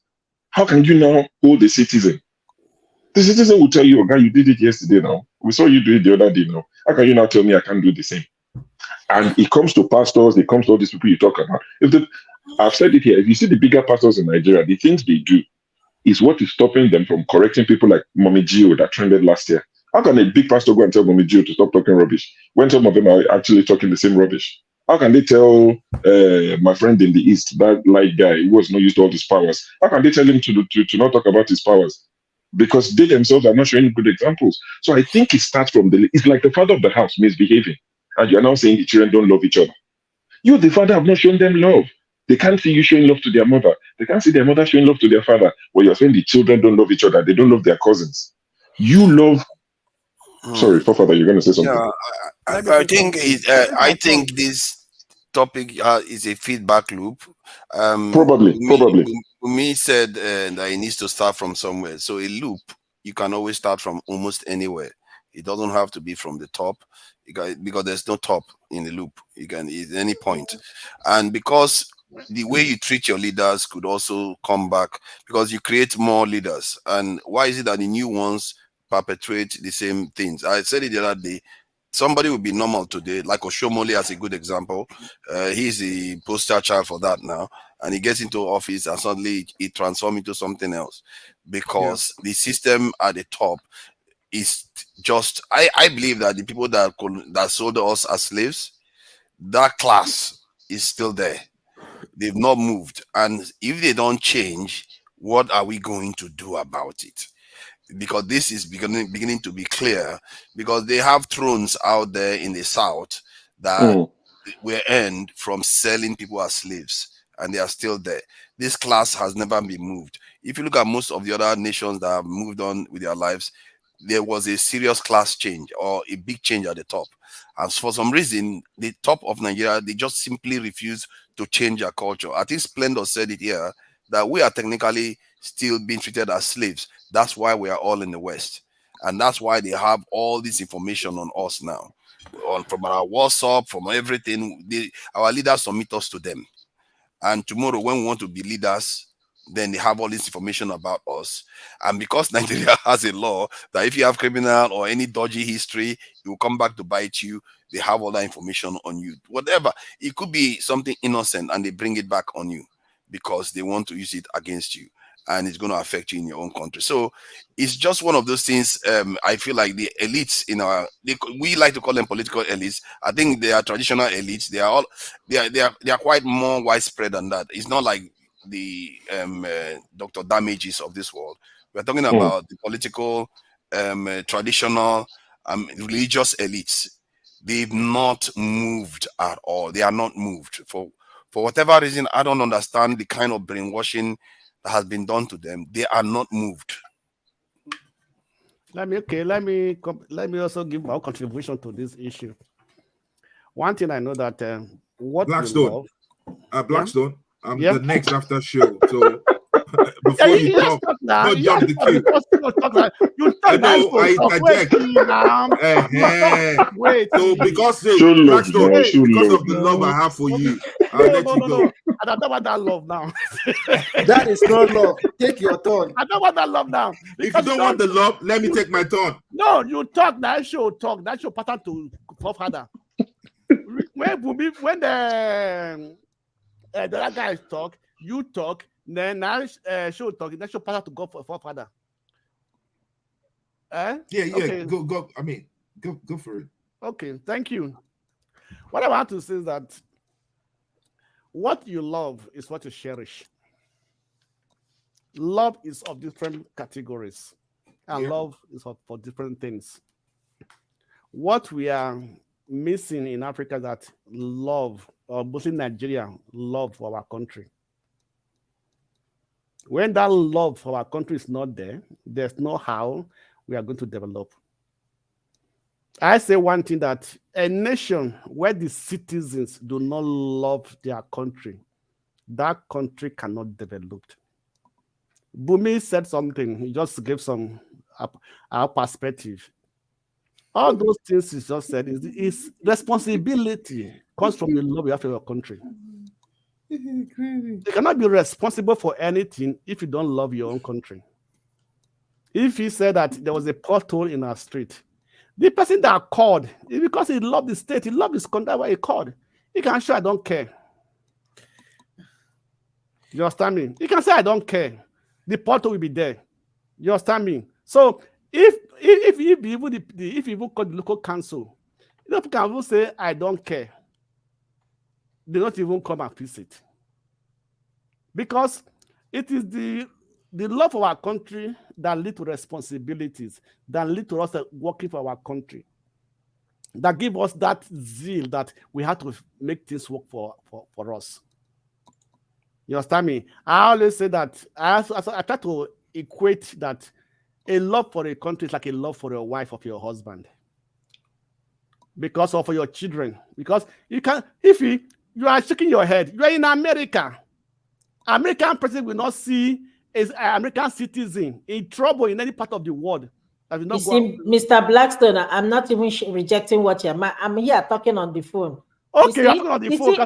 how can you now hold the citizen? The citizen will tell you, okay, you did it yesterday now. We saw you do it the other day now. How can you now tell me I can't do the same? And it comes to pastors, it comes to all these people you talk about. I've said it here, if you see the bigger pastors in Nigeria, the things they do is what is stopping them from correcting people like Mommy Gio that trended last year. How can a big pastor go and tell Mommy Gio to stop talking rubbish when some of them are actually talking the same rubbish? How can they tell my friend in the East, that light guy who was not used to all his powers, how can they tell him to not talk about his powers? Because they themselves are not showing good examples. So I think it starts from it's like the father of the house misbehaving, and you're now saying the children don't love each other. You, the father, have not shown them love. They can't see you showing love to their mother. They can't see their mother showing love to their father. Well, you're saying the children don't love each other. They don't love their cousins. You love. Sorry, Father, you're going to say something. Yeah, I think this topic is a feedback loop. Probably. Me said that it needs to start from somewhere. So a loop, you can always start from almost anywhere. It doesn't have to be from the top, because there's no top in the loop. You can at any point, and because the way you treat your leaders could also come back, because you create more leaders. And why is it that the new ones perpetuate the same things? I said it the other day. Somebody will be normal today, like Oshomole as a good example. He's the poster child for that now. And he gets into office and suddenly it transforms into something else, because the system at the top is just, I believe that the people that sold us as slaves, that class is still there. They've not moved. And if they don't change, what are we going to do about it? Because this is beginning to be clear, because they have thrones out there in the South that were earned from selling people as slaves, and they are still there. This class has never been moved. If you look at most of the other nations that have moved on with their lives, there was a serious class change or a big change at the top. And for some reason, the top of Nigeria, they just simply refuse to change their culture. I think Splendor said it here, that we are technically still being treated as slaves. That's why we are all in the West. And that's why they have all this information on us now. From our WhatsApp, from everything, our leaders submit us to them. And tomorrow, when we want to be leaders, then they have all this information about us. And because Nigeria has a law that if you have criminal or any dodgy history, it will come back to bite you. They have all that information on you. Whatever. It could be something innocent and they bring it back on you because they want to use it against you. And it's going to affect you in your own country. So it's just one of those things. I feel like the elites in we like to call them political elites. I think they are traditional elites. They are quite more widespread than that. It's not like the Dr. Damages of this world. We're talking about the political, traditional, religious elites. They've not moved at all. They are not moved for whatever reason. I don't understand the kind of brainwashing that has been done to them. They are not moved. Let me also give my contribution to this issue. One thing I know that what Blackstone, Blackstone, I'm the next after show. So before you talk, don't jump the queue. You talk I wait. So because Blackstone, because of the love I have for you, I'll let you go. I don't want that love now. That is not love. Take your turn. I don't want that love now. If you don't want the love, let me take my turn. No, you talk. That show talk. That show pattern to forefather. When the other guys talk, you talk. Then I show talk. That show pattern to go for forefather. Yeah. Okay. Go. I mean, go for it. Okay. Thank you. What I want to say is that what you love is what you cherish. Love is of different categories, and love is for different things. What we are missing in Africa is that love, or mostly Nigeria, love for our country. When that love for our country is not there, there's no how we are going to develop. I say one thing, that a nation where the citizens do not love their country, that country cannot develop. Bumi said something. He just gave some our perspective. All those things he just said is responsibility comes from the love you have for your country. You cannot be responsible for anything if you don't love your own country. If he said that there was a pothole in our street, the person that called, because he loved the state, he loved his country, why he called. He can say, I don't care. You understand me? He can say, I don't care. The pothole will be there. You understand me? So if you even call the local council, you can even say, I don't care. They don't even come and visit. Because it is the love of our country that lead to responsibilities, that lead to us working for our country, that give us that zeal that we have to make things work for us. You understand me? I always say that, I try to equate that a love for a country is like a love for your wife or for your husband. Because of your children. Because you can, if you are shaking your head, you are in America. American president will not see an American citizen in trouble in any part of the world. You see, Mr. Blackstone, I'm not even rejecting what you're. I'm here talking on the phone. Okay, you're talking on the phone.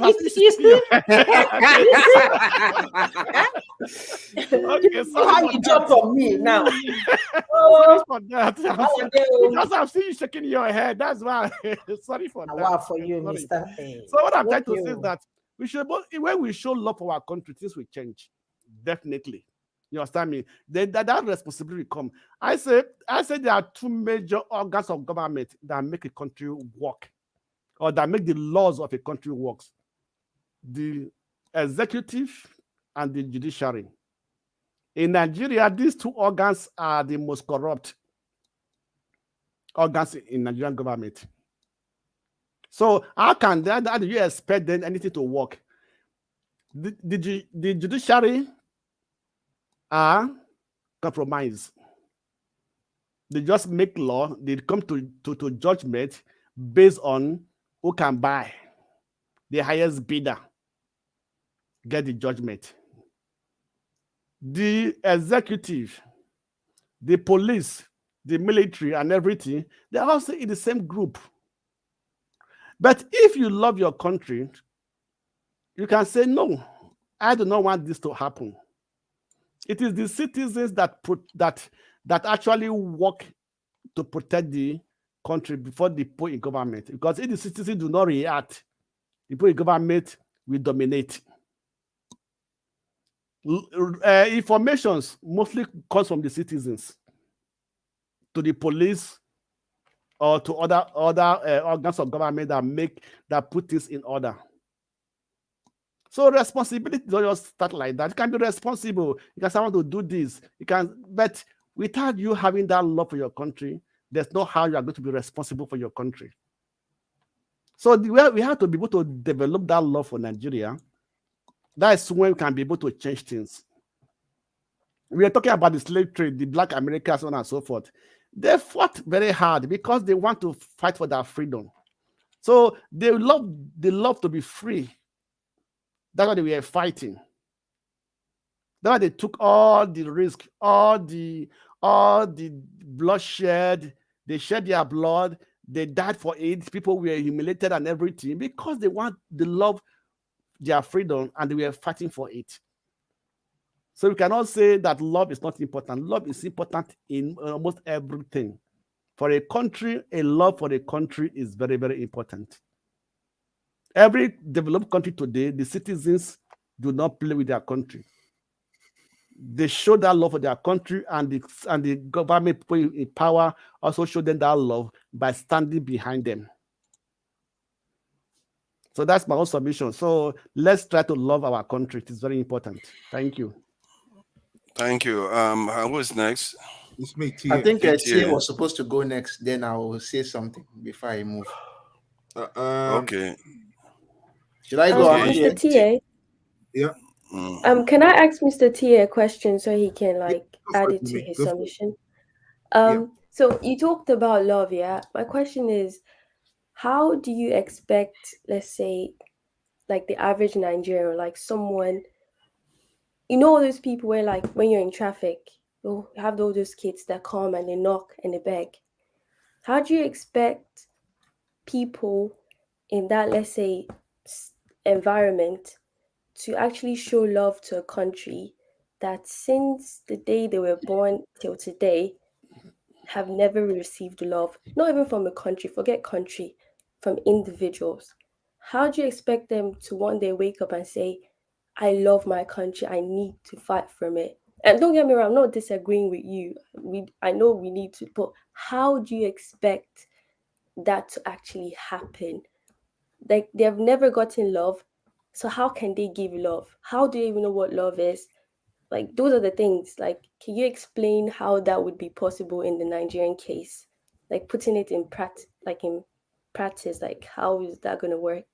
Okay, so how you jump on me now? Sorry for that. Because I've seen you shaking your head. That's why. Sorry for that. Wow, for you, Sorry. Mr. So what I'm trying to say is that we should, when we show love for our country, things will change. Definitely. You understand me? Then that responsibility will come. I say there are two major organs of government that make a country work, or that make the laws of a country work: the executive and the judiciary. In Nigeria, these two organs are the most corrupt organs in Nigerian government. So how do you expect then anything to work? The judiciary are compromised. They just make law. They come to judgment based on who can buy. The highest bidder get the judgment. The executive, the police, the military, and everything, they're also in the same group. But if you love your country, you can say, no, I do not want this to happen. It is the citizens that actually work to protect the country before the people in government. Because if the citizens do not react, the people in government will dominate. Informations mostly comes from the citizens to the police or to other organs of government that put this in order. So responsibility don't just start like that. You can be responsible. You can say, I want to do this. You can, but without you having that love for your country, there's no how you are going to be responsible for your country. So we have to be able to develop that love for Nigeria. That's when we can be able to change things. We are talking about the slave trade, the Black Americans, so on and so forth. They fought very hard because they want to fight for their freedom. So they love to be free. That's why they were fighting. That's why they took all the risk, all the bloodshed. They shed their blood. They died for it. People were humiliated and everything because they love their freedom and they were fighting for it. So we cannot say that love is not important. Love is important in almost everything. For a country, a love for the country is very, very important. Every developed country today, the citizens do not play with their country. They show that love for their country, and the government people in power also show them that love by standing behind them. So that's my own submission. So let's try to love our country. It is very important. Thank you. Thank you. Who is next? It's me, I think Tia was supposed to go next. Then I will say something before I move. Okay. Should I go on? Mr. Tia? Yeah. Can I ask Mr. Tia a question so he can add it to his submission? So you talked about love, yeah? My question is, how do you expect, let's say, like the average Nigerian, like someone, you know, all those people where like when you're in traffic, you have all those kids that come and they knock and they beg. How do you expect people in that, let's say, environment to actually show love to a country that since the day they were born till today have never received love, not even from a country, forget country, from individuals? How do you expect them to one day wake up and say, I love my country, I need to fight for it? And don't get me wrong, I'm not disagreeing with you. I know we need to, but how do you expect that to actually happen? Like, they've never gotten love, so how can they give love? How do they even know what love is? Like, those are the things. Like, can you explain how that would be possible in the Nigerian case? Like, putting it in practice, like how is that going to work?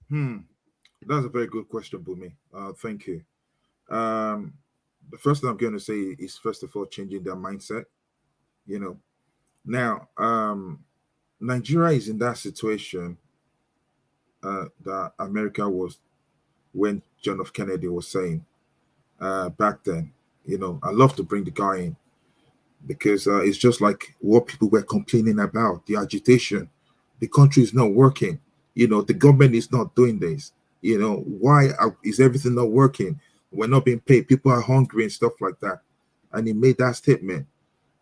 That's a very good question, Bumi. Thank you. The first thing I'm going to say is, first of all, changing their mindset. You know, now Nigeria is in that situation that America was when John F. Kennedy was saying back then. You know, I love to bring the guy in because it's just like what people were complaining about, the agitation. The country is not working. You know, the government is not doing this. You know, why is everything not working? We're not being paid. People are hungry and stuff like that. And he made that statement.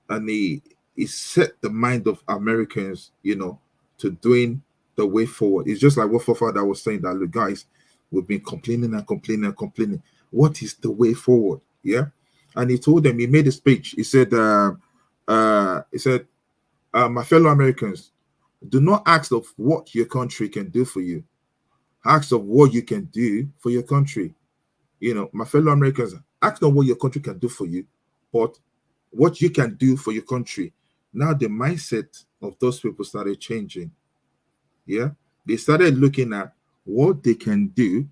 And he set the mind of Americans, you know, to doing the way forward. It's just like what Fafada was saying, that, look, guys, we've been complaining and complaining and complaining. What is the way forward? Yeah. And he told them, he made a speech. He said, my fellow Americans, do not ask of what your country can do for you. Ask of what you can do for your country. You know, my fellow Americans, ask not what your country can do for you, but what you can do for your country. Now the mindset of those people started changing. Yeah. They started looking at what they can do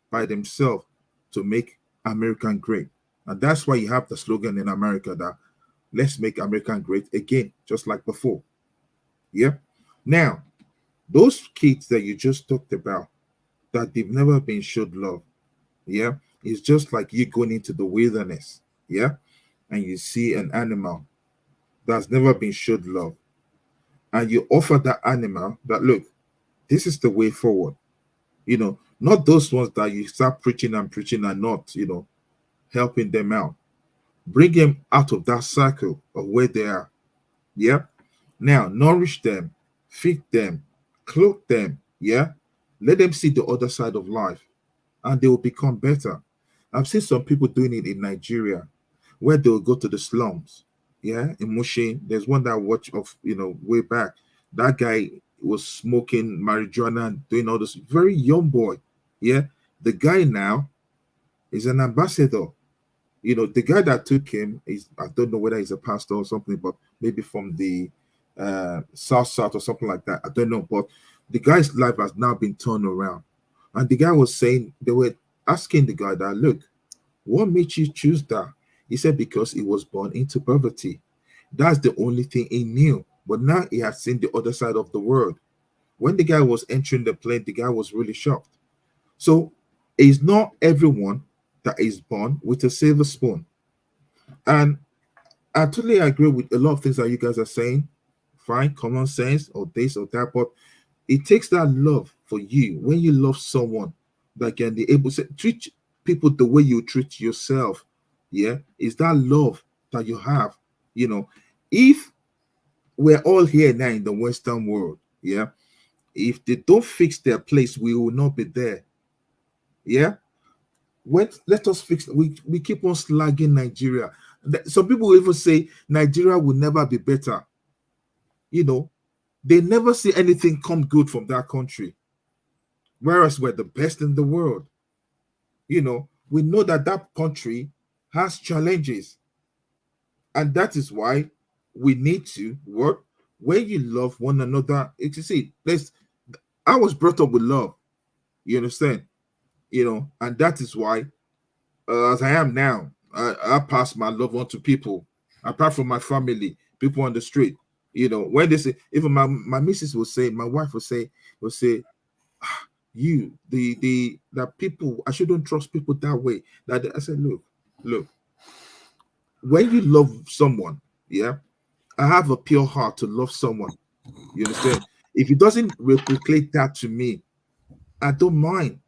by themselves to make America great. And that's why you have the slogan in America that let's make America great again, just like before. Yeah. Now, those kids that you just talked about, that they've never been showed love, yeah, it's just like you going into the wilderness, yeah, and you see an animal that's never been showed love, and you offer that animal that, look, this is the way forward. You know, Not those ones that you start preaching and not, helping them out. Bring them out of that cycle of where they are. Yeah. Now, nourish them, feed them, clothe them. Yeah. Let them see the other side of life and they will become better. I've seen some people doing it in Nigeria where they'll go to the slums. Yeah. In Mushin, there's one that I watched of, way back. That guy was smoking marijuana and doing all this. Very young boy. Yeah. The guy now is an ambassador. The guy that took him is, I don't know whether he's a pastor or something, but maybe from the South or something like that. I don't know. But the guy's life has now been turned around. And the guy was saying, they were asking the guy that, look, what made you choose that? He said, because he was born into poverty. That's the only thing he knew. But now he had seen the other side of the world. When the guy was entering the plane, the guy was really shocked. So it's not everyone that is born with a silver spoon. And I totally agree with a lot of things that you guys are saying. Fine, common sense, or this or that, but it takes that love for you. When you love someone that can be able to treat people the way you treat yourself, yeah, is that love that you have. If we're all here now in the Western world, yeah, if they don't fix their place, we will not be there. Yeah. Let us fix. We keep on slagging Nigeria. Some people will even say Nigeria will never be better. They never see anything come good from that country. Whereas we're the best in the world. We know that country has challenges. And that is why we need to work when you love one another. I was brought up with love. You understand? And that is why, as I am now, I pass my love on to people, apart from my family, people on the street. When they say, even my missus will say, my wife will say, that people, I shouldn't trust people that way. That I said, look, when you love someone, yeah, I have a pure heart to love someone. You understand? If it doesn't replicate that to me, I don't mind.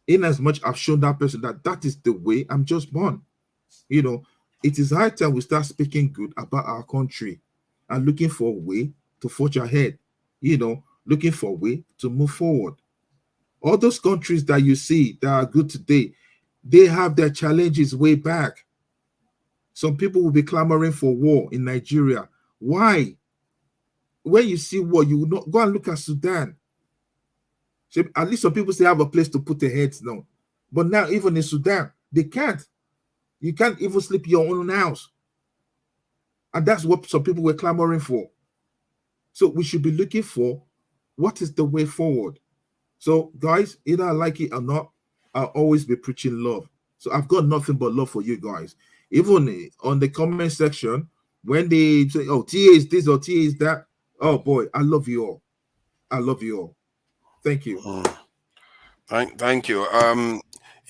In as much I've shown that person that is the way I'm just born. It is high time we start speaking good about our country and looking for a way to forge ahead, looking for a way to move forward. All those countries that you see that are good today, they have their challenges way back. Some people will be clamoring for war in Nigeria. Why? When you see war, you will not go and look at Sudan. At least some people still have a place to put their heads down. But now, even in Sudan, they can't. You can't even sleep in your own house. And that's what some people were clamoring for. So we should be looking for what is the way forward. So, guys, either I like it or not, I'll always be preaching love. So I've got nothing but love for you guys. Even on the comment section, when they say, oh, TA is this or TA is that, oh boy, I love you all. I love you all. Thank you. Thank you.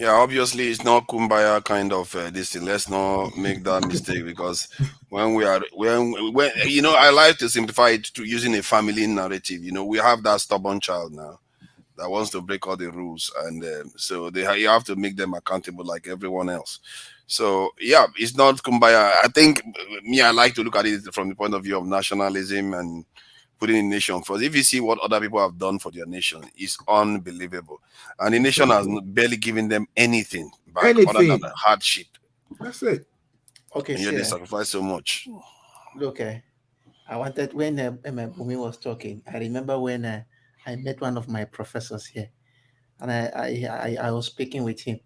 Yeah, obviously it's not kumbaya kind of this thing. Let's not make that mistake, because when I like to simplify it to using a family narrative. We have that stubborn child now that wants to break all the rules, and so you have to make them accountable like everyone else. So yeah, it's not kumbaya. I think I like to look at it from the point of view of nationalism and putting the nation first. If you see what other people have done for their nation, it's unbelievable. And the nation has barely given them anything back other than hardship. That's it. Okay, and yet they sacrifice so much. Look, I wanted, when Bumi was talking, I remember when I met one of my professors here, and I was speaking with him,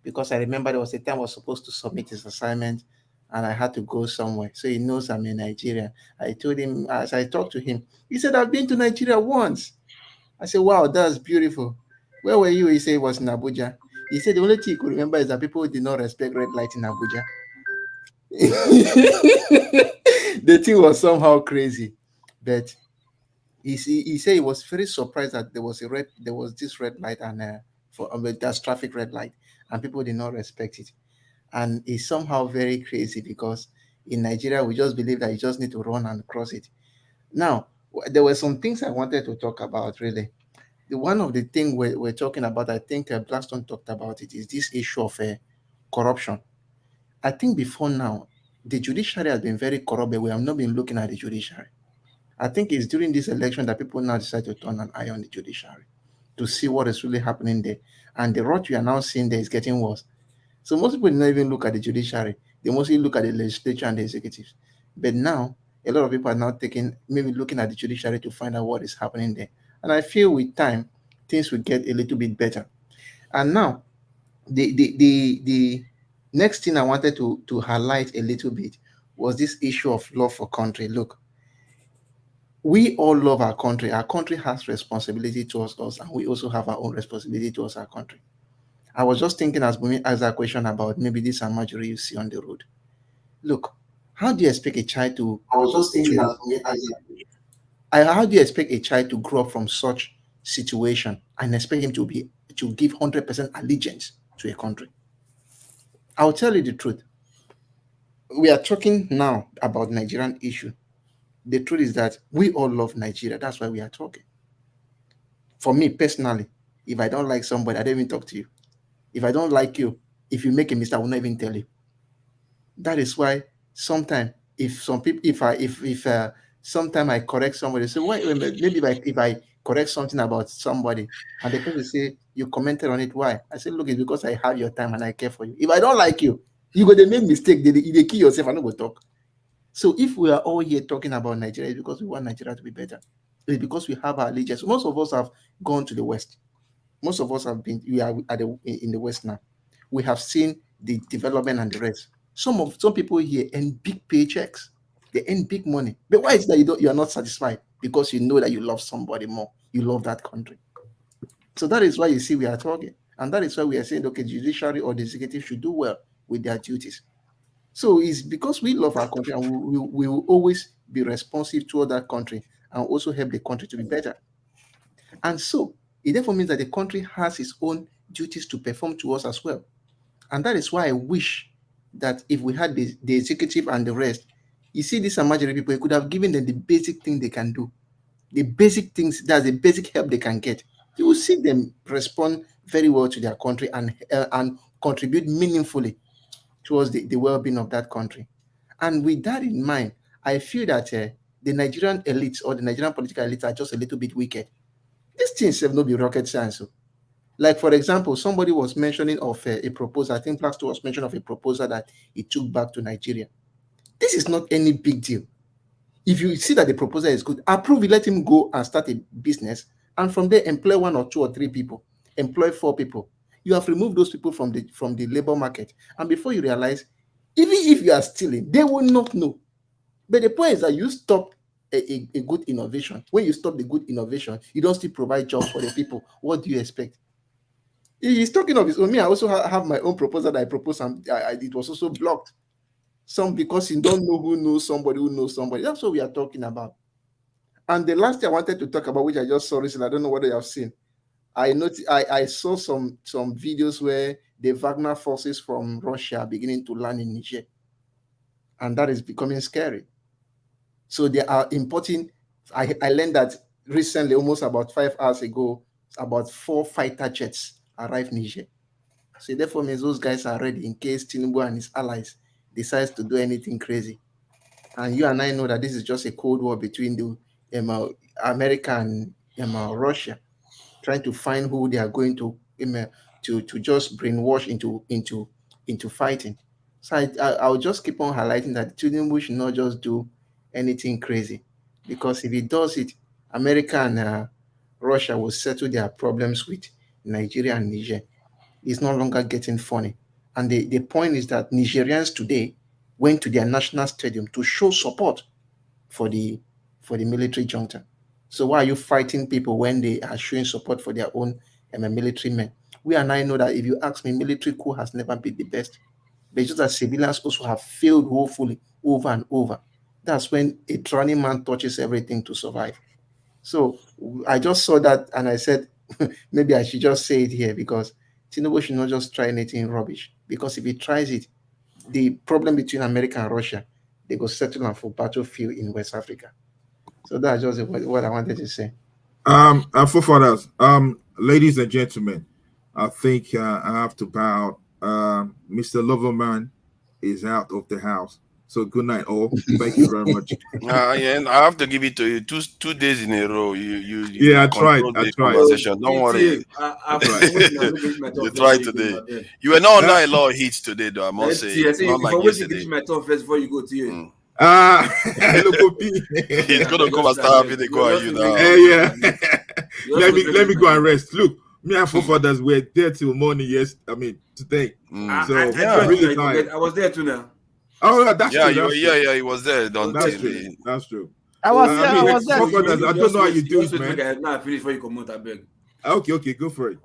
because I remember there was a time I was supposed to submit his assignment, and I had to go somewhere. So he knows I'm in Nigeria. I told him, as I talked to him, he said, I've been to Nigeria once. I said, wow, that's beautiful. Where were you? He said it was in Abuja. He said the only thing he could remember is that people did not respect red light in Abuja. The thing was somehow crazy. But he said he was very surprised that there was this red light, and that's traffic red light, and people did not respect it. And it's somehow very crazy, because in Nigeria, we just believe that you just need to run and cross it. Now, there were some things I wanted to talk about, really. one of the things we're talking about, I think Blackstone talked about it, is this issue of corruption. I think before now, the judiciary has been very corrupt, but we have not been looking at the judiciary. I think it's during this election that people now decide to turn an eye on the judiciary to see what is really happening there. And the rot we are now seeing there is getting worse. So most people don't even look at the judiciary. They mostly look at the legislature and the executives. But now, a lot of people are now maybe looking at the judiciary to find out what is happening there. And I feel with time, things will get a little bit better. And now, the next thing I wanted to highlight a little bit was this issue of love for country. Look, we all love our country. Our country has responsibility towards us, and we also have our own responsibility towards our country. I was just thinking as we asked that question about maybe this Amajori you see on the road. Look, how do you expect a child to? I was just thinking how do you expect a child to grow up from such situation and expect him to give 100% allegiance to a country? I'll tell you the truth. We are talking now about Nigerian issue. The truth is that we all love Nigeria. That's why we are talking. For me personally, if I don't like somebody, I don't even talk to you. If I don't like you, if you make a mistake, I will not even tell you. That is why sometimes sometimes I correct somebody, say, why? Maybe if I correct something about somebody and the person say, you commented on it, why? I say, look, it's because I have your time and I care for you. If I don't like you, you go to make mistake, they kill yourself and not go talk. So if we are all here talking about Nigeria, it's because we want Nigeria to be better. It's because we have our allegiance. Most of us have gone to the West. Most of us have been, in the West now. We have seen the development and the rest. Some people here earn big paychecks. They earn big money. But why is that you are not satisfied? Because you know that you love somebody more. You love that country. So that is why you see we are talking. And that is why we are saying, okay, judiciary or the executive should do well with their duties. So it's because we love our country and we will always be responsive toward that country and also help the country to be better. And so it therefore means that the country has its own duties to perform to us as well. And that is why I wish that if we had the executive and the rest, you see these Amajiri people, you could have given them the basic thing they can do. The basic things, that's the basic help they can get. You will see them respond very well to their country and contribute meaningfully towards the well-being of that country. And with that in mind, I feel that the Nigerian elites or the Nigerian political elites are just a little bit wicked. These things have not been rocket science. So. Like, for example, somebody was mentioning of a proposal. I think Blackstone was mentioning of a proposal that he took back to Nigeria. This is not any big deal. If you see that the proposal is good, approve it, let him go and start a business. And from there, employ 1 or 2 or 3 people, employ 4 people. You have removed those people from the labor market. And before you realize, even if you are stealing, they will not know. But the point is that you stop a good innovation. When you stop the good innovation, you don't still provide jobs for the people. What do you expect? He's talking of his own. Me, I also have my own proposal that I proposed, and it was also blocked. Because you don't know who knows somebody who knows somebody. That's what we are talking about. And the last thing I wanted to talk about, which I just saw recently, I don't know whether you have seen. I saw some videos where the Wagner forces from Russia are beginning to land in Niger. And that is becoming scary. So they are importing. I learned that recently, almost about 5 hours ago, about 4 fighter jets arrived in Niger. So therefore means those guys are ready in case Tinubu and his allies decides to do anything crazy. And you and I know that this is just a cold war between the America and Russia, trying to find who they are going to just brainwash into fighting. So I'll just keep on highlighting that Tinubu should not just do anything crazy, because if he does it, America and Russia will settle their problems with Nigeria and Niger. It's no longer getting funny. And the point is that Nigerians today went to their national stadium to show support for the military junta. So why are you fighting people when they are showing support for their own military men? We and I know that if you ask me, military coup has never been the best. But it's just that civilians also have failed woefully over and over. That's when a drowning man touches everything to survive. So I just saw that and I said, maybe I should just say it here, because Tinubu should not just try anything rubbish. Because if he tries it, the problem between America and Russia, they go settle on for battlefield in West Africa. So that's just what I wanted to say. Forefathers, ladies and gentlemen, I think I have to bow. Mr. Loverman is out of the house. So good night, all. Thank you very much. Yeah, I have to give it to you. Two days in a row. You yeah, I tried. Conversation. Don't worry. You tried today. You were not under a lot of heat today, though. I must say. Not like yesterday. My thought first before you go to you. He's gonna come and start having a go at you now. Let me go and rest. Look, me and forefathers were there till morning. Yes, I mean today. So really tired. I was there too now. Oh, that's true. He was there. That's true. I was there. Forefathers, I don't know how you do it, man. Now I finish before you come out. I beg. Okay, go for it.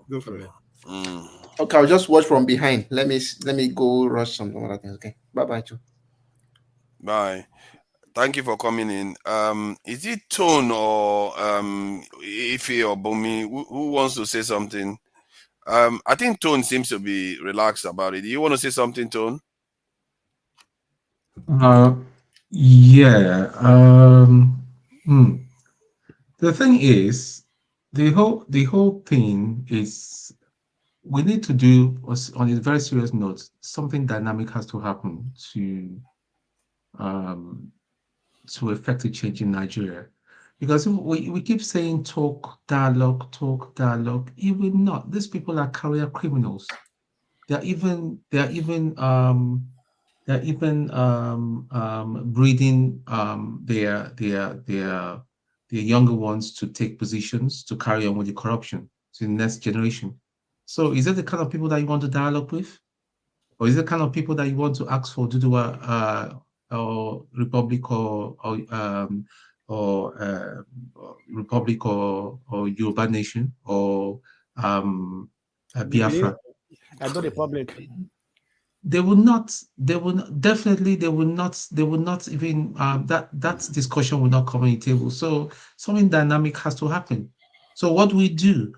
Okay, I'll just watch from behind. Let me go rush some other things. Okay, bye too. Bye. Thank you for coming in. Is it Tone or Ife or Bumi? Who wants to say something? I think Tone seems to be relaxed about it. Do you want to say something, Tone? Yeah. The thing is, the whole thing is, we need to do, on a very serious note, something dynamic has to happen to effect a change in Nigeria, because we keep saying talk, dialogue. It will not. These people are career criminals. They're even breeding their younger ones to take positions to carry on with the corruption to the next generation. So is it the kind of people that you want to dialogue with, or is it the kind of people that you want to ask for Duduwa or Republic or Republic or Yoruba Nation or Biafra? I do Republic. They will not even that discussion will not come on the table. So something dynamic has to happen. So what we do,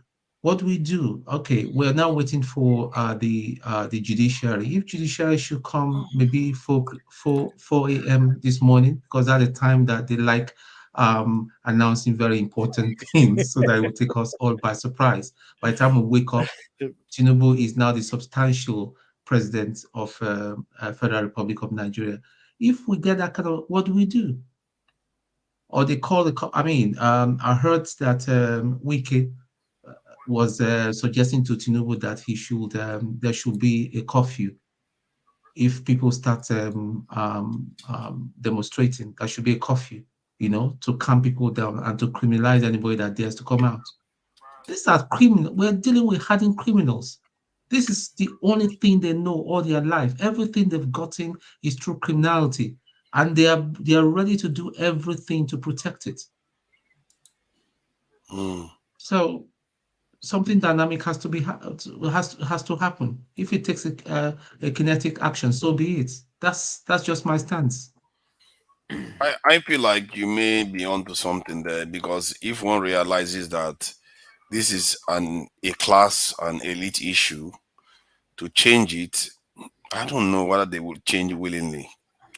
okay, we're now waiting for the judiciary. If judiciary should come maybe 4 a.m. this morning, because at the time that they like announcing very important things, so that it will take us all by surprise. By the time we wake up, Tinubu is now the substantial president of Federal Republic of Nigeria. If we get that kind of, what do we do? Or they call the, I heard that Wike was suggesting to Tinubu that he should there should be a curfew if people start demonstrating. There should be a curfew, to calm people down and to criminalize anybody that dares to come out. These are criminals. We're dealing with hardened criminals. This is the only thing they know all their life. Everything they've gotten is through criminality, and they are ready to do everything to protect it. So something dynamic has to happen. If it takes a kinetic action, so be it. That's just my stance. I feel like you may be onto something there, because if one realizes that this is a class and elite issue, to change it, I don't know whether they would change willingly.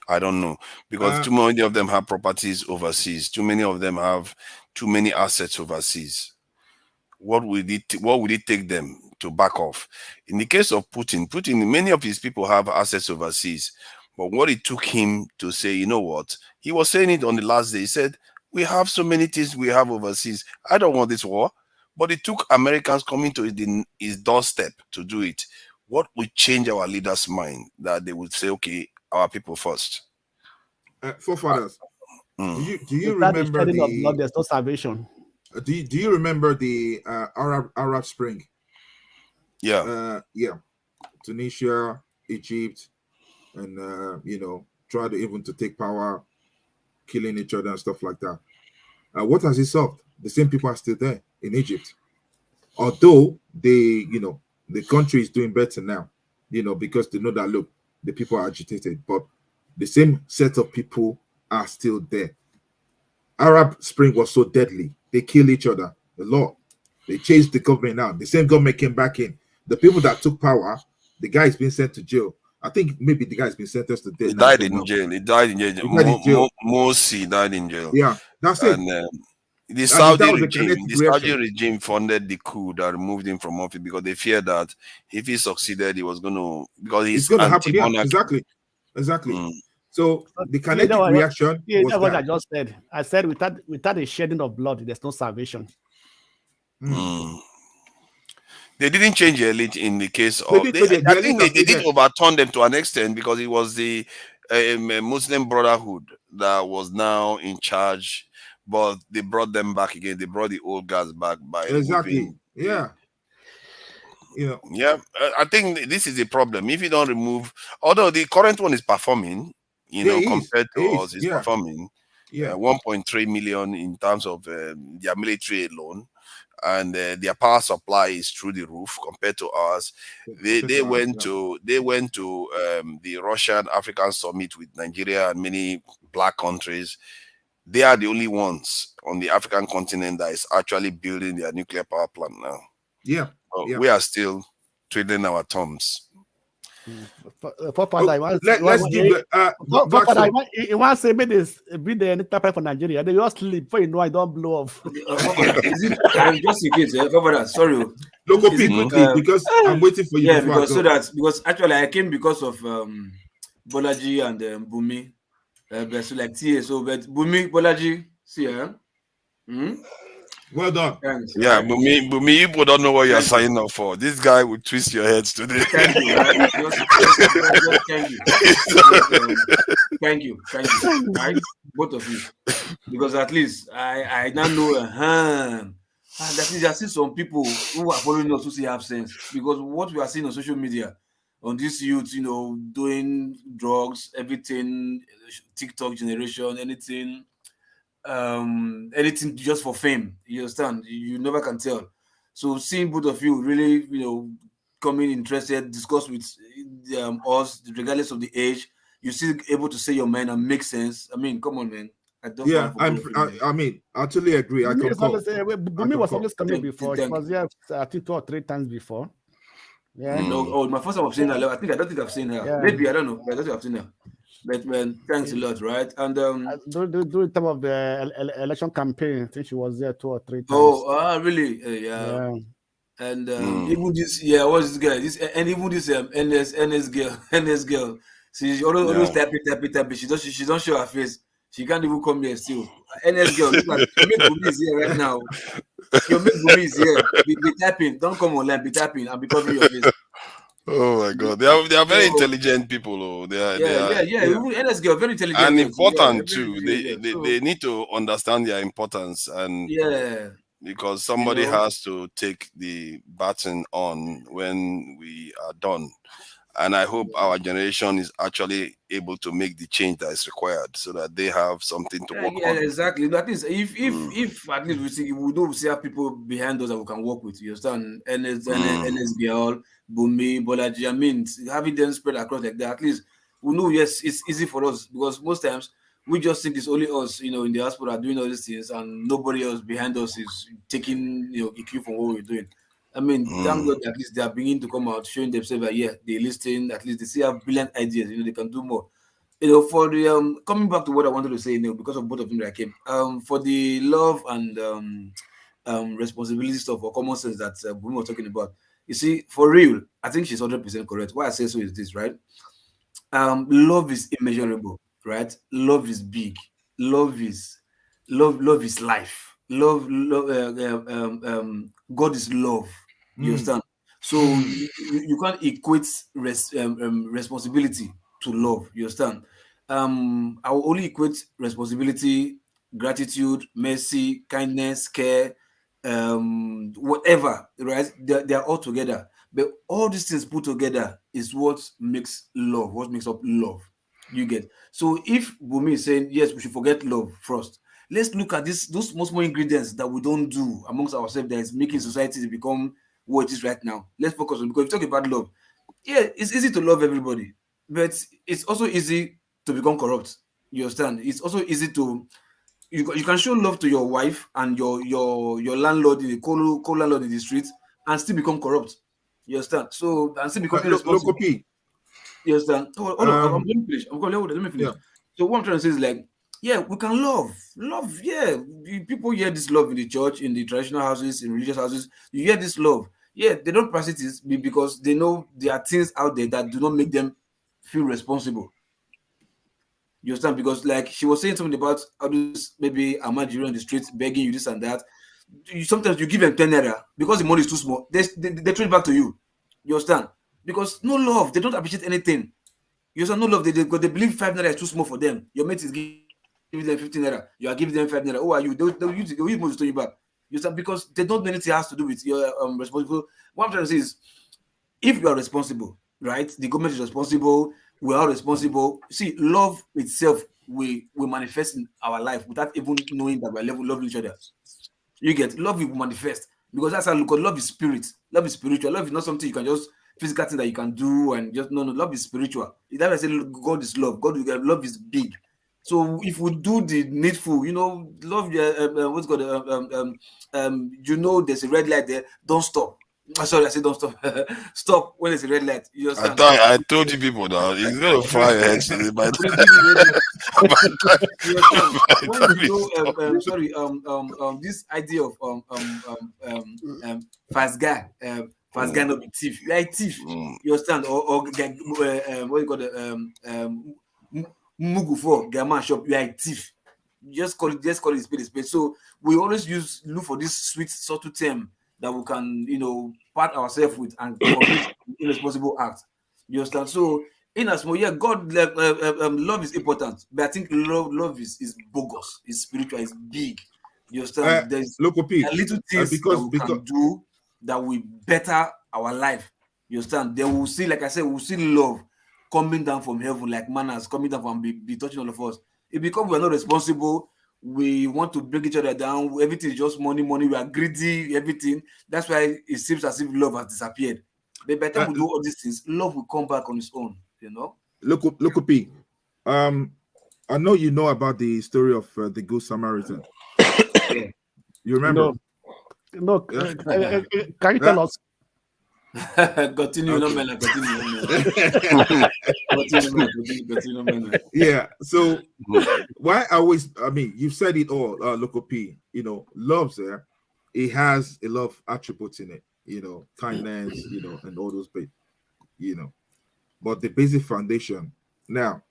I don't know, because too many of them have properties overseas. Too many of them have too many assets overseas. What would it take them to back off? In the case of Putin, many of his people have assets overseas. But what it took him to say, you know what? He was saying it on the last day. He said, we have so many things we have overseas. I don't want this war. But it took Americans coming to his doorstep to do it. What would change our leaders' mind that they would say, okay, our people first? Forefathers, do you remember there's no salvation? Do you remember the Arab Spring? Yeah. Tunisia, Egypt, and try to even to take power, killing each other and stuff like that. What has it solved? The same people are still there in Egypt, although the country is doing better now, because they know that, look, the people are agitated, but the same set of people are still there. Arab Spring was so deadly. They killed each other a lot. They changed the government out. The same government came back in. The people that took power, the guy is being sent to jail. I think maybe the guy's been sentenced to death. He died in jail. Morsi died in jail. Yeah, that's it. The Saudi regime funded the coup that removed him from office because they feared that if he succeeded, he was going to, because he's going to happen. Yeah, exactly. So the kinetic reaction. That's what I just said. I said without a shedding of blood, there's no salvation. They didn't change the elite in the case of. I think they did overturn them to an extent because it was the Muslim Brotherhood that was now in charge, but they brought them back again. They brought the old guys back by exactly. Yeah. Yeah, I think this is the problem. If you don't remove, although the current one is performing, compared to us, it's performing. 1.3 million in terms of their military alone, and their power supply is through the roof compared to ours. They went to the Russian African summit with Nigeria and many black countries. They are the only ones on the African continent that is actually building their nuclear power plant now. Yeah. We are still twiddling our thumbs. Let's give you want to say be the nuclear for Nigeria. They just sleep before you know I don't blow off. Just in case, sorry. Local people, because I'm waiting for you. Yeah, because actually I came because of Bolaji and Bumi. So like but Bumi, Bolaji, see her. Well done. Thanks. Yeah, Bumi, you don't know what you're signing up for. This guy will twist your heads today. Thank you. Thank you. Right? Both of you. Because at least I now know that means I see some people who are following us who say have sense. Because what we are seeing on social media, on this youth, doing drugs, everything, TikTok generation, anything just for fame. You understand? You never can tell. So seeing both of you really, coming interested, discuss with us, regardless of the age, you're still able to say your mind and make sense. I mean, come on, man. I totally agree. Bumi was always coming before. It was here, I think 2 or 3 times before. Yeah. My first time I've seen her. I don't think I've seen her. Yeah. Maybe I don't know. I don't think I've seen her. But man, thanks a lot, right? And during time of the election campaign, I think she was there 2 or 3 times. Oh, really? Yeah. And even this, what's this guy? Even this NS girl. She always tapping. She don't show her face. She can't even come here still. NS girl, look like your mate Bumi is here right now. Your mate Bumi is here. Be tapping. Don't come online. Be tapping and be covering your face. Oh my God, they are very intelligent people. Oh, they are. NS girl, very intelligent and important too. They need to understand their importance, and because somebody has to take the baton on when we are done. And I hope our generation is actually able to make the change that is required, so that they have something to work on. Exactly. That is, if at least we don't see people behind us that we can work with. You understand? NS girl, Bumi, Bolaji. I mean, having them spread across like that, at least we know. Yes, it's easy for us because most times we just think it's only us, in the diaspora doing all these things, and nobody else behind us is taking, a cue from what we're doing. I mean, thank God at least they are beginning to come out, showing themselves that they listen. At least they still have brilliant ideas. They can do more. For the coming back to what I wanted to say, because of both of them that I came. For the love and responsibility stuff or common sense that we were talking about. You see, for real, I think she's 100% correct. Why I say so is this, right? Love is immeasurable, right? Love is big. Love is life. Love. God is love. You understand? So you can't equate responsibility to love. You understand? I will only equate responsibility, gratitude, mercy, kindness, care, whatever, right? They are all together. But all these things put together is what makes love, what makes up love. You get? So if Bumi is saying, yes, we should forget love first, let's look at those small ingredients that we don't do amongst ourselves that is making society to become what it is right now. Let's focus on, because if you talk about love, it's easy to love everybody, but it's also easy to become corrupt. You understand? It's also easy to you can show love to your wife and your landlord in the co-landlord in the street and still become corrupt. You understand? So and still become irresponsible. You understand? Hold on, let me finish. Let me finish. Yeah. So what I'm trying to say is, like, Yeah, we can love. Love, yeah. People hear this love in the church, in the traditional houses, in religious houses. You hear this love. Yeah, they don't practice it because they know there are things out there that do not make them feel responsible. You understand? Because like she was saying something about how this maybe a Nigerian on the streets begging you this and that. Sometimes you give them 10 naira because the money is too small. They trade back to you. You understand? Because no love, they don't appreciate anything. You understand? No love, they believe 5 naira is too small for them. Your mate is giving them 15 naira. You are giving them 5 naira. Who are you? They'll use money to turn you back. You understand? Because they don't know anything has to do with your responsible. What I'm trying to say is, if you are responsible, right? The government is responsible. We are responsible. See, love itself we manifest in our life without even knowing that we're loving each other. You get love will manifest because that's how love is spirit. Love is spiritual. Love is not something you can just physical thing that you can do and just no. Love is spiritual. That's why I say God is love. Love is big. So if we do the needful, love. What's called you know, there's a red light there. Don't stop. Sorry, I said don't stop. Stop when there's a red light. I told you people now. It's gonna fly ahead. This idea of fast guy not be thief. You are a thief. You understand? Or what you call the Mugu for Gaman shop. You are a thief. Just call it a spade. So we always look for this sweet subtle term that we can, part ourselves with and commit irresponsible acts. You understand? So, in a small, God, love is important, but I think love is bogus, it's spiritual, it's big. You understand? There's little things that we can do that will better our life. You understand? Then we'll see, like I said, we'll see love coming down from heaven, like manners coming down from be touching all of us. It because we are not responsible. We want to break each other down. Everything is just money. We are greedy, everything. That's why it seems as if love has disappeared. But by the time we do all these things, love will come back on its own, Look, P. I know you know about the story of the Good Samaritan. You remember? No. Can you tell us? Continue. Yeah. So why you've said it all, Local P. Love's there. It has a lot of attributes in it. Kindness, and all those bits. But the basic foundation. Now,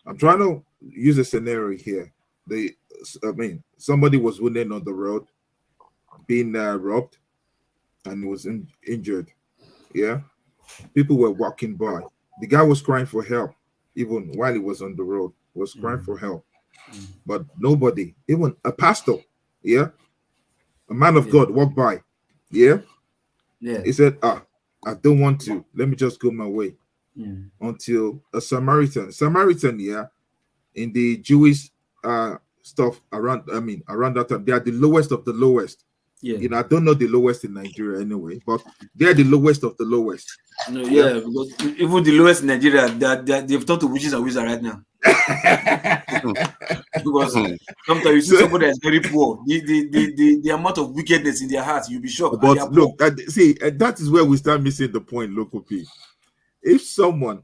I'm trying to use a scenario here. Somebody was wounded on the road, being robbed, and was injured. Yeah, people were walking by. The guy was crying for help, even while he was on the road. Was crying for help, but nobody, even a pastor, a man of God, walked by. He said, "I don't want to. Let me just go my way." Until a Samaritan, in the Jewish stuff around that time, they are the lowest of the lowest. I don't know the lowest in Nigeria anyway, but they're the lowest of the lowest. Because even the lowest in Nigeria, they've turned to witches and wizards right now. Because sometimes you see somebody that's very poor, the amount of wickedness in their hearts, you'll be shocked. But look, that is where we start missing the point, Local P. If someone,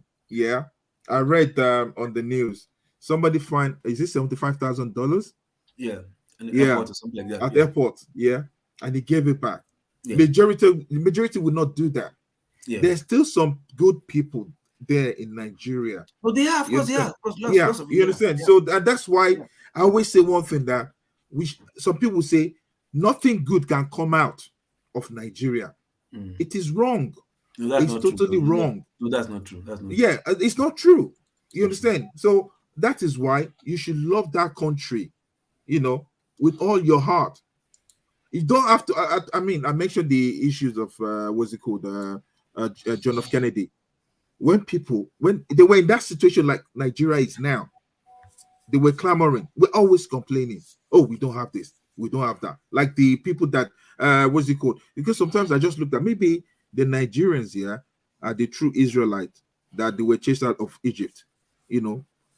I read on the news, somebody fined, is it $75,000? Airport or something like that. At airport, and he gave it back. The majority will not do that. There's still some good people there in Nigeria. Well, they are, of course, you understand? So that's why I always say one thing, that some people say nothing good can come out of Nigeria. It is wrong. No, it's totally wrong. No, that's not true. It's not true. You understand? So that is why you should love that country, with all your heart. You don't have to. I mentioned the issues of what's it called, John F. Kennedy. When they were in that situation like Nigeria is now, they were clamoring. We're always complaining. Oh, we don't have this. We don't have that. Like the people that what's it called? Because sometimes I just looked at maybe the Nigerians here are the true Israelites that they were chased out of Egypt.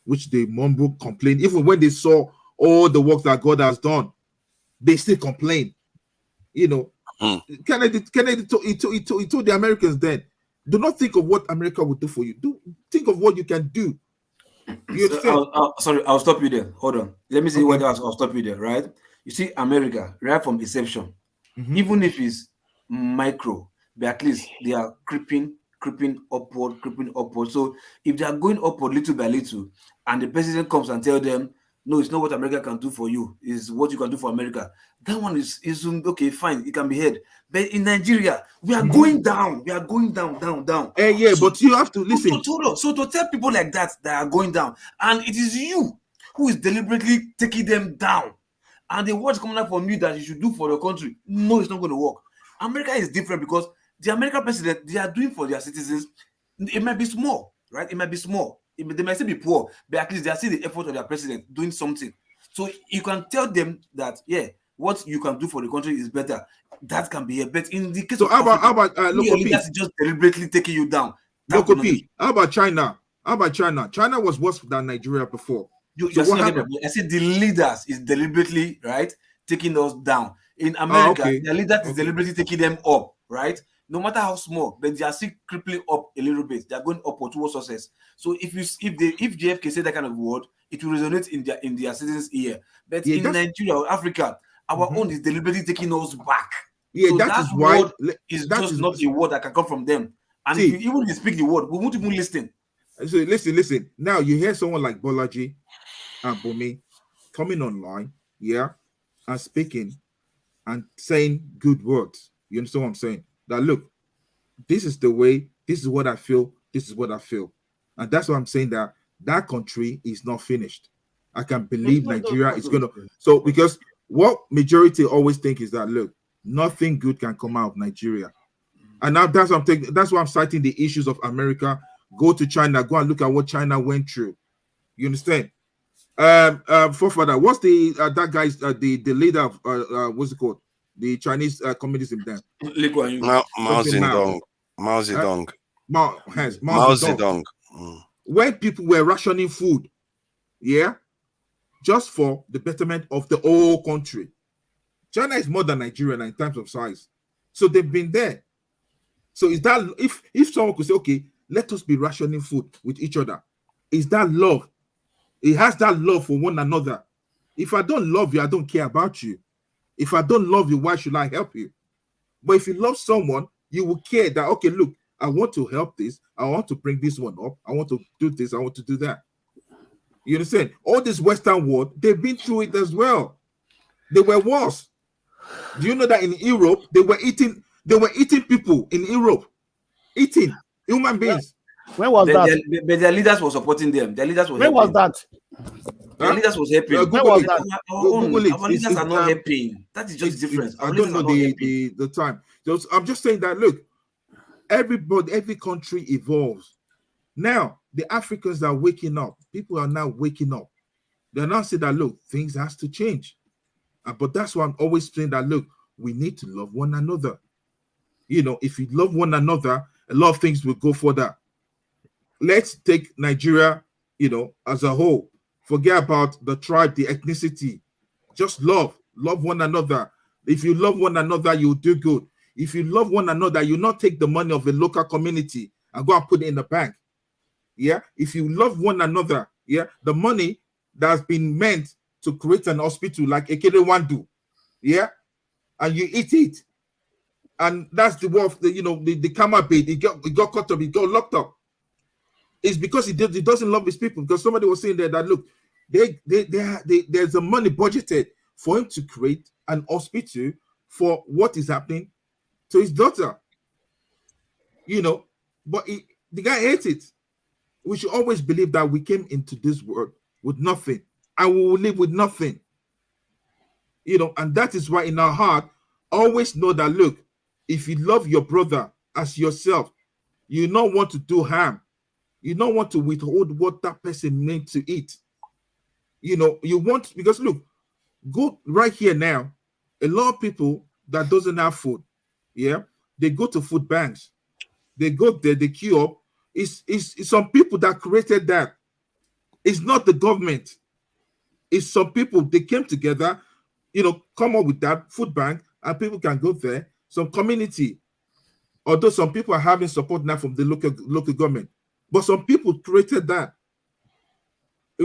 Which they mumble, complain. Even when they saw all the work that God has done, they still complain. Kennedy told the Americans then, do not think of what America will do for you. Think of what you can do. Sorry, I'll stop you there. Hold on. Let me see what else. I'll stop you there. Right? You see, America, right from inception, even if it's micro, but at least they are creeping upward. So if they are going upward little by little, and the president comes and tell them, no, it's not what America can do for you, it's what you can do for America. That one is okay, fine, it can be heard. But in Nigeria, we are going down. We are going down. Yeah, so, but you have to listen. So to tell people like that are going down, and it is you who is deliberately taking them down, and the words coming out from you that you should do for your country, no, it's not going to work. America is different because the American president, they are doing for their citizens. It might be small, right? It might be small. They might still be poor, but at least they are seeing the effort of their president doing something. So you can tell them that, yeah, what you can do for the country is better. That can be a bet. In the case of Africa, how about leaders just deliberately taking you down. How about China? China was worse than Nigeria before. I said the leaders is deliberately, right, taking us down. In America, the leaders is deliberately taking them up, right? No matter how small, but they are still crippling up a little bit. They are going upward towards success. So if JFK said that kind of word, it will resonate in their citizens' ear. But in Nigeria or Africa, our own is deliberately taking us back. Yeah, so that is why it's just not a word that can come from them. And if you even speak the word, we won't even listen. So listen. Now you hear someone like Bolaji and Bumi coming online, and speaking and saying good words. You understand what I'm saying? That look, this is the way, this is what I feel, and that's why I'm saying that country is not finished. I can believe Nigeria is gonna. So because what majority always think is that look, nothing good can come out of Nigeria, and now that's why I'm citing the issues of America. Go to China, go and look at what China went through. You understand? Forefather, what's the that guy's the leader of what's it called? The Chinese communism then. Mao Zedong. When people were rationing food, just for the betterment of the whole country. China is more than Nigeria in terms of size. So they've been there. So is that if someone could say, okay, let us be rationing food with each other, is that love? It has that love for one another. If I don't love you, I don't care about you. If I don't love you, why should I help you? But if you love someone, you will care that, okay, look, I want to help this. I want to bring this one up. I want to do this. I want to do that. You understand? All this Western world, they've been through it as well. They were worse. Do you know that in Europe, they were eating people in Europe, eating human beings. When was that? But their leaders were supporting them. Their leaders were helping. Was that? Their leaders was helping. When was that? Our leaders are not helping. That is just different. I don't know the time. I'm just saying that, look, every country evolves. Now, the Africans are waking up. People are now waking up. They're now saying that, look, things has to change. But that's why I'm always saying that, look, we need to love one another. You know, if we love one another, a lot of things will go further. Let's take Nigeria, as a whole. Forget about the tribe, the ethnicity. Just love one another. If you love one another, you'll do good. If you love one another, you'll not take the money of a local community and go and put it in the bank. Yeah. If you love one another, the money that's been meant to create an hospital like Ekene C'Anugo, and you eat it, and that's the wolf. The camera bait. He got caught up. He got locked up. It's because he doesn't love his people. Because somebody was saying there that look, there's a money budgeted for him to create an hospital for what is happening to his daughter. But the guy hates it. We should always believe that we came into this world with nothing, and we will live with nothing. And that is why in our heart, always know that, look, if you love your brother as yourself, you don't want to do harm. You don't want to withhold what that person meant to eat. You want, because look, go right here now. A lot of people that doesn't have food, they go to food banks. They go there, they queue up. It's some people that created that. It's not the government. It's some people, they came together, come up with that food bank, and people can go there. Some community, although some people are having support now from the local government, but some people created that.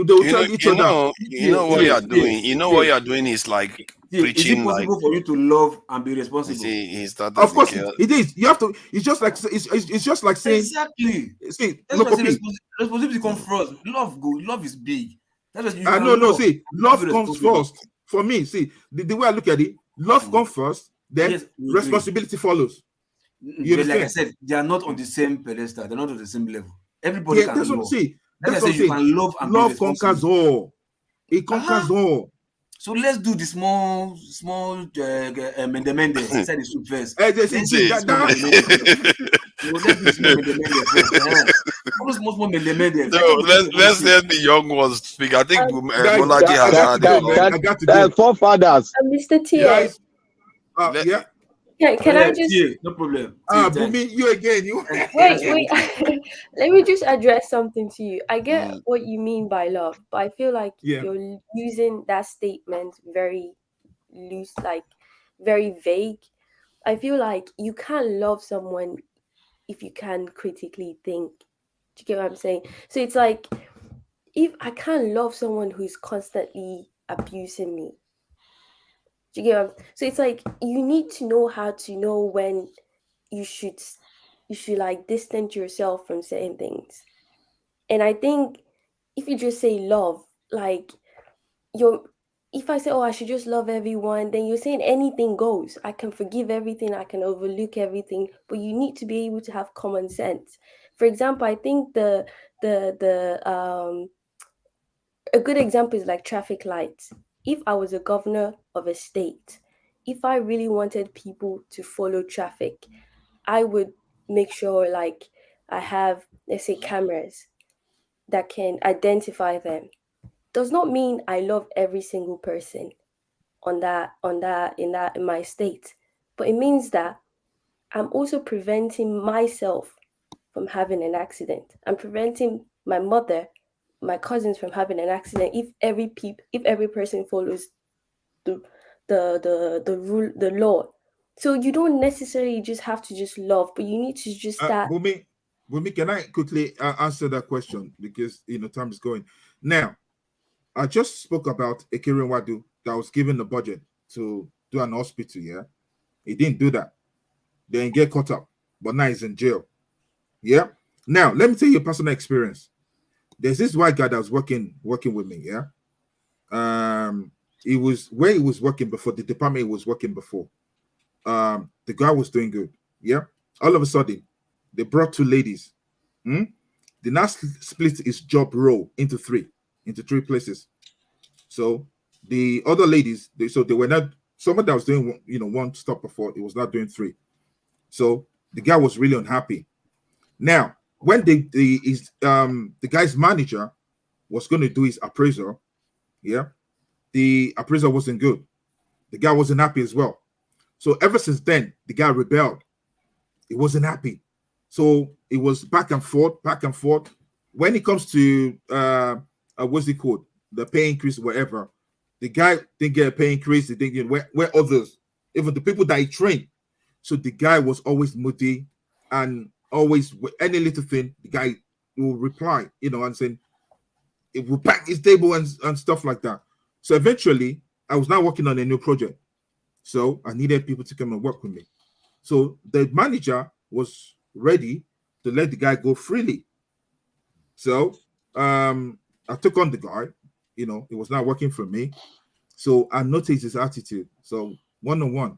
They will tell each other. You know what you're doing. You know what you're doing is like preaching. Is it possible for you to love and be responsible? Of course, it is. You have to. It's just like saying exactly. See, responsibility comes first. Love is big. That's what you no. See, love comes first for me. See, the way I look at it, love comes first, then responsibility follows. Like I said, they are not on the same pedestal. They're not on the same level. Everybody can love. That's what I'm saying. Love conquers all. It conquers all. So let's do the small mende inside the soup first. Let's let the young ones speak. I think Bolaji has had forefathers. Mr. T. Can I just? No problem. Bumi, you again. Wait. Let me just address something to you. I get what you mean by love, but I feel like you're using that statement very loose, like very vague. I feel like you can't love someone if you can critically think. Do you get what I'm saying? So it's like, if I can't love someone who's constantly abusing me. Do you get? So it's like you need to know how to know when you should like distance yourself from certain things. And I think if you just say love, like if I say, oh, I should just love everyone, then you're saying anything goes. I can forgive everything, I can overlook everything, but you need to be able to have common sense. For example, I think a good example is like traffic lights. If I was a governor of a state, if I really wanted people to follow traffic, I would make sure like I have, let's say, cameras that can identify them. Does not mean I love every single person in my state, but it means that I'm also preventing myself from having an accident. I'm preventing my mother, my cousins from having an accident if every person follows the rule, the law. So you don't necessarily just have to just love, but you need to just start. Bumi, can I quickly answer that question, because time is going. Now, I just spoke about Ekene C'Anugo that was given the budget to do an hospital. Yeah, he didn't do that. Then get caught up, but now he's in jail. Yeah. Now let me tell you a personal experience. There's this white guy that was working with me. Yeah. He was where he was working before, the department he was working before. The guy was doing good. Yeah. All of a sudden, they brought two ladies. They now split his job role into three places. So the other ladies, they were not, someone that was doing one stop before, it was not doing three. So the guy was really unhappy. Now, when the guy's manager was going to do his appraisal, yeah, the appraisal wasn't good. The guy wasn't happy as well. So ever since then, the guy rebelled. He wasn't happy. So it was back and forth. When it comes to what's it called? The pay increase, whatever. The guy didn't get a pay increase. He didn't get where others, even the people that he trained. So the guy was always moody, and always with any little thing, the guy will reply, and saying it will pack his table and stuff like that. So eventually, I was now working on a new project. So I needed people to come and work with me. So the manager was ready to let the guy go freely. So I took on the guy, he was not working for me. So I noticed his attitude. So one-on-one,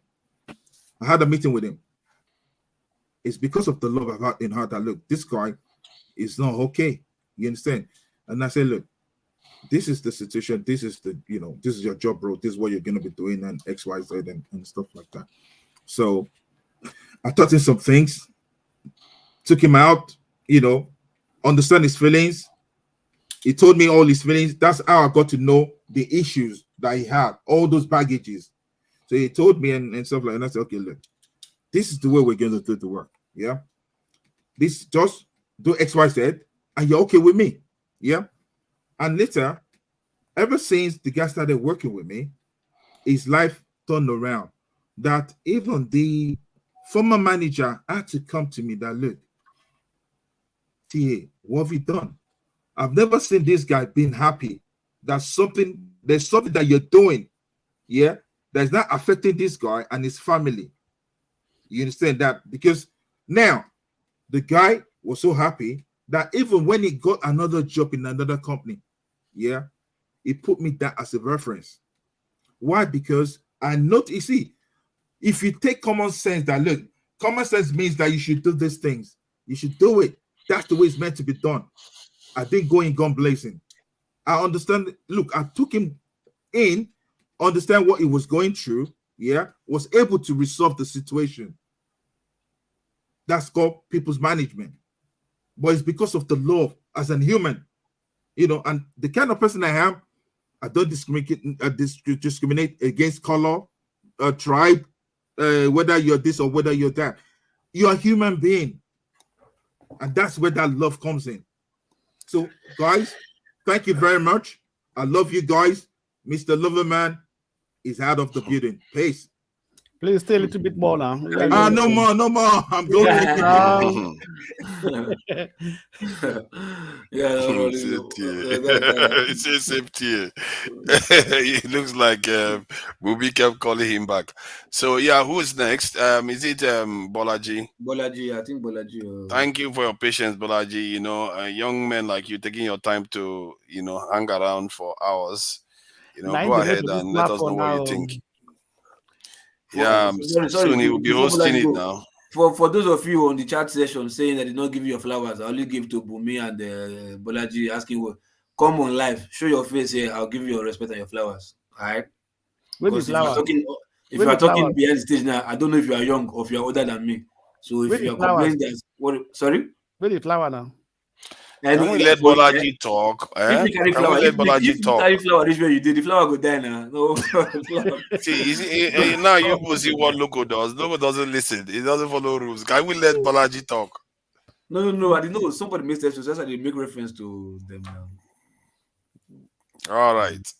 I had a meeting with him. It's because of the love I've had in heart that, look, this guy is not okay. You understand? And I said, look, this is the situation. This is this is your job, bro. This is what you're going to be doing, and X, Y, Z, and stuff like that. So I taught him some things, took him out, understand his feelings. He told me all his feelings. That's how I got to know the issues that he had, all those baggages. So he told me and stuff like that. And I said, okay, look, this is the way we're going to do the work. Yeah. This just do X, Y, Z, and you're okay with me. Yeah. And later, ever since the guy started working with me, his life turned around. That even the former manager had to come to me that, look, TA, what have you done? I've never seen this guy being happy. There's something that you're doing, yeah, that's not affecting this guy and his family. You understand that? Because now the guy was so happy that even when he got another job in another company, yeah, he put me that as a reference. Why? Because I know, you see, if you take common sense, that look, common sense means that you should do these things. You should do it. That's the way it's meant to be done. I didn't go in gun blazing. I understand. Look, I took him in, understand what he was going through, yeah, was able to resolve the situation. That's called people's management. But it's because of the law as a human, you know, and the kind of person I am, I don't discriminate against color, tribe, whether you're this or whether you're that. You're a human being. And that's where that love comes in. So, guys, thank you very much. I love you guys. Mr. Loverman is out of the building. Peace. Please stay a little bit more now. No more. I'm going. It's a safety. It looks like Bubi kept calling him back. So yeah, who's next? Is it Bolaji? Bolaji, I think Bolaji. Thank you for your patience, Bolaji. You know, young men like you taking your time to, you know, hang around for hours. You know, go ahead and let us know what you think. Yeah, soon he will be hosting it now. For those of you on the chat session saying that they don't give you your flowers, I only give to Bumi and Bolaji asking, well, come on live, show your face here, I'll give you your respect and your flowers. All right? Because if you are talking behind the stage now, I don't know if you are young or if you are older than me. So if you are complaining that, sorry? Where the flower now? And we let Bolaji talk. If you carry flower, if you carry flower, this way you did, the flower go die now. No. See, now you will see what Loco does. Loco doesn't listen. He doesn't follow rules. Can we let Bolaji talk? No. I didn't know. Somebody missed it, so that's why they make reference to them now. All right.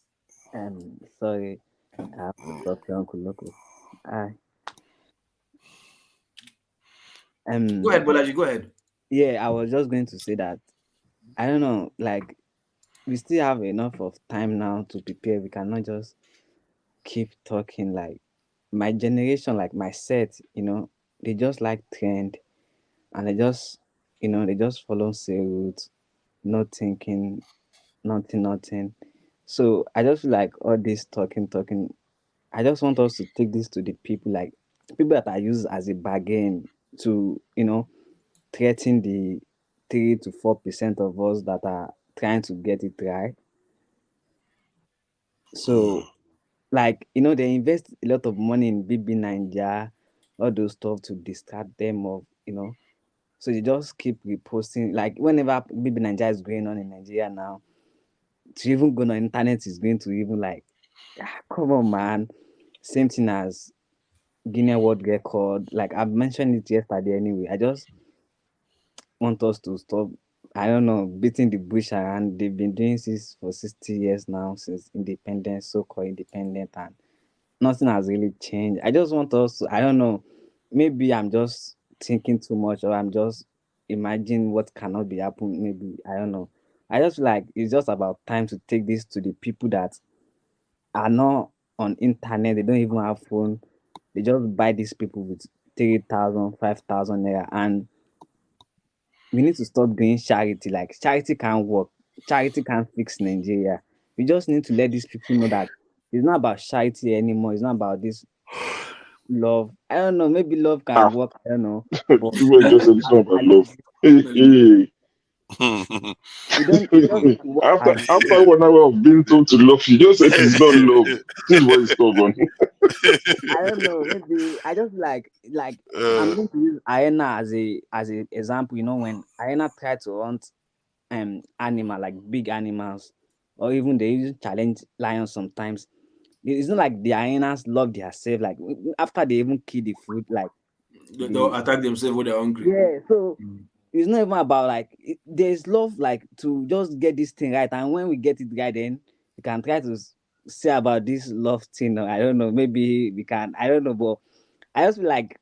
Sorry. I have to talk to Uncle Loco. Go ahead, Bolaji. Go ahead. Yeah, I was just going to say that. I don't know, like, we still have enough of time now to prepare. We cannot just keep talking. Like, my generation, like my set, you know, they just like trend, and they just, you know, they just follow say routes, not thinking, nothing. So I just feel like all this talking. I just want us to take this to the people, like people that are used as a bargain to, you know, threaten the 3 to 4% of us that are trying to get it right. So, like, you know, they invest a lot of money in BB Nigeria, all those stuff to distract them of, you know. So they just keep reposting. Like, whenever BB Nigeria is going on in Nigeria now, to even go on the internet is going to even like, come on, man. Same thing as Guinness World Record. Like, I've mentioned it yesterday anyway. I just want us to stop, I don't know, beating the bush around. They've been doing this for 60 years now, since independence, so-called independent, and nothing has really changed. I just want us to, I don't know, maybe I'm just thinking too much, or I'm just imagining what cannot be happening. Maybe, I don't know. I just feel like it's just about time to take this to the people that are not on internet. They don't even have phone. They just buy these people with 3,000, 5,000 naira, and we need to stop doing charity. Like, charity can't work. Charity can't fix Nigeria. We just need to let these people know that it's not about charity anymore. It's not about this love. I don't know. Maybe love can work. I don't know. But it's not about love. After 1 hour of being told to love, you just said it's not love. This is what is stubborn. I don't know. Maybe I just like I'm going to use hyena as a example. You know, when hyena try to hunt animal, like big animals, or even they even challenge lions sometimes. It's not like the hyenas love themselves. Like, after they even kill the food, like they'll attack themselves when they're hungry. Yeah, so it's not even about like there's love, like to just get this thing right, and when we get it right, then we can try to say about this love thing. I don't know, maybe we can, I don't know, but I just feel like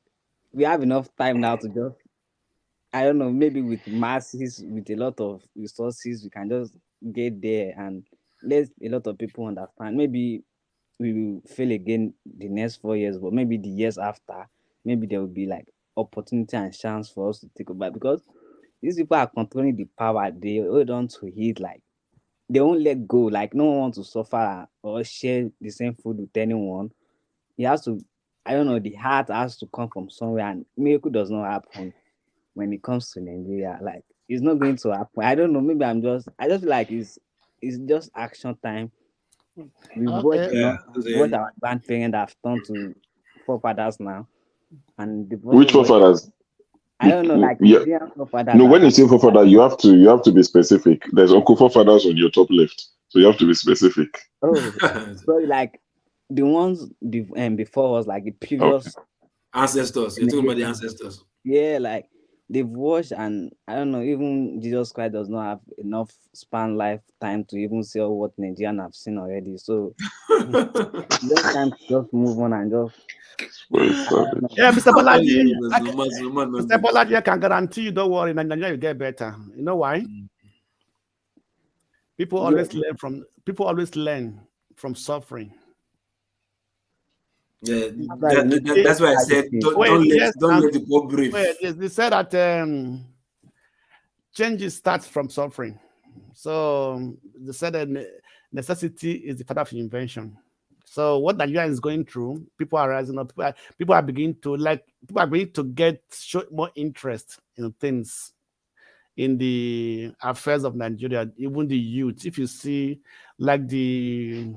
we have enough time now to just I don't know, maybe with masses, with a lot of resources, we can just get there and let a lot of people understand. Maybe we will fail again the next 4 years, but maybe the years after, maybe there will be like opportunity and chance for us to take over, because these people are controlling the power. They hold on to it, like they won't let go. Like no one wants to suffer or share the same food with anyone. It has to, I don't know, the heart has to come from somewhere, and miracle does not happen when it comes to Nigeria. Like it's not going to happen. I don't know. Maybe I just feel like it's just action time. We watch, what our grandparents have done to forefathers now, and which forefathers? I don't know, like forefathers. No, when you say forefather, you have to be specific. There's uncle forefathers on your top left, so you have to be specific. Oh, so like the ones before us, like the previous ancestors. You're talking about the ancestors. Yeah, like they've watched, and I don't know, even Jesus Christ does not have enough span lifetime to even see all what Nigerians have seen already. So just can't just move on and just. Yeah, Mr. Bolaji, Mr. Bolaji, I can guarantee you, don't worry, Nigeria will get better. You know why? People always learn from suffering. Yeah, that's why I said don't let the poor breathe. They said that change starts from suffering. So they said that necessity is the father of invention. So what Nigeria is going through, people are rising up. People are beginning to get more interest in things, in the affairs of Nigeria, even the youth. If you see, like the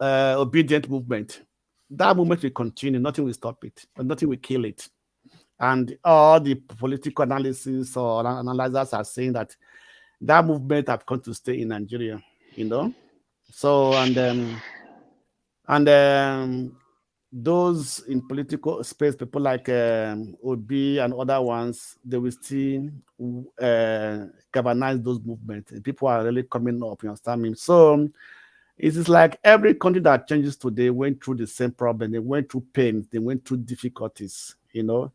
Obidient movement, that movement will continue. Nothing will stop it, but nothing will kill it. And all the political analysis or analyzers are saying that that movement have come to stay in Nigeria. You know, so and those in political space, people like Obi and other ones, they will still galvanize those movements. People are really coming up, you understand me? So it is like every country that changes today went through the same problem. They went through pain. They went through difficulties, you know.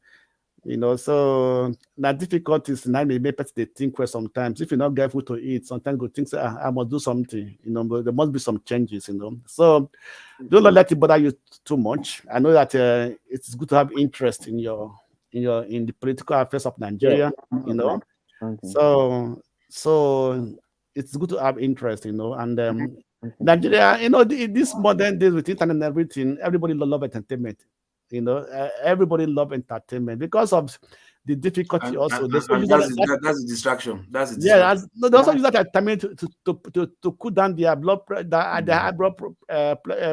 So that difficulties now they make they think well sometimes. If you not get food to eat, sometimes go think, I must do something, you know, but there must be some changes, you know. So don't let it bother you too much. I know that it's good to have interest in the political affairs of Nigeria, you know. So it's good to have interest, you know, and Nigeria, you know, this modern days with internet and everything, everybody love entertainment. You know, everybody love entertainment because of the difficulty. Also, that's a distraction. That's a distraction. Yeah, they also use that entertainment to cool down their high blood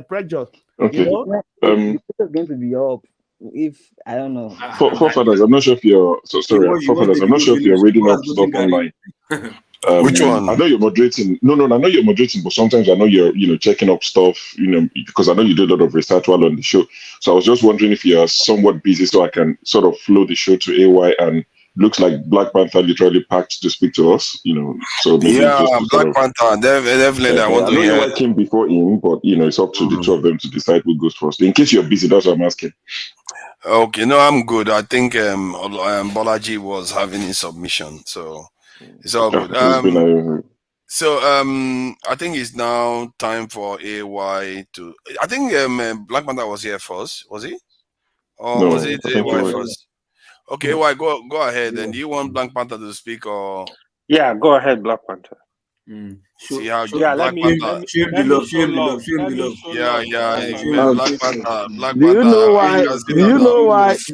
pressure. Okay. You know, it's going to be up. If I don't know, forefathers, I'm not sure if you're forefathers. I'm not sure if you're reading up stuff online. Which one? I know you're moderating. No, I know you're moderating, but sometimes I know you're checking up stuff, you know, because I know you do a lot of research while on the show. So I was just wondering if you're somewhat busy so I can sort of flow the show to AY, and looks like Black Panther literally packed to speak to us, you know. So maybe Black Panther, definitely. I want to hear. I came before him, but you know, it's up to the two of them to decide who goes first. In case you're busy, that's what I'm asking. Okay, no, I'm good. I think Bolaji was having his submission, so it's all good. I think it's now time for AY to. I think Black Panther was here first, was he? Or was it AY first? Okay, AY, go ahead. And do you want Black Panther to speak or? Yeah, go ahead, Black Panther. See how Black Panther. Show him the love. Yeah. Black Panther. Do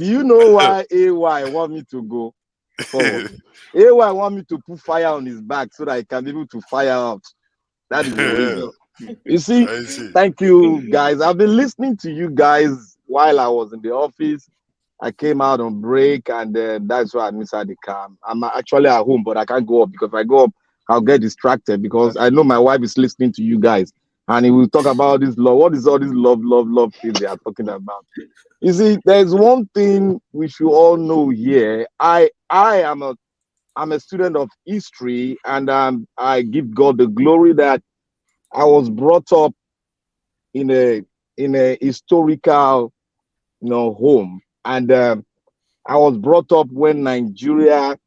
you know why AY want me to go forward? AY want me to put fire on his back so that I can be able to fire out. That is the reason. You see, thank you guys. I've been listening to you guys while I was in the office. I came out on break, and that's why I missed the car. I'm actually at home, but I can't go up because if I go up, I'll get distracted because I know my wife is listening to you guys, and he will talk about this love. What is all this love things they are talking about? You see, there's one thing we should all know here. I'm a student of history, and I give God the glory that I was brought up in a historical, home, and I was brought up when Nigeria,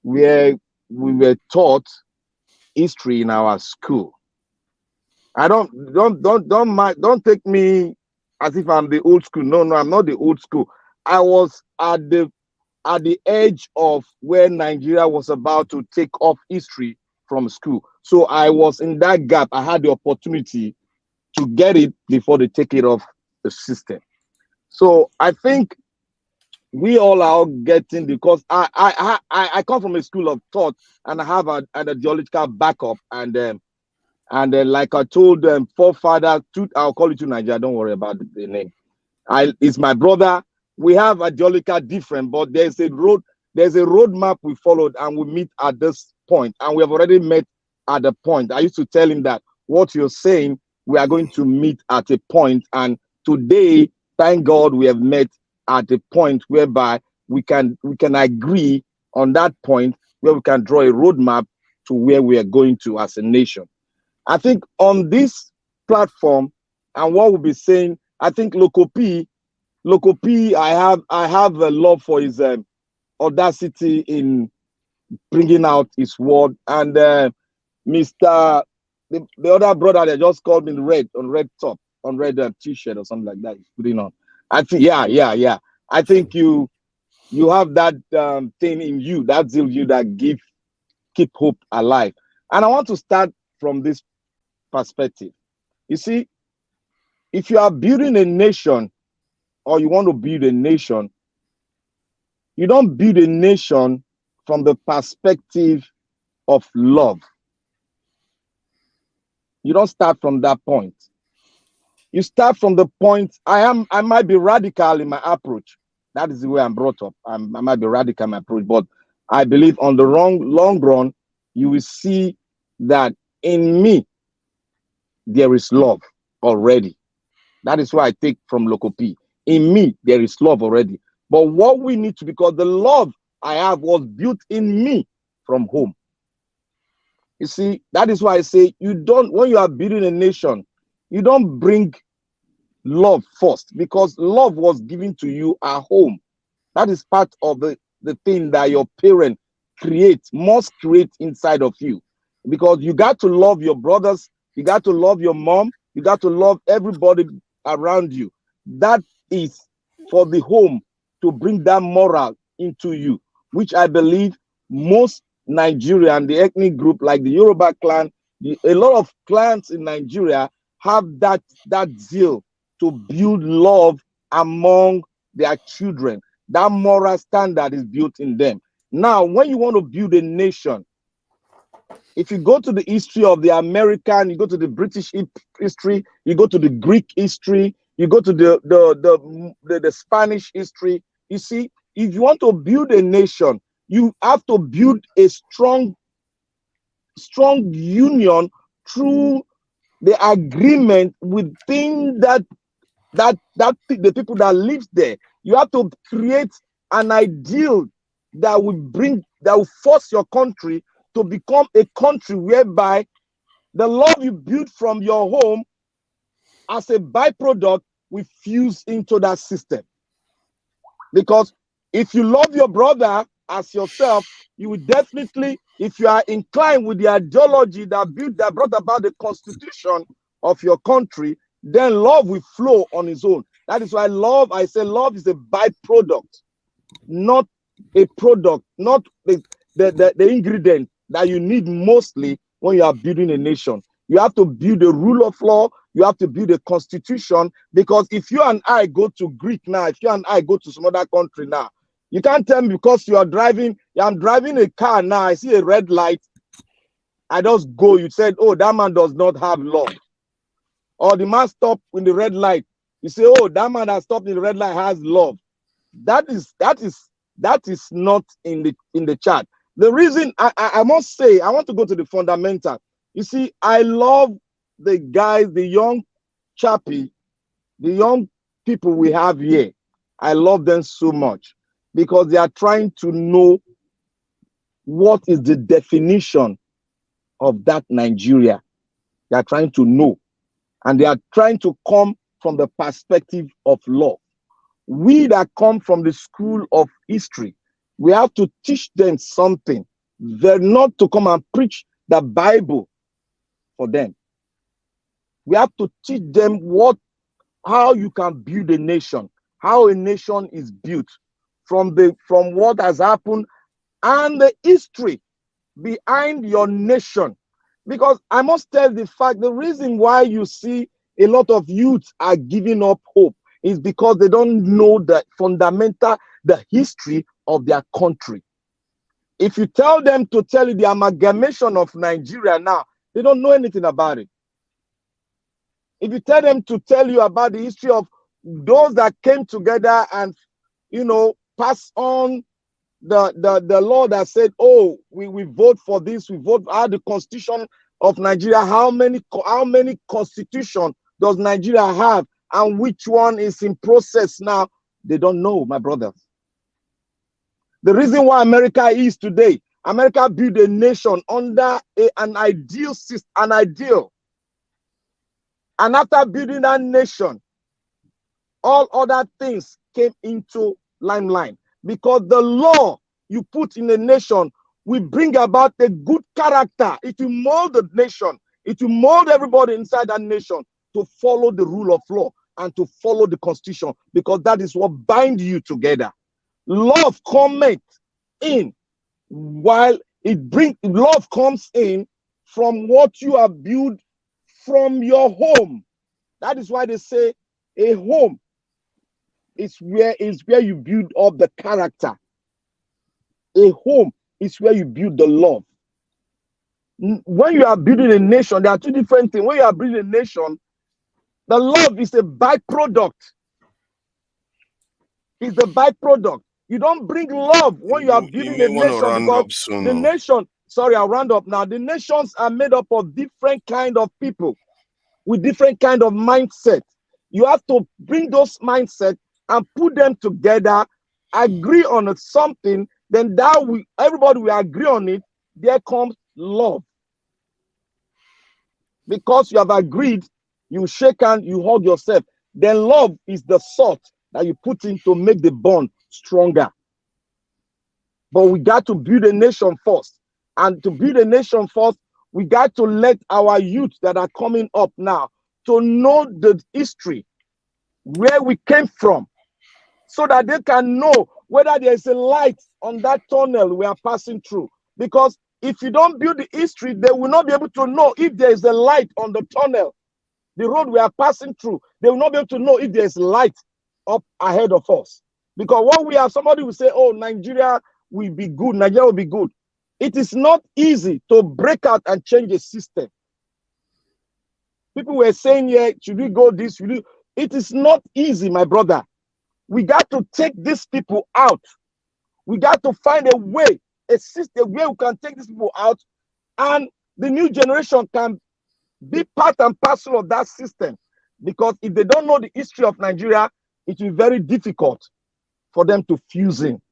where we were taught history in our school. I don't take me as if I'm the old school. No, I'm not the old school. I was at the edge of where Nigeria was about to take off history from school. So I was in that gap. I had the opportunity to get it before they take it off the system. So I think we all are getting, because I come from a school of thought and I have an ideological backup, and like I told them, forefathers, I'll call it to Nigeria, don't worry about the name. It's my brother. We have ideological different, but there's a roadmap we followed, and we meet at this point, and we have already met at the point. I used to tell him that what you're saying, we are going to meet at a point, and today, thank God, we have met at a point whereby we can agree on that point, where we can draw a roadmap to where we are going to as a nation. I think on this platform, and what we'll be saying, I think Loco P, I have a love for his audacity in bringing out his word, and Mr. The other brother that just called me on red t-shirt or something like that, he's putting on. I think, yeah. I think you have that thing in you, that zeal you that keep hope alive. And I want to start from this perspective. You see, if you are building a nation, or you want to build a nation, you don't build a nation from the perspective of love. You don't start from that point. You start from the point, I might be radical in my approach. That is the way I'm brought up. I might be radical in my approach, but I believe on the long run, you will see that in me, there is love already. That is why I take from Loco P. In me, there is love already. But what we need to, because the love I have was built in me from home. You see, that is why I say when you are building a nation, you don't bring love first, because love was given to you at home. That is part of the thing that your parent must create inside of you. Because you got to love your brothers, you got to love your mom, you got to love everybody around you. That is for the home to bring that moral into you, which I believe most Nigerian, the ethnic group like the Yoruba clan, a lot of clans in Nigeria have that zeal to build love among their children. That moral standard is built in them. Now, when you want to build a nation, if you go to the history of the American, you go to the British history, you go to the Greek history, you go to the Spanish history, you see, if you want to build a nation, you have to build a strong union through the agreement within the people that live there. You have to create an ideal that will force your country to become a country whereby the love you build from your home as a byproduct will fuse into that system. Because if you love your brother as yourself, you will definitely, if you are inclined with the ideology that brought about the constitution of your country, then love will flow on its own. That is why I say love is a byproduct, not a product, not the ingredient that you need mostly when you are building a nation. You have to build a rule of law, you have to build a constitution, because if you and I go to Greek now, if you and I go to some other country now, you can't tell me because I'm driving a car now, I see a red light, I just go, you said, oh, that man does not have law. Or the man stopped in the red light, you say, oh, that man that stopped in the red light has love. That is not in the chart. The reason I must say, I want to go to the fundamental. You see, I love the guys, the young chappy, the young people we have here. I love them so much because they are trying to know what is the definition of that Nigeria. They are trying to know, and they are trying to come from the perspective of love. we that come from the school of history, we have to teach them something. They're not to come and preach the Bible for them. We have to teach them how you can build a nation, how a nation is built from what has happened and the history behind your nation. Because I must tell the fact, the reason why you see a lot of youth are giving up hope is because they don't know the history of their country. If you tell them to tell you the amalgamation of Nigeria now, they don't know anything about it. If you tell them to tell you about the history of those that came together and, pass on the law that said, oh, we vote for this, we vote for the constitution of Nigeria, how many constitution does Nigeria have and which one is in process now? They don't know, my brothers. The reason why America is today, America built a nation under an ideal system, and after building that nation, all other things came into limelight because the law you put in a nation will bring about a good character. It will mold the nation. It will mold everybody inside that nation to follow the rule of law and to follow the constitution, because that is what binds you together. Love comes in while love comes in from what you have built from your home. That is why they say a home is where you build up the character. A home is where you build the love. When you are building a nation, there are two different things. When you are building a nation, the love is a byproduct. It's the byproduct. You don't bring love when you are building a nation, because the nation, sorry, I'll round up now. The nations are made up of different kind of people with different kind of mindset. You have to bring those mindsets and put them together, agree on something, then everybody will agree on it. There comes love. Because you have agreed, you shake hands, you hug yourself. Then love is the salt that you put in to make the bond stronger. But we got to build a nation first. And to build a nation first, we got to let our youth that are coming up now to know the history, where we came from, so that they can know whether there is a light on that tunnel we are passing through. Because if you don't build the history, they will not be able to know if there is a light on the tunnel, the road we are passing through. They will not be able to know if there is light up ahead of us. Because what we have, somebody will say, oh, Nigeria will be good, Nigeria will be good. It is not easy to break out and change a system. People were saying, yeah, should we go this? It is not easy, my brother. We got to take these people out. We got to find a way, a system where we can take these people out, and the new generation can be part and parcel of that system. Because if they don't know the history of Nigeria, it will be very difficult for them to fuse in.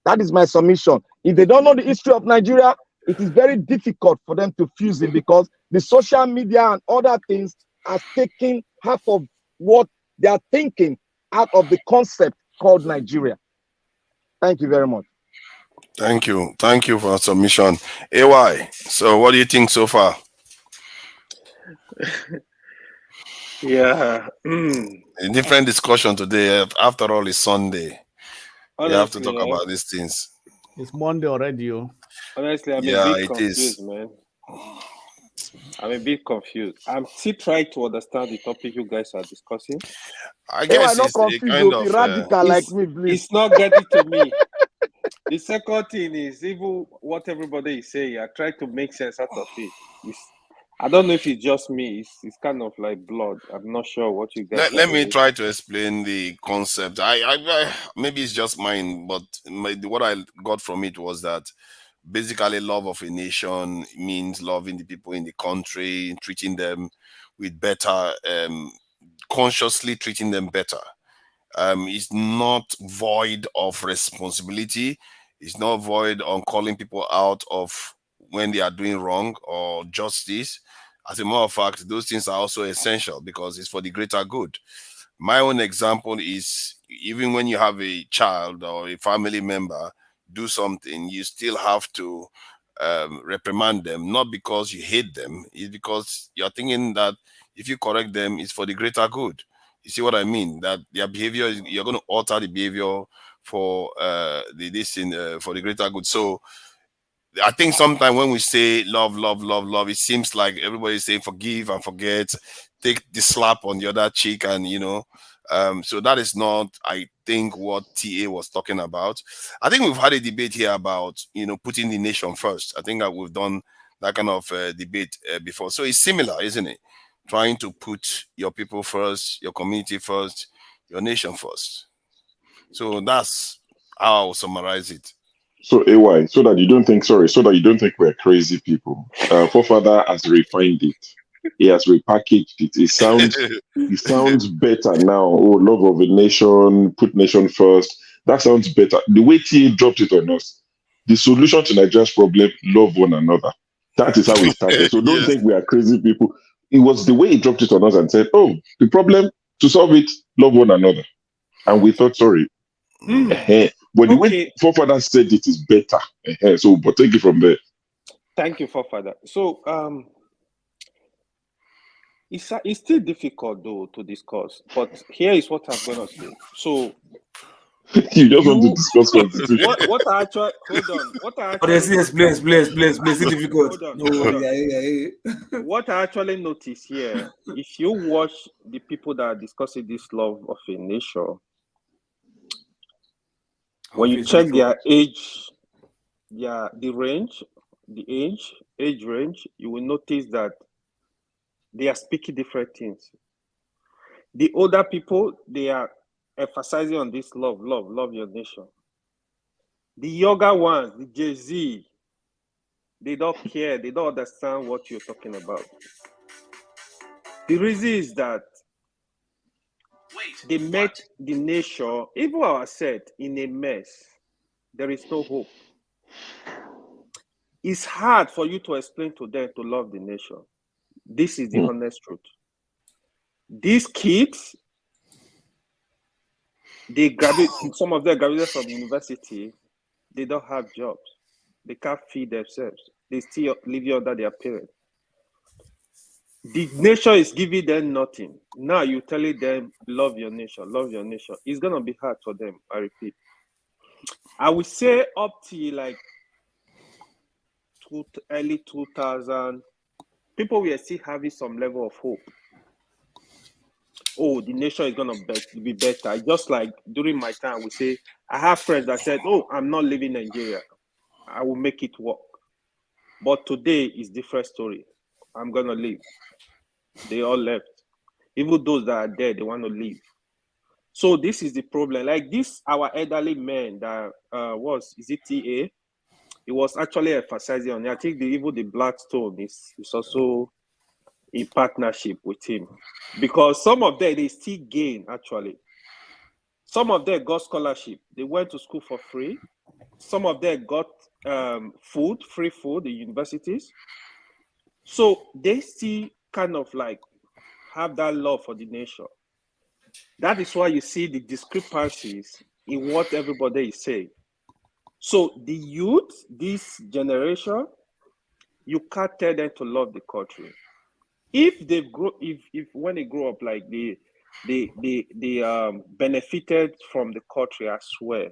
That is my submission. If they don't know the history of Nigeria, it is very difficult for them to fuse in, because the social media and other things are taking half of what they are thinking out of the concept called Nigeria. Thank you very much. Thank you. Thank you for your submission. AY, so what do you think so far? Yeah. A different discussion today. After all, it's Sunday. We have to talk about these things. It's Monday already. Honestly, I'm a bit confused, man. I'm a bit confused. I'm still trying to understand the topic you guys are discussing. I guess it's a kind of radical like me, please. It's not getting to me. The second thing is, even what everybody is saying, I try to make sense out of it. I don't know if it's just me. It's kind of like blood. I'm not sure what you guys. Let me try to explain the concept. I maybe it's just mine, but what I got from it was that basically love of a nation means loving the people in the country, treating them with better, consciously treating them better. It's not void of responsibility. It's not void on calling people out of when they are doing wrong or justice. As a matter of fact, those things are also essential because it's for the greater good. My own example is, even when you have a child or a family member do something, you still have to reprimand them, not because you hate them, it's because you're thinking that if you correct them, it's for the greater good. You see what I mean? That their behavior, you're going to alter the behavior for for the greater good. So I think sometimes when we say love, love, love, love, it seems like everybody's saying forgive and forget, take the slap on the other cheek, and so that is not, I think, what TA was talking about. I think we've had a debate here about putting the nation first. I think that we've done that kind of debate before. So it's similar, isn't it? Trying to put your people first, your community first, your nation first. So that's how I'll summarize it. So AY, so that you don't think we're crazy people. Forefather has refined it. He has repackaged it. It sounds better now. Oh, love of a nation, put nation first. That sounds better. The way TA dropped it on us, the solution to Nigeria's problem, love one another. That is how we started. So don't think we are crazy people. It was the way he dropped it on us and said, oh, the problem, to solve it, love one another. And we thought, sorry. But the way Forefather said it is better. So, but take it from there. Thank you, Forefather. So, it's still difficult though to discuss. But here is what I'm going to say. So, you just want to discuss constitution. What I actually hold on. What I actually please, difficult. What I actually notice here, if you watch the people that are discussing this love of a nation, when you check their age, the age range, you will notice that they are speaking different things. The older people, they are emphasizing on this love your nation. The younger ones, the Jay-Z, they don't care, they don't understand what you're talking about. The reason is that they met the nation, even ourselves, in a mess. There is no hope. It's hard for you to explain to them to love the nation. This is the honest truth. These kids, some of them graduated from university, they don't have jobs. They can't feed themselves. They still live under their parents. The nation is giving them nothing. Now you're telling them, love your nation, love your nation. It's going to be hard for them, I repeat. I would say up to like early 2000, people were still having some level of hope. Oh, the nation is going to be better. Just like during my time, we say, I have friends that said, oh, I'm not leaving Nigeria. I will make it work. But today is a different story. I'm going to leave. They all left. Even those that are there, they want to leave. So this is the problem. Like this, our elderly man that is it TA? It was actually emphasizing on it. I think even the Blackstone is also in partnership with him. Because some of them, they still gain, actually. Some of them got scholarship. They went to school for free. Some of them got free food in universities. So they still kind of like have that love for the nation. That is why you see the discrepancies in what everybody is saying. So the youth, this generation, you can't tell them to love the country. If they grow, if when they grow up, like they benefited from the country as well.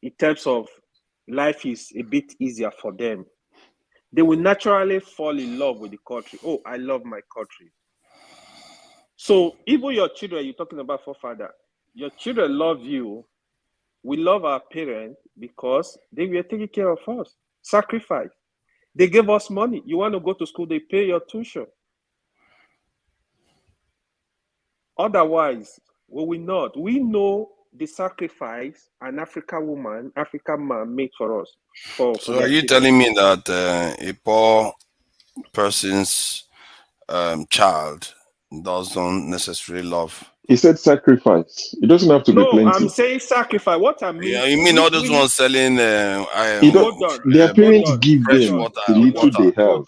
In terms of life is a bit easier for them. They will naturally fall in love with the country. Oh, I love my country. So even your children, you're talking about Forefather, your children love you. We love our parents because they were taking care of us. Sacrifice. They gave us money. You want to go to school, they pay your tuition. Otherwise, we will not. We know the sacrifice an African man made for us. So are you telling me that a poor person's child doesn't necessarily love? He said sacrifice. It doesn't have to be plenty. No, I'm saying sacrifice. What I mean, yeah, you mean all those ones selling? Their parents give them the little they have.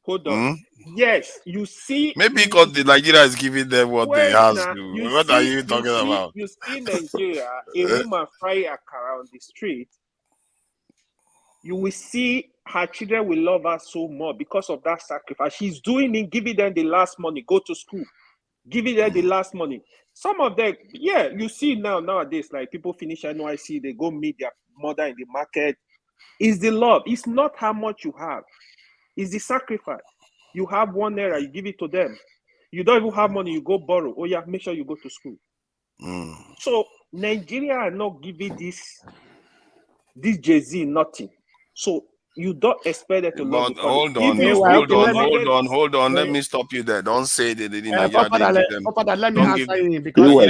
Hold on. Yes, you see. Maybe because the Nigeria is giving them what they have Now, to. What are you talking about? You see Nigeria, a woman fry akara on the street. You will see her children will love her so much because of that sacrifice. She's doing it, giving them the last money, go to school, giving them the last money. Some of them, yeah, you see nowadays, like people finish NYC, they go meet their mother in the market. It's the love. It's not how much you have. It's the sacrifice. You have 1 naira, you give it to them. You don't even have money, you go borrow. Oh yeah, make sure you go to school. So Nigeria are not giving this Jay-Z nothing. So you don't expect it to love. Hold on. Let me stop you there. Don't say they didn't. Let me answer you because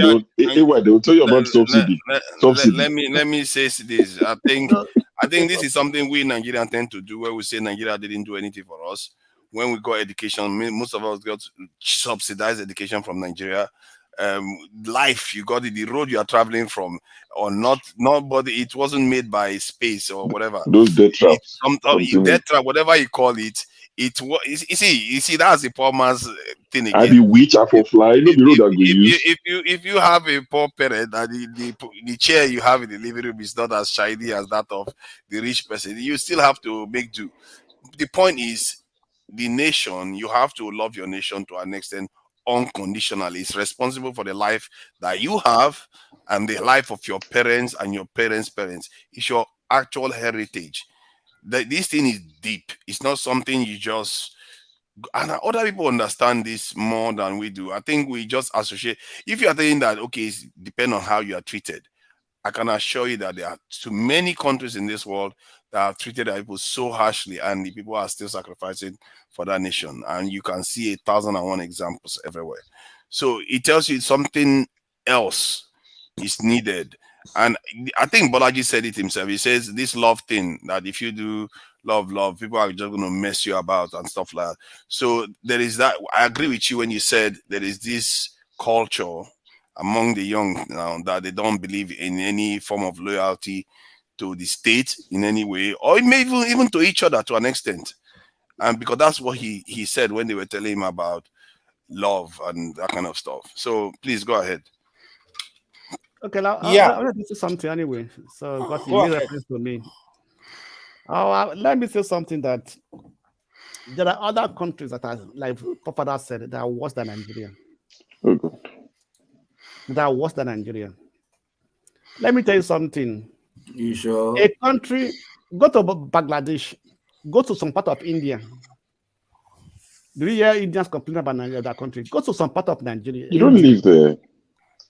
they'll tell you about subsidy. Let me say this. I think this is something we Nigerians tend to do, where we say Nigeria didn't do anything for us. When we got education, most of us got subsidized education from Nigeria. Life, you got it, the road you are traveling from, or nobody, it wasn't made by space or whatever. Those death traps, death trap, whatever you call it, it was. You see, that's the poor man's thing again. I be witch for fly. If you have a poor parent and the chair you have in the living room is not as shiny as that of the rich person, you still have to make do. The point is, the nation, you have to love your nation to an extent. Unconditionally, it's responsible for the life that you have and the life of your parents and your parents' parents. It's your actual heritage. This thing is deep. It's not something you just. And other people understand this more than we do. I think we just associate. If you are saying that, okay, it depends on how you are treated, I can assure you that there are too many countries in this world that have treated their people so harshly, and the people are still sacrificing for that nation. And you can see 1,001 examples everywhere. So it tells you something else is needed. And I think Bolaji said it himself. He says this love thing, that if you do love, people are just going to mess you about and stuff like that. So there is that. I agree with you when you said there is this culture among the young now that they don't believe in any form of loyalty to the state in any way, or maybe even to each other to an extent. And because that's what he said when they were telling him about love and that kind of stuff. So please go ahead. Okay, now I want to say something anyway. So got the reference to me. Let me say something that there are other countries that are, like Papa said, that are worse than Nigeria. That are worse than Nigeria. Let me tell you something. You sure? A country, go to Bangladesh, go to some part of India. Do you hear Indians complain about Nigeria, that country? Go to some part of Nigeria. You don't live there.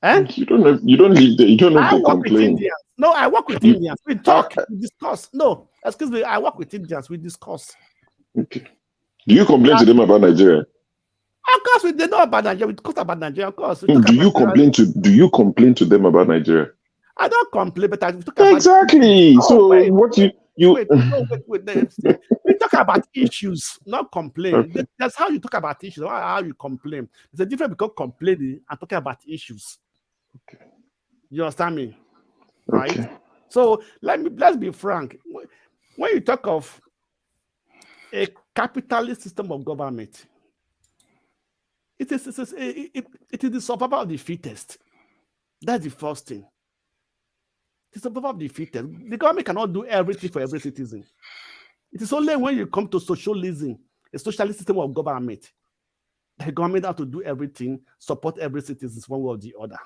Eh? You don't live there. You don't have to complain. No, I work with Indians. We talk, we discuss. No, excuse me, I work with Indians. We discuss. Okay. Do you complain to them about Nigeria? Of course, they know about Nigeria. We talk about Nigeria, of course. Do you complain to them about Nigeria? I don't complain, but I talk about exactly. So what you wait. We talk about issues, not complain. Okay. That's how you talk about issues, how you complain. There's a difference between complaining and talking about issues. Okay. You understand me? Right? Okay. So let's be frank. When you talk of a capitalist system of government, it is the survival of the fittest. That's the first thing. It's the survival of the fittest. The government cannot do everything for every citizen. It is only when you come to socialism, a socialist system of government, the government has to do everything, support every citizen one way or the other.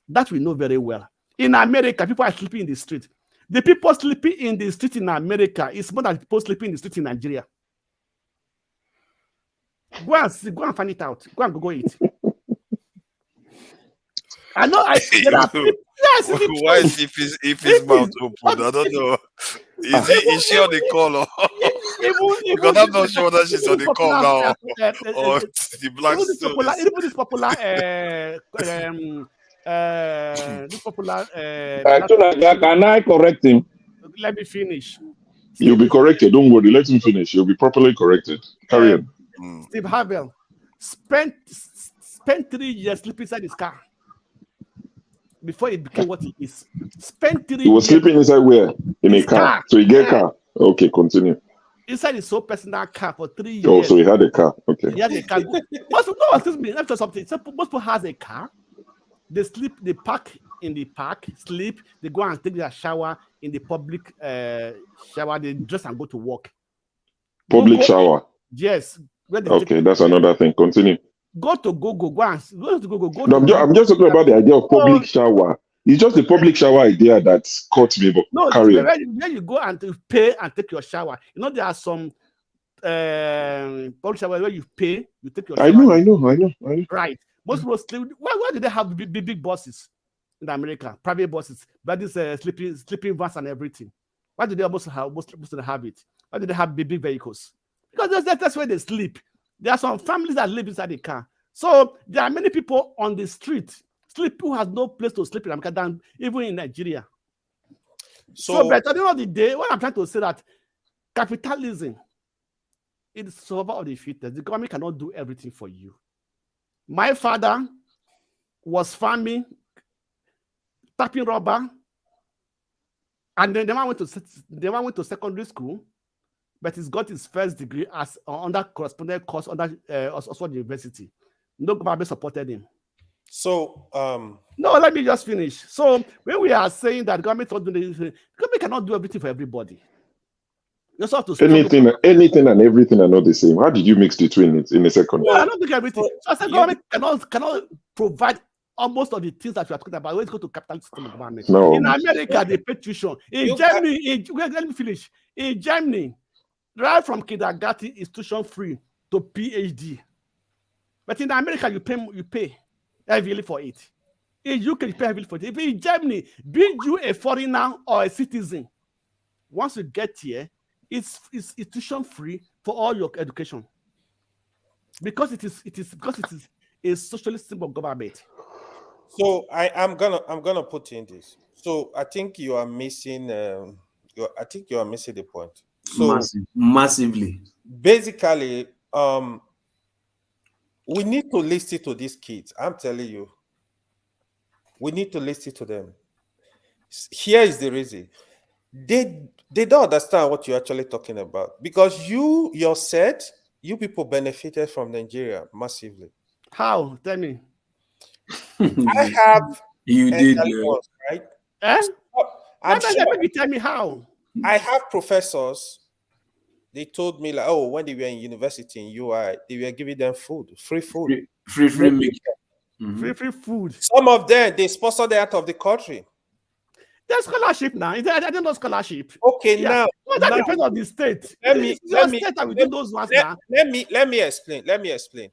That we know very well. In America, people are sleeping in the street. The people sleeping in the street in America is more than the people sleeping in the street in Nigeria. Go and see, go and find it out. Go and Google it. I know. Yes. Why is if his mouth open? I don't know. Is she on the call? Because I'm not sure that she's on the call now. Or the black stones. Even this popular. Can I correct him? Let me finish. You'll be corrected. Don't worry. Let him finish. You'll be properly corrected. Carry on. Steve Harvey spent 3 years sleeping inside his car before it became what he is. Spent 3 years. He was sleeping inside where? In a car. So he get car. Okay, continue. inside his own personal car for 3 years. Oh, so he had a car. Okay. He had a car. Most, no, excuse me. Let me tell you something. Most people has a car. They sleep. They park in the park. Sleep. They go and take their shower in the public shower. They dress and go to work. Public shower. Yes. Okay, that's another thing. Continue. Go to Google. Go to Google. Go No, I'm just talking about the idea of public shower. It's just the public shower idea that caught me. But no, carry on. when you go and pay and take your shower, you know there are some public shower where you pay, you take your shower. I know. Right. Most people sleep. Why do they have big buses in America? Private buses, but this sleeping vans and everything. Why do they most have it? Why do they have big vehicles? Because that's where they sleep. There are some families that live inside the car. So there are many people on the street who has no place to sleep in America than even in Nigeria. So but at the end of the day, what I'm trying to say that capitalism is survival of the fittest. The government cannot do everything for you. My father was farming, tapping rubber, and then the man went to secondary school, but he's got his first degree as under correspondence course under Oxford University. No government supported him. So no, let me just finish. So when we are saying that government cannot do everything for everybody. You also have to anything and everything are not the same. How did you mix the two in a second? No, I don't think everything. So I said government cannot provide almost of the things that you are talking about. When you go to capitalist system of government. No. In America, they pay tuition. In Germany, let me finish. In Germany, right from kindergarten is tuition free to PhD. But in America, you pay heavily for it. In UK, you pay heavily for it. If in Germany, being you a foreigner or a citizen, once you get here, it's tuition free for all your education. Because it is a socialist system of government. So I'm gonna put in this. So I think you are missing the point. So massively. Basically, we need to listen to these kids. I'm telling you, we need to listen to them. Here is the reason. They don't understand what you're actually talking about, because you people benefited from Nigeria massively. How? Tell me. I have you did ones, right? Let me tell me how. I have professors. They told me like, oh, when they were in university in UI, they were giving them food, free food, free free food. Some of them they sponsor them out of the country. There's scholarship now. I don't know scholarship. Okay, now that depends on the state. Let me explain.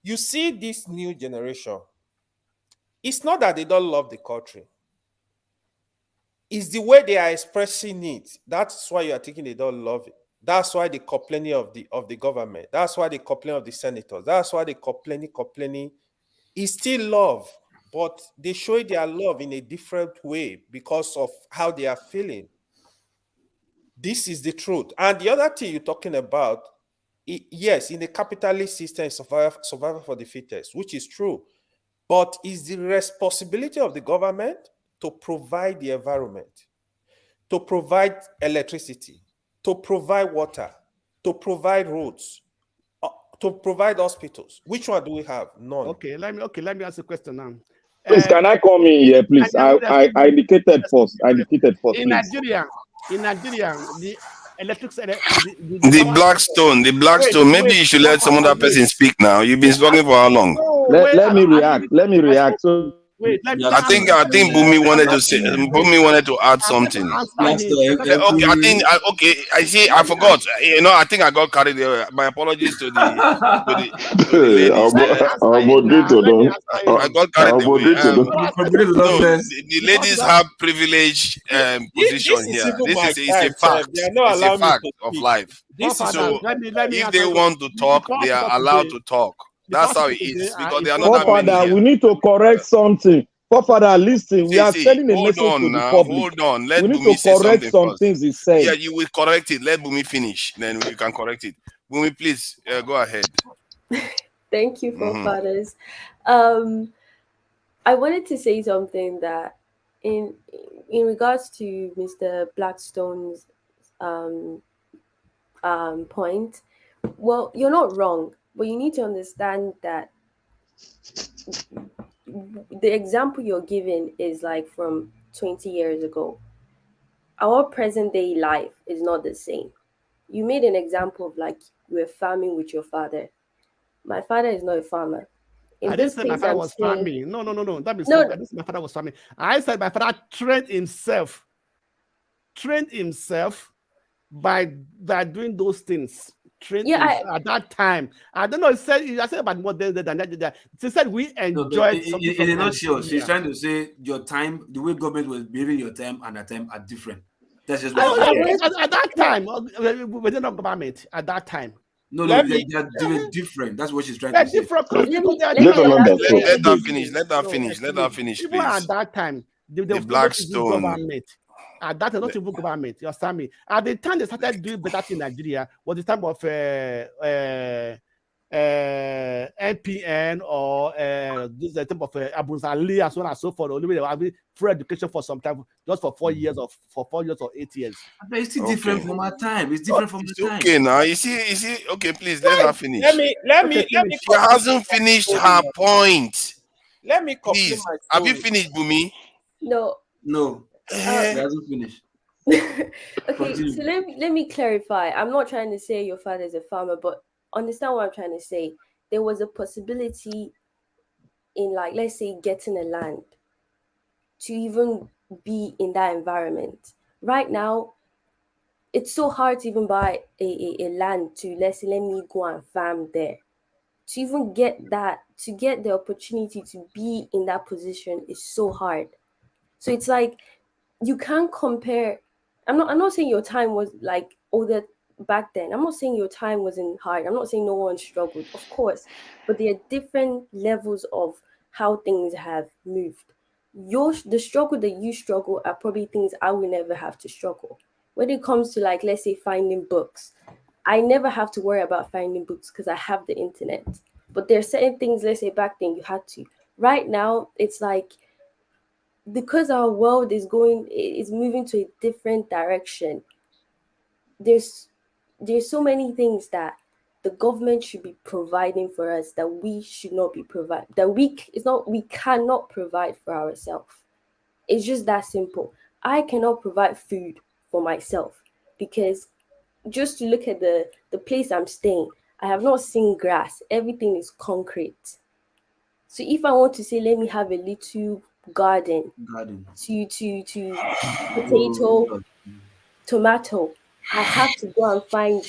You see, this new generation, it's not that they don't love the country. It's the way they are expressing it. That's why you are thinking they don't love it. That's why they complaining of the government. That's why they complain of the senators. That's why they complaining. It's still love, but they show their love in a different way because of how they are feeling. This is the truth. And the other thing you're talking about, yes, in the capitalist system, survival for the fittest, which is true, but it's the responsibility of the government to provide the environment, to provide electricity, to provide water, to provide roads, to provide hospitals. Which one do we have? None. Okay, let me ask a question now. Please, can I come in here, please? I indicated first. In Nigeria, the the Blackstone. Maybe you should let some other person speak now. You've been speaking for how long? Let me react. So I think Bumi wanted to add something. Okay, I see. I forgot. I think I got carried away. My apologies to the ladies. I got carried away. The ladies have privileged position here. This is a fact. It's a fact of life. So if they want to talk, they are allowed to talk. That's how it is, because they are not that many here. We need to correct something. Father, listen, we are sending a message to the public. Hold on, let we Bumi need to say correct something some first. things he said. Yeah, you will correct it. Let Bumi finish, then we can correct it. Bumi, please go ahead. Thank you, forefathers. I wanted to say something that in regards to Mr. Blackstone's point. Well, you're not wrong, but you need to understand that the example you're giving is like from 20 years ago. Our present day life is not the same. You made an example of like you were farming with your father. My father is not a farmer. I didn't say my father was farming. No. That means I didn't say my father was farming. I said my father trained himself by doing those things. At that time. I don't know. I said about more than that. She said we enjoyed something. In a nutshell, she's trying to say your time, the way government was behaving your time and at time are different. That's just at that time. Within the government at that time. No, they're different. That's what she's trying to say. Different. Let her finish. Even at that time, the Blackstone government. At that time, not even government. You understand me? At the time they started doing better in Nigeria was the time of NPN or this the time of Abuja and so on and so forth. Only they were having free education for some time, just for 4 years or 8 years. But it's still different from our time. It's different from the time. Okay, now you see. Okay, please let her finish. Let me. She hasn't finished her point. Let me complete please. My story. Have you finished, Bumi? No. It hasn't finished. Okay, so let me clarify. I'm not trying to say your father is a farmer, but understand what I'm trying to say. There was a possibility in, like, let's say, getting a land to even be in that environment. Right now, it's so hard to even buy a land to, let's say, let me go and farm there. To even get that, to get the opportunity to be in that position is so hard. So it's like, you can't compare. I'm not saying your time was like older back then. I'm not saying your time wasn't hard. I'm not saying no one struggled, of course, but there are different levels of how things have moved. The struggle that you struggle are probably things I will never have to struggle. When it comes to, like, let's say, finding books, I never have to worry about finding books because I have the internet. But there are certain things, let's say, back then you had to. Right now, it's like, because our world is moving to a different direction, there's so many things that the government should be providing for us that we should not be providing, we cannot provide for ourselves. It's just that simple. I cannot provide food for myself because just to look at the place I'm staying, I have not seen grass. Everything is concrete. So if I want to say, let me have a little garden to potato, tomato, I have to go and find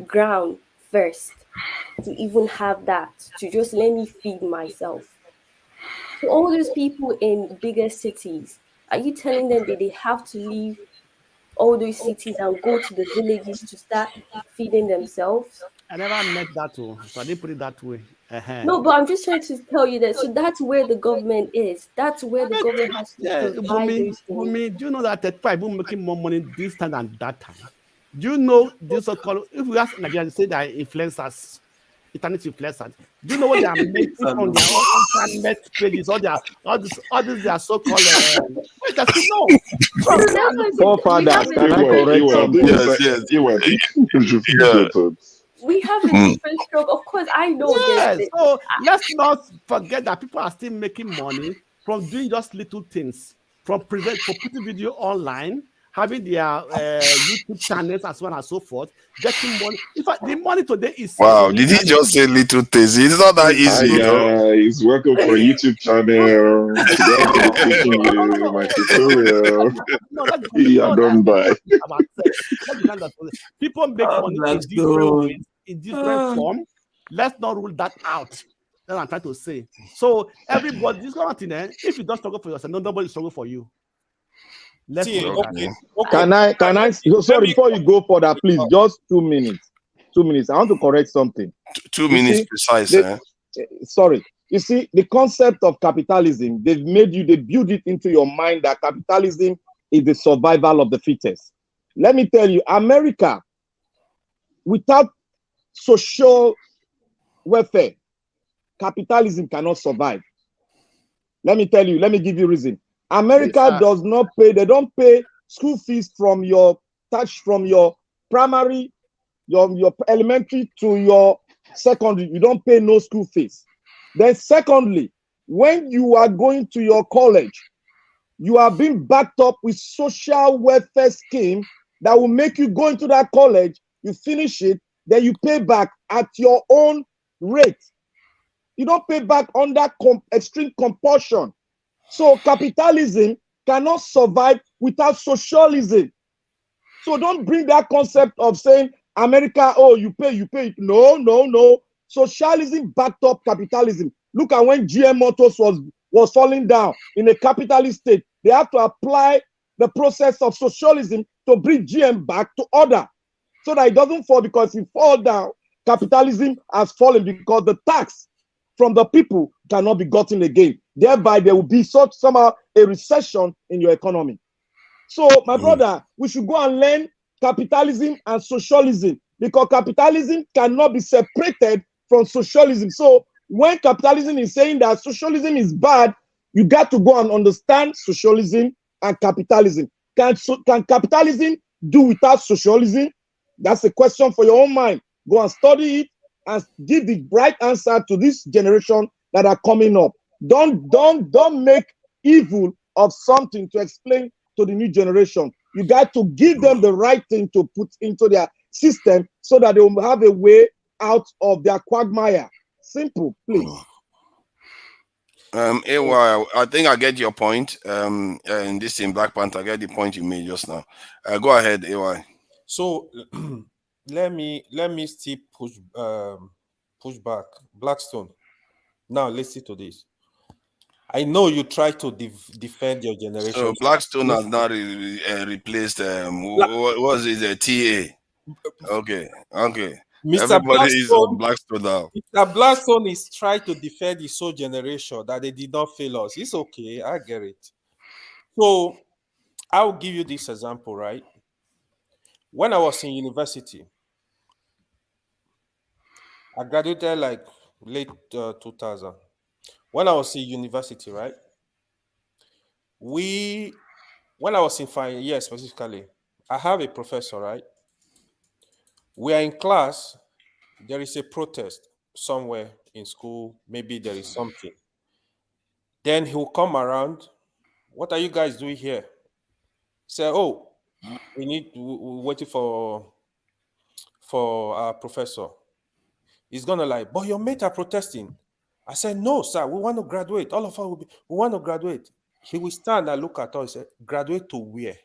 ground first to even have that, to just let me feed myself. So all those people in bigger cities, are you telling them that they have to leave all those cities and go to the villages to start feeding themselves? I never met that one, so I didn't put it that way. No, but I'm just trying to tell you that. So that's where the government is. That's where the government has to provide those things. Do you know that people making more money this time than that time? Do you know this so-called? If we ask Nigerians, say that influencers, internet influencers. Do you know what they are making on their own internet pages? All these their so-called. No. Father, can I correct something? Yes. We have a different stroke. Of course, I know this. So let's not forget that people are still making money from doing just little things, from putting video online, having their YouTube channels and so on and so forth, getting money. In fact, the money today is... Wow, did he just say little things? It's not that easy. Hi guys, welcome for YouTube channel. My tutorial. Yeah, don't buy. People make money in different ways, in different form. Let's not rule that out. That's what I'm trying to say. So everybody, this kind of thing, if you don't struggle for yourself, nobody struggle for you. Let's okay. Can I sorry, before you go further, please, just 2 minutes. 2 minutes. I want to correct something. 2 minutes precise. Sorry. You see, the concept of capitalism, they build it into your mind that capitalism is the survival of the fittest. Let me tell you, America, without social welfare, capitalism cannot survive. Let me tell you, let me give you a reason. America does not pay, they don't pay school fees from your primary your elementary to your secondary, you don't pay no school fees. Then secondly, when you are going to your college, you are being backed up with social welfare scheme that will make you go into that college, you finish it, then you pay back at your own rate. You don't pay back under extreme compulsion. So capitalism cannot survive without socialism. So don't bring that concept of saying America, oh, you pay. No, no, no. Socialism backed up capitalism. Look at when GM Motors was falling down in a capitalist state. They have to apply the process of socialism to bring GM back to order so that it doesn't fall, because if it fall down, capitalism has fallen because the tax from the people cannot be gotten again. Thereby, there will be somehow a recession in your economy. So, my brother, we should go and learn capitalism and socialism, because capitalism cannot be separated from socialism. So, when capitalism is saying that socialism is bad, you got to go and understand socialism and capitalism. Can capitalism do without socialism? That's a question for your own mind. Go and study it and give the right answer to this generation that are coming up. Don't make evil of something to explain to the new generation. You got to give them the right thing to put into their system so that they will have a way out of their quagmire. Simple, please. AY, I think I get your point. And this in Black Panther, I get the point you made just now. Go ahead, AY. So let me still push back. Blackstone. Now listen to this. I know you try to defend your generation. So Blackstone has not replaced what was it? TA. Okay. Mr. Everybody is on Blackstone now. Mr. Blackstone is trying to defend his own generation that they did not fail us. It's okay, I get it. So I'll give you this example, right? When I was in university, I graduated like late 2000. When I was in university, right? When I was in final year specifically, I have a professor, right? We are in class, there is a protest somewhere in school, maybe there is something. Then he'll come around, what are you guys doing here? Say, oh, we're waiting for our professor. He's gonna like, but your mates are protesting. I said, no, sir, we want to graduate. All of us we want to graduate. He will stand and look at us and say, graduate to where?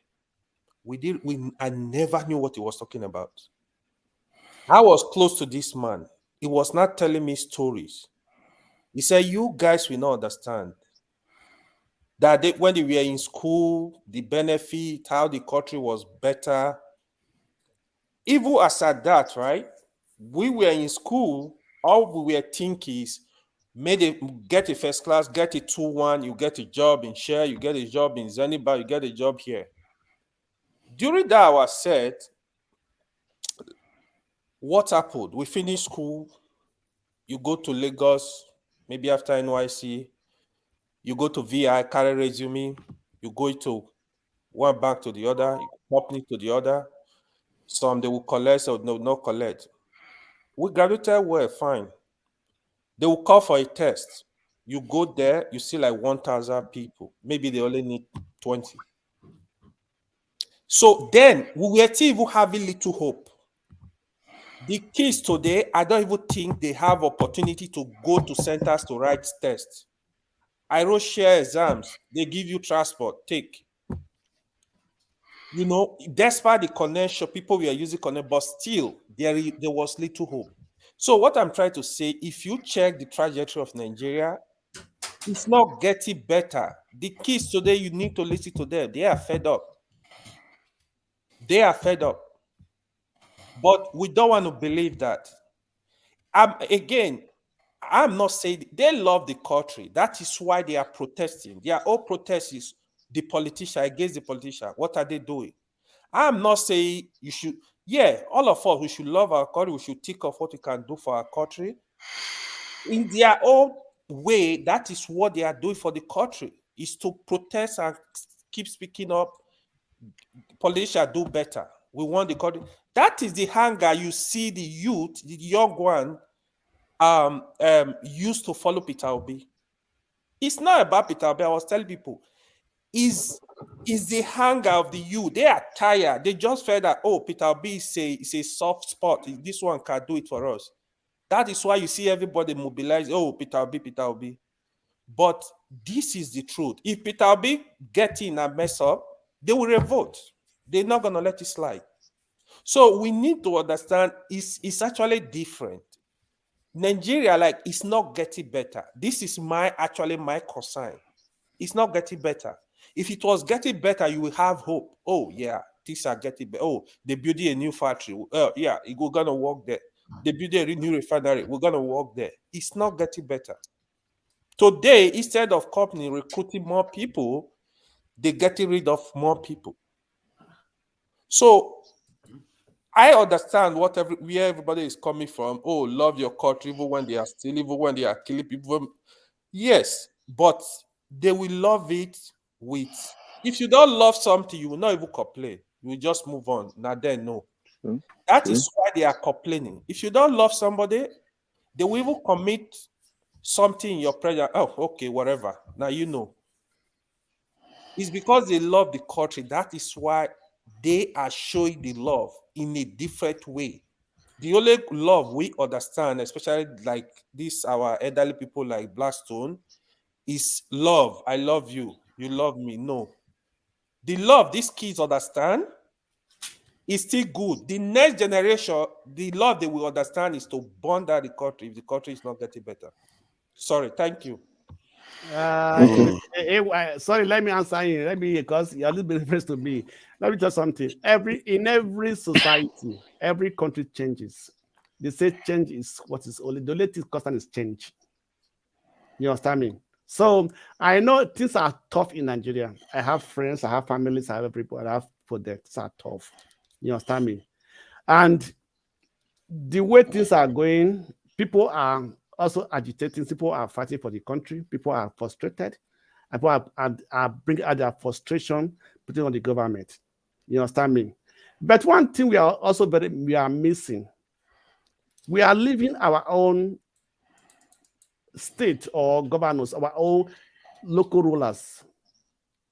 I never knew what he was talking about. I was close to this man. He was not telling me stories. He said, you guys will not understand that when they were in school, the benefit, how the country was better. Even as at that, right? We were in school, all we were thinking is, get a first class, get a 2-1, you get a job in Share, you get a job in Zeniba, you get a job here. During that hour set, what happened? We finished school, you go to Lagos, maybe after NYC, you go to VI, carry resume, you go to one bank to the other, company to the other. Some they will collect, some they will not collect. We graduated well, fine. They will call for a test. You go there, you see like 1,000 people. Maybe they only need 20. So then we were still even having little hope. The kids today, I don't even think they have opportunity to go to centers to write tests. I wrote Share exams. They give you transport. Take. You know, despite the connection, people were using connection, but still there was little hope. So what I'm trying to say, if you check the trajectory of Nigeria, it's not getting better. The kids today, you need to listen to them. They are fed up. They are fed up. But we don't want to believe that. I'm not saying they love the country. That is why they are protesting. Their whole protest is the politician against the politician. What are they doing? I'm not saying you should. Yeah, all of us, we should love our country. We should think of what we can do for our country. In their own way, that is what they are doing for the country, is to protest and keep speaking up. Politicians do better. We want the country. That is the hunger you see the youth, the young one, used to follow Peter Obi. It's not about Peter Obi. I was telling people, is the hunger of the youth. They are tired. They just felt that, oh, Peter Obi is a soft spot. This one can do it for us. That is why you see everybody mobilize. Oh, Peter Obi, Peter Obi. But this is the truth. If Peter Obi get in and mess up, they will revolt. They're not going to let it slide. So we need to understand it's actually different. Nigeria, like, it's not getting better. This is my concern. It's not getting better. If it was getting better, you will have hope. Oh, yeah, things are getting better. Oh, they're building a new factory. Yeah, we're going to work there. They're building a new refinery. We're going to work there. It's not getting better. Today, instead of company recruiting more people, they're getting rid of more people. So I understand where everybody is coming from. Oh, love your country, even when they are stealing, even when they are killing people. Yes, but they will love it with. If you don't love something, you will not even complain. You will just move on. Now then, no. That is why they are complaining. If you don't love somebody, they will even commit something in your presence. Oh, okay, whatever. Now you know. It's because they love the country. That is why they are showing the love in a different way. The only love we understand, especially like this, our elderly people like Blackstone, is love. I love you. You love me. No. The love these kids understand is still good. The next generation, the love they will understand is to burn down the country if the country is not getting better. Sorry, thank you. Sorry, let me answer you. Because you're a little bit refers to me. Let me tell you something. In every society, every country changes. They say change is what is only the latest constant is change. You understand me? So I know things are tough in Nigeria. I have friends, I have families, I have people, I have projects are tough. You understand me? And the way things are going, people are also agitating. People are fighting for the country. People are frustrated. And people are bringing out their frustration, putting on the government. You understand me? But one thing we are missing. We are leaving our own state or governors, our own local rulers,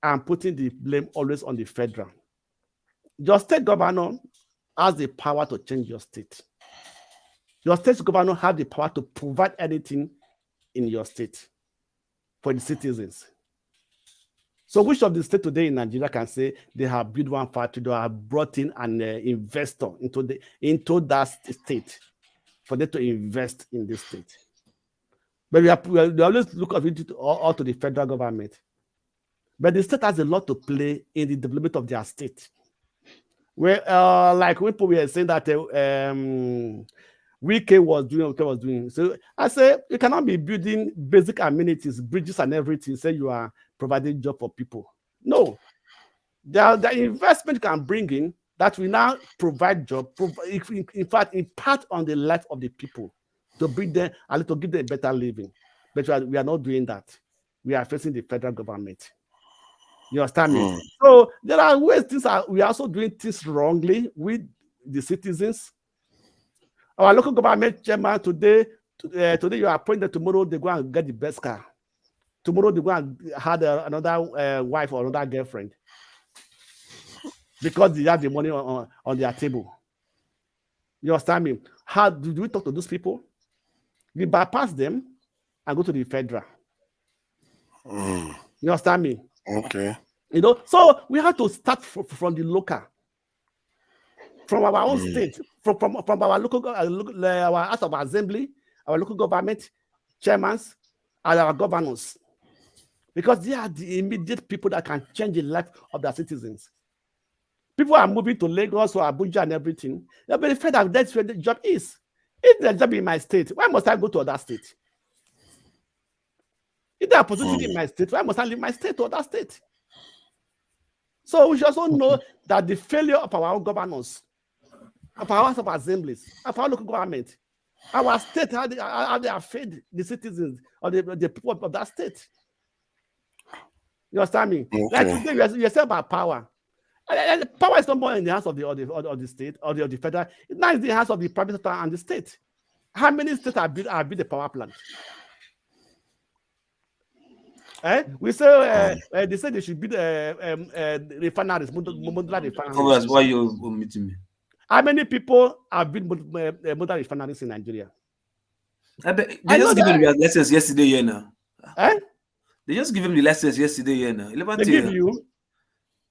and putting the blame always on the federal. Your state governor has the power to change your state. Your state governor has the power to provide anything in your state for the citizens. So which of the states today in Nigeria can say they have built one factory, they have brought in an investor into that state for them to invest in this state? But we always look at it all to the federal government. But the state has a lot to play in the development of their state. Where, like when people were saying that UK was doing what was doing. So I say you cannot be building basic amenities, bridges and everything, say you are providing job for people. No. The investment can bring in that will now provide job, in fact, impact on the life of the people to bring them a little, give them a better living. But we are not doing that. We are facing the federal government. You understand me? So there are ways we are also doing things wrongly with the citizens. Our local government chairman today you are appointed, tomorrow they go and get the best car. Tomorrow they go and have another wife or another girlfriend because they have the money on their table. You understand me? How do we talk to those people? We bypass them and go to the federal. You understand me? Okay. You know, so we have to start from the local, from our own state, from our local, our House of Assembly, our local government chairmen, and our governors, because they are the immediate people that can change the life of their citizens. People are moving to Lagos or Abuja and everything. They're very afraid that that's where the job is. If the job in my state, why must I go to other state? If there are opportunity in my state, why must I leave my state to other state? So we should also know that the failure of our own governors, of our House of Assemblies, of our local government, our state, how they have fed the citizens or the people of that state. You understand me? Okay. Like today, you say about power. The power is not more in the hands of the state or the federal. Now it's in the hands of the private sector and the state. How many states have built a power plant? We say they say they should build refineries, modular refineries. That's why you're meeting me. How many people have built modular refineries in Nigeria? They just gave him the license yesterday here now. They just give him the license yesterday here now. They give you?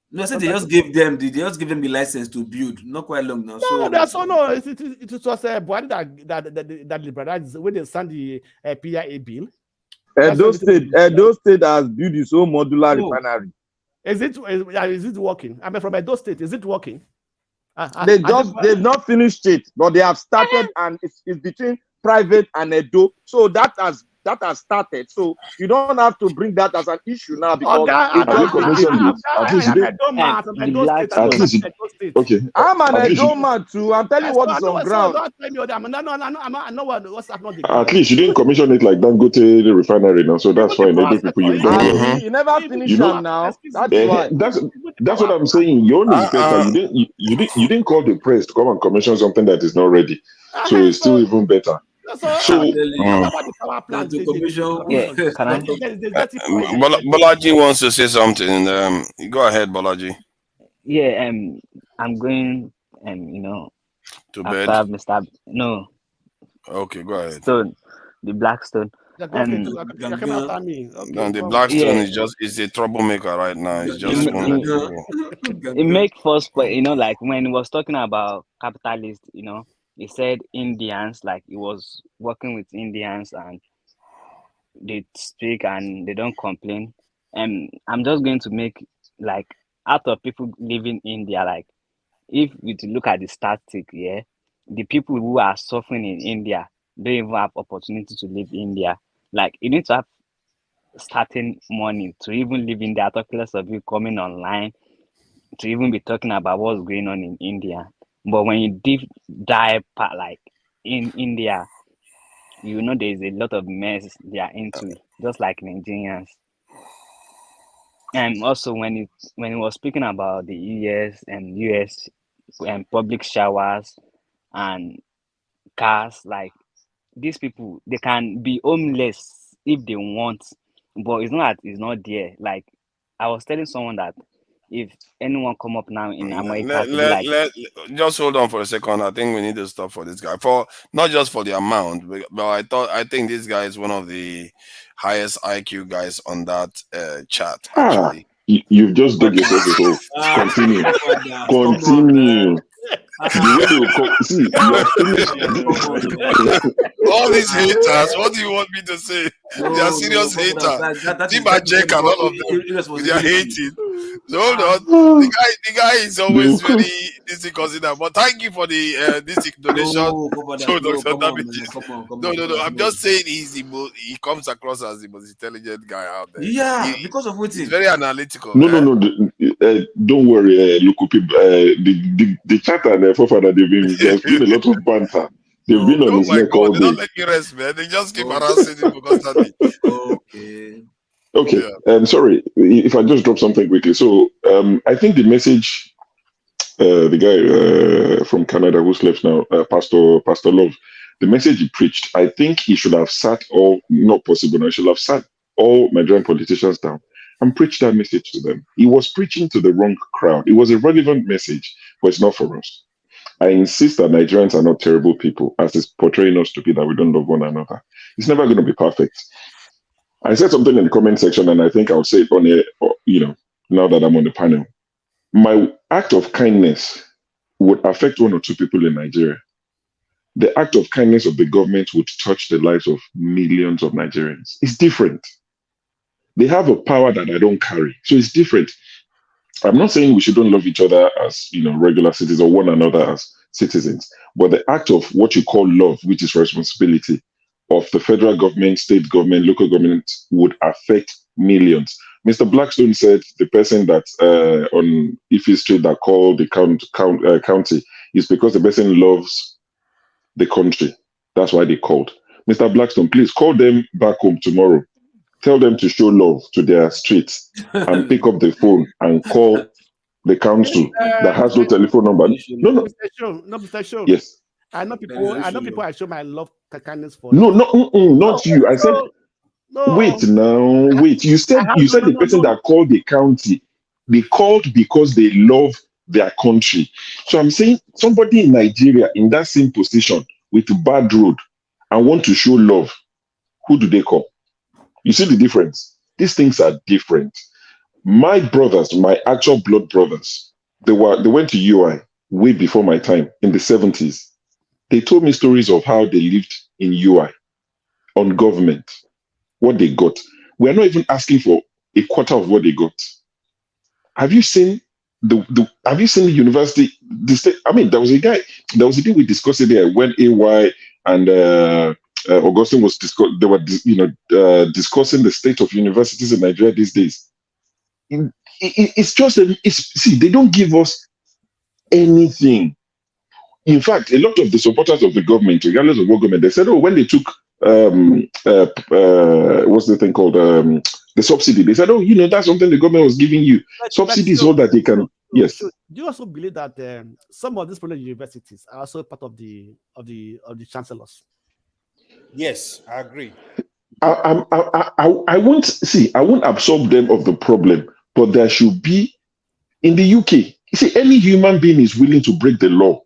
No, I said they just gave them the license to build. Not quite long now. No, that's all. No, it was Buhari that liberalized when they signed the PIA bill. Edo State has built its own modular refinery. Is it working? I mean, from Edo State, is it working? They've not finished it, but they have started, and it's between private and Edo. So that has started. So you don't have to bring that as an issue now because okay. I'm an Edo man too. I'm telling you what is on ground. At least you didn't commission it like Dangote the refinery now, so that's fine. Edo people, you've done. You never finished it now. That's what I'm saying. Your own is better. You didn't call the press to come and commission something that is not ready, so it's still even better. Bolaji wants to say something. Go ahead, Bolaji. Yeah, I'm going, to bed. No. Okay, go ahead. Stone, the Blackstone. No, the Blackstone is a troublemaker right now. It's just it makes first point, like when he was talking about capitalists, he said Indians, like he was working with Indians and they speak and they don't complain. And I'm just going to make, like, out of people living in India, like, if you look at the statistic, the people who are suffering in India don't even have opportunity to live in India. Like, you need to have starting money to even live in India, talk less of you coming online to even be talking about what's going on in India. But when you dive like in India, there's a lot of mess they are into, just like Nigerians. And also when he was speaking about the US and public showers and cars, like these people, they can be homeless if they want, but it's not there. Like I was telling someone that if anyone come up now in America, just hold on for a second. I think we need to stop for this guy, for not just for the amount, but I think this guy is one of the highest IQ guys on that chat. Actually, you've just dug yourself a hole. Continue. All these haters, what do you want me to say? They are serious haters. Jack and all of them, they are hating. So hold on. The guy is always very considered. But thank you for the this donation to Dr. Damages. No. I'm just saying he comes across as the most intelligent guy out there. Yeah, because of what he's very analytical. No. Don't worry, the chat and the forefather, there's been a lot of banter. They've been on his neck all day. They don't let you rest, man. They just keep harassing him constantly. Okay. Sorry, if I just drop something quickly. So I think the message, the guy from Canada who sleeps now, Pastor Love, the message he preached, I think he should have sat all Nigerian politicians down and preached that message to them. He was preaching to the wrong crowd. It was a relevant message, but it's not for us. I insist that Nigerians are not terrible people, as it's portraying us to be, that we don't love one another. It's never going to be perfect. I said something in the comment section, and I think I'll say it on here, now that I'm on the panel. My act of kindness would affect one or two people in Nigeria. The act of kindness of the government would touch the lives of millions of Nigerians. It's different. They have a power that I don't carry. So it's different. I'm not saying we shouldn't love each other as regular citizens or one another as citizens, but the act of what you call love, which is responsibility of the federal government, state government, local government, would affect millions. Mr. Blackstone said the person that on Ife Street that called the county is because the person loves the country. That's why they called. Mr. Blackstone, please call them back home tomorrow. Tell them to show love to their streets and pick up the phone and call the council that has no telephone number. No. Mr. Show. Yes. I know people I show my love kindness for. Not you. I said, wait now, wait. You said the person that called the county, they called because they love their country. So I'm saying somebody in Nigeria in that same position with a bad road and want to show love, who do they call? You see the difference? These things are different. My brothers, my actual blood brothers, they went to UI way before my time in the 70s. They told me stories of how they lived in UI on government, what they got. We're not even asking for a quarter of what they got. Have you seen have you seen the university? I mean, there was a day we discussed it there when AY and Augustine was discussing the state of universities in Nigeria these days. It's just see, they don't give us anything. In fact, a lot of the supporters of the government, regardless of what government, they said, when they took what's the thing called the subsidy, they said, that's something the government was giving you. Subsidies so that they can. Yes. Do you also believe that some of these public universities are also part of the chancellors? Yes, I agree. I won't absolve them of the problem, but there should be in the UK. You see, any human being is willing to break the law.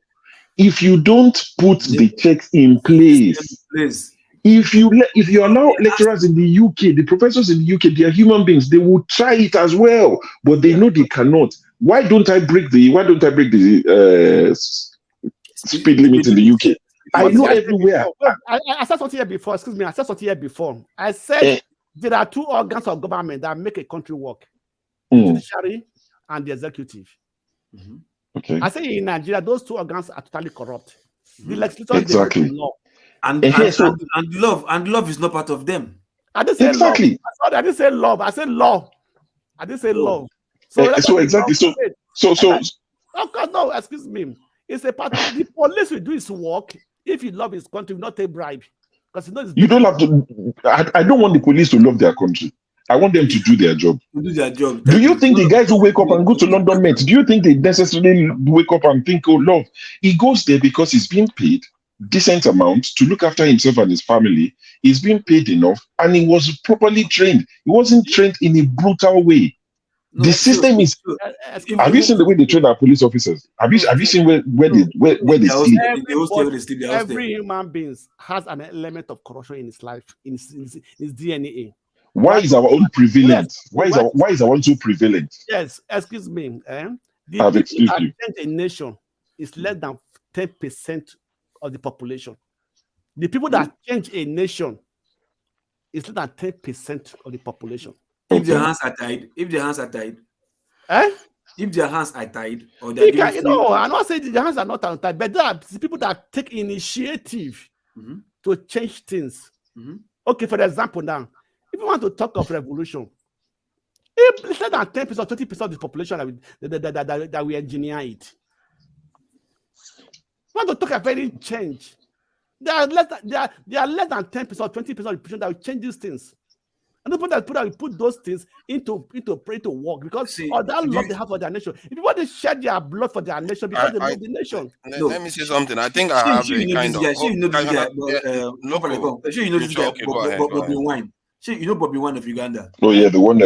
If you don't put the checks in place, if you allow lecturers in the UK, the professors in the UK, they are human beings. They will try it as well, but they know they cannot. Why don't I break the speed limit in the UK? I know everywhere. I said something here before. Excuse me. I said something here before. I said there are two organs of government that make a country work: the judiciary and the executive. Mm-hmm. Okay. I say in Nigeria, those two organs are totally corrupt. The legislature, exactly. Law. And love is not part of them. I didn't say exactly. love. I didn't say love. I said law. I didn't say love. So exactly. So. Of course, no. Excuse me. It's a part of the police will do its work if you love his country, will not take bribe. Because you don't have to. I don't want the police to love their country. I want them to do their job. Do you think the guys who wake up and go to London Met, do you think they necessarily wake up and think, oh, love? He goes there because he's being paid decent amount to look after himself and his family. He's being paid enough, and he was properly trained. He wasn't trained in a brutal way. No, the system is. Have you seen the way they train our police officers? Have you seen where they sleep? Every human being has an element of corruption in his life, in his DNA. Why is our own prevalent? Why is our own so prevalent? Yes, excuse me. The excuse people you. that change a nation is less than 10% of the population. The people that change a nation is less than 10% of the population. If their hands are tied, If their hands are tied, or I'm not saying their hands are not tied, but there are people that take initiative to change things. Mm-hmm. Okay, for example, now, if you want to talk of revolution, if less than 10% or 20% of the population that we engineer it. If you want to talk of any change, there are less than 10% or 20% of the population that will change these things. And the people that will put those things into work because of that love they have for their nation. If people want to shed their blood for their nation because they love the nation. Let me say something. I think I have a kind of. Bobby Wine. You know Bobby Wine of Uganda. Oh yeah, the one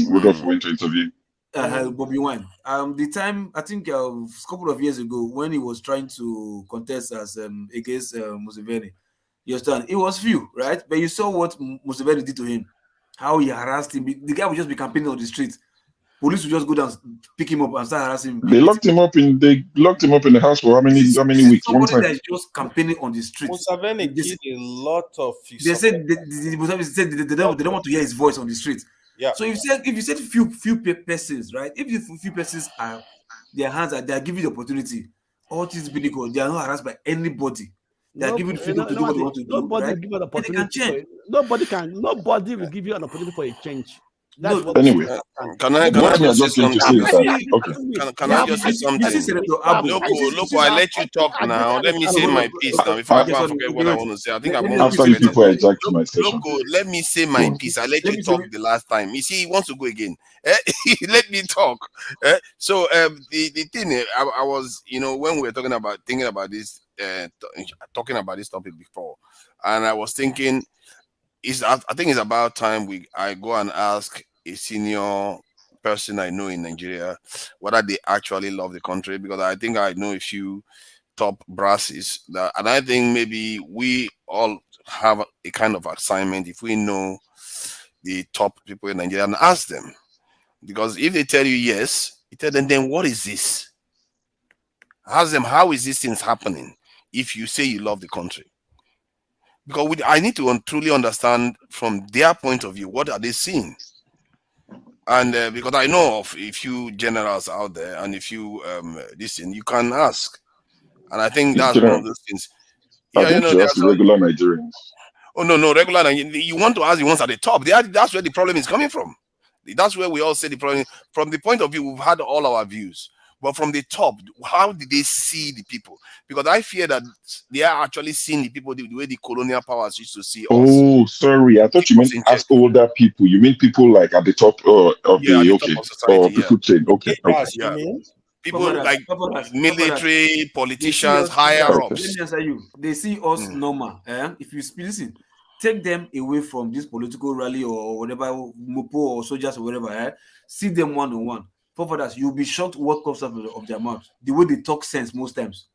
Rudolph went to interview. Bobby Wine. The time I think a couple of years ago when he was trying to contest as against Museveni, you understand? It was few, right? But you saw what Museveni did to him. How he harassed him. The guy would just be campaigning on the street. Police would just go down, pick him up, and start harassing him. They locked him up in the house for how many weeks? Somebody that is just campaigning on the street. Museveni did a lot of. They said they don't want to hear his voice on the street. Yeah. So if you said few persons, right? If the few persons are their hands they are giving the opportunity, all these people they are not harassed by anybody. They are giving freedom to do what they want to do. Nobody give an opportunity. Nobody will give you an opportunity for a change. That's No, Anyway, can I what me are just say just going to say something? is that okay. Can I just say something? Look, I let you talk now. Let me say my piece now before I go and forget what I want to say. I think I'm After you people hijacked my session. Look, let me say my piece. I let you talk the last time. You see, he wants to go again. Let me talk. So the thing I was, when we were thinking about this, talking about this topic before, and I was thinking, I think it's about time I go and ask a senior person I know in Nigeria whether they actually love the country, because I think I know a few top brasses that, and I think maybe we all have a kind of assignment if we know the top people in Nigeria and ask them, because if they tell you yes, you tell them, then what is this? Ask them, how is this things happening if you say you love the country? Because I need to truly understand from their point of view, what are they seeing? And because I know of a few generals out there, and if you listen, you can ask. And I think that's one of those things. I think you ask regular Nigerians. Oh, no, regular. You want to ask the ones at the top. That's where the problem is coming from. That's where we all say the problem. From the point of view, we've had all our views. But from the top, how did they see the people? Because I fear that they are actually seeing the people the way the colonial powers used to see us. Oh, sorry. I thought you meant ask older people. You mean people like at the top of the society, or food chain. Okay. Yeah. People like military, politicians, higher ups. Let me answer you. They see us normal. If you listen, take them away from this political rally or whatever, Mopo or soldiers or whatever. See them one-on-one. Forefathers, you'll be shocked what comes out of their mouth. The way they talk sense most times.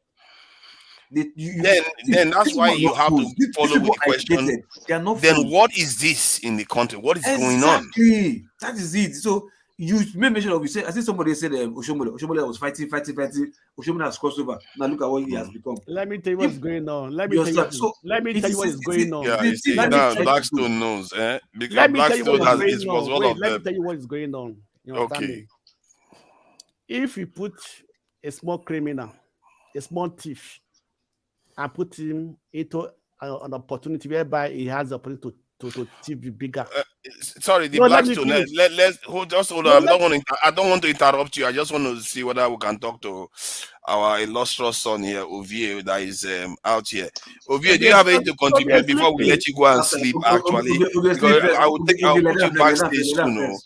Then that's why you have to follow with the question. Then what is this in the country? What is going on? Exactly. That is it. So you made mention of, I think somebody said Oshomole was fighting. Oshomole has crossed over. Now look at what he has become. Let me tell you what's going on. Let me tell you what is going on. Yeah, you see, now Blackstone knows. Because Blackstone was one of them. Let me tell you what is going on. Okay. If you put a small criminal, a small thief, and put him into an opportunity whereby he has the opportunity to thief bigger. Sorry, the Blackstone. Let's hold on. I don't want to interrupt you. I just want to see whether we can talk to our illustrious son here, Ojei, that is out here. Ojei, do you have anything to contribute before we let you go and sleep? Actually, because I will put you backstage soon,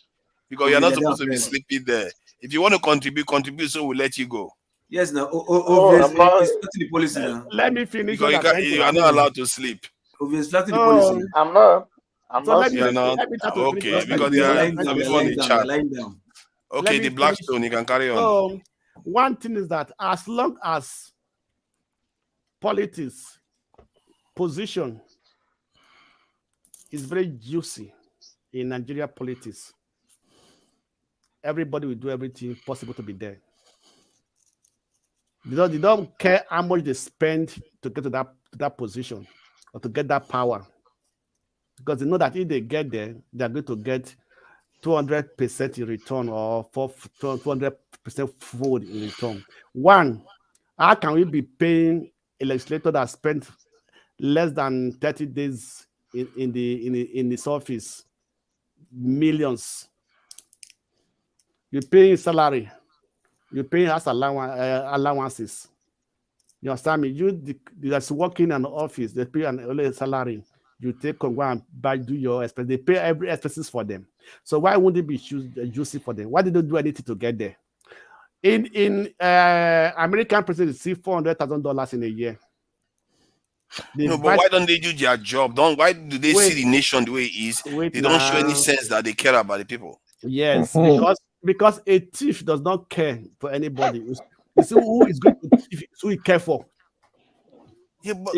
because you're not supposed to be sleeping there. If you want to contribute, so we'll let you go. Yes, now. Obviously, the policy now. Let me finish. Because you are not allowed to sleep. Obviously, the policy. I'm not. Okay, because they are on the chat. Okay, the Blackstone, you can carry on. One thing is that as long as politics position is very juicy in Nigeria politics, everybody will do everything possible to be there. They don't care how much they spend to get to that position or to get that power. Because they know that if they get there, they're going to get 200% in return or 200% food in return. One, how can we be paying a legislator that spent less than 30 days in this office millions? You pay his salary, you pay his allowances. You understand me? You that's working in an office, they pay an salary. You take and go and do your expense. They pay every expenses for them. So why wouldn't it be juicy for them? Why did they do anything to get there? In American presidents see $400,000 in a year. But why don't they do their job? Why do they see the nation the way it is? They don't show any sense that they care about the people. Yes, because a thief does not care for anybody. You see who is going to thief, who he care for. Yeah, but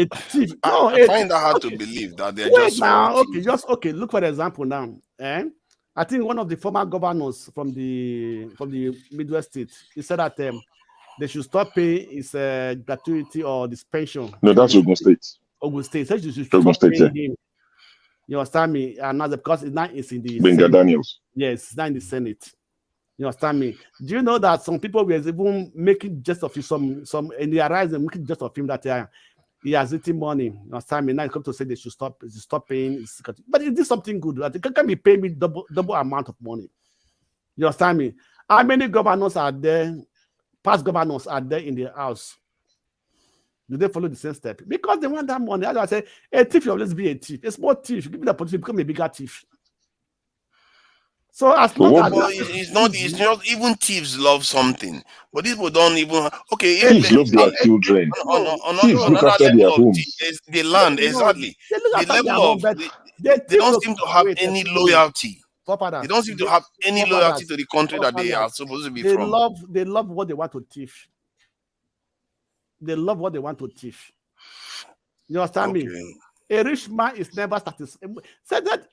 I find that hard to believe that they're just now. Okay, look for example now. I think one of the former governors from the Midwest state, he said that they should stop paying his gratuity or this pension. No, that's Ogun State. Ogun State. So you should stop paying him. You understand me? And now because now it's in the Benga Daniels. Yes, it's now in the Senate. You understand me? Do you know that some people were even making jest of him, some in their eyes and making jest of him that he has eaten money. You understand me? Now he come to say they should stop paying. But it did something good. They can be paying me double amount of money. You understand me? How many governors are there? Past governors are there in the house. Do they follow the same step? Because they want that money. As I say, a thief will always be a thief. A small thief, give me the opportunity to become a bigger thief. So as long as it's not even thieves love something, but these people don't even thieves love their children. Thieves look after their homes. The land, exactly. The level of they don't seem to have any loyalty. They don't seem to have any loyalty to the country that they are supposed to be from. They love what they want to thief. They love what they want to thief. You understand me? A rich man is never satisfied. Said that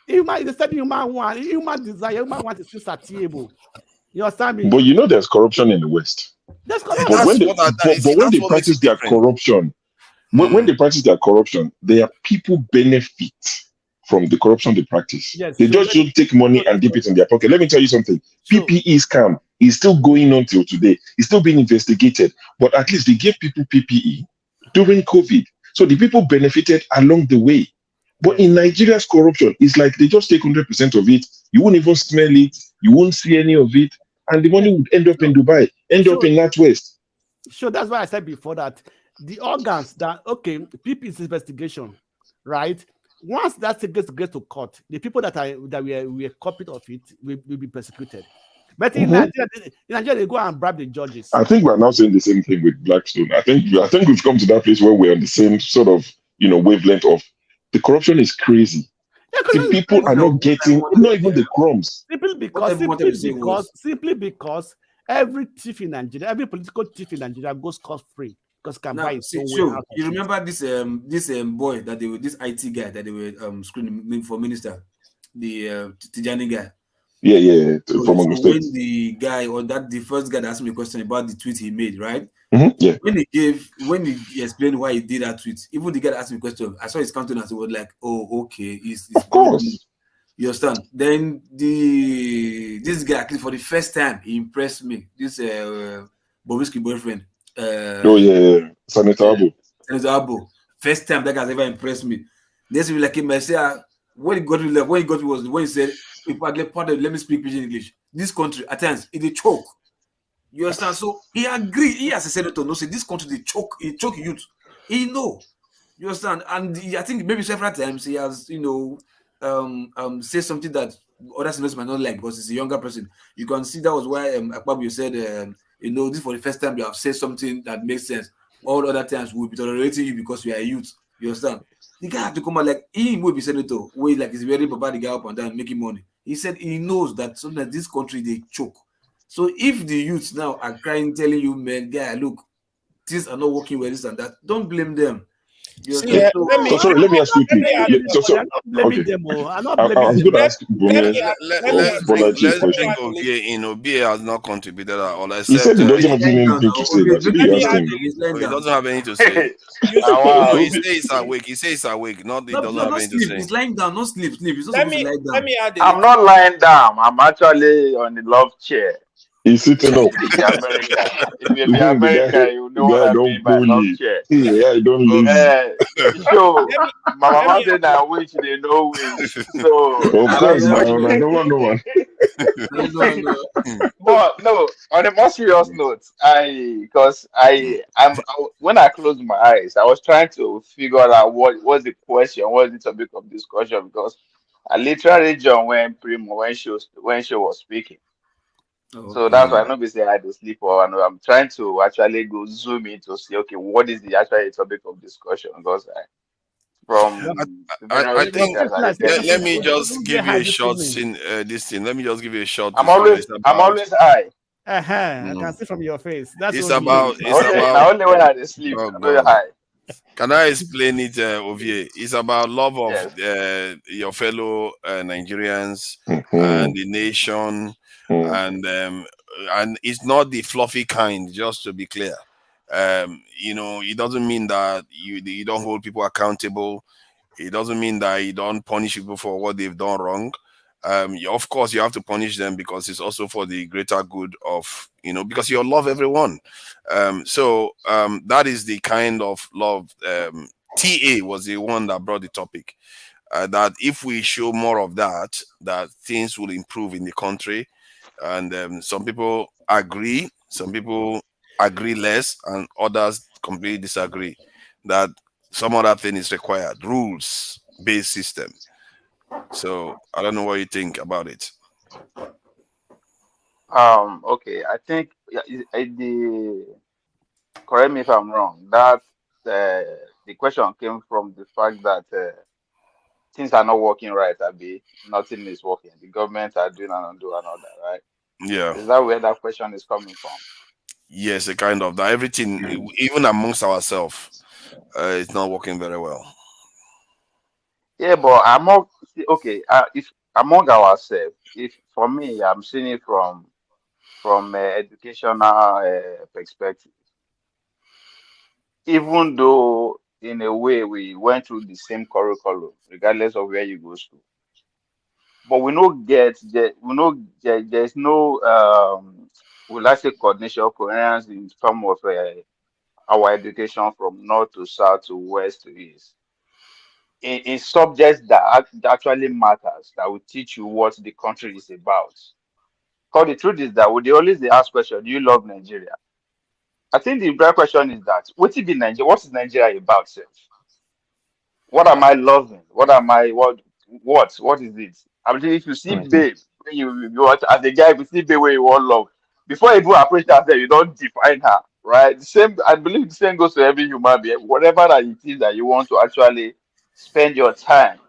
human desire, human want is still satiable. You understand me? But you know there's corruption in the West. That's correct. But when they practice their corruption, when they practice their corruption, their people benefit from the corruption they practice. Yes, they just don't take money and dip it in their pocket. Let me tell you something. PPE scam is still going on till today. It's still being investigated. But at least they gave people PPE during COVID. So the people benefited along the way. But in Nigeria's corruption, it's like they just take 100% of it. You won't even smell it. You won't see any of it. And the money would end up in Dubai, up in Northwest. Sure, that's why I said before that the organs that, PP's investigation, right? Once that gets to court, the people that were copied of it will be persecuted. But in Nigeria, they go and bribe the judges. I think we're now saying the same thing with Blackstone. I think we've come to that place where we're on the same sort of wavelength of the corruption is crazy. The people are not getting not even the crumbs. Simply because every thief in Nigeria, every political thief in Nigeria goes scot-free. You remember this boy that this IT guy that they were screening for minister, the Tijani guy. Yeah, from when the first guy that asked me a question about the tweet he made, right? Yeah. When he explained why he did that tweet, even the guy that asked me a question, I saw his countenance. He was like, "Oh, okay." Of course. You understand? Then this guy, actually, for the first time, he impressed me. This Bobrisky boyfriend. Senator Abu. First time that guy's ever impressed me. This will like him. I say when he got to was when he said, let me speak pidgin English. This country at times it a choke. You understand? So he agreed. He as a senator knows this country they choke youth. He know. You understand? And I think maybe several times he has say something that other senators might not like because he's a younger person. You can see that was why Akpabio said this for the first time you have said something that makes sense. All other times we'll be tolerating you because you are a youth. You understand? The guy had to come out like he will be senator, where like he's very bad the guy up and down making money. He said he knows that sometimes this country they choke. So if the youths now are crying, telling you, man, guy, look, things are not working with this and that, don't blame them. Let me ask quickly. I'm going to ask let's bring Ogie in. Ogie has not contributed at all. He said he doesn't have anything to say. He doesn't have anything to say. He says he's awake. He says he's awake. He doesn't have anything to say. He's lying down, not sleep. Let me add I'm not lying down. I'm actually on the love chair. He's sitting up. If you're in America, you know what I mean by love chair. Yeah, I don't lose. So, my mama said that which they know which. So, of course, no one. But no, on a more serious note, when I closed my eyes, I was trying to figure out what was the question, what was the topic of discussion, because I literally joined when she was speaking. So that's why I not be saying I had to sleep or I'm trying to actually go zoom in to see what is the actual topic of discussion, because I think let me just give you a short Let me just give you a short. I'm always high. I can see from your face. It's about only when I sleep. I'm very high. Can I explain it, Ovie? It's about love of your fellow Nigerians and the nation. And it's not the fluffy kind, just to be clear. It doesn't mean that you don't hold people accountable. It doesn't mean that you don't punish people for what they've done wrong. Of course, you have to punish them because it's also for the greater good of, because you love everyone. So that is the kind of love. TA was the one that brought the topic. That if we show more of that, that things will improve in the country. And some people agree, some people agree less, and others completely disagree that some other thing is required, rules-based system. So I don't know what you think about it. Okay, I think correct me if I'm wrong. That the question came from the fact that things are not working right. Nothing is working. The government are doing and another, right? Yeah. Is that where that question is coming from? Yes, a kind of that. Everything, even amongst ourselves, it's not working very well. Yeah, but if among ourselves, if for me, I'm seeing it from educational perspective. Even though in a way we went through the same curriculum, regardless of where you go to school, but there's no will I say coordination or coherence in terms of our education from north to south to west to east. In subjects that actually matters, that will teach you what the country is about. Because the truth is that they always ask question, do you love Nigeria? I think the real question is that what is Nigeria about, self? What am I loving? What is it? I mean, if you see babe, when you as a guy, if you see babe where you want love, before you approach that, you don't define her, right? The same, I believe the same goes to every human being. Whatever that it is that you want to actually spend your time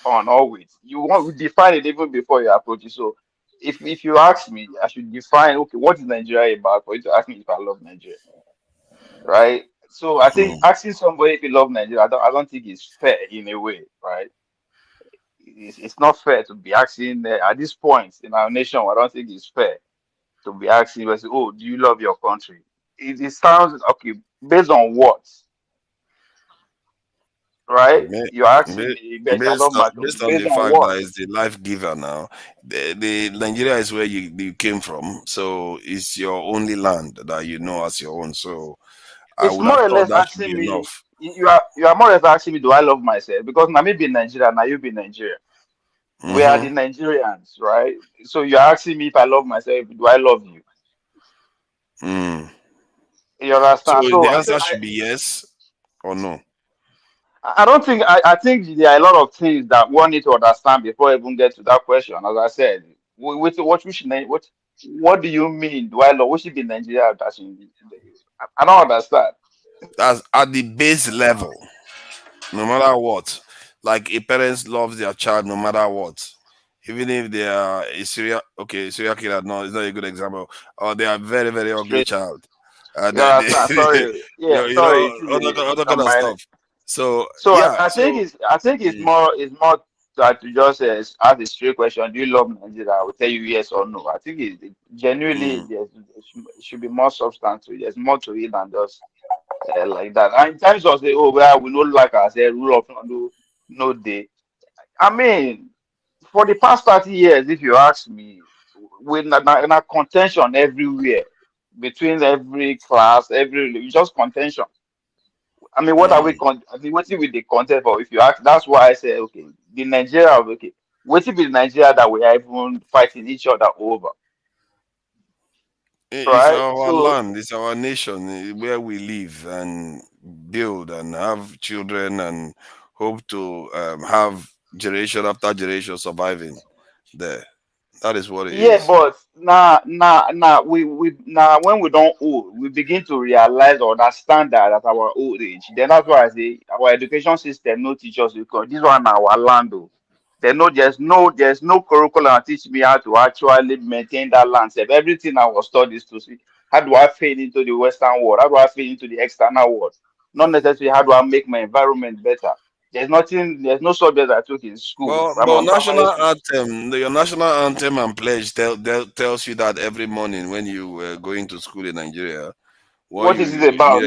on or with, you want to define it even before you approach it. So if you ask me, I should define, okay, what is Nigeria about, for you to ask me if I love Nigeria, right? So I think asking somebody if you love Nigeria, I don't think it's fair in a way, right? It's not fair to be asking at this point in our nation. I don't think it's fair to be asking, oh, do you love your country? It sounds okay based on what? Right? You're asking me, based on on the fact what? that it's the life giver now. The Nigeria is where you came from, so it's your only land that you know as your own. So I It's would more have or thought less that should asking be me. enough. You are more or less asking me, do I love myself? Because now me be Nigeria, now you be Nigeria. We are the Nigerians, right? So you're asking me if I love myself, do I love you? You understand? So the So answer should be yes or no. I don't think I think there are a lot of things that one need to understand before even get to that question. As I said, what do you mean? Do I love? What should be Nigeria? I don't understand. That's at the base level, no matter what. Like a parent loves their child no matter what. Even if they are a serial killer, no, it's not a good example. Or they are very, very ugly child. Sorry. Yeah, sorry. Other kind of stuff. So I yeah. think it's more that to just ask a straight question. Do you love Nigeria? I will tell you yes or no. I think it genuinely there should be more substance to it. There's more to it than just like that. And in terms of say, oh well, we don't like us, rule of no day. I mean, for the past 30 years, if you ask me, with a contention everywhere between every class, just contention. I mean, what are we? What with the content for? If you ask, that's why I say, okay, the Nigeria, okay, what if it's Nigeria that we are even fighting each other over? It's right? our land, it's our nation where we live and build and have children and hope to have generation after generation surviving there. That is what it is. But we when we don't old, we begin to realize or understand that at our old age. Then that's why I say our education system no teach us, because this one our land. There's no curriculum that teach me how to actually maintain that land. Everything I was taught is to see how do I fit into the Western world, how do I fit into the external world. Not necessarily how do I make my environment better. There's no subject I took in school. But your national anthem and pledge tells you that every morning when you were going to school in Nigeria. What is it about?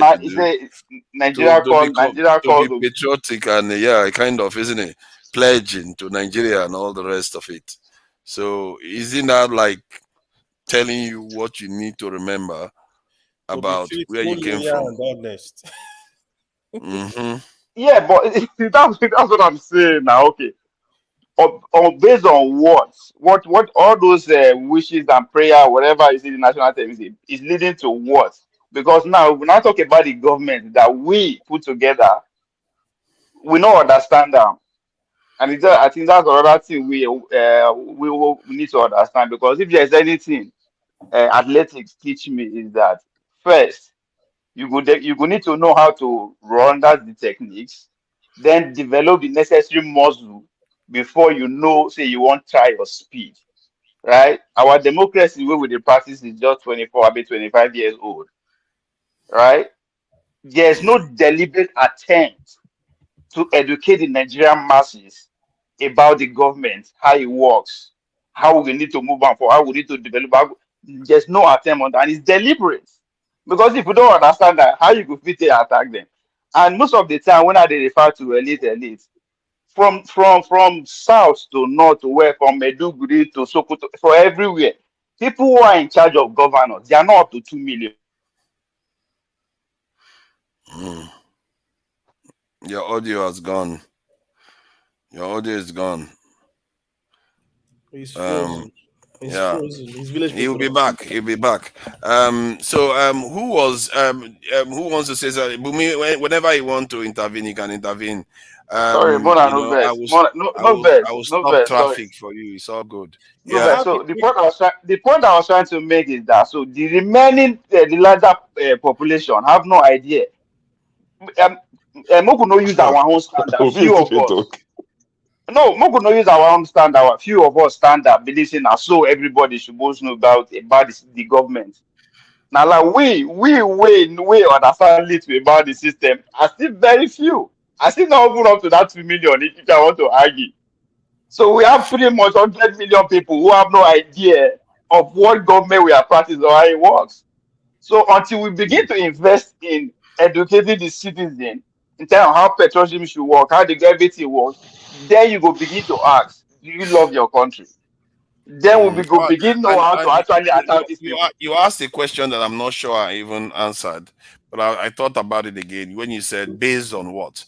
Nigeria calls to be patriotic and kind of, isn't it? Pledging to Nigeria and all the rest of it. So isn't that like telling you what you need to remember about where you came from? Honest. Yeah, but that's what I'm saying now. Okay, based on what all those wishes and prayer, whatever you see the national television is leading to what? Because now we now talk about the government that we put together, we don't understand them, and I think that's another thing we need to understand. Because if there's anything athletics teach me is that first you go need to know how to run, that's the techniques, then develop the necessary muscle before you know, say you want try your speed, right? Our democracy where we dey practice is just 24, 25 years old, right? There's no deliberate attempt to educate the Nigerian masses about the government, how it works, how we need to move on for, how we need to develop. There's no attempt on that, and it's deliberate. Because if you don't understand that, how you could fit to attack them? And most of the time, when I refer to elite, from south to north to west, from Maiduguri to Sokoto, for everywhere, people who are in charge of governors, they are not up to 2 million. Your audio has gone. Your audio is gone. He's frozen. He's Yeah, frozen. His village he'll be people back. He'll be back. Who wants to say something? Bumi, whenever you want to intervene, you can intervene. Sorry, Mona, no verse. I will stop traffic for you. It's all good. Yeah. So the point I was trying to make is that so the remaining the larger population have no idea. Moku no use our own standard. Few of us. No, Moku no use our own standard. Few of us standard believing that so everybody should both know about the government. Now, like we understand little about the system. I still very few. I still not even up to that 2 million if I want to argue. So we have pretty much 100 million people who have no idea of what government we are practicing or how it works. So until we begin to invest in educating the citizen in terms of how patriotism should work, how the everything works, then you go begin to ask, do you love your country? Then we go begin know how to actually attack these people. You asked a question that I'm not sure I even answered, but I thought about it again when you said based on what?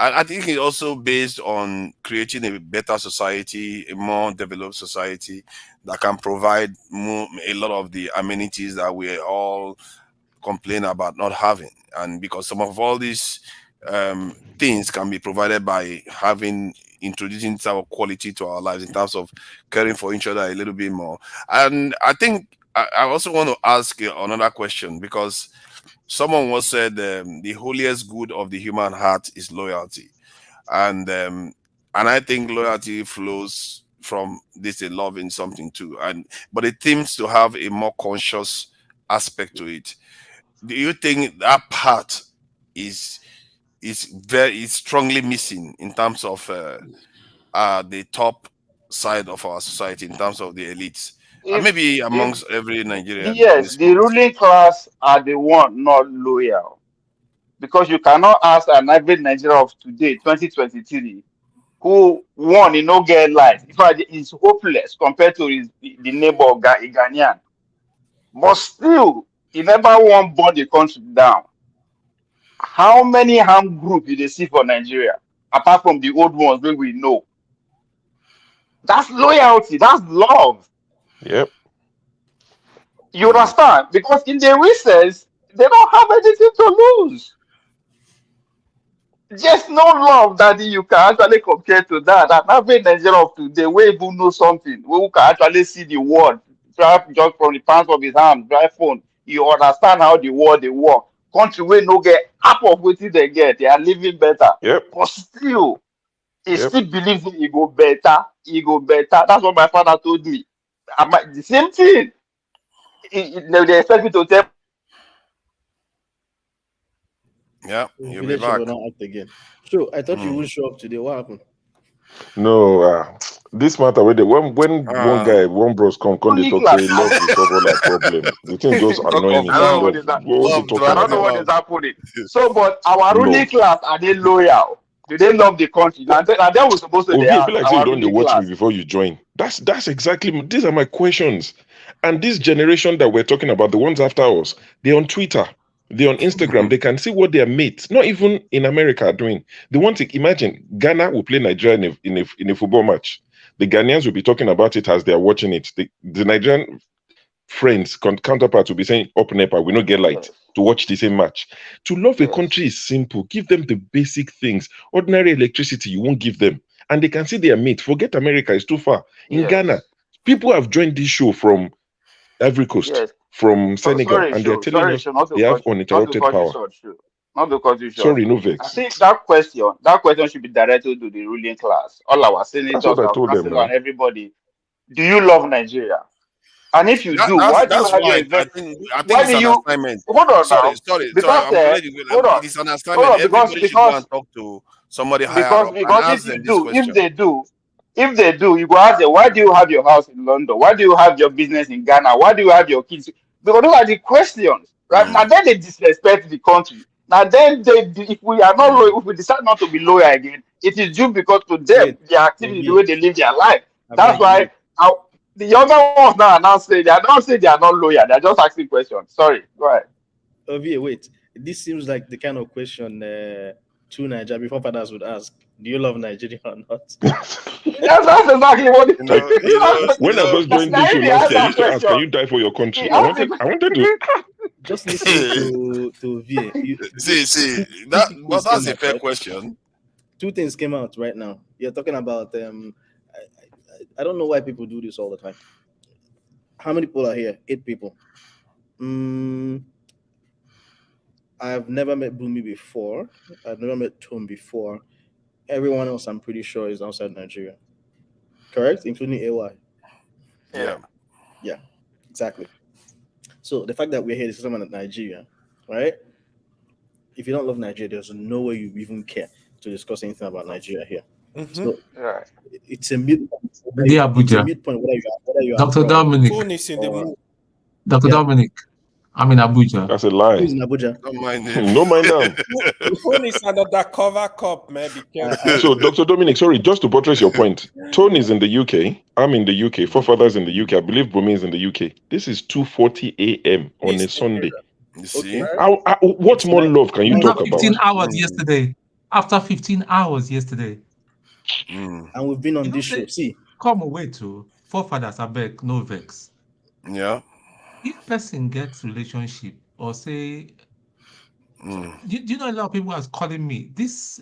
I think it's also based on creating a better society, a more developed society that can provide a lot of the amenities that we all complain about not having. And because some of all these things can be provided by introducing some of quality to our lives in terms of caring for each other a little bit more. And I think I also want to ask you another question, because someone once said the holiest good of the human heart is loyalty. And I think loyalty flows from this love in something too. But it seems to have a more conscious aspect to it. Do you think that part is very strongly missing in terms of the top side of our society, in terms of the elites, and maybe amongst every Nigerian? Yes, the ruling class are the one not loyal, because you cannot ask an average Nigerian of today, 2023, who one in no get life. In fact, is hopeless compared to the neighbor of Ghanaian, but still he never won't burn the country down. How many armed groups did they see for Nigeria, apart from the old ones where we know? That's loyalty. That's love. Yep. You understand? Because in the recess, they don't have anything to lose. Just no love that you can actually compare to that. And every Nigerian of today, we even know something, who can actually see the world, drive just from the palms of his hand, drive phone. You understand how the world they work. Country where no get half of what they get, they are living better. Yep. But still, he still believes he go better. He go better. That's what my father told me. The same thing. They expect me to tell. Yeah, you'll be back. Again. So I thought you would show up today. What happened? No, this matter when one guy, one bros come they talk say love to solve all that problem. The thing just annoying me. I don't know what is happening. So, but our ruling class, are they loyal? Do they love the country? And then we're supposed to I feel like you our don't middle watch class. me before you join. That's exactly, these are my questions. And this generation that we're talking about, the ones after us, they're on Twitter, they're on Instagram, they can see what their mates, not even in America, are doing. They want to imagine Ghana will play Nigeria in a football match. The Ghanaians will be talking about it as they're watching it. The Nigerian friends, counterparts will be saying, up NEPA, we don't get light to watch the same match. To love a country is simple. Give them the basic things. Ordinary electricity, you won't give them. And they can see their mate. Forget America, it's too far. In Ghana, people have joined this show from Ivory Coast, from Senegal, and they're telling us they have uninterrupted power. Not because you Sorry, no vex. I think that question should be directed to the ruling class, all our senators, our councillors, and everybody. Do you love Nigeria? And if you do, why do you have your investment? Why do you? Hold on now. Sorry. Because Hold on. It is an assignment. Everybody should go and talk to somebody higher up and ask them this question. If they do, you go ask them, why do you have your house in London? Why do you have your business in Ghana? Why do you have your kids? Because those are the questions, right? Now then they disrespect the country. Now then if we are not loyal, if we decide not to be loyal again, it is due because to them, their activity, the way they live their life. That's why the younger ones now say they are not loyal. They are just asking questions. Sorry, go ahead. Wait. This seems like the kind of question two Nigeria before fathers would ask. Do you love Nigeria or not? That's exactly what it is. When I first joined this show last year, I used to ask, can you die for your country? I wanted to. Just listen to VA. That's a fair question. Two things came out right now. You're talking about I don't know why people do this all the time. How many people are here? 8 people. I've never met Bumi before. I've never met Tom before. Everyone else, I'm pretty sure, is outside Nigeria. Correct? Including AY. Yeah, exactly. So the fact that we're here is someone in Nigeria, right? If you don't love Nigeria, there's no way you even care to discuss anything about Nigeria here. So it's a midpoint. It's a midpoint whether you are Dr. Dominic. Dr. Dominic. I'm in Abuja. That's a lie. Who's in Abuja? Don't mind him. No mind them. The phone is under that cover cup, man. Be careful. So, Dr. Dominic, sorry, just to buttress your point. Tony is in the UK. I'm in the UK. Forefathers in the UK. I believe Bumi is in the UK. This is 2:40 a.m. on a Sunday. You see? What more love can you talk about? 15 hours yesterday. After 15 hours yesterday. And we've been on this show. See, come away to forefathers, I beg, no vex. Yeah. If person gets relationship or say, do you know a lot of people are calling me? This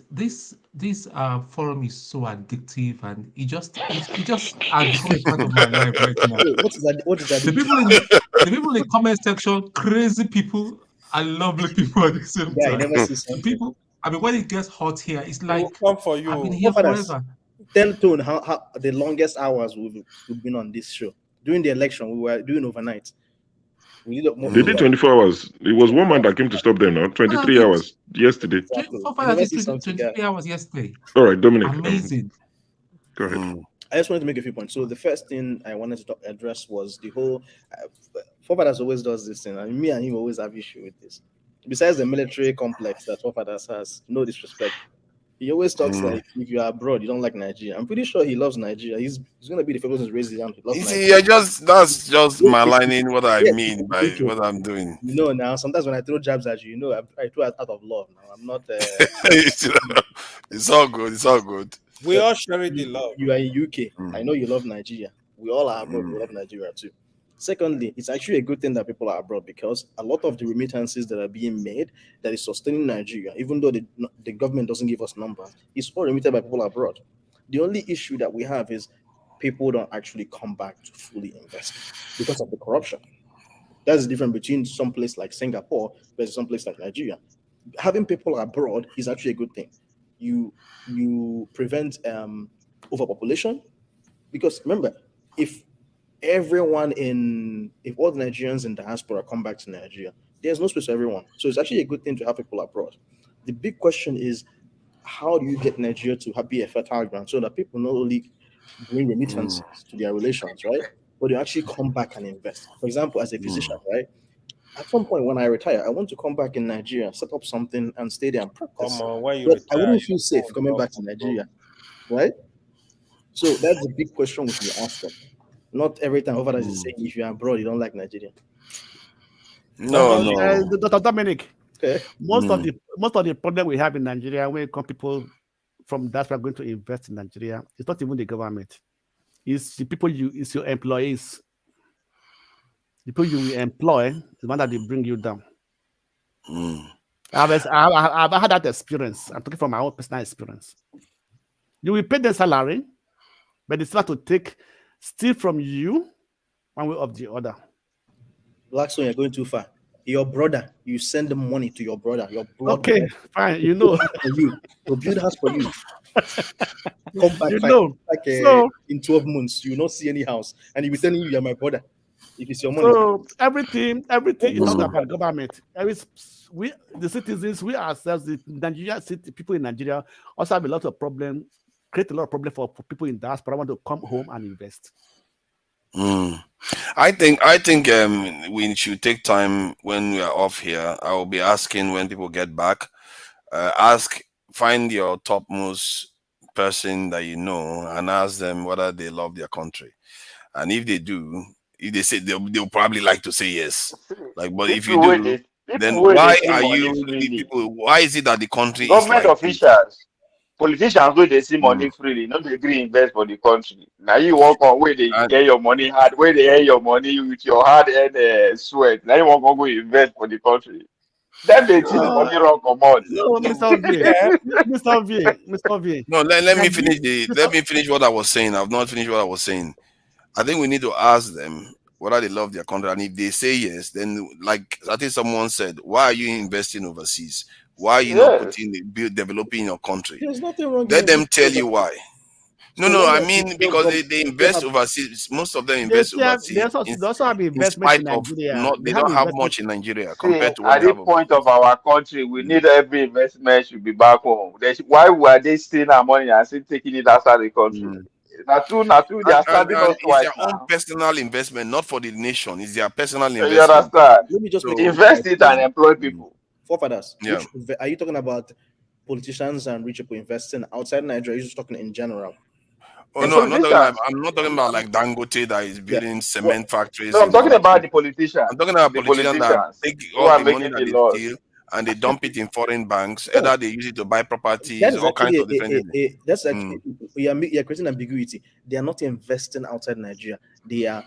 forum is so addictive, and it just addictive part of my life right now. What is that? The people in the comment section, crazy people and lovely people at the same time. Never see something. People. I mean, when it gets hot here, it's like come for you. I've been here forever. Tell Tone how the longest hours we've been on this show. During the election, we were doing overnight. They did 24 hours. It was one man that came to stop them now. 23 hours yesterday. 23 hours yesterday. All right, Dominic. Amazing. Go ahead. I just wanted to make a few points. So the first thing I wanted to address was the whole Forefathers always does this thing, and me and him always have issue with this. Besides the military complex that Forefathers has, no disrespect, he always talks like if you are abroad, you don't like Nigeria. I'm pretty sure he loves Nigeria. He's gonna be the first person to raise his hand. He loves Nigeria. That's just maligning what I mean by what I'm doing. You know, now sometimes when I throw jabs at you, I throw it out of love. Now I'm not. It's all good. It's all good. We all share the love. You are in UK. I know you love Nigeria. We all are abroad. We love Nigeria too. Secondly, it's actually a good thing that people are abroad because a lot of the remittances that are being made that is sustaining Nigeria, even though the government doesn't give us numbers, is all remitted by people abroad. The only issue that we have is people don't actually come back to fully invest because of the corruption. That's the difference between some place like Singapore versus some place like Nigeria. Having people abroad is actually a good thing. You prevent overpopulation because remember, if all the Nigerians in diaspora come back to Nigeria, there's no space for everyone. So it's actually a good thing to have people abroad. The big question is, how do you get Nigeria to be a fertile ground so that people not only bring remittances to their relations, right, but they actually come back and invest? For example, as a physician, right, at some point when I retire, I want to come back in Nigeria, set up something, and stay there and practice. Come on, when you But retire, I wouldn't feel safe coming back to Nigeria, right? So that's the big question we should ask them. Not every time over is saying if you're abroad, you don't like Nigeria. Dr. Dominic, okay. Most of the problem we have in Nigeria when it comes people from that are going to invest in Nigeria, it's not even the government. It's the people it's your employees. The people you employ is the one that they bring you down. I've had that experience. I'm talking from my own personal experience. You will pay the salary, but it's not to steal from you one way or the other. Blackstone, you're going too far. Your brother, you send the money to your brother. Your brother. Okay, fine. You know, to build house for you. Come back, in 12 months, you will not see any house, and he'll be telling you, you're my brother. If it's your money. So everything is not about government. The citizens, we ourselves, the Nigerian people in Nigeria also have a lot of problems, create a lot of problems for people in diaspora want to come home and invest. I think we should take time when we are off here. I will be asking when people get back. Find your topmost person that you know and ask them whether they love their country, and if they do, if they say they'll probably like to say yes. Like, but if you do, then why are you people? Why is it that the country government is like officials? Politicians where they see money freely, not they agree invest for the country. Now you work on where they get your money hard, where they earn your money with your hard earned sweat. Now you want to go invest for the country. Then they see the money wrong come on. No, Mr. V. No, let me finish what I was saying. I've not finished what I was saying. I think we need to ask them whether they love their country, and if they say yes, then like I think someone said, why are you investing overseas? Why are you not developing your country? There's nothing wrong. Let them tell you why. No, I mean because they invest overseas. Most of them invest overseas. They also have investment in Nigeria. They don't have much in Nigeria compared to at the point of our country, we need every investment should be back home. Why were they stealing our money and still taking it outside the country? Not true. They are standing us twice. It's their own personal investment, not for the nation. It's their personal investment. You understand? Let me just invest it and employ people. Forefathers. Yeah. Are you talking about politicians and rich people investing outside Nigeria? You're just talking in general. Oh no, I'm not talking about like Dangote that is building cement factories. No, I'm talking about the politicians. I'm talking about politicians that take all the money that they steal and they dump it in foreign banks. Either they use it to buy properties, all kinds of different things. That's actually you're creating ambiguity. They are not investing outside Nigeria. They are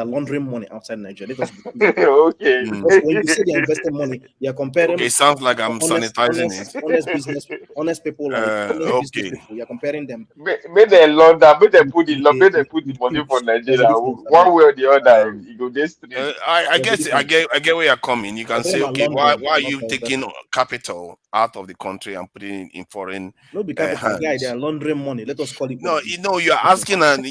laundering money outside Nigeria. Okay. Because when you say they're investing money, you're comparing. Okay, it sounds like I'm sanitizing it. Honest business, honest people. Okay. People. You're comparing them. Make they launder, make they put the money for Nigeria. One way or the other, you go this. I get where you're coming. You can say, okay, why are you taking capital out of the country and putting it in foreign hands? Guy, they are laundering money. Let us call it. No, you're asking, and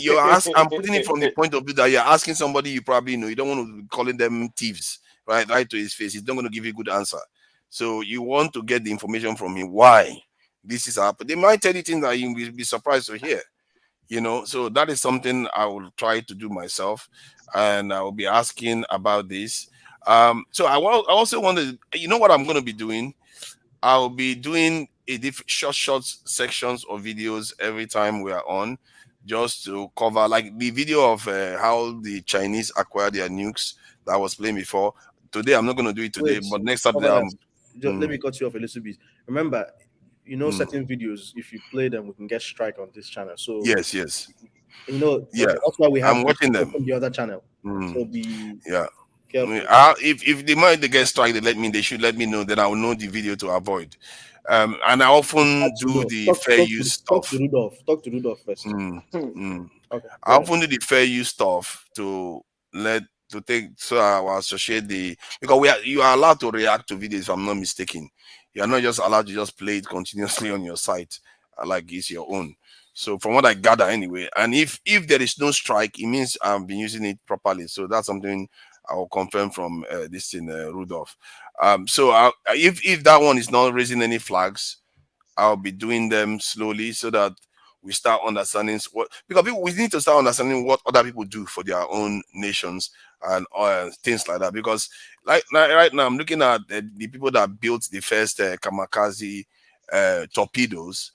I'm putting it from the point of view that you're asking somebody you probably know. You don't want to be calling them thieves, right to his face. He's not going to give you a good answer. So you want to get the information from him why this is happening. They might tell you things that you will be surprised to hear. So that is something I will try to do myself, and I will be asking about this. So I also wanted, what I'm going to be doing. I'll be doing short sections of videos every time we are on, just to cover like the video of how the Chinese acquired their nukes that I was playing before. Today I'm not going to do it today, but next Saturday let me cut you off a little bit. Remember, certain videos, if you play them, we can get strike on this channel. So yes. That's why we have. I'm watching them on the other channel. So be careful. If the moment they get strike, they should let me know. Then I will know the video to avoid. And I often do the fair use stuff. Talk to Rudolph first. Okay. I often do the fair use stuff so I will associate because you are allowed to react to videos if I'm not mistaken. You are not just allowed to just play it continuously on your site like it's your own. So from what I gather anyway, and if there is no strike, it means I've been using it properly. So that's something I will confirm from this in Rudolph. So if that one is not raising any flags, I'll be doing them slowly so that we start understanding what, because we need to start understanding what other people do for their own nations and things like that. Because right now, I'm looking at the people that built the first kamikaze torpedoes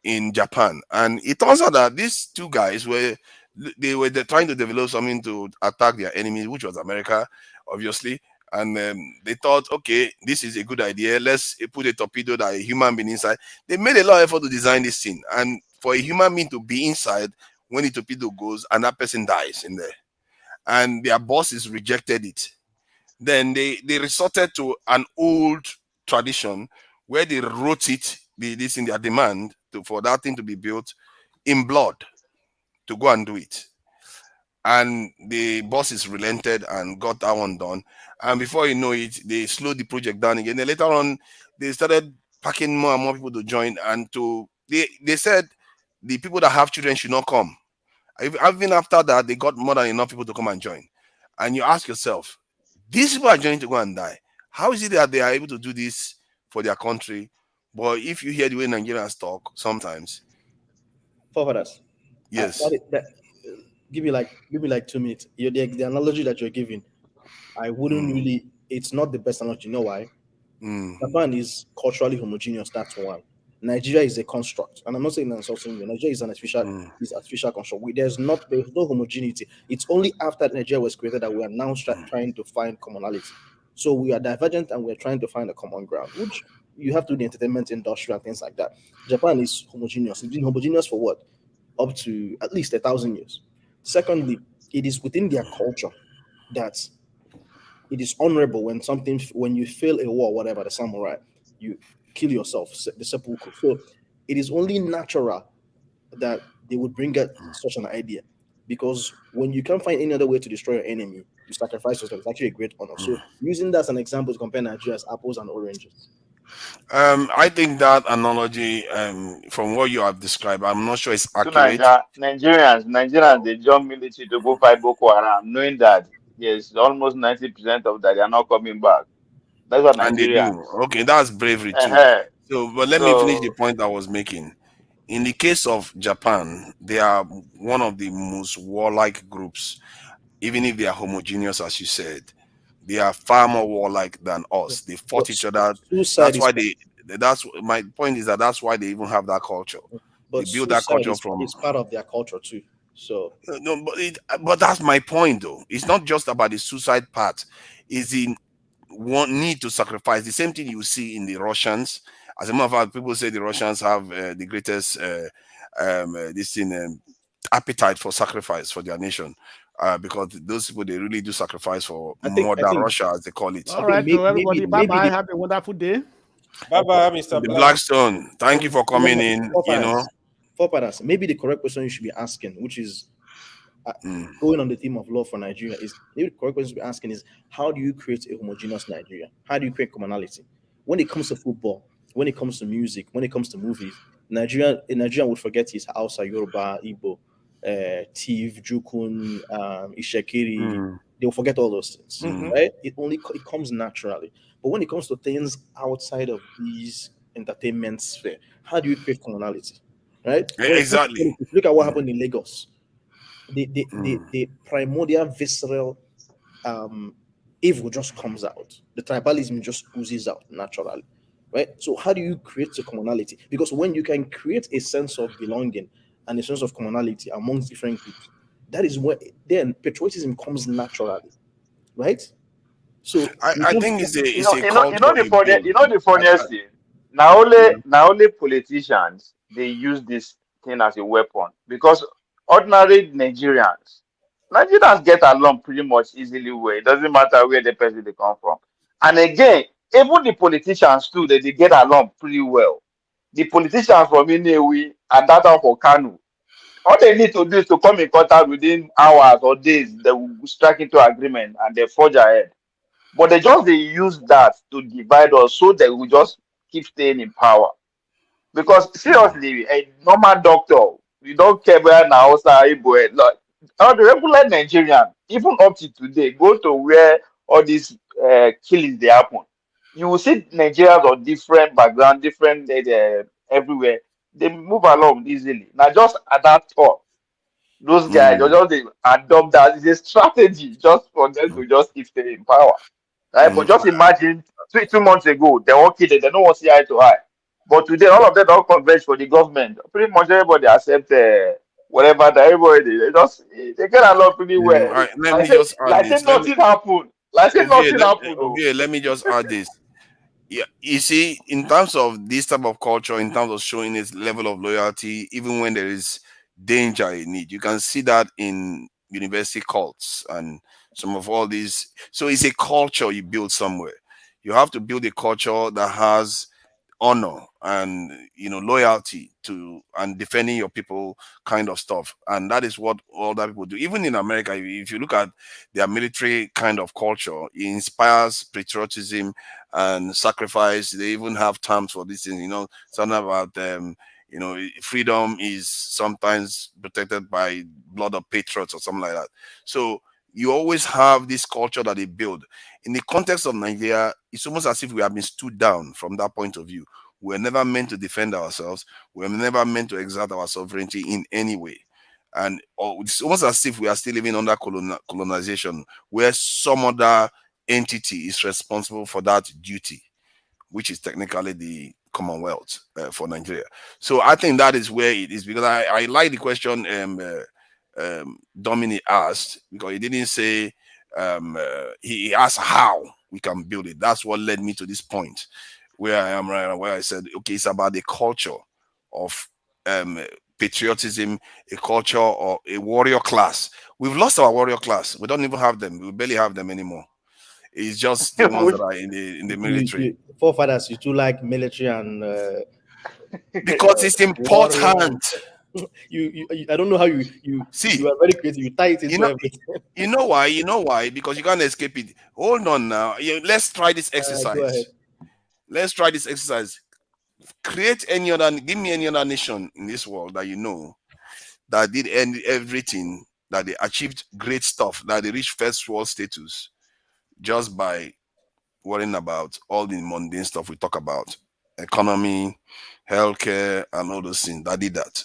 in Japan, and it turns out that these two guys were trying to develop something to attack their enemy, which was America, obviously. And they thought, okay, this is a good idea. Let's put a torpedo that a human being inside. They made a lot of effort to design this thing, and for a human being to be inside when the torpedo goes and that person dies in there, and their bosses rejected it. Then they resorted to an old tradition where they wrote it, this in their demand for that thing to be built in blood, to go and do it. And the bosses relented and got that one done. And before you know it, they slowed the project down again. Then later on, they started packing more and more people to join. And they said the people that have children should not come. Even after that, they got more than enough people to come and join. And you ask yourself, these people are joining to go and die. How is it that they are able to do this for their country? But if you hear the way Nigerians talk, sometimes. Forefathers. Yes. Give me like 2 minutes. The analogy that you're giving, I wouldn't really. It's not the best analogy. You know why? Japan is culturally homogeneous. That's one. Nigeria is a construct, and I'm not saying that's insulting you. Nigeria is an artificial construct. There's no homogeneity. It's only after Nigeria was created that we are now trying to find commonality. So we are divergent and we're trying to find a common ground, which you have to do the entertainment industry and things like that. Japan is homogeneous. It's been homogeneous for what? Up to at least 1,000 years. Secondly, it is within their culture that it is honorable when you fail a war, whatever, the samurai, you kill yourself, the seppuku. So it is only natural that they would bring out such an idea, because when you can't find any other way to destroy your enemy, you sacrifice yourself. It's actually a great honor. So using that as an example to compare Nigeria as apples and oranges. I think that analogy, from what you have described, I'm not sure it's accurate. Nigerians, they join military to go fight Boko Haram, knowing that yes, almost 90% of that they are not coming back. That's what Nigerians. And they do. Okay, that's bravery too. So, but let me finish the point I was making. In the case of Japan, they are one of the most warlike groups, even if they are homogeneous, as you said. They are far more warlike than us. They fought each other. That's why that's my point, is that's why they even have that culture. But they build that culture it's part of their culture too. So no, but that's my point though. It's not just about the suicide part. It's the one need to sacrifice. The same thing you see in the Russians. As a matter of fact, people say the Russians have the greatest appetite for sacrifice for their nation. Because those people, they really do sacrifice for more than Russia, as they call it. All right, so everybody, bye-bye. Have a wonderful day. Bye-bye, Mr. Blackstone. Thank you for coming in. Forefathers, maybe the correct question you should be asking, which is going on the theme of law for Nigeria, is maybe the correct question you should be asking is, how do you create a homogeneous Nigeria? How do you create commonality? When it comes to football, when it comes to music, when it comes to movies, Nigerian would forget his Hausa, Yoruba, Igbo, Tiv, Jukun, Ishekiri. They'll forget all those things, right? It comes naturally. But when it comes to things outside of these entertainment sphere, how do you create commonality, right? Exactly. Look at what happened in Lagos. The primordial, visceral evil just comes out. The tribalism just oozes out naturally, right? So how do you create a commonality? Because when you can create a sense of belonging and a sense of commonality amongst different groups, that is when then patriotism comes naturally, right? So I think it's the funniest thing. Now only politicians, they use this thing as a weapon, because ordinary Nigerians get along pretty much easily where it doesn't matter where the person they come from. And again, even the politicians too, they get along pretty well. The politicians from Inewi and that one for Kanu, all they need to do is to come in contact within hours or days. They will strike into agreement and they forge ahead. But they use that to divide us, so they will just keep staying in power. Because seriously, a normal doctor, you don't care where now outside, like the regular Nigerian, even up to today, go to where all these killings they happen. You will see Nigerians of different background, different everywhere. they move along easily. Now just at that top, those guys just they adopt that. It's a strategy just for them to just stay in power. Right? But just imagine 2 months ago, they all kidding, they don't want to see eye to eye. But today, all of them don't converge for the government. Pretty much everybody accept whatever that everybody they get along pretty well. Right, let me just add like this. say nothing happened. Like say nothing happened. Okay, let me just add this. Yeah, you see, in terms of this type of culture, in terms of showing its level of loyalty, even when there is danger in it, you can see that in university cults and some of all these. So it's a culture you build somewhere. You have to build a culture that has honor and loyalty to and defending your people kind of stuff, and that is what all that people do. Even in America, if you look at their military kind of culture, it inspires patriotism and sacrifice. They even have terms for this thing, something about freedom is sometimes protected by blood of patriots or something like that. So you always have this culture that they build. In the context of Nigeria, it's almost as if we have been stood down from that point of view. We're never meant to defend ourselves. We're never meant to exert our sovereignty in any way. And it's almost as if we are still living under colonization, where some other entity is responsible for that duty, which is technically the Commonwealth for Nigeria. So I think that is where it is, because I like the question Dominic asked, because he didn't say he asked how we can build it. That's what led me to this point where I am right now, where I said, okay, it's about the culture of patriotism, a culture or a warrior class. We've lost our warrior class. We don't even have them. We barely have them anymore. It's just the ones that are in the military. Forefathers, you too like military and because it's important. I don't know how you see. You are very creative. You tie it into everything. You know why? You know why? Because you can't escape it. Hold on now. Let's try this exercise. Let's try this exercise. Give me any other nation in this world that you know that did everything, that they achieved great stuff, that they reached first world status just by worrying about all the mundane stuff we talk about, economy, healthcare, and all those things. That did that.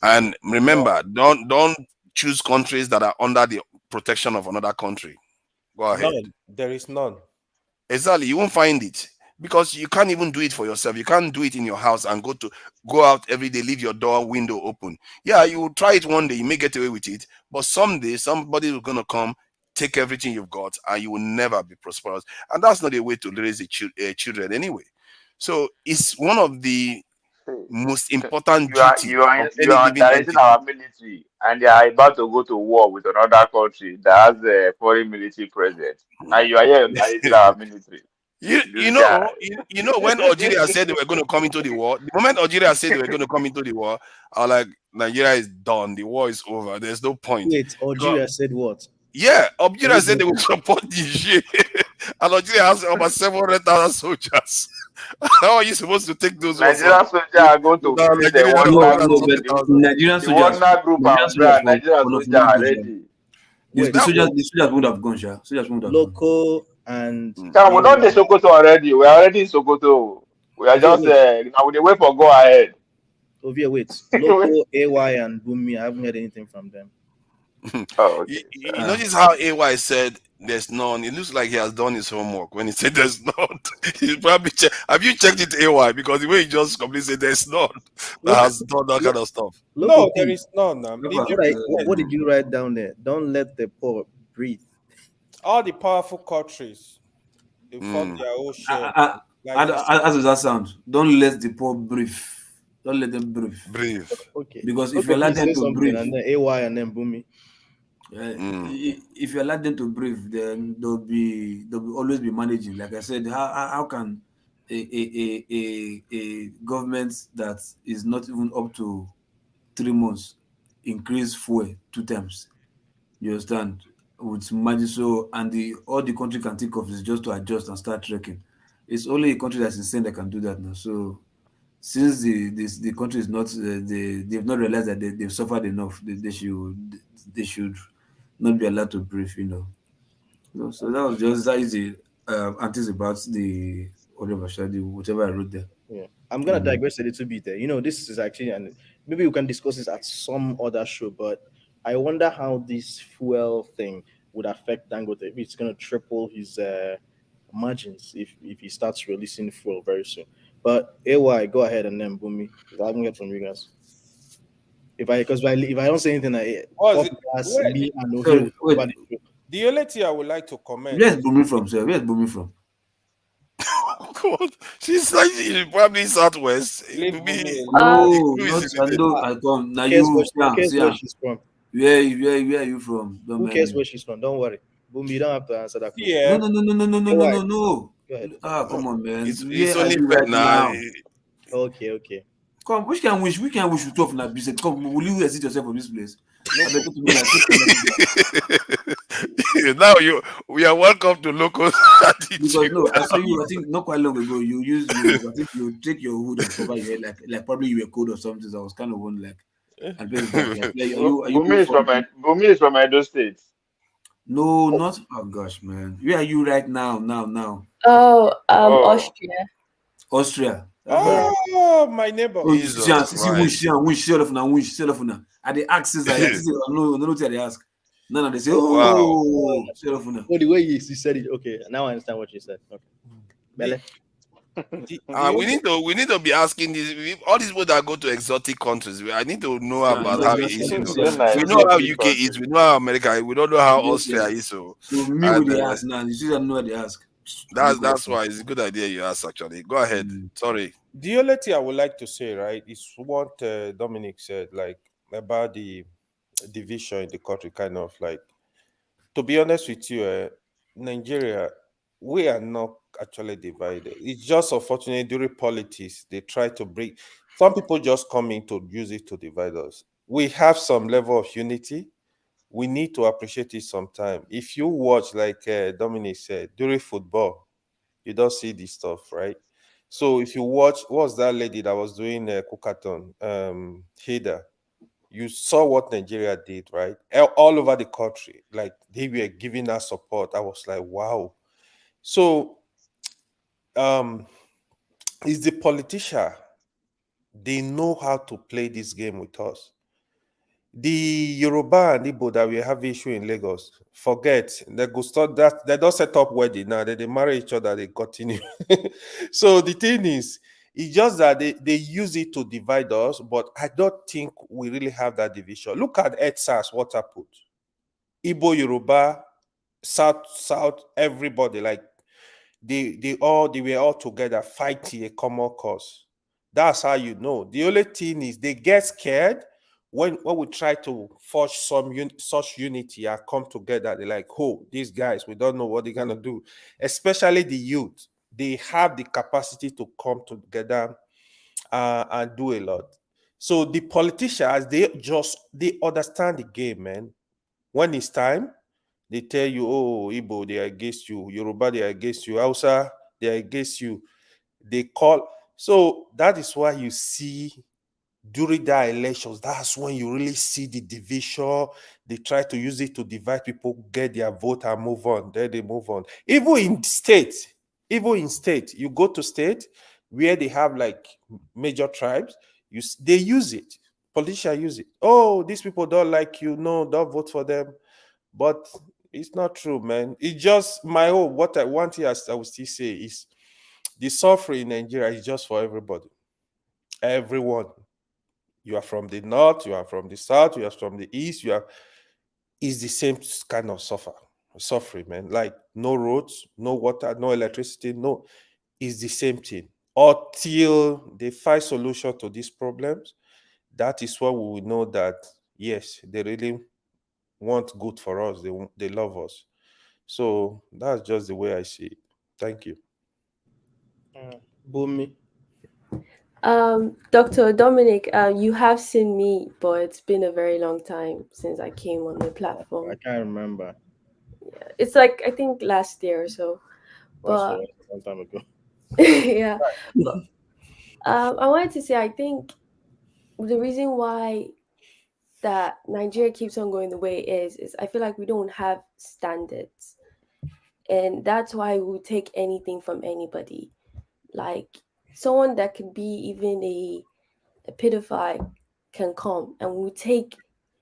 And remember, don't choose countries that are under the protection of another country. Go ahead. None. There is none. Exactly. You won't find it, because you can't even do it for yourself. You can't do it in your house and go out every day, leave your door window open. Yeah, you will try it one day, you may get away with it, but someday somebody is going to come, take everything you've got, and you will never be prosperous. And that's not a way to raise children anyway. So it's one of the most important duties. You are directing our military, and they are about to go to war with another country that has a foreign military presence, and you are here directing our military. You know when Algeria said they were going to come into the war, the moment Algeria said they were going to come into the war, I was like, Nigeria is done. The war is over. There's no point. Wait, Algeria said what? Yeah, Algeria said they would support Niger. And Algeria has about 700,000 soldiers. How are you supposed to take those? Nigerian soldiers are going to finish the Nigerian soldiers. Nigerian soldiers are ready. The soldiers would have gone, sir. Soldiers would have Local and we don't the Sokoto already. We are already in Sokoto. We are just now we wait for go ahead. Ovia, wait. Local, AY, and Bumi. I haven't heard anything from them. You notice how AY said there's none. It looks like he has done his homework when he said there's none. He probably have you checked it, AY? Because the way he just completely said there's none that has done that kind of stuff. No, there is none. What did you write down there? Don't let the poor breathe. All the powerful countries, they fought their own share. How does that sound? Don't let the poor breathe. Don't let them breathe. Okay. Because if you allow them to breathe, and then AY and then Bumi. If you allow them to breathe, then they'll always be managing. Like I said, how can a government that is not even up to 3 months increase fuel 2 times? You understand? With margin, so all the country can think of is just to adjust and start trekking. It's only a country that's insane that can do that now. So since the country is not, they've not realized that they've suffered enough, they should not be allowed to breathe, So that is the antics about the whatever I wrote there. Yeah, I'm gonna digress a little bit there. You know, this is actually, and maybe we can discuss this at some other show. But I wonder how this fuel thing would affect Dangote if it's gonna triple his margins if he starts releasing fuel very soon. But AY, go ahead and then Bumi, because I haven't heard from you guys. If I don't say anything, What's pop it? gas, me and Ohi Sorry, will talk wait. about it. The only thing I would like to comment. Where's Bumi from, sir? Where's Bumi from? God, she's like probably Southwest. Leave Bumi No, Who not is I it? know. I come now. Who cares You where she's from? Where are you from? Don't Who mind cares me. where she's from? Don't worry. Boom, you don't have to answer that question. Yeah. No. Go ahead. Ah, come on, man. It's Where are only you fair right now. now? Okay. Come, we can wish you talk from that business. Come, will you exit yourself from this place? Now we are welcome to local attitude. Because no, I saw you. I think not quite long ago. I think you take your hood and cover your head like probably you were cold or something. So I was kind of wondering like, Bumi is from Edo State. No, not. Oh gosh, man. Where are you right now? Austria. Oh, my neighbor. At the axis, I no, they ask. No, they say, Oh, the way you said it. Okay, now I understand what you said. Okay, Bele. We need to be asking this. All these people that go to exotic countries, I need to know about how it is. We know how UK is. We know how America is. We don't know how Austria is. So me with the ask now. You don't know what they ask. That's why it's a good idea you ask. Actually, go ahead. Sorry. The only thing I would like to say, right, is what Dominic said, like about the division in the country, kind of like. To be honest with you, Nigeria, we are not actually divided. It's just unfortunate during politics, they try to bring, some people just come in to use it to divide us. We have some level of unity. We need to appreciate it sometime. If you watch, like Dominic said, during football, you don't see this stuff, right? So if you watch, what was that lady that was doing Kukaton, Hida? You saw what Nigeria did, right? All over the country, like they were giving us support. I was like, wow. So, is the politician, they know how to play this game with us. The Yoruba and Igbo that we have issue in Lagos, forget, they go start that, they don't set up wedding now, they marry each other, they continue. So the thing is, it's just that they use it to divide us, but I don't think we really have that division. Look at EdSARS, what happened. Igbo, Yoruba, South, everybody, like they were all together fighting a common cause. That's how you know. The only thing is they get scared when we try to forge such unity and come together. They're like, oh, these guys, we don't know what they're gonna do. Especially the youth. They have the capacity to come together and do a lot. So the politicians, they understand the game, man. When it's time, they tell you, oh, Igbo, they are against you. Yoruba, they are against you. Hausa, they are against you. They call. So that is why you see during the elections, that's when you really see the division. They try to use it to divide people, get their vote and move on. Then they move on. Even in state, you go to state where they have like major tribes, they use it. Politicians use it. Oh, these people don't like you. No, don't vote for them. But it's not true, man. It's just my hope. What I want here, I will still say, is the suffering in Nigeria is just for everybody. Everyone. You are from the north, you are from the south, you are from the east, it's the same kind of suffering, man. Like no roads, no water, no electricity, no, it's the same thing. Until they find solution to these problems, that is what we will know that, yes, they really want good for us. They love us. So that's just the way I see it. Thank you. Bumi. Dr. Dominic, you have seen me, but it's been a very long time since I came on the platform. I can't remember. Yeah, it's like I think last year or so. But a long time ago. yeah. But, I wanted to say I think the reason why that Nigeria keeps on going the way it is I feel like we don't have standards. And that's why we'll take anything from anybody. Like someone that could be even a pedophile can come and we'll take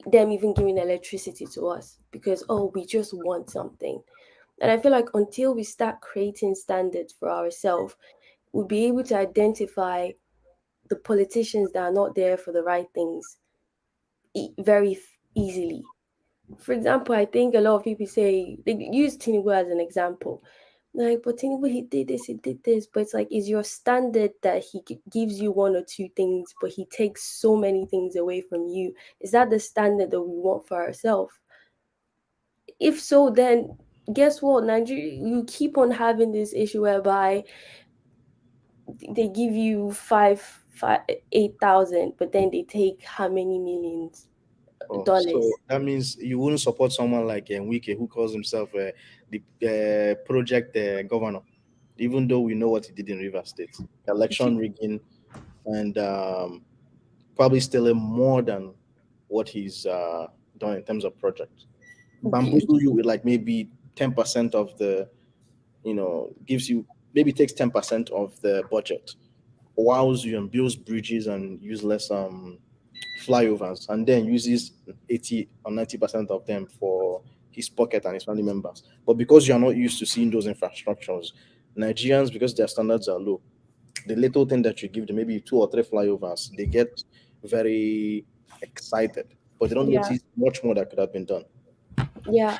them even giving electricity to us because, oh, we just want something. And I feel like until we start creating standards for ourselves, we'll be able to identify the politicians that are not there for the right things very easily. For example, I think a lot of people say, they use Tinubu as an example. Like, but Tinubu, he did this. But it's like, is your standard that he gives you one or two things, but he takes so many things away from you? Is that the standard that we want for ourselves? If so, then guess what? Nigeria, you keep on having this issue whereby they give you 8,000, but then they take how many millions? Dollars. So that means you wouldn't support someone like Wike, who calls himself the project governor, even though we know what he did in Rivers State, election rigging, and probably stealing more than what he's done in terms of projects. Bamboozle you with like maybe 10% of the, gives you, maybe takes 10% of the budget, wows you and builds bridges and useless flyovers, and then uses 80 or 90% of them for his pocket and his family members. But because you are not used to seeing those infrastructures, Nigerians, because their standards are low, the little thing that you give them, maybe 2 or 3 flyovers, they get very excited, but they don't notice much more that could have been done. Yeah.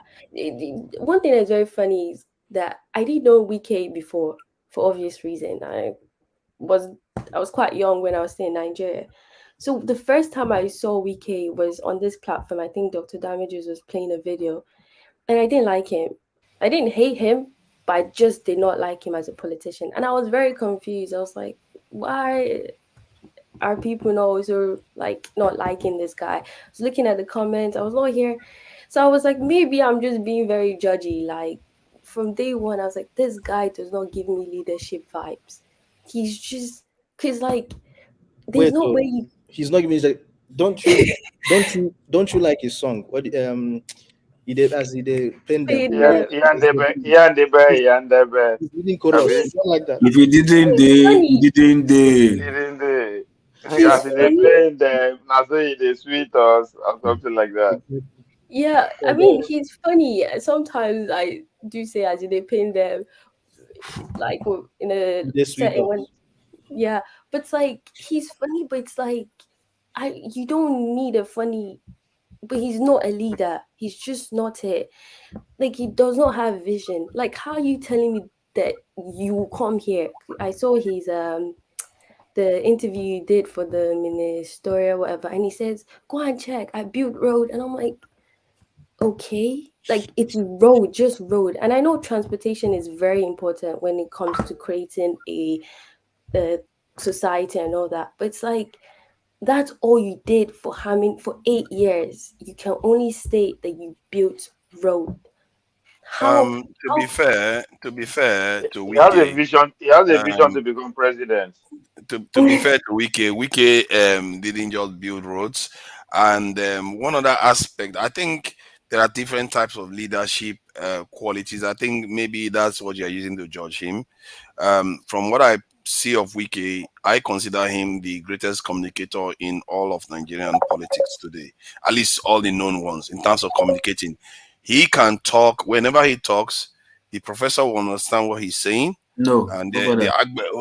One thing that's very funny is that I didn't know Wike before, for obvious reason. I was quite young when I was still in Nigeria. So the first time I saw Wike was on this platform. I think Dr. Damages was playing a video, and I didn't like him. I didn't hate him, but I just did not like him as a politician. And I was very confused. I was like, why are people not also like not liking this guy? I was looking at the comments. I was not here. So I was like, maybe I'm just being very judgy. Like from day one, I was like, this guy does not give me leadership vibes. He's just, because like, there's no way he's not giving me like, don't you like his song? What he did as he did playing them. He's reading chorus. Not like that. If he didn't, he didn't. As they playing them, now say they sweet us or something like that. Yeah, I mean he's funny. Sometimes I do say as they playing them, like in a certain one. Yeah, but it's like he's funny, but it's like you don't need a funny, but he's not a leader. He's just not it. Like he does not have vision. Like how are you telling me that you come here? I saw his the interview you did for the ministry or whatever, and he says, "Go and check. I built road," and I'm like, okay, like it's road, just road. And I know transportation is very important when it comes to creating a society and all that, but it's like that's all you did for 8 years. You can only state that you built road. To be fair to Wike, he has a vision. He has a vision to become president. To be fair to Wike didn't just build roads. And one other aspect, I think there are different types of leadership qualities. I think maybe that's what you're using to judge him. From what I see of Wike, I consider him the greatest communicator in all of Nigerian politics today, at least all the known ones in terms of communicating. He can talk. Whenever he talks, the professor will understand what he's saying. No. And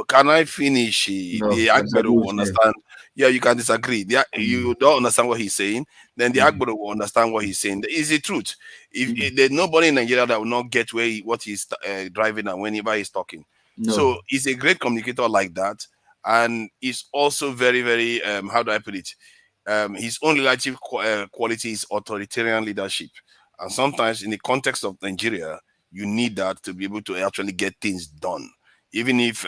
can I finish? No, the Agbero will understand. Yeah, you can disagree. You don't understand what he's saying. Then the Agbero will understand what he's saying. It's the truth. If there's nobody in Nigeria that will not get what he's driving at whenever he's talking. No. So he's a great communicator like that. And he's also very, very, how do I put it? His own leadership quality is authoritarian leadership. And sometimes in the context of Nigeria, you need that to be able to actually get things done. Even if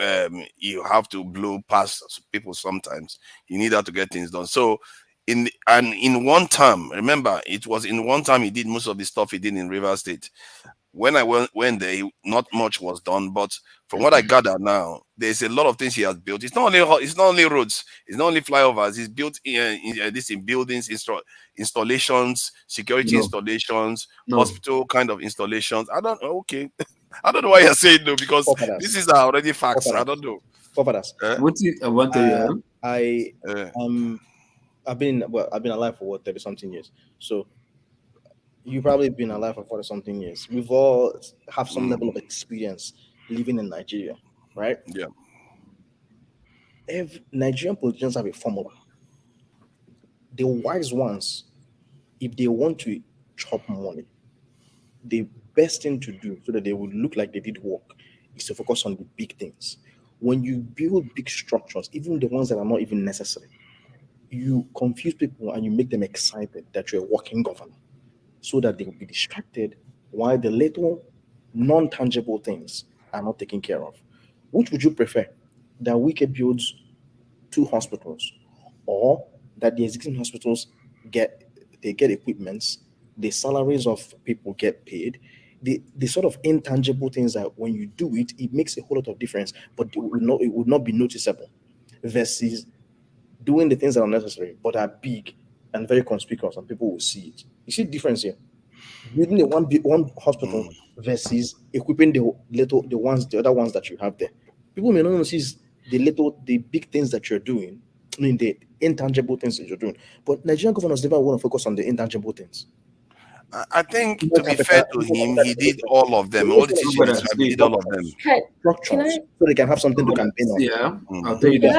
you have to blow past people sometimes, you need that to get things done. So in one term, remember, it was in one term he did most of the stuff he did in Rivers State. When I went there, not much was done. But from what I gather now, there's a lot of things he has built. It's not only roads, it's not only flyovers. He's built in buildings, installations, security installations, hospital kind of installations. I don't know. Okay, I don't know why you're saying no, because this is already facts. I don't know. forefathers. What I want to I've been alive for 30 something years. So you've probably been alive for 40 something years. We've all have some level of experience living in Nigeria, right? Yeah. Nigerian politicians have a formula. The wise ones, if they want to chop money, the best thing to do so that they would look like they did work is to focus on the big things. When you build big structures, even the ones that are not even necessary, you confuse people and you make them excited that you're a working governor so that they will be distracted while the little non-tangible things are not taken care of. Which would you prefer? That Wike builds 2 hospitals, or that the existing hospitals get equipments, the salaries of people get paid, the sort of intangible things that when you do it, it makes a whole lot of difference, but it would not be noticeable, versus doing the things that are necessary but are big and very conspicuous and people will see it. You see the difference here? Building one hospital versus equipping the other ones that you have there. People may not notice the big things that you're doing, I mean the intangible things that you're doing. But Nigerian governors never want to focus on the intangible things. I think, to be fair to him, he did all of them. All the teachings, he did all of them. Structures, so they can have something to campaign on. Yeah, I'll tell you this.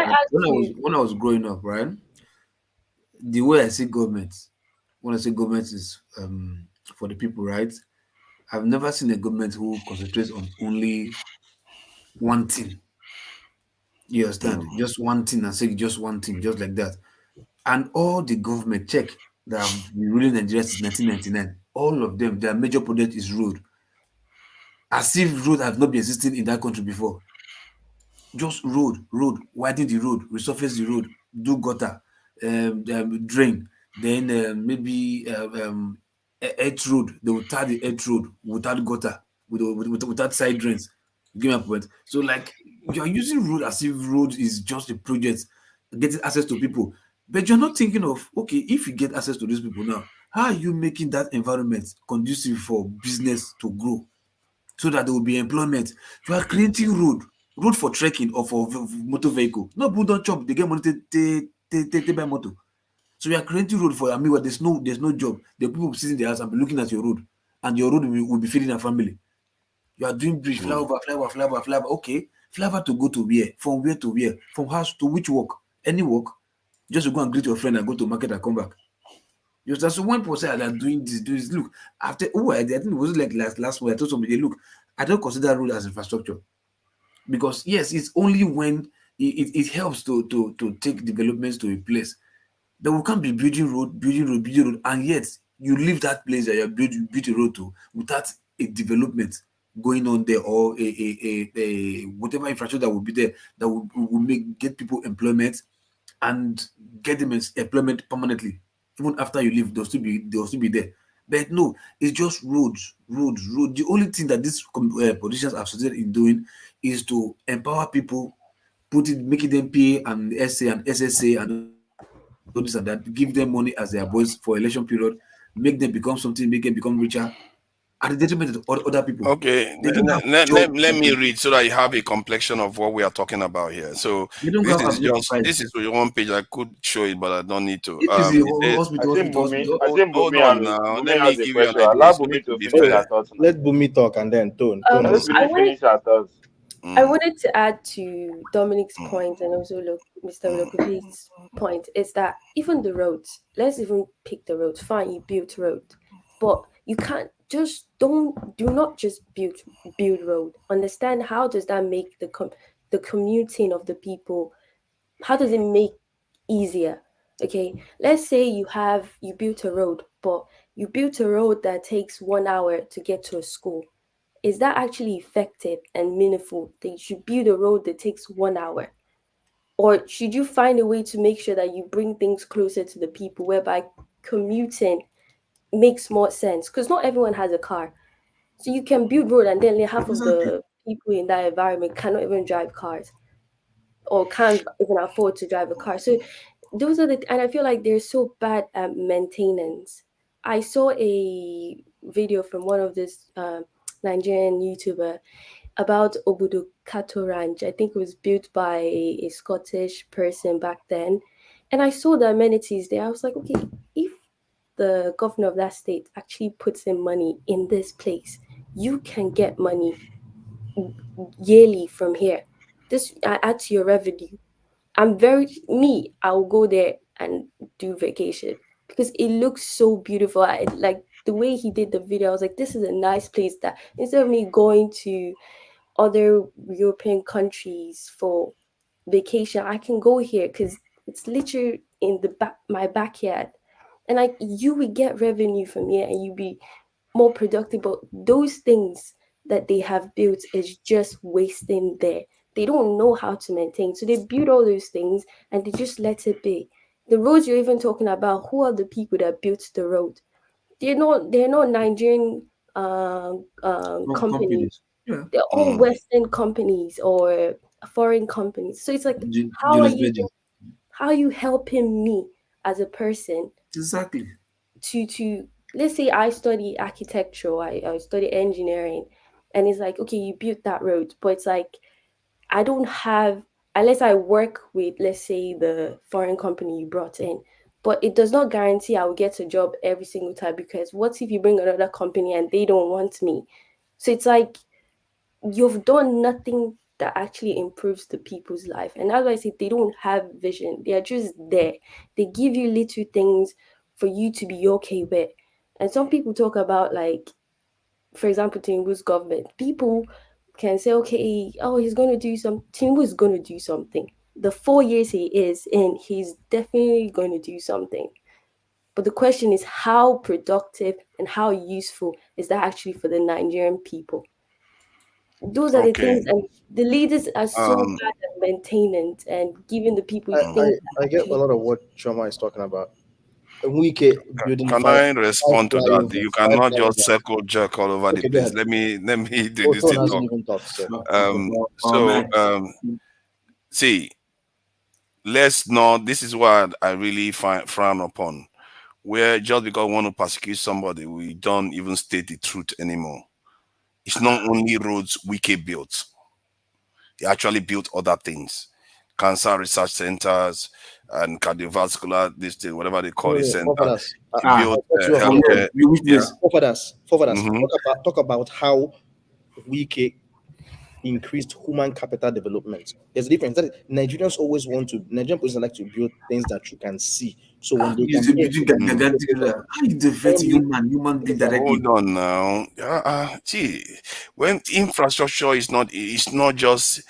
When I was growing up, right, the way I see government, when I say government is for the people, right, I've never seen a government who concentrates on only one thing. You understand? Just one thing and say just one thing, just like that. And all the government that have been ruling Nigeria since 1999, all of them, their major project is road. As if road has not been existing in that country before. Just road, widen the road, resurface the road, do gutter, drain, then maybe earth road. They will tar the earth road without gutter, without side drains. Give me a point. So like you are using road as if road is just a project, getting access to people. But you're not thinking of, okay, if you get access to these people now, how are you making that environment conducive for business to grow so that there will be employment? You are creating road for trekking or for motor vehicle. No, people don't chop, they get money to buy motor. So you are creating road for, I mean, there's no job. The people sitting in the house and be looking at your road, and your road will be feeding a family. You are doing bridge, flyover. Okay, flyover to go to where? From where to where? From house to which work? Any work? Just to go and greet your friend and go to market and come back. You just one person that doing this. Look, after I think it was like last week I told somebody, look, I don't consider road as infrastructure, because yes, it's only when it helps to take developments to a place that we can't be building road, and yet you leave that place that you're building a road to without a development going on there, or a whatever infrastructure that will be there that will get people employment and get them employment permanently. Even after you leave, they'll still be there. But no, it's just roads. The only thing that these politicians have succeeded in doing is to empower people, making them pay and SA and SSA and all this and that, give them money as their boys for election period, make them become something, make them become richer, at the detriment of other people. Okay, let me read so that you have a complexion of what we are talking about here. So this is your one page. I could show it, but I don't need to. Hold on now. Let me give you an idea. Let Bumi talk and then Tone. I wanted to add to Dominic's point and also Mr. Lokopi's point, is that even the roads, let's even pick the roads. Fine, you built road, but you can't just do not just build road. Understand, how does that make the commuting of the people, how does it make easier? Okay, let's say you built a road, but you built a road that takes 1 hour to get to a school. Is that actually effective and meaningful that you should build a road that takes 1 hour? Or should you find a way to make sure that you bring things closer to the people, whereby commuting makes more sense? Because not everyone has a car. So you can build road and then half of the people in that environment cannot even drive cars or can't even afford to drive a car. So those are and I feel like they're so bad at maintenance. I saw a video from one of this Nigerian YouTuber. about Obudu Cattle Ranch. I think it was built by a Scottish person back then. And I saw the amenities there. I was like, okay, if the governor of that state actually puts in money in this place, you can get money yearly from here. This add to your revenue. I'll go there and do vacation because it looks so beautiful. Like the way he did the video, I was like, this is a nice place that instead of me going to other European countries for vacation, I can go here because it's literally in my backyard. And like you would get revenue from here and you'd be more productive. But those things that they have built is just wasting there. They don't know how to maintain. So they build all those things and they just let it be. The roads you're even talking about, who are the people that built the road? They're not Nigerian companies. Yeah. They're all Western companies or foreign companies. So it's like, how are you helping me as a person? Exactly. To let's say I study architecture, I study engineering, and it's like, okay, you built that road, but it's like I don't have, unless I work with, let's say, the foreign company you brought in, but it does not guarantee I will get a job every single time, because what if you bring another company and they don't want me? So it's like you've done nothing that actually improves the people's life. And that's why I say they don't have vision. They are just there. They give you little things for you to be okay with. And some people talk about, like, for example, Tinubu's government. People can say, okay, oh, he's going to do something. Tinubu is going to do something. The 4 years he is in, he's definitely going to do something. But the question is, how productive and how useful is that actually for the Nigerian people? Those are the things, and the leaders are so bad at maintaining and giving the people things. I get a lot of what Choma is talking about. Building Can I respond to that? You cannot just circle jerk all over the place. Let me do this thing. See, let's not. This is what I really frown upon. Where just because we want to persecute somebody, we don't even state the truth anymore. It's not only roads Wike built. He actually built other things. Cancer research centers and cardiovascular, this thing, whatever they call it, center. Built healthcare. Talk about how Wike increased human capital development. There's a difference. Nigerians always want to, Nigerian police like to build things that you can see. So when they hold on now. See, when infrastructure is not, it's not just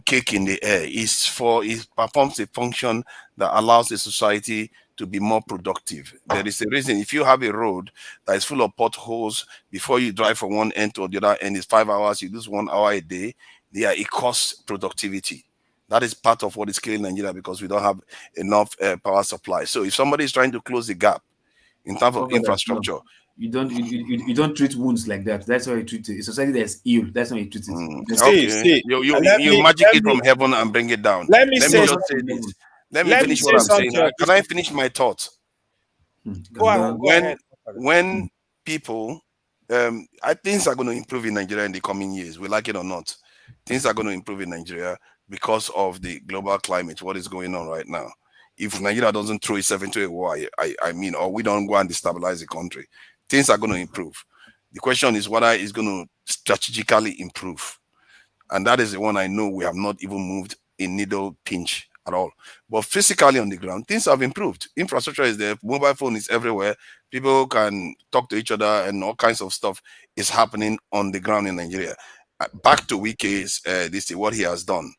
cake in the air. It performs a function that allows the society to be more productive. There is a reason. If you have a road that is full of potholes, before you drive from one end to the other end is 5 hours, you lose 1 hour a day. It costs productivity. That is part of what is killing Nigeria, because we don't have enough power supply. So if somebody is trying to close the gap in terms of infrastructure, you don't treat wounds like that. That's how you treat it. A society that's ill, that's how you treat it. Okay. You magic it from heaven and bring it down. Let me just say this. Let me finish what I'm saying. Can I finish my thought? When people, things are going to improve in Nigeria in the coming years, we like it or not. Things are going to improve in Nigeria because of the global climate, what is going on right now. If Nigeria doesn't throw itself into a war, or we don't go and destabilize the country, things are going to improve. The question is whether it's going to strategically improve. And that is the one I know we have not even moved a needle pinch at all. But physically on the ground, things have improved. Infrastructure is there. Mobile phone is everywhere. People can talk to each other, and all kinds of stuff is happening on the ground in Nigeria. Back to Wike's, what he has done.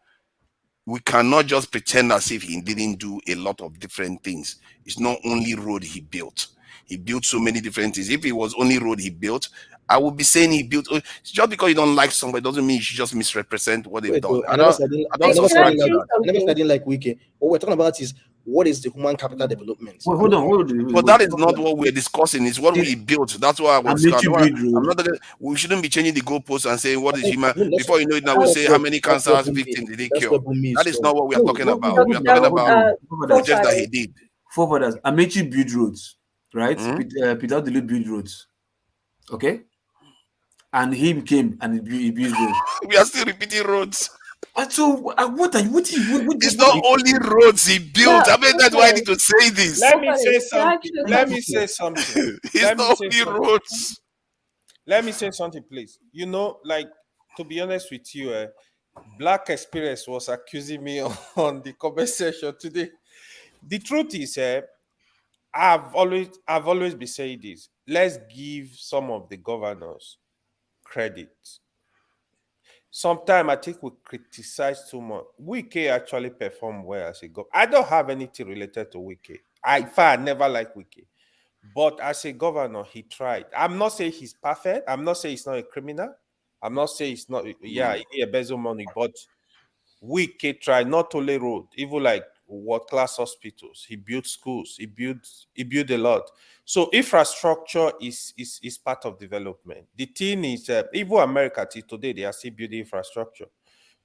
We cannot just pretend as if he didn't do a lot of different things. It's not only road he built. He built so many different things. If it was only road he built, I would be saying he built. Just because you don't like somebody doesn't mean you should just misrepresent what they've done. I don't subscribe to that. I never said like Wike. What we're talking about is, what is the human capital development? Well, hold on. But that is not what we're discussing. It's what we built. That's why I was. We shouldn't be changing the goalposts and saying what is human. Before you know it, now we say how many cancer victims did he cure. That is not what we are talking about. We are talking about projects that he did. Forefathers, Amechi build roads, right? Peter Delu build roads. Okay. and him came and he built roads. We are still repeating roads. So what are you? What it's not only roads he built. I mean, that's why I need to say this. Let me say something. Let me say something. It's not only roads. Let me say something, please. You know, like, to be honest with you, Black Experience was accusing me on the comment section today. The truth is, I've always been saying this. Let's give some of the governors credit. Sometimes I think we criticize too much. Wike actually performed well as a governor. I don't have anything related to Wike. I never liked Wike. But as a governor, he tried. I'm not saying he's perfect. I'm not saying he's not a criminal. I'm not saying he's not, he embezzle money. But Wike tried, not only road, even like world-class hospitals. He built schools. He built a lot. So infrastructure is part of development. The thing is, even America till today, they are still building infrastructure.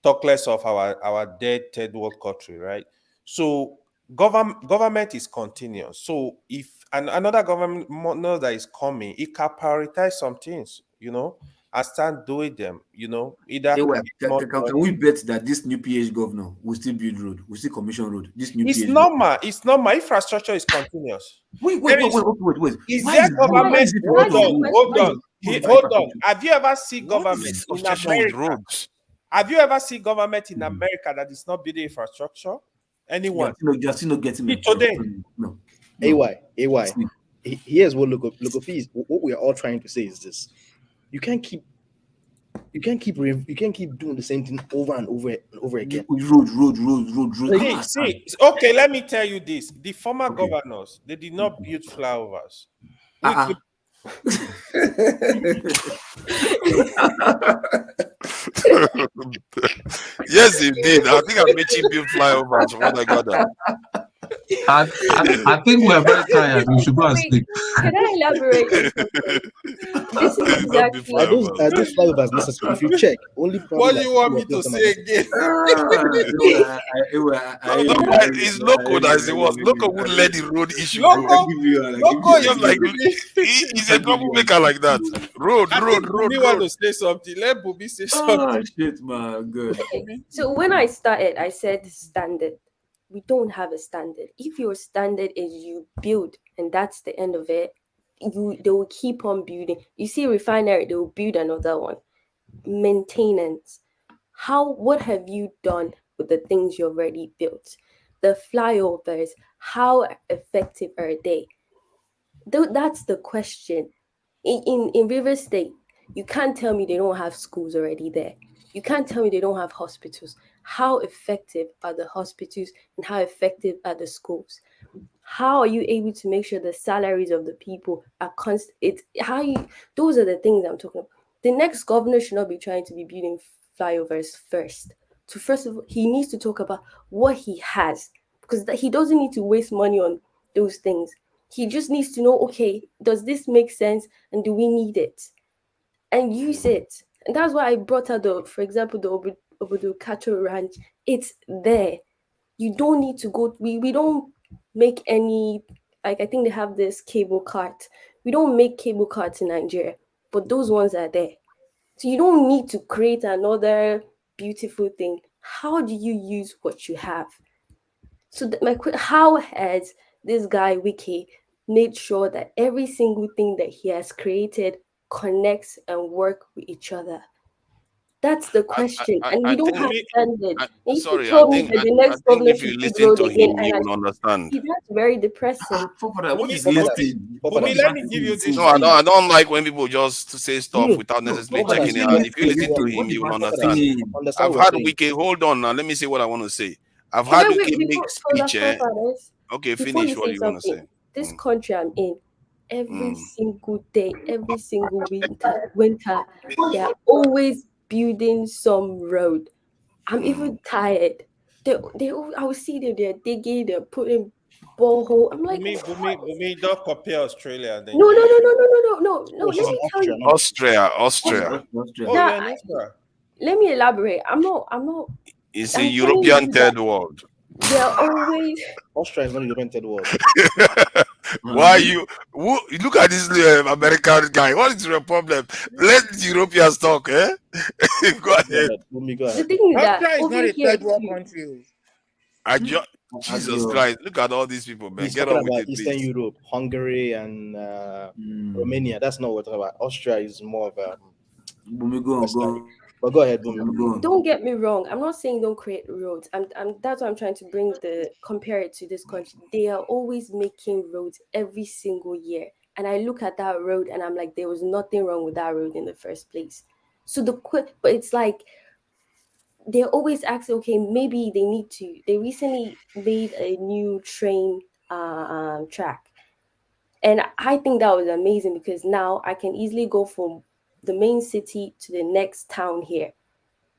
Talk less of our dead third world country, right? So government is continuous. So if another government that is coming, it can prioritize some things, you know, and start doing them, you know. Either can we bet that this new PH governor will still build road, will still commission road? This new it's normal. It's normal. Infrastructure is continuous. Wait. Is there government? Hold on. Have you ever seen government in America? Have you ever seen government in America that is not building infrastructure? Anyone? Just not getting it today. No. AY. Here's what Logofi is. What we are all trying to say is this: you can't keep doing the same thing over and over again. Road. See, okay, let me tell you this: the former governors, they did not build flyovers. Yes, indeed. I think I made you build flyovers from what I got that. I think we're very tired. We should go and sleep. Can I elaborate? This is exactly are those flyovers necessary? If you check, only what do you want me to say again? It's local as it was. Local would let the road issue go. Local just like he's a troublemaker like that. Road. You want to say something? Let Bubi say something. Oh shit, man, good. Okay. So when I started, I said standard. We don't have a standard. If your standard is you build and that's the end of it, they will keep on building. You see a refinery, they will build another one. Maintenance. What have you done with the things you already built? The flyovers, how effective are they? That's the question. In River State, you can't tell me they don't have schools already there. You can't tell me they don't have hospitals. How effective are the hospitals and how effective are the schools? How are you able to make sure the salaries of the people are constant? Those are the things I'm talking about. The next governor should not be trying to be building flyovers first. So first of all, he needs to talk about what he has, because he doesn't need to waste money on those things. He just needs to know, okay, does this make sense and do we need it? And use it. And that's why I brought out for example, the Obodo Cattle Ranch. It's there. You don't need to go. We don't make any, like, I think they have this cable cart. We don't make cable carts in Nigeria, but those ones are there. So you don't need to create another beautiful thing. How do you use what you have? So how has this guy Wike made sure that every single thing that he has created connects and work with each other? That's the question. And we don't have standards. Sorry, I think if you listen to him, you will understand. That's very depressing. What is listening? Let me give you this. No, I don't like when people just say stuff without necessarily checking it out. If you listen to him, you will understand. I've had Wike. Hold on now. Let me say what I want to say. I've had Wike make speech. Okay, finish what you want to say. This country I'm in, every single day, every single winter, they are always building some road. I'm even tired. I will see them, they're digging, they're putting borehole. I'm like, Bumi, don't compare Australia. No. Let me tell you. Austria. Let me elaborate. I'm not. It's a European third world. They're always. Austria is not a European third world. Why you look at this American guy? What is your problem? Let the Europeans talk, eh? Go ahead. The thing is that Austria is over not a here third world too, country. Jesus Christ, look at all these people, man. He's Get talking on with about it, Eastern please. Europe, Hungary, and Romania. That's not what we're talking about. Austria is more of a. But go ahead, Bumi. don't get me wrong. I'm not saying don't create roads. That's why I'm trying to compare it to this country. They are always making roads every single year. And I look at that road and I'm like, there was nothing wrong with that road in the first place. So but it's like, they're always asking, okay, maybe they recently made a new train track. And I think that was amazing because now I can easily go from the main city to the next town here.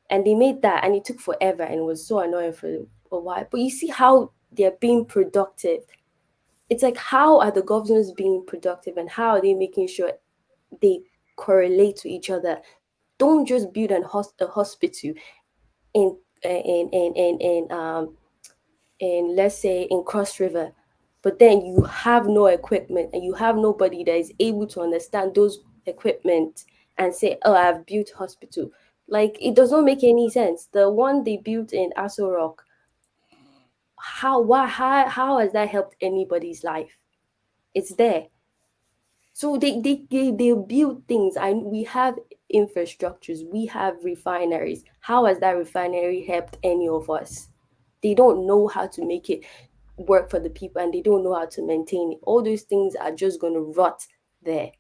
And they made that and it took forever and it was so annoying for a while. But you see how they're being productive. It's like, how are the governors being productive and how are they making sure they correlate to each other? Don't just build a hospital in let's say in Cross River, but then you have no equipment and you have nobody that is able to understand those equipment and say, oh, I've built hospital. Like, it does not make any sense. The one they built in Aso Rock, how has that helped anybody's life? It's there. So they build things, and we have infrastructures, we have refineries. How has that refinery helped any of us? They don't know how to make it work for the people, and they don't know how to maintain it. All those things are just going to rot there.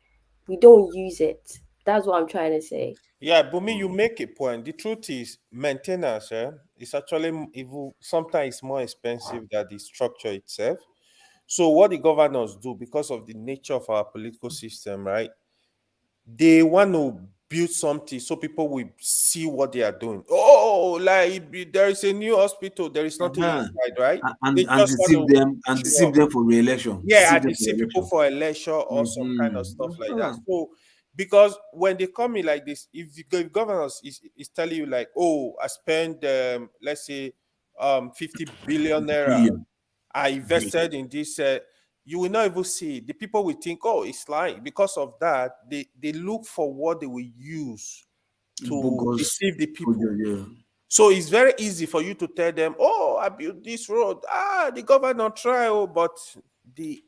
We don't use it. That's what I'm trying to say. Yeah, Bumi, you make a point. The truth is, maintenance is actually even sometimes more expensive than the structure itself. So what the governors do, because of the nature of our political system, right? They want to build something so people will see what they are doing. Oh, like there is a new hospital, there is nothing inside, right? And They just deceive them for re-election. Yeah, and deceive people for election or some kind of stuff like that. So, because when they come in like this, if the governors is telling you like, oh, I spent let's say 50 billion naira, I invested in this, you will not even see it. The people will think, oh, it's lying. Because of that, they look for what they will use to deceive the people. So it's very easy for you to tell them, oh, I built this road. The governor tried, but the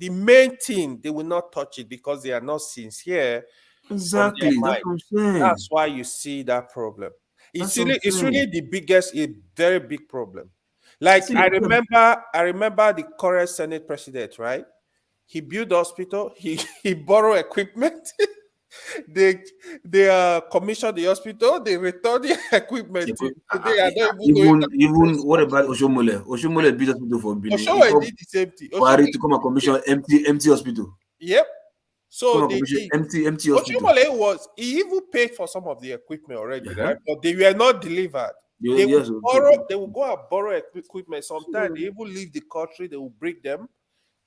main thing, they will not touch it because they are not sincere. Exactly. That's what I'm saying. That's why you see that problem. It's really the biggest, a very big problem. Like, I remember the current Senate president, right? He built the hospital, he borrowed equipment. They commissioned the hospital, they returned the equipment. Today, I don't even what about Oshomole? Oshomole built hospital for Benin. Oshomole did the same thing. To come and commission empty hospital. Yep. So they empty hospital. Oshomole he even paid for some of the equipment already, right? But they were not delivered. They will go and borrow equipment. Sometimes they even leave the country, they will break them,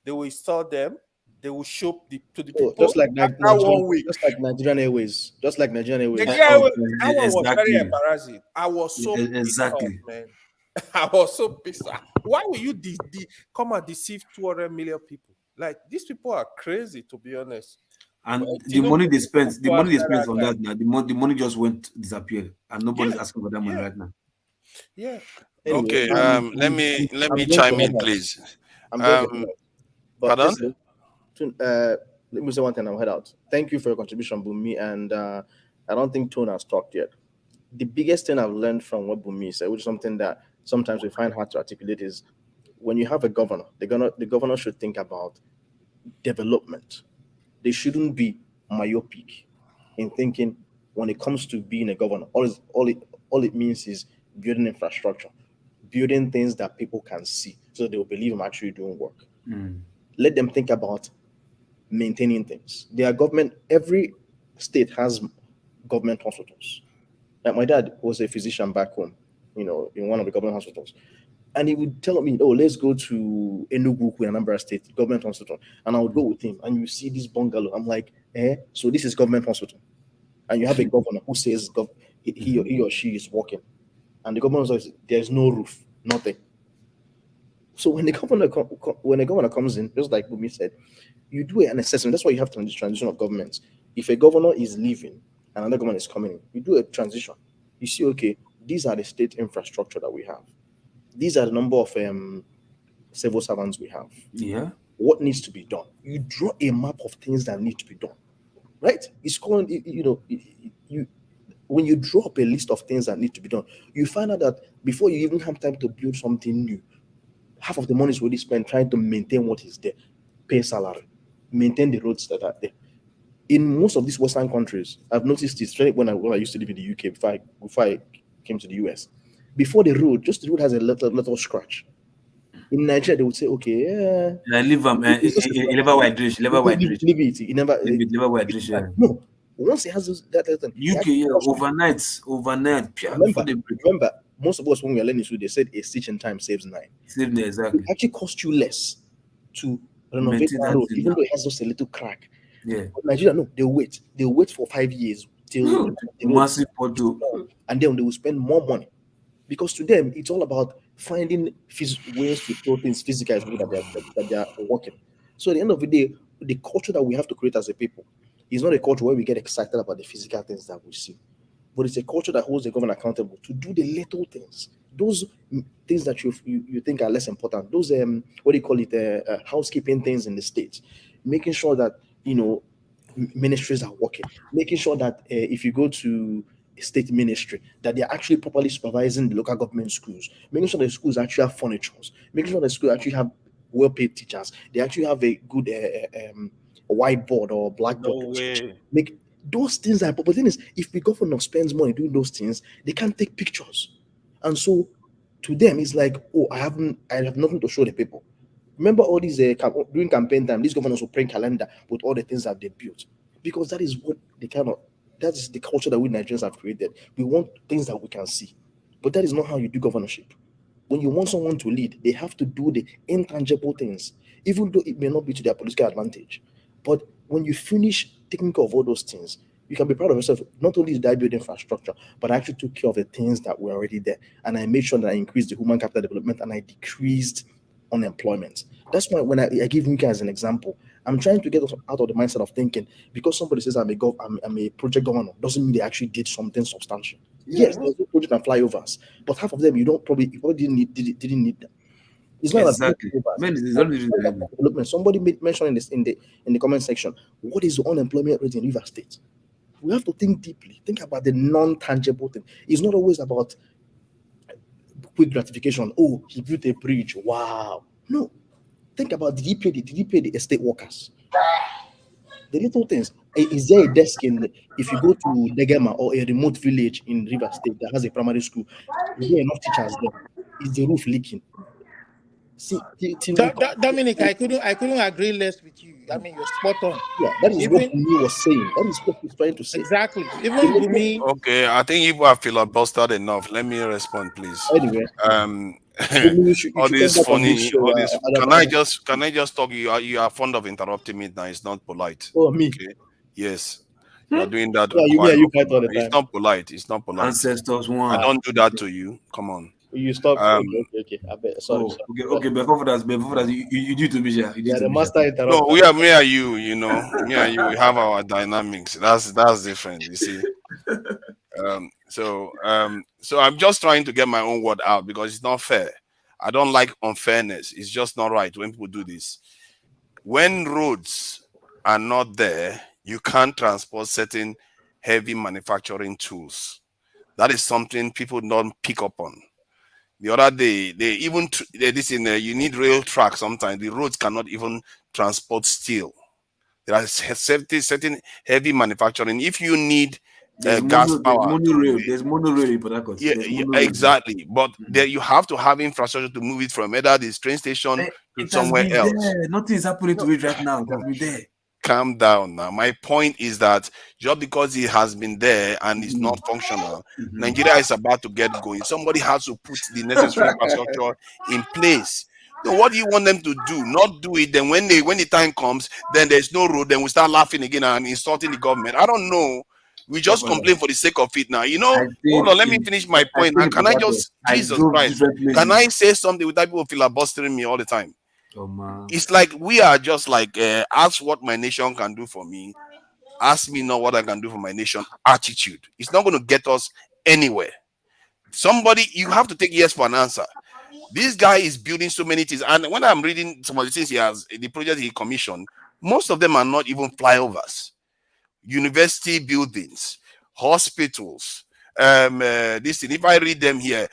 they will install them, they will show to the people. Just like Nigerian Airways. That one was very embarrassing. I was so pissed off, man. I was so pissed off. Why will you come and deceive 200 million people? Like, these people are crazy, to be honest. And the money they spent on that now, the money just disappeared, and nobody's asking for that money right now. Yeah. Okay. Let me chime in, please. Pardon? Let me say one thing. I'll head out. Thank you for your contribution, Bumi. And I don't think Tone has talked yet. The biggest thing I've learned from what Bumi said, which is something that sometimes we find hard to articulate, is when you have a governor, the governor should think about development. They shouldn't be myopic in thinking when it comes to being a governor. All it means is building infrastructure, building things that people can see, so they will believe I'm actually doing work. Let them think about maintaining things. Their government, every state has government hospitals. Like, my dad was a physician back home, in one of the government hospitals. And he would tell me, oh, let's go to Enugu, Anambra State, government hospital. And I would go with him. And you see this bungalow. I'm like, so this is government hospital. And you have a governor who says he or she is working. And the government says, there's no roof, nothing. So when the governor comes in, just like Bumi said, you do an assessment. That's why you have transition of governments. If a governor is leaving and another government is coming in, you do a transition. You see, okay, these are the state infrastructure that we have. These are the number of civil servants we have. Yeah. What needs to be done? You draw a map of things that need to be done, right? It's called, when you draw up a list of things that need to be done, you find out that before you even have time to build something new, half of the money is already spent trying to maintain what is there, pay salary, maintain the roads that are there. In most of these Western countries, I've noticed this when I used to live in the UK before I came to the US. Before the road, just the road has a little scratch. In Nigeria, they would say, okay, yeah. Leave white dish. No, once it has that UK, overnight. Remember, most of us when we are learning, so they said a stitch in time saves 9. Exactly. It actually costs you less to renovate that road, even though it has just a little crack. Yeah. But Nigeria, no, they wait for 5 years till massive pothole, and then they will spend more money. Because to them, it's all about finding ways to throw things physical that they are working. So at the end of the day, the culture that we have to create as a people is not a culture where we get excited about the physical things that we see, but it's a culture that holds the government accountable to do the little things, those things that you think are less important. Those housekeeping things in the states, making sure that ministries are working, making sure that if you go to state ministry, that they're actually properly supervising the local government schools, making sure the schools actually have furniture, making sure the schools actually have well-paid teachers, they actually have a good whiteboard or blackboard. Make those things are. But the thing is, if the governor spends money doing those things, they can't take pictures, and so to them it's like, oh, I have nothing to show the people. Remember all these during campaign time, these governors will print calendar with all the things that they built, because that is what that is the culture that we Nigerians have created. We want things that we can see, but that is not how you do governorship. When you want someone to lead, they have to do the intangible things, even though it may not be to their political advantage. But when you finish taking care of all those things, you can be proud of yourself. Not only did I build infrastructure, but I actually took care of the things that were already there, and I made sure that I increased the human capital development and I decreased unemployment. That's why when I give UK as an example, I'm trying to get us out of the mindset of thinking because somebody says I'm a project governor doesn't mean they actually did something substantial. Yes, there's no project and flyovers, but half of them you probably didn't need them. It's not exactly. Development. Somebody mentioned this in the comment section. What is the unemployment rate in Rivers State? We have to think deeply. Think about the non-tangible thing. It's not always about quick gratification. Oh, he built a bridge. Wow. No. Think about did he pay the estate workers? The little things. Is there a desk if you go to Negema or a remote village in River State that has a primary school, is there enough teachers there? Is the roof leaking? See, Dominic, I couldn't agree less with you. I mean, you're spot on. Yeah, that is what Bumi was saying. That is what he's trying to say. Exactly. Even Bumi. Okay, I think if we have filibustered enough, let me respond, please. Anyway, all this funny. Can I just talk? You are fond of interrupting me now. It's not polite. Oh, me. Okay? Yes. You are doing that. Yeah, you fight all the time. It's not polite. It's not polite. Ancestors one. I don't do that to you. Come on. You stop. Okay. I bet. Sorry. Okay. Before that, you do to me, yeah. The master interrupter. No, we are me and you. Me and you. We have our dynamics. That's different. You see. So I'm just trying to get my own word out because it's not fair. I don't like unfairness. It's just not right when people do this. When roads are not there, you can't transport certain heavy manufacturing tools. That is something people don't pick up on. The other day, you need rail track sometimes. The roads cannot even transport steel. There are certain heavy manufacturing. If you need gas power. There's monorail in Port Harcourt. Yeah, exactly. But there you have to have infrastructure to move it from either the train station to somewhere else. Nothing is happening to it right now. It has been there. Calm down now. My point is that just because it has been there and it's not functional, Nigeria is about to get going. Somebody has to put the necessary infrastructure in place. So what do you want them to do? Not do it. Then when the time comes, then there's no road. Then we start laughing again and insulting the government. I don't know. We just complain for the sake of it now. You know, hold on, let me finish my point. And can I just, Jesus Christ, can I say something without people filibustering me all the time? It's like we are just like, ask what my nation can do for me. Ask me not what I can do for my nation attitude. It's not going to get us anywhere. Somebody, you have to take yes for an answer. This guy is building so many things. And when I'm reading some of the things he has, the project he commissioned, most of them are not even flyovers. University buildings, hospitals, this thing. If I read them here,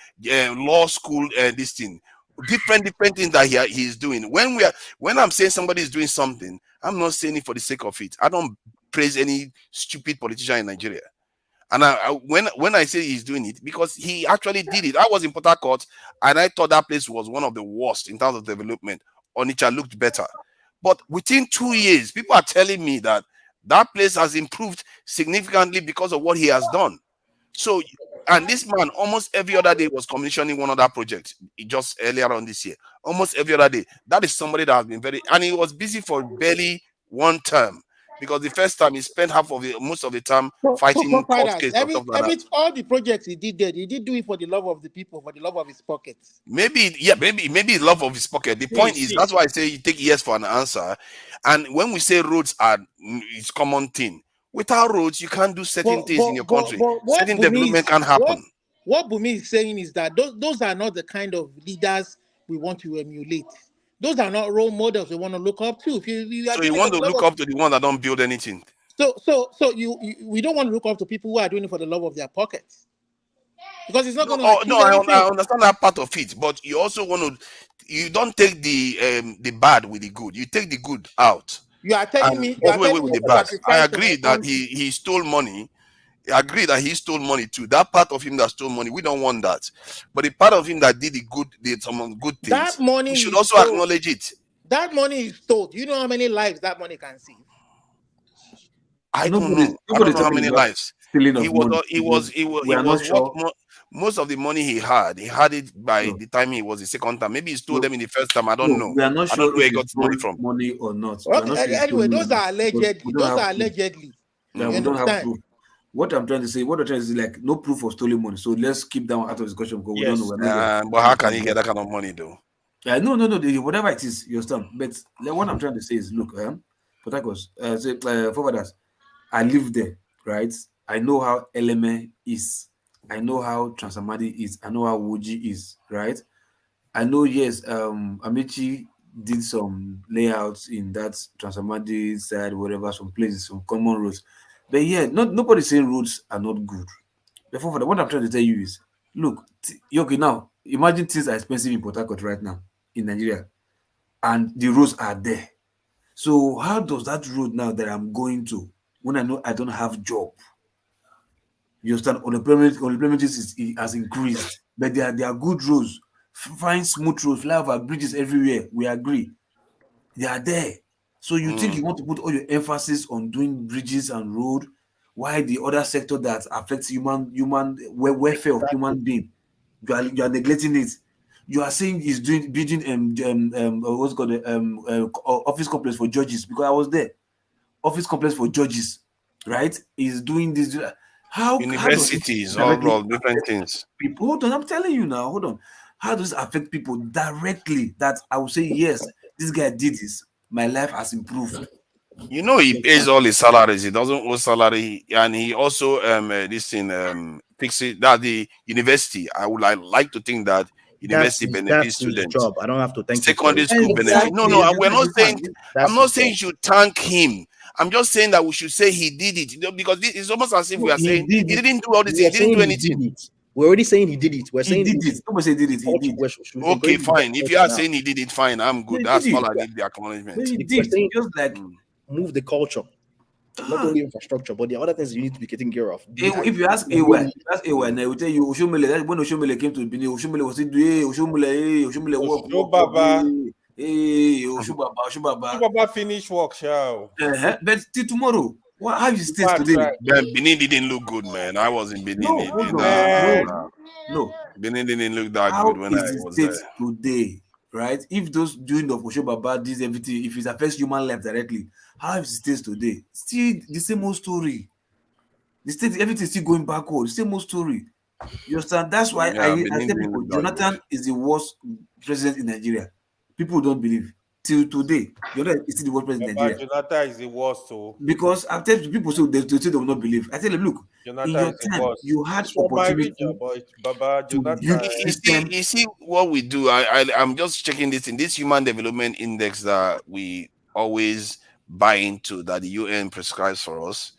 law school, this thing, different things that he's doing. When I'm saying somebody is doing something, I'm not saying it for the sake of it. I don't praise any stupid politician in Nigeria. And when I say he's doing it, because he actually did it. I was in Port Harcourt, and I thought that place was one of the worst in terms of development. Onitsha looked better. But within 2 years, people are telling me that place has improved significantly because of what he has done. So, and this man, almost every other day was commissioning one other project. Just earlier on this year, almost every other day. That is somebody that has been and he was busy for barely one term. Because the first time he spent most of the time fighting court cases. All the projects he did there, he did do it for the love of the people, for the love of his pockets. Maybe love of his pocket. The point is, that's why I say you take yes for an answer. And when we say roads it's common thing. Without roads, you can't do certain things in your country. Certain development can happen. What Bumi is saying is that those are not the kind of leaders we want to emulate. Those are not role models we want to look up to. So you want to look up to the one that don't build anything. So we don't want to look up to people who are doing it for the love of their pockets, because it's not going to. I understand that part of it, but you also want to. You don't take the bad with the good. You take the good out. You are telling me. With the bad. I agree that he stole money. I agree that he stole money too. That part of him that stole money, we don't want that. But the part of him that did some good things, that money we should also acknowledge it. That money is stole. Do you know how many lives that money can save? I don't know. I don't know how many lives. Most of the money he had it by the time he was the second time. Maybe he stole them in the first time. I don't know. We are not sure where he got money from. Money or not. Anyway, those are allegedly. Yeah, we don't have proof. What I'm trying to say, is like no proof of stolen money. So let's keep that one out of discussion because we don't know. But how can he get that kind of money though? No. Whatever it is, you understand. But what I'm trying to say is, look, Port Harcourt, forwarders, I live there, right? I know how Eleme is. I know how Transamadi is. I know how Woji is, right? I know, yes, Amici did some layouts in that Transamadi side, whatever, some places, some common roads. But yeah, nobody's saying roads are not good. Therefore, what I'm trying to tell you is, look, okay, now imagine things are expensive in Port Harcourt right now in Nigeria, and the roads are there. So how does that road now that I'm going to, when I know I don't have job, you understand? Unemployment has increased, but there are good roads, fine smooth roads, flyover bridges everywhere. We agree, they are there. So you think you want to put all your emphasis on doing bridges and road, while the other sector that affects human welfare of human being, you are neglecting it. You are saying he's building what's called office complex for judges, because I was there. Office complex for judges, right? He's doing this. How universities, all different things. People, hold on, I'm telling you now. Hold on. How does it affect people directly? That I would say, yes, this guy did this. My life has improved. You know, he pays all his salaries. He doesn't owe salary, and he also fixes that the university. I would like to think that university benefits students. Job. I don't have to thank secondary school benefit. No, we're not saying. I'm not saying you should thank him. I'm just saying that we should say he did it, because it's almost as if we are saying he didn't do all this. He didn't do anything. We're already saying he did it. We're saying he did it. Nobody say did it. He did. Okay, fine. If you are saying he did it, fine. I'm good. That's all I need the acknowledgement. He did. Just like move the culture, not only infrastructure, but the other things you need to be taken care of. If you ask AY, and I will tell you, Oshomole. When Oshomole came to Benin, Oshomole was saying, Oshomole work. Oshobaba finish work, shall. But till tomorrow. What have you stayed today? Benin didn't look good, man. I was in Benin. No. Benin didn't look that good when I was there. Today, right? If those doing the Oshobaba does everything, if it affects human life directly, how is it today? Still the same old story. The state, everything is still going backward. Same old story. You understand? That's why Yeah, I tell people Jonathan is the worst president in Nigeria. People don't believe. Till today, Jonathan is still the worst president in Nigeria. Jonathan is the worst, so because I've told people so they say they will not believe. I tell them, look, Jonathan in your time, you had opportunity You see what we do. I'm just checking this in this human development index that we always buy into, that the UN prescribes for us.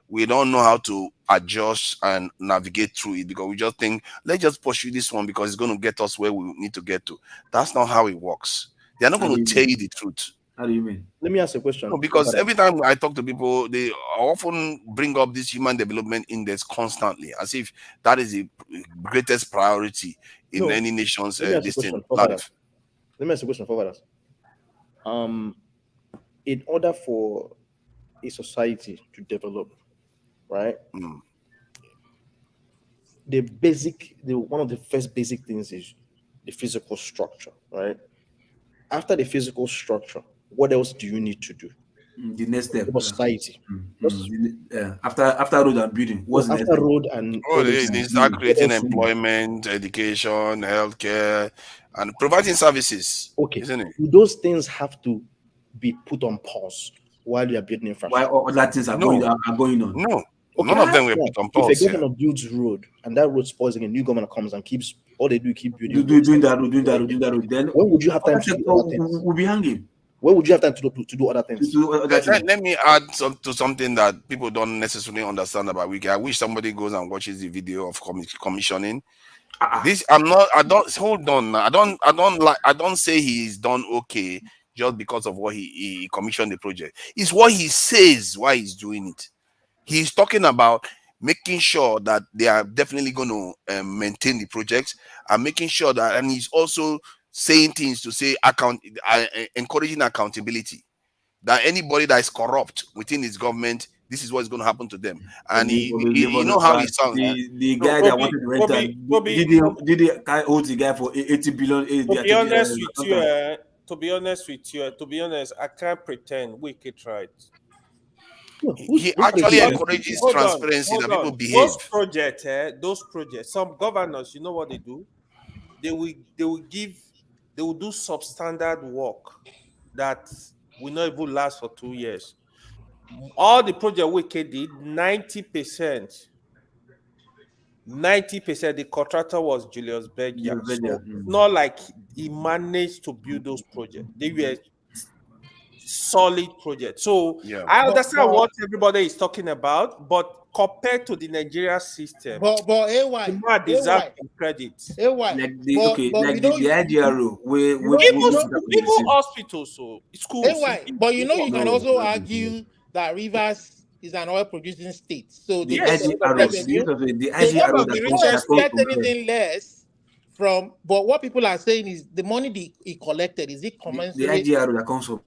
We don't know how to adjust and navigate through it because we just think, let's just pursue this one because it's going to get us where we need to get to. That's not how it works. They're not going to tell you the truth. How do you mean? Let me ask a question. No, because every time I talk to people, they often bring up this human development index constantly, as if that is the greatest priority in any nation's life. Let me ask a question for others. In order for a society to develop, right? One of the first basic things is the physical structure, right? After the physical structure, what else do you need to do? The next step for society. After road and building, what's after next road and they start creating employment, education, healthcare, and providing services. Okay, isn't it? Those things have to be put on pause while you are building infrastructure. While other things are going on. No. Okay. None of them were put on pause. If a governor builds road and that road spoils again, new governor comes and keeps all they do keep building. Doing that road. Then when would you have time to do other things? We'll be hanging. When would you have time to do other things? Let me add to something that people don't necessarily understand about Wiki. I wish somebody goes and watches the video of commissioning. This I don't say he's done okay just because of what he commissioned the project. It's what he says why he's doing it. He's talking about making sure that they are definitely going to maintain the project and making sure that, and he's also saying things to say encouraging accountability, that anybody that is corrupt within his government, this is what's going to happen to them. And you know how he sounds. The guy that wanted to rent did the guy hold the guy for 80 billion? To be honest, I can't pretend Wiki tried. He actually encourages transparency that people behave. Those projects, some governors, you know what they do? They will do substandard work that will not even last for 2 years. All the project Wiki did, 90%, the contractor was Julius Berger. So not like he managed to build those projects. They were solid projects. So I understand what everybody is talking about, but compared to the Nigeria system, but AY deserve credit. The IDRO, even hospitals, so schools. AY, but you can also argue that Rivers is an oil producing state. So the IDRO, we don't expect anything less from. But what people are saying is the money he collected, is it commensurate? The IDRO that comes from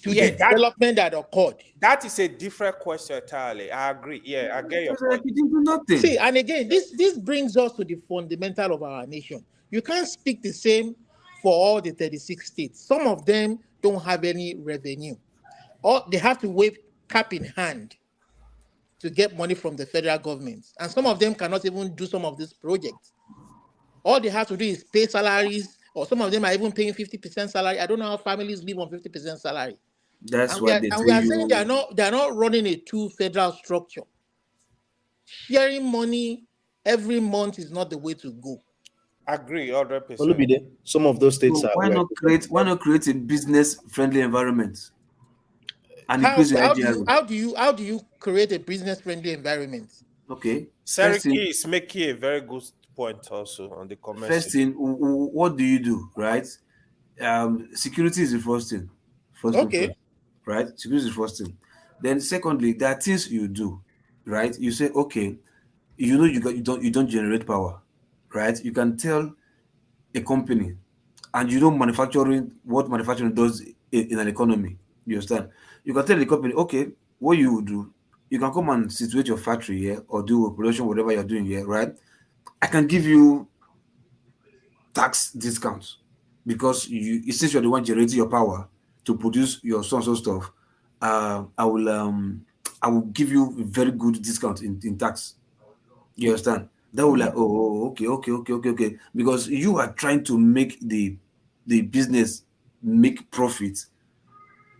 the development that occurred. That is a different question entirely. I agree. Yeah, I get your point. See, and again, this brings us to the fundamental of our nation. You can't speak the same for all the 36 states. Some of them don't have any revenue, or they have to wave cap in hand to get money from the federal government, and some of them cannot even do some of these projects. All they have to do is pay salaries, or some of them are even paying 50% salary. I don't know how families live on 50% salary. That's what we are saying. They are not running a two federal structure. Sharing money every month is not the way to go. Agree 100%. Some of those states are. Why not create a business friendly environment? And how do you create a business friendly environment? Okay. Seriki is making a very good point also on the comment. First thing, what do you do, right? Security is the first thing. Right? Security is the first thing. Then secondly, there are things you do, right? You say, okay, you don't generate power, right? You can tell a company, and you know what manufacturing does in an economy. You understand? You can tell the company, okay, what you would do, you can come and situate your factory here or do a production, whatever you're doing here, right? I can give you tax discounts because since you're the one generating your power to produce your so stuff, I will I will give you a very good discount in tax. You understand? That will like, oh, okay. Because you are trying to make the business make profit.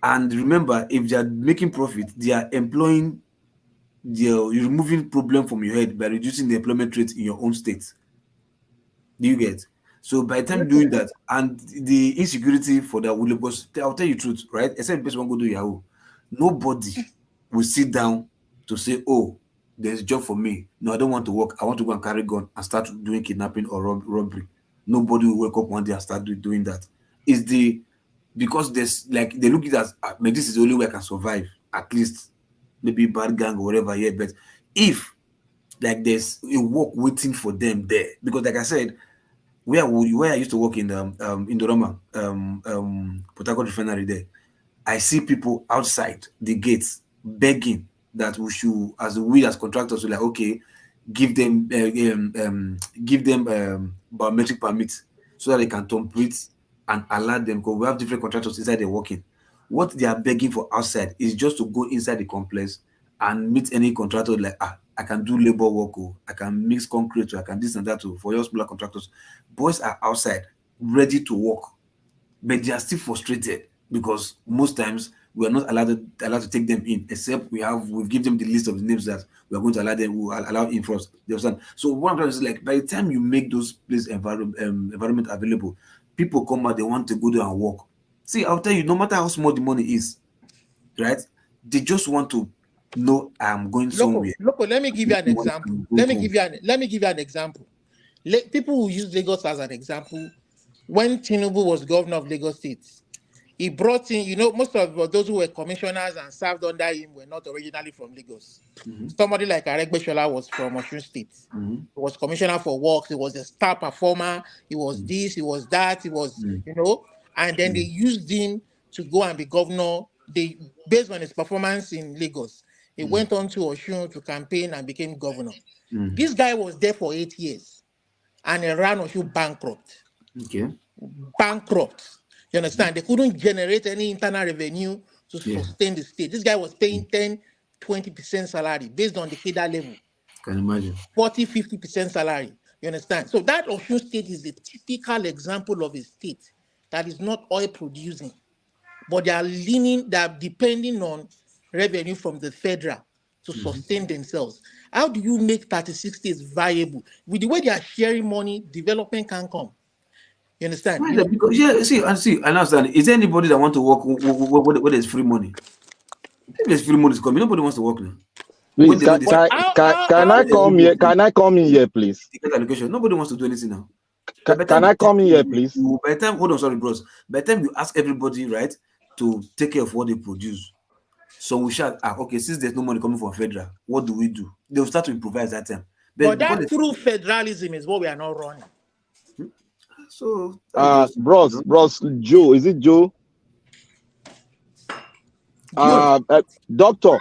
And remember, if they are making profit, they are employing, you're removing problem from your head by reducing the employment rate in your own state. Do you get? So by the time doing that, and the insecurity for that will, because I'll tell you the truth, right? Except the person won't go do Yahoo. Nobody will sit down to say, oh, there's a job for me. No, I don't want to work. I want to go and carry gun and start doing kidnapping or robbery. Nobody will wake up one day and start doing that. It's because there's like they look at it as maybe this is the only way I can survive, at least maybe bad gang or whatever. Yeah, but if like there's a work waiting for them there, because like I said, where I used to work in the Roma Port Harcourt refinery there, I see people outside the gates begging that we should, as contractors, we're like, okay, give them biometric permits so that they can complete and allow them, because we have different contractors inside they're working. What they are begging for outside is just to go inside the complex and meet any contractor like, I can do labor work, I can mix concrete, I can this and that for your smaller contractors. Boys are outside ready to work, but they are still frustrated because most times we are not allowed to take them in, except we've given them the list of the names that we are going to allow them, we will allow in first. You understand? So what I'm trying to say is, like, by the time you make those place environment available, people come out, they want to go there and work. See, I'll tell you, no matter how small the money is, right? They just want to know I'm going somewhere. Look, let me give you an example. Let me give you an example. People who use Lagos as an example. When Tinubu was governor of Lagos State, he brought in, most of those who were commissioners and served under him were not originally from Lagos. Somebody like Aregbesola was from Osun State. He was commissioner for works. He was a star performer. He was this, he was that, he was, and then they used him to go and be governor. Based on his performance in Lagos, he went on to Osun to campaign and became governor. This guy was there for 8 years and he ran Osun bankrupt. Okay. Bankrupt. You understand? They couldn't generate any internal revenue to sustain the state. This guy was paying 10-20% salary based on the KEDA level. Can imagine. 40-50% salary. You understand? So that Osun State is a typical example of a state that is not oil producing, but they are depending on revenue from the federal to sustain themselves. How do you make 36 states viable? With the way they are sharing money, development can come. You understand? Because I understand. Is there anybody that want to work where there's free money? If there's free money is coming, nobody wants to work now. Please, can I come here? Can I come in here, please? Nobody wants to do anything now. Can I come in here, please? By the time, hold on, sorry, bros. By the time you ask everybody, right, to take care of what they produce, so we shall, okay, since there's no money coming from federal, what do? They'll start to improvise that time. But that true federalism is what we are not running. So, bros, Joe, is it Joe? Doctor,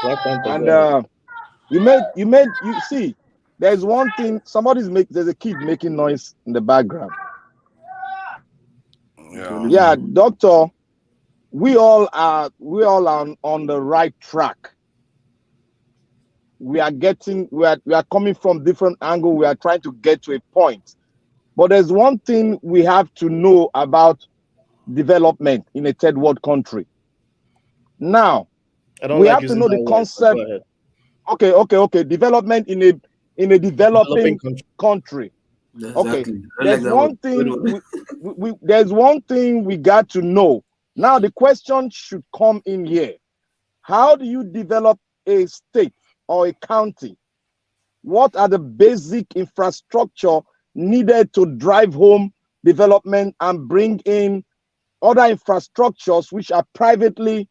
and you see, there's one thing. There's a kid making noise in the background. Yeah, doctor, we all are on the right track. We are coming from different angles. We are trying to get to a point. But there's one thing we have to know about development in a third world country. Now, we have to know the concept. Okay. Development in a developing country. Okay. There's one thing we got to know. Now the question should come in here. How do you develop a state or a county? What are the basic infrastructure needed to drive home development and bring in other infrastructures which are privately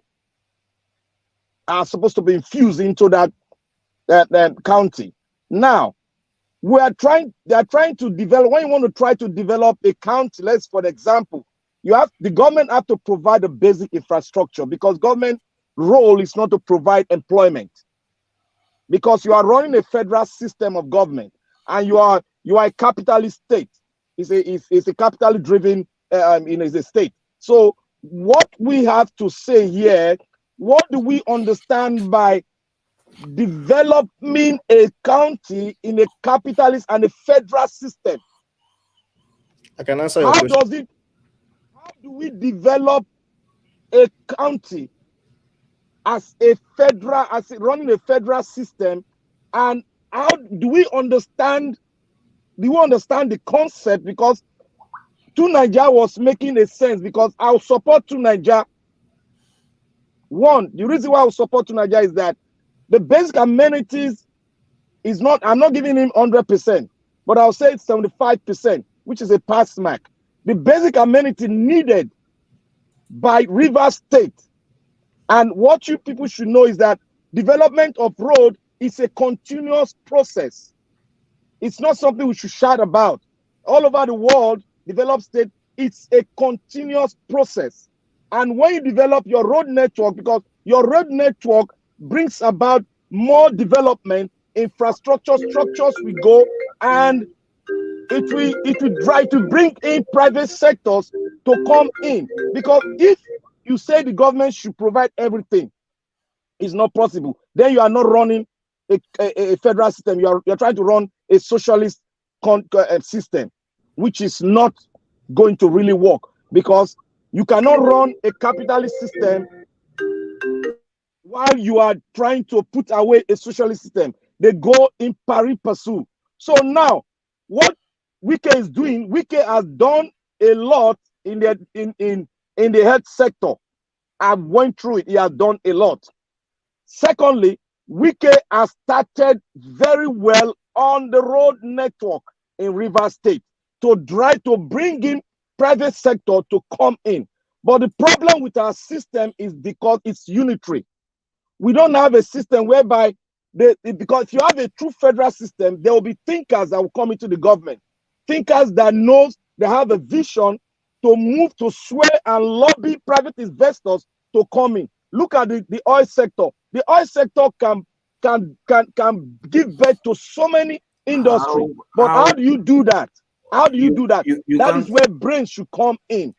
supposed to be infused into that county? Now, they are trying to develop. When you want to try to develop a county, for example, the government have to provide a basic infrastructure, because government role is not to provide employment, because you are running a federal system of government and you are a capitalist state. It's a capital driven is a state. So what we have to say here what do we understand by developing a county in a capitalist and a federal system? I can answer your question. How do we develop a county as a federal, running a federal system, and how do we understand the concept? Because Two Nigeria was making a sense, because I'll support Two Nigeria. One, the reason why I will support Two Nigeria is that the basic amenities is not, I'm not giving him 100%, but I'll say it's 75%, which is a pass mark. The basic amenity needed by Rivers State, and what you people should know is that development of road is a continuous process. It's not something we should shout about. All over the world, developed state, it's a continuous process. And when you develop your road network, because your road network brings about more development, infrastructure structures we go, and it will try to bring in private sectors to come in. Because if you say the government should provide everything, it's not possible. Then you are not running a federal system. You're trying to run a socialist system, which is not going to really work, because you cannot run a capitalist system while you are trying to put away a socialist system. They go in pari passu. So now, what Wike is doing, Wike has done a lot in the health sector. I've went through it. He has done a lot. Secondly, Wike has started very well on the road network in Rivers State to try to bring in private sector to come in. But the problem with our system is because it's unitary. We don't have a system whereby, because if you have a true federal system, there will be thinkers that will come into the government. Thinkers that knows they have a vision to move, to sway and lobby private investors to come in. Look at the oil sector. The oil sector can give birth to so many industries. But how do you do that? How do you do that? That is where brains should come in.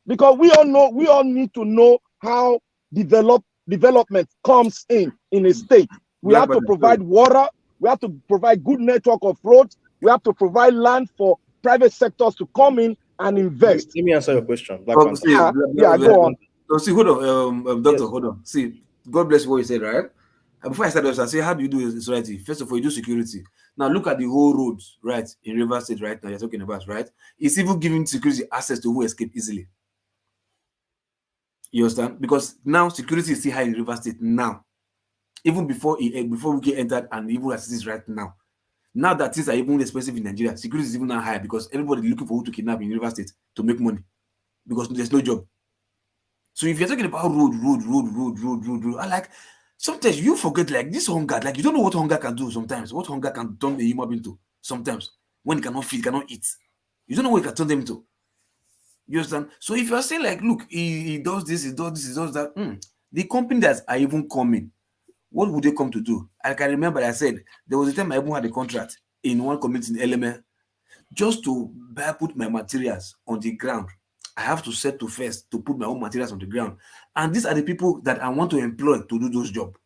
Because we all need to know how development comes in a state. We have to provide water. We have to provide good network of roads. We have to provide land for private sectors to come in and invest. Let me answer your question. Go on. See, hold on, doctor, yes. Hold on. See, God bless you what you said, right? And before I started, I say, how do you do society? First of all, you do security. Now look at the whole roads, right, in Rivers State right now you're talking about, right? It's even giving security access to who escape easily. You understand? Because now security is still high in Rivers State now. Even before we get entered, and even as it is right now. Now that things are even expensive in Nigeria, security is even now higher because everybody looking for who to kidnap in Rivers State to make money. Because there's no job. So if you're talking about road, I like sometimes you forget, like this hunger, like you don't know what hunger can do sometimes, what hunger can turn a human being to sometimes when he cannot feed, cannot eat. You don't know what it can turn them to. You understand? So if you're saying like, look, he does this, he does this, he does that, the company that are even coming, what would they come to do? I can remember I said there was a time I even had a contract in one community in LMA just to put my materials on the ground. I have to set to first to put my own materials on the ground. And these are the people that I want to employ to do those jobs.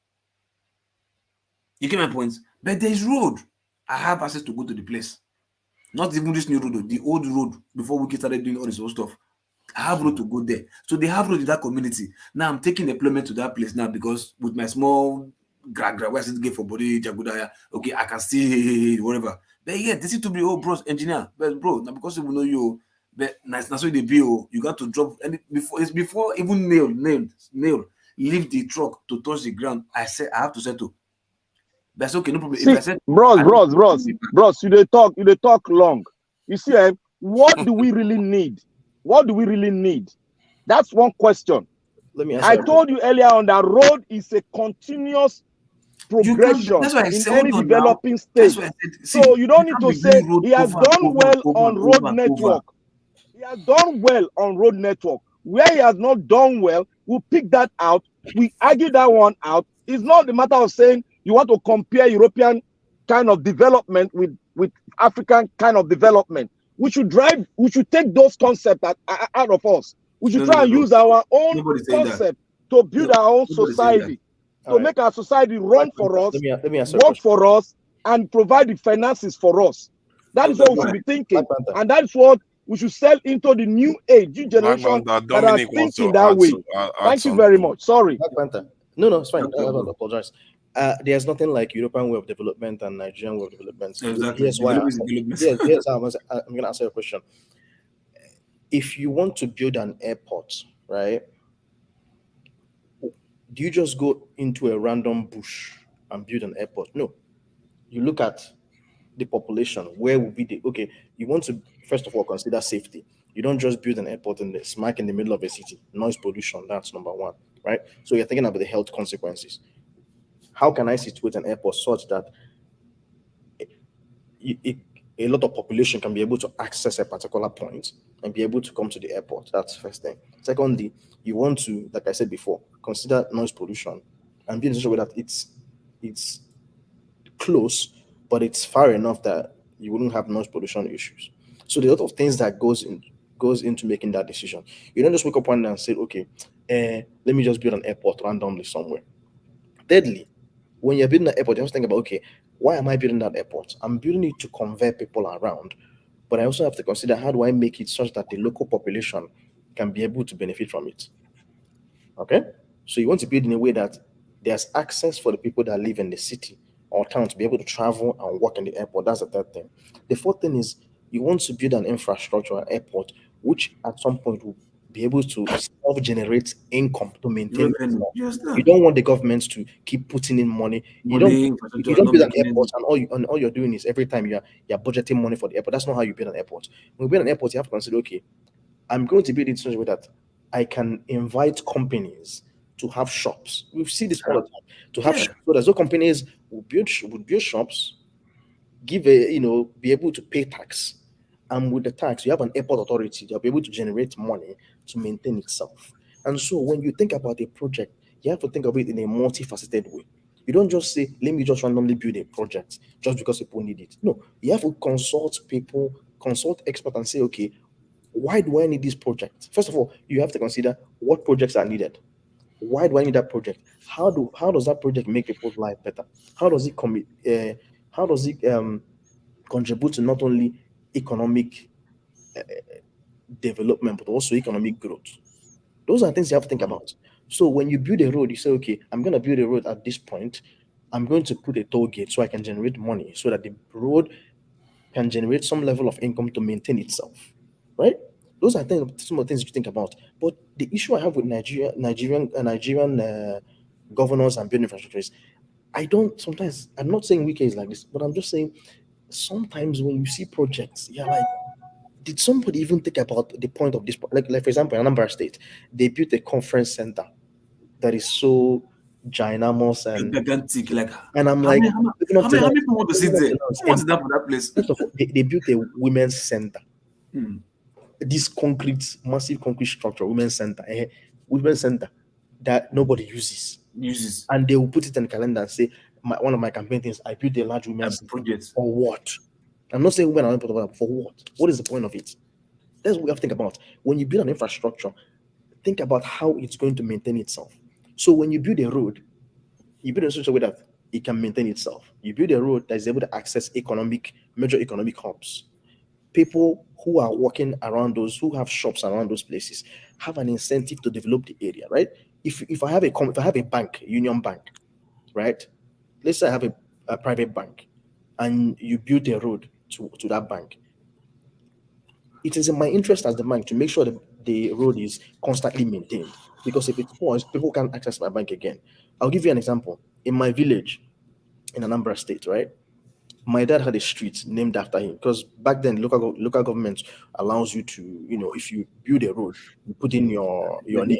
You get my point? But there is road. I have access to go to the place. Not even this new road, the old road before we started doing all this old stuff. I have road to go there. So they have road in that community. Now I'm taking employment to that place now because with my small where I sit get for body, Jagudaya, okay, I can see whatever. But yeah, this is to be bros, engineer. But bro, now because we know you. But nice, so the bill you got to drop and before even nail leave the truck to touch the ground. I said I have to settle. That's okay, no problem. See, if I said bros, you talk long. You see, what do we really need? What do we really need? That's one question. Let me answer. I told you earlier on that road is a continuous progression in any developing state. So you don't need to say he has done well on road network. He has done well on road network. Where he has not done well, we'll pick that out. We argue that one out. It's not the matter of saying you want to compare European kind of development with African kind of development. We should take those concepts out of us. We should try and use our own concept to build our own society, to make our society run for us, let me work for us, and provide the finances for us. That is what we should be thinking, and that is what we should sell into the new age, new generation that are thinking that way. Thank you very much. Sorry. No, it's fine. I apologize. There's nothing like European way of development and Nigerian way of development. Exactly. Here's why. Here's how I'm going to answer your question. If you want to build an airport, right? Do you just go into a random bush and build an airport? No. You look at the population. Where will be the you want to first of all consider safety. You don't just build an airport in the smack in the middle of a city. Noise pollution, that's number one, right? So you're thinking about the health consequences. How can I situate an airport such that a lot of population can be able to access a particular point and be able to come to the airport? That's the first thing. Secondly, you want to, like I said before, consider noise pollution and be in such a way that it's close, but it's far enough that you wouldn't have noise pollution issues. So there are a lot of things that goes into making that decision. You don't just wake up one day and say, okay, let me just build an airport randomly somewhere. Thirdly, when you're building an airport, you have to think about, okay, why am I building that airport? I'm building it to convey people around, but I also have to consider, how do I make it such that the local population can be able to benefit from it? Okay? So you want to build in a way that there's access for the people that live in the city or town to be able to travel and work in the airport. That's the third thing. The fourth thing is you want to build an infrastructure, an airport, which at some point will be able to self-generate income to maintain. You don't want the government to keep putting in money. You don't build an airport and all you're doing is every time you're budgeting money for the airport. That's not how you build an airport. When you build an airport, you have to consider, okay, I'm going to build it in such a way that I can invite companies to have shops. We see this all the time. To have shops. So there's no companies who build shops, be able to pay tax. And with the tax, you have an airport authority. They'll be able to generate money to maintain itself. And so when you think about a project, you have to think of it in a multifaceted way. You don't just say, let me just randomly build a project just because people need it. No, you have to consult people, consult experts and say, okay, why do I need this project? First of all, you have to consider what projects are needed. Why do I need that project? How does that project make people's life better? How does it contribute to not only economic development but also economic growth? Those are things you have to think about. So when you build a road, you say, okay, I'm going to build a road at this point. I'm going to put a toll gate so I can generate money so that the road can generate some level of income to maintain itself, right? Those are some of the things you think about. But the issue I have with Nigerian governors and building infrastructure is, I'm not saying UK is like this, but I'm just saying sometimes when you see projects, you're like, did somebody even think about the point of this? Like for example, in Anambra State, they built a conference center that is so ginormous and gigantic. And I'm how like, many people want to sit there? Who wants that for that place? First of all, they built a women's center. This massive concrete structure, women's center that nobody uses. And they will put it in the calendar and say, one of my campaign things, I built a large women's project. For what? I'm not saying women are important, for what? What is the point of it? That's what we have to think about. When you build an infrastructure, think about how it's going to maintain itself. So when you build a road, you build it in such a way that it can maintain itself. You build a road that is able to access major economic hubs. People who are walking around those, who have shops around those places, have an incentive to develop the area, right? If I have a bank, Union Bank, right? Let's say I have a private bank, and you build a road to that bank. It is in my interest as the bank to make sure that the road is constantly maintained, because if it falls, people can't access my bank again. I'll give you an example. In my village, in Anambra State, right? My dad had a street named after him, because back then local government allows you to, if you build a road, you put in your name.